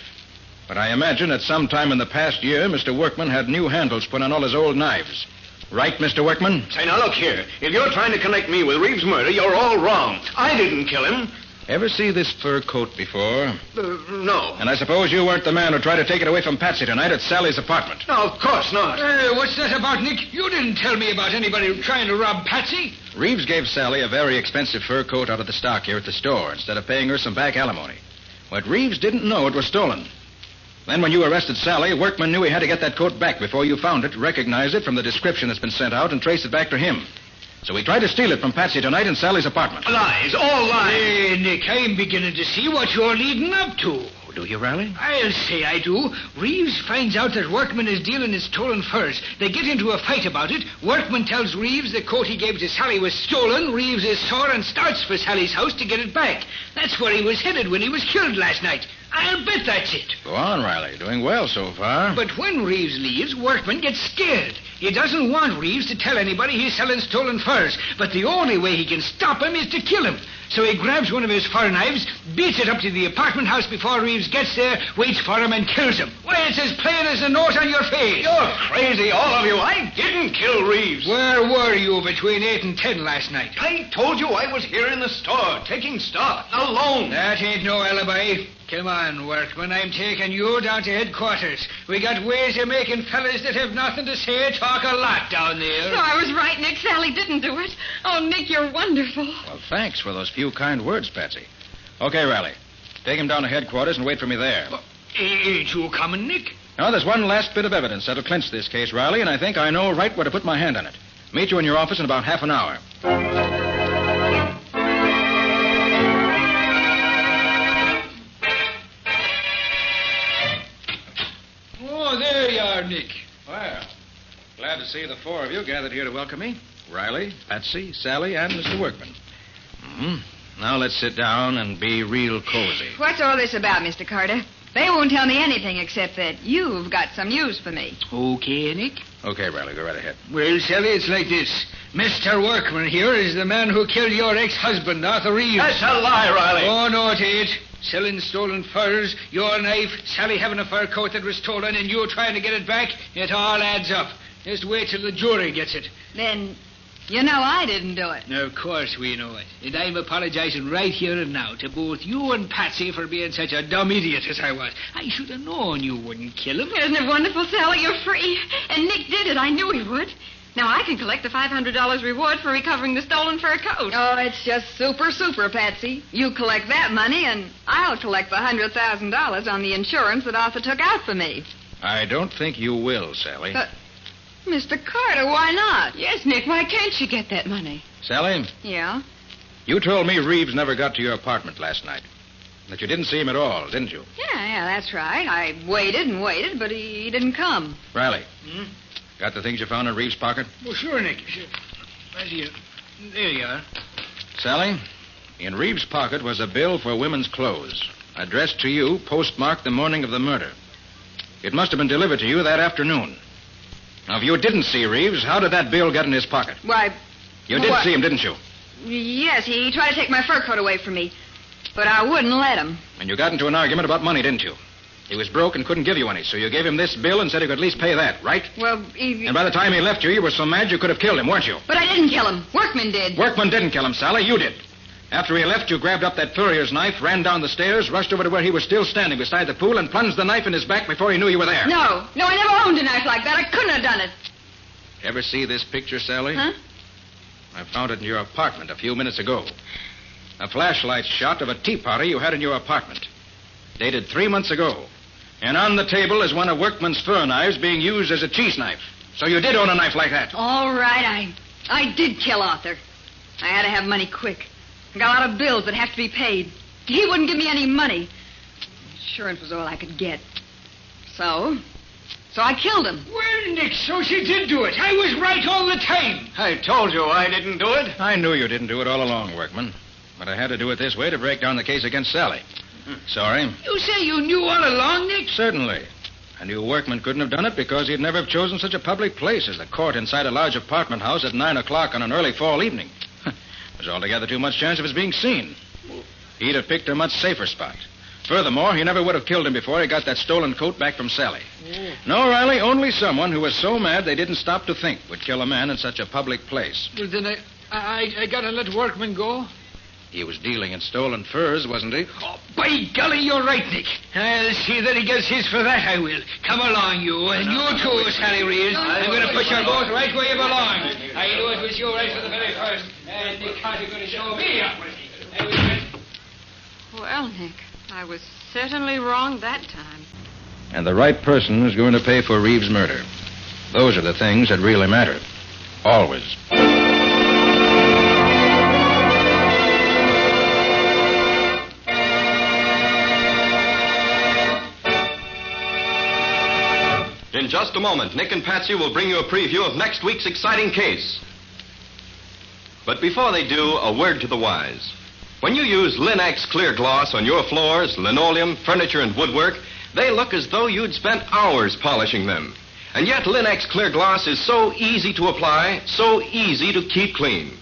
But I imagine at some time in the past year, Mr. Workman had new handles put on all his old knives. Right, Mr. Workman? Say, now, look here. If you're trying to connect me with Reeves' murder, you're all wrong. I didn't kill him. Ever see this fur coat before? No. And I suppose you weren't the man who tried to take it away from Patsy tonight at Sally's apartment. No, of course not. What's that about, Nick? You didn't tell me about anybody trying to rob Patsy. Reeves gave Sally a very expensive fur coat out of the stock here at the store instead of paying her some back alimony. But Reeves didn't know it was stolen. Then when you arrested Sally, Workman knew he had to get that coat back before you found it, recognize it from the description that's been sent out, and trace it back to him. So he tried to steal it from Patsy tonight in Sally's apartment. Lies, all lies. Hey, Nick, I'm beginning to see what you're leading up to. do you, Riley? I'll say I do. Reeves finds out that Workman is dealing in stolen furs. They get into a fight about it. Workman tells Reeves the coat he gave to Sally was stolen. Reeves is sore and starts for Sally's house to get it back. That's where he was headed when he was killed last night. I'll bet that's it. Go on, Riley. Doing well so far. But when Reeves leaves, Workman gets scared. He doesn't want Reeves to tell anybody he's selling stolen furs. But the only way he can stop him is to kill him. So he grabs one of his fur knives, beats it up to the apartment house before Reeves gets there, waits for him, and kills him. Why, it's as plain as a note on your face. You're crazy, all of you. I didn't kill Reeves. Where were you between 8 and 10 last night? I told you I was here in the store, taking stock, alone. That ain't no alibi. Come on, Workman. I'm taking you down to headquarters. We got ways of making fellas that have nothing to say talk a lot down there. So I was right, Nick. Sally didn't do it. Oh, Nick, you're wonderful. Well, thanks for those few kind words, Patsy. Okay, Riley. Take him down to headquarters and wait for me there. Well, ain't you coming, Nick? Now, there's one last bit of evidence that'll clinch this case, Riley, and I think I know right where to put my hand on it. Meet you in your office in about half an hour. Oh, there you are, Nick. Well, glad to see the four of you gathered here to welcome me. Riley, Patsy, Sally, and Mr. Workman. Now let's sit down and be real cozy. What's all this about, Mr. Carter? They won't tell me anything except that you've got some news for me. Okay, Nick. Okay, Riley, go right ahead. Well, Sally, it's like this. Mr. Workman here is the man who killed your ex-husband, Arthur Reeves. That's a lie, Riley. Oh, no, it ain't. Selling stolen furs, your knife, Sally having a fur coat that was stolen, and you trying to get it back, it all adds up. Just wait till the jury gets it. Then, you know I didn't do it. Of course we know it. And I'm apologizing right here and now to both you and Patsy for being such a dumb idiot as I was. I should have known you wouldn't kill him. Isn't it wonderful, Sally? You're free. And Nick did it. I knew he would. Now I can collect the $500 reward for recovering the stolen fur coat. Oh, it's just super, Patsy. You collect that money, and I'll collect the $100,000 on the insurance that Arthur took out for me. I don't think you will, Sally. But, Mr. Carter, why not? Yes, Nick, why can't she get that money? Sally, Yeah? you told me Reeves never got to your apartment last night. That you didn't see him at all, didn't you? Yeah, that's right. I waited and waited, but he didn't come. Riley, got the things you found in Reeves' pocket? Well, sure, Nick. Sure. Right here. There you are. Sally, in Reeves' pocket was a bill for women's clothes, addressed to you, postmarked the morning of the murder. It must have been delivered to you that afternoon. Now, if you didn't see Reeves, how did that bill get in his pocket? Why... You did see him, didn't you? Yes, he tried to take my fur coat away from me, but I wouldn't let him. And you got into an argument about money, didn't you? He was broke and couldn't give you any, so you gave him this bill and said he could at least pay that, right? Well, And by the time he left you, you were so mad you could have killed him, weren't you? But I didn't kill him. Workman did. Workman didn't kill him, Sally. You did. After he left, you grabbed up that furrier's knife, ran down the stairs, rushed over to where he was still standing beside the pool, and plunged the knife in his back before he knew you were there. No, I never owned a knife like that. I couldn't have done it. Ever see this picture, Sally? Huh? I found it in your apartment a few minutes ago. A flashlight shot of a tea party you had in your apartment. Dated 3 months ago. And on the table is one of Workman's fur knives being used as a cheese knife. So you did own a knife like that. All right, I did kill Arthur. I had to have money quick. I got a lot of bills that have to be paid. He wouldn't give me any money. Insurance was all I could get. So I killed him. Well, Nick, so she did do it. I was right all the time. I told you I didn't do it. I knew you didn't do it all along, Workman. But I had to do it this way to break down the case against Sally. Sorry. You say you knew all along, Nick? Certainly. I knew Workman couldn't have done it because he'd never have chosen such a public place as the court inside a large apartment house at 9 o'clock on an early fall evening. There's altogether too much chance of his being seen. He'd have picked a much safer spot. Furthermore, he never would have killed him before he got that stolen coat back from Sally. No, Riley, only someone who was so mad they didn't stop to think would kill a man in such a public place. Well, then I gotta let Workman go? He was dealing in stolen furs, wasn't he? Oh, by golly, you're right, Nick. I'll see that he gets his for that, I will. Come along, you. And you too, Sally Reeves. I'm going to put you both right where you belong. I knew it was you right from the very first. And Nick Carter's going to show me up. Well, Nick, I was certainly wrong that time. And the right person is going to pay for Reeves' murder. Those are the things that really matter. Always. just a moment, Nick and Patsy will bring you a preview of next week's exciting case. But before they do, a word to the wise. When you use Linex Clear Gloss on your floors, linoleum, furniture, and woodwork, they look as though you'd spent hours polishing them. And yet Linex Clear Gloss is so easy to apply, so easy to keep clean.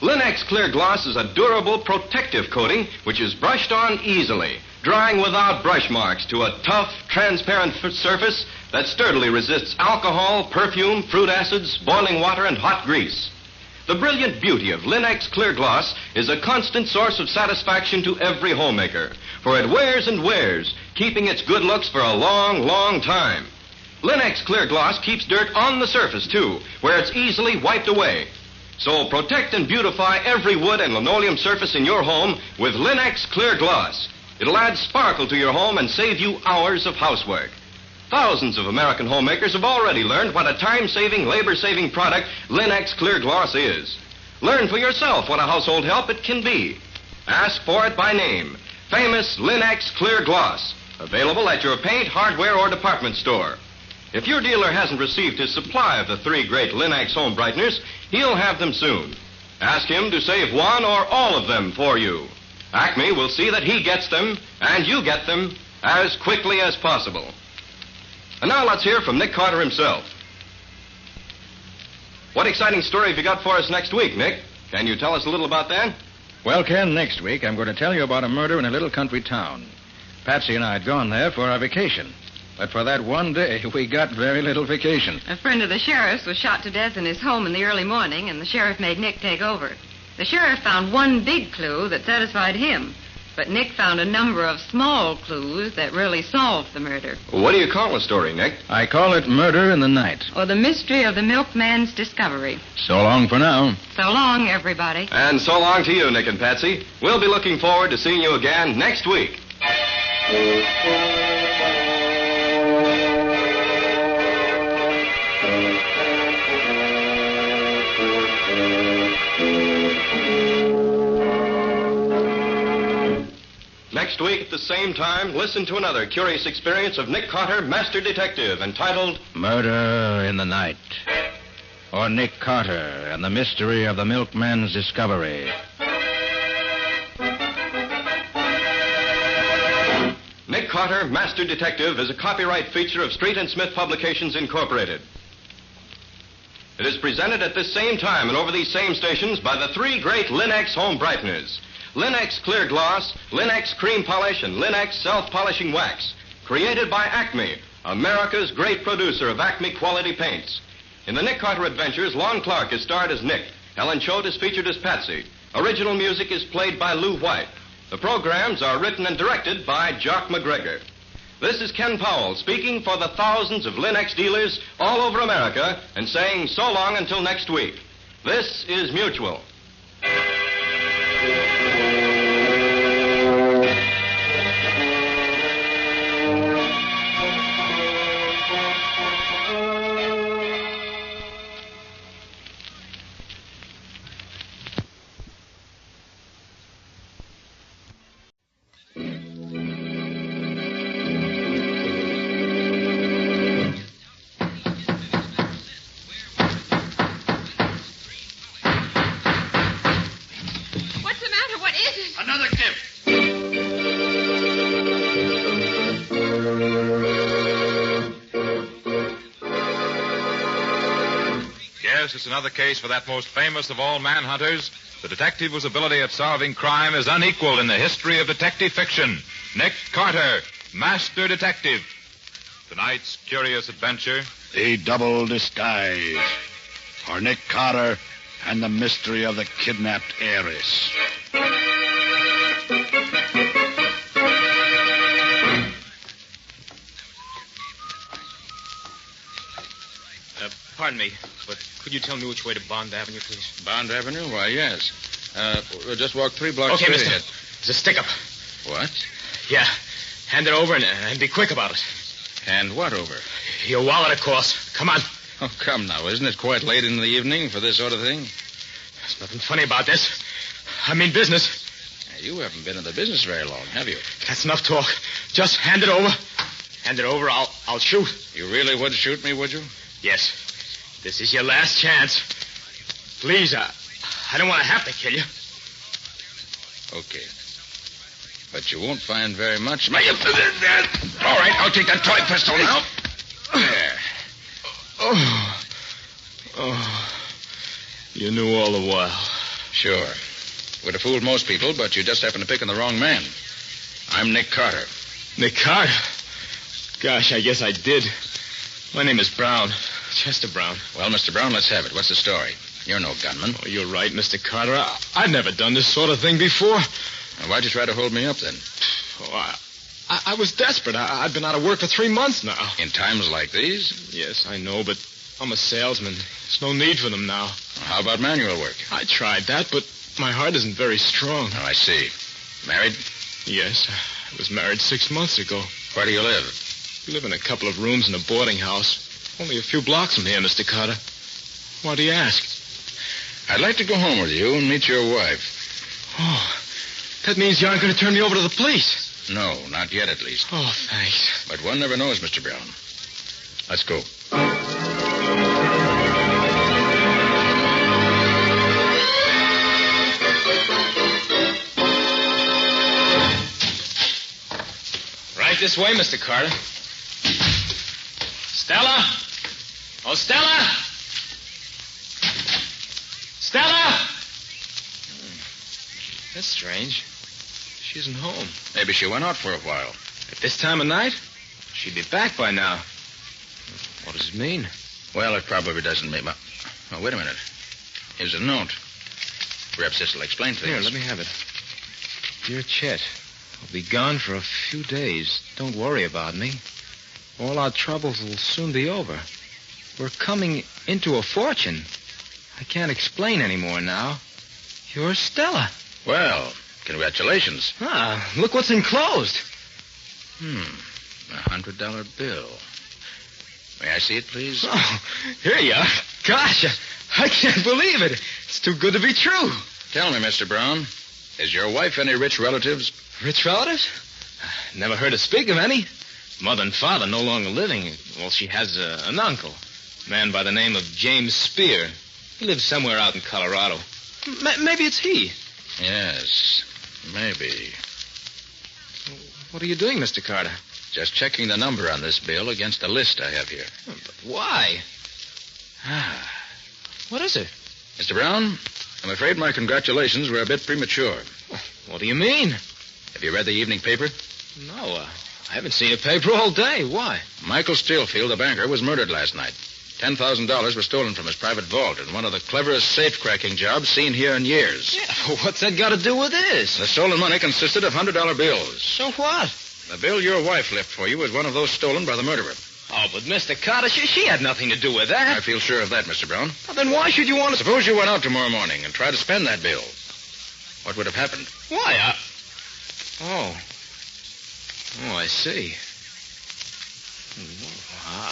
Linex Clear Gloss is a durable, protective coating which is brushed on easily, drying without brush marks to a tough, transparent surface that sturdily resists alcohol, perfume, fruit acids, boiling water, and hot grease. The brilliant beauty of Linex Clear Gloss is a constant source of satisfaction to every homemaker, for it wears and wears, keeping its good looks for a long, long time. Linex Clear Gloss keeps dirt on the surface, too, where it's easily wiped away. So protect and beautify every wood and linoleum surface in your home with Linex Clear Gloss. It'll add sparkle to your home and save you hours of housework. Thousands of American homemakers have already learned what a time-saving, labor-saving product Linex Clear Gloss is. Learn for yourself what a household help it can be. Ask for it by name. Famous Linex Clear Gloss. Available at your paint, hardware, or department store. If your dealer hasn't received his supply of the 3 great Linex home brighteners, he'll have them soon. Ask him to save one or all of them for you. Acme will see that he gets them, and you get them, as quickly as possible. And now let's hear from Nick Carter himself. What exciting story have you got for us next week, Nick? Can you tell us a little about that? Well, Ken, next week I'm going to tell you about a murder in a little country town. Patsy and I had gone there for our vacation. But for that one day, we got very little vacation. A friend of the sheriff's was shot to death in his home in the early morning, and the sheriff made Nick take over. The sheriff found one big clue that satisfied him, but Nick found a number of small clues that really solved the murder. What do you call the story, Nick? I call it Murder in the Night. Or the mystery of the milkman's discovery. So long for now. So long, everybody. And so long to you, Nick and Patsy. We'll be looking forward to seeing you again next week. Next week at the same time, listen to another curious experience of Nick Carter, Master Detective, entitled Murder in the Night. Or Nick Carter and the Mystery of the Milkman's Discovery. Nick Carter, Master Detective, is a copyright feature of Street and Smith Publications, Incorporated. It is presented at this same time and over these same stations by the 3 great Linex home brighteners. Linex Clear Gloss, Linex Cream Polish, and Linex Self-Polishing Wax. Created by Acme, America's great producer of Acme quality paints. In the Nick Carter Adventures, Lon Clark is starred as Nick. Helen Choate is featured as Patsy. Original music is played by Lou White. The programs are written and directed by Jock McGregor. This is Ken Powell speaking for the thousands of Linex dealers all over America and saying so long until next week. This is Mutual. It's another case for that most famous of all manhunters, the detective whose ability at solving crime is unequaled in the history of detective fiction, Nick Carter, Master Detective. Tonight's curious adventure, The Double Disguise, for Nick Carter and the mystery of the kidnapped heiress. Pardon me, but could you tell me which way to Bond Avenue, please? Bond Avenue? Why, yes. We'll just walk 3 blocks okay, straight mister. ahead. It's a stick-up. What? Yeah. Hand it over and be quick about it. Hand what over? Your wallet, of course. Come on. Oh, come now. Isn't it quite late in the evening for this sort of thing? There's nothing funny about this. I mean business. You haven't been in the business very long, have you? That's enough talk. Just hand it over. hand it over, I'll shoot. You really would shoot me, would you? Yes. This is your last chance. Please, I don't want to have to kill you. Okay. But you won't find very much. All right, I'll take that toy pistol now. There. Oh. You knew all the while. Sure. Would have fooled most people, but you just happened to pick on the wrong man. I'm Nick Carter. Nick Carter? Gosh, I guess I did. My name is Brown. Chester Brown. Well, Mr. Brown, let's have it. What's the story? You're no gunman. Oh, you're right, Mr. Carter. I've never done this sort of thing before. Now, why'd you try to hold me up, then? Oh, I was desperate. I'd been out of work for 3 months now. In times like these? Yes, I know, but I'm a salesman. There's no need for them now. How about manual work? I tried that, but my heart isn't very strong. Oh, I see. Married? Yes, I was married 6 months ago. Where do you live? We live in a couple of rooms in a boarding house. Only a few blocks from here, Mr. Carter. Why do you ask? I'd like to go home with you and meet your wife. Oh, that means you aren't going to turn me over to the police. No, not yet, at least. Oh, thanks. But one never knows, Mr. Brown. Let's go. Right this way, Mr. Carter. Stella! Oh, Stella! Stella! That's strange. She isn't home. Maybe she went out for a while. At this time of night? She'd be back by now. What does it mean? Well, it probably doesn't mean much. Oh, wait a minute. Here's a note. Perhaps this will explain things. Here, let me have it. Dear Chet, I'll be gone for a few days. Don't worry about me. All our troubles will soon be over. We're coming into a fortune. I can't explain anymore now. You're Stella. Well, congratulations. Ah, look what's enclosed. $100 bill. May I see it, please? Oh, here you are. Gosh, I can't believe it. It's too good to be true. Tell me, Mr. Brown, has your wife any rich relatives? Rich relatives? Never heard her speak of any. Mother and father no longer living. Well, she has an uncle, a man by the name of James Spear. He lives somewhere out in Colorado. Maybe it's he. Yes, maybe. What are you doing, Mr. Carter? Just checking the number on this bill against a list I have here. But why? What is it? Mr. Brown, I'm afraid my congratulations were a bit premature. What do you mean? Have you read the evening paper? No, I haven't seen a paper all day. Why? Michael Stillfield, the banker, was murdered last night. $10,000 was stolen from his private vault in one of the cleverest safe-cracking jobs seen here in years. Yeah, what's that got to do with this? The stolen money consisted of $100 bills. So what? The bill your wife left for you was one of those stolen by the murderer. Oh, but Mr. Carter, she had nothing to do with that. I feel sure of that, Mr. Brown. Well, then why should you want to... Suppose you went out tomorrow morning and tried to spend that bill. What would have happened? Why, Oh, I see.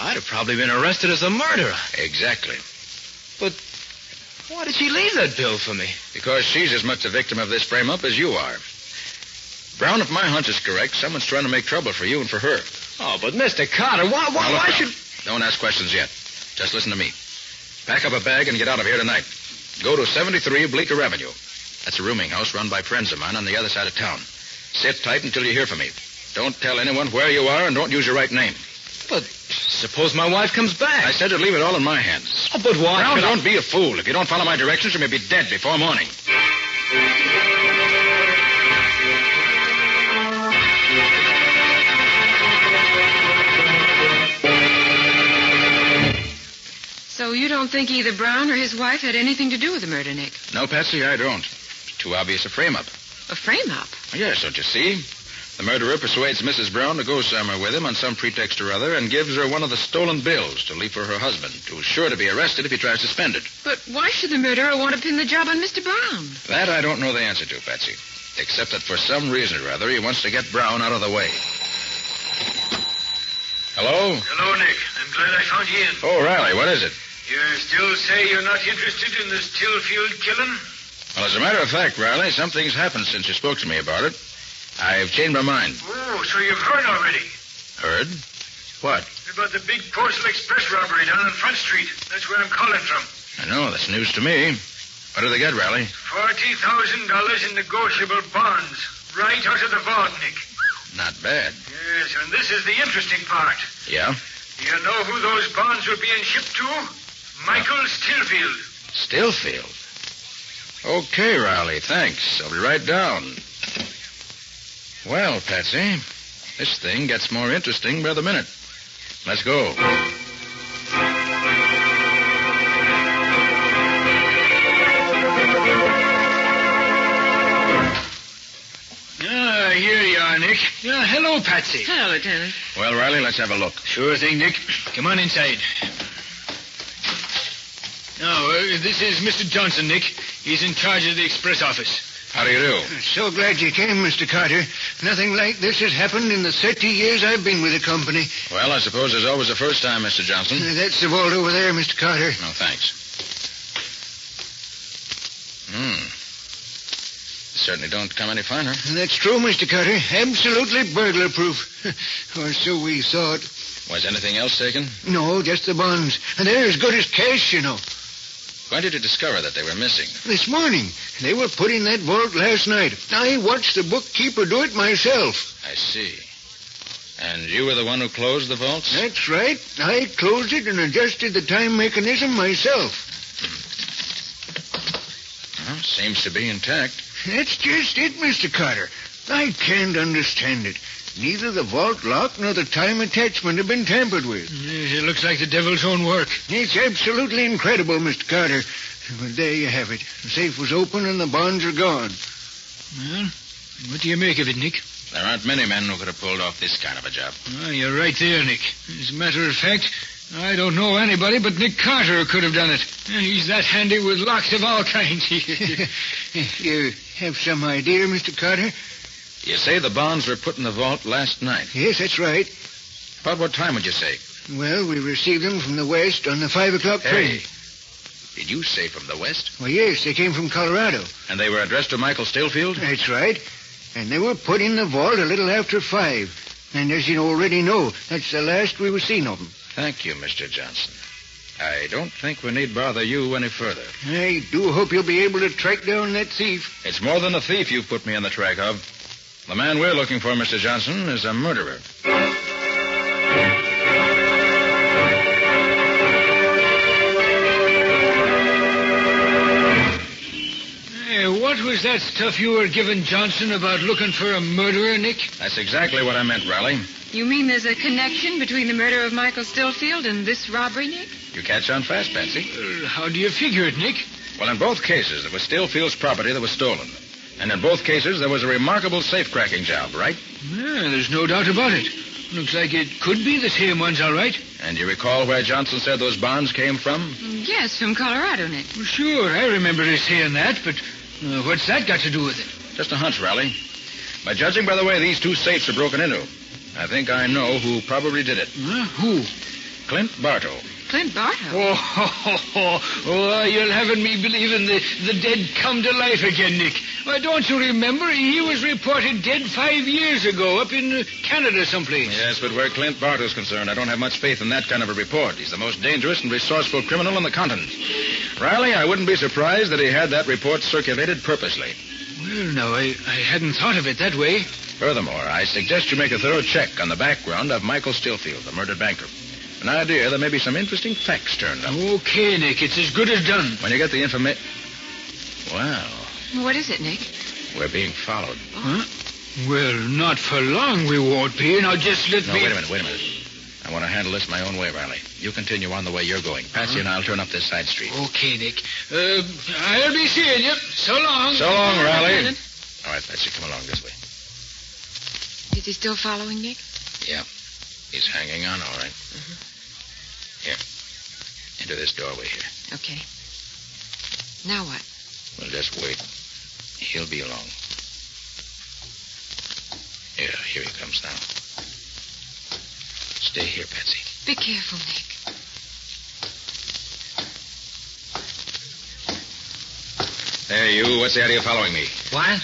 I'd have probably been arrested as a murderer. Exactly. But why did she leave that bill for me? Because she's as much a victim of this frame-up as you are. Brown, if my hunch is correct, someone's trying to make trouble for you and for her. Oh, but Mr. Carter, why should... Don't ask questions yet. Just listen to me. Pack up a bag and get out of here tonight. Go to 73 Bleecker Avenue. That's a rooming house run by friends of mine on the other side of town. Sit tight until you hear from me. Don't tell anyone where you are and don't use your right name. But suppose my wife comes back. I said to leave it all in my hands. Oh, but why? Brown, don't be a fool. If you don't follow my directions, you may be dead before morning. So you don't think either Brown or his wife had anything to do with the murder, Nick? No, Patsy, I don't. Too obvious a frame-up. A frame-up? Yes, don't you see? The murderer persuades Mrs. Brown to go somewhere with him on some pretext or other and gives her one of the stolen bills to leave for her husband, who's sure to be arrested if he tries to spend it. But why should the murderer want to pin the job on Mr. Brown? That I don't know the answer to, Patsy. Except that for some reason or other, he wants to get Brown out of the way. Hello? Hello, Nick. I'm glad I found you in. Oh, Riley, what is it? You still say you're not interested in the Stillfield killing? Well, as a matter of fact, Riley, something's happened since you spoke to me about it. I've changed my mind. Oh, so you've heard already? Heard? What? About the big Postal Express robbery down on Front Street. That's where I'm calling from. I know, that's news to me. What did they get, Riley? $40,000 in negotiable bonds. Right out of the vault, Nick. Not bad. Yes, and this is the interesting part. Yeah? Do you know who those bonds were being shipped to? Michael Stillfield. Stillfield? Okay, Riley, thanks. I'll be right down. Well, Patsy, this thing gets more interesting by the minute. Let's go. Here you are, Nick. Hello, Patsy. Hello, Lieutenant. Well, Riley, let's have a look. Sure thing, Nick. Come on inside. Now, this is Mr. Johnson, Nick. He's in charge of the express office. How do you do? So glad you came, Mr. Carter. Nothing like this has happened in the 30 years I've been with the company. Well, I suppose there's always a first time, Mr. Johnson. That's the vault over there, Mr. Carter. No, thanks. Certainly don't come any finer. That's true, Mr. Carter. Absolutely burglar-proof. Or so we thought. Was anything else taken? No, just the bonds. And they're as good as cash, you know. When did you discover that they were missing? This morning. They were put in that vault last night. I watched the bookkeeper do it myself. I see. And you were the one who closed the vaults? That's right. I closed it and adjusted the time mechanism myself. Well, seems to be intact. That's just it, Mr. Carter. I can't understand it. Neither the vault lock nor the time attachment have been tampered with. It looks like the devil's own work. It's absolutely incredible, Mr. Carter. But there you have it. The safe was open and the bonds are gone. Well, what do you make of it, Nick? There aren't many men who could have pulled off this kind of a job. Well, you're right there, Nick. As a matter of fact, I don't know anybody but Nick Carter who could have done it. He's that handy with locks of all kinds. You have some idea, Mr. Carter? You say the bonds were put in the vault last night? Yes, that's right. About what time would you say? Well, we received them from the west on the 5 o'clock train. Did you say from the west? Well, yes, they came from Colorado. And they were addressed to Michael Stillfield? That's right. And they were put in the vault a little after 5. And as you already know, that's the last we were seen of them. Thank you, Mr. Johnson. I don't think we need bother you any further. I do hope you'll be able to track down that thief. It's more than a thief you've put me on the track of. The man we're looking for, Mr. Johnson, is a murderer. Hey, what was that stuff you were giving Johnson about looking for a murderer, Nick? That's exactly what I meant, Riley. You mean there's a connection between the murder of Michael Stillfield and this robbery, Nick? You catch on fast, Patsy. How do you figure it, Nick? Well, in both cases, it was Stillfield's property that was stolen. And in both cases, there was a remarkable safe-cracking job, right? Yeah, there's no doubt about it. Looks like it could be the same ones, all right. And you recall where Johnson said those bonds came from? Yes, from Colorado, Nick. Well, sure, I remember his saying that, but what's that got to do with it? Just a hunch, Riley. By judging by the way these two safes were broken into, I think I know who probably did it. Who? Clint Bartow. Clint Bartow? Oh, you're having me believing the dead come to life again, Nick. Why, don't you remember? He was reported dead 5 years ago up in Canada someplace. Yes, but where Clint Bartow's concerned, I don't have much faith in that kind of a report. He's the most dangerous and resourceful criminal on the continent. Riley, I wouldn't be surprised that he had that report circulated purposely. Well, no, I hadn't thought of it that way. Furthermore, I suggest you make a thorough check on the background of Michael Stillfield, the murdered banker. An idea there may be some interesting facts turned up. Okay, Nick, it's as good as done. When you get the information... Well... What is it, Nick? We're being followed. Huh? Well, not for long we won't be. Now, just let me... Wait a minute. I want to handle this my own way, Riley. You continue on the way you're going. Patsy and I'll turn up this side street. Okay, Nick. I'll be seeing you. So long. So long, Riley. All right, Patsy, come along this way. Is he still following, Nick? Yeah. He's hanging on, all right. Mm-hmm. Here. Into this doorway here. Okay. Now what? Well, just wait. He'll be along. Yeah, here he comes now. Stay here, Patsy. Be careful, Nick. Hey, you. What's the idea of following me? What?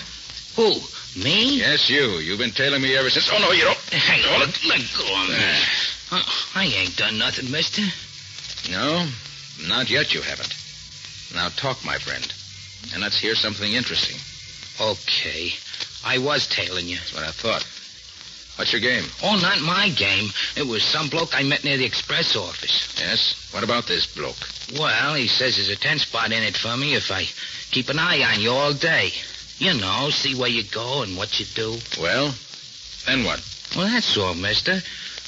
Who? Me? Yes, you. You've been tailing me ever since... Oh, no, you don't. Hang on. Let go of me. I ain't done nothing, mister. No, not yet you haven't. Now talk, my friend. And let's hear something interesting. Okay. I was tailing you. That's what I thought. What's your game? Oh, not my game. It was some bloke I met near the express office. Yes? What about this bloke? Well, he says there's a 10 spot in it for me if I keep an eye on you all day. You know, see where you go and what you do. Well, then what? Well, that's all, mister.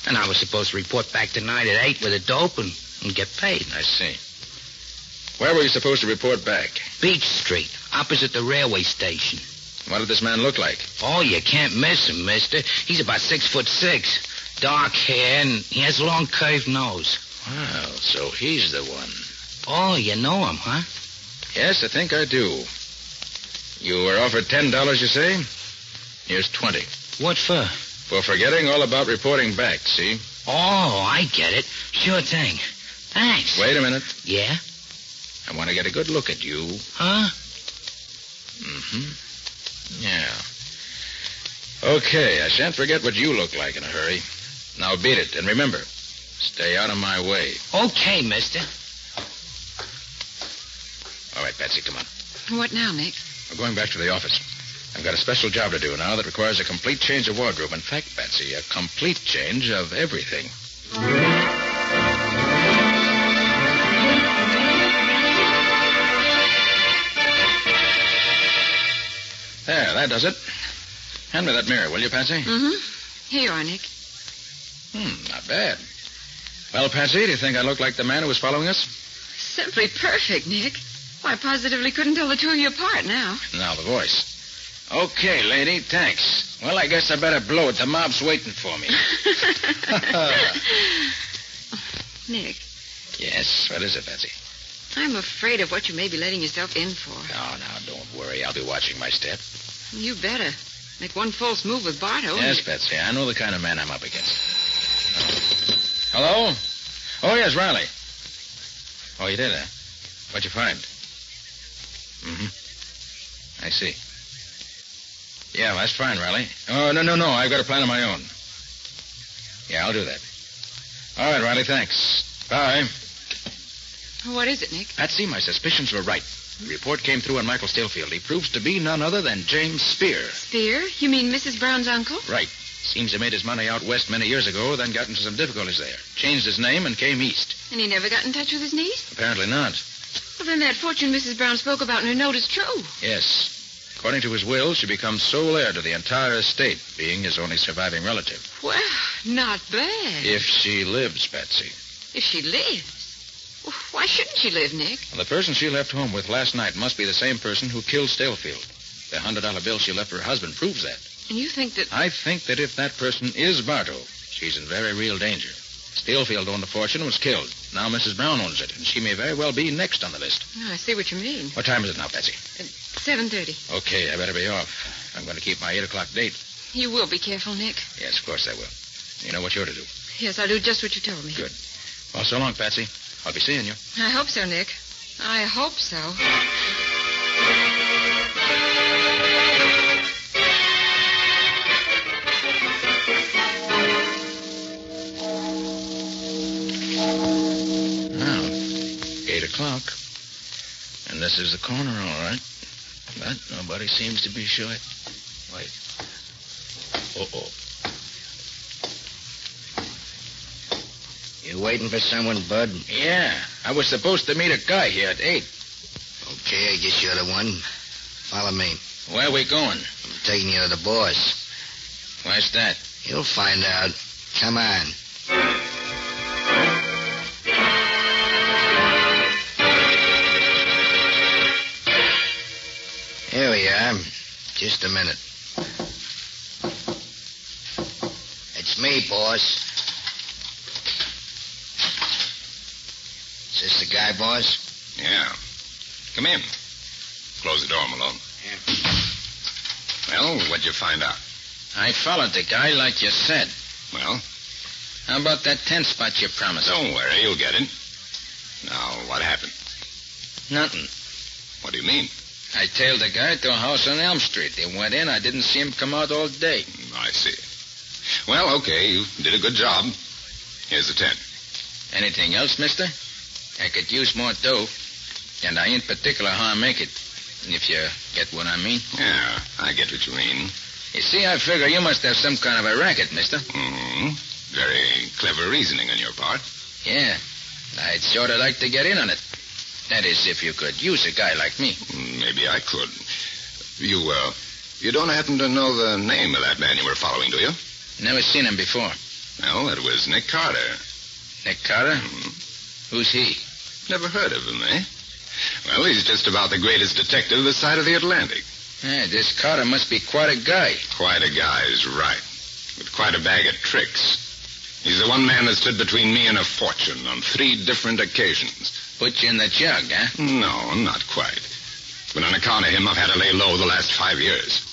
And I was supposed to report back tonight at 8 with a dope and get paid. I see. Where were you supposed to report back? Beach Street, opposite the railway station. What did this man look like? Oh, you can't miss him, mister. He's about 6'6", dark hair, and he has a long curved nose. Wow, so he's the one. Oh, you know him, huh? Yes, I think I do. You were offered $10, you say? Here's 20. What for? For forgetting all about reporting back, see? Oh, I get it. Sure thing. Thanks. Wait a minute. Yeah? I want to get a good look at you. Huh? Mm-hmm. Yeah. Okay, I shan't forget what you look like in a hurry. Now beat it, and remember, stay out of my way. Okay, mister. All right, Patsy, come on. What now, Nick? We're going back to the office. I've got a special job to do now that requires a complete change of wardrobe. In fact, Patsy, a complete change of everything. There, that does it. Hand me that mirror, will you, Patsy? Mm-hmm. Here you are, Nick. Not bad. Well, Patsy, do you think I look like the man who was following us? Simply perfect, Nick. Well, I positively couldn't tell the two of you apart now. Now, the voice. Okay, lady, thanks. Well, I guess I better blow it. The mob's waiting for me. Nick. Yes, what is it, Patsy? I'm afraid of what you may be letting yourself in for. Oh, now, don't worry. I'll be watching my step. You better. Make one false move with Barto. Yes, Patsy, I know the kind of man I'm up against. Hello? Oh, yes, Riley. Oh, you did, huh? What'd you find? Mm-hmm. I see. Yeah, that's fine, Riley. Oh, no. I've got a plan of my own. Yeah, I'll do that. All right, Riley, thanks. Bye. What is it, Nick? Patsy, my suspicions were right. The report came through on Michael Stillfield. He proves to be none other than James Spear. Spear? You mean Mrs. Brown's uncle? Right. Seems he made his money out west many years ago, then got into some difficulties there. Changed his name and came east. And he never got in touch with his niece? Apparently not. Well, then that fortune Mrs. Brown spoke about in her note is true. Yes. According to his will, she becomes sole heir to the entire estate, being his only surviving relative. Well, not bad. If she lives, Patsy. If she lives? Well, why shouldn't she live, Nick? Well, the person she left home with last night must be the same person who killed Stillfield. The $100 bill she left for her husband proves that. And you think that... I think that if that person is Barto, she's in very real danger. Stillfield owned the fortune and was killed. Now Mrs. Brown owns it, and she may very well be next on the list. Oh, I see what you mean. What time is it now, Patsy? 7:30. Okay, I better be off. I'm going to keep my 8 o'clock date. You will be careful, Nick. Yes, of course I will. You know what you're to do. Yes, I'll do just what you told me. Good. Well, so long, Patsy. I'll be seeing you. I hope so, Nick. I hope so. Now, 8 o'clock. And this is the corner, all right. But nobody seems to be sure. Wait. Uh-oh. You waiting for someone, Bud? Yeah. I was supposed to meet a guy here at 8. Okay, I guess you're the one. Follow me. Where are we going? I'm taking you to the boss. Where's that? You'll find out. Come on. Here we are. Just a minute. It's me, boss. Is this the guy, boss? Yeah. Come in. Close the door, Malone. Yeah. Well, what'd you find out? I followed the guy like you said. Well? How about that 10 spot you promised? Don't worry, you'll get it. Now, what happened? Nothing. What do you mean? I tailed the guy to a house on Elm Street. They went in. I didn't see him come out all day. I see. Well, okay, you did a good job. Here's the 10. Anything else, mister? I could use more dough. And I ain't particular how I make it, if you get what I mean. Yeah, I get what you mean. You see, I figure you must have some kind of a racket, mister. Very clever reasoning on your part. Yeah, I'd sort of like to get in on it. That is, if you could use a guy like me. Maybe I could. You don't happen to know the name of that man you were following, do you? Never seen him before. Well, it was Nick Carter. Nick Carter? Who's he? Never heard of him, eh? Well, he's just about the greatest detective this side of the Atlantic. Yeah, this Carter must be quite a guy. Quite a guy is right. With quite a bag of tricks. He's the one man that stood between me and a fortune on 3 different occasions. Put you in the jug, huh? No, not quite. But on account of him, I've had to lay low the last 5 years.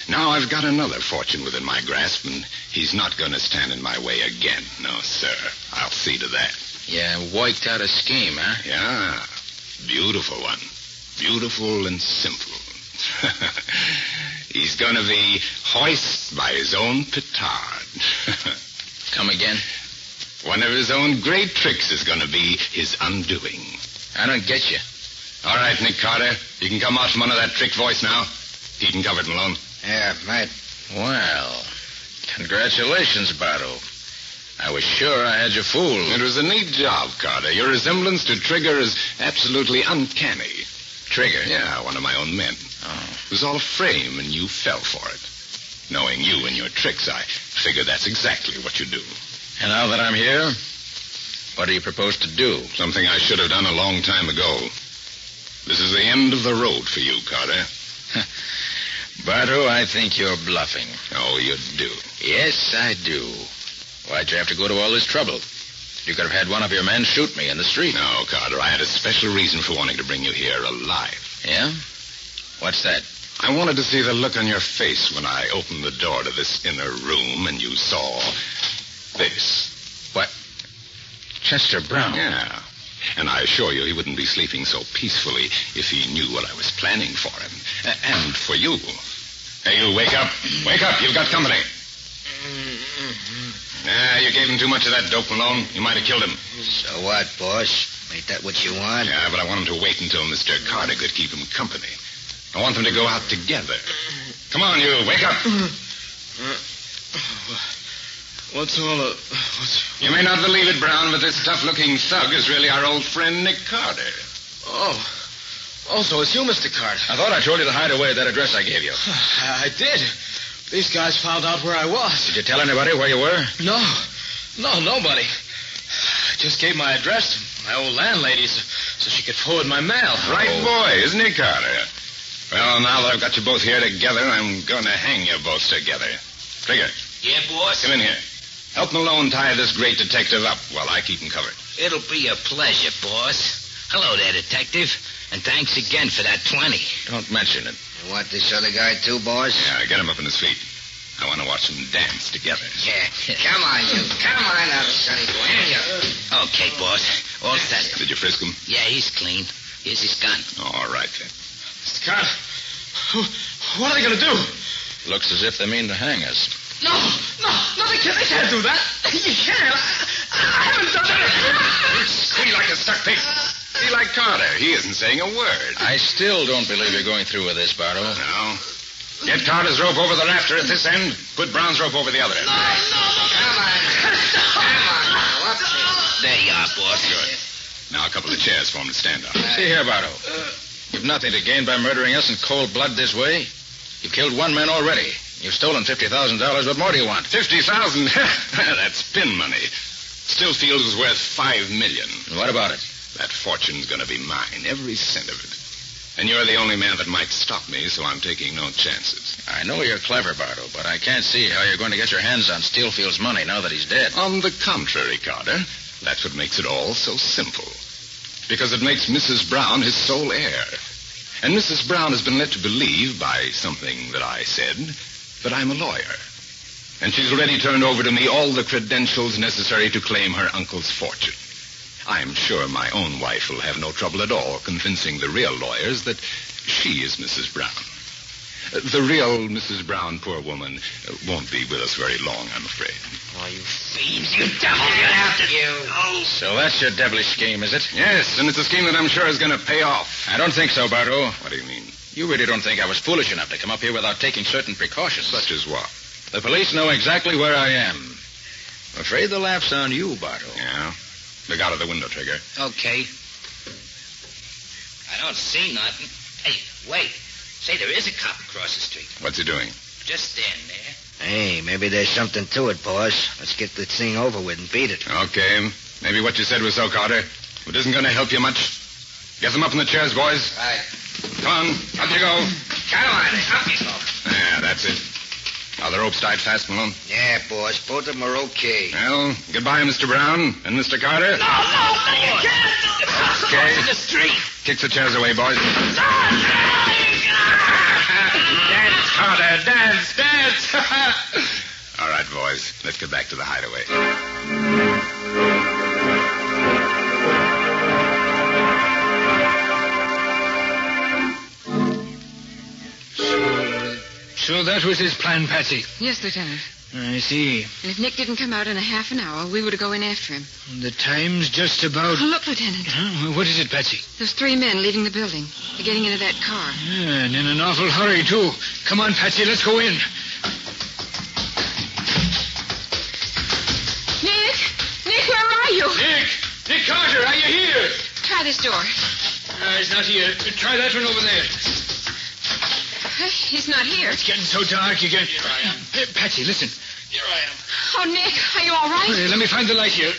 Now I've got another fortune within my grasp, and he's not going to stand in my way again. No, sir. I'll see to that. Yeah, worked out a scheme, huh? Yeah. Beautiful one. Beautiful and simple. He's going to be hoisted by his own petard. Come again? One of his own great tricks is going to be his undoing. I don't get you. All right, Nick Carter. You can come out from under that trick voice now. Keep him covered, Malone. Yeah, mate. Well, congratulations, Bardo. I was sure I had you fooled. It was a neat job, Carter. Your resemblance to Trigger is absolutely uncanny. Trigger? Yeah, one of my own men. Oh. It was all a frame, and you fell for it. Knowing you and your tricks, I figure that's exactly what you do. And now that I'm here, what do you propose to do? Something I should have done a long time ago. This is the end of the road for you, Carter. Bardo, I think you're bluffing. Oh, you do? Yes, I do. Why'd you have to go to all this trouble? You could have had one of your men shoot me in the street. No, Carter, I had a special reason for wanting to bring you here alive. Yeah? What's that? I wanted to see the look on your face when I opened the door to this inner room and you saw this. What? Chester Brown? Yeah. And I assure you he wouldn't be sleeping so peacefully if he knew what I was planning for him. And for you. Hey, you, wake up. Wake up. You've got company. You gave him too much of that dope, Malone. You might have killed him. So what, boss? Ain't that what you want? Yeah, but I want him to wait until Mr. Carter could keep him company. I want them to go out together. Come on, you. Wake up. What's all of... You may not believe it, Brown, but this tough-looking thug is really our old friend Nick Carter. Oh, so it's you, Mr. Carter. I thought I told you to hide away at that address I gave you. I did. These guys found out where I was. Did you tell anybody where you were? No, nobody. I just gave my address to my old landlady so she could forward my mail. Right boy, isn't he, Carter? Well, now that I've got you both here together, I'm going to hang you both together. Trigger. Yeah, boss? Come in here. Help Malone tie this great detective up while I keep him covered. It'll be a pleasure, boss. Hello there, detective. And thanks again for that 20. Don't mention it. You want this other guy too, boss? Yeah, get him up on his feet. I want to watch them dance together. Yeah. Come on, you. Come on up, sonny boy. Okay, boss. All set. Did you frisk him? Yeah, he's clean. Here's his gun. All right, then. Mr. Carter, what are they going to do? Looks as if they mean to hang us. No, they can't do that. You can't. I haven't done it. Squeal like a stuck pig. Be like Carter. He isn't saying a word. I still don't believe you're going through with this, Bardo. No. Get Carter's rope over the rafter at this end. Put Brown's rope over the other end. Come on. There you are, boss. Good. Now a couple of chairs for him to stand on. See here, Bardo. You've nothing to gain by murdering us in cold blood this way. You've killed one man already. You've stolen $50,000. What more do you want? $50,000? That's pin money. Stillfields is worth $5 million. What about it? That fortune's going to be mine, every cent of it. And you're the only man that might stop me, so I'm taking no chances. I know you're clever, Bardo, but I can't see how you're going to get your hands on Stillfield's money now that he's dead. On the contrary, Carter, that's what makes it all so simple. Because it makes Mrs. Brown his sole heir. And Mrs. Brown has been led to believe, by something that I said, that I'm a lawyer. And she's already turned over to me all the credentials necessary to claim her uncle's fortune. I'm sure my own wife will have no trouble at all convincing the real lawyers that she is Mrs. Brown. The real Mrs. Brown, poor woman, won't be with us very long, I'm afraid. Oh, you fiends, you devil, get after you. Oh. So that's your devilish scheme, is it? Yes, and it's a scheme that I'm sure is going to pay off. I don't think so, Bardo. What do you mean? You really don't think I was foolish enough to come up here without taking certain precautions? Such as what? The police know exactly where I am. I'm afraid the laugh's on you, Bardo. Yeah? Look out of the window, Trigger. Okay. I don't see nothing. Hey, wait. Say, there is a cop across the street. What's he doing? Just stand there. Hey, maybe there's something to it, boss. Let's get this thing over with and beat it. Okay. Maybe what you said was so, Carter. It isn't going to help you much. Get them up in the chairs, boys. Right. Come on. Up you go. Come on. Up you go. Yeah, that's it. Are the ropes tied fast, Malone? Yeah, boss. Both of them are okay. Well, goodbye, Mr. Brown and Mr. Carter. No, you can't. Okay. In the street. Kick the chairs away, boys. Dance, Carter, dance. All right, boys. Let's get back to the hideaway. So that was his plan, Patsy. Yes, Lieutenant. I see. And if Nick didn't come out in a half an hour, we were to go in after him. The time's just about... Oh, look, Lieutenant. What is it, Patsy? There's 3 men leaving the building. They're getting into that car. Yeah, and in an awful hurry, too. Come on, Patsy, let's go in. Nick! Nick, where are you? Nick Carter, are you here? Try this door. He's not here. Try that one over there. He's not here. It's getting so dark again. Here I am. Hey, Patsy, listen. Here I am. Oh, Nick, are you all right? Let me find the light here.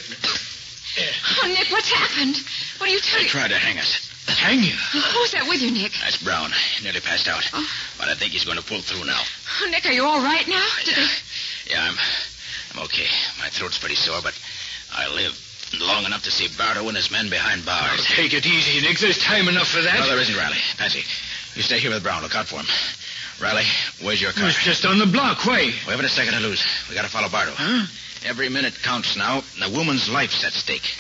Oh, Nick, what's happened? What are you They telling? tried to hang us. Hang you? Who's that with you, Nick? That's Brown. Nearly passed out. Oh. But I think he's going to pull through now. Oh, Nick, are you all right now? Yeah, I'm okay. My throat's pretty sore, but I live long enough to see Bardo and his men behind bars. Now, take it easy, Nick. There's time enough for that. No, there isn't, Riley. Patsy, you stay here with Brown. Look out for him. Riley, where's your car? It's just on the block. Why? We haven't a second to lose. We gotta follow Bardo. Huh? Every minute counts now, and a woman's life's at stake.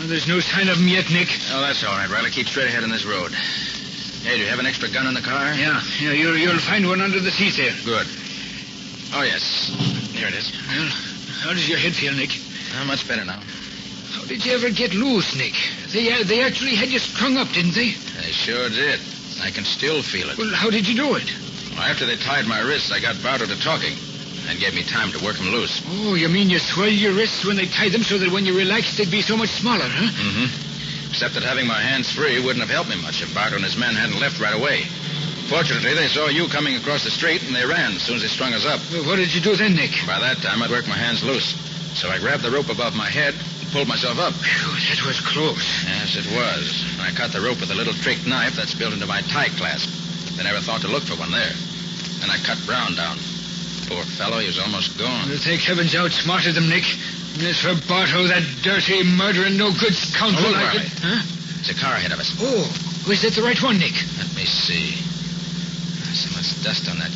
There's no sign of him yet, Nick. Oh, that's all right, Riley. Keep straight ahead on this road. Hey, do you have an extra gun in the car? Yeah, you'll find one under the seat there. Good. Oh, yes. Here it is. Well, how does your head feel, Nick? Much better now. How did you ever get loose, Nick? They actually had you strung up, didn't they? They sure did. I can still feel it. Well, how did you do it? Well, after they tied my wrists, I got Bardo to talking. And gave me time to work him loose. Oh, you mean you swelled your wrists when they tied them so that when you relaxed, they'd be so much smaller, huh? Mm-hmm. Except that having my hands free wouldn't have helped me much if Bardo and his men hadn't left right away. Fortunately, they saw you coming across the street, and they ran as soon as they strung us up. Well, what did you do then, Nick? By that time, I'd worked my hands loose. So I grabbed the rope above my head and pulled myself up. Phew, that was close. Yes, it was. I cut the rope with a little trick knife that's built into my tie clasp. I never thought to look for one there. Then I cut Brown down. Poor fellow, he was almost gone. Well, thank heavens you outsmarted them, Nick. And as for Barto, that dirty, murdering, no-good scoundrel... Oh, look, Riley. Riley. Huh? There's a car ahead of us. Oh, is that the right one, Nick? Let me see. So much dust on that.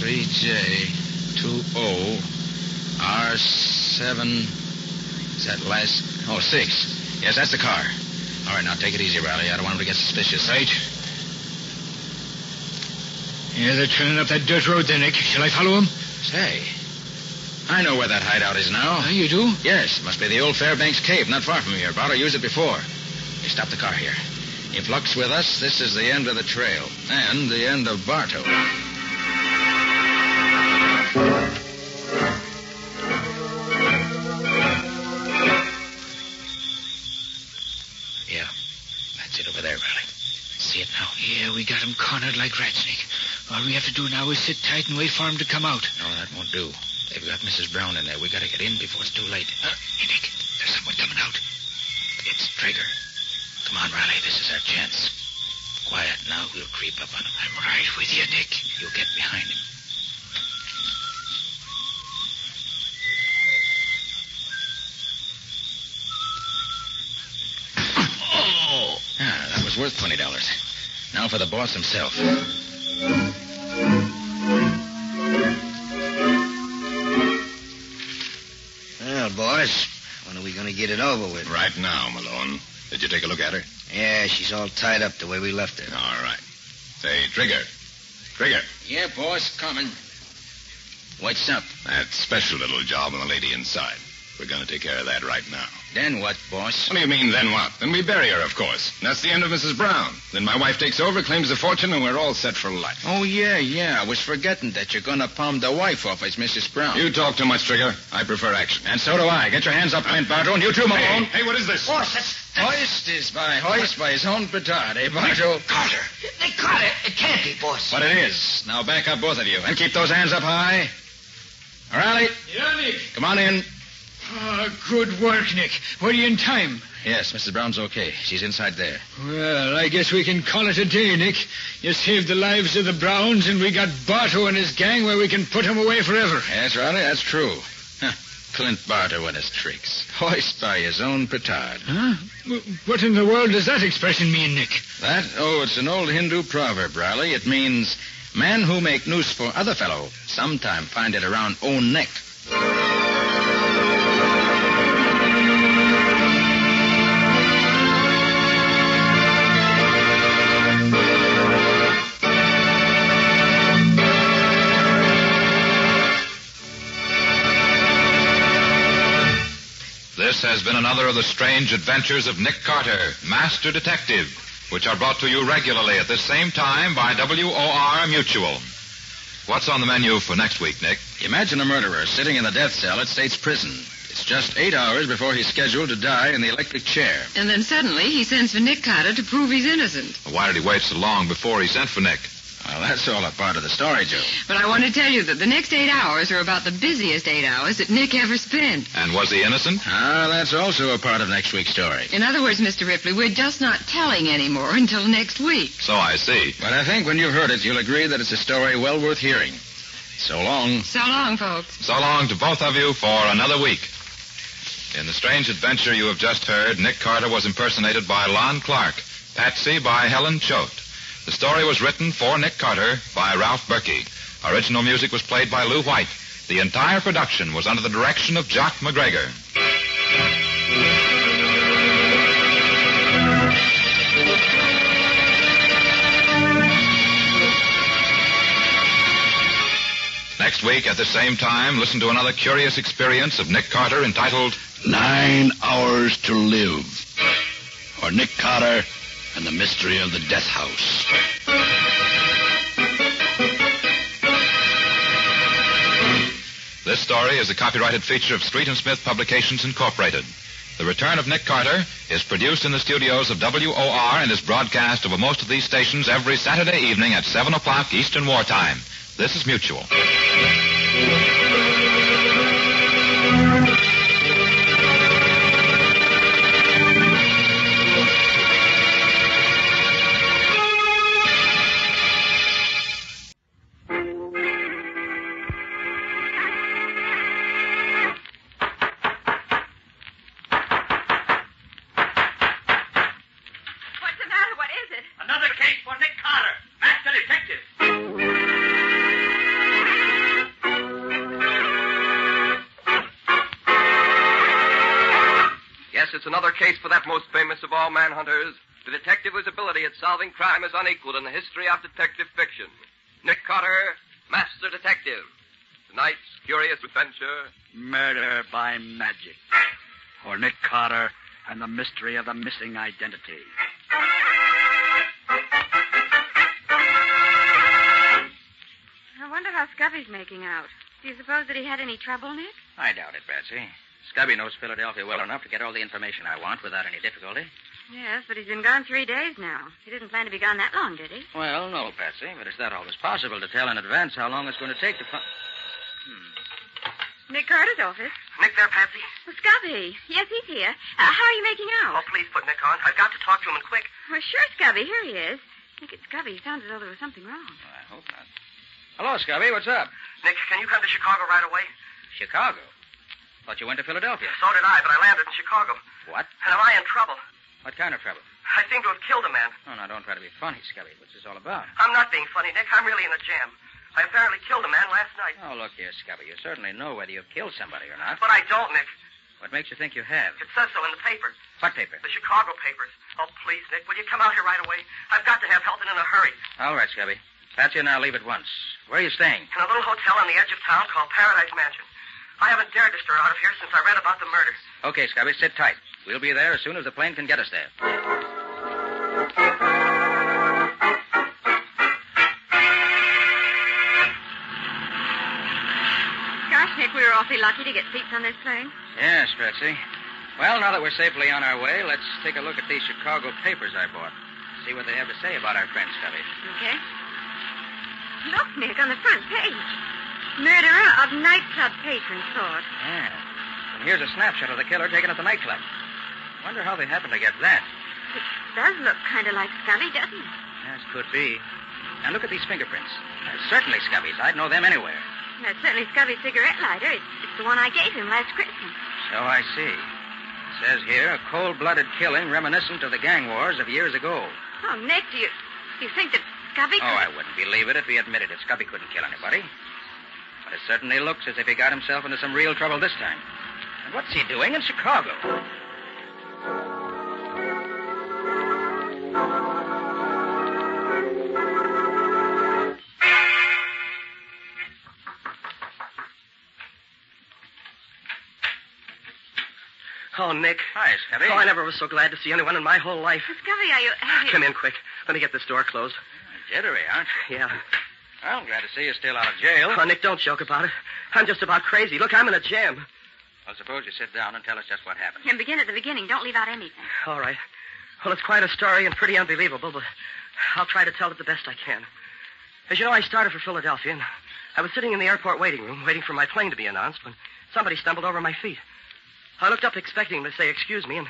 3J20 R7... Is that last... Oh, 6. Yes, that's the car. All right, now take it easy, Riley. I don't want him to get suspicious. Right. Yeah, they're turning up that dirt road there, Nick. Shall I follow them? Say, I know where that hideout is now. Oh, you do? Yes, it must be the old Fairbanks Cave, not far from here. Bardo used it before. He stopped the car here. If luck's with us, this is the end of the trail. And the end of Barto. Yeah, that's it over there, Riley. See it now? Yeah, we got him cornered like rats, Nick. All we have to do now is sit tight and wait for him to come out. No, that won't do. They've got Mrs. Brown in there. We gotta get in before it's too late. Hey, Nick, there's someone coming out. It's Trigger. Come on, Riley. This is our chance. Quiet now. We'll creep up on him. I'm right with you, Nick. You get behind him. Oh! Ah, that was worth $20. Now for the boss himself. Well, boss, when are we going to get it over with? Right now, Malone. Did you take a look at her? Yeah, she's all tied up the way we left her. All right. Say, Trigger. Trigger. Yeah, boss, coming. What's up? That special little job on the lady inside. We're going to take care of that right now. Then what, boss? What do you mean, then what? Then we bury her, of course. That's the end of Mrs. Brown. Then my wife takes over, claims the fortune, and we're all set for life. Oh, yeah. I was forgetting that you're going to palm the wife off as Mrs. Brown. You talk too much, Trigger. I prefer action. And so do I. Get your hands up, Clint Bartow, and you too, Malone. Hey, what is this? Boss, that's... Hoist by his own petard, eh, Bartow? Carter. They caught it. It can't be, boss. But it is. Now back up, both of you, and keep those hands up high. Riley. Yeah, Nick. Come on in. Good work, Nick. Were you in time? Yes, Mrs. Brown's okay. She's inside there. Well, I guess we can call it a day, Nick. You saved the lives of the Browns, and we got Bartow and his gang where we can put him away forever. Yes, Riley, that's true. Clint Bartow and his tricks. Hoist by his own petard. Huh? What in the world does that expression mean, Nick? It's an old Hindu proverb, Riley. It means, man who make noose for other fellow, sometime find it around own neck. This has been another of the strange adventures of Nick Carter, Master Detective, which are brought to you regularly at this same time by WOR Mutual. What's on the menu for next week, Nick? Imagine a murderer sitting in the death cell at State's prison. It's just 8 hours before he's scheduled to die in the electric chair. And then suddenly he sends for Nick Carter to prove he's innocent. Why did he wait so long before he sent for Nick? Well, that's all a part of the story, Joe. But I want to tell you that the next 8 hours are about the busiest 8 hours that Nick ever spent. And was he innocent? That's also a part of next week's story. In other words, Mr. Ripley, we're just not telling anymore until next week. So I see. But I think when you've heard it, you'll agree that it's a story well worth hearing. So long. So long, folks. So long to both of you for another week. In the strange adventure you have just heard, Nick Carter was impersonated by Lon Clark, Patsy by Helen Choate. The story was written for Nick Carter by Ralph Berkey. Original music was played by Lou White. The entire production was under the direction of Jock McGregor. Next week at the same time, listen to another curious experience of Nick Carter entitled 9 Hours to Live, or Nick Carter and the Mystery of the Death House. This story is a copyrighted feature of Street and Smith Publications, Incorporated. The Return of Nick Carter is produced in the studios of WOR and is broadcast over most of these stations every Saturday evening at 7 o'clock Eastern Wartime. This is Mutual. It's another case for that most famous of all manhunters, the detective whose ability at solving crime is unequaled in the history of detective fiction. Nick Carter, Master Detective. Tonight's curious adventure, Murder by Magic, or Nick Carter and the Mystery of the Missing Identity. I wonder how Scubby's making out. Do you suppose that he had any trouble, Nick? I doubt it, Patsy. Scubby knows Philadelphia well enough to get all the information I want without any difficulty. Yes, but he's been gone 3 days now. He didn't plan to be gone that long, did he? Well, no, Patsy, but it's not always possible to tell in advance how long it's going to take to find... Nick Carter's office. Nick there, Patsy? Well, Scubby. Yes, he's here. How are you making out? Oh, please put Nick on. I've got to talk to him and quick. Well, sure, Scubby. Here he is. Nick, it's Scubby. It sounds as though there was something wrong. I hope not. Hello, Scubby. What's up? Nick, can you come to Chicago right away? Chicago? Thought you went to Philadelphia. So did I, but I landed in Chicago. What? And am I in trouble? What kind of trouble? I seem to have killed a man. Oh, now, don't try to be funny, Scubby. What's this all about? I'm not being funny, Nick. I'm really in a jam. I apparently killed a man last night. Oh, look here, Scubby. You certainly know whether you've killed somebody or not. But I don't, Nick. What makes you think you have? It says so in the papers. What paper? The Chicago papers. Oh, please, Nick, will you come out here right away? I've got to have help and in a hurry. All right, Scubby. Patsy and I'll leave at once. Where are you staying? In a little hotel on the edge of town called Paradise Mansion. I haven't dared to stir out of here since I read about the murder. Okay, Scubby, sit tight. We'll be there as soon as the plane can get us there. Gosh, Nick, we were awfully lucky to get seats on this plane. Yes, Patsy. Well, now that we're safely on our way, let's take a look at these Chicago papers I bought. See what they have to say about our friend Scubby. Okay. Look, Nick, on the front page. Murderer of nightclub patron sought. Yeah. And here's a snapshot of the killer taken at the nightclub. Wonder how they happened to get that. It does look kind of like Scubby, doesn't it? Yes, could be. And look at these fingerprints. Certainly Scubby's. I'd know them anywhere. That's certainly Scubby's cigarette lighter. It's the one I gave him last Christmas. So I see. It says here, a cold-blooded killing reminiscent of the gang wars of years ago. Oh, Nick, do you think that Scubby could... Oh, I wouldn't believe it if he admitted it. Scubby couldn't kill anybody. But it certainly looks as if he got himself into some real trouble this time. And what's he doing in Chicago? Oh, Nick. Hi, Scubby. Oh, I never was so glad to see anyone in my whole life. Scubby, are you... Come in quick. Let me get this door closed. Jittery, huh? Yeah. Well, I'm glad to see you're still out of jail. Oh, Nick, don't joke about it. I'm just about crazy. Look, I'm in a jam. Well, suppose you sit down and tell us just what happened. And begin at the beginning. Don't leave out anything. All right. Well, it's quite a story and pretty unbelievable, but I'll try to tell it the best I can. As you know, I started for Philadelphia, and I was sitting in the airport waiting room, waiting for my plane to be announced, when somebody stumbled over my feet. I looked up expecting him to say, excuse me, and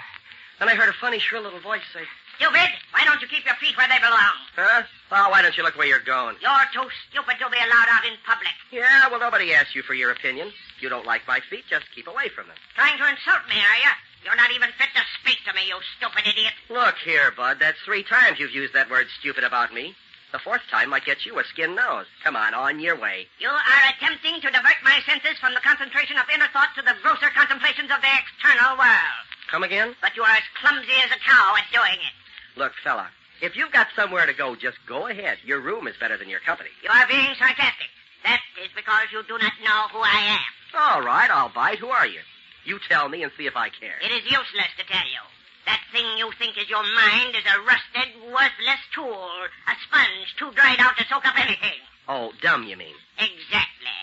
then I heard a funny, shrill little voice say, Stupid! Why don't you keep your feet where they belong? huh? Oh, why don't you look where you're going? You're too stupid to be allowed out in public. Yeah, well, nobody asked you for your opinion. If you don't like my feet, just keep away from them. Trying to insult me, are you? You're not even fit to speak to me, you stupid idiot. Look here, Bud. That's 3 times you've used that word stupid about me. The 4th time might get you a skin nose. Come on your way. You are attempting to divert my senses from the concentration of inner thought to the grosser contemplations of the external world. Come again? But you are as clumsy as a cow at doing it. Look, fella, if you've got somewhere to go, just go ahead. Your room is better than your company. You are being sarcastic. That is because you do not know who I am. All right, I'll bite. Who are you? You tell me and see if I care. It is useless to tell you. That thing you think is your mind is a rusted, worthless tool. A sponge too dried out to soak up anything. Oh, dumb, you mean? Exactly.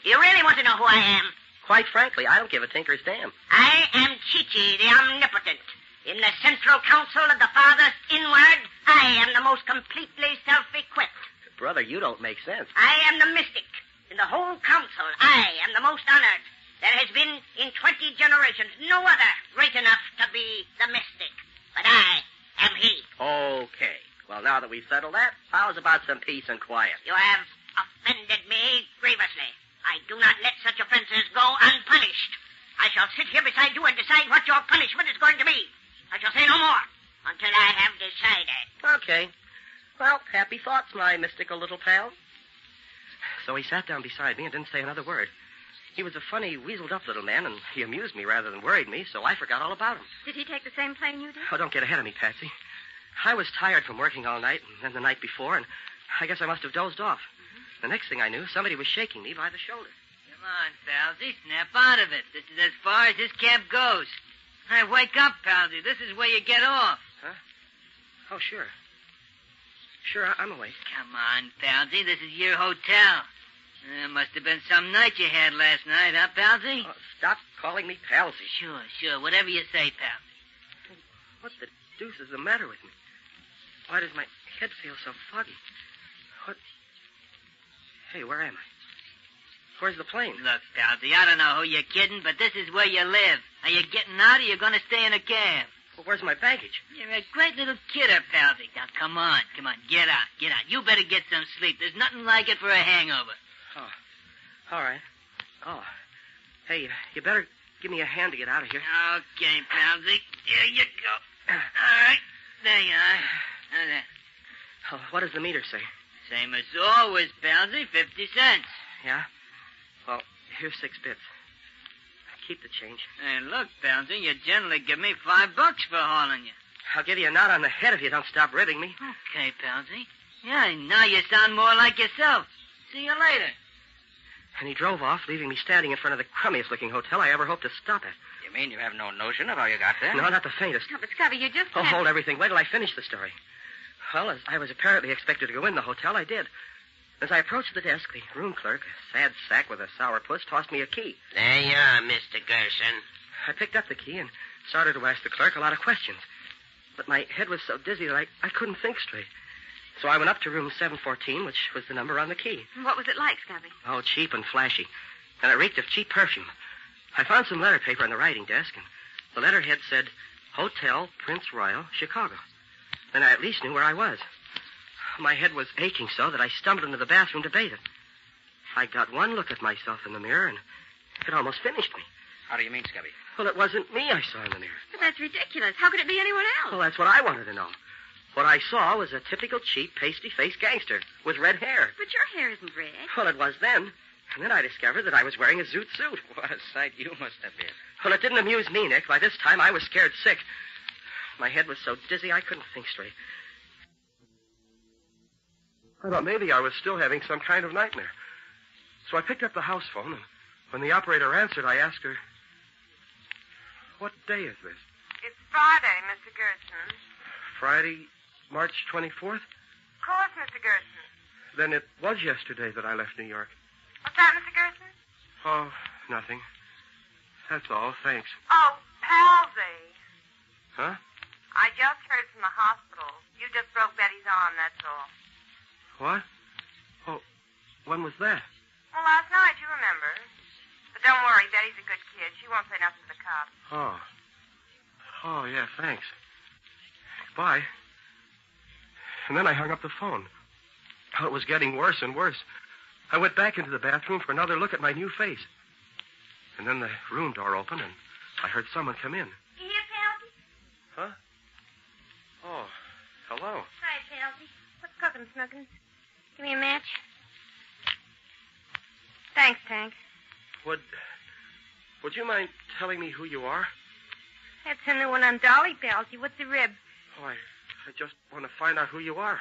Do you really want to know who I am? Quite frankly, I don't give a tinker's damn. I am Chi-Chi, the omnipotent. In the central council of the farthest inward, I am the most completely self-equipped. Brother, you don't make sense. I am the mystic. In the whole council, I am the most honored. There has been, in 20 generations, no other great enough to be the mystic. But I am he. Okay. Well, now that we've settled that, how's about some peace and quiet? You have offended me grievously. I do not let such offenses go unpunished. I shall sit here beside you and decide what your punishment is going to be. I shall say no more until I have decided. Okay. Well, happy thoughts, my mystical little pal. So he sat down beside me and didn't say another word. He was a funny, weaseled-up little man, and he amused me rather than worried me, so I forgot all about him. Did he take the same plane you did? Oh, don't get ahead of me, Patsy. I was tired from working all night and then the night before, and I guess I must have dozed off. The next thing I knew, somebody was shaking me by the shoulder. Come on, Palsy. Snap out of it. This is as far as this cab goes. Hey, wake up, Palsy. This is where you get off. Huh? Oh, sure. Sure, I'm awake. Come on, Palsy. This is your hotel. Must have been some night you had last night, huh, Palsy? Oh, stop calling me Palsy. Sure. Whatever you say, Palsy. What the deuce is the matter with me? Why does my head feel so foggy? What? Hey, where am I? Where's the plane? Look, Palsy, I don't know who you're kidding, but this is where you live. Are you getting out or you going to stay in a cab? Well, where's my baggage? You're a great little kidder, Palsy. Now, come on. Get out. You better get some sleep. There's nothing like it for a hangover. Oh, all right. Oh, hey, you better give me a hand to get out of here. Okay, Palsy. There you go. All right. There you are. Now there. Oh, what does the meter say? Same as always, Palsy, 50 cents. Yeah? Well, here's 6 bits. Keep the change. Hey, look, Palsy, you generally give me $5 for hauling you. I'll give you a knot on the head if you don't stop ribbing me. Okay, Palsy. Yeah, now you sound more like yourself. See you later. And he drove off, leaving me standing in front of the crummiest-looking hotel I ever hoped to stop at. You mean you have no notion of how you got there? No, not the faintest. No, but Scubby, you just Oh, can't... hold everything. Wait till I finish the story. Well, as I was apparently expected to go in the hotel, I did. As I approached the desk, the room clerk, a sad sack with a sourpuss, tossed me a key. There you are, Mr. Gerson. I picked up the key and started to ask the clerk a lot of questions. But my head was so dizzy that I couldn't think straight. So I went up to room 714, which was the number on the key. What was it like, Scubby? Oh, cheap and flashy. And it reeked of cheap perfume. I found some letter paper on the writing desk, and the letterhead said, Hotel Prince Royal, Chicago. Then I at least knew where I was. My head was aching so that I stumbled into the bathroom to bathe it. I got one look at myself in the mirror, and it almost finished me. How do you mean, Scubby? Well, it wasn't me I saw in the mirror. But that's ridiculous. How could it be anyone else? Well, that's what I wanted to know. What I saw was a typical cheap, pasty-faced gangster with red hair. But your hair isn't red. Well, it was then. And then I discovered that I was wearing a zoot suit. What a sight you must have been. Well, it didn't amuse me, Nick. By this time, I was scared sick. My head was so dizzy I couldn't think straight. I thought maybe I was still having some kind of nightmare. So I picked up the house phone, and when the operator answered, I asked her, what day is this? It's Friday, Mr. Gerson. Friday, March 24th? Of course, Mr. Gerson. Then it was yesterday that I left New York. What's that, Mr. Gerson? Oh, nothing. That's all, thanks. Oh, palsy. Huh? I just heard from the hospital. You just broke Betty's arm, that's all. What? Oh, when was that? Well, last night, you remember. But don't worry, Betty's a good kid. She won't say nothing to the cops. Oh. Oh, yeah, thanks. Bye. And then I hung up the phone. Oh, it was getting worse and worse. I went back into the bathroom for another look at my new face. And then the room door opened, and I heard someone come in. You hear, Palsy? Huh? Oh, hello. Hi, Palsy. What's cooking, Snuggins? Give me a match. Thanks, Tank. Would you mind telling me who you are? That's a new one on Dolly, Palsy. What's the rib? Oh, I just want to find out who you are.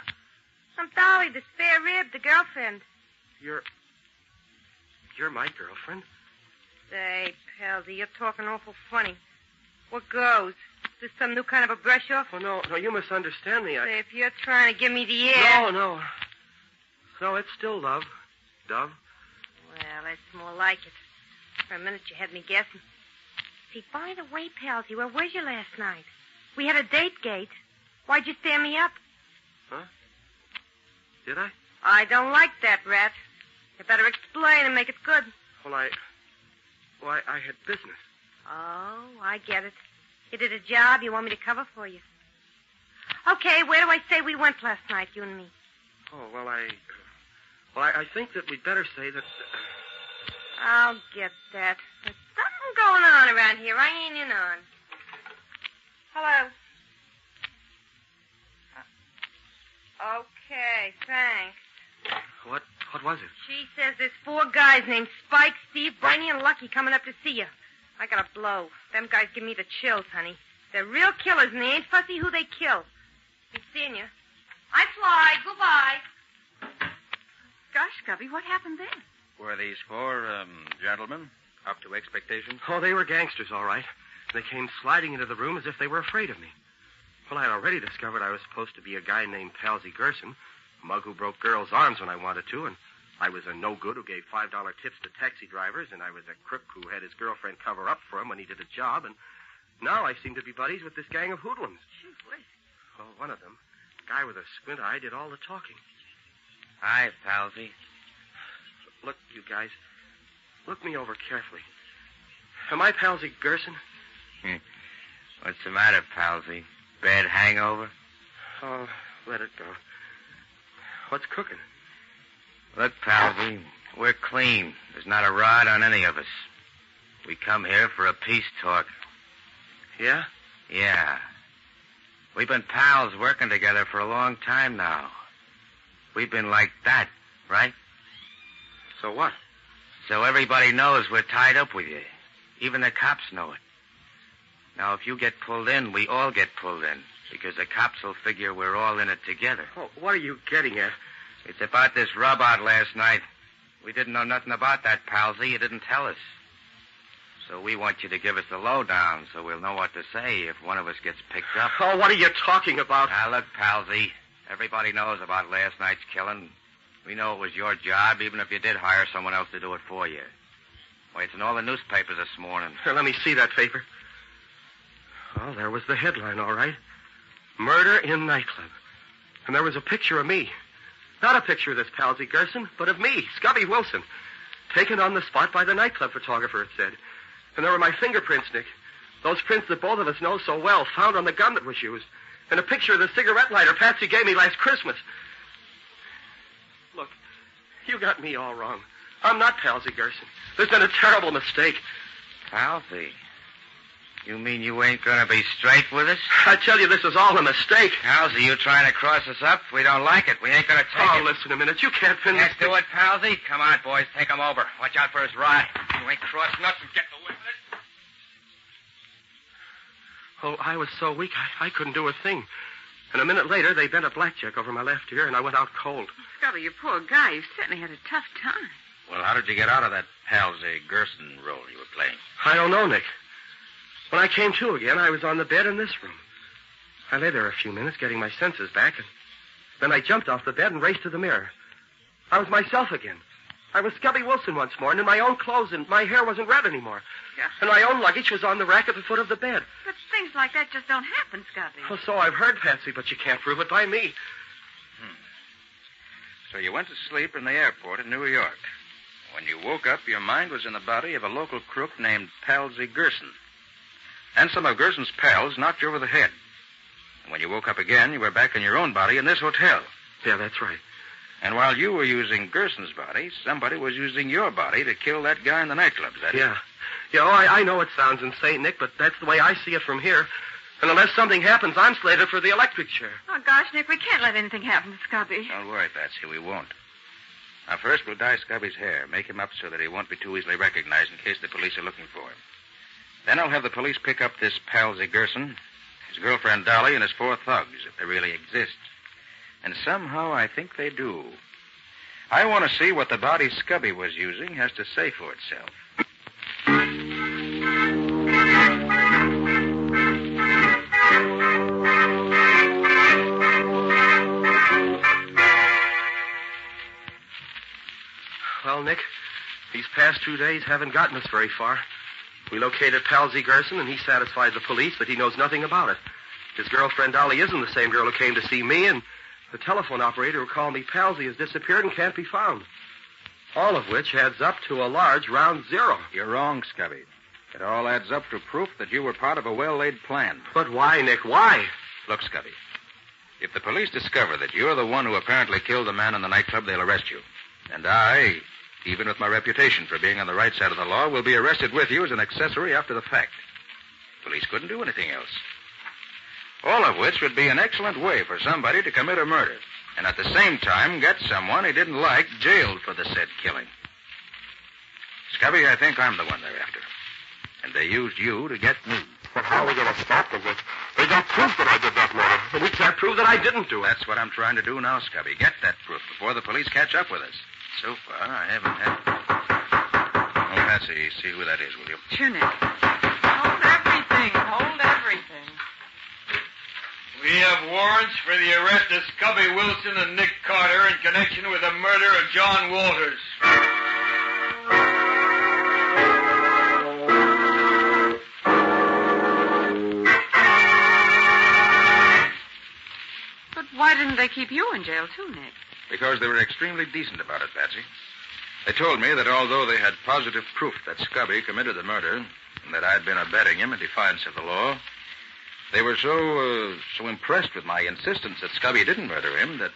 I'm Dolly, the spare rib, the girlfriend. You're my girlfriend? Say, Palsy, you're talking awful funny. What goes? Is this some new kind of a brush-off? Oh, no, you misunderstand me. Say, if you're trying to give me the air... No. No, it's still love. Dove. Well, that's more like it. For a minute, you had me guessing. See, by the way, Palsy, where was you last night? We had a date, Gate. Why'd you stand me up? Huh? Did I? I don't like that, Rat. You better explain and make it good. Well, I had business. Oh, I get it. You did a job you want me to cover for you. Okay, where do I say we went last night, you and me? Oh, well, I think that we'd better say that... I'll get that. There's something going on around here I ain't in on. Hello. Okay, thanks. What was it? She says there's 4 guys named Spike, Steve, Brainy, and Lucky coming up to see you. I got a blow. Them guys give me the chills, honey. They're real killers, and they ain't fussy who they kill. Be seeing you. I fly. Goodbye. Gosh, Scubby, what happened then? Were these 4 gentlemen up to expectations? Oh, they were gangsters, all right. They came sliding into the room as if they were afraid of me. Well, I'd already discovered I was supposed to be a guy named Palsy Gerson, a mug who broke girls' arms when I wanted to, and I was a no-good who gave $5 tips to taxi drivers, and I was a crook who had his girlfriend cover up for him when he did a job, and now I seem to be buddies with this gang of hoodlums. Gee whiz. Well, one of them, a guy with a squint eye, did all the talking. Hi, Palsy. Look, you guys, look me over carefully. Am I Palsy Gerson? What's the matter, Palsy? Bad hangover? Oh, let it go. What's cooking? Look, Palsy, we're clean. There's not a rod on any of us. We come here for a peace talk. Yeah? Yeah. We've been pals working together for a long time now. We've been like that, right? So what? So everybody knows we're tied up with you. Even the cops know it. Now, if you get pulled in, we all get pulled in. Because the cops will figure we're all in it together. Oh, what are you getting at? It's about this rub out last night. We didn't know nothing about that, Palsy. You didn't tell us. So we want you to give us the lowdown so we'll know what to say if one of us gets picked up. Oh, what are you talking about? Now, look, Palsy. Everybody knows about last night's killing. We know it was your job, even if you did hire someone else to do it for you. Why, it's in all the newspapers this morning. Here, let me see that paper. Oh, there was the headline, all right. Murder in nightclub. And there was a picture of me. Not a picture of this Palsy Gerson, but of me, Scubby Wilson. Taken on the spot by the nightclub photographer, it said. And there were my fingerprints, Nick. Those prints that both of us know so well, found on the gun that was used. And a picture of the cigarette lighter Patsy gave me last Christmas. Look, you got me all wrong. I'm not Palsy Gerson. There's been a terrible mistake. Palsy? You mean you ain't gonna be straight with us? I tell you, this is all a mistake. Palsy, you trying to cross us up? We don't like it. We ain't gonna take it. Oh, listen a minute. You can't finish. Can't do it, Palsy? Come on, boys. Take him over. Watch out for his ride. You ain't crossing us and getting away with it. Oh, I was so weak, I couldn't do a thing. And a minute later, they bent a blackjack over my left ear, and I went out cold. Scubby, you poor guy. You certainly had a tough time. Well, how did you get out of that Palsy Gerson role you were playing? I don't know, Nick. When I came to again, I was on the bed in this room. I lay there a few minutes, getting my senses back, and then I jumped off the bed and raced to the mirror. I was myself again. I was Scubby Wilson once more, and in my own clothes, and my hair wasn't red anymore. Yeah. And my own luggage was on the rack at the foot of the bed. But things like that just don't happen, Scubby. Well, so I've heard, Patsy, but you can't prove it by me. So you went to sleep in the airport in New York. When you woke up, your mind was in the body of a local crook named Palsy Gerson. And some of Gerson's pals knocked you over the head. And when you woke up again, you were back in your own body in this hotel. Yeah, that's right. And while you were using Gerson's body, somebody was using your body to kill that guy in the nightclub, is that it? Yeah. Yeah, oh, I know it sounds insane, Nick, but that's the way I see it from here. And unless something happens, I'm slated for the electric chair. Oh, gosh, Nick, we can't let anything happen to Scubby. Don't worry, Patsy, we won't. Now, first, we'll dye Scubby's hair, make him up so that he won't be too easily recognized in case the police are looking for him. Then I'll have the police pick up this Palsy Gerson, his girlfriend Dolly, and his 4 thugs, if they really exist. And somehow I think they do. I want to see what the body Scubby was using has to say for itself. Well, Nick, these past 2 days haven't gotten us very far. We located Palsy Gerson, and he satisfied the police that he knows nothing about it. His girlfriend Dolly isn't the same girl who came to see me, and the telephone operator who called me Palsy has disappeared and can't be found. All of which adds up to a large round zero. You're wrong, Scubby. It all adds up to proof that you were part of a well-laid plan. But why, Nick? Why? Look, Scubby, if the police discover that you're the one who apparently killed the man in the nightclub, they'll arrest you. And I, even with my reputation for being on the right side of the law, will be arrested with you as an accessory after the fact. Police couldn't do anything else. All of which would be an excellent way for somebody to commit a murder, and at the same time get someone he didn't like jailed for the said killing. Scubby, I think I'm the one they're after. And they used you to get me. But how are we going to stop them, Nick? They got proof that I did that murder, and we can't prove that I didn't do it. That's what I'm trying to do now, Scubby. Get that proof before the police catch up with us. So far, I haven't had... Oh, Patsy, see who that is, will you? Sure, Nick. Hold everything. Hold everything. We have warrants for the arrest of Scubby Wilson and Nick Carter in connection with the murder of John Walters. But why didn't they keep you in jail, too, Nick? Because they were extremely decent about it, Patsy. They told me that although they had positive proof that Scubby committed the murder, and that I'd been abetting him in defiance of the law, they were so impressed with my insistence that Scubby didn't murder him that,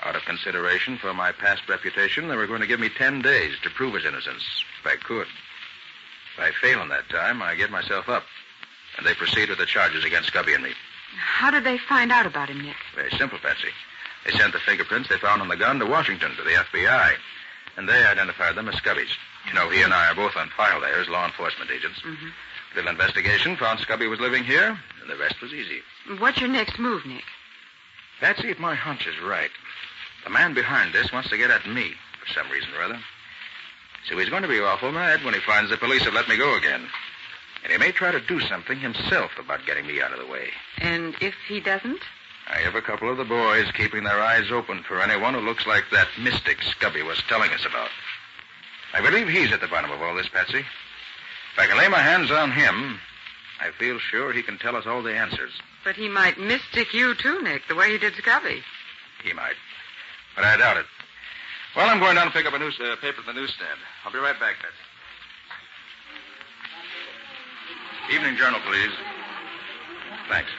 out of consideration for my past reputation, they were going to give me 10 days to prove his innocence, if I could. If I fail in that time, I give myself up, and they proceed with the charges against Scubby and me. How did they find out about him, Nick? Very simple, Patsy. They sent the fingerprints they found on the gun to Washington, to the FBI. And they identified them as Scubby's. You know, he and I are both on file there as law enforcement agents. Mm-hmm. Little investigation found Scubby was living here, and the rest was easy. What's your next move, Nick? Patsy, if my hunch is right, the man behind this wants to get at me for some reason or other. So he's going to be awful mad when he finds the police have let me go again. And he may try to do something himself about getting me out of the way. And if he doesn't? I have a couple of the boys keeping their eyes open for anyone who looks like that mystic Scubby was telling us about. I believe he's at the bottom of all this, Patsy. If I can lay my hands on him, I feel sure he can tell us all the answers. But he might mystic you, too, Nick, the way he did Scubby. He might. But I doubt it. Well, I'm going down to pick up a paper at the newsstand. I'll be right back, Patsy. Evening Journal, please. Thanks.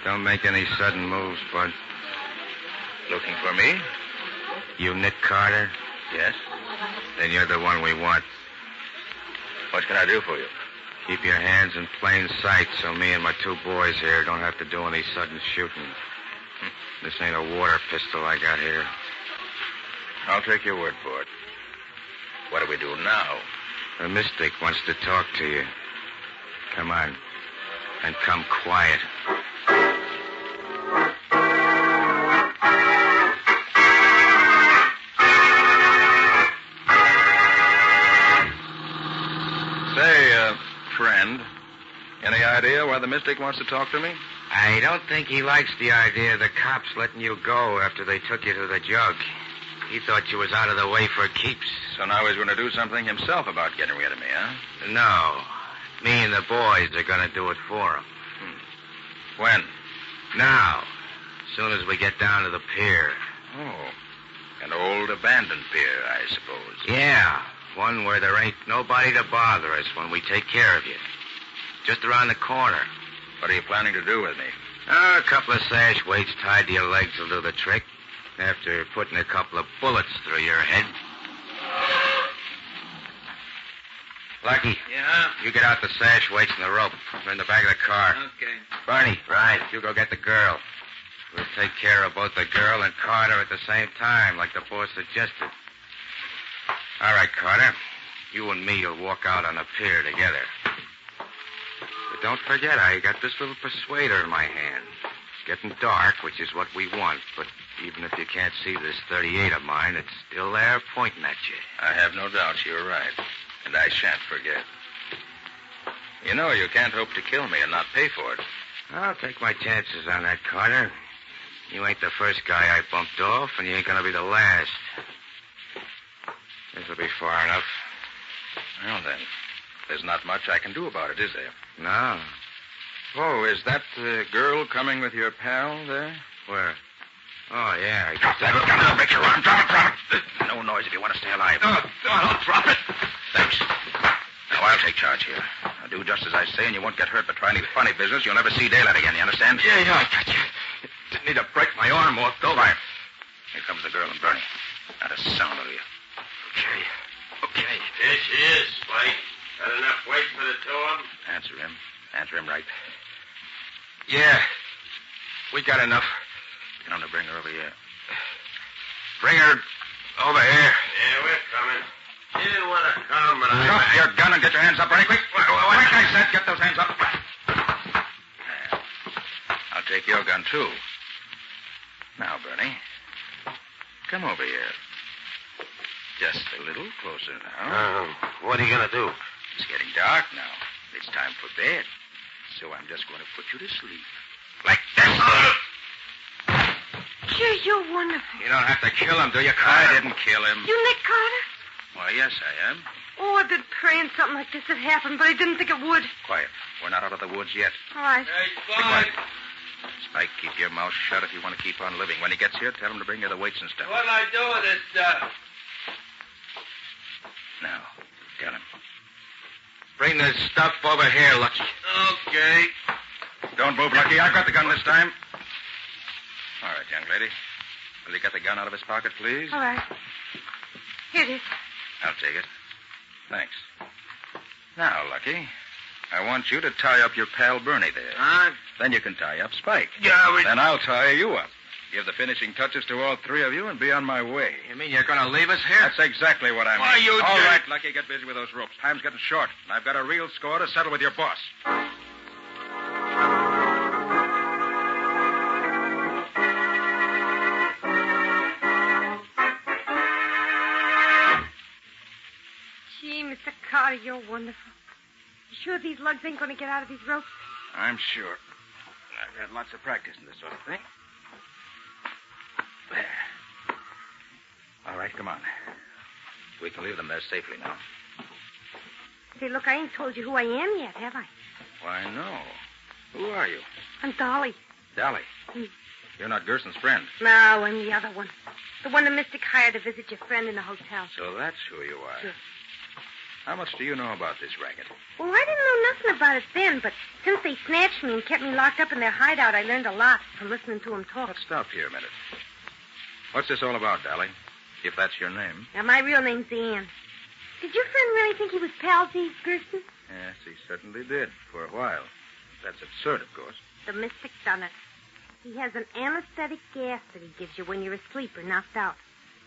Don't make any sudden moves, Bud. Looking for me? You Nick Carter? Yes. Then you're the one we want. What can I do for you? Keep your hands in plain sight so me and my two boys here don't have to do any sudden shooting. This ain't a water pistol I got here. I'll take your word for it. What do we do now? The mystic wants to talk to you. Come on. And come quiet. Say, friend, any idea why the mystic wants to talk to me? I don't think he likes the idea of the cops letting you go after they took you to the jug. He thought you was out of the way for keeps. So now he's going to do something himself about getting rid of me, huh? No. Me and the boys are going to do it for him. When? Now. As soon as we get down to the pier. Oh. An old abandoned pier, I suppose. Yeah. One where there ain't nobody to bother us when we take care of you. Just around the corner. What are you planning to do with me? A couple of sash weights tied to your legs will do the trick. After putting a couple of bullets through your head. Lucky. Yeah? You get out the sash weights and the rope. They're in the back of the car. Okay. Barney. Right. You go get the girl. We'll take care of both the girl and Carter at the same time, like the boss suggested. All right, Carter. You and me will walk out on the pier together. But don't forget, I got this little persuader in my hand. It's getting dark, which is what we want, but even if you can't see this .38 of mine, it's still there pointing at you. I have no doubt you're right, and I shan't forget. You know you can't hope to kill me and not pay for it. I'll take my chances on that, Carter. You ain't the first guy I bumped off, and you ain't going to be the last. This'll be far enough. Well, then, there's not much I can do about it, is there? No. Oh, is that the girl coming with your pal there? Where? Oh, yeah. I guess Drop it. Break your arm. Drop it. No noise if you want to stay alive. I'll drop it. Thanks. Now, I'll take charge here. I'll do just as I say, and you won't get hurt, but try any funny business, you'll never see daylight again, you understand? Yeah, I got you. Didn't need to break my arm off, though. Fine. Here comes the girl and Bernie. Not a sound of you. Okay. Here she is, Spike. Got enough weight for the two of them? Answer him. Answer him right. Yeah. We got enough. Tell him to bring her over here. Bring her over here. Yeah, we're coming. She didn't want to come, but Drop your gun and get your hands up, Bernie, quick. Quick, I said, get those hands up. I'll take your gun, too. Now, Bernie, come over here. Just a little closer now. What are you going to do? It's getting dark now. It's time for bed. So I'm just going to put you to sleep. Like this. Gee, you're wonderful. You don't have to kill him, do you, I Carter? didn't kill him. You Nick Carter? Why, yes, I am. Oh, I've been praying something like this would happen, but I didn't think it would. Quiet. We're not out of the woods yet. All right. Hey, Quiet. Spike, keep your mouth shut if you want to keep on living. When he gets here, tell him to bring you the weights and stuff. What'll I do with this stuff? Now, tell him. Bring this stuff over here, Lucky. Okay. Don't move, Lucky. I've got the gun this time. All right, young lady. Will you get the gun out of his pocket, please? All right. Here it is. I'll take it. Thanks. Now, Lucky, I want you to tie up your pal Bernie there. Huh? Then you can tie up Spike. Yeah, Then I'll tie you up. Give the finishing touches to all three of you and be on my way. You mean you're going to leave us here? That's exactly what I mean. Why, you All jerk. right, Lucky, get busy with those ropes. Time's getting short, and I've got a real score to settle with your boss. Gee, Mr. Carter, you're wonderful. You sure these lugs ain't going to get out of these ropes? I'm sure. I've had lots of practice in this sort of thing. There. All right, come on. We can leave them there safely now. Say, look, I ain't told you who I am yet, have I? Why, no. Who are you? I'm Dolly. Dolly. You're not Gerson's friend. No, I'm the other one. The one the mystic hired to visit your friend in the hotel. So that's who you are. Sure. How much do you know about this racket? Well, I didn't know nothing about it then, but since they snatched me and kept me locked up in their hideout, I learned a lot from listening to them talk. Let's stop here a minute. What's this all about, Dolly? If that's your name. Now, my real name's Ann. Did your friend really think he was Palsy Gerson? Yes, he certainly did, for a while. That's absurd, of course. The mystic done it. He has an anesthetic gas that he gives you when you're asleep or knocked out.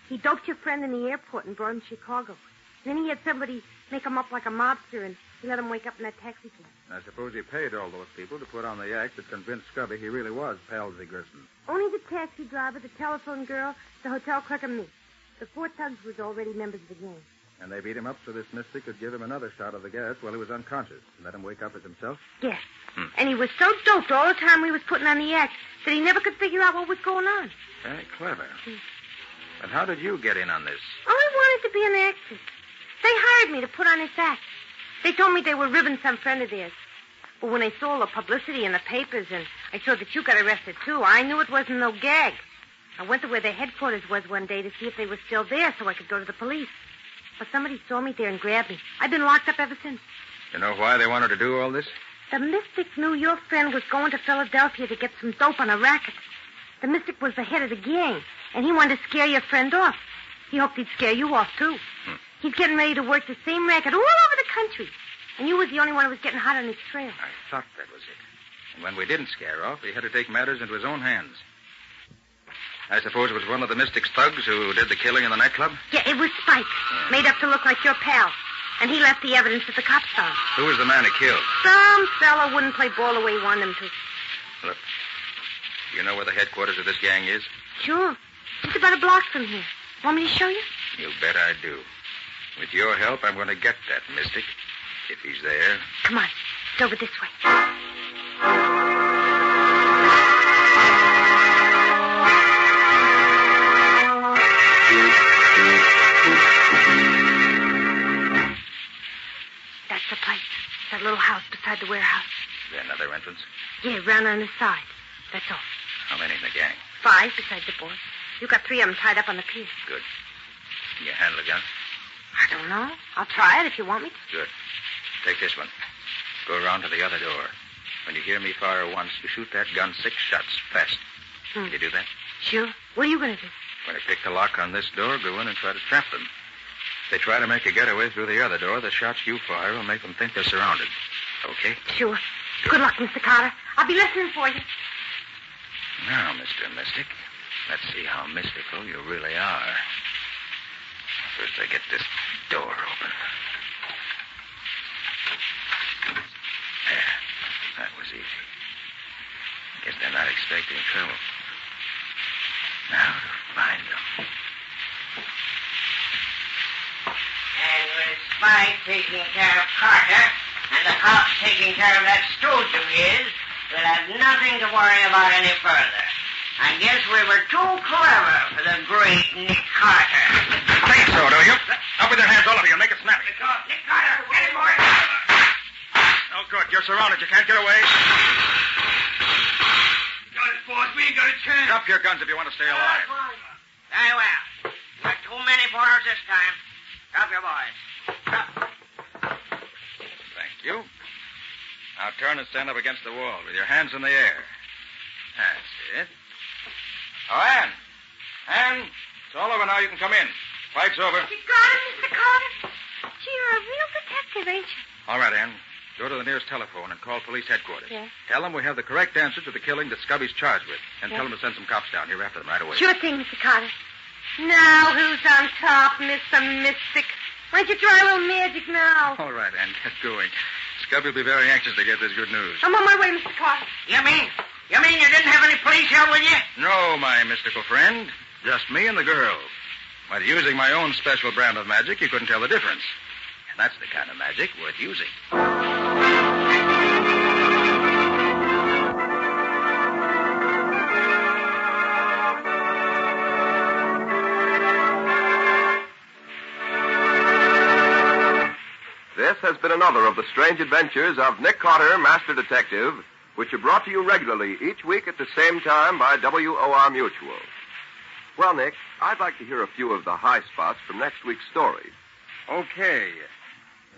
He doped your friend in the airport and brought him to Chicago. Then he had somebody make him up like a mobster, and he let him wake up in that taxi cab. I suppose he paid all those people to put on the act that convinced Scubby he really was Palsy Gerson. Only the taxi driver, the telephone girl, the hotel clerk, and me. The four thugs was already members of the gang. And they beat him up so this mystic could give him another shot of the gas while he was unconscious and let him wake up as himself? Yes. And he was so doped all the time we was putting on the act that he never could figure out what was going on. Very clever. But how did you get in on this? Oh, I wanted to be an actress. They hired me to put on this act. They told me they were ribbing some friend of theirs. But when I saw all the publicity in the papers and I saw that you got arrested, too, I knew it wasn't no gag. I went to where their headquarters was one day to see if they were still there so I could go to the police. But somebody saw me there and grabbed me. I've been locked up ever since. You know why they wanted to do all this? The mystic knew your friend was going to Philadelphia to get some dope on a racket. The mystic was the head of the gang, and he wanted to scare your friend off. He hoped he'd scare you off, too. He's getting ready to work the same racket all over the country. And you was the only one who was getting hot on his trail. I thought that was it. And when we didn't scare off, he had to take matters into his own hands. I suppose it was one of the Mystic's thugs who did the killing in the nightclub? Yeah, it was Spike, made up to look like your pal. And he left the evidence at the cop found. Who was the man who killed? Some fella wouldn't play ball the way he wanted him to. Look, you know where the headquarters of this gang is? Sure. Just about a block from here. Want me to show you? You bet I do. With your help, I'm going to get that Mystic. If he's there. Come on. It's over this way. That's the place. That little house beside the warehouse. Is there another entrance? Yeah, round on the side. That's all. How many in the gang? 5 besides the boss. You got 3 of them tied up on the pier. Good. Can you handle a gun? I don't know. I'll try it if you want me to. Good. Take this one. Go around to the other door. When you hear me fire once, you shoot that gun 6 shots fast. Can you do that? Sure. What are you going to do? When I pick the lock on this door, go in and try to trap them. If they try to make a getaway through the other door, the shots you fire will make them think they're surrounded. Okay? Sure. Good luck, Mr. Carter. I'll be listening for you. Now, Mr. Mystic, let's see how mystical you really are. First, I get this door open. There. That was easy. Guess they're not expecting trouble. Now to find them. And with Spike taking care of Carter, and the cops taking care of that stooge of his, we'll have nothing to worry about any further. I guess we were too clever for the great Nick Carter. Think so, do you? Up with your hands, all of you. Make it snappy. Nick Carter, get him, boy. Oh, good. You're surrounded. You can't get away. Guns, boss. We ain't got a chance. Drop your guns if you want to stay alive. Very well. We're too many for us this time. Drop your boys. Drop. Thank you. Now turn and stand up against the wall with your hands in the air. That's it. Oh, Ann. Ann, it's all over now. You can come in. Fight's over. You got it, Mr. Carter? Gee, you're a real detective, ain't you? All right, Ann. Go to the nearest telephone and call police headquarters. Yes. Tell them we have the correct answer to the killing that Scubby's charged with. And Yes. tell them to send some cops down here after them right away. Sure thing, Mr. Carter. Now, who's on top, Mr. Mystic? Why don't you try a little magic now? All right, Ann, get going. Scubby will be very anxious to get this good news. I'm on my way, Mr. Carter. You mean you didn't have any police here with you? No, my mystical friend. Just me and the girl. But using my own special brand of magic, you couldn't tell the difference. And that's the kind of magic worth using. This has been another of the strange adventures of Nick Carter, Master Detective, which are brought to you regularly each week at the same time by WOR Mutual. Well, Nick, I'd like to hear a few of the high spots from next week's story. Okay.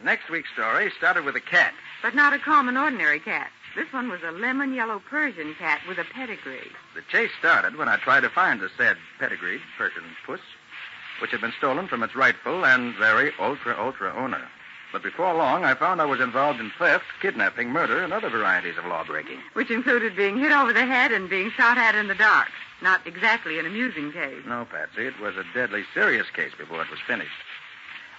Next week's story started with a cat. But not a common, ordinary cat. This one was a lemon yellow Persian cat with a pedigree. The chase started when I tried to find the said pedigreed Persian puss, which had been stolen from its rightful and very ultra owner. But before long, I found I was involved in theft, kidnapping, murder, and other varieties of law-breaking. Which included being hit over the head and being shot at in the dark. Not exactly an amusing case. No, Patsy, it was a deadly serious case before it was finished.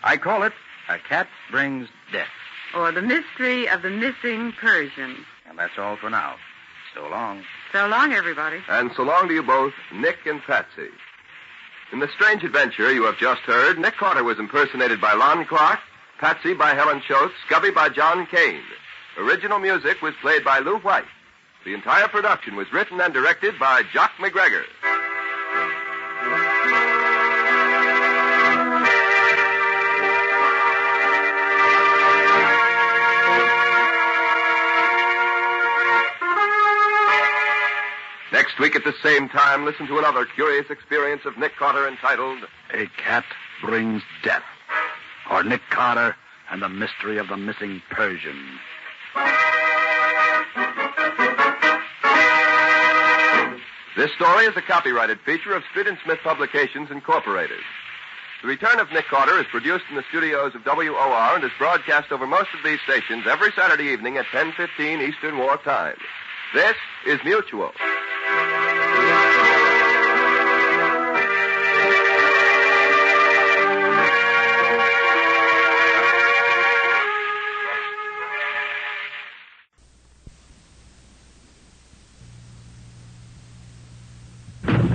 I call it A Cat Brings Death. Or The Mystery of the Missing Persian. And that's all for now. So long. So long, everybody. And so long to you both, Nick and Patsy. In the strange adventure you have just heard, Nick Carter was impersonated by Lon Clark, Patsy by Helen Schultz, Scubby by John Kane. Original music was played by Lou White. The entire production was written and directed by Jock McGregor. Next week at the same time, listen to another curious experience of Nick Carter entitled A Cat Brings Death, or Nick Carter and the Mystery of the Missing Persian. This story is a copyrighted feature of Street and Smith Publications, Incorporated. The Return of Nick Carter is produced in the studios of WOR and is broadcast over most of these stations every Saturday evening at 10:15 Eastern War Time. This is Mutual.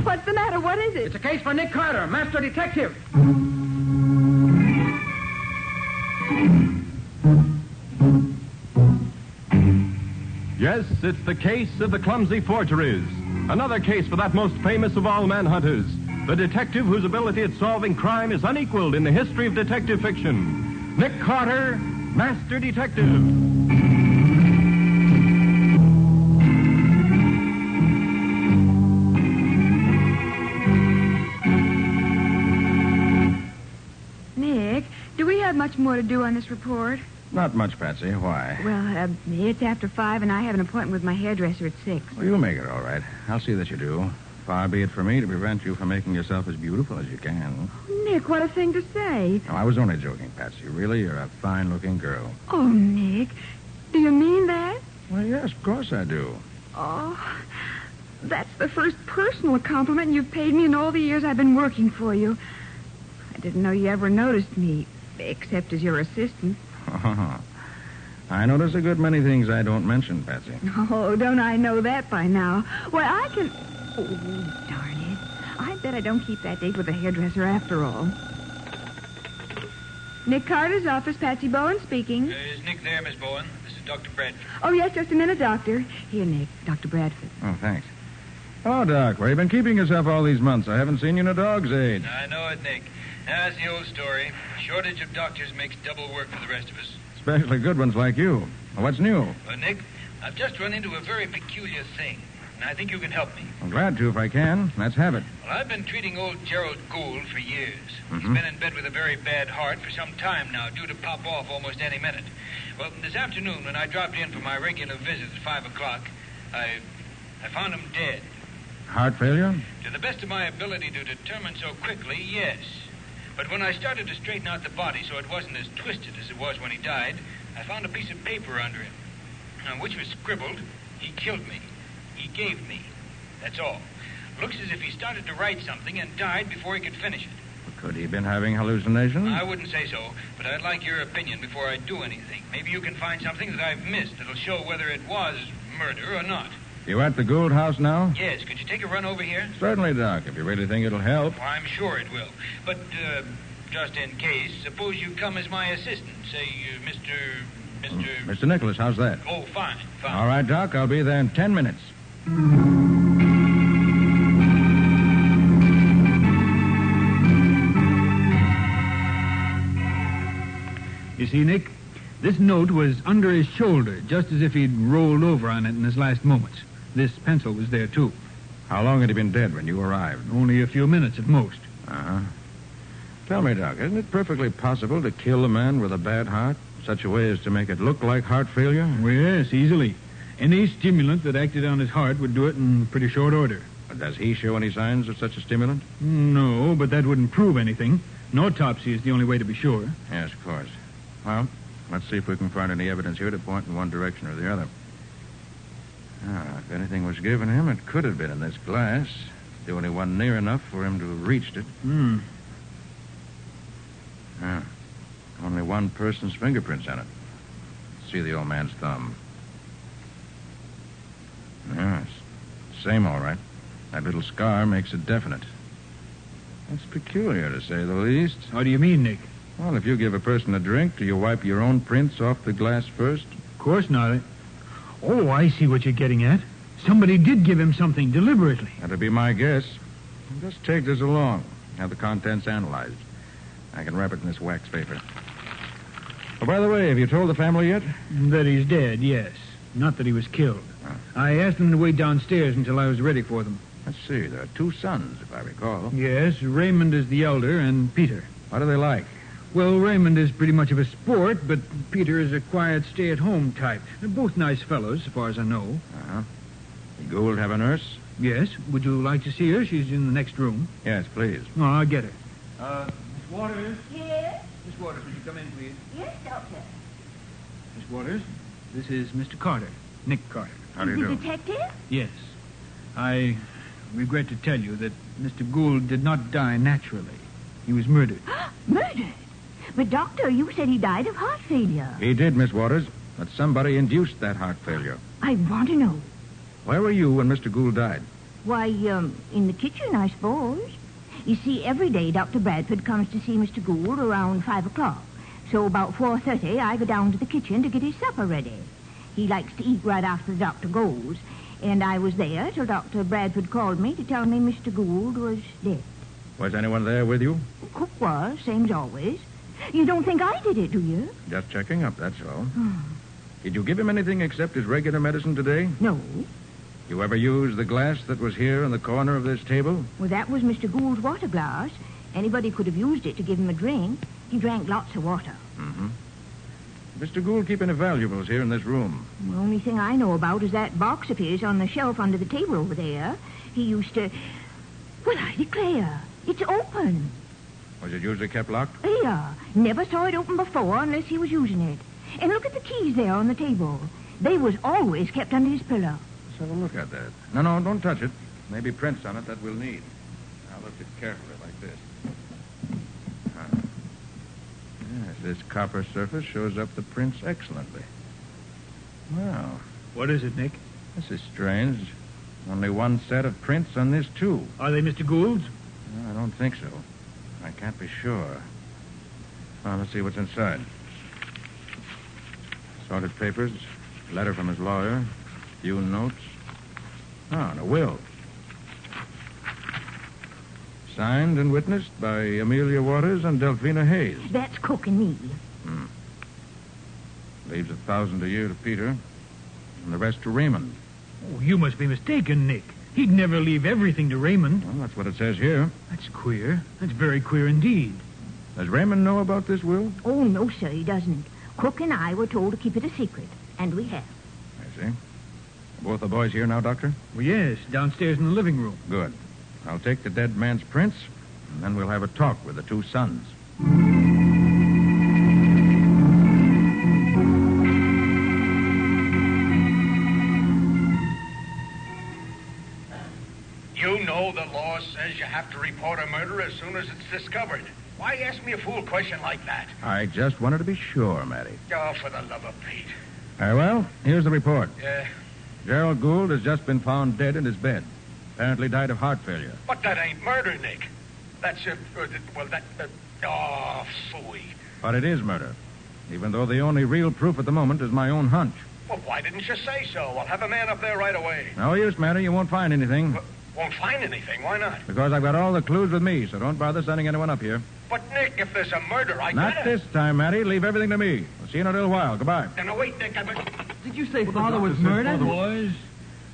What's the matter? What is it? It's a case for Nick Carter, Master Detective. Yes, it's the case of the clumsy forgeries. Another case for that most famous of all manhunters, the detective whose ability at solving crime is unequaled in the history of detective fiction. Nick Carter, Master Detective. Nick, do we have much more to do on this report? Not much, Patsy. Why? Well, it's after 5, and I have an appointment with my hairdresser at 6. Well, you'll make it all right. I'll see that you do. Far be it for me to prevent you from making yourself as beautiful as you can. Nick, what a thing to say. No, I was only joking, Patsy. Really, you're a fine-looking girl. Oh, Nick, do you mean that? Well, yes, of course I do. Oh, that's the first personal compliment you've paid me in all the years I've been working for you. I didn't know you ever noticed me, except as your assistant. I notice a good many things I don't mention, Patsy. Oh, don't I know that by now? Well, I can... Oh, darn it. I bet I don't keep that date with the hairdresser after all. Nick Carter's office, Patsy Bowen speaking. Is Nick there, Miss Bowen? This is Dr. Bradford. Oh, yes, just a minute, Doctor. Here, Nick, Dr. Bradford. Oh, thanks. Oh, Doc, where you been keeping yourself all these months? I haven't seen you in a dog's age. I know it, Nick. That's the old story. Shortage of doctors makes double work for the rest of us. Especially good ones like you. What's new? Well, Nick, I've just run into a very peculiar thing, and I think you can help me. I'm glad to if I can. Let's have it. Well, I've been treating old Gerald Gould for years. He's Mhm. been in bed with a very bad heart for some time now, due to pop off almost any minute. Well, this afternoon, when I dropped in for my regular visit at 5 o'clock, I found him dead. Heart failure? To the best of my ability to determine so quickly, yes. But when I started to straighten out the body so it wasn't as twisted as it was when he died, I found a piece of paper under him, on which was scribbled, "He killed me. He gave me." That's all. Looks as if he started to write something and died before he could finish it. Could he have been having hallucinations? I wouldn't say so, but I'd like your opinion before I do anything. Maybe you can find something that I've missed that'll show whether it was murder or not. You at the Gould house now? Yes, could you take a run over here? Certainly, Doc, if you really think it'll help. Well, I'm sure it will. But, just in case, suppose you come as my assistant. Say, Mr. Nicholas, how's that? Oh, fine. All right, Doc, I'll be there in 10 minutes. You see, Nick, this note was under his shoulder, just as if he'd rolled over on it in his last moments. This pencil was there, too. How long had he been dead when you arrived? Only a few minutes at most. Uh-huh. Tell me, Doc, isn't it perfectly possible to kill a man with a bad heart in such a way as to make it look like heart failure? Well, yes, easily. Any stimulant that acted on his heart would do it in pretty short order. But does he show any signs of such a stimulant? No, but that wouldn't prove anything. An autopsy is the only way to be sure. Yes, of course. Well, let's see if we can find any evidence here to point in one direction or the other. If anything was given him, it could have been in this glass. The only one near enough for him to have reached it. Only one person's fingerprints on it. See the old man's thumb. Yes, same all right. That little scar makes it definite. That's peculiar, to say the least. How do you mean, Nick? Well, if you give a person a drink, do you wipe your own prints off the glass first? Of course not. Oh, I see what you're getting at. Somebody did give him something deliberately. That'd be my guess. Just take this along. Have the contents analyzed. I can wrap it in this wax paper. Oh, by the way, have you told the family yet? That he's dead, yes. Not that he was killed. I asked them to wait downstairs until I was ready for them. Let's see. There are two sons, if I recall. Yes, Raymond is the elder, and Peter. What are they like? Well, Raymond is pretty much of a sport, but Peter is a quiet, stay-at-home type. They're both nice fellows, as far as I know. Uh-huh. Did Gould have a nurse? Yes. Would you like to see her? She's in the next room. Yes, please. Oh, I'll get her. Miss Waters? Yes? Miss Waters, would you come in, please? Yes, Doctor. Miss Waters, this is Mr. Carter, Nick Carter. How do you do? Detective? Yes. I regret to tell you that Mr. Gould did not die naturally. He was murdered. Murdered? But, Doctor, you said he died of heart failure. He did, Miss Waters. But somebody induced that heart failure. I want to know. Where were you when Mr. Gould died? Why, in the kitchen, I suppose. You see, every day Dr. Bradford comes to see Mr. Gould around 5 o'clock. So about 4:30, I go down to the kitchen to get his supper ready. He likes to eat right after the doctor goes. And I was there till Dr. Bradford called me to tell me Mr. Gould was dead. Was anyone there with you? Cook was, same as always. You don't think I did it, do you? Just checking up, that's all. Did you give him anything except his regular medicine today? No. You ever use the glass that was here in the corner of this table? Well, that was Mr. Gould's water glass. Anybody could have used it to give him a drink. He drank lots of water. Mm-hmm. Mr. Gould keep any valuables here in this room? The only thing I know about is that box of his on the shelf under the table over there. He used to... Well, I declare, it's open. Was it usually kept locked? Yeah. Never saw it open before unless he was using it. And look at the keys there on the table. They was always kept under his pillow. Let's have a look at that. No, don't touch it. Maybe prints on it that we'll need. I'll lift it carefully like this. Yes, this copper surface shows up the prints excellently. Well. What is it, Nick? This is strange. Only one set of prints on this, too. Are they Mr. Gould's? No, I don't think so. I can't be sure. Well, let's see what's inside. Sorted papers, letter from his lawyer, few notes. And a will. Signed and witnessed by Amelia Waters and Delphina Hayes. That's Cook and me. Leaves $1,000 a year to Peter, and the rest to Raymond. Oh, you must be mistaken, Nick. He'd never leave everything to Raymond. Well, that's what it says here. That's queer. That's very queer indeed. Does Raymond know about this will? Oh, no, sir, he doesn't. Cook and I were told to keep it a secret, and we have. I see. Are both the boys here now, Doctor? Well, yes, downstairs in the living room. Good. I'll take the dead man's prints And then we'll have a talk with the two sons. You know the law says you have to report a murder as soon as it's discovered. Why ask me a fool question like that? I just wanted to be sure, Matty. Oh, for the love of Pete. Very well, here's the report. Yeah. Gerald Gould has just been found dead in his bed. Apparently died of heart failure. But that ain't murder, Nick. That's oh, phooey. But it is murder. Even though the only real proof at the moment is my own hunch. Well, why didn't you say so? I'll have a man up there right away. No use, Matty. You won't find anything. Won't find anything. Why not? Because I've got all the clues with me, so don't bother sending anyone up here. But, Nick, if there's a murder, Not gotta... this time, Matty. Leave everything to me. We'll see you in a little while. Goodbye. No, wait, Nick. Did you say Father was murdered? Boys,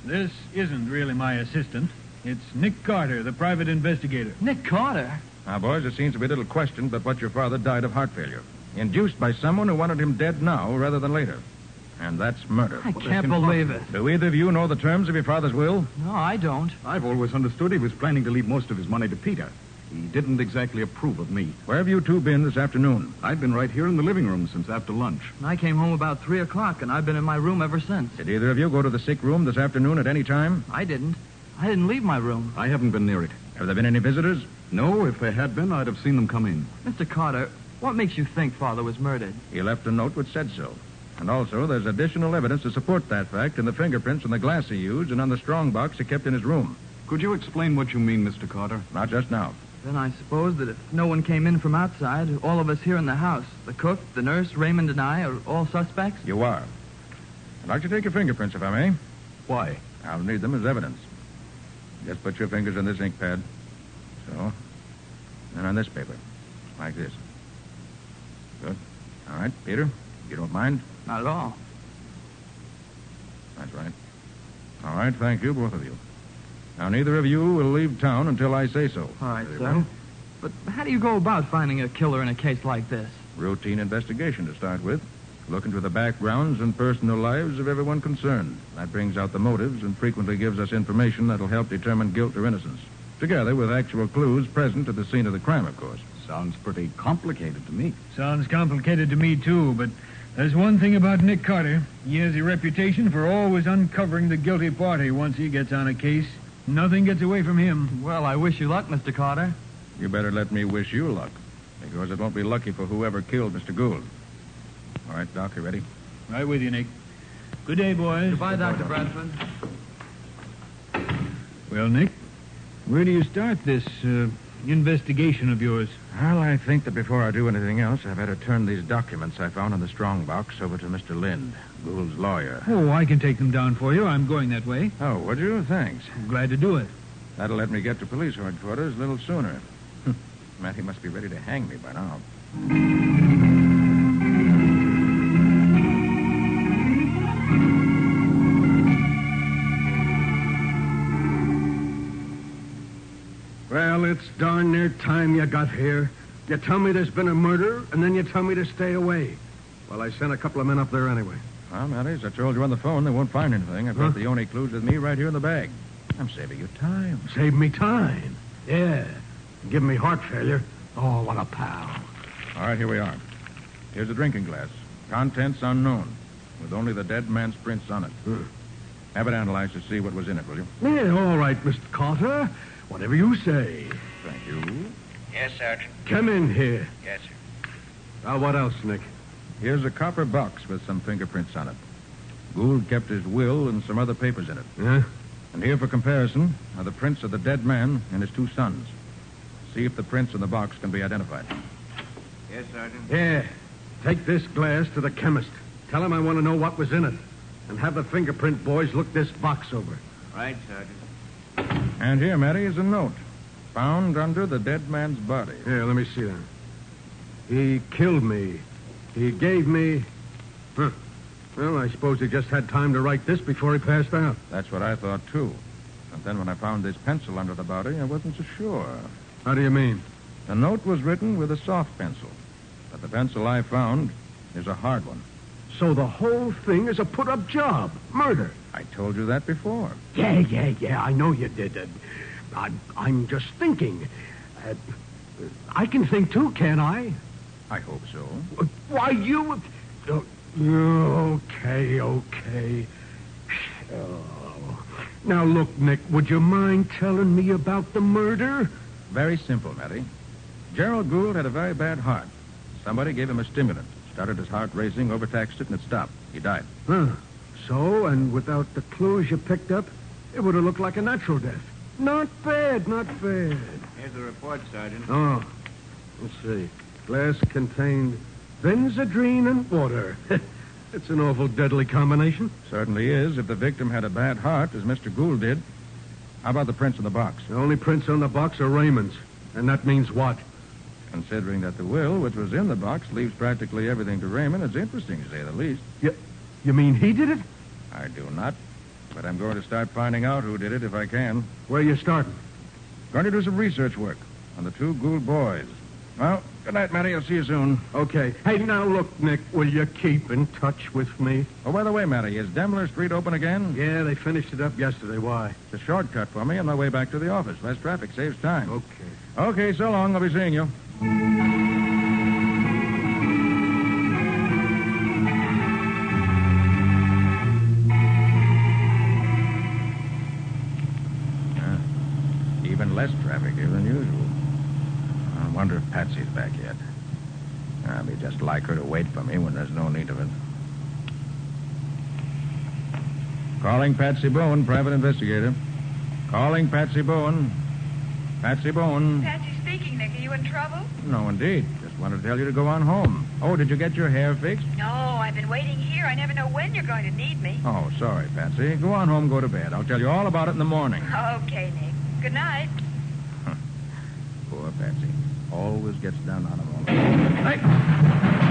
this isn't really my assistant. It's Nick Carter, the private investigator. Nick Carter? Now, boys, there seems to be little question but what your father died of heart failure. Induced by someone who wanted him dead now rather than later. And that's murder. I can't believe it. Do either of you know the terms of your father's will? No, I don't. I've always understood he was planning to leave most of his money to Peter. He didn't exactly approve of me. Where have you two been this afternoon? I've been right here in the living room since after lunch. I came home about 3 o'clock, and I've been in my room ever since. Did either of you go to the sick room this afternoon at any time? I didn't. I didn't leave my room. I haven't been near it. Have there been any visitors? No, if there had been, I'd have seen them come in. Mr. Carter, what makes you think Father was murdered? He left a note which said so. And also, there's additional evidence to support that fact in the fingerprints on the glass he used and on the strong box he kept in his room. Could you explain what you mean, Mr. Carter? Not just now. Then I suppose that if no one came in from outside, all of us here in the house, the cook, the nurse, Raymond, and I, are all suspects? You are. I'd like to take your fingerprints, if I may. Why? I'll need them as evidence. Just put your fingers on this ink pad. So. And on this paper. Like this. Good. All right, Peter, you don't mind? Not at all. That's right. All right, thank you, both of you. Now, neither of you will leave town until I say so. All right, sir. But how do you go about finding a killer in a case like this? Routine investigation to start with. Look into the backgrounds and personal lives of everyone concerned. That brings out the motives and frequently gives us information that'll help determine guilt or innocence. Together with actual clues present at the scene of the crime, of course. Sounds pretty complicated to me. Sounds complicated to me, too, but there's one thing about Nick Carter. He has a reputation for always uncovering the guilty party once he gets on a case. Nothing gets away from him. Well, I wish you luck, Mr. Carter. You better let me wish you luck, because it won't be lucky for whoever killed Mr. Gould. All right, Doc, you ready? Right with you, Nick. Good day, boys. Goodbye, Dr. Bradford. Well, Nick, where do you start this investigation of yours? Well, I think that before I do anything else, I better turn these documents I found in the strong box over to Mr. Lind, Gould's lawyer. Oh, I can take them down for you. I'm going that way. Oh, would you? Thanks. I'm glad to do it. That'll let me get to police headquarters a little sooner. Matty must be ready to hang me by now. Well, it's darn near time you got here. You tell me there's been a murder, and then you tell me to stay away. Well, I sent a couple of men up there anyway. Well, Matty, as I told you on the phone, they won't find anything. I've got the only clues with me right here in the bag. I'm saving you time. Save me time? Yeah. Give me heart failure. Oh, what a pal. All right, here we are. Here's a drinking glass. Contents unknown, with only the dead man's prints on it. Have it analyzed to see what was in it, will you? Yeah, all right, Mr. Carter. Whatever you say. Thank you. Yes, Sergeant. Come in here. Yes, sir. Now, what else, Nick? Here's a copper box with some fingerprints on it. Gould kept his will and some other papers in it. Yeah? And here for comparison are the prints of the dead man and his two sons. See if the prints in the box can be identified. Yes, Sergeant. Yeah. Take this glass to the chemist. Tell him I want to know what was in it. And have the fingerprint boys look this box over. Right, Sergeant. And here, Matty, is a note. Found under the dead man's body. Here, let me see that. He killed me. He gave me... Huh. Well, I suppose he just had time to write this before he passed out. That's what I thought, too. But then when I found this pencil under the body, I wasn't so sure. How do you mean? The note was written with a soft pencil. But the pencil I found is a hard one. So the whole thing is a put-up job. Murder. I told you that before. Yeah, I know you did. I'm just thinking. I can think too, can't I? I hope so. Why, you... Okay. Oh. Now, look, Nick, would you mind telling me about the murder? Very simple, Matty. Gerald Gould had a very bad heart. Somebody gave him a stimulant. Started his heart racing, overtaxed it, and it stopped. He died. Huh. So, and without the clues you picked up, it would have looked like a natural death. Not bad. Here's the report, Sergeant. Oh, let's see. Glass contained benzodrine and water. It's an awful deadly combination. Certainly is, if the victim had a bad heart, as Mr. Gould did. How about the prints in the box? The only prints on the box are Raymond's. And that means what? Considering that the will, which was in the box, leaves practically everything to Raymond, it's interesting, to say the least. You mean he did it? I do not. But I'm going to start finding out who did it if I can. Where are you starting? Going to do some research work on the two Gould boys. Well, good night, Matty. I'll see you soon. Okay. Hey, now look, Nick, will you keep in touch with me? Oh, by the way, Matty, is Demler Street open again? Yeah, they finished it up yesterday. Why? It's a shortcut for me on my way back to the office. Less traffic, saves time. Okay. Okay, so long. I'll be seeing you. Even less traffic here than usual. I wonder if Patsy's back yet. I'll be just like her to wait for me when there's no need of it. Calling Patsy Bowen, private investigator. Calling Patsy Bowen. Patsy Bowen. Patsy speaking, Nick. Are you in trouble? No, indeed. Just wanted to tell you to go on home. Oh, did you get your hair fixed? No, I've been waiting here. I never know when you're going to need me. Oh, sorry, Patsy. Go on home, go to bed. I'll tell you all about it in the morning. Okay, Nick. Good night. Poor Patsy. Always gets down on him all the time.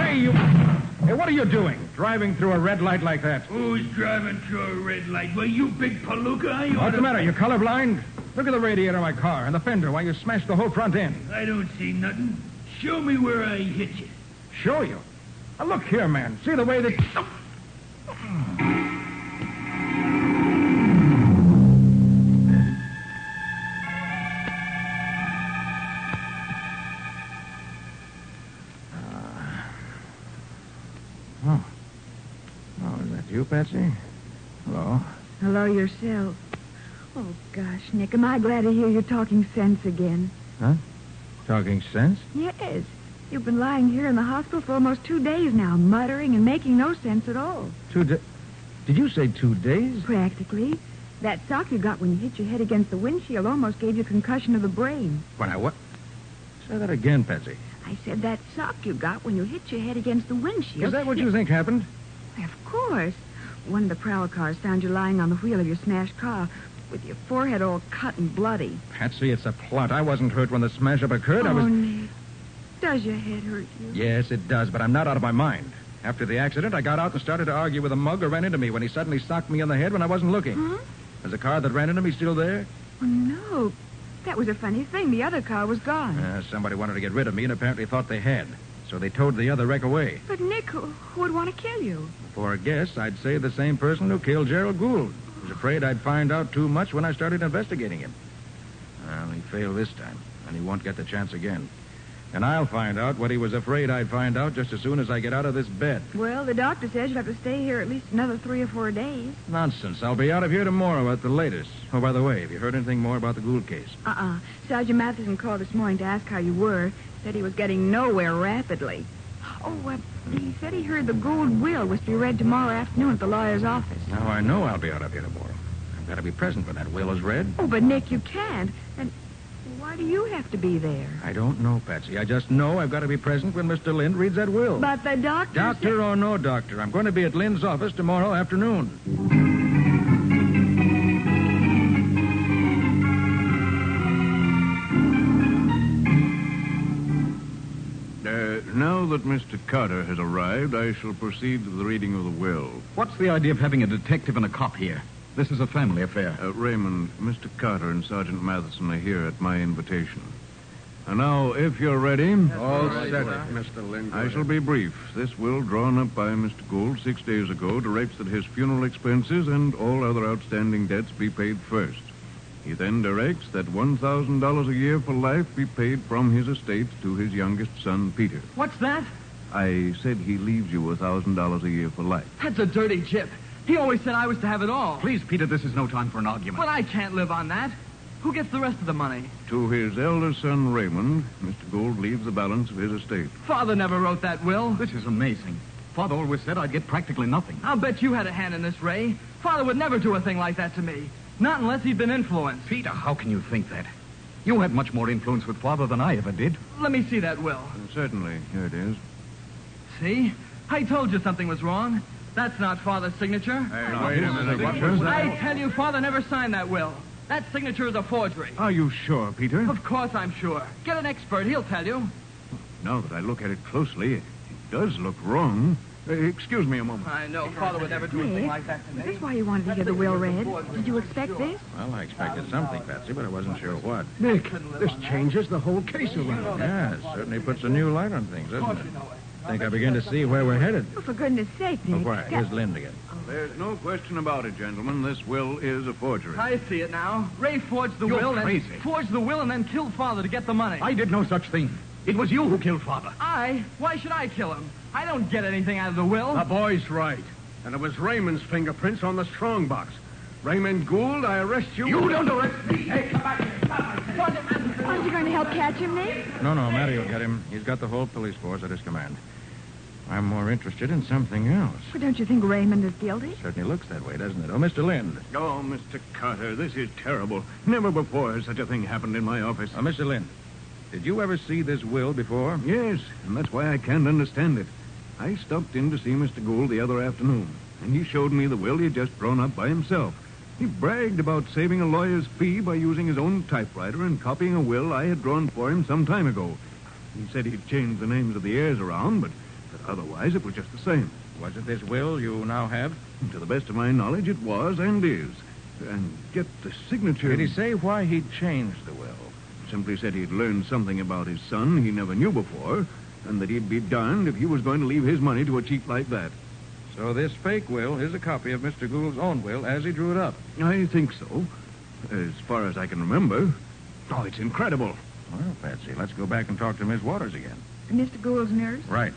Hey, you... Hey, what are you doing? Driving through a red light like that? Who's driving through a red light? Well, you big palooka, What's the matter? You colorblind? Look at the radiator of my car and the fender while you smashed the whole front end. I don't see nothing. Show me where I hit you. Show you? Now, look here, man. See the way that... Is that you, Patsy? Hello? Hello yourself. Oh, gosh, Nick, am I glad to hear you're talking sense again. Huh? Talking sense? Yes. You've been lying here in the hospital for almost 2 days now, muttering and making no sense at all. 2 days? Did you say 2 days? Practically. That shock you got when you hit your head against the windshield almost gave you a concussion of the brain. When I what? Say that again, Patsy. I said that shock you got when you hit your head against the windshield. Is that what you think happened? Of course. One of the prowl cars found you lying on the wheel of your smashed car with your forehead all cut and bloody. Patsy, it's a plot. I wasn't hurt when the smash-up occurred. Oh, I was... Nick. Does your head hurt you? Yes, it does, but I'm not out of my mind. After the accident, I got out and started to argue with a mug who ran into me when he suddenly socked me in the head when I wasn't looking. Huh? Is the car that ran into me still there? Oh, no. That was a funny thing. The other car was gone. Somebody wanted to get rid of me and apparently thought they had. So they towed the other wreck away. But, Nick, who would want to kill you? For a guess, I'd say the same person who killed Gerald Gould. Was afraid I'd find out too much when I started investigating him. Well, he failed this time, and he won't get the chance again. And I'll find out what he was afraid I'd find out just as soon as I get out of this bed. Well, the doctor says you'll have to stay here at least another 3 or 4 days. Nonsense. I'll be out of here tomorrow at the latest. Oh, by the way, have you heard anything more about the Gould case? Sergeant Matheson called this morning to ask how you were. Said he was getting nowhere rapidly. He said he heard the Gould will was to be read tomorrow afternoon at the lawyer's office. Now, I know I'll be out of here tomorrow. I've got to be present when that will is read. Oh, but, Nick, you can't. And why do you have to be there? I don't know, Patsy. I just know I've got to be present when Mr. Lind reads that will. But the doctor... Doctor or no doctor, I'm going to be at Lind's office tomorrow afternoon. Now that Mr. Carter has arrived, I shall proceed to the reading of the will. What's the idea of having a detective and a cop here? This is a family affair. Raymond, Mr. Carter and Sergeant Matheson are here at my invitation. And now, if you're ready... All set, Mr. Lind. I shall be brief. This will, drawn up by Mr. Gould 6 days ago, directs that his funeral expenses and all other outstanding debts be paid first. He then directs that $1,000 a year for life be paid from his estate to his youngest son, Peter. What's that? I said he leaves you $1,000 a year for life. That's a dirty chip. He always said I was to have it all. Please, Peter, this is no time for an argument. But I can't live on that. Who gets the rest of the money? To his elder son, Raymond, Mr. Gould leaves the balance of his estate. Father never wrote that will. This is amazing. Father always said I'd get practically nothing. I'll bet you had a hand in this, Ray. Father would never do a thing like that to me. Not unless he'd been influenced. Peter, how can you think that? You had much more influence with Father than I ever did. Let me see that will. Certainly. Here it is. See? I told you something was wrong. That's not Father's signature. Wait a minute. What was that? I tell you, Father never signed that will. That signature is a forgery. Are you sure, Peter? Of course I'm sure. Get an expert. He'll tell you. Now that I look at it closely, it does look wrong. Excuse me a moment. I know. Father would never do anything like that to me. Is this why you wanted to hear the will read? Did you expect this? Well, I expected something, Patsy, but I wasn't sure what. Nick, this changes the whole case around. Yeah, it certainly puts a new light on things, doesn't it? I think I begin to see where we're headed. Oh, for goodness sake, Oh, Nick. why? Here's Lind again. There's no question about it, gentlemen. This will is a forgery. I see it now. Ray forged the You're will crazy. and forged the will and then killed Father to get the money. I did no such thing. It was you who killed Father. I? Why should I kill him? I don't get anything out of the will. The boy's right. And it was Raymond's fingerprints on the strongbox. Raymond Gould, I arrest you. You don't arrest me. Hey, come back here. Aren't you going to help catch him, Nick? No, Matty will get him. He's got the whole police force at his command. I'm more interested in something else. But don't you think Raymond is guilty? Certainly looks that way, doesn't it? Oh, Mr. Lind. Oh, Mr. Carter, this is terrible. Never before has such a thing happened in my office. Oh, Mr. Lind, did you ever see this will before? Yes, and that's why I can't understand it. I stopped in to see Mr. Gould the other afternoon, and he showed me the will he had just drawn up by himself. He bragged about saving a lawyer's fee by using his own typewriter and copying a will I had drawn for him some time ago. He said he'd changed the names of the heirs around, but otherwise it was just the same. Was it this will you now have? To the best of my knowledge, it was and is. And get the signature... Did he say why he'd changed the will? Simply said he'd learned something about his son he never knew before, and that he'd be darned if he was going to leave his money to a cheat like that. So this fake will is a copy of Mr. Gould's own will as he drew it up? I think so. As far as I can remember. Oh, it's incredible. Well, Patsy, let's go back and talk to Miss Waters again. Mr. Gould's nurse? Right.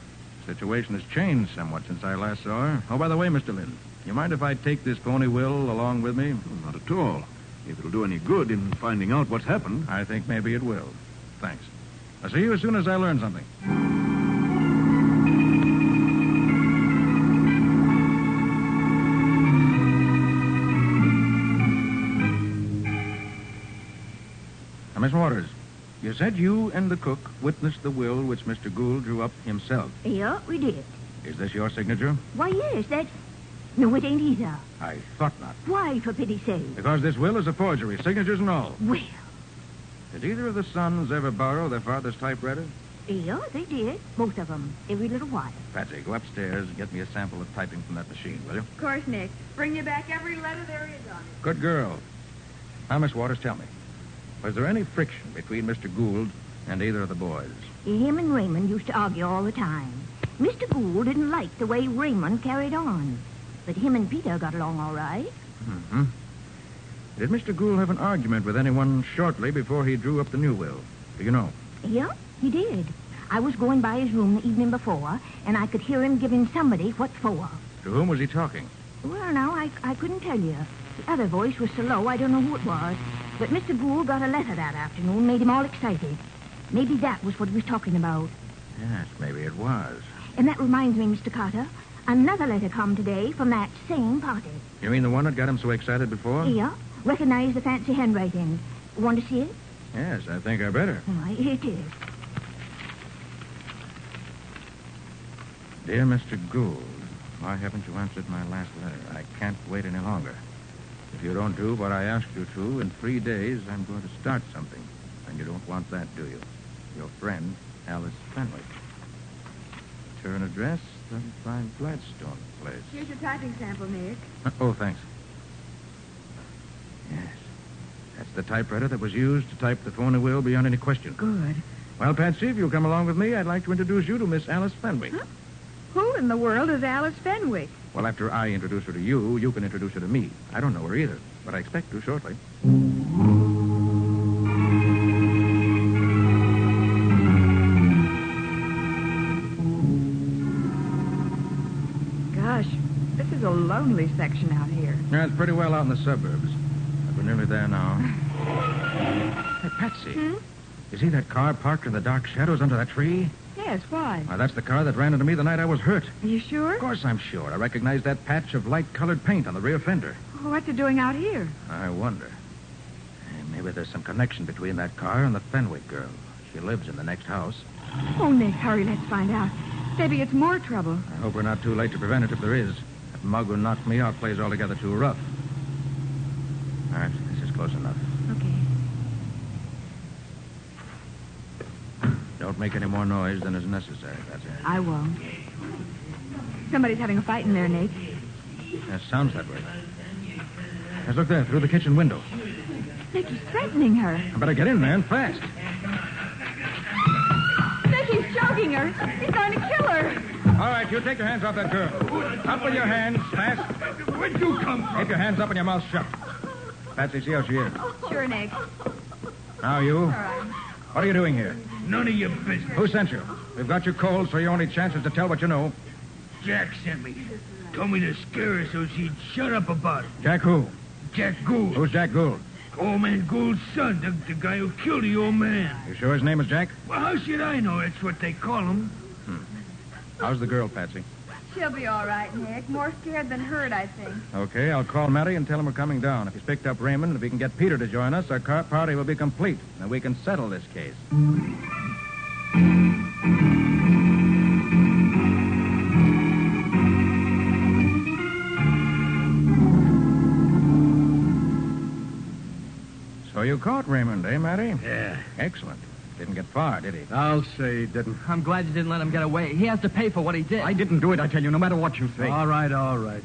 The situation has changed somewhat since I last saw her. Oh, by the way, Mr. Lind, you mind if I take this phony will along with me? Oh, not at all. If it'll do any good in finding out what's happened. I think maybe it will. Thanks. I'll see you as soon as I learn something. Now, Miss Waters, you said you and the cook witnessed the will which Mr. Gould drew up himself. Yeah, we did. Is this your signature? Why, yes, that's... No, it ain't either. I thought not. Why, for pity's sake? Because this will is a forgery, signatures and all. Well... Did either of the sons ever borrow their father's typewriter? Yeah, they did. Both of them. Every little while. Patsy, go upstairs and get me a sample of typing from that machine, will you? Of course, Nick. Bring you back every letter there is on it. Good girl. Now, Miss Waters, tell me. Was there any friction between Mr. Gould and either of the boys? Him and Raymond used to argue all the time. Mr. Gould didn't like the way Raymond carried on. But him and Peter got along all right. Mm-hmm. Did Mr. Gould have an argument with anyone shortly before he drew up the new will? Do you know? Yeah, he did. I was going by his room the evening before, and I could hear him giving somebody what for. To whom was he talking? Well, now, I couldn't tell you. The other voice was so low, I don't know who it was. But Mr. Gould got a letter that afternoon, made him all excited. Maybe that was what he was talking about. Yes, maybe it was. And that reminds me, Mr. Carter, another letter come today from that same party. You mean the one that got him so excited before? Yeah. Recognize the fancy handwriting. Want to see it? Yes, I think I better. All right, here it is. Dear Mr. Gould, why haven't you answered my last letter? I can't wait any longer. If you don't do what I asked you to, in 3 days, I'm going to start something. And you don't want that, do you? Your friend, Alice Fenwick. Return address, 35 Gladstone Place. Here's your typing sample, Nick. Oh, thanks. Yes. That's the typewriter that was used to type the phony will beyond any question. Good. Well, Patsy, if you'll come along with me, I'd like to introduce you to Miss Alice Fenwick. Huh? Who in the world is Alice Fenwick? Well, after I introduce her to you, you can introduce her to me. I don't know her either, but I expect to shortly. Gosh, this is a lonely section out here. Yeah, it's pretty well out in the suburbs. But we're nearly there now. Hey, Patsy. You see that car parked in the dark shadows under that tree? Yes, why? Why, that's the car that ran into me the night I was hurt. Are you sure? Of course I'm sure. I recognize that patch of light-colored paint on the rear fender. What's it doing out here? I wonder. Maybe there's some connection between that car and the Fenwick girl. She lives in the next house. Oh, Nick, hurry, let's find out. Maybe it's more trouble. I hope we're not too late to prevent it if there is. That mug who knocked me out plays altogether too rough. All right, this is close enough. Okay. Don't make any more noise than is necessary, that's it. I won't. Somebody's having a fight in there, Nick. That sounds that way. Let's look there, through the kitchen window. Nick, he's threatening her. I better get in there and fast. Nick, he's choking her. He's going to kill her. All right, you take your hands off that girl. Up with your hands, fast. Where'd you come from? Keep your hands up and your mouth shut. Patsy, see how she is. Sure, Nick. Now, you. All right. What are you doing here? None of your business. Who sent you? We've got you cold, so your only chance is to tell what you know. Jack sent me. Told me to scare her so she'd shut up about it. Jack who? Jack Gould. Who's Jack Gould? Old man Gould's son, the guy who killed the old man. You sure his name is Jack? Well, how should I know? That's what they call him. How's the girl, Patsy? She'll be all right, Nick. More scared than hurt, I think. Okay, I'll call Matty and tell him we're coming down. If he's picked up Raymond, and if he can get Peter to join us, our car party will be complete, and we can settle this case. So you caught Raymond, eh, Matty? Yeah. Excellent. Didn't get far, did he? I'll say he didn't. I'm glad you didn't let him get away. He has to pay for what he did. I didn't do it, I tell you, no matter what you say. All right, all right.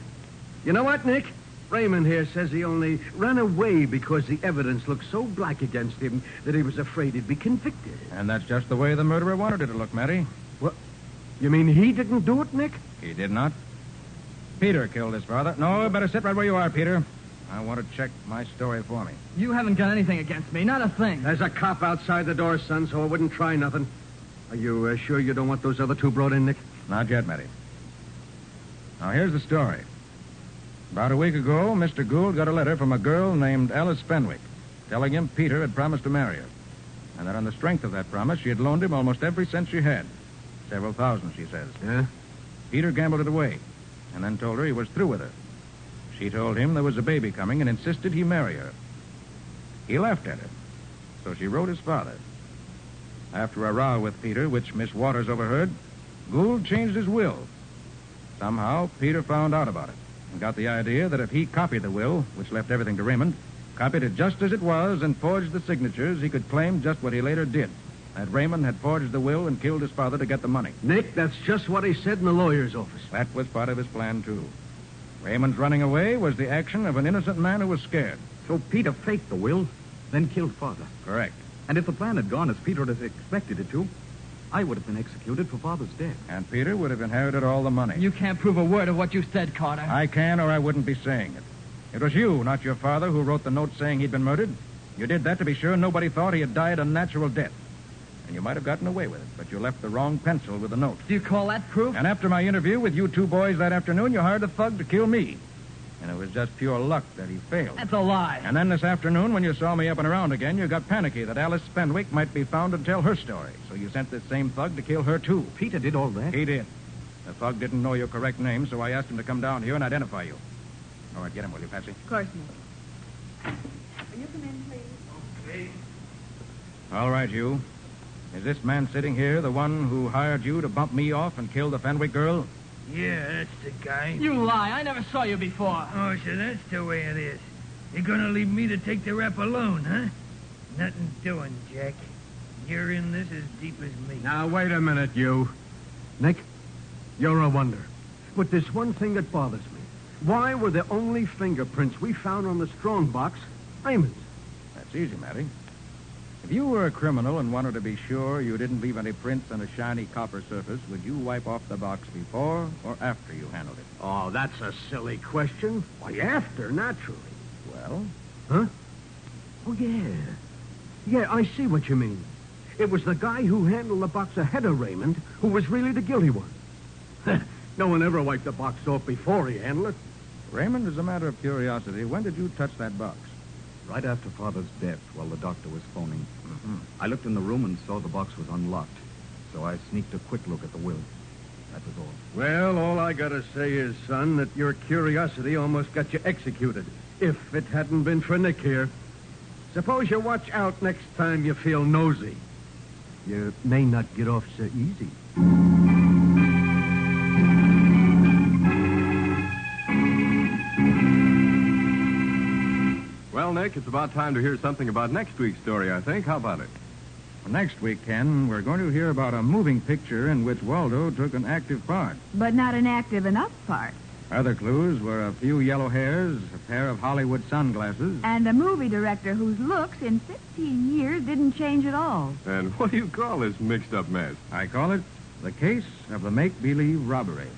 You know what, Nick? Raymond here says he only ran away because the evidence looked so black against him that he was afraid he'd be convicted. And that's just the way the murderer wanted it to look, Matty. What? You mean he didn't do it, Nick? He did not. Peter killed his father. No, better sit right where you are, Peter. I want to check my story for me. You haven't got anything against me, not a thing. There's a cop outside the door, son, so I wouldn't try nothing. Are you sure you don't want those other two brought in, Nick? Not yet, Matty. Now, here's the story. About a week ago, Mr. Gould got a letter from a girl named Alice Fenwick telling him Peter had promised to marry her, and that on the strength of that promise, she had loaned him almost every cent she had. Several thousand, she says. Yeah? Peter gambled it away, and then told her he was through with her. She told him there was a baby coming and insisted he marry her. He laughed at her, so she wrote his father. After a row with Peter, which Miss Waters overheard, Gould changed his will. Somehow, Peter found out about it and got the idea that if he copied the will, which left everything to Raymond, copied it just as it was and forged the signatures, he could claim just what he later did, that Raymond had forged the will and killed his father to get the money. Nick, that's just what he said in the lawyer's office. That was part of his plan, too. Raymond's running away was the action of an innocent man who was scared. So Peter faked the will, then killed Father. Correct. And if the plan had gone as Peter had expected it to, I would have been executed for Father's death. And Peter would have inherited all the money. You can't prove a word of what you said, Carter. I can, or I wouldn't be saying it. It was you, not your father, who wrote the note saying he'd been murdered. You did that to be sure nobody thought he had died a natural death. And you might have gotten away with it, but you left the wrong pencil with the note. Do you call that proof? And after my interview with you two boys that afternoon, you hired a thug to kill me. And it was just pure luck that he failed. That's a lie. And then this afternoon, when you saw me up and around again, you got panicky that Alice Fenwick might be found to tell her story. So you sent this same thug to kill her, too. Peter did all that? He did. The thug didn't know your correct name, so I asked him to come down here and identify you. All right, get him, will you, Patsy? Of course, Nick. Will you come in, please? Okay. All right, you. Is this man sitting here the one who hired you to bump me off and kill the Fenwick girl? Yeah, that's the guy. You lie. I never saw you before. Oh, so that's the way it is. You're gonna leave me to take the rap alone, huh? Nothing doing, Jack. You're in this as deep as me. Now, wait a minute, you. Nick, you're a wonder. But there's one thing that bothers me. Why were the only fingerprints we found on the strong box Raymond's? That's easy, Matty. If you were a criminal and wanted to be sure you didn't leave any prints on a shiny copper surface, would you wipe off the box before or after you handled it? Oh, that's a silly question. Why, after, naturally. Well? Huh? Oh, yeah. Yeah, I see what you mean. It was the guy who handled the box ahead of Raymond who was really the guilty one. No one ever wiped the box off before he handled it. Raymond, as a matter of curiosity, when did you touch that box? Right after Father's death, while the doctor was phoning. I looked in the room and saw the box was unlocked. So I sneaked a quick look at the will. That was all. Well, all I gotta say is, son, that your curiosity almost got you executed. If it hadn't been for Nick here. Suppose you watch out next time you feel nosy. You may not get off so easy. Well, Nick, it's about time to hear something about next week's story, I think. How about it? Well, next week, Ken, we're going to hear about a moving picture in which Waldo took an active part. But not an active enough part. Other clues were a few yellow hairs, a pair of Hollywood sunglasses. And a movie director whose looks in 15 years didn't change at all. And what do you call this mixed-up mess? I call it the case of the make-believe robbery.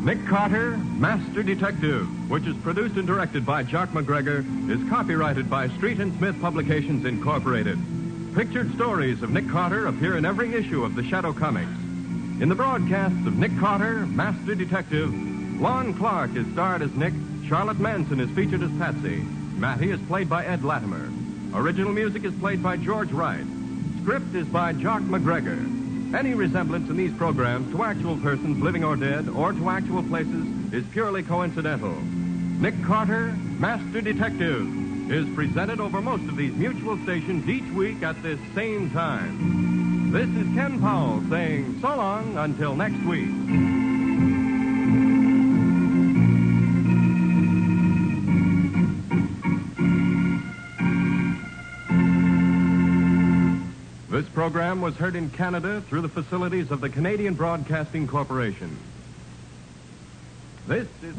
Nick Carter, Master Detective, which is produced and directed by Jock McGregor, is copyrighted by Street and Smith Publications, Incorporated. Pictured stories of Nick Carter appear in every issue of the Shadow Comics. In the broadcasts of Nick Carter, Master Detective, Lon Clark is starred as Nick, Charlotte Manson is featured as Patsy, Matty is played by Ed Latimer. Original music is played by George Wright. Script is by Jock McGregor. Any resemblance in these programs to actual persons, living or dead, or to actual places, is purely coincidental. Nick Carter, Master Detective, is presented over most of these mutual stations each week at this same time. This is Ken Powell saying so long until next week. This program was heard in Canada through the facilities of the Canadian Broadcasting Corporation. This is...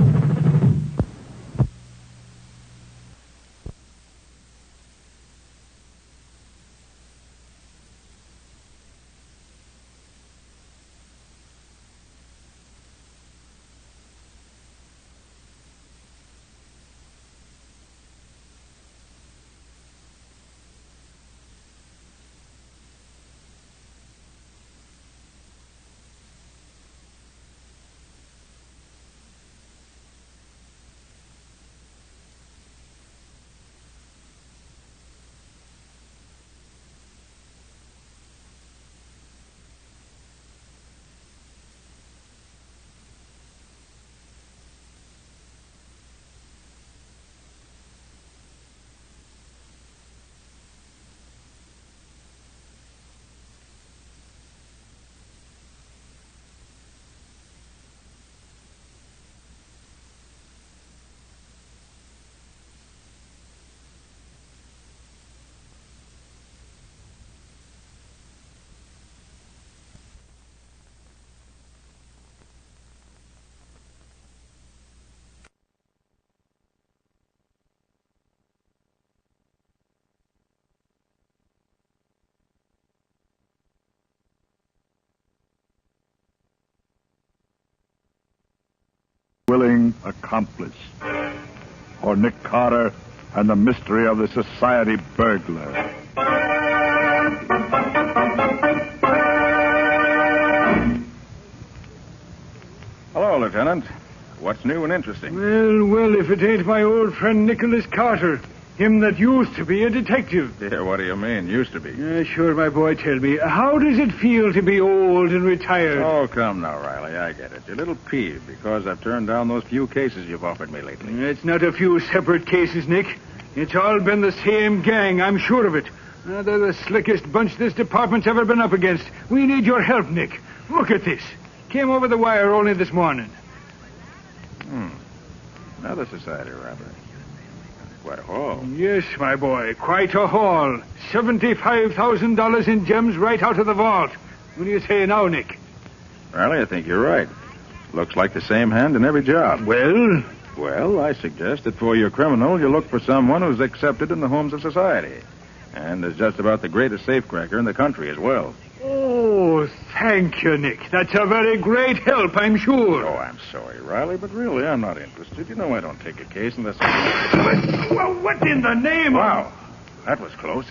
Willing accomplice for Nick Carter and the mystery of the society burglar. Hello, Lieutenant. What's new and interesting? Well, if it ain't my old friend Nicholas Carter. Him that used to be a detective. Yeah, what do you mean, used to be? Sure, my boy, tell me. How does it feel to be old and retired? Oh, come now, Riley, I get it. You're a little peeved because I've turned down those few cases you've offered me lately. It's not a few separate cases, Nick. It's all been the same gang, I'm sure of it. They're the slickest bunch this department's ever been up against. We need your help, Nick. Look at this. Came over the wire only this morning. Another society robbery. Quite a haul. Yes, my boy, quite a haul. $75,000 in gems right out of the vault. What do you say now, Nick? Riley, I think you're right. Looks like the same hand in every job. Well? Well, I suggest that for your criminal, you look for someone who's accepted in the homes of society. And is just about the greatest safecracker in the country as well. Oh, Thank you, Nick. That's a very great help, I'm sure. Oh, I'm sorry, Riley, but really, I'm not interested. You know I don't take a case unless... Well, what in the name Wow. That was close.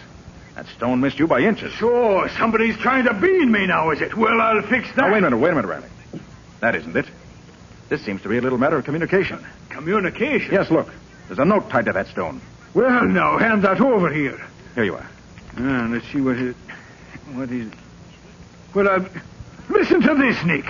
That stone missed you by inches. So, somebody's trying to bean me now, is it? Well, I'll fix that. Now, wait a minute, Riley. That isn't it. This seems to be a little matter of communication. Communication? Yes, look. There's a note tied to that stone. Well, now, hand that over here. Here you are. Let's see what is... Well, listen to this, Nick.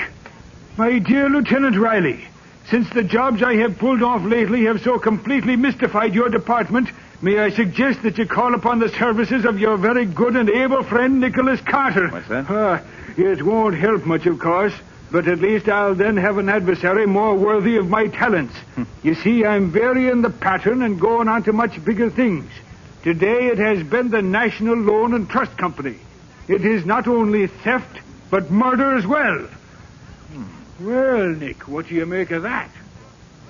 My dear Lieutenant Riley, since the jobs I have pulled off lately have so completely mystified your department, may I suggest that you call upon the services of your very good and able friend, Nicholas Carter. What's that? It won't help much, of course, but at least I'll then have an adversary more worthy of my talents. You see, I'm varying the pattern and going on to much bigger things. Today it has been the National Loan and Trust Company. It is not only theft, but murder as well. Well, Nick, what do you make of that?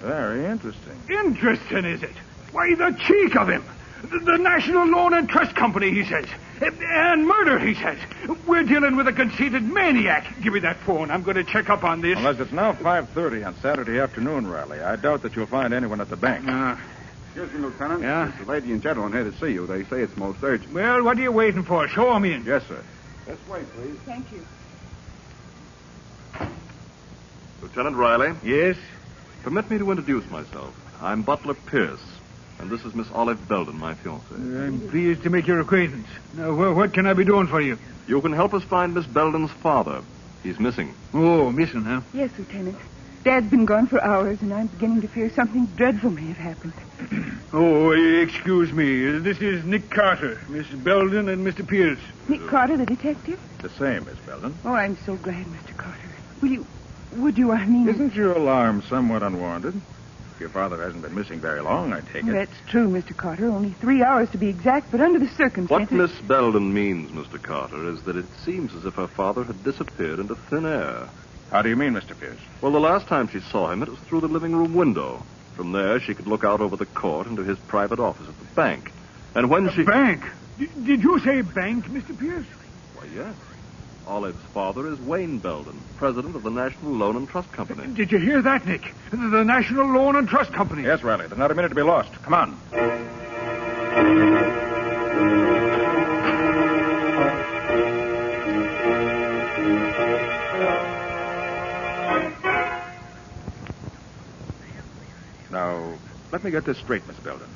Very interesting. Interesting, is it? Why, the cheek of him. The National Loan and Trust Company, he says. And murder, he says. We're dealing with a conceited maniac. Give me that phone. I'm going to check up on this. Unless it's now 5:30 on Saturday afternoon, Riley. I doubt that you'll find anyone at the bank. Excuse me, Lieutenant. Yeah? There's a lady and gentleman here to see you. They say it's most urgent. Well, what are you waiting for? Show 'em in. Yes, sir. This way, please. Thank you. Lieutenant Riley? Yes? Permit me to introduce myself. I'm Butler Pierce, and this is Miss Olive Belden, my fiancée. I'm pleased to make your acquaintance. Now, what can I be doing for you? You can help us find Miss Belden's father. He's missing. Oh, missing, huh? Yes, Lieutenant. Dad's been gone for hours, and I'm beginning to fear something dreadful may have happened. Oh, excuse me. This is Nick Carter, Miss Belden, and Mr. Pierce. Nick Carter, the detective? The same, Miss Belden. Oh, I'm so glad, Mr. Carter. Would you, I mean... Isn't your alarm somewhat unwarranted? Your father hasn't been missing very long, I take it. That's true, Mr. Carter. Only 3 hours to be exact, but under the circumstances... What Miss Belden means, Mr. Carter, is that it seems as if her father had disappeared into thin air. How do you mean, Mr. Pierce? Well, the last time she saw him, it was through the living room window. From there, she could look out over the court into his private office at the bank. And when she... Bank? Did you say bank, Mr. Pierce? Why, yes. Olive's father is Wayne Belden, president of the National Loan and Trust Company. Did you hear that, Nick? The National Loan and Trust Company. Yes, Riley. There's not a minute to be lost. Come on. Now, let me get this straight, Miss Belden.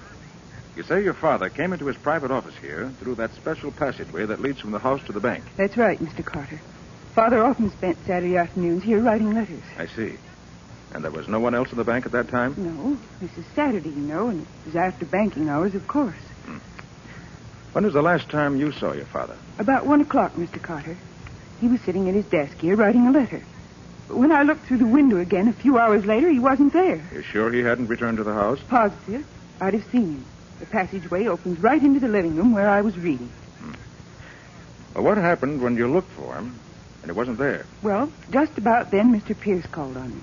You say your father came into his private office here through that special passageway that leads from the house to the bank. That's right, Mr. Carter. Father often spent Saturday afternoons here writing letters. I see. And there was no one else in the bank at that time? No. This is Saturday, you know, and it was after banking hours, of course. When was the last time you saw your father? About 1 o'clock, Mr. Carter. He was sitting at his desk here writing a letter. But when I looked through the window again a few hours later, he wasn't there. You sure he hadn't returned to the house? Positive. I'd have seen him. The passageway opens right into the living room where I was reading. Well, what happened when you looked for him and he wasn't there? Well, just about then, Mr. Pierce called on me.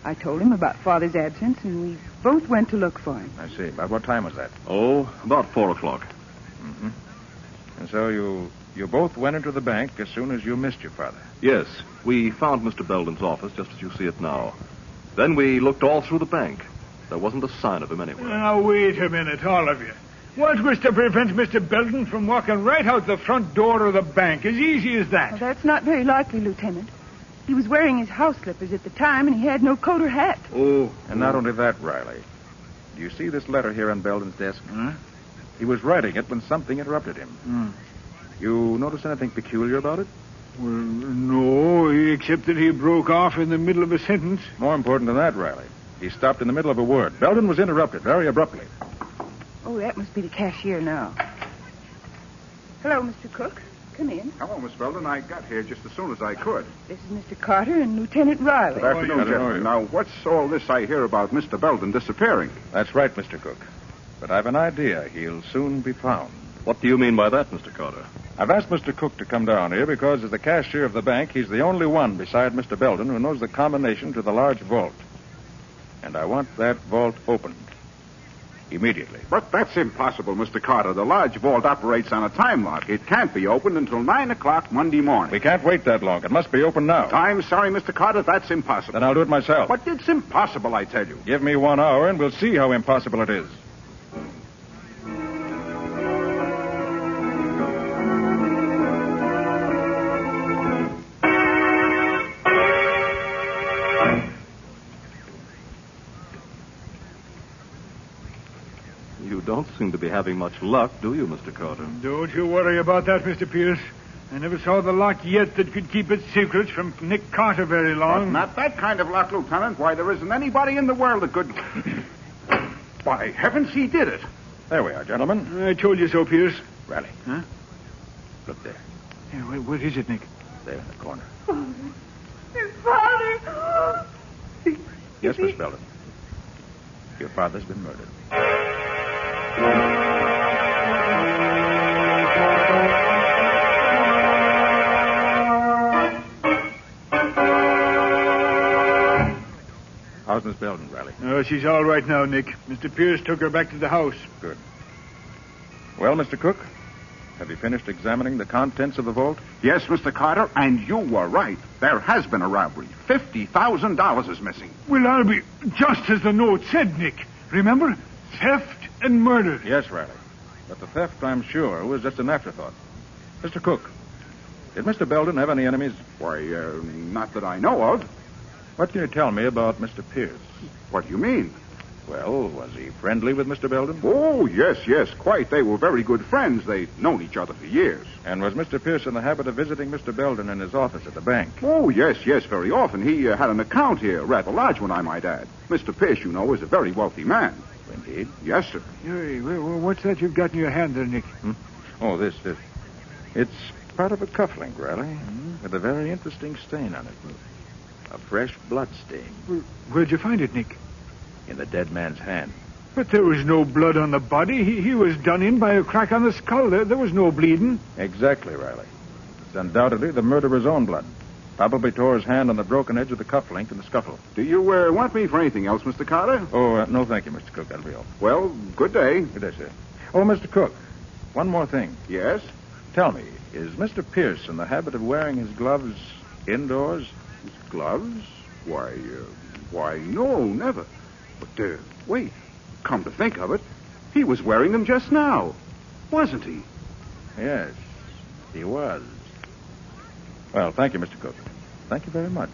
I told him about Father's absence, and we both went to look for him. I see. About what time was that? Oh, about 4 o'clock. Mm-hmm. And so you both went into the bank as soon as you missed your father? Yes. We found Mr. Belden's office just as you see it now. Then we looked all through the bank. There wasn't a sign of him anywhere. Now, wait a minute, all of you. What was to prevent Mr. Belden from walking right out the front door of the bank? As easy as that. Well, that's not very likely, Lieutenant. He was wearing his house slippers at the time, and he had no coat or hat. Oh. And not only that, Riley. Do you see this letter here on Belden's desk? Huh? He was writing it when something interrupted him. You notice anything peculiar about it? Well, no, except that he broke off in the middle of a sentence. More important than that, Riley. He stopped in the middle of a word. Belden was interrupted very abruptly. Oh, that must be the cashier now. Hello, Mr. Cook. Come in. Hello, Miss Belden. I got here just as soon as I could. This is Mr. Carter and Lieutenant Riley. Good afternoon, gentlemen. Now, what's all this I hear about Mr. Belden disappearing? That's right, Mr. Cook. But I've an idea he'll soon be found. What do you mean by that, Mr. Carter? I've asked Mr. Cook to come down here because as the cashier of the bank, he's the only one beside Mr. Belden who knows the combination to the large vault. And I want that vault opened. Immediately. But that's impossible, Mr. Carter. The large vault operates on a time lock. It can't be opened until 9 o'clock Monday morning. We can't wait that long. It must be open now. I'm sorry, Mr. Carter. That's impossible. Then I'll do it myself. But it's impossible, I tell you. Give me 1 hour and we'll see how impossible it is. You don't seem to be having much luck, do you, Mr. Carter? Don't you worry about that, Mr. Pierce. I never saw the lock yet that could keep its secrets from Nick Carter very long. But not that kind of lock, Lieutenant. Why, there isn't anybody in the world that could... By heavens, he did it. There we are, gentlemen. I told you so, Pierce. Riley. Huh? Look there. Yeah, what is it, Nick? There in the corner. His father. Yes, Miss Belden. Your father's been murdered. How's Miss Belden, Riley? Oh, she's all right now, Nick. Mr. Pierce took her back to the house. Good. Well, Mr. Cook, have you finished examining the contents of the vault? Yes, Mr. Carter, and you were right. There has been a robbery. $50,000 is missing. Well, I'll be just as the note said, Nick. Remember? Theft and murder. Yes, Riley. But the theft, I'm sure, was just an afterthought. Mr. Cook, did Mr. Belden have any enemies? Why, not that I know of. What can you tell me about Mr. Pierce? What do you mean? Well, was he friendly with Mr. Belden? Oh, yes, quite. They were very good friends. They'd known each other for years. And was Mr. Pierce in the habit of visiting Mr. Belden in his office at the bank? Oh, yes, very often. He had an account here, rather large one, I might add. Mr. Pierce, you know, is a very wealthy man. Indeed. Yes, sir. Hey, what's that you've got in your hand there, Nick? Oh, this. It's part of a cufflink, Riley, with a very interesting stain on it. A fresh blood stain. Where'd you find it, Nick? In the dead man's hand. But there was no blood on the body. He was done in by a crack on the skull. There was no bleeding. Exactly, Riley. It's undoubtedly the murderer's own blood. Probably tore his hand on the broken edge of the cufflink in the scuffle. Do you want me for anything else, Mr. Carter? Oh, no, thank you, Mr. Cook. That'll be all. Well, good day. Good day, sir. Oh, Mr. Cook, one more thing. Yes? Tell me, is Mr. Pierce in the habit of wearing his gloves indoors? His gloves? Why, no, never. But, wait. Come to think of it, he was wearing them just now. Wasn't he? Yes, he was. Well, thank you, Mr. Cook. Thank you very much.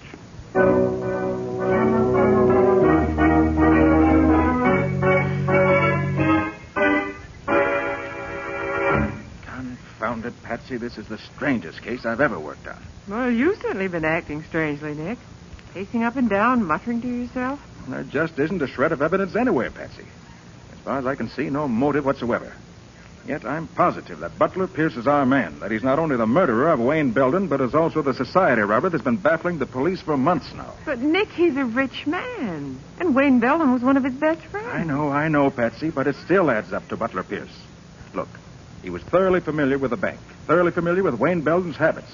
Confound it, Patsy. This is the strangest case I've ever worked on. Well, you've certainly been acting strangely, Nick. Pacing up and down, muttering to yourself. There just isn't a shred of evidence anywhere, Patsy. As far as I can see, no motive whatsoever. Yet I'm positive that Butler Pierce is our man, that he's not only the murderer of Wayne Belden, but is also the society robber that's been baffling the police for months now. But, Nick, he's a rich man. And Wayne Belden was one of his best friends. I know, Patsy, but it still adds up to Butler Pierce. Look, he was thoroughly familiar with the bank, thoroughly familiar with Wayne Belden's habits.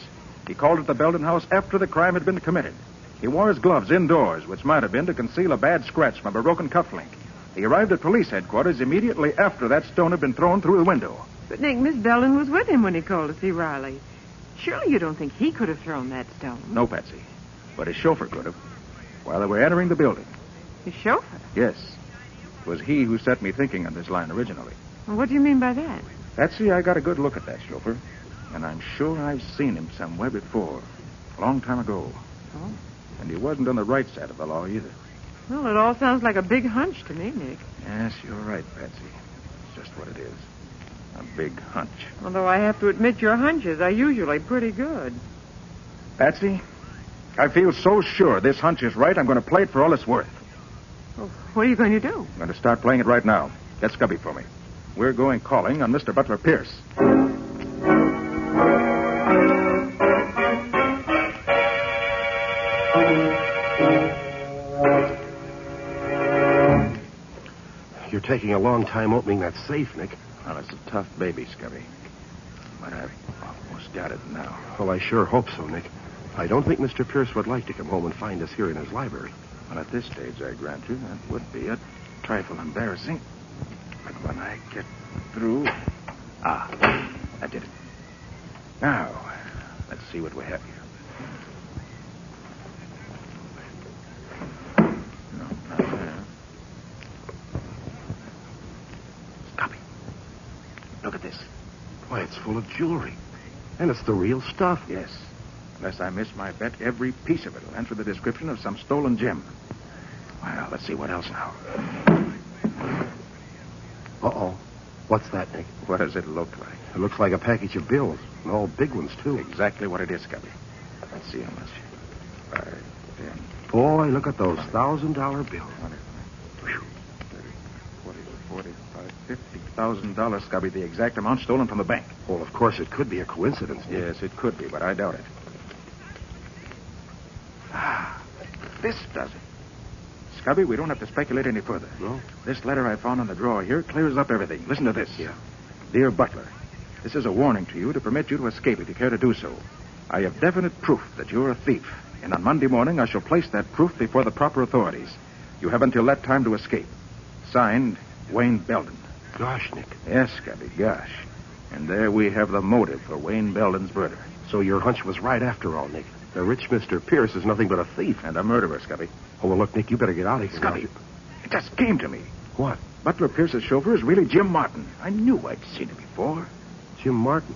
He called at the Belden house after the crime had been committed. He wore his gloves indoors, which might have been to conceal a bad scratch from a broken cufflink. He arrived at police headquarters immediately after that stone had been thrown through the window. But, Nick, Miss Belden was with him when he called to see Riley. Surely you don't think he could have thrown that stone? No, Patsy. But his chauffeur could have. While they were entering the building. His chauffeur? Yes. It was he who set me thinking on this line originally. Well, what do you mean by that? Patsy, I got a good look at that chauffeur. And I'm sure I've seen him somewhere before. A long time ago. Oh. And he wasn't on the right side of the law either. Well, it all sounds like a big hunch to me, Nick. Yes, you're right, Patsy. It's just what it is. A big hunch. Although I have to admit your hunches are usually pretty good. Patsy, I feel so sure this hunch is right, I'm going to play it for all it's worth. Well, what are you going to do? I'm going to start playing it right now. Get Scubby for me. We're going calling on Mr. Butler Pierce. You're taking a long time opening that safe, Nick. Well, it's a tough baby, Scubby. But I've almost got it now. Well, I sure hope so, Nick. I don't think Mr. Pierce would like to come home and find us here in his library. Well, at this stage, I grant you, that would be a trifle embarrassing. when I get through. Ah, I did it. Now, let's see what we have here. No, not there. Copy. Look at this. Why, it's full of jewelry. And it's the real stuff. Yes. Unless I miss my bet, every piece of it will answer the description of some stolen gem. Well, let's see what else now. Uh-oh. What's that, Nick? What does it look like? It looks like a package of bills. And all big ones, too. Exactly what it is, Scubby. Let's see how much. 5, 10. Boy, look at those $1,000 bills. 20, 40, 45, $50,000, Scubby. The exact amount stolen from the bank. Well, of course, it could be a coincidence, Nick. Yes, it could be, but I doubt it. Ah, this does it. Scubby, we don't have to speculate any further. No? This letter I found in the drawer here clears up everything. Listen to this. Yeah. Dear Butler, this is a warning to you to permit you to escape if you care to do so. I have definite proof that you're a thief, and on Monday morning I shall place that proof before the proper authorities. You have until that time to escape. Signed, Wayne Belden. Gosh, Nick. Yes, Scubby, gosh. And there we have the motive for Wayne Belden's murder. So your hunch was right after all, Nick. The rich Mr. Pierce is nothing but a thief. And a murderer, Scubby. Oh, well, look, Nick, you better get out of here. Scubby, it just came to me. What? Butler Pierce's chauffeur is really Jim Martin. I knew I'd seen him before. Jim Martin?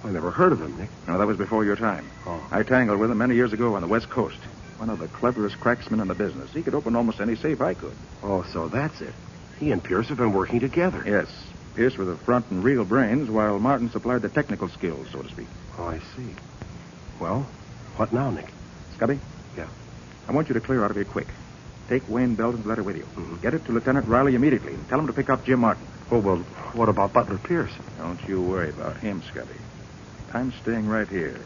I never heard of him, Nick. No, that was before your time. Oh. I tangled with him many years ago on the West Coast. One of the cleverest cracksmen in the business. He could open almost any safe I could. Oh, so that's it. He and Pierce have been working together. Yes. Pierce with the front and real brains, while Martin supplied the technical skills, so to speak. Oh, I see. Well, what now, Nick? Scubby? Yeah. I want you to clear out of here quick. Take Wayne Belden's letter with you. Mm-hmm. Get it to Lieutenant Riley immediately and tell him to pick up Jim Martin. Oh, well, what about Butler Pierce? Don't you worry about him, Scubby. I'm staying right here.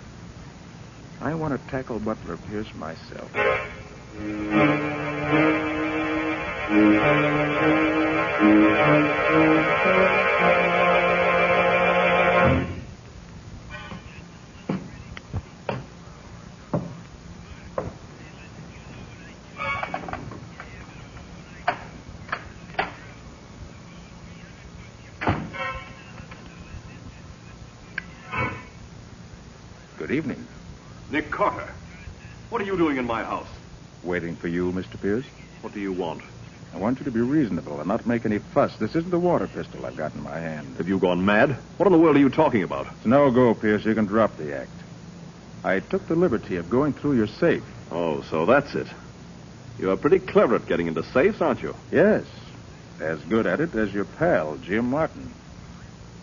I want to tackle Butler Pierce myself. Good evening. Nick Carter. What are you doing in my house? Waiting for you, Mr. Pierce. What do you want? I want you to be reasonable and not make any fuss. This isn't a water pistol I've got in my hand. Have you gone mad? What in the world are you talking about? It's no go, Pierce. You can drop the act. I took the liberty of going through your safe. Oh, so that's it. You are pretty clever at getting into safes, aren't you? Yes. As good at it as your pal, Jim Martin.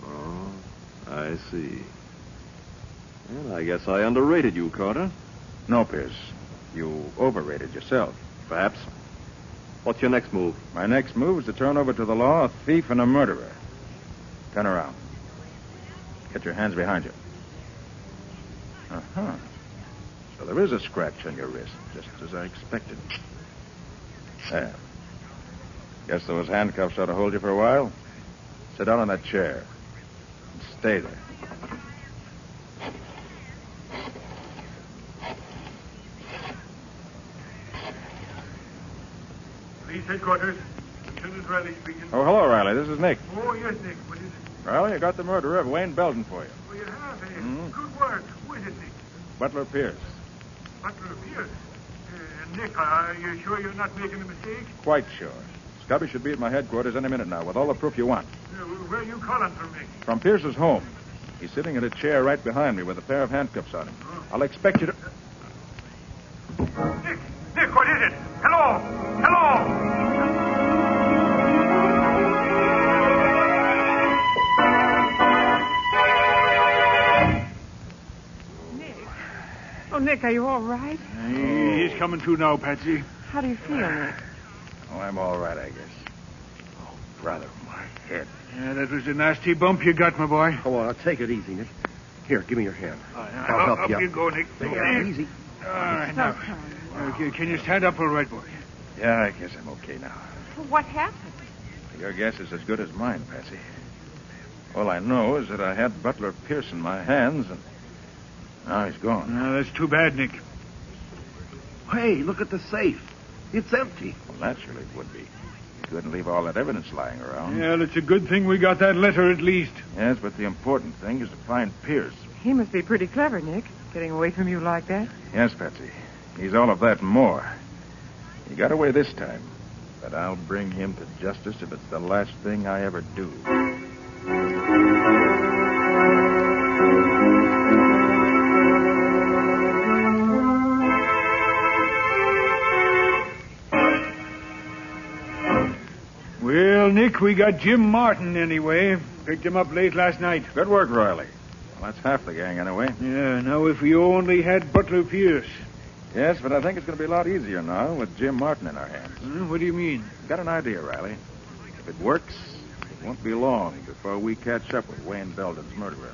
Oh, I see. Well, I guess I underrated you, Carter. No, Pierce. You overrated yourself. Perhaps. What's your next move? My next move is to turn over to the law a thief and a murderer. Turn around. Get your hands behind you. Uh-huh. So there is a scratch on your wrist, just as I expected. There. Guess those handcuffs ought to hold you for a while. Sit down on that chair. And stay there. Police headquarters. Lieutenant Riley speaking. Oh, hello, Riley. This is Nick. Oh, yes, Nick. What is it? Riley, I got the murderer of Wayne Belden for you. Oh, you have, eh? Mm-hmm. Good work. Who is it, Nick? Butler Pierce. Butler Pierce. Nick, are you sure you're not making a mistake? Quite sure. Scubby should be at my headquarters any minute now with all the proof you want. Where are you calling from, Nick? From Pierce's home. He's sitting in a chair right behind me with a pair of handcuffs on him. Oh. I'll expect you to... Nick, what is it? Hello? Hello? Oh, Nick, are you all right? He's coming to now, Patsy. How do you feel, Nick? Oh, I'm all right, I guess. Oh, brother, my head. Yeah, that was a nasty bump you got, my boy. Come on, take it easy, Nick. Here, give me your hand. I'll help you. Up you go, Nick. Yeah, easy. All right, now. Okay, can you stand up all right, boy? Yeah, I guess I'm okay now. Well, what happened? Your guess is as good as mine, Patsy. All I know is that I had Butler Pierce in my hands, and now he's gone. No, that's too bad, Nick. Hey, look at the safe. It's empty. Well, naturally it would be. Couldn't leave all that evidence lying around. Well, it's a good thing we got that letter at least. Yes, but the important thing is to find Pierce. He must be pretty clever, Nick, getting away from you like that. Yes, Patsy. He's all of that and more. He got away this time. But I'll bring him to justice if it's the last thing I ever do. Well, Nick, we got Jim Martin anyway. Picked him up late last night. Good work, Riley. Well, that's half the gang anyway. Yeah, now if we only had Butler Pierce. Yes, but I think it's going to be a lot easier now with Jim Martin in our hands. What do you mean? Got an idea, Riley. If it works, it won't be long before we catch up with Wayne Belden's murderer.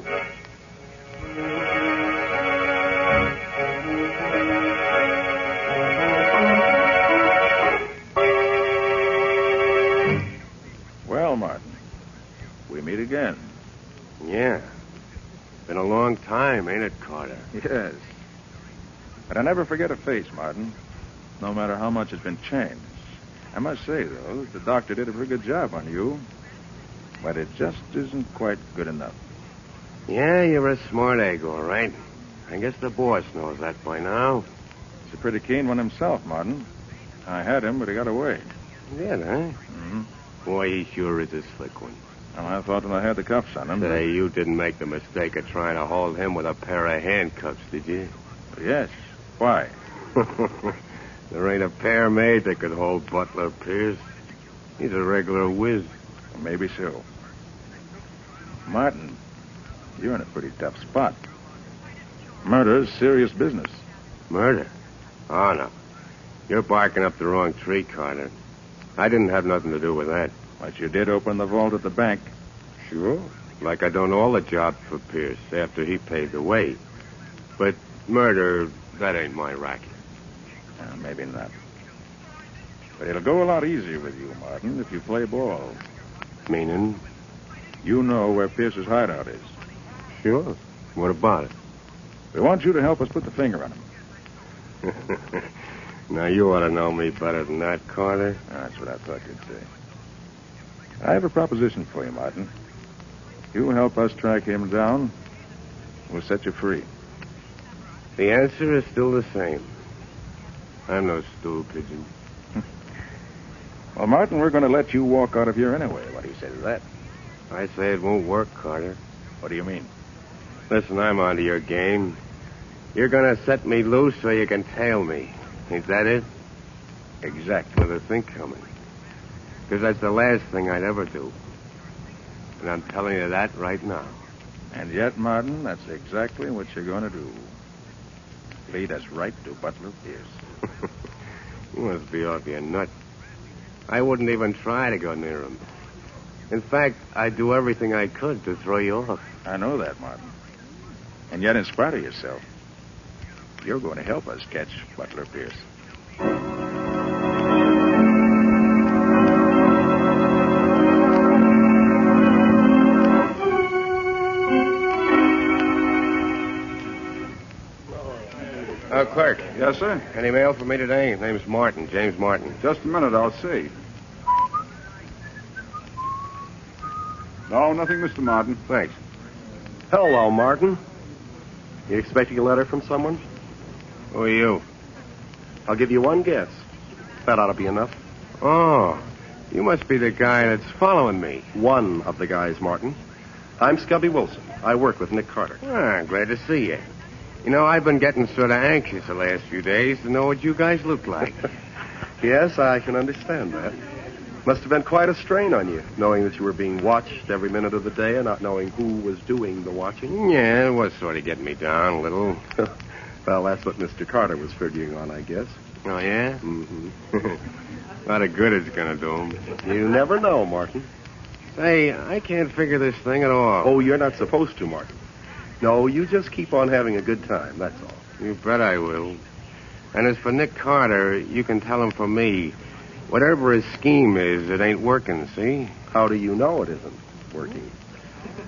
Well, Martin, we meet again. Yeah. Been a long time, ain't it, Carter? Yes. But I never forget a face, Martin, no matter how much has been changed. I must say, though, that the doctor did a pretty good job on you. But it just isn't quite good enough. Yeah, you're a smart egg, all right. I guess the boss knows that by now. He's a pretty keen one himself, Martin. I had him, but he got away. Did, huh? Mm-hmm. Boy, he sure is a slick one. Well, I thought when I had the cuffs on him... Say, you didn't make the mistake of trying to hold him with a pair of handcuffs, did you? Yes. Why? There ain't a pair made that could hold Butler Pierce. He's a regular whiz. Maybe so. Martin, you're in a pretty tough spot. Murder's serious business. Murder? Oh, no. You're barking up the wrong tree, Carter. I didn't have nothing to do with that. But you did open the vault at the bank. Sure. Like I done all the jobs for Pierce after he paved the way. But murder, that ain't my racket. Maybe not. But it'll go a lot easier with you, Martin, if you play ball. Meaning? You know where Pierce's hideout is. Sure. What about it? We want you to help us put the finger on him. Now, you ought to know me better than that, Carter. That's what I thought you'd say. I have a proposition for you, Martin. You help us track him down, we'll set you free. The answer is still the same. I'm no stool pigeon. Well, Martin, we're going to let you walk out of here anyway. What do you say to that? I say it won't work, Carter. What do you mean? Listen, I'm onto your game. You're going to set me loose so you can tail me. Ain't that it? Exactly. With a think coming. Because that's the last thing I'd ever do. And I'm telling you that right now. And yet, Martin, that's exactly what you're going to do. Lead us right to Butler Pierce. You must be off your nut. I wouldn't even try to go near him. In fact, I'd do everything I could to throw you off. I know that, Martin. And yet, in spite of yourself, you're going to help us catch Butler Pierce. Clerk. Yes, sir? Any mail for me today? Name's Martin, James Martin. Just a minute, I'll see. No, nothing, Mr. Martin. Thanks. Hello, Martin. You expecting a letter from someone? Who are you? I'll give you one guess. That ought to be enough. Oh, you must be the guy that's following me. One of the guys, Martin. I'm Scubby Wilson. I work with Nick Carter. Glad to see you. You know, I've been getting sort of anxious the last few days to know what you guys look like. Yes, I can understand that. Must have been quite a strain on you, knowing that you were being watched every minute of the day and not knowing who was doing the watching. Yeah, it was sort of getting me down a little. Well, that's what Mr. Carter was figuring on, I guess. Oh, yeah? Mm-hmm. A lot of good it's going to do him. You never know, Martin. Hey, I can't figure this thing at all. Oh, you're not supposed to, Martin. No, you just keep on having a good time, that's all. You bet I will. And as for Nick Carter, you can tell him from me, whatever his scheme is, it ain't working, see? How do you know it isn't working?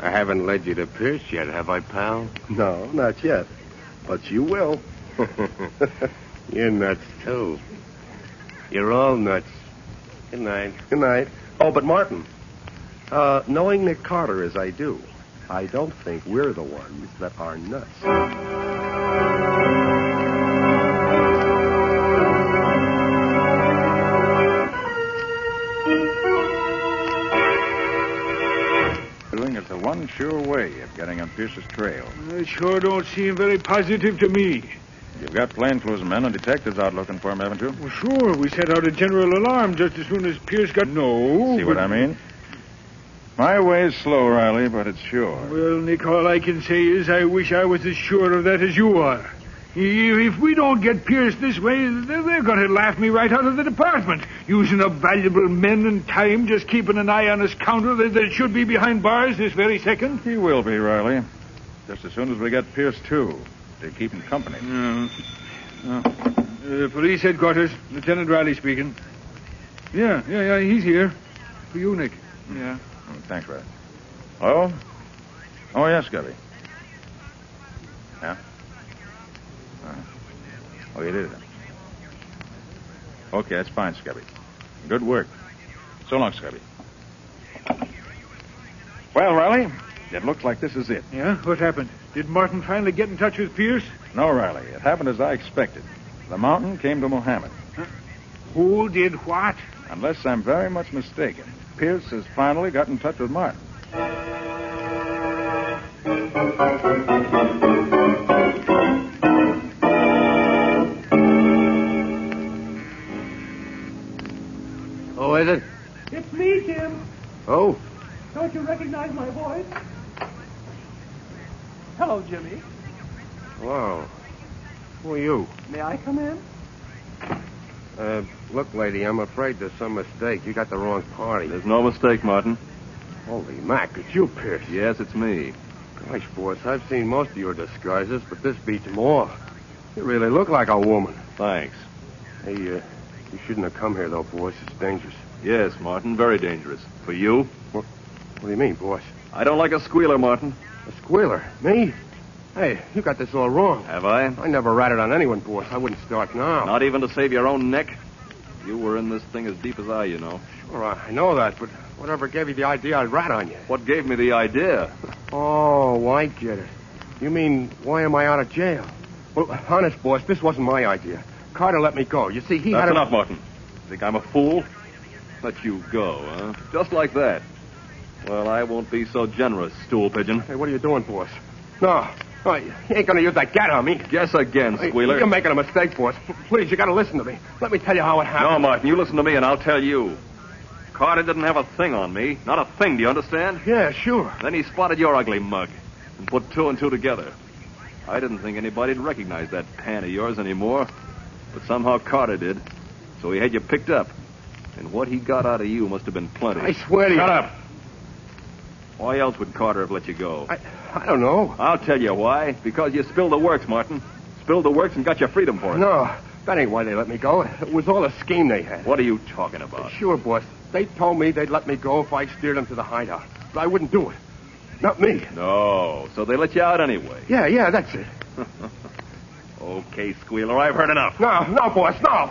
I haven't led you to Pierce yet, have I, pal? No, not yet. But you will. You're nuts, too. You're all nuts. Good night. Good night. Oh, but Martin, knowing Nick Carter as I do, I don't think we're the ones that are nuts. It's the one sure way of getting on Pierce's trail. It sure don't seem very positive to me. You've got plainclothes men and detectives out looking for him, haven't you? Well, sure. We set out a general alarm just as soon as Pierce got... No. See what I mean? My way's slow, Riley, but it's sure. Well, Nick, all I can say is I wish I was as sure of that as you are. If we don't get Pierce this way, they're going to laugh me right out of the department. Using up valuable men and time, just keeping an eye on a scoundrel that should be behind bars this very second. He will be, Riley. Just as soon as we get Pierce, too. To keep him company. Police headquarters. Lieutenant Riley speaking. Yeah, he's here. For you, Nick. Yeah. Thanks, Riley. Hello? Oh, yes, Scubby. Yeah? Oh, you did it. Okay, that's fine, Scubby. Good work. So long, Scubby. Well, Riley, it looks like this is it. Yeah? What happened? Did Martin finally get in touch with Pierce? No, Riley. It happened as I expected. The mountain came to Mohammed. Huh? Who did what? Unless I'm very much mistaken, Pierce has finally got in touch with Martin. Who is it? It's me, Jim. Oh. Don't you recognize my voice? Hello, Jimmy. Wow. Who are you? May I come in? Look, lady, I'm afraid there's some mistake. You got the wrong party. There's no mistake, Martin. Holy Mac, it's you, Pierce. Yes, it's me. Gosh, boss, I've seen most of your disguises, but this beats them all. You really look like a woman. Thanks. Hey, you shouldn't have come here, though, boss. It's dangerous. Yes, Martin, very dangerous. For you? What do you mean, boss? I don't like a squealer, Martin. A squealer? Me? Hey, you got this all wrong. Have I? I never ratted on anyone, boss. I wouldn't start now. Not even to save your own neck? You were in this thing as deep as I, you know. Sure, I know that, but whatever gave you the idea I'd rat on you? What gave me the idea? Oh, I get it. You mean, why am I out of jail? Well, honest, boss, this wasn't my idea. Carter let me go. You see, he That's had enough, Martin. Think I'm a fool? Let you go, huh? Just like that. Well, I won't be so generous, stool pigeon. Hey, what are you doing, boss? No, you ain't gonna use that gat on me. Guess again, squealer. You're making a mistake, boss. Please, you gotta listen to me. Let me tell you how it happened. No, Martin, you listen to me and I'll tell you. Carter didn't have a thing on me. Not a thing, do you understand? Yeah, sure. Then he spotted your ugly mug and put two and two together. I didn't think anybody'd recognize that pan of yours anymore, but somehow Carter did. So he had you picked up. And what he got out of you must have been plenty. I swear to you. Shut up. Why else would Carter have let you go? I don't know. I'll tell you why. Because you spilled the works, Martin. Spilled the works and got your freedom for it. No, that ain't why they let me go. It was all a scheme they had. What are you talking about? Sure, boss. They told me they'd let me go if I steered them to the hideout. But I wouldn't do it. Not me. No, so they let you out anyway. Yeah, that's it. Okay, squealer, I've heard enough. No, boss, no.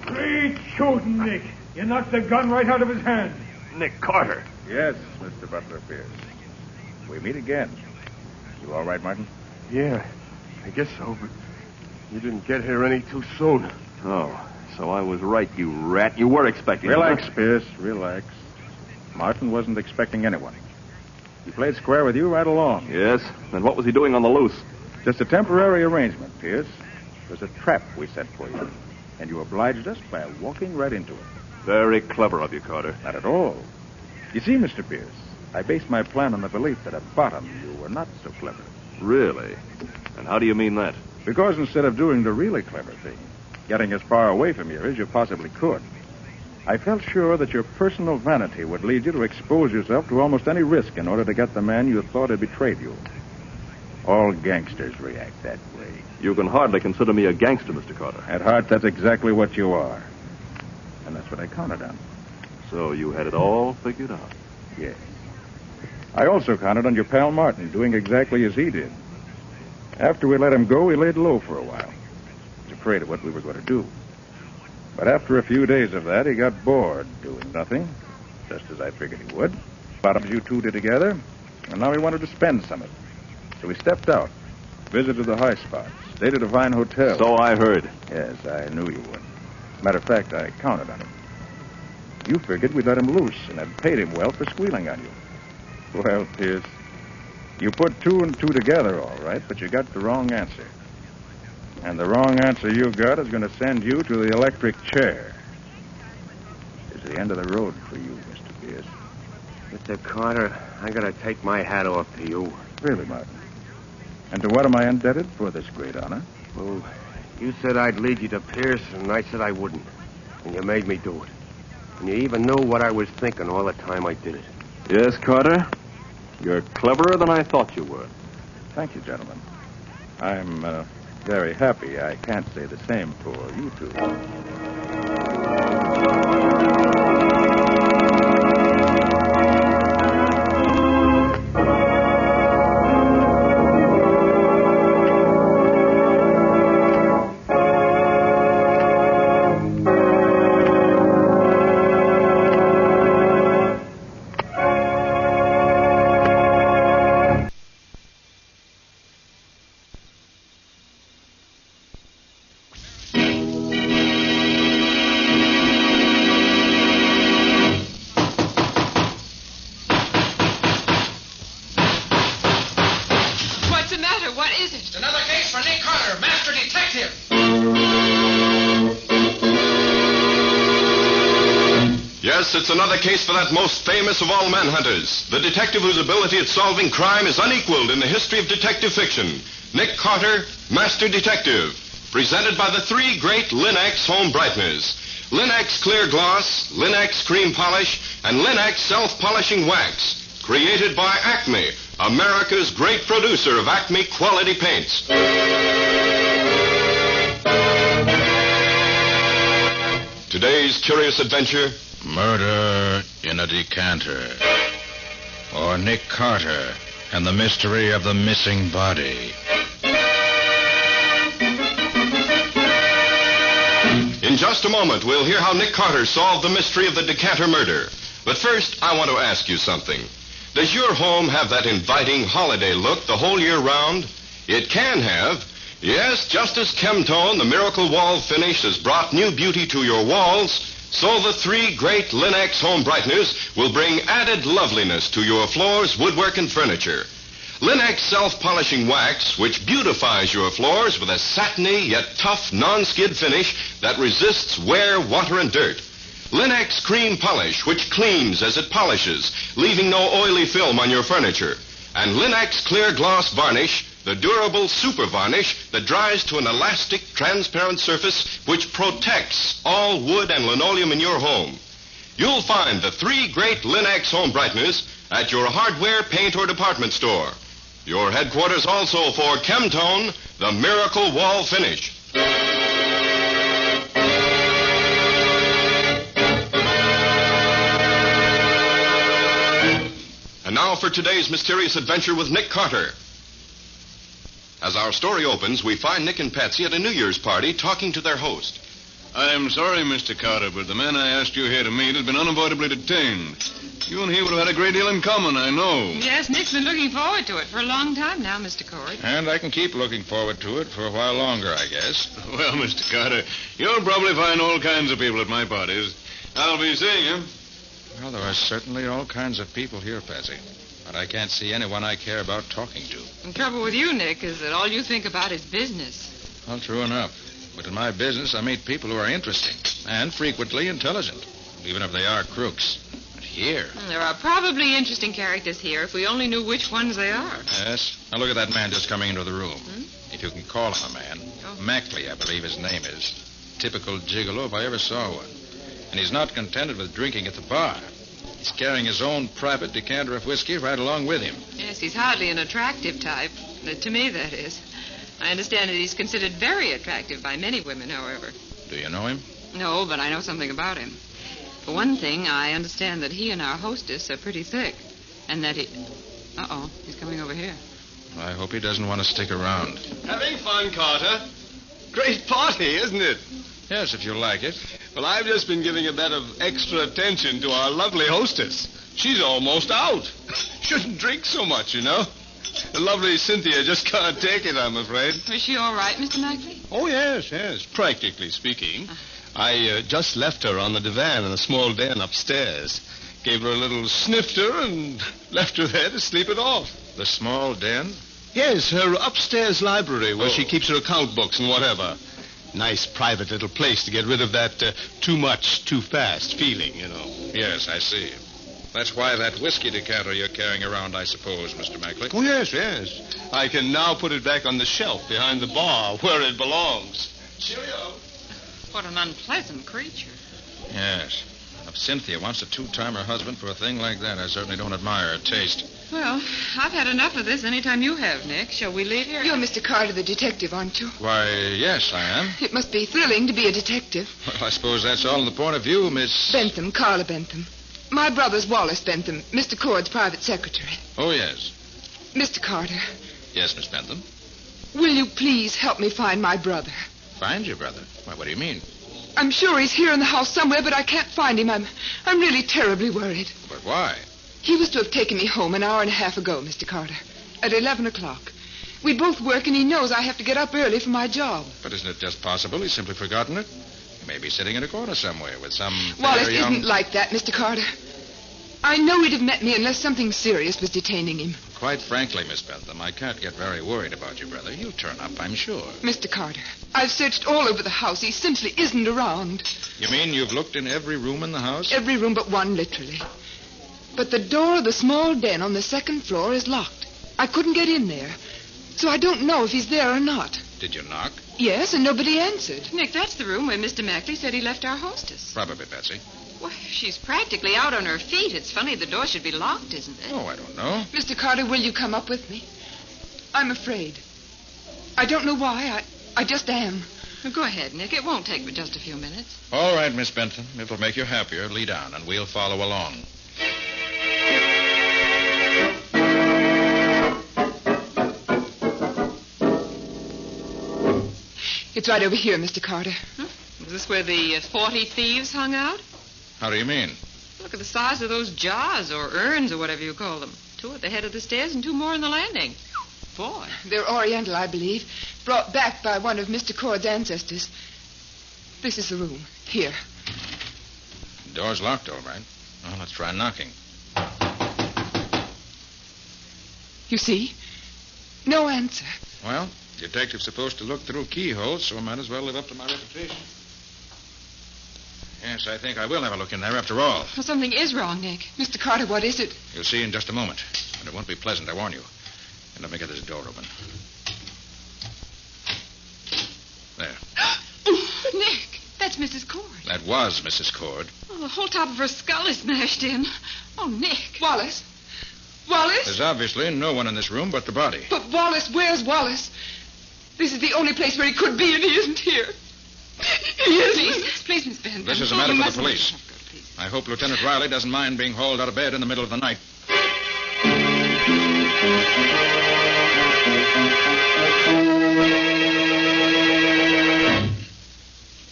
Great shooting, Nick. You knocked the gun right out of his hand. Nick Carter. Yes, Mr. Butler Pierce. We meet again. You all right, Martin? Yeah, I guess so, but you didn't get here any too soon. Oh, so I was right, you rat. You were expecting Relax, him. Pierce, relax. Martin wasn't expecting anyone. He played square with you right along. Yes? Then what was he doing on the loose? Just a temporary arrangement, Pierce. It was a trap we set for you. And you obliged us by walking right into it. Very clever of you, Carter. Not at all. You see, Mr. Pierce, I based my plan on the belief that at bottom you were not so clever. Really? And how do you mean that? Because instead of doing the really clever thing, getting as far away from here as you possibly could, I felt sure that your personal vanity would lead you to expose yourself to almost any risk in order to get the man you thought had betrayed you. All gangsters react that way. You can hardly consider me a gangster, Mr. Carter. At heart, that's exactly what you are. And that's what I counted on. So you had it all figured out? Yes. I also counted on your pal Martin doing exactly as he did. After we let him go, he laid low for a while. He was afraid of what we were going to do. But after a few days of that, he got bored doing nothing, just as I figured he would. About you two did together, and now he wanted to spend some of it. So he stepped out, visited the high spots, stayed at a fine hotel. So I heard. Yes, I knew you would. Matter of fact, I counted on him. You figured we'd let him loose and had paid him well for squealing on you. Well, Pierce, you put two and two together all right, but you got the wrong answer. And the wrong answer you got is going to send you to the electric chair. It's the end of the road for you, Mr. Pierce. Mr. Carter, I gotta take my hat off to you. Really, Martin? And to what am I indebted for this great honor? Well, you said I'd lead you to Pierce, and I said I wouldn't. And you made me do it. And you even knew what I was thinking all the time I did it. Yes, Carter. You're cleverer than I thought you were. Thank you, gentlemen. I'm very happy. I can't say the same for you two. Yes, it's another case for that most famous of all manhunters, the detective whose ability at solving crime is unequaled in the history of detective fiction, Nick Carter, Master Detective, presented by the three great Linex home brighteners, Linex Clear Gloss, Linex Cream Polish, and Linex Self-Polishing Wax, created by Acme, America's great producer of Acme quality paints. Today's curious adventure: Murder in a Decanter. Or Nick Carter and the mystery of the missing body. In just a moment, we'll hear how Nick Carter solved the mystery of the Decanter murder. But first, I want to ask you something. Does your home have that inviting holiday look the whole year round? It can have. Yes, just as Chemtone, the miracle wall finish, has brought new beauty to your walls, so the three great Linex home brighteners will bring added loveliness to your floors, woodwork, and furniture. Linex Self-Polishing Wax, which beautifies your floors with a satiny yet tough non-skid finish that resists wear, water, and dirt. Linex Cream Polish, which cleans as it polishes, leaving no oily film on your furniture. And Linex Clear Gloss Varnish, the durable super varnish that dries to an elastic, transparent surface which protects all wood and linoleum in your home. You'll find the three great Linex home brighteners at your hardware, paint, or department store. Your headquarters also for Chemtone, the miracle wall finish. And now for today's mysterious adventure with Nick Carter. As our story opens, we find Nick and Patsy at a New Year's party talking to their host. I'm sorry, Mr. Carter, but the man I asked you here to meet has been unavoidably detained. You and he would have had a great deal in common, I know. Yes, Nick's been looking forward to it for a long time now, Mr. Cord. And I can keep looking forward to it for a while longer, I guess. Well, Mr. Carter, you'll probably find all kinds of people at my parties. I'll be seeing you. Well, there are certainly all kinds of people here, Patsy. But I can't see anyone I care about talking to. The trouble with you, Nick, is that all you think about is business. Well, true enough. But in my business, I meet people who are interesting and frequently intelligent, even if they are crooks. But here... There are probably interesting characters here if we only knew which ones they are. Yes. Now look at that man just coming into the room. If you can call him a man. Oh. Mackley, I believe his name is. Typical gigolo if I ever saw one. And he's not contented with drinking at the bar. He's carrying his own private decanter of whiskey right along with him. Yes, he's hardly an attractive type. To me, that is. I understand that he's considered very attractive by many women, however. Do you know him? No, but I know something about him. For one thing, I understand that he and our hostess are pretty thick. And that he... Uh-oh, he's coming over here. I hope he doesn't want to stick around. Having fun, Carter? Great party, isn't it? Yes, if you like it. Well, I've just been giving a bit of extra attention to our lovely hostess. She's almost out. Shouldn't drink so much, you know. The lovely Cynthia just can't take it, I'm afraid. Was she all right, Mr. Mackley? Oh, yes. Practically speaking. I just left her on the divan in a small den upstairs. Gave her a little snifter and left her there to sleep it off. The small den? Yes, her upstairs library where she keeps her account books and whatever. Nice private little place to get rid of that too much, too fast feeling, you know. Yes, I see. That's why that whiskey decanter you're carrying around, I suppose, Mr. Mackley. Oh, yes. I can now put it back on the shelf behind the bar where it belongs. Cheerio. What an unpleasant creature. Yes. If Cynthia wants to two-time her husband for a thing like that, I certainly don't admire her taste. Well, I've had enough of this any time you have, Nick. Shall we leave here? You're Mr. Carter, the detective, aren't you? Why, yes, I am. It must be thrilling to be a detective. Well, I suppose that's all in the point of view, Miss... Bentham, Carla Bentham. My brother's Wallace Bentham, Mr. Cord's private secretary. Oh, yes. Mr. Carter, Yes, Miss Bentham. will you please help me find my brother? Find your brother? Why, what do you mean? I'm sure he's here in the house somewhere, but I can't find him. I'm really terribly worried. But why? He was to have taken me home an hour and a half ago, Mr. Carter, at 11 o'clock. We both work, and he knows I have to get up early for my job. But isn't it just possible he's simply forgotten it? He may be sitting in a corner somewhere with some Wallace fair young... isn't like that, Mr. Carter. I know he'd have met me unless something serious was detaining him. Quite frankly, Miss Bentham, I can't get very worried about your brother. He'll turn up, I'm sure. Mr. Carter, I've searched all over the house. He simply isn't around. You mean you've looked in every room in the house? Every room but one, literally. But the door of the small den on the second floor is locked. I couldn't get in there. So I don't know if he's there or not. Did you knock? Yes, and nobody answered. Nick, that's the room where Mr. Mackley said he left our hostess. Probably, Betsy. Well, she's practically out on her feet. It's funny the door should be locked, isn't it? Oh, I don't know. Mr. Carter, will you come up with me? I'm afraid. I don't know why. I just am. Well, go ahead, Nick. It won't take but just a few minutes. All right, Miss Bentham. It'll make you happier. Lead on, and we'll follow along. It's right over here, Mr. Carter. Huh? Is this where the 40 thieves hung out? How do you mean? Look at the size of those jars or urns or whatever you call them. 2 at the head of the stairs and 2 more on the landing. Boy. They're Oriental, I believe. Brought back by one of Mr. Cord's ancestors. This is the room. Here. The door's locked, all right. Well, let's try knocking. You see? No answer. Well, the detective's supposed to look through keyholes, so I might as well live up to my reputation. Yes, I think I will have a look in there after all. Well, something is wrong, Nick. Mr. Carter, what is it? You'll see in just a moment. And it won't be pleasant, I warn you. And let me get this door open. There. Nick, that's Mrs. Cord. That was Mrs. Cord. Oh, the whole top of her skull is smashed in. Oh, Nick. Wallace? Wallace? There's obviously no one in this room but the body. But Wallace, where's Wallace? This is the only place where he could be, and he isn't here. He isn't. Please, Miss Bentham. This is a matter for the police. I hope Lieutenant Riley doesn't mind being hauled out of bed in the middle of the night.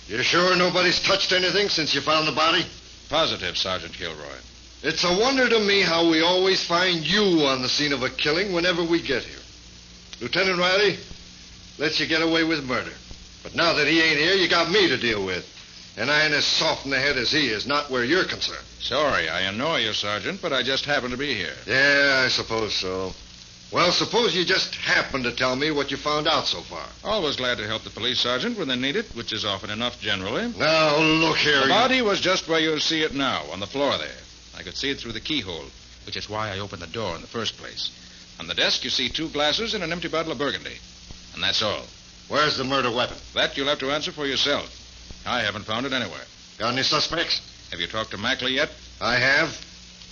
You sure nobody's touched anything since you found the body? Positive, Sergeant Kilroy. It's a wonder to me how we always find you on the scene of a killing whenever we get here. Lieutenant Riley lets you get away with murder. But now that he ain't here, you got me to deal with. And I ain't as soft in the head as he is, not where you're concerned. Sorry, I annoy you, Sergeant, but I just happen to be here. Yeah, I suppose so. Well, suppose you just happen to tell me what you found out so far. Always glad to help the police, Sergeant, when they need it, which is often enough generally. Now, look here. The body was just where you see it now, on the floor there. I could see it through the keyhole, which is why I opened the door in the first place. On the desk, you see 2 glasses and an empty bottle of Burgundy. And that's all. Where's the murder weapon? That you'll have to answer for yourself. I haven't found it anywhere. Got any suspects? Have you talked to Mackley yet? I have.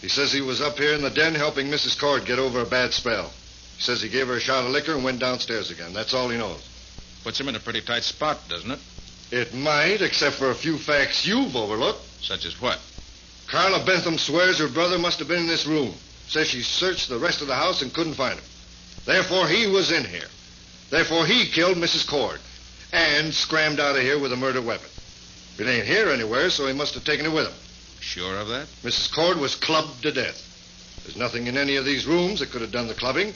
He says he was up here in the den helping Mrs. Cord get over a bad spell. He says he gave her a shot of liquor and went downstairs again. That's all he knows. Puts him in a pretty tight spot, doesn't it? It might, except for a few facts you've overlooked. Such as what? Carla Bentham swears her brother must have been in this room. Says she searched the rest of the house and couldn't find him. Therefore, he was in here. Therefore, he killed Mrs. Cord and scrammed out of here with a murder weapon. It ain't here anywhere, so he must have taken it with him. Sure of that? Mrs. Cord was clubbed to death. There's nothing in any of these rooms that could have done the clubbing.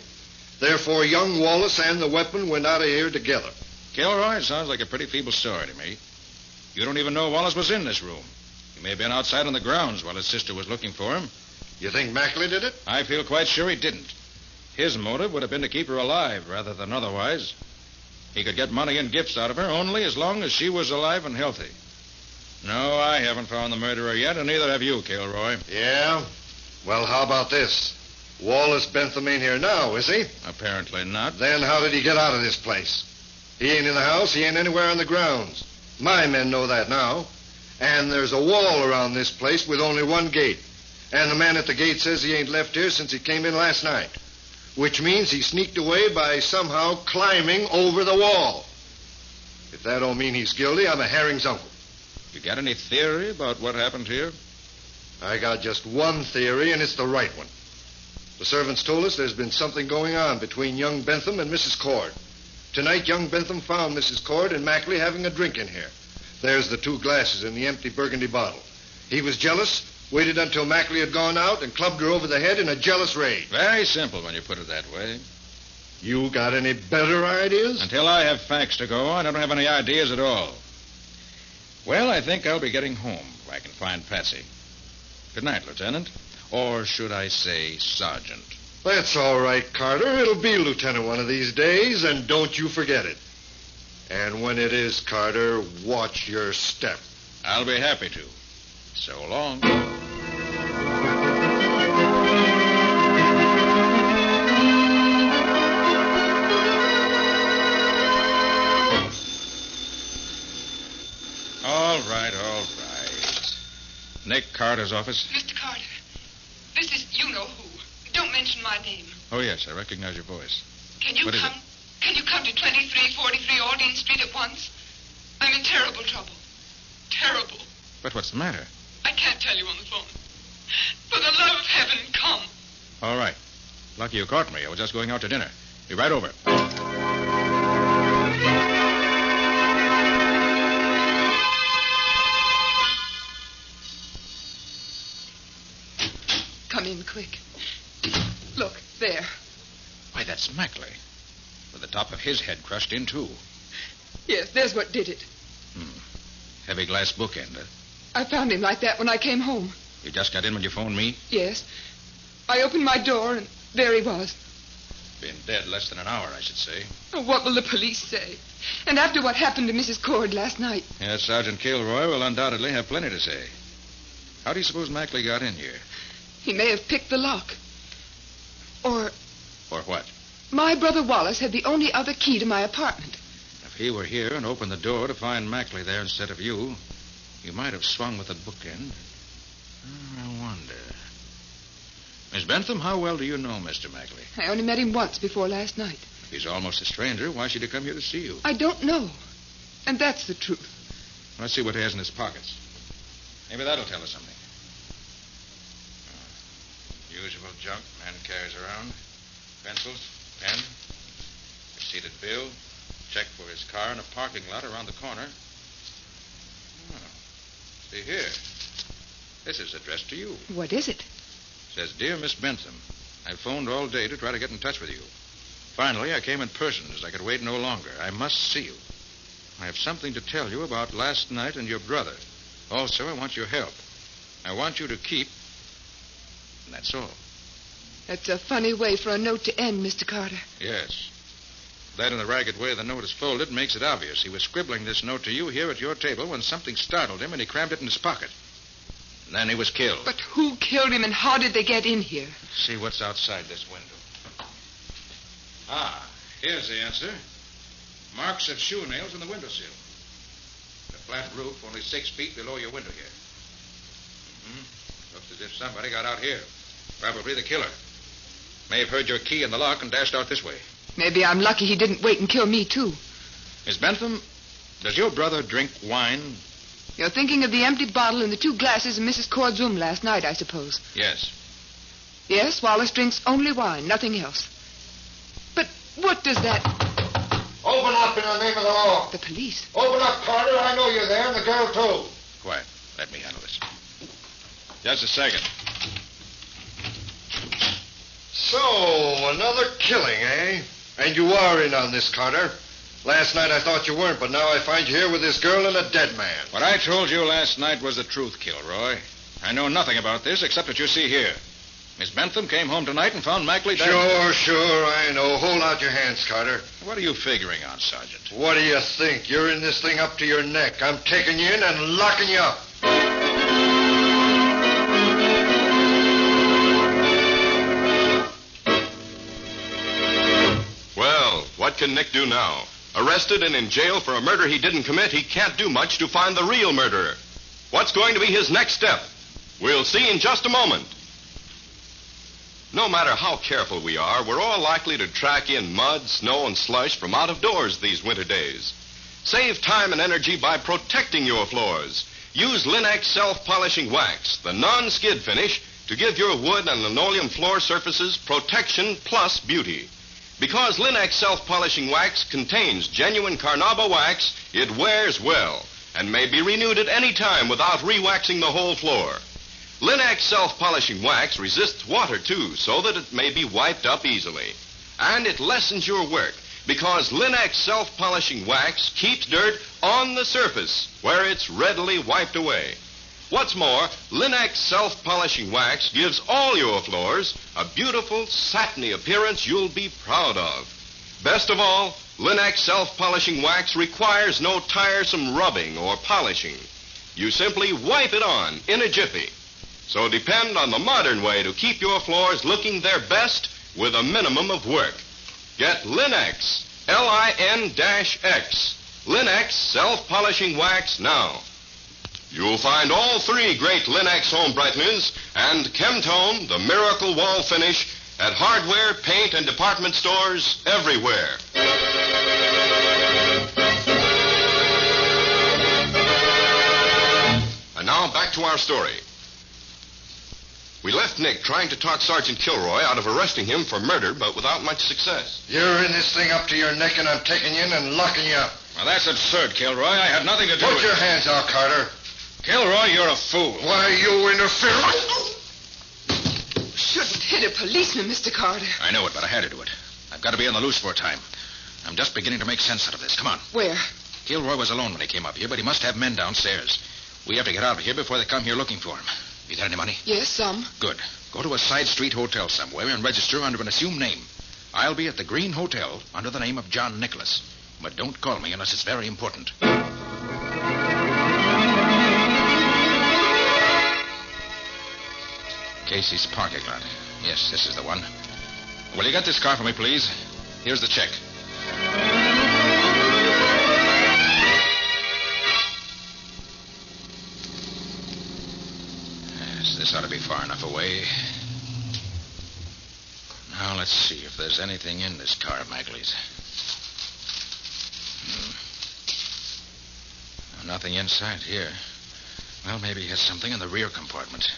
Therefore, young Wallace and the weapon went out of here together. Kilroy, sounds like a pretty feeble story to me. You don't even know Wallace was in this room. He may have been outside on the grounds while his sister was looking for him. You think Mackley did it? I feel quite sure he didn't. His motive would have been to keep her alive rather than otherwise. He could get money and gifts out of her only as long as she was alive and healthy. No, I haven't found the murderer yet, and neither have you, Kilroy. Yeah? Well, how about this? Wallace Bentham ain't here now, is he? Apparently not. Then how did he get out of this place? He ain't in the house. He ain't anywhere on the grounds. My men know that now. And there's a wall around this place with only one gate. And the man at the gate says he ain't left here since he came in last night. Which means he sneaked away by somehow climbing over the wall. If that don't mean he's guilty, I'm a herring's uncle. You got any theory about what happened here? I got just one theory, and it's the right one. The servants told us there's been something going on between young Bentham and Mrs. Cord. Tonight, young Bentham found Mrs. Cord and Mackley having a drink in here. There's the 2 glasses in the empty burgundy bottle. He was jealous, waited until Mackley had gone out, and clubbed her over the head in a jealous rage. Very simple when you put it that way. You got any better ideas? Until I have facts to go on, I don't have any ideas at all. Well, I think I'll be getting home if I can find Patsy. Good night, Lieutenant. Or should I say Sergeant? That's all right, Carter. It'll be Lieutenant one of these days, and don't you forget it. And when it is, Carter, watch your step. I'll be happy to. So long. All right. Nick Carter's office. Mr. Carter, this is you-know-who. Don't mention my name. Oh, yes, I recognize your voice. Can you come to 2343 Orleans Street at once? I'm in terrible trouble. Terrible. But what's the matter? I can't tell you on the phone. For the love of heaven, come. All right. Lucky you caught me. I was just going out to dinner. Be right over. Come in quick. Look, there. Why, that's Mackley. With the top of his head crushed in, too. Yes, there's what did it. Heavy glass bookend. I found him like that when I came home. You just got in when you phoned me? Yes. I opened my door, and there he was. Been dead less than an hour, I should say. Oh, what will the police say? And after what happened to Mrs. Cord last night? Yes, Sergeant Kilroy will undoubtedly have plenty to say. How do you suppose Mackley got in here? He may have picked the lock. Or what? My brother Wallace had the only other key to my apartment. If he were here and opened the door to find Mackley there instead of you, you might have swung with the bookend. I wonder. Miss Bentham, how well do you know Mr. Mackley? I only met him once before last night. If he's almost a stranger, why should he come here to see you? I don't know. And that's the truth. Let's see what he has in his pockets. Maybe that'll tell us something. Usual junk man carries around. Pencils, pen, receipted bill, check for his car in a parking lot around the corner. Oh, see here. This is addressed to you. What is it? It says, Dear Miss Bentham, I phoned all day to try to get in touch with you. Finally, I came in person as I could wait no longer. I must see you. I have something to tell you about last night and your brother. Also, I want your help. I want you to keep... And that's all. That's a funny way for a note to end, Mr. Carter. Yes. That and the ragged way the note is folded makes it obvious. He was scribbling this note to you here at your table when something startled him and he crammed it in his pocket. And then he was killed. But who killed him and how did they get in here? See what's outside this window. Ah, here's the answer. Marks of shoe nails in the windowsill. The flat roof only 6 feet below your window here. Looks as if somebody got out here. Probably the killer. May have heard your key in the lock and dashed out this way. Maybe I'm lucky he didn't wait and kill me, too. Miss Bentham, does your brother drink wine? You're thinking of the empty bottle and the 2 glasses in Mrs. Cord's room last night, I suppose. Yes. Yes, Wallace drinks only wine, nothing else. But what does that... Open up in the name of the law. The police. Open up, Carter. I know you're there, and the girl, too. Quiet. Let me handle this. Just a second. So, another killing, eh? And you are in on this, Carter. Last night I thought you weren't, but now I find you here with this girl and a dead man. What I told you last night was the truth, Kilroy. I know nothing about this except what you see here. Miss Bentham came home tonight and found Mackley dead. Sure, I know. Hold out your hands, Carter. What are you figuring on, Sergeant? What do you think? You're in this thing up to your neck. I'm taking you in and locking you up. Well, what can Nick do now? Arrested and in jail for a murder he didn't commit, he can't do much to find the real murderer. What's going to be his next step? We'll see in just a moment. No matter how careful we are, we're all likely to track in mud, snow, and slush from out of doors these winter days. Save time and energy by protecting your floors. Use Linex self-polishing wax, the non-skid finish, to give your wood and linoleum floor surfaces protection plus beauty. Because Linex self-polishing wax contains genuine Carnauba wax, it wears well and may be renewed at any time without re-waxing the whole floor. Linex self-polishing wax resists water, too, so that it may be wiped up easily. And it lessens your work because Linex self-polishing wax keeps dirt on the surface where it's readily wiped away. What's more, Linex self-polishing wax gives all your floors a beautiful, satiny appearance you'll be proud of. Best of all, Linex self-polishing wax requires no tiresome rubbing or polishing. You simply wipe it on in a jiffy. So depend on the modern way to keep your floors looking their best with a minimum of work. Get Linex, L-I-N-X, Linex self-polishing wax now. You'll find all three great Linex home brighteners and Chemtone, the miracle wall finish, at hardware, paint, and department stores everywhere. And now back to our story. We left Nick trying to talk Sergeant Kilroy out of arresting him for murder, but without much success. You're in this thing up to your neck, and I'm taking you in and locking you up. Well, that's absurd, Kilroy. I had nothing to do with it. Put your hands out, Carter. Kilroy, you're a fool. Why you interfere? Shouldn't hit a policeman, Mr. Carter. I know it, but I had to do it. I've got to be on the loose for a time. I'm just beginning to make sense out of this. Come on. Where? Kilroy was alone when he came up here, but he must have men downstairs. We have to get out of here before they come here looking for him. You got any money? Yes, some. Good. Go to a side street hotel somewhere and register under an assumed name. I'll be at the Green Hotel under the name of John Nicholas. But don't call me unless it's very important. Casey's parking lot. Yes, this is the one. Will you get this car for me, please? Here's the check. Yes, this ought to be far enough away. Now, let's see if there's anything in this car of Mackley's. Nothing inside here. Well, maybe he has something in the rear compartment.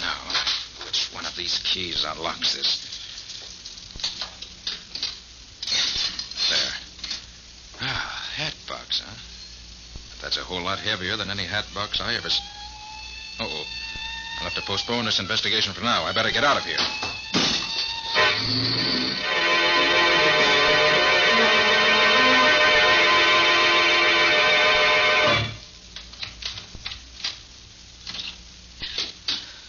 Now, which one of these keys unlocks this? There. Ah, hat box, huh? But that's a whole lot heavier than any hat box I ever... Uh-oh. I'll have to postpone this investigation for now. I better get out of here.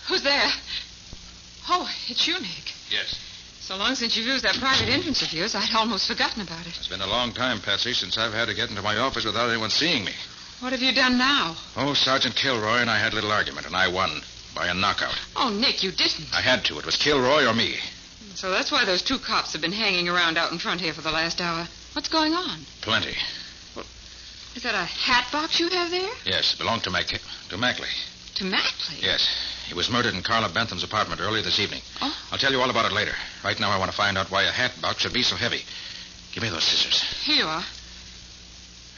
Who's there? Oh, it's you, Nick. Yes. So long since you've used that private entrance of yours, I'd almost forgotten about it. It's been a long time, Patsy, since I've had to get into my office without anyone seeing me. What have you done now? Oh, Sergeant Kilroy and I had a little argument, and I won by a knockout. Oh, Nick, you didn't. I had to. It was Kilroy or me. So that's why those two cops have been hanging around out in front here for the last hour. What's going on? Plenty. Is that a hat box you have there? Yes, it belonged to Mackley. To Mackley? Yes. He was murdered in Carla Bentham's apartment earlier this evening. Oh? I'll tell you all about it later. Right now, I want to find out why a hat box should be so heavy. Give me those scissors. Here you are.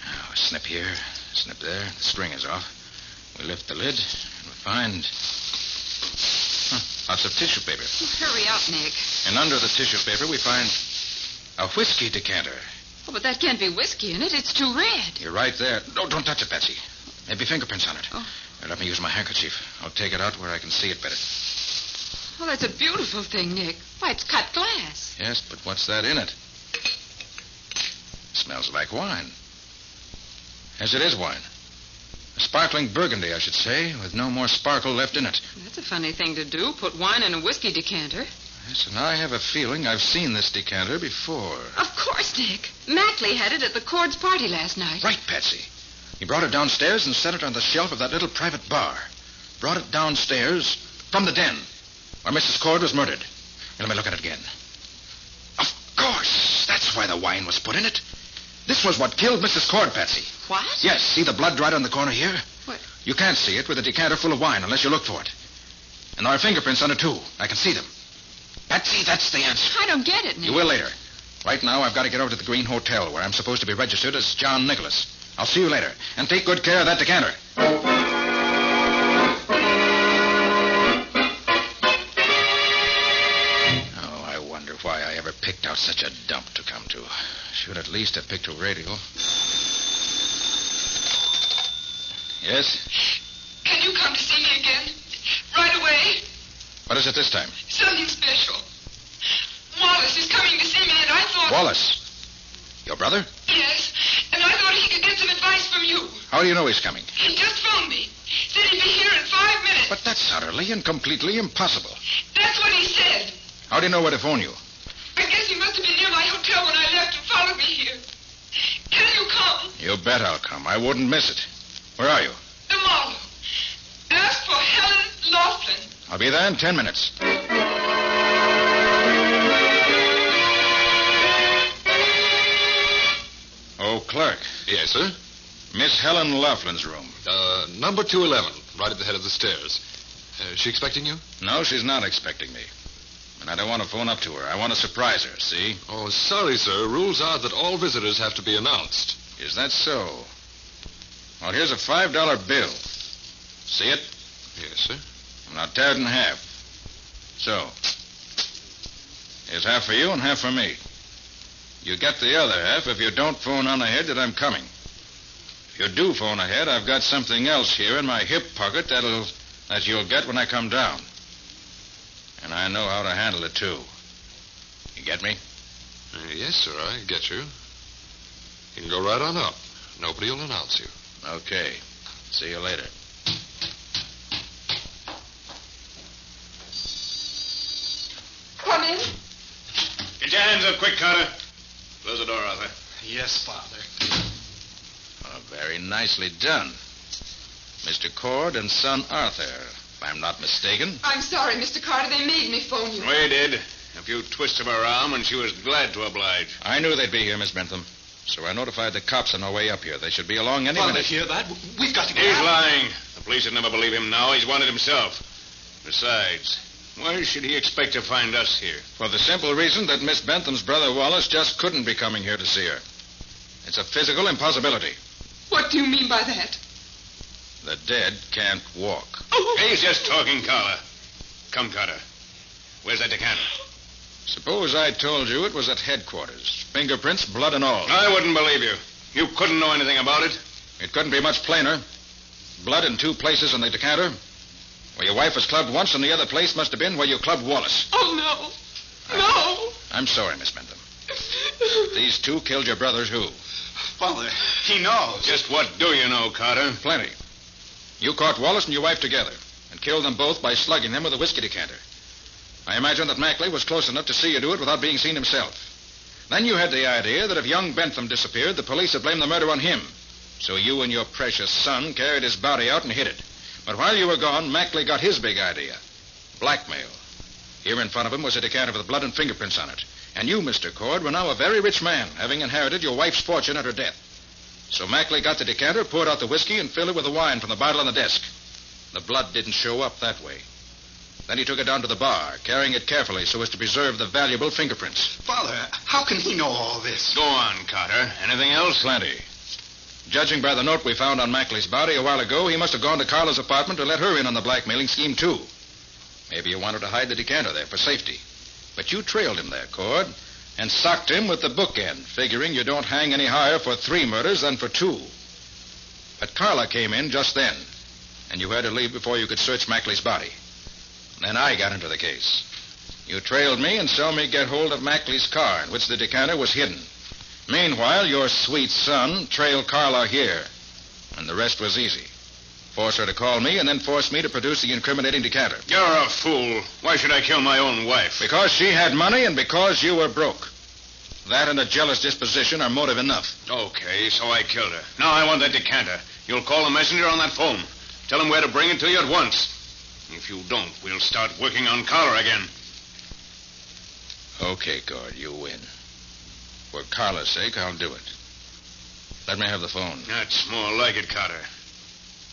Now, a snip here, snip there. The string is off. We lift the lid, and we find... lots of tissue paper. Hurry up, Nick. And under the tissue paper, we find A whiskey decanter. Oh, but that can't be whiskey in it. It's too red. You're right there. No, don't touch it, Betsy. Maybe fingerprints on it. Oh. Here, let me use my handkerchief. I'll take it out where I can see it better. Oh, that's a beautiful thing, Nick. Why, it's cut glass. Yes, but what's that in it? Smells like wine. Yes, it is wine. A sparkling burgundy, I should say, with no more sparkle left in it. That's a funny thing to do, put wine in a whiskey decanter. Yes, and I have a feeling I've seen this decanter before. Of course, Nick. Mackley had it at the Cord's party last night. Right, Patsy. He brought it downstairs and set it on the shelf of that little private bar. Brought it downstairs from the den where Mrs. Cord was murdered. Here, let me look at it again. Of course. That's why the wine was put in it. This was what killed Mrs. Cord, Patsy. What? Yes, see the blood right on the corner here? What? You can't see it with a decanter full of wine unless you look for it. And there are fingerprints on it, too. I can see them. Patsy, that's the answer. I don't get it, Nick. You will later. Right now, I've got to get over to the Green Hotel, where I'm supposed to be registered as John Nicholas. I'll see you later. And take good care of that decanter. Oh, I wonder why I ever picked out such a dump to come to. Should at least have picked a radio. Yes? Can you come to see me again? Right away? What is it this time? Something special. Wallace is coming to see me, and I thought... Wallace? Your brother? Yes, and I thought he could get some advice from you. How do you know he's coming? He just phoned me. Said he'd be here in 5 minutes. But that's utterly and completely impossible. That's what he said. How do you know where to phone you? I guess he must have been near my hotel when I left and followed me here. Can you come? You bet I'll come. I wouldn't miss it. Where are you? The Marlow. Ask for Helen Laughlin. I'll be there in 10 minutes. Oh, Clark. Yes, sir? Miss Helen Laughlin's room. Number 211, right at the head of the stairs. Is she expecting you? No, she's not expecting me. And I don't want to phone up to her. I want to surprise her, see? Oh, sorry, sir. Rules are that all visitors have to be announced. Is that so? Well, here's a $5 bill. See it? Yes, sir. Now tear it in half. So. Here's half for you and half for me. You get the other half if you don't phone on ahead that I'm coming. If you do phone ahead, I've got something else here in my hip pocket that you'll get when I come down. And I know how to handle it, too. You get me? Yes, sir, I get you. You can go right on up. Nobody will announce you. Okay. See you later. Come in. Get your hands up quick, Carter. Close the door, Arthur. Yes, Father. Oh, very nicely done. Mr. Cord and son Arthur, if I'm not mistaken. I'm sorry, Mr. Carter. They made me phone you. We did. A few twists of her arm, and she was glad to oblige. I knew they'd be here, Miss Bentham. So I notified the cops on our way up here. They should be along any minute. Hear that? We've got to get He's out. lying. The police would never believe him now. He's wanted himself. Besides, why should he expect to find us here? For the simple reason that Miss Bentham's brother Wallace just couldn't be coming here to see her. It's a physical impossibility. What do you mean by that? The dead can't walk. Oh. He's just talking, Carter. Come, Carter. Where's that decanter? Suppose I told you it was at headquarters. Fingerprints, blood and all. I wouldn't believe you. You couldn't know anything about it. It couldn't be much plainer. Blood in two places in the decanter. Where your wife was clubbed once, and the other place must have been where you clubbed Wallace. Oh, no. No. I'm sorry, Miss Bentham. These two killed your brothers who? Father, he knows. Just what do you know, Carter? Plenty. You caught Wallace and your wife together and killed them both by slugging them with a whiskey decanter. I imagine that Mackley was close enough to see you do it without being seen himself. Then you had the idea that if young Bentham disappeared, the police would blame the murder on him. So you and your precious son carried his body out and hid it. But while you were gone, Mackley got his big idea. Blackmail. Here in front of him was a decanter with blood and fingerprints on it. And you, Mr. Cord, were now a very rich man, having inherited your wife's fortune at her death. So Mackley got the decanter, poured out the whiskey, and filled it with the wine from the bottle on the desk. The blood didn't show up that way. Then he took it down to the bar, carrying it carefully so as to preserve the valuable fingerprints. Father, how can he know all this? Go on, Carter. Anything else? Plenty. Judging by the note we found on Mackley's body a while ago, he must have gone to Carla's apartment to let her in on the blackmailing scheme, too. Maybe he wanted to hide the decanter there for safety. But you trailed him there, Cord, and socked him with the bookend, figuring you don't hang any higher for 3 murders than for 2. But Carla came in just then, and you had to leave before you could search Mackley's body. Then I got into the case. You trailed me and saw me get hold of Mackley's car in which the decanter was hidden. Meanwhile, your sweet son trailed Carla here, and the rest was easy. Force her to call me and then force me to produce the incriminating decanter. You're a fool. Why should I kill my own wife? Because she had money and because you were broke. That and a jealous disposition are motive enough. Okay, so I killed her. Now I want that decanter. You'll call the messenger on that phone. Tell him where to bring it to you at once. If you don't, we'll start working on Carla again. Okay, Gord, you win. For Carla's sake, I'll do it. Let me have the phone. That's more like it, Carter.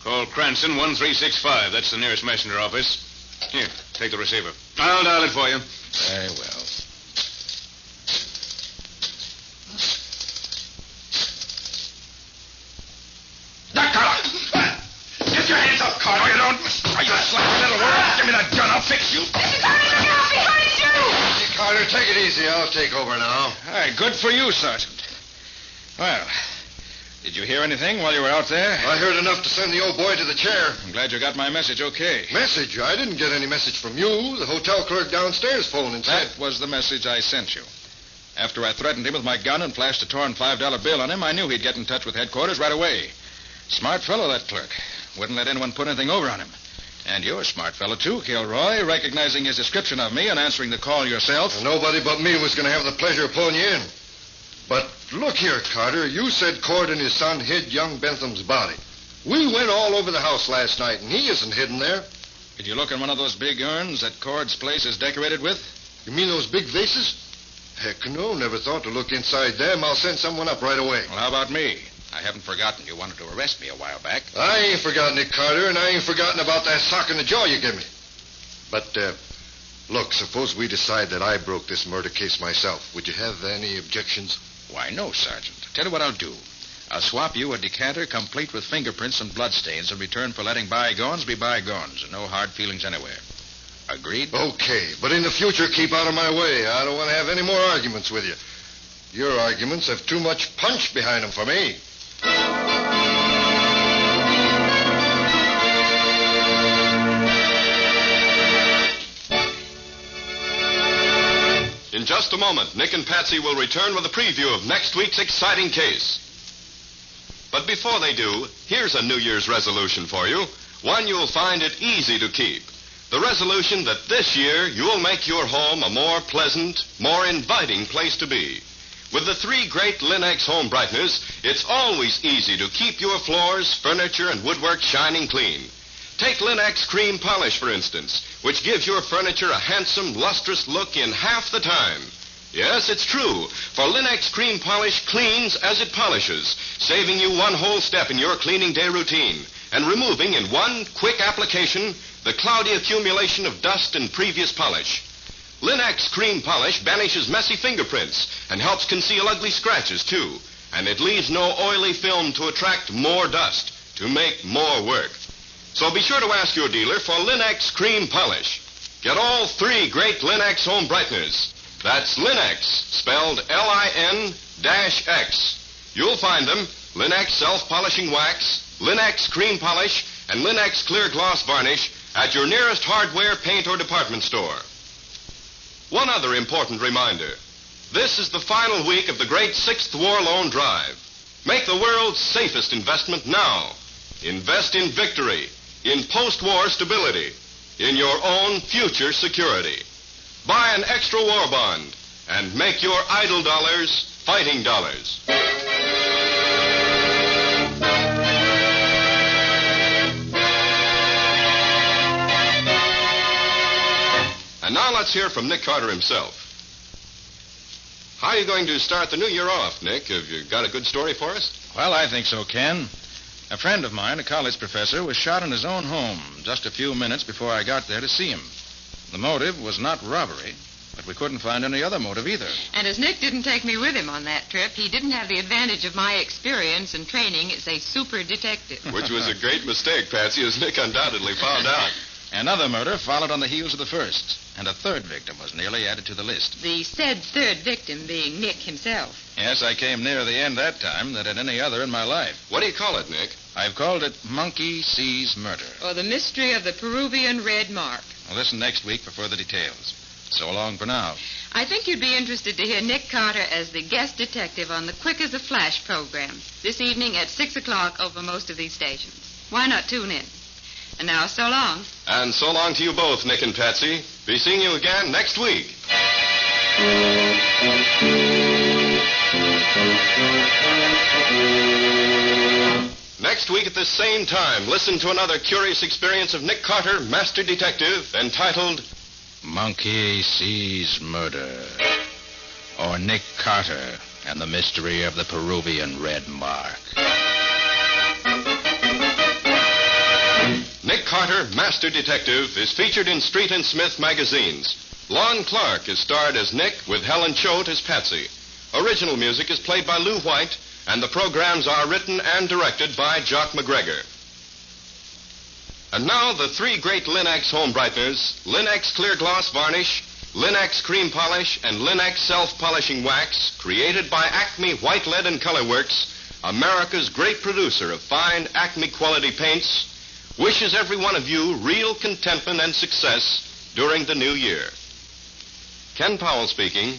Call Cranston 1365. That's the nearest messenger office. Here, take the receiver. I'll dial it for you. Very well. Get your hands up, Carter. No, you don't. Are you slapping little world? Give me that gun. I'll fix you. Mr. Carter, look out behind you! Hey, Carter, take it easy. I'll take over now. All right, good for you, Sergeant. Well, did you hear anything while you were out there? I heard enough to send the old boy to the chair. I'm glad you got my message okay. Message? I didn't get any message from you. The hotel clerk downstairs phoned and said... That was the message I sent you. After I threatened him with my gun and flashed a torn $5 bill on him, I knew he'd get in touch with headquarters right away. Smart fellow, that clerk. Wouldn't let anyone put anything over on him. And you're a smart fellow, too, Kilroy, recognizing his description of me and answering the call yourself. Well, nobody but me was going to have the pleasure of pulling you in. But look here, Carter. You said Cord and his son hid young Bentham's body. We went all over the house last night, and he isn't hidden there. Did you look in one of those big urns that Cord's place is decorated with? You mean those big vases? Heck no, never thought to look inside them. I'll send someone up right away. Well, how about me? I haven't forgotten you wanted to arrest me a while back. I ain't forgotten it, Carter, and I ain't forgotten about that sock in the jaw you gave me. But, look, suppose we decide that I broke this murder case myself. Would you have any objections? Why, no, Sergeant. Tell you what I'll do. I'll swap you a decanter complete with fingerprints and bloodstains in return for letting bygones be bygones and no hard feelings anywhere. Agreed? Okay, but in the future, keep out of my way. I don't want to have any more arguments with you. Your arguments have too much punch behind them for me. In just a moment, Nick and Patsy will return with a preview of next week's exciting case. But before they do, here's a New Year's resolution for you, one you'll find it easy to keep. The resolution that this year you'll make your home a more pleasant, more inviting place to be. With the 3 great Linux home brighteners, it's always easy to keep your floors, furniture, and woodwork shining clean. Take Linux Cream Polish, for instance, which gives your furniture a handsome, lustrous look in half the time. Yes, it's true, for Linux Cream Polish cleans as it polishes, saving you one whole step in your cleaning day routine, and removing in one quick application the cloudy accumulation of dust and previous polish. Linux Cream Polish banishes messy fingerprints and helps conceal ugly scratches, too. And it leaves no oily film to attract more dust, to make more work. So be sure to ask your dealer for Linux Cream Polish. Get all 3 great Linux home brighteners. That's Linux, spelled L-I-N-X. You'll find them, Linux Self-Polishing Wax, Linux Cream Polish, and Linux Clear Gloss Varnish at your nearest hardware, paint, or department store. One other important reminder. This is the final week of the great 6th War Loan Drive. Make the world's safest investment now. Invest in victory, in post-war stability, in your own future security. Buy an extra war bond and make your idle dollars fighting dollars. And now let's hear from Nick Carter himself. How are you going to start the new year off, Nick? Have you got a good story for us? Well, I think so, Ken. A friend of mine, a college professor, was shot in his own home just a few minutes before I got there to see him. The motive was not robbery, but we couldn't find any other motive either. And as Nick didn't take me with him on that trip, he didn't have the advantage of my experience and training as a super detective. Which was a great mistake, Patsy, as Nick undoubtedly found out. Another murder followed on the heels of the first, and a third victim was nearly added to the list. The said third victim being Nick himself. Yes, I came nearer the end that time than at any other in my life. What do you call it, Nick? I've called it Monkey Sees Murder. Or the mystery of the Peruvian red mark. Well, listen next week for further details. So long for now. I think you'd be interested to hear Nick Carter as the guest detective on the Quick as a Flash program this evening at 6 o'clock over most of these stations. Why not tune in? And now, so long. And so long to you both, Nick and Patsy. Be seeing you again next week. Next week at the same time, listen to another curious experience of Nick Carter, Master Detective, entitled Monkey Sees Murder. Or Nick Carter and the mystery of the Peruvian red mark. Nick Carter, Master Detective, is featured in Street and Smith magazines. Lon Clark is starred as Nick with Helen Choate as Patsy. Original music is played by Lou White, and the programs are written and directed by Jock McGregor. And now the three great Lin-X home brighteners, Lin-X Clear Gloss Varnish, Lin-X Cream Polish, and Lin-X Self-Polishing Wax, created by Acme White Lead and Color Works, America's great producer of fine Acme quality paints, wishes every one of you real contentment and success during the new year. Ken Powell speaking.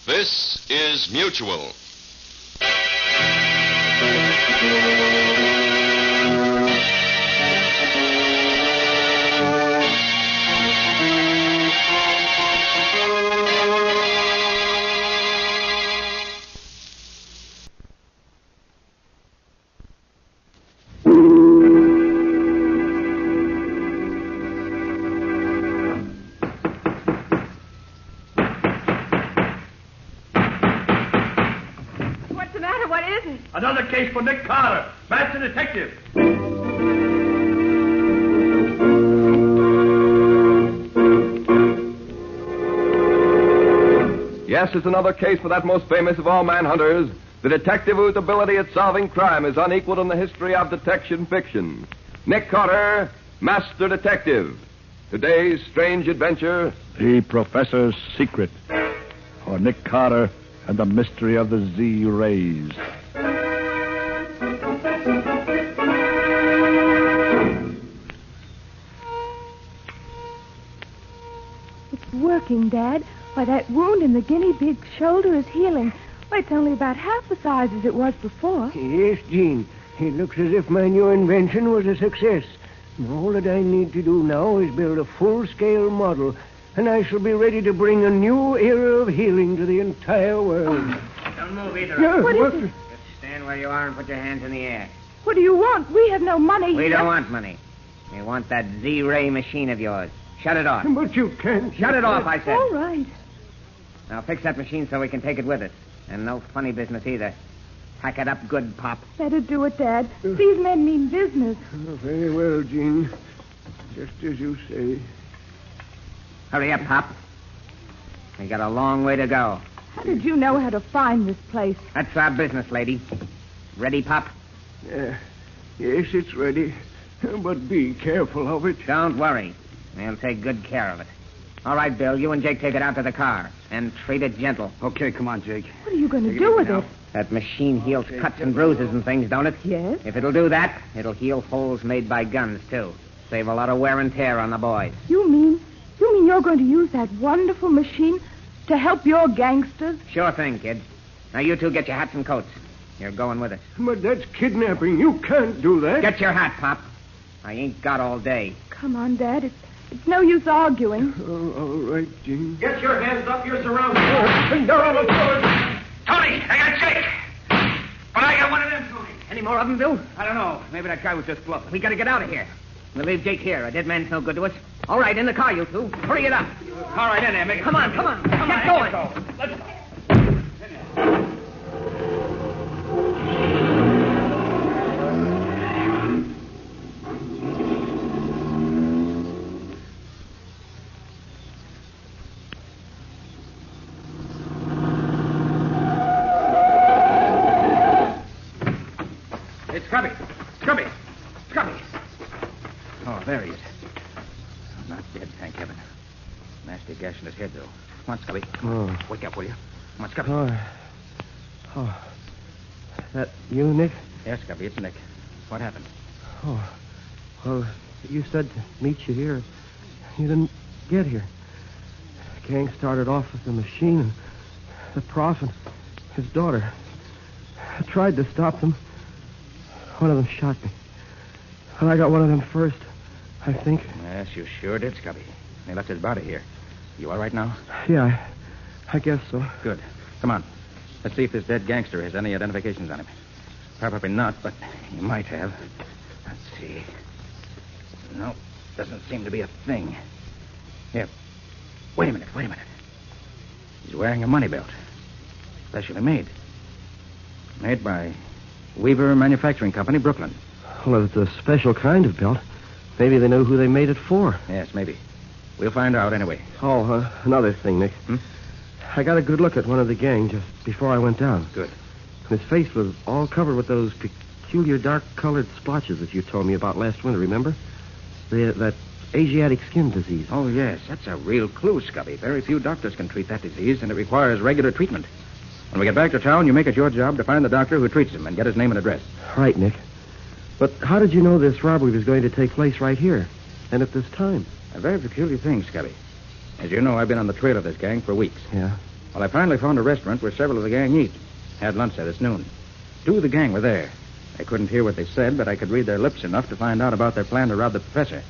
This is Mutual. Another case for Nick Carter, Master Detective. Yes, it's another case for that most famous of all manhunters, the detective whose ability at solving crime is unequaled in the history of detection fiction. Nick Carter, Master Detective. Today's strange adventure, The Professor's Secret, or Nick Carter and the Mystery of the Z-Rays. Working, Dad. Why, that wound in the guinea pig's shoulder is healing. Why, it's only about half the size as it was before. Yes, Jean. It looks as if my new invention was a success. All that I need to do now is build a full-scale model, and I shall be ready to bring a new era of healing to the entire world. Don't move either. What is it? Just stand where you are and put your hands in the air. What do you want? We have no money. We don't want money. We want that Z-ray machine of yours. Shut it off. But you can't. Shut it off, I said. All right. Now fix that machine so we can take it with us. And no funny business either. Pack it up good, Pop. Better do it, Dad. These men mean business. Very well, Jean. Just as you say. Hurry up, Pop. We got a long way to go. How did you know how to find this place? That's our business, lady. Ready, Pop? Yes, it's ready. But be careful of it. Don't worry. We'll take good care of it. All right, Bill, you and Jake take it out to the car. And treat it gentle. Okay, come on, Jake. What are you going to do with it? That machine heals cuts and bruises and things, don't it? Yes. If it'll do that, it'll heal holes made by guns, too. Save a lot of wear and tear on the boys. You mean you're going to use that wonderful machine to help your gangsters? Sure thing, kid. Now, you two get your hats and coats. You're going with us. But that's kidnapping. You can't do that. Get your hat, Pop. I ain't got all day. Come on, Dad. It's no use arguing. All right, Jean. Get your hands up. You're surrounded. Down on the floor. Tony, I got Jake. But I got one of them, Tony. Any more of them, Bill? I don't know. Maybe that guy was just bluffing. We got to get out of here. We'll leave Jake here. A dead man's no good to us. All right, in the car, you two. Hurry it up. All right, in there. Make it. Come on. Get going. Let's go. Scrubby. Oh, there he is. Not dead, thank heaven. Nasty gash in his head, though. Come on, Scubby. Oh. Wake up, will you? Come on, Scubby. Oh. That you, Nick? Yes, Scubby, it's Nick. What happened? Oh. Well, you said to meet you here. You didn't get here. The gang started off with the machine and the prof and his daughter. I tried to stop them. One of them shot me. Well, I got one of them first, I think. Yes, you sure did, Scubby. They left his body here. You all right now? Yeah, I guess so. Good. Come on. Let's see if this dead gangster has any identifications on him. Probably not, but he might have. Let's see. No, doesn't seem to be a thing. Here. Wait a minute. He's wearing a money belt. Specially made. Made by Weaver Manufacturing Company, Brooklyn. Well, it's a special kind of belt. Maybe they know who they made it for. Yes, maybe. We'll find out anyway. Oh, another thing, Nick. I got a good look at one of the gang just before I went down. Good. His face was all covered with those peculiar dark-colored splotches that you told me about last winter, remember? That Asiatic skin disease. Oh, yes. That's a real clue, Scubby. Very few doctors can treat that disease, and it requires regular treatment. When we get back to town, you make it your job to find the doctor who treats him and get his name and address. Right, Nick. But how did you know this robbery was going to take place right here and at this time? A very peculiar thing, Scubby. As you know, I've been on the trail of this gang for weeks. Yeah? Well, I finally found a restaurant where several of the gang eat. Had lunch there this noon. 2 of the gang were there. I couldn't hear what they said, but I could read their lips enough to find out about their plan to rob the professor.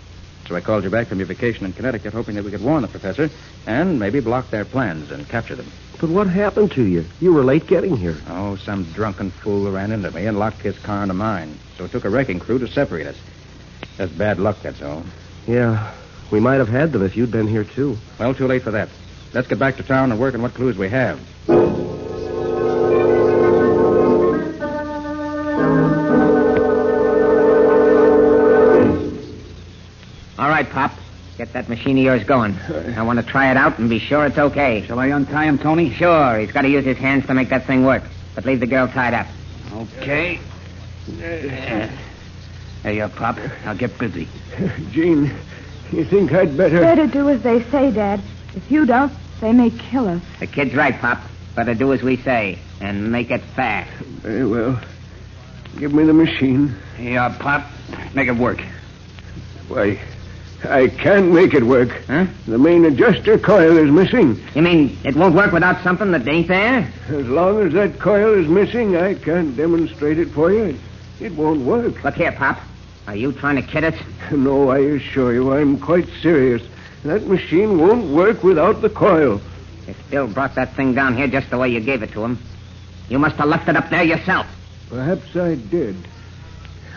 So I called you back from your vacation in Connecticut, hoping that we could warn the professor and maybe block their plans and capture them. But what happened to you? You were late getting here. Oh, some drunken fool ran into me and locked his car into mine. So it took a wrecking crew to separate us. Just bad luck, that's all. Yeah, we might have had them if you'd been here, too. Well, too late for that. Let's get back to town and work on what clues we have. All right, Pop. Get that machine of yours going. I want to try it out and be sure it's okay. Shall I untie him, Tony? Sure. He's got to use his hands to make that thing work. But leave the girl tied up. Okay. There you are, Pop. I'll get busy. Gene, you think I'd better... Better do as they say, Dad. If you don't, they may kill us. The kid's right, Pop. Better do as we say and make it fast. Very well. Give me the machine. Here you are, Pop. Make it work. Why, I can't make it work. Huh? The main adjuster coil is missing. You mean it won't work without something that ain't there? As long as that coil is missing, I can't demonstrate it for you. It won't work. Look here, Pop. Are you trying to kid us? No, I assure you, I'm quite serious. That machine won't work without the coil. If Bill brought that thing down here just the way you gave it to him, you must have left it up there yourself. Perhaps I did.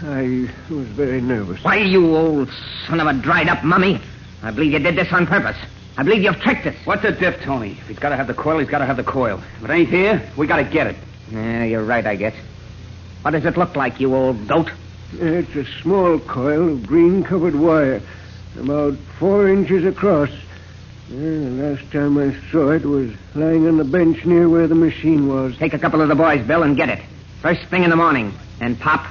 I was very nervous. Why, you old son of a dried-up mummy. I believe you did this on purpose. I believe you've tricked us. What's the diff, Tony? If he's got to have the coil, he's got to have the coil. If it ain't here, we got to get it. Yeah, you're right, I guess. What does it look like, you old goat? It's a small coil of green-covered wire, about 4 inches across. The last time I saw it was lying on the bench near where the machine was. Take a couple of the boys, Bill, and get it. First thing in the morning. And, Pop,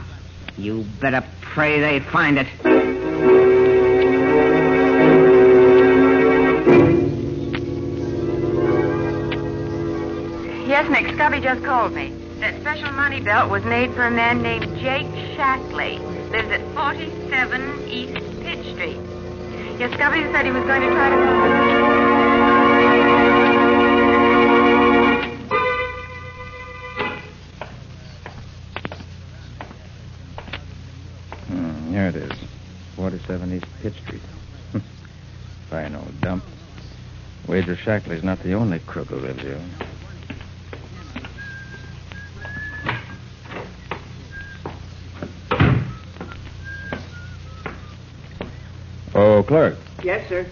you better pray they find it. Yes, Nick, Scubby just called me. That special money belt was made for a man named Jake Shackley. Lives at 47 East Pitch Street. Yes, Scubby said he was going to try to... Here it is. 47 East Pitch Street. Fine old dump. Wager Shackley's not the only crook who lives here. Oh, Clark. Yes, sir.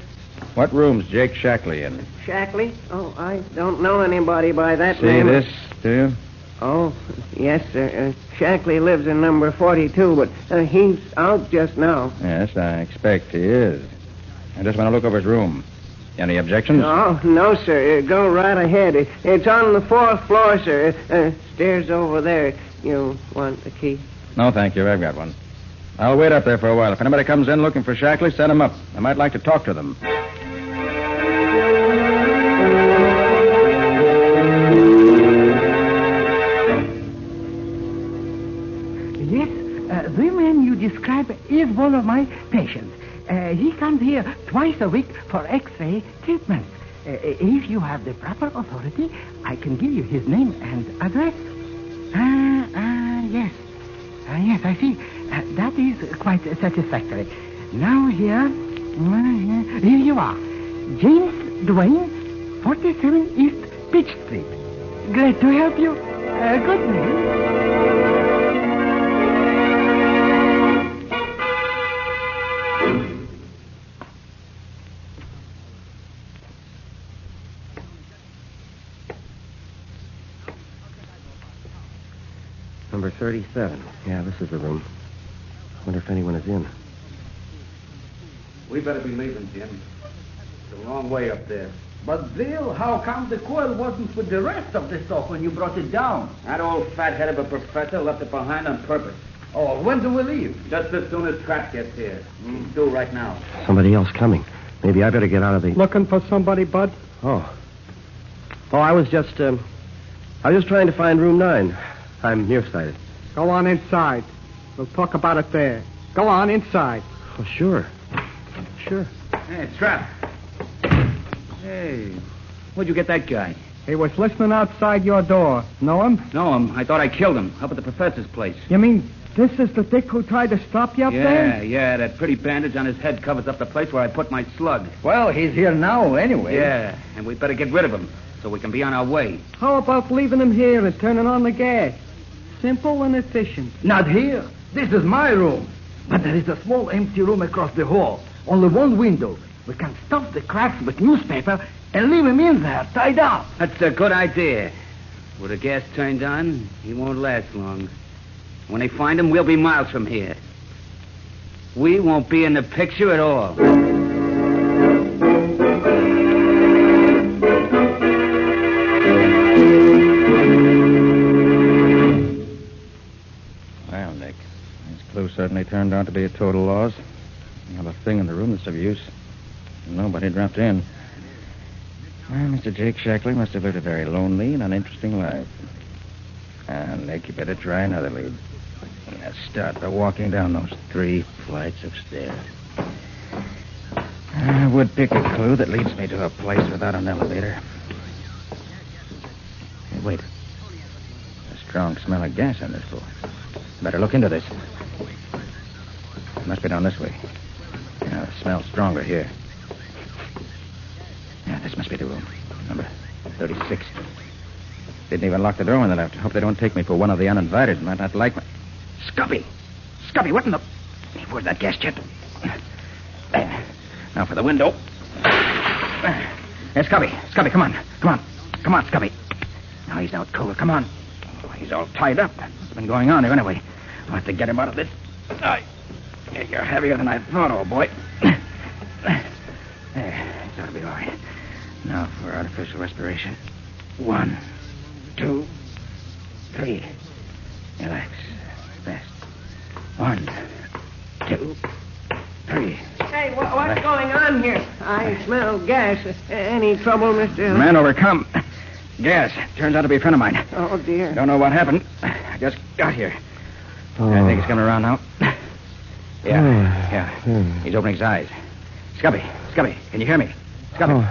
What room's Jake Shackley in? Shackley? Oh, I don't know anybody by that See name. this, do you? Oh, yes, sir. Shackley lives in number 42, but he's out just now. Yes, I expect he is. I just want to look over his room. Any objections? Oh, no, sir. Go right ahead. It's on the 4th floor, sir. Stairs over there. You want the key? No, thank you. I've got one. I'll wait up there for a while. If anybody comes in looking for Shackley, send them up. I might like to talk to them. Yes, the man you describe is one of my patients. He comes here twice a week for X-ray treatment. If you have the proper authority, I can give you his name and address. Yes. Yes, I see. That is quite satisfactory. Now here you are. James Duane, 47 East Peach Street. Glad to help you. Good name. Number 37. Yeah, this is the room. Wonder if anyone is in. We better be leaving, Jim. It's a long way up there. But, Bill, how come the coil wasn't with the rest of the stuff when you brought it down? That old fat-head of a professor left it behind on purpose. Oh, when do we leave? Just as soon as Trapp gets here. He's due right now. Somebody else coming. Maybe I better get out of the... Looking for somebody, Bud? Oh, I was just trying to find room 9. I'm nearsighted. Go on inside. We'll talk about it there. Go on inside. Oh, sure. Sure. Hey, Trapp. Hey, where'd you get that guy? He was listening outside your door. Know him? Know him. I thought I killed him up at the professor's place. You mean this is the dick who tried to stop you up there? Yeah. That pretty bandage on his head covers up the place where I put my slug. Well, he's here now anyway. Yeah, and we'd better get rid of him so we can be on our way. How about leaving him here and turning on the gas? Simple and efficient. Not here. This is my room. But there is a small empty room across the hall. Only one window. We can stuff the cracks with newspaper and leave him in there, tied up. That's a good idea. With the gas turned on, he won't last long. When they find him, we'll be miles from here. We won't be in the picture at all. Well, Nick, this clue certainly turned out to be a total loss. Not a thing in the room that's of use. Nobody dropped in. Well, Mr. Jake Shackley must have lived a very lonely and uninteresting life. Nick, you better try another lead. Let's start by walking down those 3 flights of stairs. I would pick a clue that leads me to a place without an elevator. Hey, wait. A strong smell of gas on this floor. Better look into this. It must be down this way. Yeah, the smell's stronger here. Yeah, this must be the room. Number 36. Didn't even lock the door when they left. Hope they don't take me for one of the uninvited. Might not like me. Scubby! Scubby, what in the... Where's that gas jet? There. Now for the window. Hey, Scubby. Scubby, come on. Come on, Scubby. Now he's out cold. Come on. Oh, he's all tied up. What's been going on here anyway? I'll have to get him out of this. You're heavier than I thought, old boy. There. It's ought to be all right. Now for artificial respiration. 1, 2, 3. Relax. Fast. 1, 2, 3. Hey, what's going on here? I smell gas. Any trouble, Mr. Man overcome. Gas. Turns out to be a friend of mine. Oh, dear. Don't know what happened. I just got here. I think he's coming around now. Yeah. He's opening his eyes. Scubby, can you hear me? Scubby.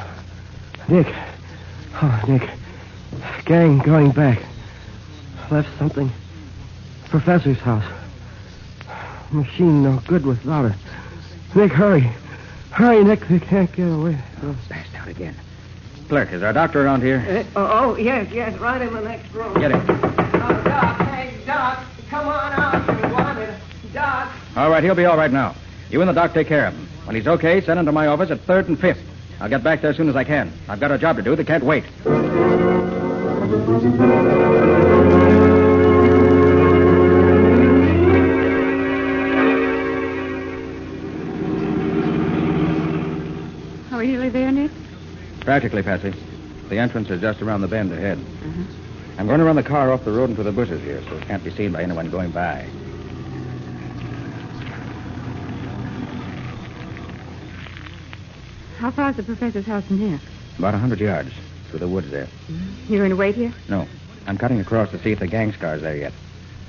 Nick. Nick. Gang going back. Left something. Professor's house. Machine no good without it. Nick, hurry. Hurry, Nick. They can't get away. Passed out again. Clerk, is there a doctor around here? Yes, right in the next room. Get him. Oh, Doc, hey, Doc, come on out. You wanted Doc. All right, he'll be all right now. You and the doc take care of him. When he's okay, send him to my office at 3rd and 5th. I'll get back there as soon as I can. I've got a job to do that can't wait. Are we really there, Nick? Practically, Patsy. The entrance is just around the bend ahead. I'm going to run the car off the road into the bushes here so it can't be seen by anyone going by. How far's the professor's house from here? About 100 yards. Through the woods there. You going to wait here? No. I'm cutting across to see if the gang scar's there yet.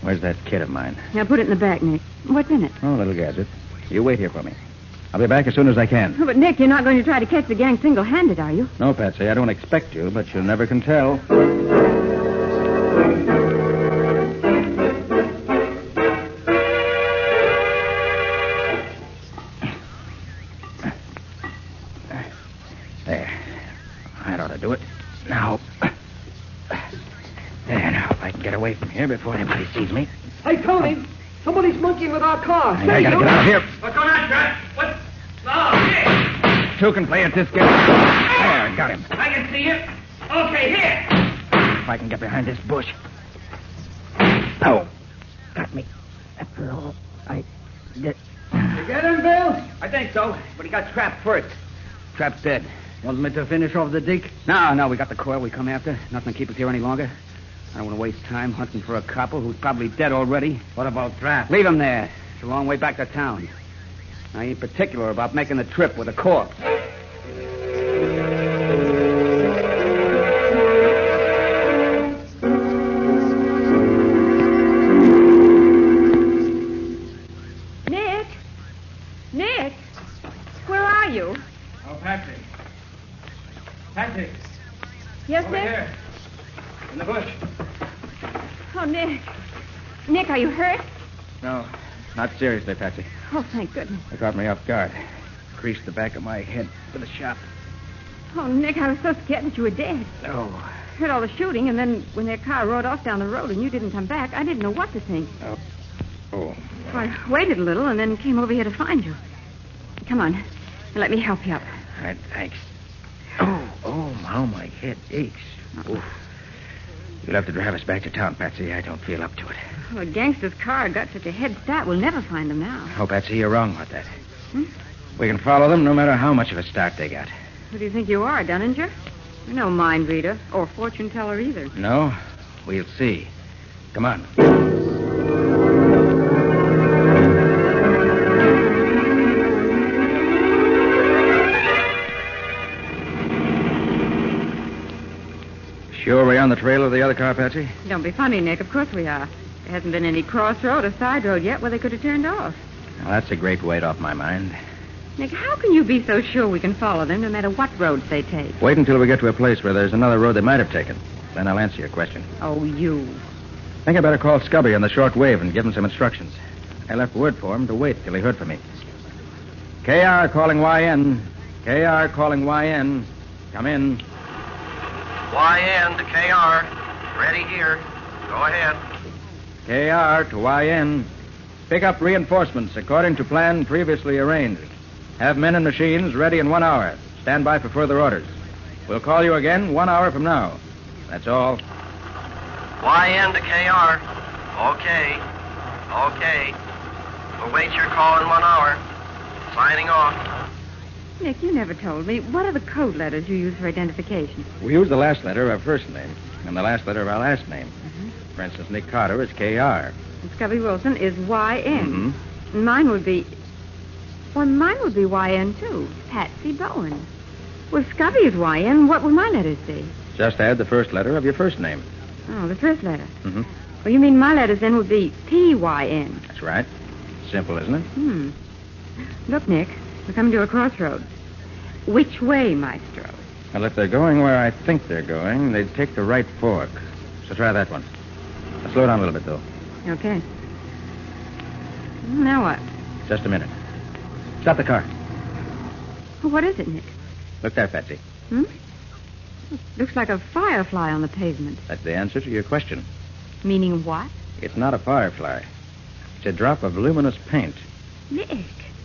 Where's that kit of mine? Now put it in the back, Nick. What's in it? Oh, a little gadget. You wait here for me. I'll be back as soon as I can. Oh, but, Nick, you're not going to try to catch the gang single-handed, are you? No, Patsy, I don't expect you, but you never can tell. There. That ought to do it. Now. There, now, if I can get away from here before anybody sees me. Hey, Tony, somebody's monkeying with our car. I gotta get out of here. What's going on, Trent? What? Oh, here. Two can play at this game. There, got him. I can see you. Okay, here. If I can get behind this bush. Oh, got me. That's all I did. You get him, Bill? I think so, but he got trapped first. Trap's dead. Want me to finish off the dick? No, we got the coil we come after. Nothing to keep us here any longer. I don't want to waste time hunting for a copper who's probably dead already. What about Trap? Leave him there. It's a long way back to town. I ain't particular about making the trip with a corpse. Nick? Nick? Where are you? Oh, Patsy. Patsy. Yes, Over Nick? here. In the bush. Oh, Nick. Nick, are you hurt? No, not seriously, Patsy. Oh, thank goodness. They caught me off guard. Creased the back of my head with a shot. Oh, Nick, I was so scared that you were dead. Oh. Heard all the shooting, and then when their car rode off down the road and you didn't come back, I didn't know what to think. Oh. So I waited a little and then came over here to find you. Come on. Let me help you up. All right, thanks. Oh, how my head aches. Oof. You'll have to drive us back to town, Patsy. I don't feel up to it. Well, a gangster's car got such a head start, we'll never find them now. Oh, Patsy, you're wrong about that. We can follow them no matter how much of a start they got. Who do you think you are, Dunninger? You're no mind reader or fortune teller either. No? We'll see. Come on. Sure we're on the trail of the other car, Patsy? Don't be funny, Nick. Of course we are. There hasn't been any crossroad or side road yet where they could have turned off. Well, that's a great weight off my mind. Nick, how can you be so sure we can follow them no matter what roads they take? Wait until we get to a place where there's another road they might have taken. Then I'll answer your question. Oh, you. I think I better call Scubby on the short wave and give him some instructions. I left word for him to wait till he heard from me. KR calling YN. KR calling YN. Come in. YN to KR. Ready here. Go ahead. KR to YN. Pick up reinforcements according to plan previously arranged. Have men and machines ready in 1 hour. Stand by for further orders. We'll call you again 1 hour from now. That's all. YN to KR. Okay. We'll wait your call in 1 hour. Signing off. Nick, you never told me. What are the code letters you use for identification? We use the last letter of our first name and the last letter of our last name. For instance, Nick Carter is KR. And Scubby Wilson is YN. Mm-hmm. Mine would be YN, too. Patsy Bowen. Well, Scubby is YN. What would my letters be? Just add the first letter of your first name. Oh, the first letter. Mm-hmm. Well, you mean my letters then would be PYN. That's right. Simple, isn't it? Look, Nick, we're coming to a crossroads. Which way, Maestro? Well, if they're going where I think they're going, they'd take the right fork. So try that one. Now, slow down a little bit, though. Okay. Now what? Just a minute. Stop the car. Well, what is it, Nick? Look there, Patsy. Looks like a firefly on the pavement. That's the answer to your question. Meaning what? It's not a firefly. It's a drop of luminous paint. Nick,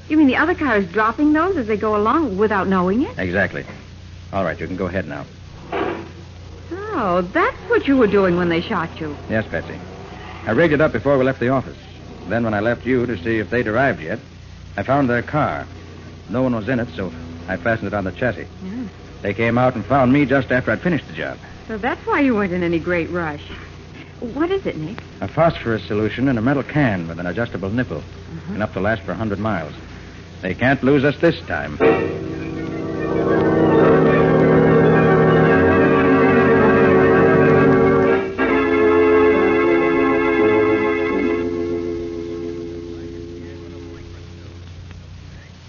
you mean the other car is dropping those as they go along without knowing it? Exactly. All right, you can go ahead now. Oh, that's what you were doing when they shot you. Yes, Patsy. I rigged it up before we left the office. Then when I left you to see if they'd arrived yet, I found their car. No one was in it, so I fastened it on the chassis. Yeah. They came out and found me just after I'd finished the job. So that's why you weren't in any great rush. What is it, Nick? A phosphorus solution in a metal can with an adjustable nipple. Enough to last for 100 miles. They can't lose us this time.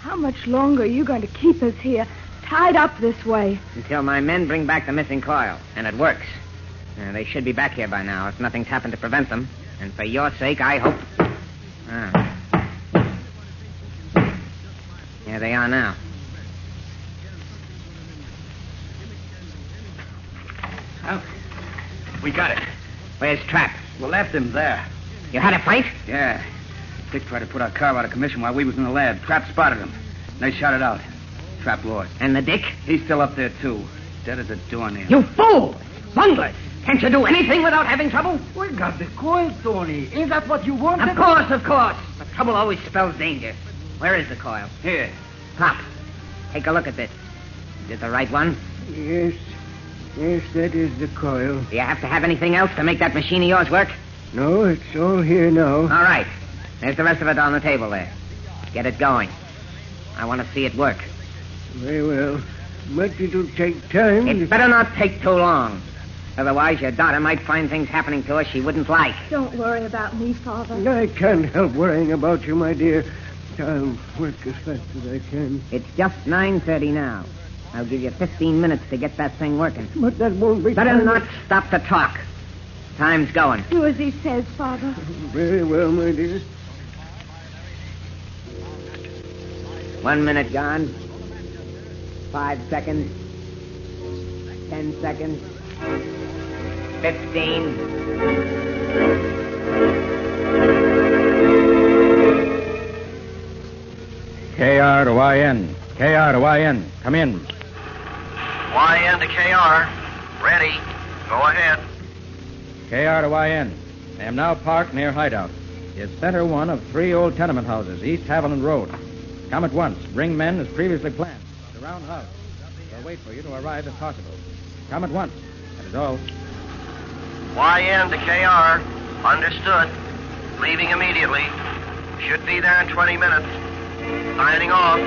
How much longer are you going to keep us here, tied up this way? Until my men bring back the missing coil, and it works. They should be back here by now if nothing's happened to prevent them. And for your sake, I hope... Here they are now. Well, we got it. Where's Trap? We left him there. You had a fight? Yeah. Dick tried to put our car out of commission while we was in the lab. Trap spotted him. They shot it out. Trap lost. And the Dick? He's still up there, too. Dead as a doornail. You fool! Bunglers! Can't you do anything without having trouble? We got the coil, Tony. Is that what you wanted? Of course, of course. But trouble always spells danger. Where is the coil? Here. Pop, take a look at this. Is it the right one? Yes. Yes, that is the coil. Do you have to have anything else to make that machine of yours work? No, it's all here now. All right. There's the rest of it on the table there. Get it going. I want to see it work. Very well. But it'll take time. It better not take too long. Otherwise, your daughter might find things happening to us she wouldn't like. Don't worry about me, Father. I can't help worrying about you, my dear. I'll work as fast as I can. It's just 9:30 now. I'll give you 15 minutes to get that thing working. But that won't be... Better not stop to talk. Time's going. Do as he says, Father. Very well, my dear. 1 minute gone. 5 seconds. 10 seconds. 15. KR to YN. KR to YN. Come in. YN to KR. Ready. Go ahead. KR to YN. I am now parked near Hideout. It's center one of 3 old tenement houses, East Haviland Road. Come at once. Bring men as previously planned. Surround house. We'll wait for you to arrive if possible. Come at once. That is all. YN to KR. Understood. Leaving immediately. Should be there in 20 minutes. Signing off.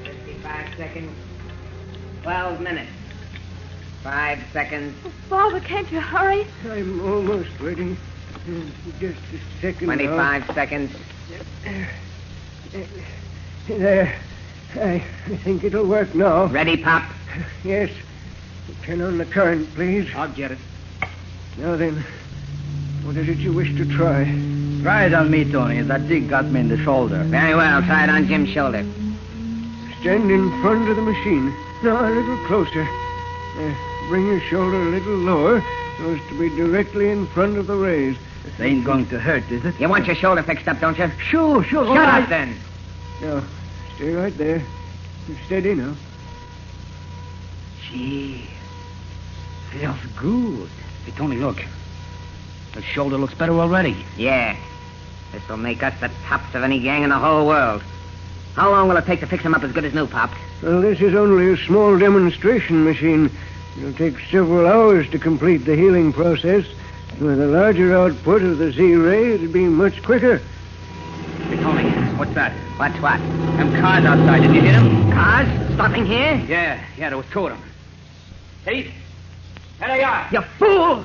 55 seconds. 12 minutes. 5 seconds. Oh, Father, can't you hurry? I'm almost ready. Just a second 25 seconds. There. I think it'll work now. Ready, Pop? Yes. Turn on the current, please. I'll get it. Now then, what is it you wish to try? Try it on me, Tony. That dig got me in the shoulder. Very well. Try it on Jim's shoulder. Stand in front of the machine. Now, a little closer. Bring your shoulder a little lower so as to be directly in front of the rays. This ain't going to hurt, is it? You want your shoulder fixed up, don't you? Sure. Shut up, then. Now, stay right there. Steady now. Gee, feels good. Hey, Tony, look. The shoulder looks better already. Yeah. This'll make us the tops of any gang in the whole world. How long will it take to fix him up as good as new, Pop? Well, this is only a small demonstration machine. It'll take several hours to complete the healing process. With a larger output of the Z-ray, it'll be much quicker. Hey, Tony, what's that? What's what? Them cars outside. Did you hear them? Cars? Stopping here? Yeah, there was 2 of them. Pete, there they are. You fool!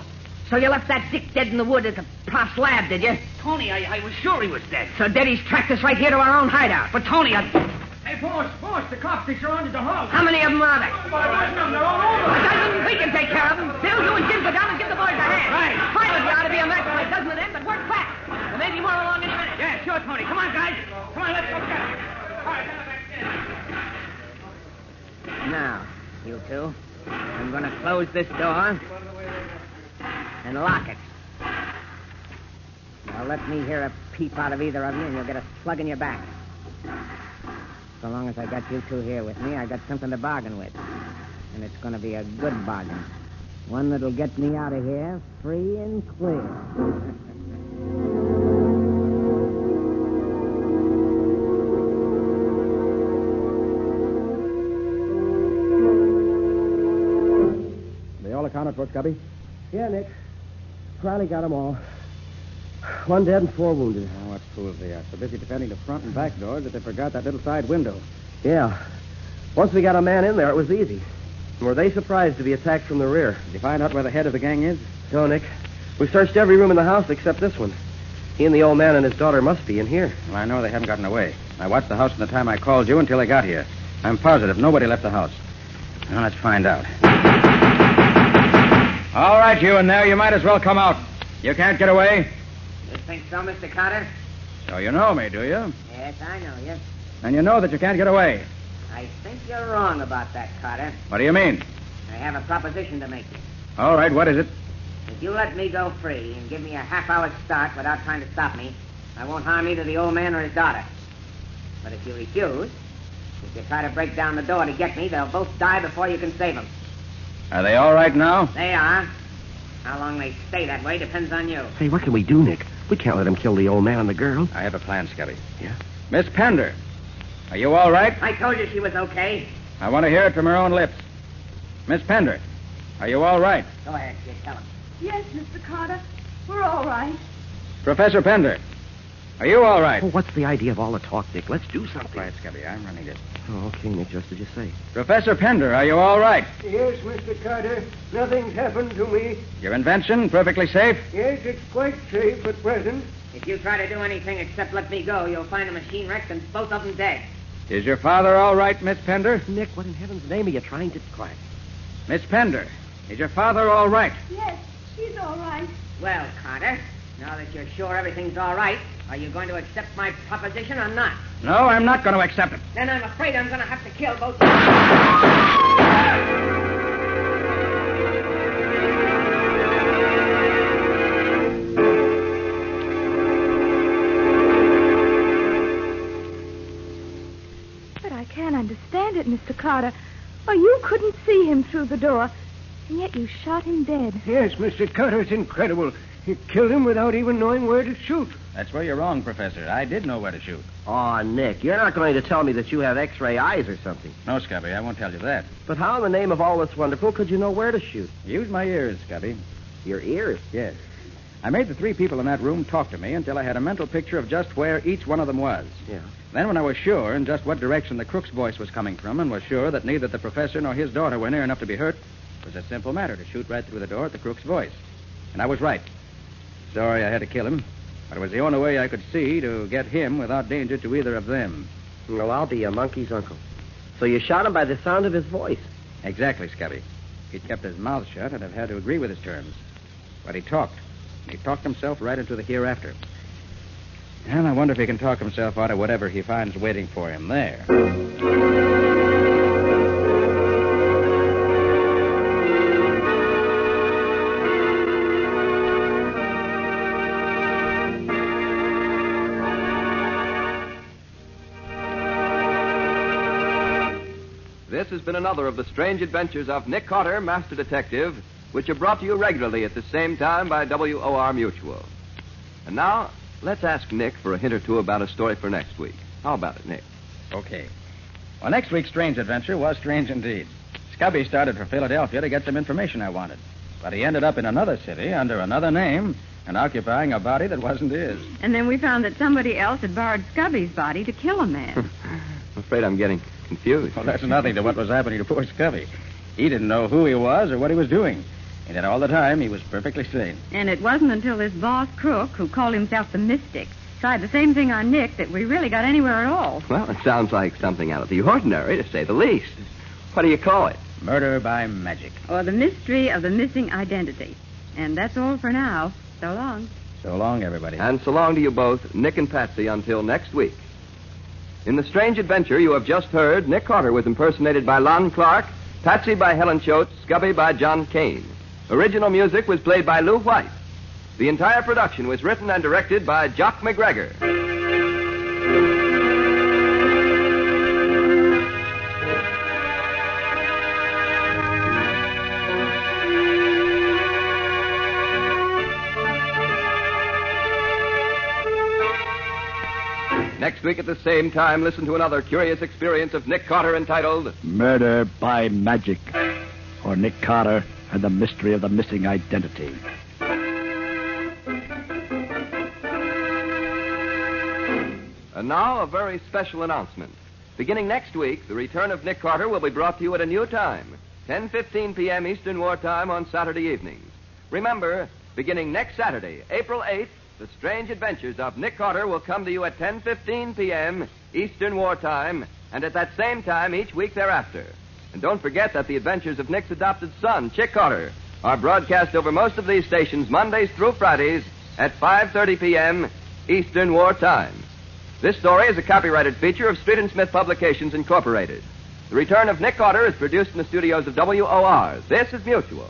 So you left that Dick dead in the wood at the Prof's lab, did you? Tony, I was sure he was dead. So Daddy's tracked us right here to our own hideout. But, Tony, Hey, boss, the cops, they surrounded the house. How many of them are there? They're all over. A dozen. We can take care of them. Bill, you and Jim go down and give the boys a hand. Right. 5 of you ought to be a match for a dozen of them, but work fast. There may be more along any minute. Yeah, sure, Tony. Come on, guys. Come on, let's go get them. All right, Now, you two, I'm going to close this door and lock it. Now let me hear a peep out of either of you, and you'll get a slug in your back. So long as I got you two here with me, I got something to bargain with. And it's going to be a good bargain. One that'll get me out of here free and clear. They all accounted for, Scubby? Yeah, Nick. Riley got them all. One dead and 4 wounded. Oh, what fools they are. So busy defending the front and back doors that they forgot that little side window. Yeah. Once we got a man in there, it was easy. Were they surprised to be attacked from the rear? Did you find out where the head of the gang is? No, Nick. We searched every room in the house except this one. He and the old man and his daughter must be in here. Well, I know they haven't gotten away. I watched the house from the time I called you until they got here. I'm positive nobody left the house. Now, let's find out. All right, you in there. You might as well come out. You can't get away. You think so, Mr. Carter? So you know me, do you? Yes, I know you. And you know that you can't get away. I think you're wrong about that, Carter. What do you mean? I have a proposition to make you. All right, what is it? If you let me go free and give me a half-hour start without trying to stop me, I won't harm either the old man or his daughter. But if you refuse, if you try to break down the door to get me, they'll both die before you can save them. Are they all right now? They are. How long they stay that way depends on you. Hey, what can we do, Nick? We can't let him kill the old man and the girl. I have a plan, Scubby. Yeah? Miss Pender, are you all right? I told you she was okay. I want to hear it from her own lips. Miss Pender, are you all right? Go ahead, kid. Tell him. Yes, Mr. Carter. We're all right. Professor Pender, are you all right? Oh, what's the idea of all the talk, Nick? Let's do something. Quiet, Scubby. I'm running it. Oh, okay, Nick, just as you say. Professor Pender, are you all right? Yes, Mr. Carter. Nothing's happened to me. Your invention, perfectly safe? Yes, it's quite safe at present. If you try to do anything except let me go, you'll find the machine wrecked and both of them dead. Is your father all right, Miss Pender? Nick, what in heaven's name are you trying to... Quiet. Miss Pender, is your father all right? Yes, he's all right. Well, Carter, now that you're sure everything's all right, are you going to accept my proposition or not? No, I'm not going to accept it. Then I'm afraid I'm going to have to kill both of you. But I can't understand it, Mr. Carter. Why, you couldn't see him through the door, and yet you shot him dead. Yes, Mr. Carter, it's incredible. You killed him without even knowing where to shoot. That's where you're wrong, Professor. I did know where to shoot. Oh, Nick, you're not going to tell me that you have X-ray eyes or something. No, Scubby, I won't tell you that. But how in the name of all that's wonderful could you know where to shoot? Use my ears, Scubby. Your ears? Yes. I made the 3 people in that room talk to me until I had a mental picture of just where each one of them was. Yeah. Then when I was sure in just what direction the crook's voice was coming from and was sure that neither the professor nor his daughter were near enough to be hurt, it was a simple matter to shoot right through the door at the crook's voice. And I was right. Sorry I had to kill him, but it was the only way I could see to get him without danger to either of them. Well, I'll be a monkey's uncle. So you shot him by the sound of his voice? Exactly, Scubby. He'd kept his mouth shut, I'd have had to agree with his terms. But he talked. He talked himself right into the hereafter. And I wonder if he can talk himself out of whatever he finds waiting for him there. This has been another of the strange adventures of Nick Carter, Master Detective, which are brought to you regularly at the same time by WOR Mutual. And now, let's ask Nick for a hint or two about a story for next week. How about it, Nick? Okay. Well, next week's strange adventure was strange indeed. Scubby started for Philadelphia to get some information I wanted. But he ended up in another city under another name and occupying a body that wasn't his. And then we found that somebody else had borrowed Scubby's body to kill a man. I'm afraid I'm getting confused. Well, that's nothing to what was happening to poor Scubby. He didn't know who he was or what he was doing. And yet all the time, he was perfectly sane. And it wasn't until this boss crook, who called himself the Mystic, tried the same thing on Nick that we really got anywhere at all. Well, it sounds like something out of the ordinary, to say the least. What do you call it? Murder by magic. Or the mystery of the missing identity. And that's all for now. So long. So long, everybody. And so long to you both, Nick and Patsy, until next week. In the strange adventure you have just heard, Nick Carter was impersonated by Lon Clark, Patsy by Helen Choate, Scubby by John Kane. Original music was played by Lou White. The entire production was written and directed by Jock McGregor. Next week at the same time, listen to another curious experience of Nick Carter entitled Murder by Magic, or Nick Carter and the Mystery of the Missing Identity. And now, a very special announcement. Beginning next week, the return of Nick Carter will be brought to you at a new time, 10:15 p.m. Eastern Wartime on Saturday evenings. Remember, beginning next Saturday, April 8th, the strange adventures of Nick Carter will come to you at 10:15 p.m. Eastern Wartime, and at that same time each week thereafter. And don't forget that the adventures of Nick's adopted son, Chick Carter, are broadcast over most of these stations Mondays through Fridays at 5:30 p.m. Eastern Wartime. This story is a copyrighted feature of Street and Smith Publications, Incorporated. The return of Nick Carter is produced in the studios of WOR. This is Mutual.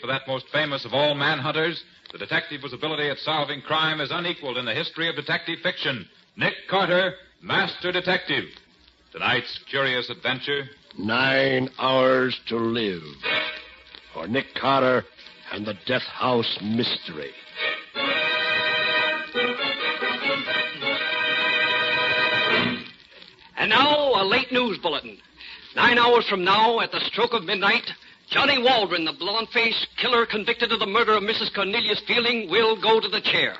For that most famous of all manhunters, the detective whose ability at solving crime is unequaled in the history of detective fiction, Nick Carter, Master Detective. Tonight's curious adventure, 9 Hours to Live, for Nick Carter and the Death House Mystery. And now, a late news bulletin. 9 hours from now, at the stroke of midnight, Johnny Waldron, the blonde-faced killer convicted of the murder of Mrs. Cornelius Fielding, will go to the chair.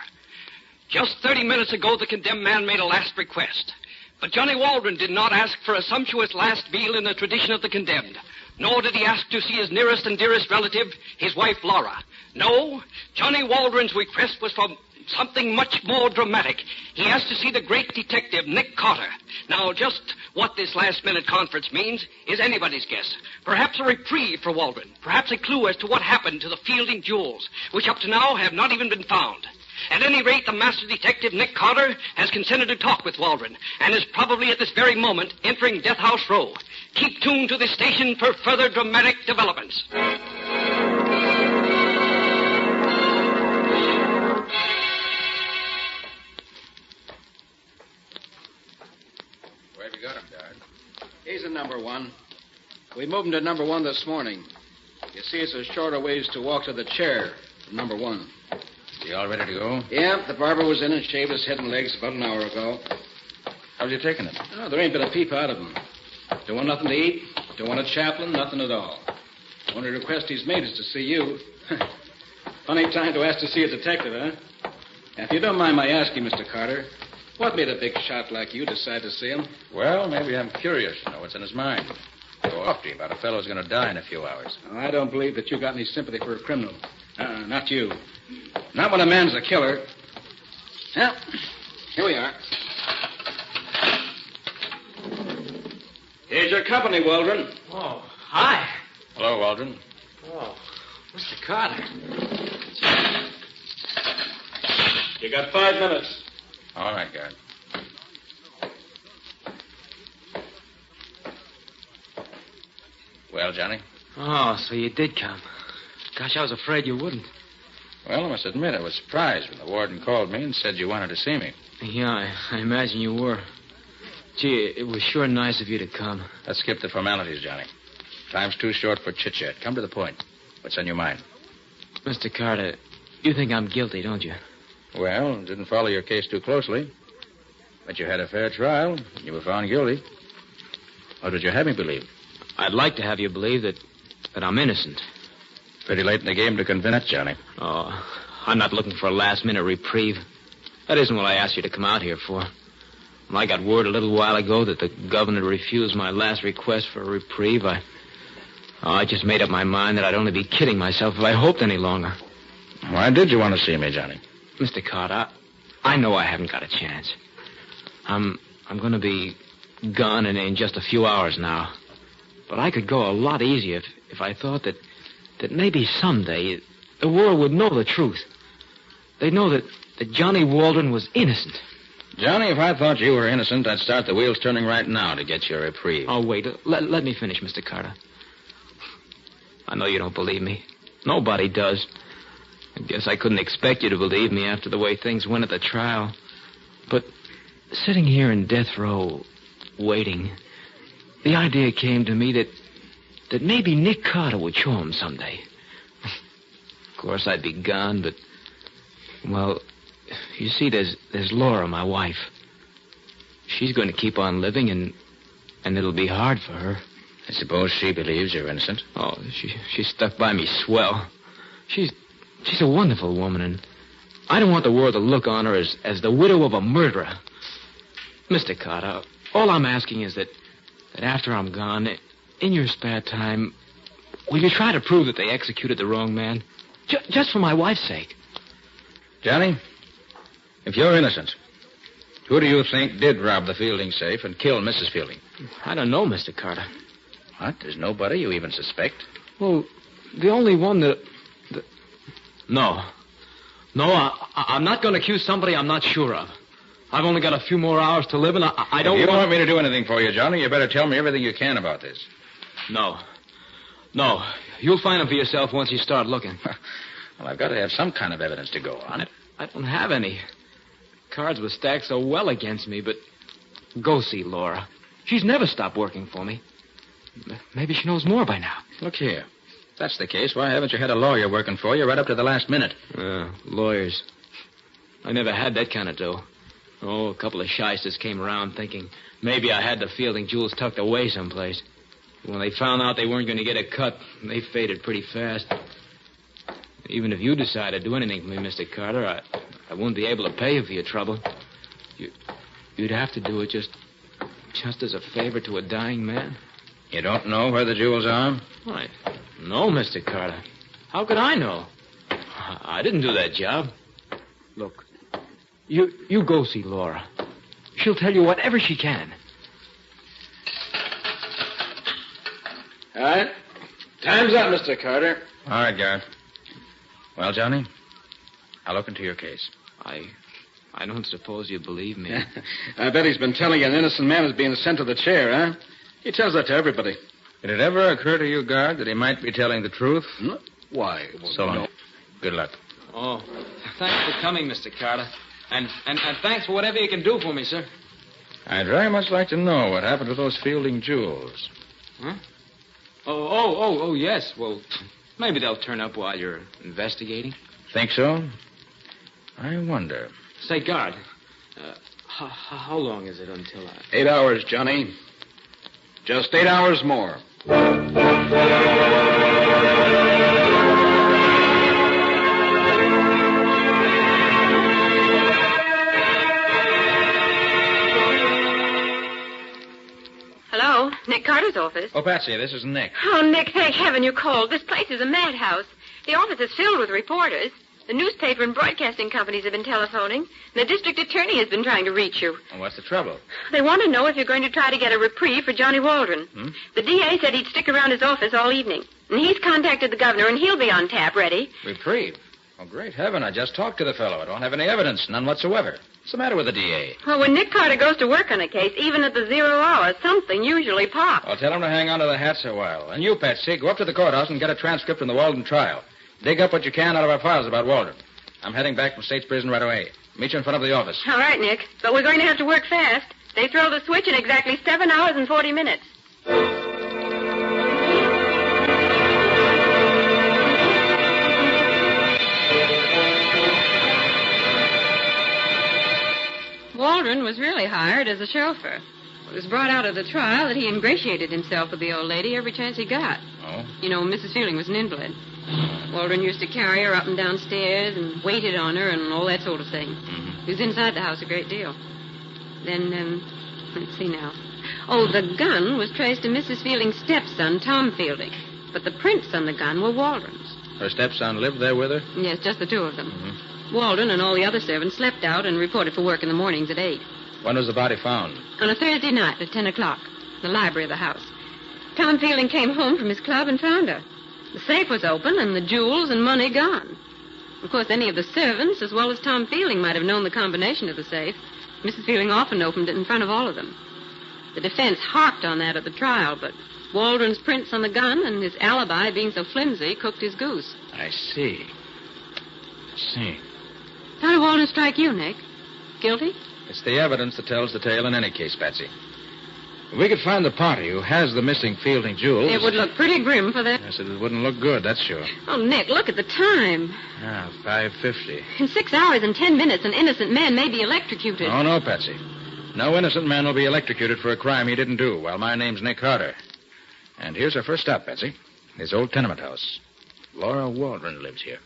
Just 30 minutes ago, the condemned man made a last request. But Johnny Waldron did not ask for a sumptuous last meal in the tradition of the condemned. Nor did he ask to see his nearest and dearest relative, his wife, Laura. No, Johnny Waldron's request was for something much more dramatic. He asked to see the great detective, Nick Carter. Now, just what this last-minute conference means is anybody's guess. Perhaps a reprieve for Waldron. Perhaps a clue as to what happened to the Fielding jewels, which up to now have not even been found. At any rate, the master detective, Nick Carter, has consented to talk with Waldron and is probably at this very moment entering Death House Row. Keep tuned to this station for further dramatic developments. Where have you got him, Dad? He's in number 1. We moved him to number 1 this morning. You see, it's a shorter ways to walk to the chair from number 1. You all ready to go? Yeah, the barber was in and shaved his head and legs about an hour ago. How's you taking him? Oh, there ain't been a peep out of him. Don't want nothing to eat. Don't want a chaplain. Nothing at all. The only request he's made is to see you. Funny time to ask to see a detective, huh? If you don't mind my asking, Mr. Carter, what made a big shot like you decide to see him? Well, maybe I'm curious to know what's in his mind. Go off to you about a fellow's going to die in a few hours. Oh, I don't believe that you got any sympathy for a criminal. Not you. Not when a man's a killer. Well, here we are. Here's your company, Waldron. Oh, hi. Hello, Waldron. Oh, Mr. Carter. You got 5 minutes. All right, guard. Well, Johnny? Oh, so you did come. Gosh, I was afraid you wouldn't. Well, I must admit I was surprised when the warden called me and said you wanted to see me. Yeah, I imagine you were. Gee, it was sure nice of you to come. Let's skip the formalities, Johnny. Time's too short for chit-chat. Come to the point. What's on your mind? Mr. Carter, you think I'm guilty, don't you? Well, didn't follow your case too closely. But you had a fair trial. You were found guilty. What would you have me believe? I'd like to have you believe that I'm innocent. Pretty late in the game to convince, Johnny. Oh, I'm not looking for a last-minute reprieve. That isn't what I asked you to come out here for. When I got word a little while ago that the governor refused my last request for a reprieve, I just made up my mind that I'd only be kidding myself if I hoped any longer. Why did you want to see me, Johnny? Mr. Carter, I know I haven't got a chance. I'm going to be gone in just a few hours now. But I could go a lot easier if I thought that maybe someday the world would know the truth. They'd know that Johnny Waldron was innocent. Johnny, if I thought you were innocent, I'd start the wheels turning right now to get your reprieve. Oh, wait. Let me finish, Mr. Carter. I know you don't believe me. Nobody does. I guess I couldn't expect you to believe me after the way things went at the trial. But sitting here in death row, waiting, the idea came to me that maybe Nick Carter would show him someday. Of course, I'd be gone, but, well, you see, there's Laura, my wife. She's going to keep on living, and it'll be hard for her. I suppose she believes you're innocent. Oh, she stuck by me swell. She's a wonderful woman, and I don't want the world to look on her as the widow of a murderer. Mr. Carter, all I'm asking is that after I'm gone, in your spare time, will you try to prove that they executed the wrong man? Just for my wife's sake. Johnny, if you're innocent, who do you think did rob the Fielding safe and kill Mrs. Fielding? I don't know, Mr. Carter. What? There's nobody you even suspect? Well, the only one that... No, I'm not going to accuse somebody I'm not sure of. I've only got a few more hours to live, and I don't If you want me to do anything for you, Johnny, you better tell me everything you can about this. No. You'll find them for yourself once you start looking. Well, I've got to have some kind of evidence to go on. I don't have any. Cards were stacked so well against me, but go see Laura. She's never stopped working for me. Maybe she knows more by now. Look here. If that's the case, why haven't you had a lawyer working for you right up to the last minute? Lawyers. I never had that kind of dough. Oh, a couple of shysters came around thinking maybe I had the Fielding jewels tucked away someplace. When they found out they weren't going to get a cut, they faded pretty fast. Even if you decide to do anything for me, Mr. Carter, I wouldn't be able to pay you for your trouble. You'd have to do it just as a favor to a dying man. You don't know where the jewels are? Why, no, Mr. Carter. How could I know? I didn't do that job. Look, you go see Laura. She'll tell you whatever she can. All right. Time's up, Mr. Carter. All right, Garrett. Well, Johnny, I'll look into your case. I don't suppose you believe me. I bet he's been telling you an innocent man is being sent to the chair, huh? He tells that to everybody. Did it ever occur to you, Guard, that he might be telling the truth? Why? So long. Good luck. Oh, thanks for coming, Mr. Carter. And thanks for whatever you can do for me, sir. I'd very much like to know what happened to those Fielding jewels. Huh? Oh, yes. Well, maybe they'll turn up while you're investigating. Think so? I wonder. Say, Guard, how long is it until 8 hours, Johnny. Just 8 hours more. Hello, Nick Carter's office. Oh, Patsy, this is Nick. Oh, Nick, thank heaven you called. This place is a madhouse. The office is filled with reporters. The newspaper and broadcasting companies have been telephoning. The district attorney has been trying to reach you. Well, what's the trouble? They want to know if you're going to try to get a reprieve for Johnny Waldron. The DA said he'd stick around his office all evening. And he's contacted the governor, and he'll be on tap ready. Reprieve? Oh, great heaven, I just talked to the fellow. I don't have any evidence, none whatsoever. What's the matter with the DA? Well, when Nick Carter goes to work on a case, even at the 0 hour, something usually pops. I'll tell him to hang on to the hats a while. And you, Patsy, go up to the courthouse and get a transcript from the Walden trial. Dig up what you can out of our files about Waldron. I'm heading back from State's Prison right away. Meet you in front of the office. All right, Nick. But we're going to have to work fast. They throw the switch in exactly 7 hours and 40 minutes. Waldron was really hired as a chauffeur. It was brought out of the trial that he ingratiated himself with the old lady every chance he got. Oh? You know, Mrs. Fielding was an invalid. Waldron used to carry her up and down stairs and waited on her and all that sort of thing. He was inside the house a great deal. Then, let's see now. Oh, the gun was traced to Mrs. Fielding's stepson, Tom Fielding. But the prints on the gun were Waldron's. Her stepson lived there with her? Yes, just the two of them. Waldron and all the other servants slept out and reported for work in the mornings at 8. When was the body found? On a Thursday night at 10 o'clock, in the library of the house. Tom Fielding came home from his club and found her. The safe was open and the jewels and money gone. Of course, any of the servants, as well as Tom Fielding, might have known the combination of the safe. Mrs. Fielding often opened it in front of all of them. The defense harped on that at the trial, but Waldron's prints on the gun and his alibi being so flimsy cooked his goose. I see. How did Waldron strike you, Nick? Guilty? It's the evidence that tells the tale in any case, Patsy. If we could find the party who has the missing Fielding jewels... It would look pretty grim for that. Yes, it wouldn't look good, that's sure. Oh, Nick, look at the time. 5:50. In 6 hours and 10 minutes, an innocent man may be electrocuted. Oh, no, Patsy. No innocent man will be electrocuted for a crime he didn't do. Well, my name's Nick Carter. And here's our first stop, Patsy. His old tenement house. Laura Waldron lives here.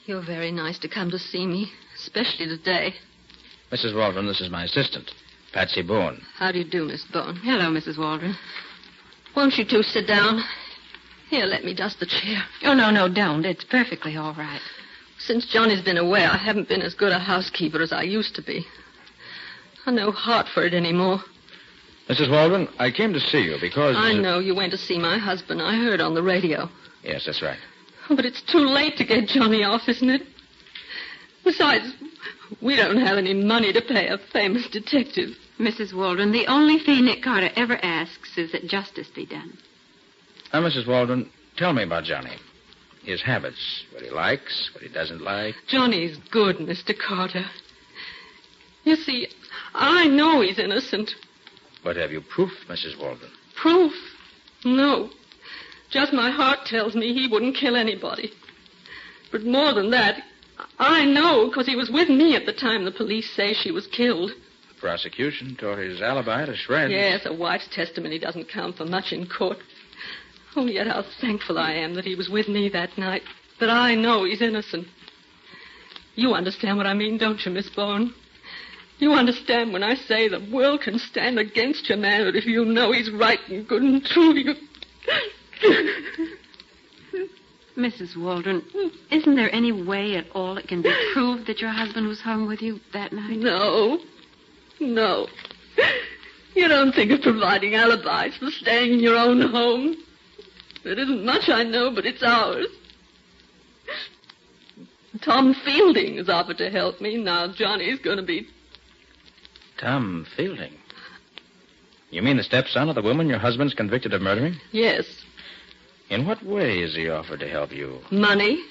You're very nice to come to see me, especially today. Mrs. Waldron, this is my assistant, Patsy Boone. How do you do, Miss Bone? Hello, Mrs. Waldron. Won't you two sit down? Here, let me dust the chair. Oh, no, don't. It's perfectly all right. Since Johnny's been away, I haven't been as good a housekeeper as I used to be. I've no heart for it anymore. Mrs. Waldron, I came to see you because... I know you went to see my husband. I heard on the radio. Yes, that's right. But it's too late to get Johnny off, isn't it? Besides, we don't have any money to pay a famous detective. Mrs. Waldron, the only fee Nick Carter ever asks is that justice be done. Now, Mrs. Waldron, tell me about Johnny. His habits, what he likes, what he doesn't like. Johnny's good, Mr. Carter. You see, I know he's innocent. But have you proof, Mrs. Waldron? Proof? No. Just my heart tells me he wouldn't kill anybody. But more than that, I know because he was with me at the time the police say she was killed. The prosecution tore his alibi to shreds. Yes, a wife's testimony doesn't count for much in court. Oh, yet how thankful I am that he was with me that night. That I know he's innocent. You understand what I mean, don't you, Miss Bone? You understand when I say the world can stand against you, man, but if you know he's right and good and true, you... Mrs. Waldron, isn't there any way at all it can be proved that your husband was home with you that night? No. You don't think of providing alibis for staying in your own home. It isn't much, I know, but it's ours. Tom Fielding has offered to help me. Now Johnny's going to be... Tom Fielding? You mean the stepson of the woman your husband's convicted of murdering? Yes. In what way has he offered to help you? Money.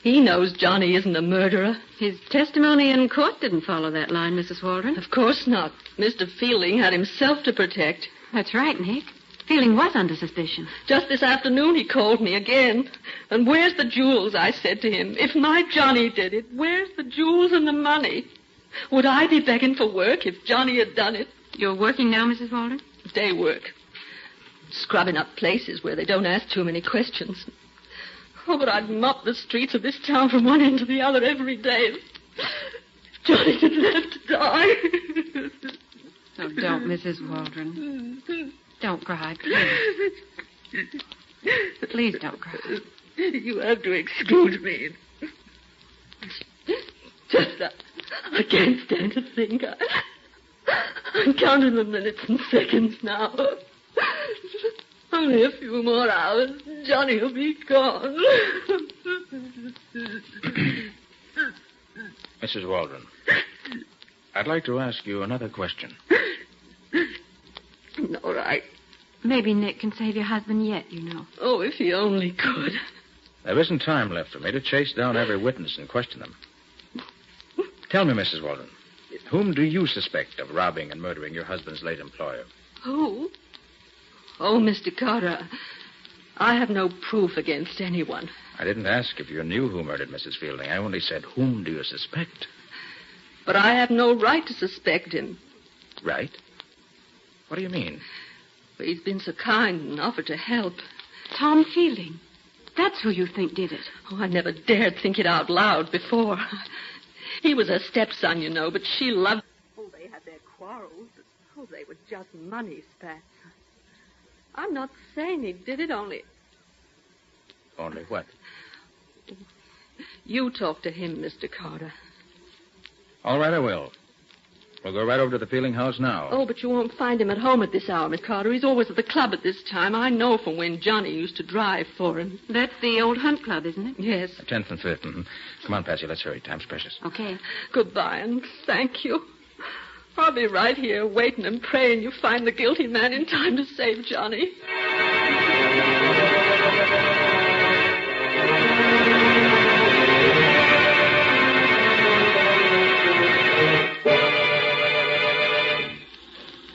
He knows Johnny isn't a murderer. His testimony in court didn't follow that line, Mrs. Waldron. Of course not. Mr. Fielding had himself to protect. That's right, Nick. Fielding was under suspicion. Just this afternoon he called me again. And where's the jewels, I said to him. If my Johnny did it, where's the jewels and the money? Would I be begging for work if Johnny had done it? You're working now, Mrs. Waldron? Day work. Scrubbing up places where they don't ask too many questions. Oh, but I'd mop the streets of this town from one end to the other every day. Johnny had left to die. Oh, don't, Mrs. Waldron. Don't cry, please. Please don't cry. You have to excuse me. Just that. I can't stand to think. I'm counting the minutes and seconds now. Only a few more hours. Johnny will be gone. Mrs. Waldron, I'd like to ask you another question. All right. Maybe Nick can save your husband yet, you know. Oh, if he only could. There isn't time left for me to chase down every witness and question them. Tell me, Mrs. Waldron, whom do you suspect of robbing and murdering your husband's late employer? Who? Oh, Mr. Carter, I have no proof against anyone. I didn't ask if you knew who murdered Mrs. Fielding. I only said, whom do you suspect? But I have no right to suspect him. Right? What do you mean? Well, he's been so kind and offered to help. Tom Fielding. That's who you think did it. Oh, I never dared think it out loud before. He was her stepson, you know, but she loved... Oh, they had their quarrels. Oh, they were just money spats. I'm not saying he did it, only... Only what? You talk to him, Mr. Carter. All right, I will. We'll go right over to the Feeling house now. Oh, but you won't find him at home at this hour, Miss Carter. He's always at the club at this time. I know from when Johnny used to drive for him. That's the old hunt club, isn't it? Yes. 10th and 5th. Mm-hmm. Come on, Patsy. Let's hurry. Time's precious. Okay. Goodbye, and thank you. I'll be right here waiting and praying you find the guilty man in time to save Johnny.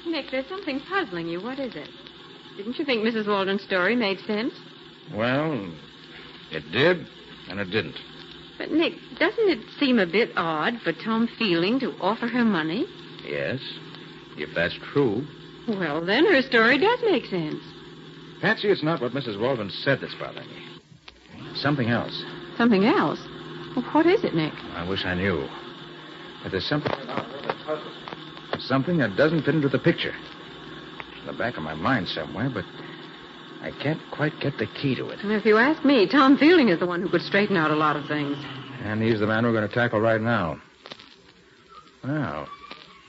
Nick, there's something puzzling you. What is it? Didn't you think Mrs. Walden's story made sense? Well, it did, and it didn't. But, Nick, doesn't it seem a bit odd for Tom Feeling to offer her money? Yes, if that's true. Well, then her story does make sense. Patsy, it's not what Mrs. Walden said that's bothering me. Something else. Something else? Well, what is it, Nick? I wish I knew. But there's something about her that puzzles me. Something that doesn't fit into the picture. It's in the back of my mind somewhere, but I can't quite get the key to it. And if you ask me, Tom Feeling is the one who could straighten out a lot of things. And he's the man we're going to tackle right now. Well,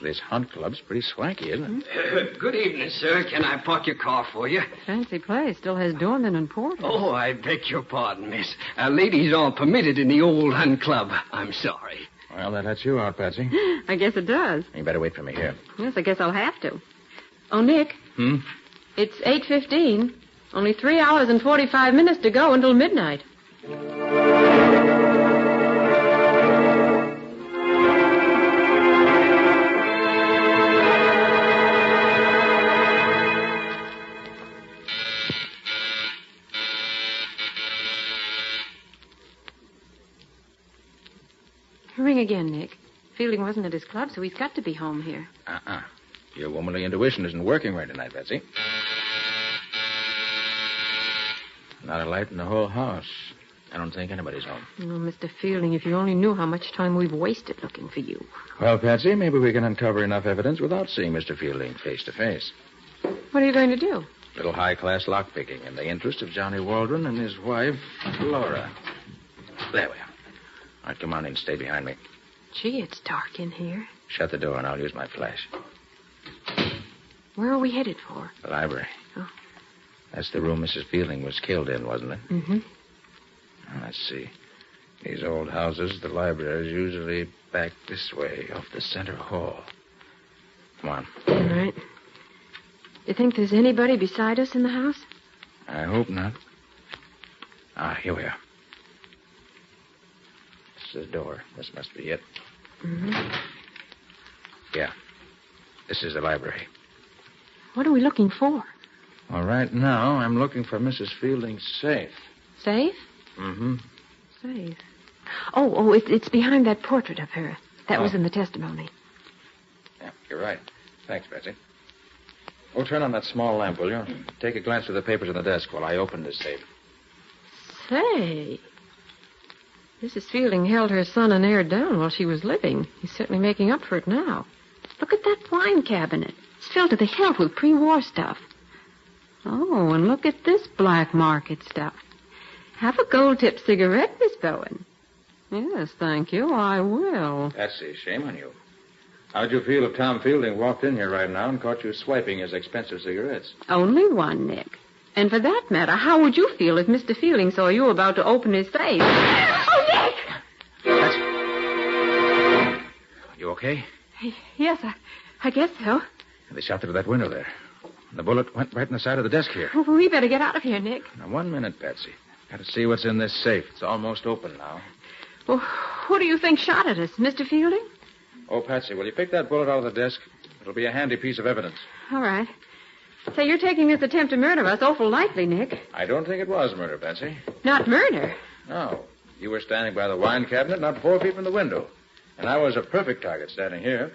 this hunt club's pretty swanky, isn't it? Good evening, sir. Can I park your car for you? Fancy place. Still has doorman and porter. Oh, I beg your pardon, miss. Ladies aren't permitted in the old hunt club. I'm sorry. Well, that lets you out, Patsy. I guess it does. You better wait for me here. Yes, I guess I'll have to. Oh, Nick. It's 8:15. Only 3 hours and 45 minutes to go until midnight. Ring again, Nick. Feeling wasn't at his club, so he's got to be home here. Your womanly intuition isn't working right tonight, Patsy. Not a light in the whole house. I don't think anybody's home. Oh, Mr. Fielding, if you only knew how much time we've wasted looking for you. Well, Patsy, maybe we can uncover enough evidence without seeing Mr. Fielding face to face. What are you going to do? A little high-class lockpicking in the interest of Johnny Waldron and his wife, Laura. There we are. All right, come on in. Stay behind me. Gee, it's dark in here. Shut the door and I'll use my flash. Where are we headed for? The library. Oh. That's the room Mrs. Fielding was killed in, wasn't it? Mm-hmm. Now, let's see. These old houses, the library is usually back this way, off the center hall. Come on. All right. You think there's anybody beside us in the house? I hope not. Here we are. This is the door. This must be it. Mm-hmm. Yeah. This is the library. What are we looking for? Well, right now, I'm looking for Mrs. Fielding's safe. Safe? Mm-hmm. Safe. Oh, it's behind that portrait of her. That was in the testimony. Yeah, you're right. Thanks, Betsy. Oh, turn on that small lamp, will you? Take a glance through the papers on the desk while I open this safe. Say, Mrs. Fielding held her son and heir down while she was living. He's certainly making up for it now. Look at that wine cabinet. It's filled to the hilt with pre-war stuff. Oh, and look at this black market stuff. Have a gold-tipped cigarette, Miss Bowen. Yes, thank you. I will. That's a shame on you. How'd you feel if Tom Fielding walked in here right now and caught you swiping his expensive cigarettes? Only one, Nick. And for that matter, how would you feel if Mr. Fielding saw you about to open his safe? Oh, Nick! You okay? Yes, I guess so. They shot through that window there. The bullet went right in the side of the desk here. Oh, we better get out of here, Nick. Now, 1 minute, Patsy. Got to see what's in this safe. It's almost open now. Well, who do you think shot at us, Mr. Fielding? Oh, Patsy, will you pick that bullet out of the desk? It'll be a handy piece of evidence. All right. Say, you're taking this attempt to murder us awful lightly, Nick. I don't think it was murder, Patsy. Not murder? No. You were standing by the wine cabinet, not 4 feet from the window. And I was a perfect target standing here.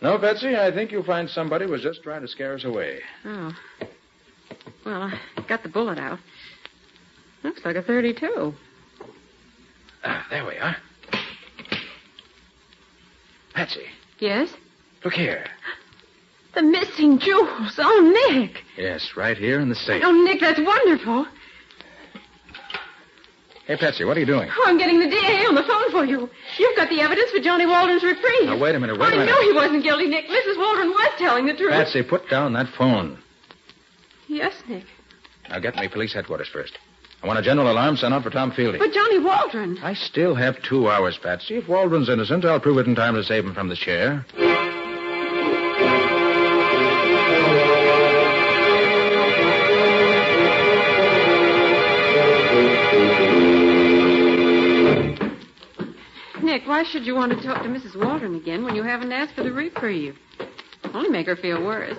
No, Patsy, I think you'll find somebody was just trying to scare us away. Oh. Well, I got the bullet out. Looks like a .32. There we are. Patsy. Yes? Look here. The missing jewels. Oh, Nick. Yes, right here in the safe. Oh, Nick, that's wonderful. Hey, Patsy, what are you doing? Oh, I'm getting the DA on the phone for you. You've got the evidence for Johnny Waldron's reprieve. Now, wait a minute. I knew he wasn't guilty, Nick. Mrs. Waldron was telling the truth. Patsy, put down that phone. Yes, Nick. Now, get me police headquarters first. I want a general alarm sent out for Tom Fielding. But Johnny Waldron. I still have 2 hours, Patsy. If Waldron's innocent, I'll prove it in time to save him from the chair. Nick, why should you want to talk to Mrs. Waldron again when you haven't asked for the reprieve? Only make her feel worse.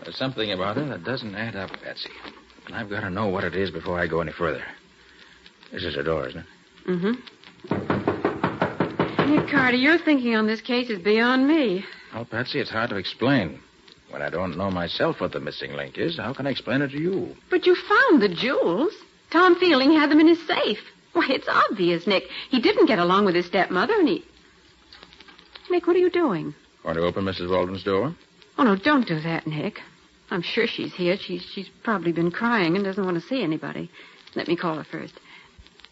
There's something about it that doesn't add up, Patsy. And I've got to know what it is before I go any further. This is the door, isn't it? Mm-hmm. Nick Carter, your thinking on this case is beyond me. Well, Patsy, it's hard to explain. When I don't know myself what the missing link is, how can I explain it to you? But you found the jewels. Tom Fielding had them in his safe. Why, it's obvious, Nick. He didn't get along with his stepmother, and he... Nick, what are you doing? Want to open Mrs. Waldron's door? Oh, no, don't do that, Nick. I'm sure she's here. She's probably been crying and doesn't want to see anybody. Let me call her first.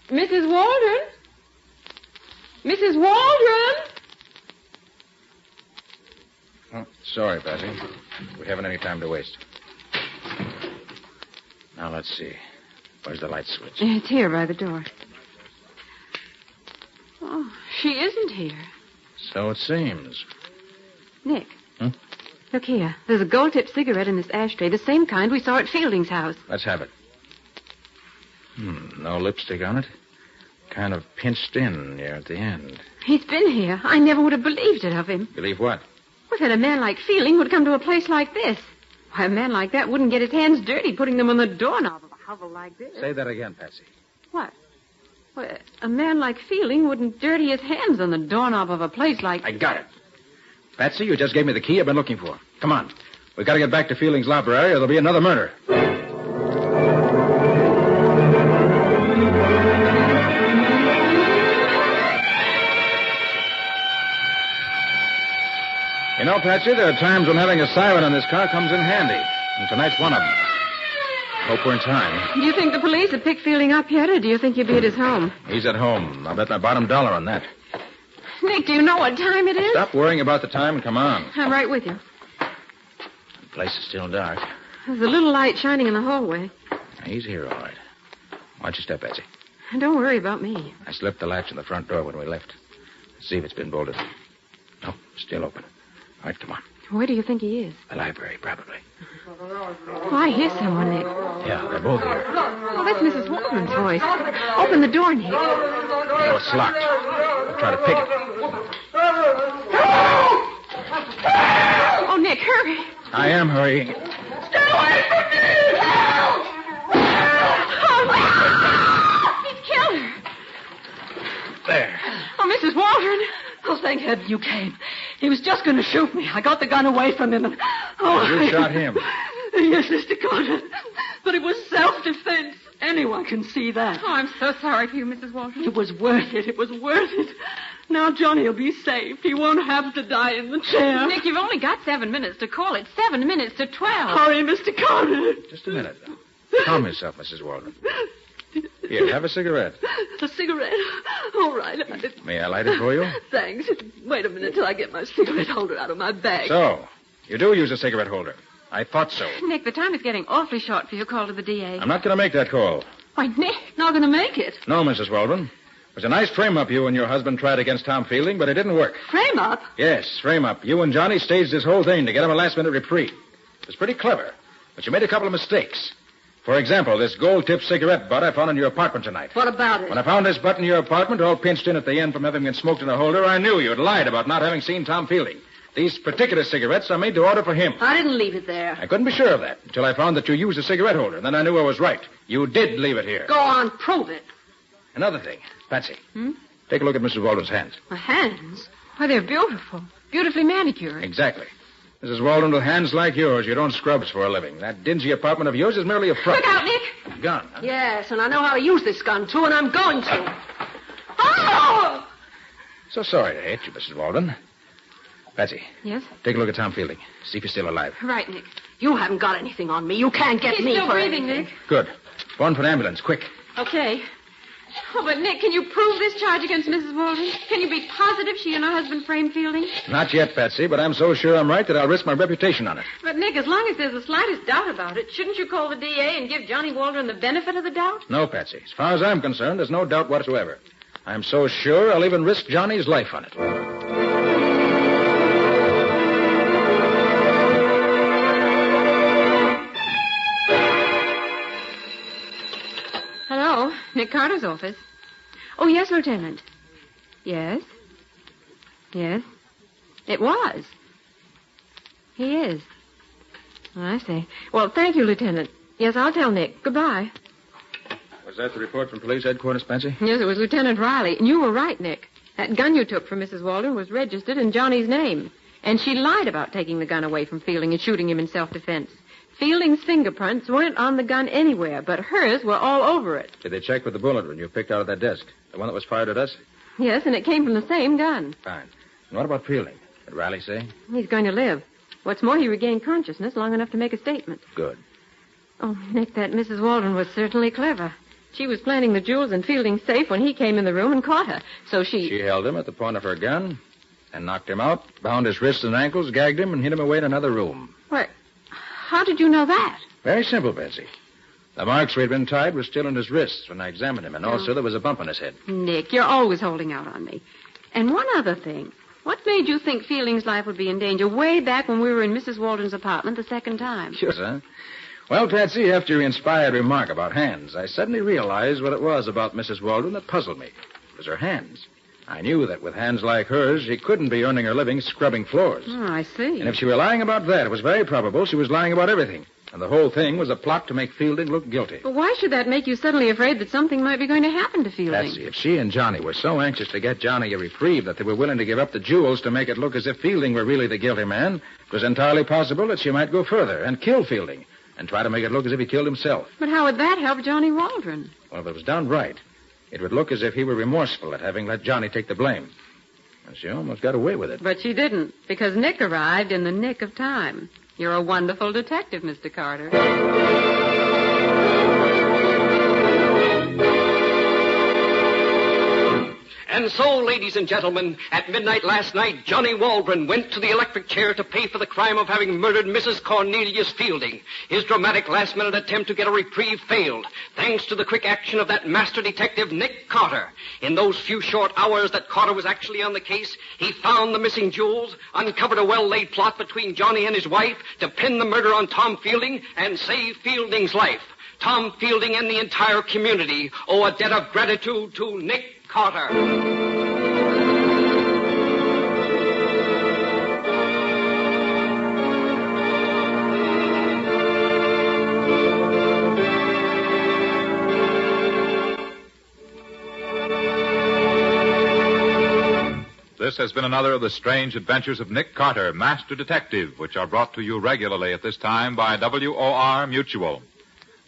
Mrs. Waldron? Mrs. Waldron? Oh, sorry, Patsy. We haven't any time to waste. Now, let's see. Where's the light switch? It's here by the door. Oh, she isn't here. So it seems. Nick. Hmm? Look here. There's a gold-tipped cigarette in this ashtray, the same kind we saw at Fielding's house. Let's have it. No lipstick on it. Kind of pinched in near at the end. He's been here. I never would have believed it of him. Believe what? Well, that a man like Fielding would come to a place like this. Why, a man like that wouldn't get his hands dirty putting them on the doorknob of a hovel like this. Say that again, Patsy. What? Well, a man like Fielding wouldn't dirty his hands on the doorknob of a place like... I got it. Patsy, you just gave me the key I've been looking for. Come on. We've got to get back to Fielding's library or there'll be another murder. You know, Patsy, there are times when having a siren in this car comes in handy. And tonight's one of them. Hope we're in time. Do you think the police have picked Fielding up yet, or do you think he'll be at his home? He's at home. I'll bet my bottom dollar on that. Nick, do you know what time it is? Stop worrying about the time and come on. I'm right with you. The place is still dark. There's a little light shining in the hallway. He's here, all right. Watch your step, Patsy. Don't worry about me. I slipped the latch on the front door when we left. Let's see if it's been bolted. No, still open. All right, come on. Where do you think he is? The library, probably. Oh, I hear someone, Nick. Yeah, they're both here. Oh, that's Mrs. Waldron's voice. Open the door, Nick. No, it's locked. I'll try to pick it. Oh, Nick, hurry. I am hurrying. Stay away from me! Help! Oh, he's killed her. There. Oh, Mrs. Waldron. Oh, thank heaven you came. He was just going to shoot me. I got the gun away from him and... You shot him. Yes, Mr. Carter. But it was self-defense. Anyone can see that. Oh, I'm so sorry for you, Mrs. Waldron. It was worth it. It was worth it. Now Johnny will be safe. He won't have to die in the chair. Nick, you've only got 7 minutes to call it. 7 minutes to 12. Hurry, Mr. Carter. Just a minute. Calm yourself, Mrs. Waldron. Here, have a cigarette. A cigarette? All right. May I light it for you? Thanks. Wait a minute till I get my cigarette holder out of my bag. So, you do use a cigarette holder. I thought so. Nick, the time is getting awfully short for your call to the DA. I'm not going to make that call. Why, Nick. Not going to make it. No, Mrs. Waldron. It was a nice frame-up you and your husband tried against Tom Fielding, but it didn't work. Frame-up? Yes, frame-up. You and Johnny staged this whole thing to get him a last-minute reprieve. It was pretty clever, but you made a couple of mistakes. For example, this gold-tipped cigarette butt I found in your apartment tonight. What about it? When I found this butt in your apartment, all pinched in at the end from having been smoked in a holder, I knew you'd lied about not having seen Tom Fielding. These particular cigarettes are made to order for him. I didn't leave it there. I couldn't be sure of that until I found that you used a cigarette holder. Then I knew I was right. You did leave it here. Go on, prove it. Another thing. Patsy, take a look at Mrs. Waldron's hands. My hands? Why, they're beautiful. Beautifully manicured. Exactly. Mrs. Waldron, with hands like yours, you don't scrubs for a living. That dingy apartment of yours is merely a front. Look out, Nick. Gun, huh? Yes, and I know how to use this gun, too, and I'm going to. Oh! So sorry to hate you, Mrs. Waldron. Patsy. Yes? Take a look at Tom Fielding. See if he's still alive. Right, Nick. You haven't got anything on me. You can't get He's me still for breathing, anything. Nick. Good. Phone for an ambulance, quick. Okay. Oh, but Nick, can you prove this charge against Mrs. Walden? Can you be positive she and her husband framed Fielding? Not yet, Patsy, but I'm so sure I'm right that I'll risk my reputation on it. But, Nick, as long as there's the slightest doubt about it, shouldn't you call the DA and give Johnny Waldron the benefit of the doubt? No, Patsy. As far as I'm concerned, there's no doubt whatsoever. I'm so sure I'll even risk Johnny's life on it. Hello, Nick Carter's office. Oh, yes, Lieutenant. Yes? Yes? It was. He is. Oh, I see. Well, thank you, Lieutenant. Yes, I'll tell Nick. Goodbye. Was that the report from police headquarters, Patsy? Yes, it was Lieutenant Riley. And you were right, Nick. That gun you took from Mrs. Waldron was registered in Johnny's name. And she lied about taking the gun away from Fielding and shooting him in self-defense. Fielding's fingerprints weren't on the gun anywhere, but hers were all over it. Did they check with the bullet when you picked out of that desk? The one that was fired at us? Yes, and it came from the same gun. Fine. And what about Fielding? Did Riley say? He's going to live. What's more, he regained consciousness long enough to make a statement. Good. Oh, Nick, that Mrs. Waldron was certainly clever. She was planting the jewels in Fielding's safe when he came in the room and caught her. So she held him at the point of her gun and knocked him out, bound his wrists and ankles, gagged him, and hid him away in another room. What? How did you know that? Very simple, Betsy. The marks where he'd been tied were still in his wrists when I examined him, and also there was a bump on his head. Nick, you're always holding out on me. And one other thing. What made you think Fielding's life would be in danger way back when we were in Mrs. Waldron's apartment the second time? Sure, sir. Well, Patsy, after your inspired remark about hands, I suddenly realized what it was about Mrs. Waldron that puzzled me. It was her hands. I knew that with hands like hers, she couldn't be earning her living scrubbing floors. Oh, I see. And if she were lying about that, it was very probable she was lying about everything. And the whole thing was a plot to make Fielding look guilty. But why should that make you suddenly afraid that something might be going to happen to Fielding? Patsy, if she and Johnny were so anxious to get Johnny a reprieve that they were willing to give up the jewels to make it look as if Fielding were really the guilty man, it was entirely possible that she might go further and kill Fielding and try to make it look as if he killed himself. But how would that help Johnny Waldron? Well, if it was done right, it would look as if he were remorseful at having let Johnny take the blame. And she almost got away with it. But she didn't, because Nick arrived in the nick of time. You're a wonderful detective, Mr. Carter. And so, ladies and gentlemen, at midnight last night, Johnny Waldron went to the electric chair to pay for the crime of having murdered Mrs. Cornelius Fielding. His dramatic last-minute attempt to get a reprieve failed, thanks to the quick action of that master detective, Nick Carter. In those few short hours that Carter was actually on the case, he found the missing jewels, uncovered a well-laid plot between Johnny and his wife to pin the murder on Tom Fielding and save Fielding's life. Tom Fielding and the entire community owe a debt of gratitude to Nick Carter. This has been another of the strange adventures of Nick Carter, Master Detective, which are brought to you regularly at this time by WOR Mutual.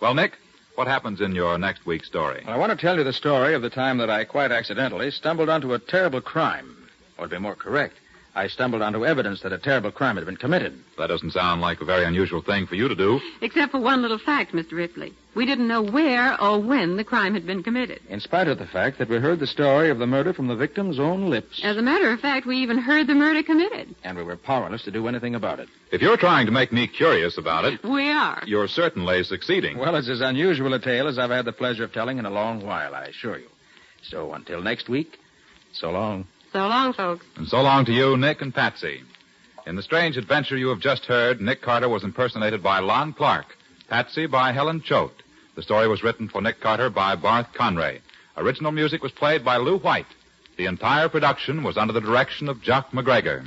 Well, Nick, what happens in your next week's story? Well, I want to tell you the story of the time that I quite accidentally stumbled onto a terrible crime. Or to be more correct, I stumbled onto evidence that a terrible crime had been committed. That doesn't sound like a very unusual thing for you to do. Except for one little fact, Mr. Ripley. We didn't know where or when the crime had been committed. In spite of the fact that we heard the story of the murder from the victim's own lips. As a matter of fact, we even heard the murder committed. And we were powerless to do anything about it. If you're trying to make me curious about it... We are. You're certainly succeeding. Well, it's as unusual a tale as I've had the pleasure of telling in a long while, I assure you. So until next week, so long. So long, folks. And so long to you, Nick and Patsy. In the strange adventure you have just heard, Nick Carter was impersonated by Lon Clark, Patsy by Helen Choate. The story was written for Nick Carter by Barth Conray. Original music was played by Lou White. The entire production was under the direction of Jock McGregor.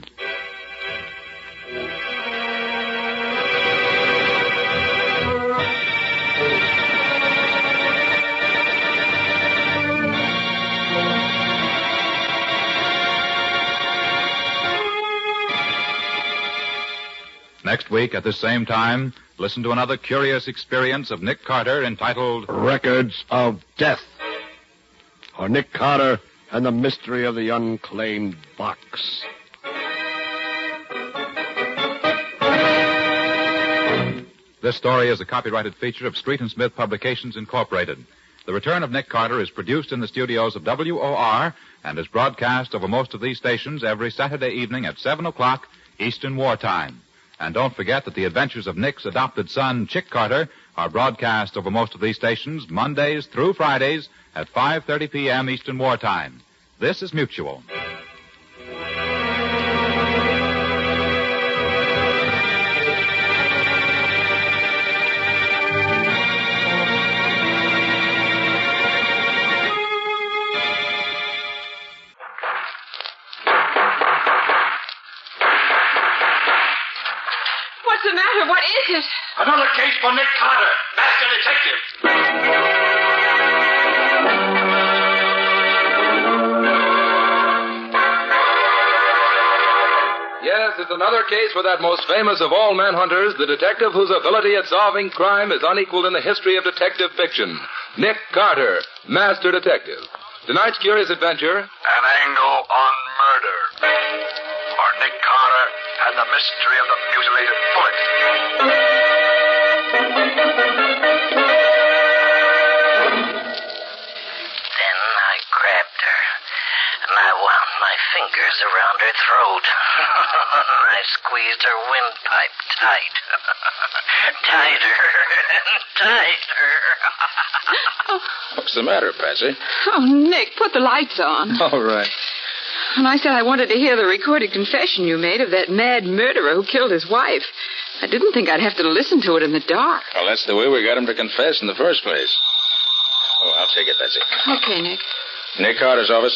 Next week, at this same time, listen to another curious experience of Nick Carter entitled Records of Death. Or Nick Carter and the Mystery of the Unclaimed Box. This story is a copyrighted feature of Street and Smith Publications, Incorporated. The Return of Nick Carter is produced in the studios of WOR and is broadcast over most of these stations every Saturday evening at 7 o'clock Eastern Wartime. And don't forget that the adventures of Nick's adopted son, Chick Carter, are broadcast over most of these stations Mondays through Fridays at 5:30 p.m. Eastern Wartime. This is Mutual. What's the matter? What is it? Another case for Nick Carter, master detective. Yes, it's another case for that most famous of all manhunters, the detective whose ability at solving crime is unequaled in the history of detective fiction. Nick Carter, master detective. Tonight's curious adventure... An angle on murder. For Nick Carter and the mystery of the mutilated foot. Then I grabbed her, and I wound my fingers around her throat. I squeezed her windpipe tight. Tighter and tighter. What's the matter, Patsy? Oh, Nick, put the lights on. All right. And I said I wanted to hear the recorded confession you made of that mad murderer who killed his wife. I didn't think I'd have to listen to it in the dark. Well, that's the way we got him to confess in the first place. Oh, I'll take it, Patsy. Okay, Nick. Nick Carter's office.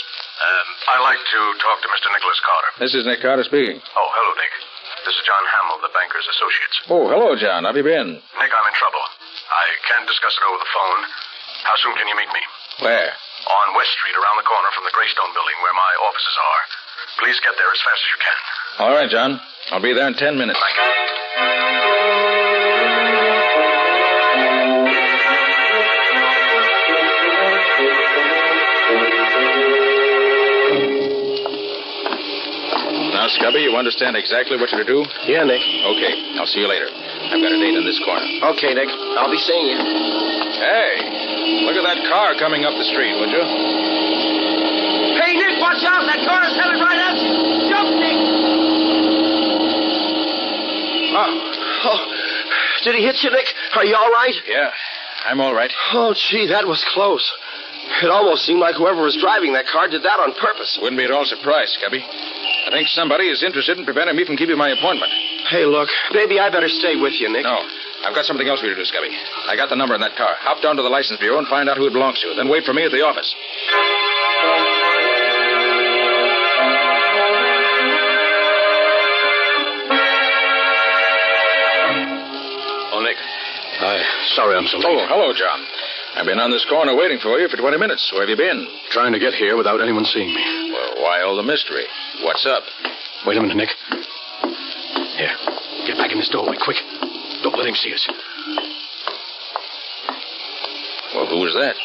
I'd like to talk to Mr. Nicholas Carter. This is Nick Carter speaking. Oh, hello, Nick. This is John Hamill, the banker's associates. Oh, hello, John. How have you been? Nick, I'm in trouble. I can't discuss it over the phone. How soon can you meet me? Where? On West Street, around the corner from the Greystone building where my offices are. Please get there as fast as you can. All right, John. I'll be there in 10 minutes. Thank you. Now, Scubby, you understand exactly what you're to do? Yeah, Nick. Okay. I'll see you later. I've got a date in this corner. Okay, Nick. I'll be seeing you. Hey, look at that car coming up the street, would you? Hey, Nick, watch out. That car's headed right at you. Jump, Nick. Oh, did he hit you, Nick? Are you all right? Yeah, I'm all right. Oh, gee, that was close. It almost seemed like whoever was driving that car did that on purpose. Wouldn't be at all surprised, Scubby. I think somebody is interested in preventing me from keeping my appointment. Hey, look, maybe I better stay with you, Nick. No, I've got something else for you to do, Scubby. I got the number in that car. Hop down to the license bureau and find out who it belongs to. Then wait for me at the office. Oh, Nick. Sorry I'm so late. Oh, hello, John. I've been on this corner waiting for you for 20 minutes. Where have you been? Trying to get here without anyone seeing me. Well, why all the mystery? What's up? Wait a minute, Nick. Here, get back in this doorway, quick. Don't let him see us. Well, who was that?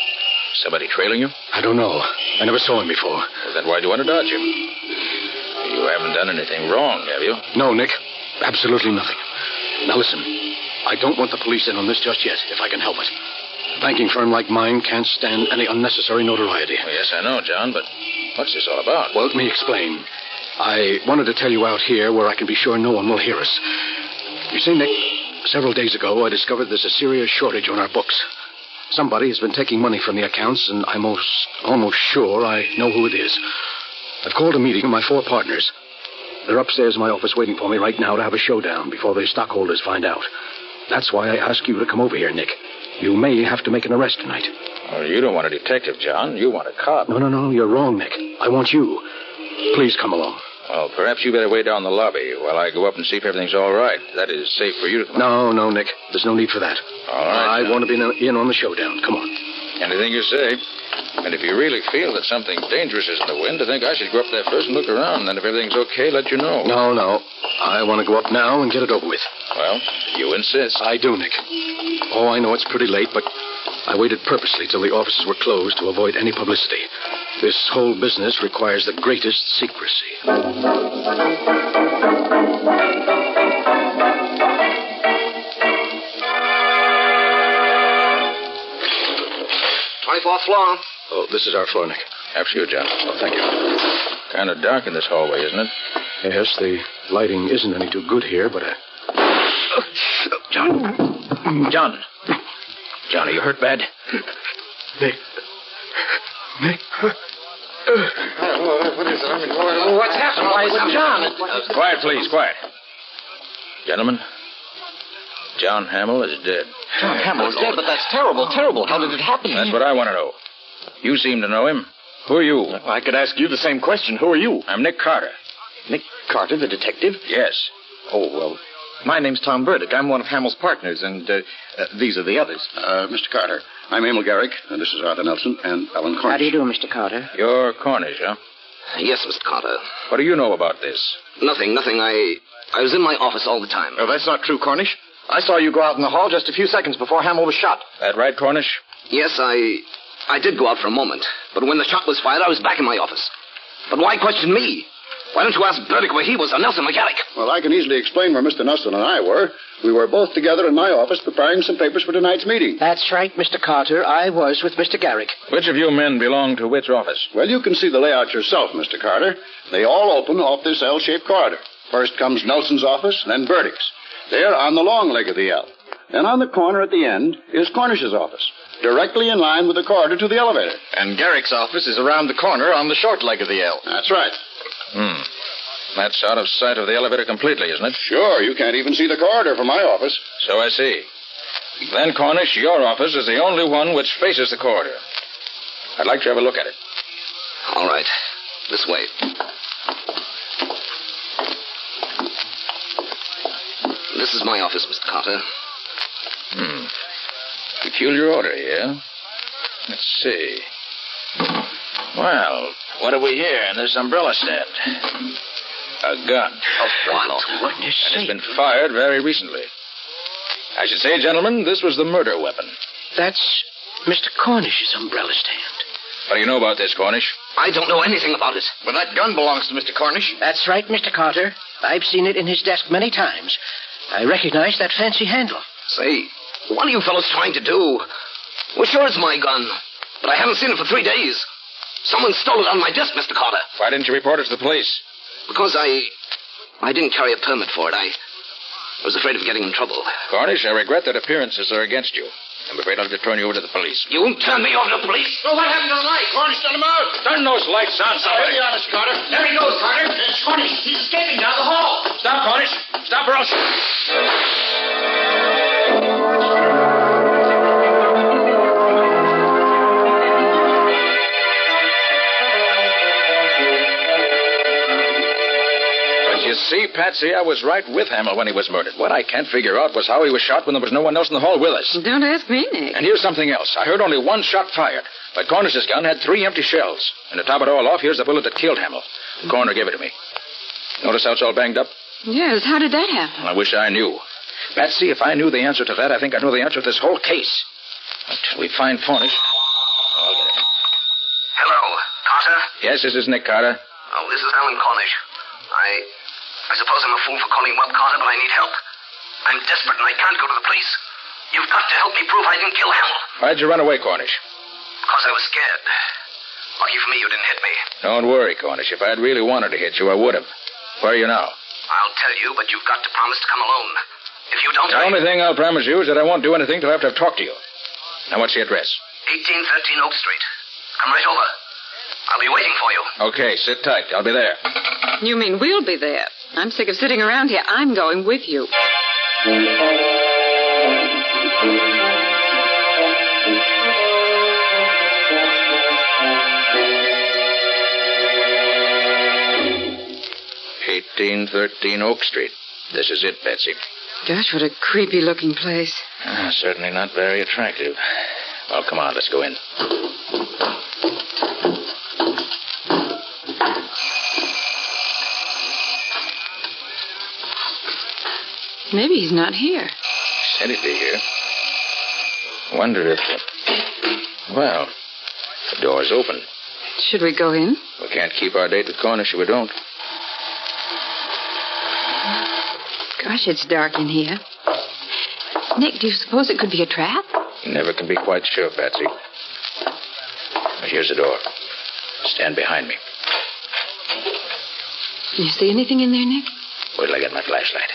Somebody trailing you? I don't know. I never saw him before. Well, then why'd you want to dodge him? You haven't done anything wrong, have you? No, Nick. Absolutely nothing. Now, listen. I don't want the police in on this just yet, if I can help it. A banking firm like mine can't stand any unnecessary notoriety. Well, yes, I know, John, but what's this all about? Well, let me explain. I wanted to tell you out here where I can be sure no one will hear us. You see, Nick, several days ago I discovered there's a serious shortage on our books. Somebody has been taking money from the accounts, and I'm almost sure I know who it is. I've called a meeting of my 4 partners. They're upstairs in my office waiting for me right now to have a showdown before the stockholders find out. That's why I ask you to come over here, Nick. You may have to make an arrest tonight. Well, you don't want a detective, John. You want a cop. No, you're wrong, Nick. I want you. Please come along. Well, perhaps you better wait down the lobby while I go up and see if everything's all right. That is safe for you to come on. No, Nick. There's no need for that. All right. I want to be in on the showdown. Come on. Anything you say. And if you really feel that something dangerous is in the wind, I think I should go up there first and look around. Then if everything's okay, let you know. No. I want to go up now and get it over with. Well, you insist. I do, Nick. Oh, I know it's pretty late, but I waited purposely till the offices were closed to avoid any publicity. This whole business requires the greatest secrecy. 24th floor. Oh, this is our floor, Nick. After you, John. Oh, thank you. Kind of dark in this hallway, isn't it? Yes, the lighting isn't any too good here, but... John. John, are you hurt bad? Nick. What is it? I mean, what's happened? Why is it John? Quiet, please, quiet. Gentlemen, John Hamill is dead. John Hamill's dead, but that's terrible, terrible. How did it happen? That's what I want to know. You seem to know him. Who are you? I could ask you the same question. Who are you? I'm Nick Carter. Nick Carter, the detective? Yes. Oh, well, my name's Tom Burdick. I'm one of Hamill's partners, and these are the others. Mr. Carter, I'm Emil Garrick, and this is Arthur Nelson and Alan Cornish. How do you do, Mr. Carter? You're Cornish, huh? Yes, Mr. Carter. What do you know about this? Nothing. I was in my office all the time. Oh, that's not true, Cornish. I saw you go out in the hall just a few seconds before Hamill was shot. That right, Cornish? Yes, I did go out for a moment. But when the shot was fired, I was back in my office. But why question me? Why don't you ask Burdick where he was, or Nelson McGarrick? Well, I can easily explain where Mr. Nelson and I were. We were both together in my office preparing some papers for tonight's meeting. That's right, Mr. Carter. I was with Mr. Garrick. Which of you men belong to which office? Well, you can see the layout yourself, Mr. Carter. They all open off this L-shaped corridor. First comes Nelson's office, then Burdick's. They're on the long leg of the L. Then on the corner at the end is Cornish's office, directly in line with the corridor to the elevator. And Garrick's office is around the corner on the short leg of the L. That's right. That's out of sight of the elevator completely, isn't it? Sure, you can't even see the corridor from my office. So I see. Then, Cornish, your office is the only one which faces the corridor. I'd like to have a look at it. All right. This way. This is my office, Mr. Carter. Peculiar order here. Let's see. Well, what have we here in this umbrella stand? A gun. What? And it's been fired very recently. I should say, gentlemen, this was the murder weapon. That's Mr. Cornish's umbrella stand. What do you know about this, Cornish? I don't know anything about it. Well, that gun belongs to Mr. Cornish. That's right, Mr. Carter. I've seen it in his desk many times. I recognize that fancy handle. Say, what are you fellows trying to do? Well, sure, it's my gun, but I haven't seen it for 3 days. Someone stole it on my desk, Mr. Carter. Why didn't you report it to the police? Because I didn't carry a permit for it. I was afraid of getting in trouble. Cornish, I regret that appearances are against you. I'm afraid I'll have to turn you over to the police. You won't turn me over to the police? Oh, what happened to the light? Cornish, turn them out. Turn those lights on, somebody. Be honest, Carter. There he goes, Carter. It's Cornish. He's escaping down the hall. Stop, Cornish. Stop or else... You see, Patsy, I was right with Hamill when he was murdered. What I can't figure out was how he was shot when there was no one else in the hall with us. Don't ask me, Nick. And here's something else. I heard only one shot fired, but Cornish's gun had 3 empty shells. And to top it all off, here's the bullet that killed Hamill. The coroner gave it to me. Notice how it's all banged up? Yes, how did that happen? I wish I knew. Patsy, if I knew the answer to that, I think I know the answer to this whole case. Until we find Cornish... I'll get it. Hello, Carter? Yes, this is Nick Carter. Oh, this is Alan Cornish. I suppose I'm a fool for calling you up, Carter, but I need help. I'm desperate and I can't go to the police. You've got to help me prove I didn't kill Hamill. Why'd you run away, Cornish? Because I was scared. Lucky for me you didn't hit me. Don't worry, Cornish. If I'd really wanted to hit you, I would have. Where are you now? I'll tell you, but you've got to promise to come alone. If you don't... The only thing I'll promise you is that I won't do anything till after I've talked to you. Now, what's the address? 1813 Oak Street. Come right over. I'll be waiting for you. Okay, sit tight. I'll be there. You mean we'll be there? I'm sick of sitting around here. I'm going with you. "1813 Oak Street. This is it, Betsy." Gosh, what a creepy-looking place. Certainly not very attractive. Well, come on, let's go in. Maybe he's not here. Said he'd be here. Wonder if... Well, the door's open. Should we go in? We can't keep our date with Cornish if we don't. Gosh, it's dark in here. Nick, do you suppose it could be a trap? You never can be quite sure, Patsy. Here's the door. Stand behind me. You see anything in there, Nick? Wait till I get my flashlight.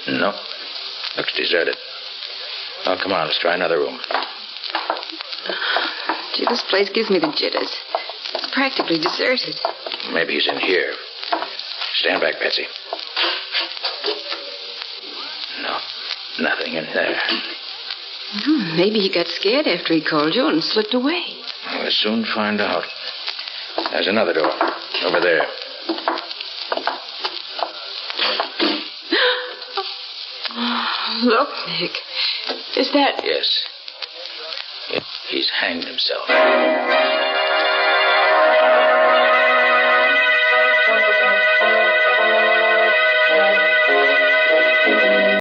No. Looks deserted. Oh, come on. Let's try another room. Gee, this place gives me the jitters. Practically deserted. Maybe he's in here. Stand back, Betsy. No. Nothing in there. Maybe he got scared after he called you and slipped away. We'll soon find out. There's another door. Over there. Look, Nick. Is that... Yes. He's hanged himself.